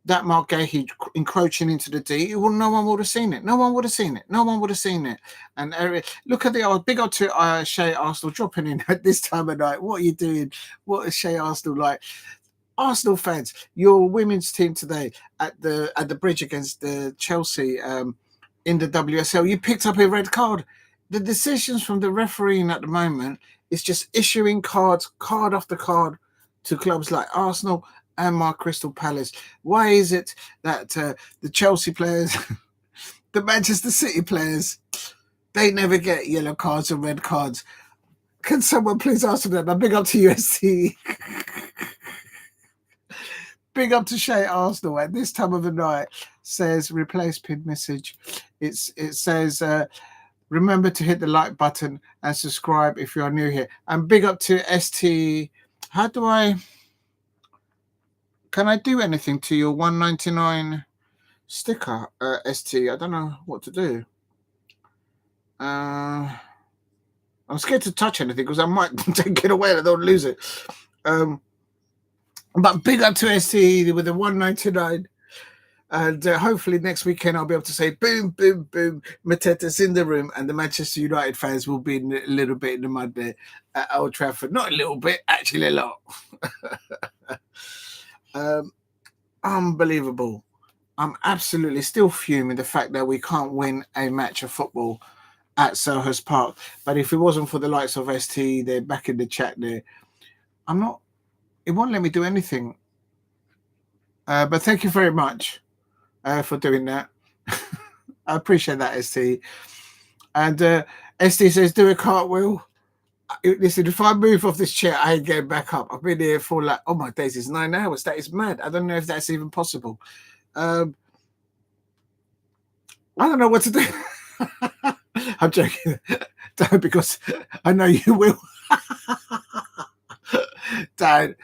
that Mark Gahey encroaching into the D, well, no one would have seen it. No one would have seen it. No one would have seen it. And look at the big up to Shea Arsenal dropping in at this time of night. What are you doing? What is Shea Arsenal like? Arsenal fans, your women's team today at the bridge against the Chelsea in the WSL, you picked up a red card. The decisions from the refereeing at the moment is just issuing card after card to clubs like Arsenal and my Crystal Palace. Why is it that the Chelsea players, the Manchester City players, they never get yellow cards and red cards? Can someone please answer that? I'm big up to UST. Big up to Shea Arsenal at this time of the night. Says replace pinned message. It says remember to hit the like button and subscribe if you are new here. And big up to ST. How do I? Can I do anything to your 199 sticker, ST? I don't know what to do. I'm scared to touch anything because I might take it away and I don't lose it. But big up to ST with the 199. And hopefully next weekend I'll be able to say boom, boom, boom. Mateta's in the room, and the Manchester United fans will be a little bit in the mud there at Old Trafford. Not a little bit, actually a lot. Unbelievable. I'm absolutely still fuming the fact that we can't win a match of football at Selhurst Park. But if it wasn't for the likes of ST, they're back in the chat there. It won't let me do anything. But thank you very much for doing that. I appreciate that, ST. And ST says, do a cartwheel. Listen, if I move off this chair, I ain't getting back up. I've been here for like, oh my days, it's 9 hours. That is mad. I don't know if that's even possible. I don't know what to do. I'm joking. Because I know you will. Dad.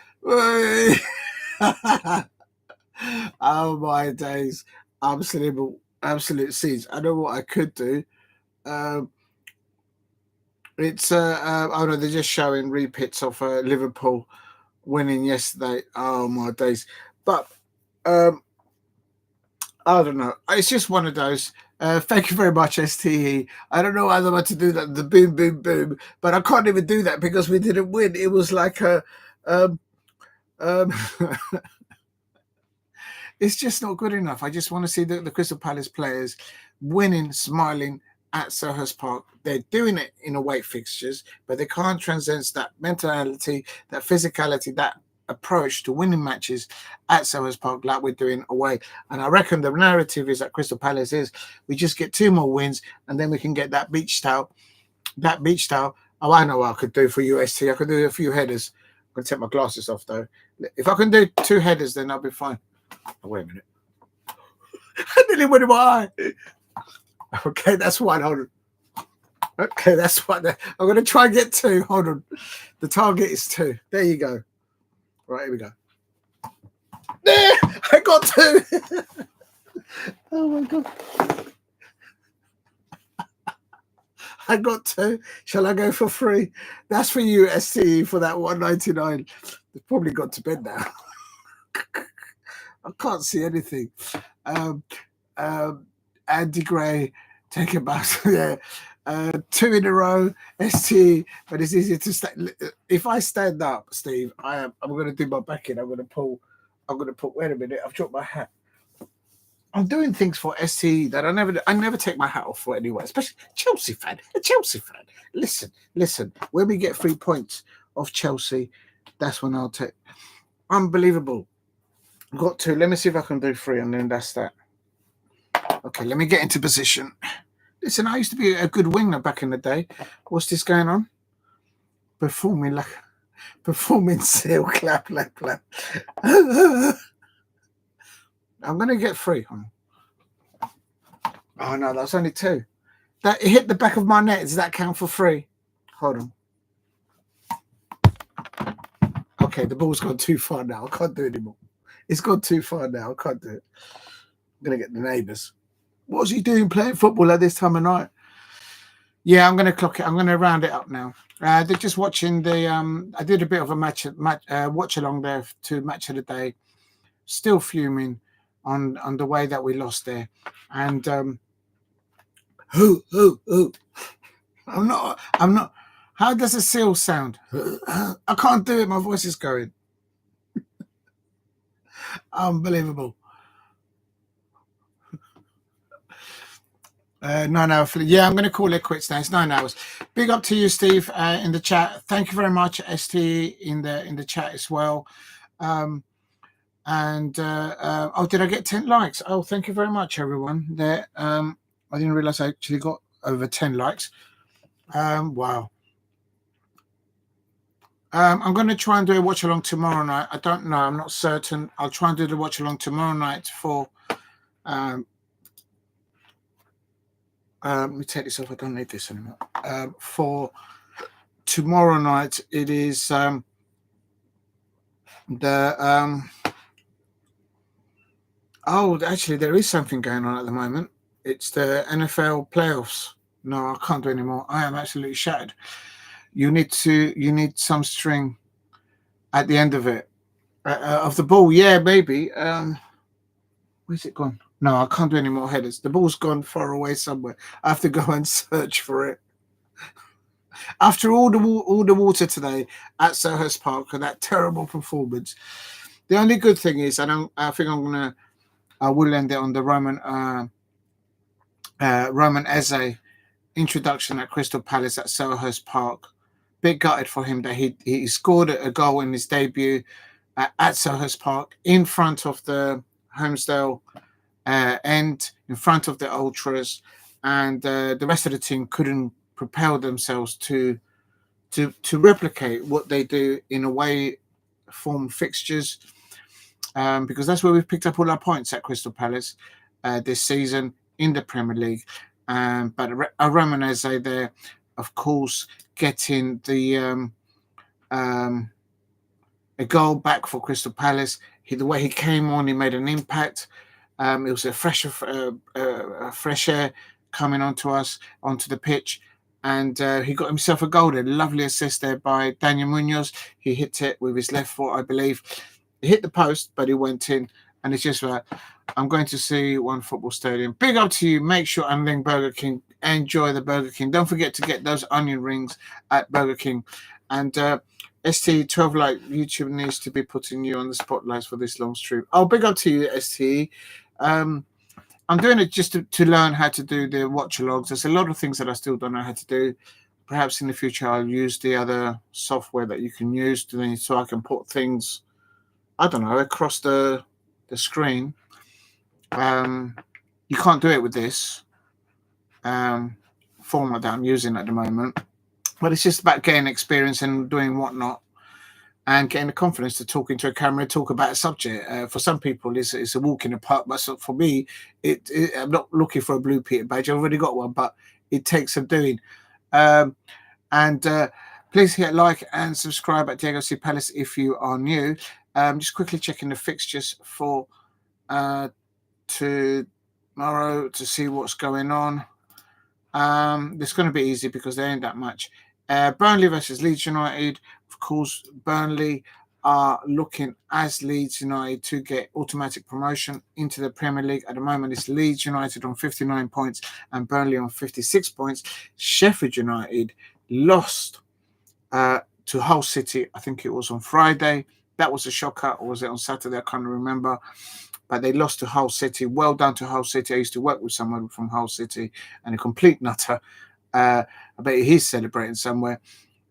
Oh my days. Absolute scenes. I know what I could do. It's oh no, they're just showing repeats of Liverpool winning yesterday. Oh my days. But I don't know. It's just one of those. Thank you very much, STE. I don't know how to do that, the boom, boom, boom, but I can't even do that because we didn't win. It was like a it's just not good enough. I just want to see the Crystal Palace players winning, smiling at Selhurst Park. They're doing it in away fixtures, but they can't transcend that mentality, that physicality, that approach to winning matches at Selhurst Park like we're doing away. And I reckon the narrative is that Crystal Palace is we just get 2 more wins and then we can get that beach towel. That beach towel. Oh, I know what I could do for UST. I could do a few headers. I'm going to take my glasses off though. If I can do 2 headers, then I'll be fine. Oh, wait a minute. I nearly went in my eye. Okay, that's one. Hold on. Okay, that's one. I'm going to try and get 2. Hold on. The target is 2. There you go. Right, here we go. There! I got 2. Oh, my God. I got 2. Shall I go for 3? That's for you, SCE, for that 199. They've probably got to bed now. I can't see anything. Andy Gray, take it back. Yeah. 2 in a row, ST, but it's easier to stand. If I stand up, Steve, I'm going to do my back in. I'm going to put, wait a minute, I've dropped my hat. I'm doing things for ST that I never take my hat off for anyway, especially a Chelsea fan. Listen, when we get 3 points off Chelsea, that's when I'll take. Unbelievable. Got 2. Let me see if I can do 3, and then that's that. Okay, let me get into position. Listen, I used to be a good winger back in the day. What's this going on? Performing seal, clap. I'm going to get 3. Oh, no, that's only 2. That hit the back of my net. Does that count for 3? Hold on. Okay, the ball's gone too far now. I can't do it anymore. It's gone too far now. I can't do it. I'm going to get the neighbours. What's he doing playing football at this time of night? Yeah, I'm going to clock it. I'm going to round it up now. They're just watching the. I did a bit of a match watch along there to match of the day. Still fuming on the way that we lost there, and who. I'm not. How does a seal sound? I can't do it. My voice is going. Unbelievable. 9 hours. Yeah, I'm going to call it quits now. It's 9 hours. Big up to you, Steve, in the chat. Thank you very much, ST, in the chat as well. Oh, did I get 10 likes? Oh, thank you very much, everyone. There. I didn't realize I actually got over 10 likes. Wow. I'm going to try and do a watch along tomorrow night. I don't know. I'm not certain. I'll try and do the watch along tomorrow night for. Let me take this off. I don't need this anymore. For tomorrow night, it is Oh, actually, there is something going on at the moment. It's the NFL playoffs. No, I can't do anymore. I am absolutely shattered. You need some string at the end of it of the ball. Yeah, maybe. Where's it gone? No, I can't do any more headers. The ball's gone far away somewhere. I have to go and search for it. After all the water today at Selhurst Park and that terrible performance, the only good thing is I think I will end it on the Roman Eze introduction at Crystal Palace at Selhurst Park. Big gutted for him that he scored a goal in his debut at Selhurst Park in front of the Holmesdale end, in front of the ultras, and the rest of the team couldn't propel themselves to replicate what they do in away form fixtures, because that's where we've picked up all our points at Crystal Palace this season in the Premier League. But a Roman Eze there, of course, getting the a goal back for Crystal Palace. The way he came on, he made an impact. It was a fresh air coming onto the pitch, and he got himself a goal there. Lovely assist there by Daniel Munoz. He hit it with his left foot, I believe. He hit the post, but he went in, and it's just like, I'm going to see one football stadium. Big up to you. Make sure and link Burger King. Enjoy the Burger King. Don't forget to get those onion rings at Burger King. And ST 12 like YouTube needs to be putting you on the spotlights for this long stream. Oh, big up to you, ST. I'm doing it just to learn how to do the watch-alongs. There's a lot of things that I still don't know how to do. Perhaps in the future I'll use the other software that you can use so I can put things, I don't know, across the screen. You can't do it with this format that I'm using at the moment. But it's just about getting experience and doing whatnot, and getting the confidence to talk into a camera and talk about a subject. For some people, it's a walk in the park, but for me, I'm not looking for a Blue Peter badge. I've already got one, but it takes some doing. Please hit like and subscribe at Diego C. Palace if you are new. Just quickly checking the fixtures for tomorrow to see what's going on. It's going to be easy because there ain't that much. Burnley versus Leeds United. Of course, Burnley are looking as Leeds United to get automatic promotion into the Premier League. At the moment, it's Leeds United on 59 points and Burnley on 56 points. Sheffield United lost to Hull City. I think it was on Friday. That was a shocker. Or was it on Saturday? I can't remember. But they lost to Hull City. Well done to Hull City. I used to work with someone from Hull City and a complete nutter. I bet he's celebrating somewhere,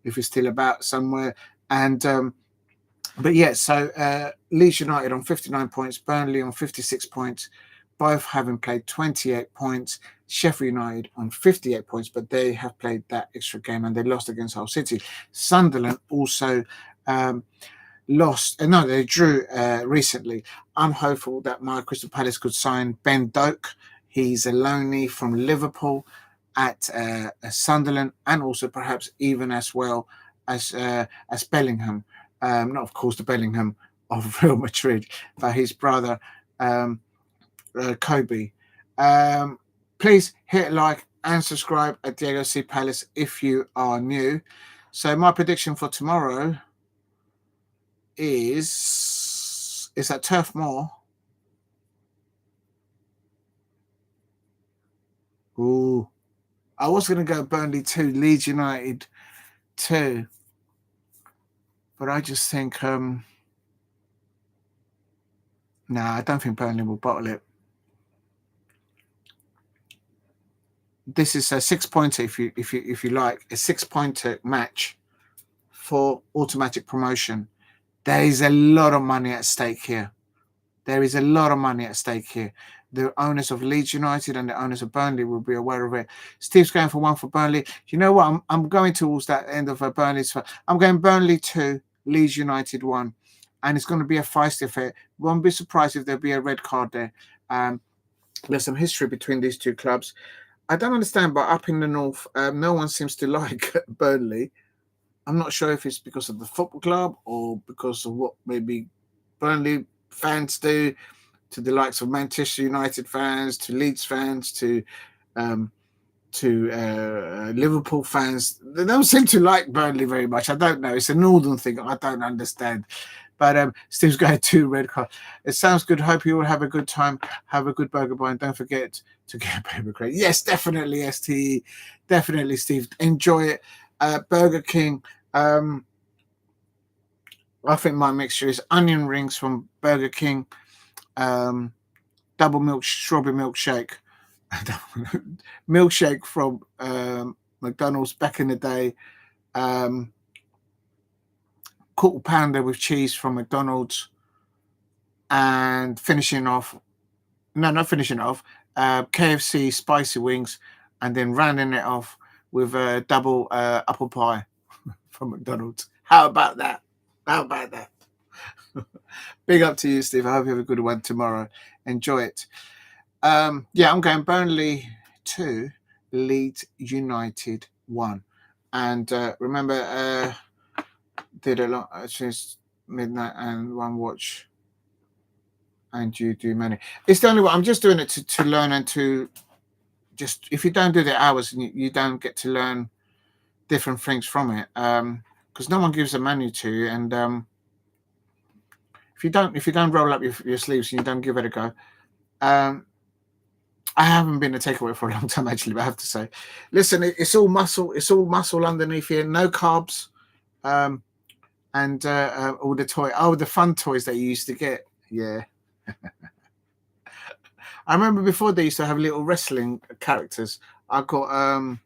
if he's still about somewhere. And but yeah, so Leeds United on 59 points, Burnley on 56 points, both having played 28 points. Sheffield United on 58 points, but they have played that extra game and they lost against Hull City. Sunderland also they drew recently. I'm hopeful that my Crystal Palace could sign Ben Doak. He's a loanee from Liverpool at Sunderland, and also perhaps even as well as Bellingham. not of course the Bellingham of Real Madrid, but his brother Kobe. Please hit like and subscribe at Diego C Palace if you are new. So my prediction for tomorrow is at Turf Moor. Ooh, I was going to go Burnley 2, Leeds United 2, but I just think I don't think Burnley will bottle it. This is a 6-pointer if you like, a 6-pointer match for automatic promotion. There is a lot of money at stake here. The owners of Leeds United and the owners of Burnley will be aware of it. Steve's going for 1 for Burnley. You know what? I'm going towards that end of Burnley's. I'm going Burnley 2, Leeds United 1. And it's going to be a feisty affair. Won't be surprised if there'll be a red card there. There's some history between these two clubs. I don't understand, but up in the north, no one seems to like Burnley. I'm not sure if it's because of the football club or because of what maybe Burnley fans do to the likes of Manchester United fans, to Leeds fans, to Liverpool fans. They don't seem to like Burnley very much. I don't know. It's a northern thing. I don't understand. But Steve's going 2 red cards. It sounds good. Hope you all have a good time. Have a good burger bar. And don't forget to get a paper crate. Yes, definitely, STE. Definitely, Steve. Enjoy it. Burger King. I think my mixture is onion rings from Burger King, double milk strawberry milkshake, milkshake from McDonald's back in the day, quarter pounder with cheese from McDonald's, and KFC spicy wings, and then rounding it off with a double apple pie from McDonald's. How about that? Big up to you, Steve. I hope you have a good one tomorrow. Enjoy it. I'm going Burnley 2, Leeds United 1. And remember, did a lot since midnight and 1 watch. And you do many. It's the only one. I'm just doing it to learn and to just, if you don't do the hours, you don't get to learn different things from it. Because no one gives a menu to you, and if you don't roll up your sleeves and you don't give it a go, I haven't been a takeaway for a long time actually, but I have to say, listen, it's all muscle underneath here, no carbs, and all the fun toys that you used to get. Yeah. I remember before they used to have little wrestling characters. I got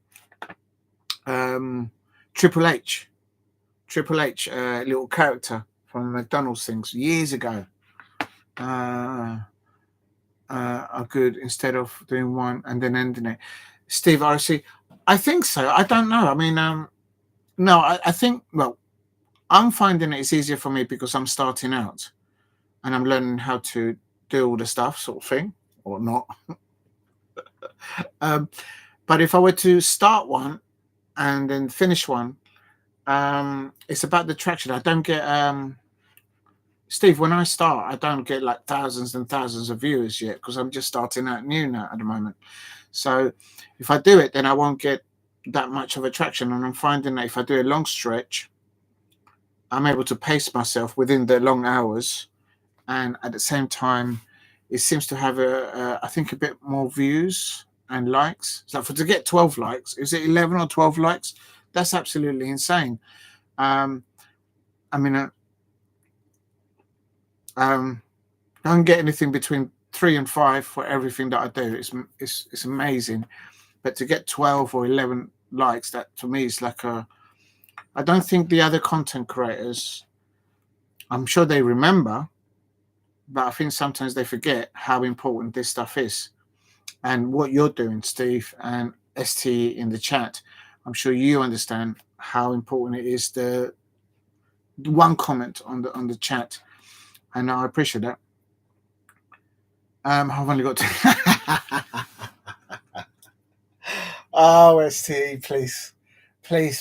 Triple H, little character from McDonald's things years ago. I could, instead of doing one and then ending it. Steve RC, I think so. I don't know. I mean, no, I think, well, I'm finding it's easier for me because I'm starting out and I'm learning how to do all the stuff, sort of thing, or not. But if I were to start one and then finish one, it's about the traction. I don't get Steve, when I start, I don't get like thousands and thousands of viewers yet because I'm just starting out new now at the moment. So if I do it, then I won't get that much of attraction. And I'm finding that if I do a long stretch, I'm able to pace myself within the long hours. And at the same time, it seems to have I think a bit more views and likes. So to get 12 likes, is it 11 or 12 likes? That's absolutely insane. I don't get anything between 3 and 5 for everything that I do. It's amazing. But to get 12 or 11 likes, that to me is like I don't think the other content creators, I'm sure they remember, but I think sometimes they forget how important this stuff is. And what you're doing, Steve and ST in the chat, I'm sure you understand how important it is. The one comment on the chat, and I appreciate that. I've only got to. Oh, ST, please. Look,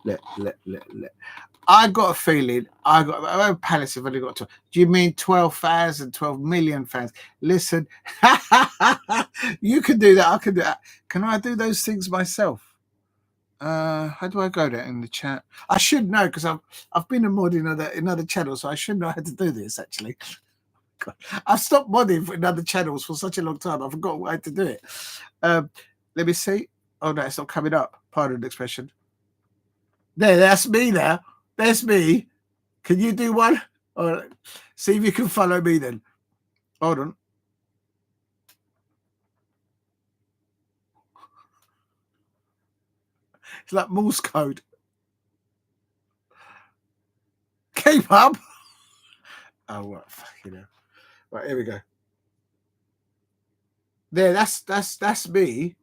Look. I got a feeling. Palace have only got to. Do you mean 12,000, 12 million fans? Listen, you can do that. I can do that. Can I do those things myself? How do I go there in the chat? I should know because I've been a mod in other channels, so I should know how to do this. Actually, God, I've stopped modding for in other channels for such a long time. I forgot how to do it. Let me see. Oh no, it's not coming up. Pardon the expression. There, that's me now. That's me. Can you do one? All right. See if you can follow me then. Hold on. It's like Morse code. Keep up. Oh, what? Fucking hell. Right, here we go. There, that's me.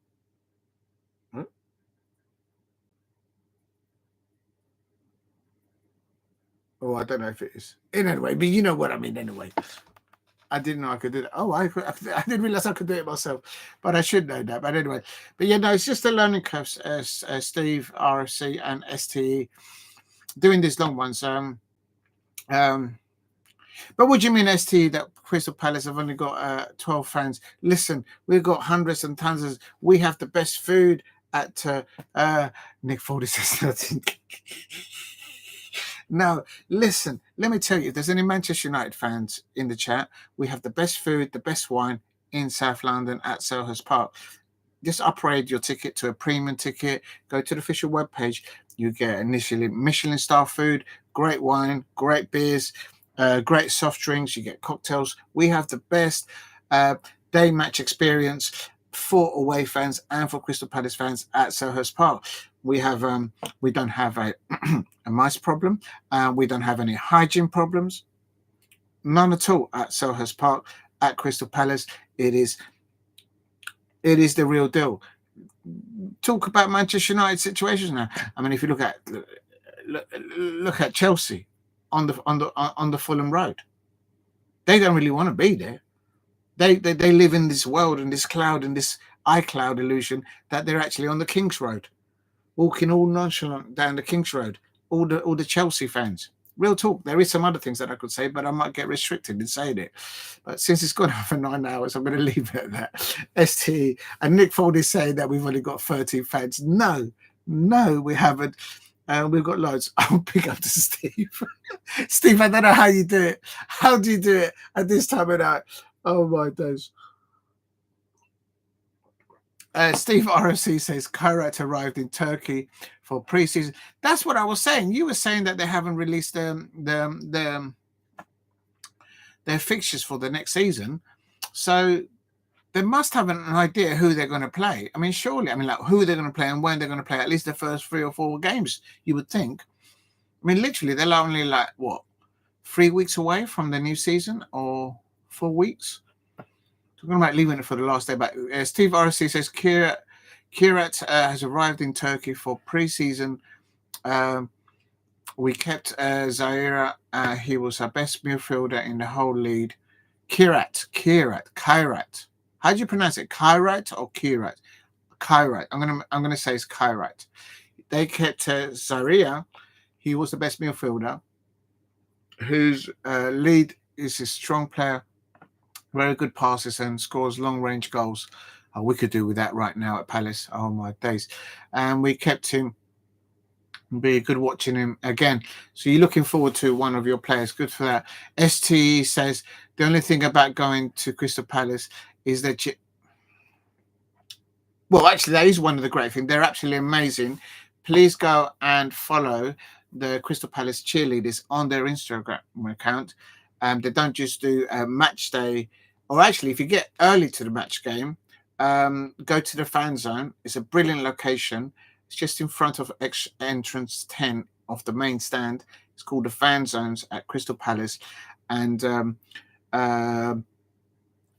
Oh, I don't know if it is. Anyway, but you know what I mean anyway. I didn't know I could do that. Oh, I didn't realize I could do it myself, but I should know that. But anyway, but yeah, no, it's just a learning curve. Steve, RFC, and STE doing these long ones. But what do you mean, STE, that Crystal Palace have only got 12 fans? Listen, we've got hundreds and tons. We have the best food at Nick Foley says nothing. No, listen, let me tell you, if there's any Manchester United fans in the chat, we have the best food, the best wine in South London at Selhurst Park. Just upgrade your ticket to a premium ticket. Go to the official webpage. You get initially Michelin star food, great wine, great beers, great soft drinks. You get cocktails. We have the best day match experience for away fans and for Crystal Palace fans at Selhurst Park. We have we don't have a mice problem. We don't have any hygiene problems. None at all at Selhurst Park at Crystal Palace. It is the real deal. Talk about Manchester United situations now. I mean, if you look at Chelsea on the Fulham Road, they don't really want to be there. They live in this world and this cloud and this iCloud illusion that they're actually on the King's Road, walking all nonchalant down the King's Road. All the Chelsea fans. Real talk. There is some other things that I could say, but I might get restricted in saying it. But since it's gone on for 9 hours, I'm going to leave it at that. ST and Nick Ford is saying that we've only got 13 fans. No, we haven't. We've got loads. I'll pick up to Steve. Steve, I don't know how you do it. How do you do it at this time of night? Oh my days. Steve ROC says Kairat arrived in Turkey for pre-season. That's what I was saying. You were saying that they haven't released their fixtures for the next season, so they must have an idea who they're going to play. I mean, surely, like who they're going to play and when they're going to play. At least the first 3 or 4 games, you would think. I mean, literally, they're only 3 weeks away from the new season, or 4 weeks. Talking about leaving it for the last day, but Steve RC says Kirat has arrived in Turkey for pre-season. We kept Zaire. He was our best midfielder in the whole league. Kirat. How do you pronounce it? Kirat or Kirat? Kirat. I'm gonna say it's Kirat. They kept Zaire. He was the best midfielder. Whose lead is a strong player. Very good passes and scores long-range goals. We could do with that right now at Palace. Oh, my days. And we kept him. Be good watching him again. So you're looking forward to one of your players. Good for that. STE says, the only thing about going to Crystal Palace is that well, actually, that is one of the great things. They're absolutely amazing. Please go and follow the Crystal Palace cheerleaders on their Instagram account. They don't just do a match day. Or actually, if you get early to the match game, go to the fan zone. It's a brilliant location. It's just in front of entrance 10 of the main stand. It's called the fan zones at Crystal Palace. And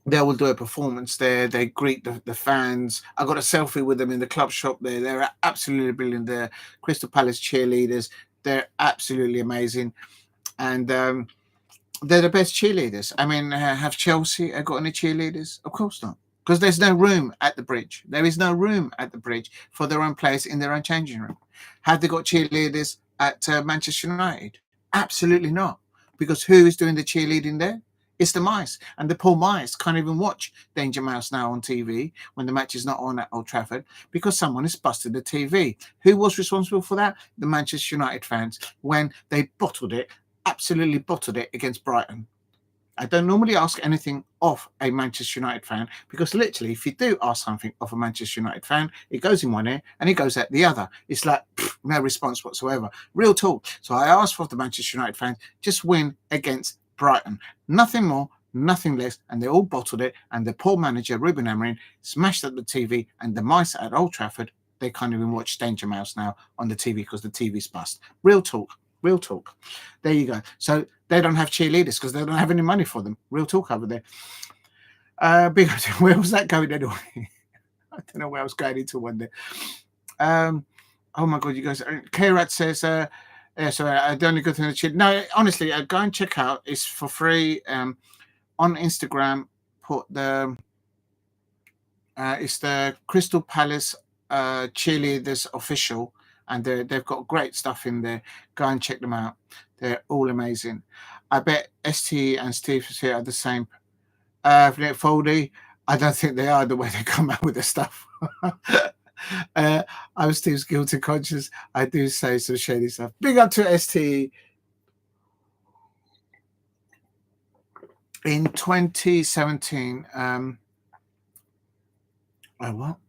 they will do a performance there. They greet the fans. I got a selfie with them in the club shop there. They're absolutely brilliant. They're Crystal Palace cheerleaders. They're absolutely amazing. And they're the best cheerleaders. I mean, have Chelsea got any cheerleaders? Of course not. because there's no room at the bridge. There is no room at the bridge for their own players in their own changing room. Have they got cheerleaders at Manchester United? Absolutely not. Because who is doing the cheerleading there? It's the mice. And the poor mice can't even watch Danger Mouse now on TV when the match is not on at Old Trafford because someone has busted the TV. Who was responsible for that? The Manchester United fans when they absolutely bottled it against Brighton. I don't normally ask anything of a Manchester United fan because literally, if you do ask something of a Manchester United fan, it goes in one ear and it goes out the other. It's like no response whatsoever. Real talk. So I asked for the Manchester United fans just win against Brighton. Nothing more, nothing less. And they all bottled it. And the poor manager, Ruben Amorim, smashed up the TV. And the mice at Old Trafford, they can't even watch Danger Mouse now on the TV because the TV's bust. Real talk. Real talk. There you go. So they don't have cheerleaders because they don't have any money for them. Real talk over there. Big, where was that going anyway? I don't know where I was going into one day. Oh my God, you guys. K-Rat says, yeah, so the only good thing that no, honestly, go and check out. It's for free. On Instagram, put the it's the Crystal Palace cheerleaders official. And they've got great stuff in there. Go and check them out. They're all amazing. I bet ST and Steve here are the same. Foldy, I don't think they are the way they come out with the stuff. I'm Steve's guilty conscience. I do say some shady stuff. Big up to ST. In 2017,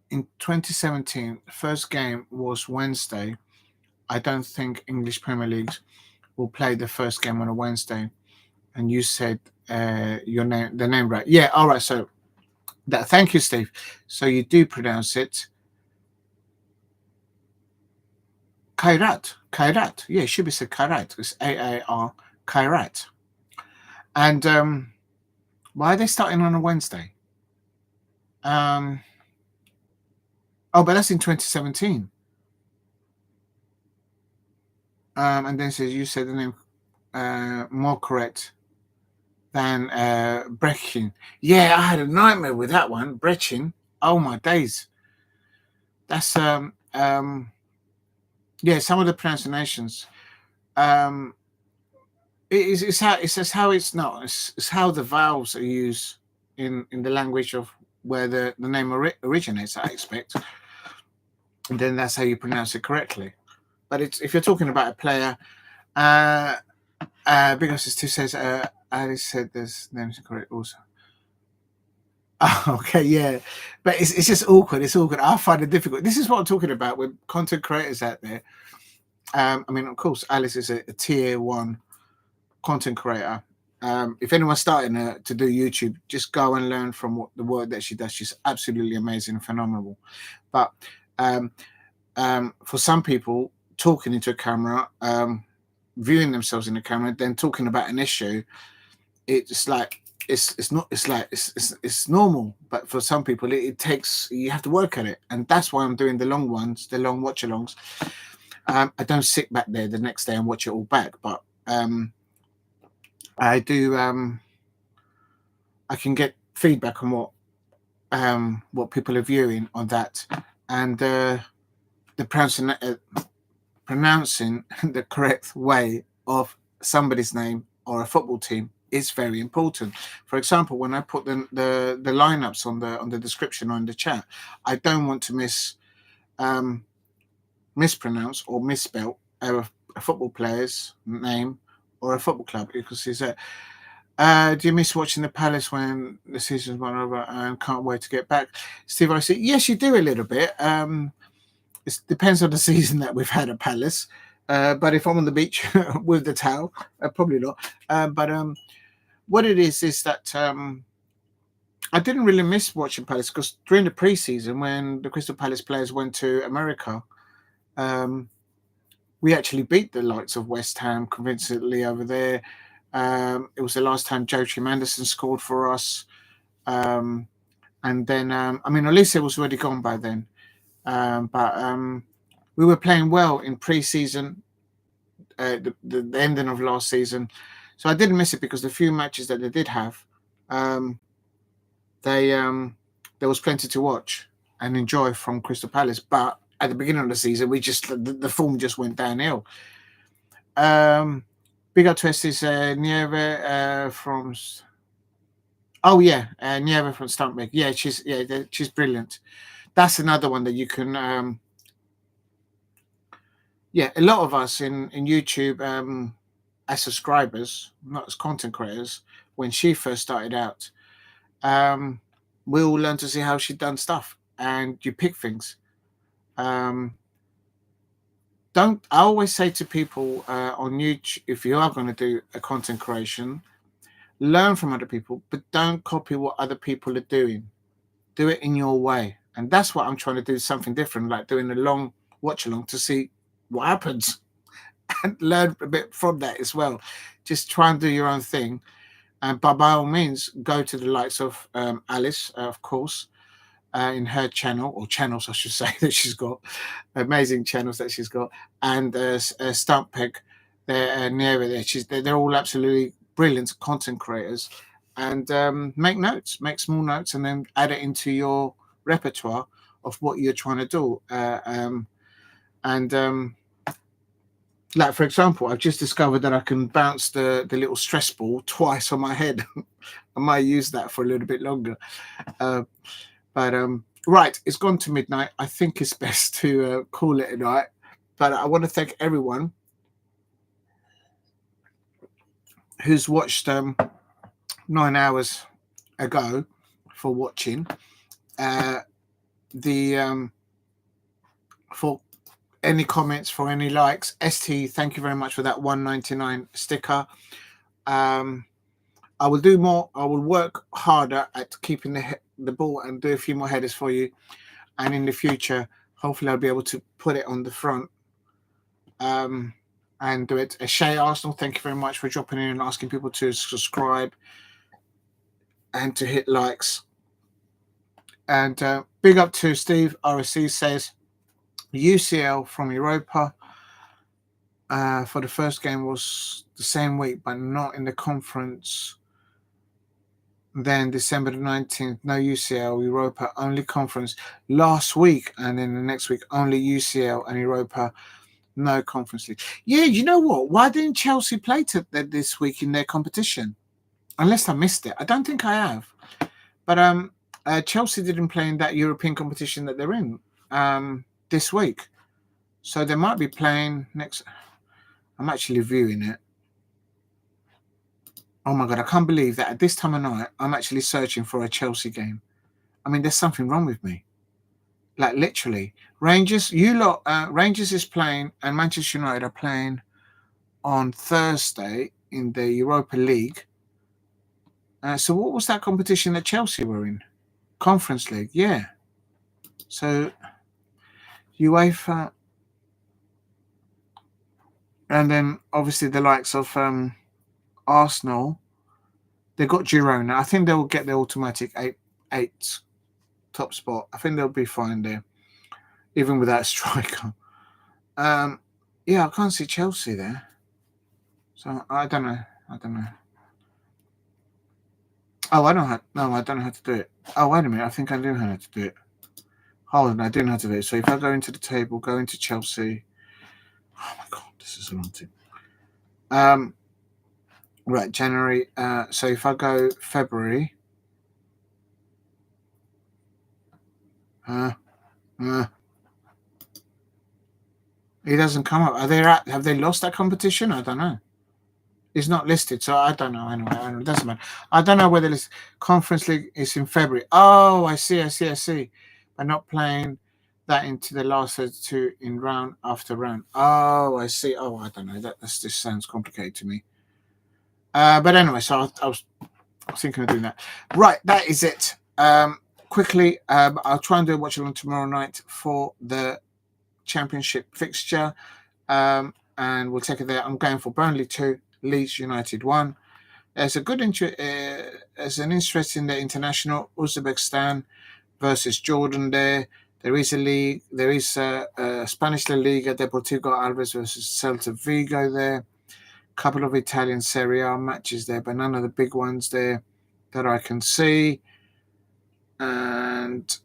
in 2017, the first game was Wednesday. I don't think English Premier Leagues will play the first game on a Wednesday. And you said the name right. Yeah, all right. So thank you, Steve. So you do pronounce it Kairat. Kairat. Yeah, it should be said Kairat. It's A-A-R, Kairat. And why are they starting on a Wednesday? But that's in 2017. And then says you said the name more correct than Brechin. Yeah, I had a nightmare with that one. Brechin. Oh my days. That's yeah, some of the pronunciations. It's how it's not. It's how the vowels are used in the language of where the name originates, I expect. And then that's how you pronounce it correctly. But if you're talking about a player, because it's two says Alice said this name's correct also. Oh, okay, yeah, but it's just awkward. It's awkward. I find it difficult. This is what I'm talking about with content creators out there. I mean, of course, Alice is a tier 1 content creator. If anyone's starting to do YouTube, just go and learn from the work that she does. She's absolutely amazing and phenomenal. But for some people, talking into a camera, viewing themselves in the camera, then talking about an issue, it's like it's normal. But for some people, it takes, you have to work at it, and that's why I'm doing the long ones, the long watch-alongs. I don't sit back there the next day and watch it all back, but I do. I can get feedback on what people are viewing on that, and the pronouncing the correct way of somebody's name or a football team is very important. For example, when I put the lineups on the description or in the chat, I don't want to mispronounce or misspell a football player's name or a football club, because he said, do you miss watching the Palace when the season's run over and can't wait to get back? Steve, I said, yes, you do a little bit. It depends on the season that we've had at Palace. But if I'm on the beach with the towel, probably not. But what it is that I didn't really miss watching Palace, because during the pre-season, when the Crystal Palace players went to America, we actually beat the likes of West Ham convincingly over there. It was the last time Joachim Anderson scored for us. And then, I mean, Olise was already gone by then. But we were playing well in pre-season, the ending of last season. So I didn't miss it, because the few matches that they did have, they there was plenty to watch and enjoy from Crystal Palace. But at the beginning of the season, the form just went downhill. Big up to Estes Nieve from. Oh yeah, Nieve from Sandberg. Yeah, she's brilliant. That's another one that you can. A lot of us in YouTube as subscribers, not as content creators, when she first started out, we all learn to see how she'd done stuff, and you pick things. I always say to people on YouTube, if you are going to do a content creation, learn from other people, but don't copy what other people are doing. Do it in your way. And that's what I'm trying to do, something different, like doing a long watch along to see what happens and learn a bit from that as well. Just try and do your own thing. And by all means, go to the likes of Alice, of course, in her channel, or channels, I should say, that she's got, amazing channels that she's got, and Stumpeg, they're near there. They're all absolutely brilliant content creators, and make small notes, and then add it into your repertoire of what you're trying to do. Like, for example, I've just discovered that I can bounce the little stress ball twice on my head. I might use that for a little bit longer. Right, it's gone to midnight. I think it's best to call it a night. But I want to thank everyone who's watched 9 hours ago for watching. For any comments, for any likes. ST, thank you very much for that $1.99 sticker. I will do more. I will work harder at keeping the ball and do a few more headers for you. And in the future, hopefully I'll be able to put it on the front and do it. Shay Arsenal, thank you very much for dropping in and asking people to subscribe and to hit likes. And big up to Steve. RSC says UCL from Europa for the first game was the same week, but not in the conference. Then December the 19th, no UCL, Europa, only conference last week. And then the next week, only UCL and Europa, no conference league. Yeah, you know what? Why didn't Chelsea play this week in their competition? Unless I missed it. I don't think I have. But Chelsea didn't play in that European competition that they're in this week. So they might be playing next. I'm actually viewing it. Oh my God, I can't believe that at this time of night, I'm actually searching for a Chelsea game. I mean, there's something wrong with me. Like, literally. Rangers is playing, and Manchester United are playing on Thursday in the Europa League. So what was that competition that Chelsea were in? Conference League, yeah. So UEFA, and then obviously the likes of Arsenal, they got Girona. I think they'll get the automatic eight top spot. I think they'll be fine there, even without a striker. I can't see Chelsea there, so I don't know. Oh, I don't know how to do it. Oh, wait a minute. I think I do know how to do it. Hold on, I do know how to do it. So if I go into the table, go into Chelsea. Oh my God, this is a long thing. Right, January. So if I go February, it doesn't come up. Have they lost that competition? I don't know. It's not listed, so I don't know. Anyway, it doesn't matter. I don't know whether this Conference League is in February. Oh, I see. By not playing that into the last 32 in round after round. Oh, I see. Oh, I don't know. That just sounds complicated to me. But anyway, so I was thinking of doing that. Right, that is it. Quickly, I'll try and do a watch along tomorrow night for the Championship fixture, and we'll take it there. I'm going for Burnley 2, Leeds United 1. There's a good there's an interest in the international Uzbekistan versus Jordan there. There is a league. There is a Spanish La Liga, Deportivo Alaves versus Celta Vigo there. Couple of Italian Serie A matches there, but none of the big ones there that I can see. And and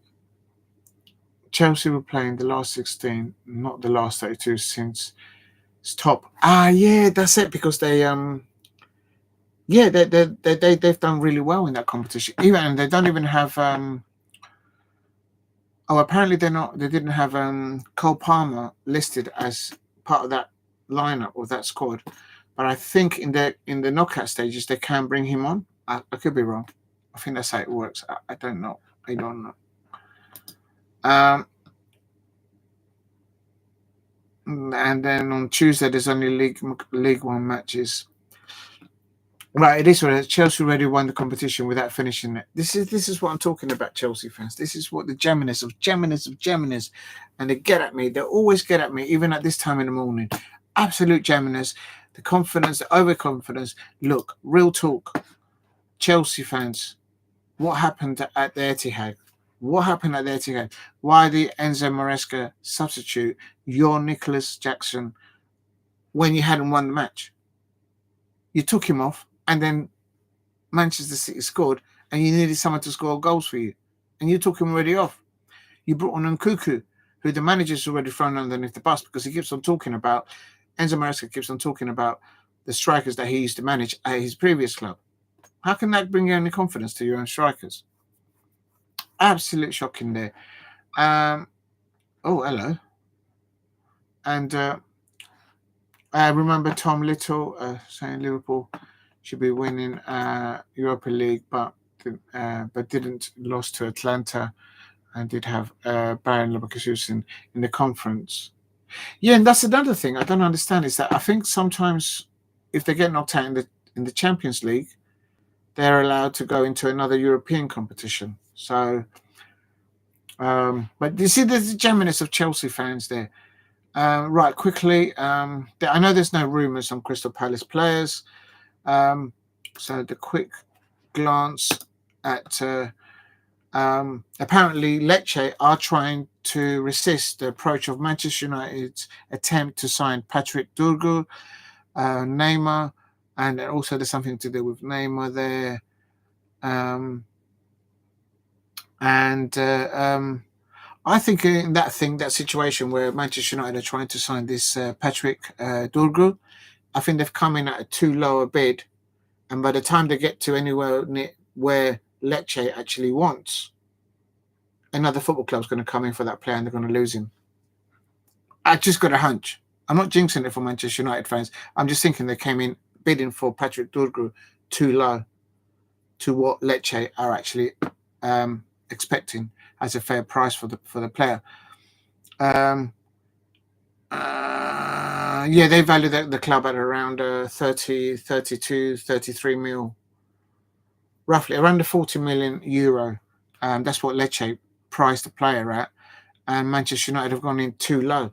Chelsea were playing the last 16, not the last 32 since it's top. Yeah, that's it, because they've done really well in that competition. Even they don't even have apparently they didn't have Cole Palmer listed as part of that lineup or that squad. But I think in the knockout stages they can bring him on. I could be wrong. I think that's how it works. I don't know. I don't know. And then on Tuesday there's only League One matches. Right, it is what it is. Chelsea already won the competition without finishing it. This is what I'm talking about, Chelsea fans. This is what the Geminis, and they get at me. They always get at me, even at this time in the morning. Absolute Geminis, the confidence, the overconfidence. Look, real talk, Chelsea fans. What happened at the Etihad? What happened at the Etihad? Why did Enzo Maresca substitute your Nicholas Jackson when you hadn't won the match? You took him off, and then Manchester City scored, and you needed someone to score goals for you, and you took him already off. You brought on Nkunku, who the manager's already thrown underneath the bus, because he keeps on talking about, Enzo Maresca keeps on talking about the strikers that he used to manage at his previous club. How can that bring you any confidence to your own strikers? Absolute shocking there. Oh, hello. And I remember Tom Little saying Liverpool should be winning Europa League, but didn't, lost to Atlanta, and did have Baron Leverkusen in the conference. Yeah, and that's another thing I don't understand, is that I think sometimes if they get knocked out in the Champions League, they're allowed to go into another European competition. So, but you see, there's the Geminis of Chelsea fans there. Right, quickly, I know there's no rumours on Crystal Palace players. So the quick glance at apparently Lecce are trying to resist the approach of Manchester United's attempt to sign Patrick Dorgu, Neymar, and also there's something to do with Neymar there. I think in that situation where Manchester United are trying to sign this Patrick Dorgu, I think they've come in at a too low a bid, and by the time they get to anywhere near where Lecce actually wants, another football club's going to come in for that player and they're going to lose him. I just got a hunch. I'm not jinxing it for Manchester United fans. I'm just thinking they came in bidding for Patrick Dorgu too low to what Lecce are actually expecting as a fair price for the player. They value the club at around 30, 32, 33 mil, roughly around the 40 million euro. That's what Lecce priced the player at, and Manchester United have gone in too low.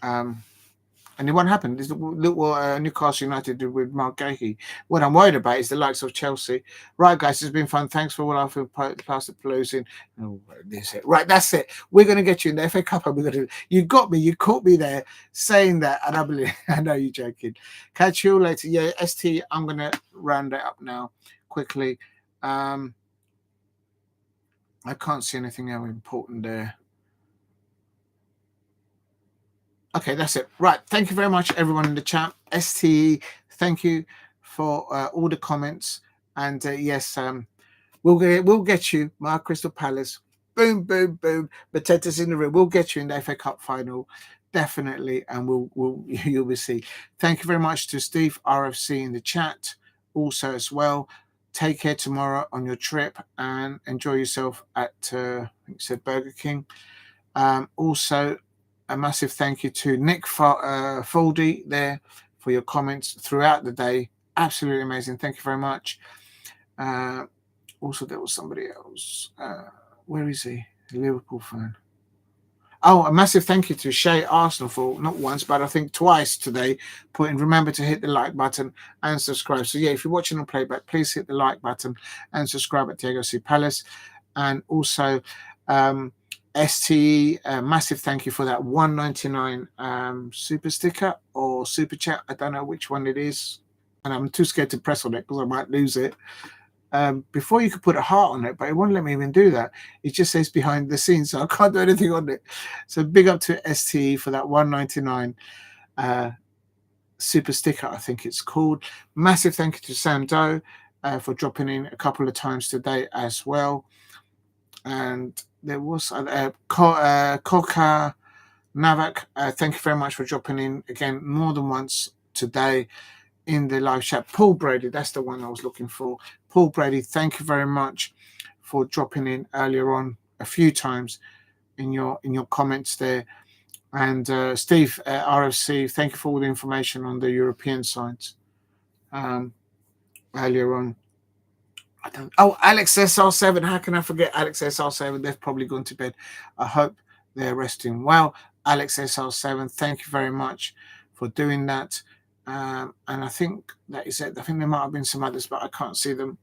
And it won't happen. Look what Newcastle United did with Mark Gahey. What I'm worried about is the likes of Chelsea. Right, guys, it's been fun. Thanks for all our plastic pollution. That's it. Right, that's it. We're going to get you in the FA Cup. You got me. You caught me there saying that, and I believe. I know you're joking. Catch you later. Yeah, ST. I'm going to round it up now quickly. I can't see anything else important there. Okay, that's it. Right. Thank you very much, everyone in the chat. STE, thank you for all the comments. And yes, we'll get you, my Crystal Palace. Boom, boom, boom. Potatoes in the room. We'll get you in the FA Cup final, definitely, and you'll be see. Thank you very much to Steve RFC in the chat, also as well. Take care tomorrow on your trip and enjoy yourself at I think you said Burger King. Also, a massive thank you to Nick Foldy there for your comments throughout the day. Absolutely amazing. Thank you very much. Also, there was somebody else. Where is he? A Liverpool fan. Oh, a massive thank you to Shay Arsenal for not once, but I think twice today, remember to hit the like button and subscribe. So yeah, if you're watching on playback, please hit the like button and subscribe at Diego C. Palace. And also, STE, massive thank you for that $1.99 super sticker or super chat. I don't know which one it is, and I'm too scared to press on it because I might lose it. before you could put a heart on it, but it won't let me even do that. It just says behind the scenes, so I can't do anything on it. So big up to STE for that 199 super sticker, I think it's called. Massive thank you to Sam Doe for dropping in a couple of times today as well. And there was Koka Navak, thank you very much for dropping in again more than once today in the live chat. Paul Brady, that's the one I was looking for. Paul Brady, thank you very much for dropping in earlier on a few times in your comments there. And Steve, RFC, thank you for all the information on the European sides earlier on. Alex SR7, how can I forget Alex SR7? They've probably gone to bed. I hope they're resting well. Alex SR7, thank you very much for doing that. And I think that is it. I think there might have been some others, but I can't see them.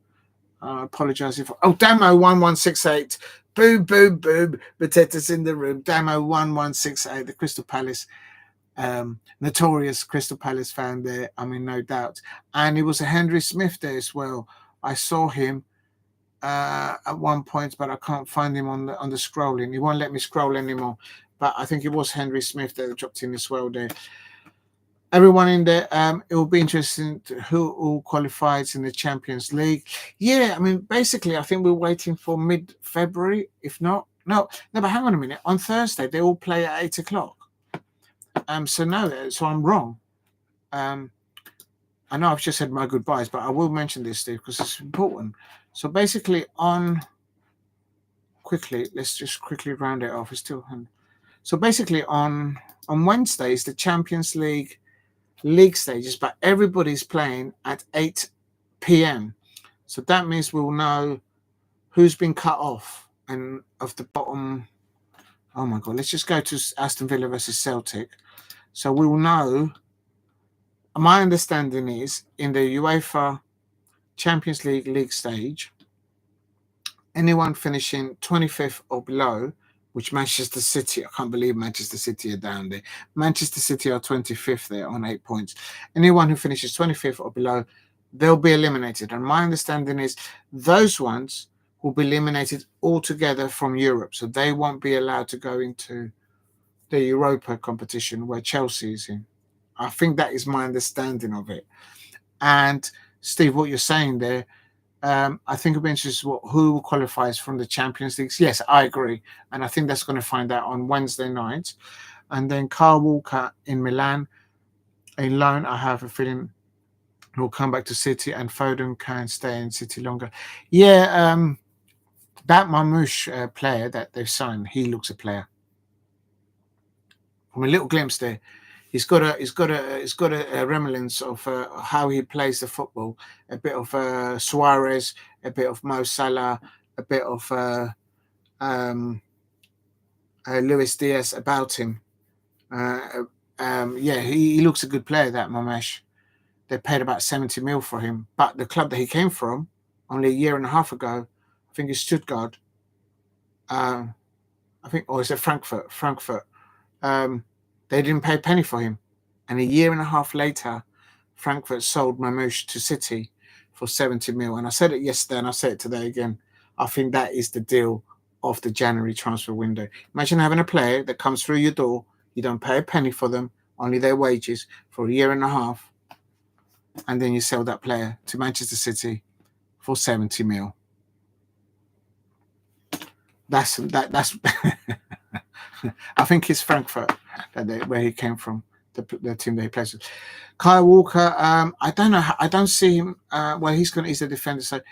I apologize if... Damo1168. Boom, boom, boom. Mateta's in the room. Damo1168, the Crystal Palace, notorious Crystal Palace fan there. I mean, no doubt. And it was a Henry Smith there as well. I saw him at one point, but I can't find him on the scrolling. He won't let me scroll anymore. But I think it was Henry Smith that dropped in as well there. Everyone in there, it will be interesting to who all qualifies in the Champions League. Yeah, I mean, basically, I think we're waiting for mid-February, if not. No, but hang on a minute. On Thursday, they all play at 8 o'clock. So I'm wrong. I know I've just said my goodbyes, but I will mention this, Steve, because it's important. So basically, let's just quickly round it off. It's still. So basically, on Wednesdays, the Champions League stages, but everybody's playing at 8 p.m. So that means we'll know who's been cut off and of the bottom. Oh my God! Let's just go to Aston Villa versus Celtic. So we will know. My understanding is in the UEFA Champions League stage, anyone finishing 25th or below, which Manchester City, I can't believe Manchester City are down there. Manchester City are 25th there on 8 points. Anyone who finishes 25th or below, they'll be eliminated. And my understanding is those ones will be eliminated altogether from Europe. So they won't be allowed to go into the Europa competition where Chelsea is in. I think that is my understanding of it. And Steve, what you're saying there, I think it'll be interesting who qualifies from the Champions League. Yes, I agree. And I think that's going to find out on Wednesday night. And then Kyle Walker in Milan, a loan, I have a feeling will come back to City, and Foden can stay in City longer. Yeah, that Mamouche player that they've signed, he looks a player. From a little glimpse there, he's got a remnants of how he plays the football. A bit of Suarez, a bit of Mo Salah, a bit of Luis Diaz about him. He looks a good player, that Mamesh. They paid about 70 mil for him, but the club that he came from only a year and a half ago, I think it's Stuttgart. Is it Frankfurt? Frankfurt. They didn't pay a penny for him. And a year and a half later, Frankfurt sold Mamouche to City for 70 mil. And I said it yesterday and I say it today again. I think that is the deal of the January transfer window. Imagine having a player that comes through your door, you don't pay a penny for them, only their wages for a year and a half, and then you sell that player to Manchester City for 70 mil. That's I think it's Frankfurt where he came from, the team that he plays with. Kyle Walker, I don't know. I don't see him. He's a defender, so they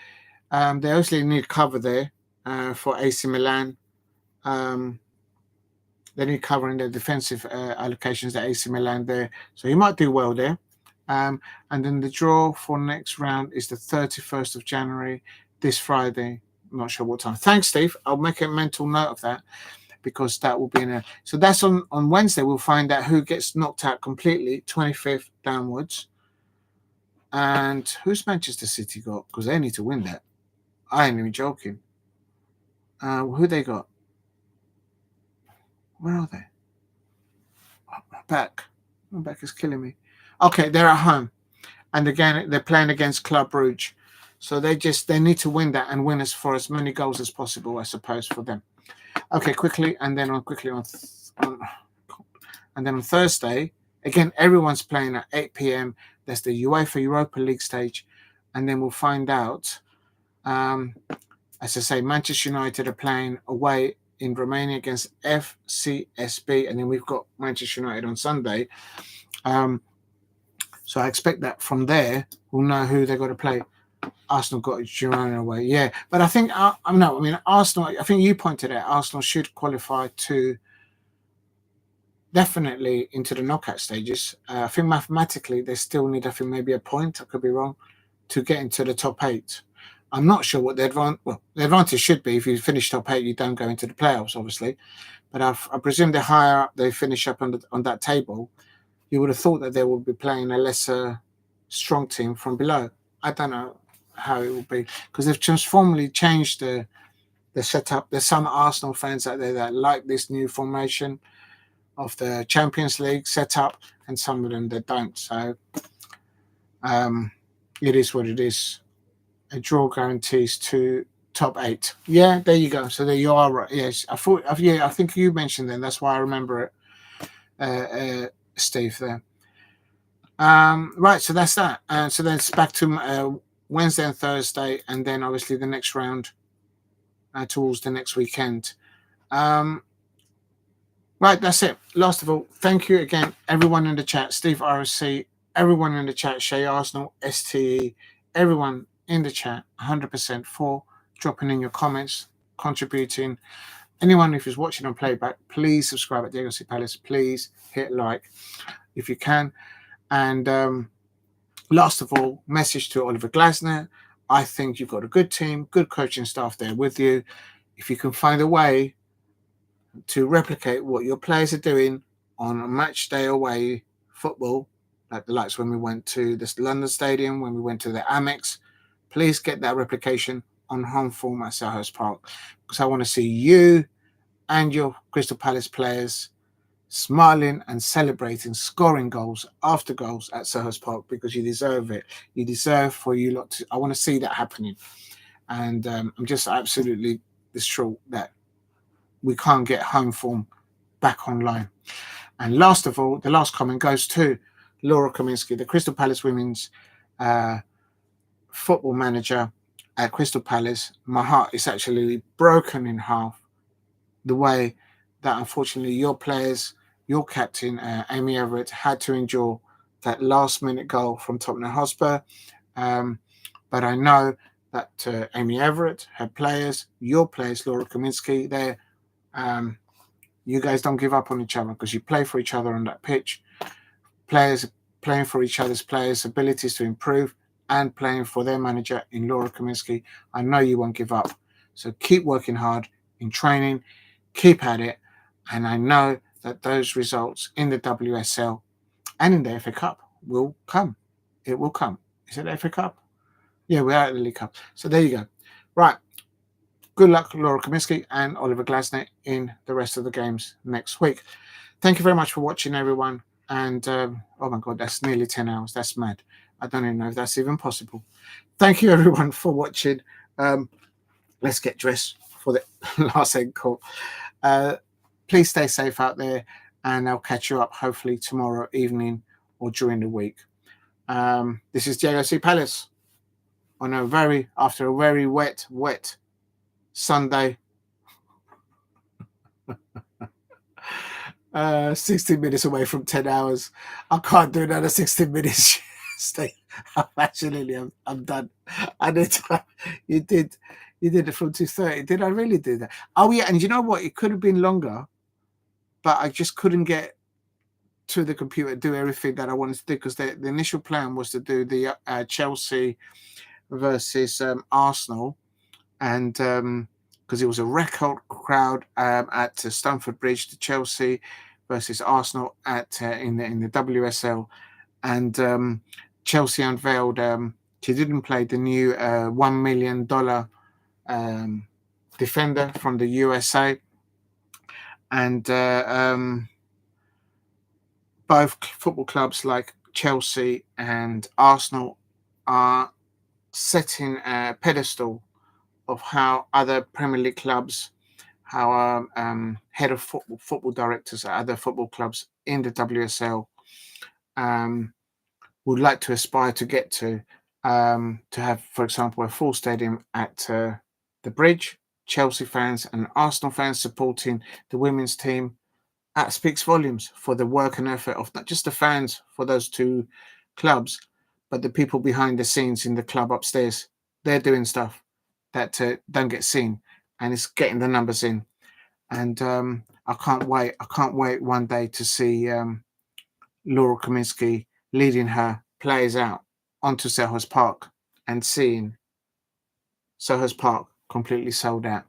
obviously need cover there for AC Milan. They need cover in their defensive allocations at AC Milan there, so he might do well there. And then the draw for next round is the 31st of January, this Friday. I'm not sure what time. Thanks, Steve. I'll make a mental note of that, because that will be so that's on Wednesday. We'll find out who gets knocked out completely, 25th downwards. And who's Manchester City got? Because they need to win that. I ain't even joking. Who they got? Where are they? My back is killing me. Okay, they're at home. And again, they're playing against Club Brugge. So they need to win that and win us for as many goals as possible, I suppose, for them. Okay, quickly, and then on Thursday, again, everyone's playing at 8 p.m. That's the UEFA Europa League stage, and then we'll find out. As I say, Manchester United are playing away in Romania against FCSB, and then we've got Manchester United on Sunday. So I expect that from there we'll know who they've got to play. Arsenal got Girona away, yeah. But I think Arsenal. I think you pointed out Arsenal should qualify to definitely into the knockout stages. I think mathematically they still need, I think, maybe a point. I could be wrong, to get into the top 8. I'm not sure what the advantage should be. If you finish top 8, you don't go into the playoffs, obviously. But I presume the higher up they finish up on that table, you would have thought that they would be playing a lesser strong team from below. I don't know how it will be, because they've transformally changed the setup. There's some Arsenal fans out there that like this new formation of the Champions League setup, and some of them that don't. So it is what it is. A draw guarantees to top 8. Yeah, there you go. So there you are. Right. Yes, I think you mentioned then. That's why I remember it, Steve. There. Right. So that's that. So then it's back to Wednesday and Thursday, and then obviously the next round towards the next weekend. Right, that's it. Last of all, thank you again, everyone in the chat. Steve RSC, everyone in the chat, Shay Arsenal, STE, everyone in the chat, 100% for dropping in your comments, contributing. Anyone who's watching on playback, please subscribe at Diego C. Palace. Please hit like if you can. And last of all, message to Oliver Glasner. I think you've got a good team, good coaching staff there with you. If you can find a way to replicate what your players are doing on a match day away football, like the likes when we went to this London Stadium, when we went to the Amex, please get that replication on home form at Selhurst Park, because I want to see you and your Crystal Palace players smiling and celebrating, scoring goals after goals at Selhurst Park, because you deserve it. You deserve for you lot to. I want to see that happening, and I'm just absolutely distraught that we can't get home form back online. And last of all, the last comment goes to Laura Kaminski, the Crystal Palace women's football manager at Crystal Palace. My heart is actually broken in half the way that unfortunately your players, your captain, Amy Everett, had to endure that last-minute goal from Tottenham Hotspur. But I know that Amy Everett, her players, your players, Laura Kaminski, there, you guys don't give up on each other, because you play for each other on that pitch. Players playing for each other's players' abilities to improve, and playing for their manager in Laura Kaminski. I know you won't give up. So keep working hard in training, keep at it, and I know that those results in the WSL and in the FA Cup will come. It will come. Is it the FA Cup? Yeah, we're out of the League Cup. So there you go. Right. Good luck, Laura Kaminski and Oliver Glasner, in the rest of the games next week. Thank you very much for watching, everyone. And, oh my God, that's nearly 10 hours. That's mad. I don't even know if that's even possible. Thank you, everyone, for watching. Let's get dressed for the last end call. Please stay safe out there, and I'll catch you up hopefully tomorrow evening or during the week. This is Diego C. Palace after a very wet Sunday. 16 minutes away from 10 hours. I can't do another 16 minutes. I'm done. I need to, you did it from 2:30. Did I really do that? Oh yeah, and you know what? It could have been longer, but I just couldn't get to the computer to do everything that I wanted to do, because the initial plan was to do the Chelsea versus Arsenal, and because it was a record crowd at Stamford Bridge, to Chelsea versus Arsenal at in the WSL, and Chelsea unveiled. She didn't play the new $1 million defender from the USA, and both football clubs like Chelsea and Arsenal are setting a pedestal of how other Premier League clubs, how head of football directors at other football clubs in the WSL would like to aspire to get to have, for example, a full stadium at the Bridge, Chelsea fans and Arsenal fans supporting the women's team. That speaks volumes for the work and effort of not just the fans for those two clubs, but the people behind the scenes in the club upstairs. They're doing stuff that don't get seen, and it's getting the numbers in. And I can't wait. I can't wait one day to see Laura Kaminsky leading her players out onto Selhurst Park and seeing Selhurst Park completely sold out.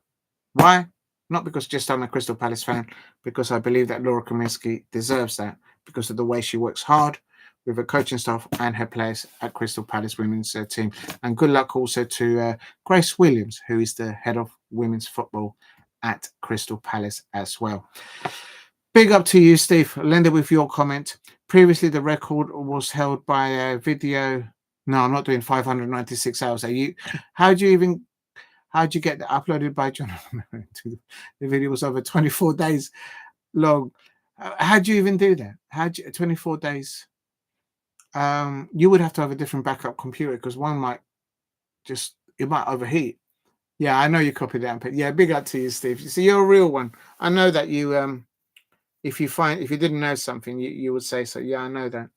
Why? Not because just I'm a Crystal Palace fan, because I believe that Laura Kaminsky deserves that because of the way she works hard with her coaching staff and her players at Crystal Palace women's team. And good luck also to Grace Williams, who is the head of women's football at Crystal Palace as well. Big up to you, Steve. I'll end it with your comment. Previously, the record was held by a video. No, I'm not doing 596 hours. How do you get that uploaded by Jonathan? The video was over 24 days long. How do you even do that? 24 days? You would have to have a different backup computer because one might overheat. Yeah, I know you copied that. But yeah, big up to you, Steve. You see, you're a real one. I know that you if you didn't know something, you would say so. Yeah, I know that.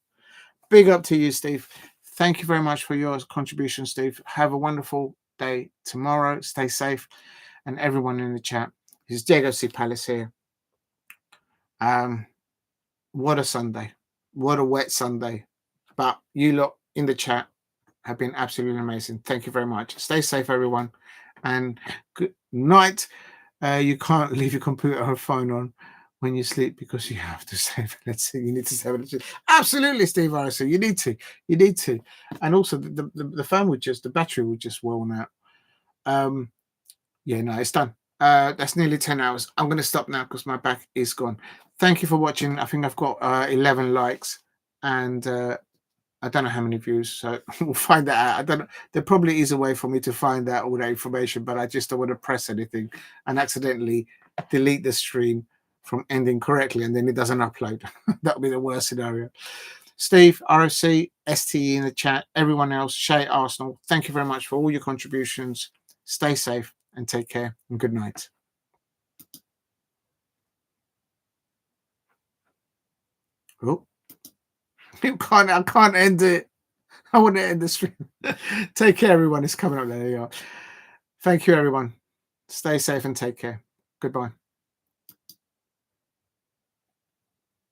Big up to you, Steve. Thank you very much for your contribution, Steve. Have a wonderful day tomorrow. Stay safe. And everyone in the chat. This is Diego C. Palace here. What a Sunday. What a wet Sunday. But you lot in the chat have been absolutely amazing. Thank you very much. Stay safe, everyone. And good night. You can't leave your computer or phone on when you sleep because you have to save it. Let's see, you need to save it. Absolutely, Steve Harrison. You need to. And also the phone the battery would just worn out. Yeah, no, it's done. That's nearly 10 hours. I'm going to stop now because my back is gone. Thank you for watching. I think I've got 11 likes and I don't know how many views, so we'll find that out. I don't know. There probably is a way for me to find out all that information, but I just don't want to press anything and accidentally delete the stream from ending correctly and then it doesn't upload. That would be the worst scenario. Steve, ROC, STE in the chat, everyone else, Shay Arsenal, thank you very much for all your contributions. Stay safe and take care and good night. Oh, I can't end it. I want to end the stream. Take care, everyone. It's coming up. There you are. Thank you, everyone. Stay safe and take care. Goodbye.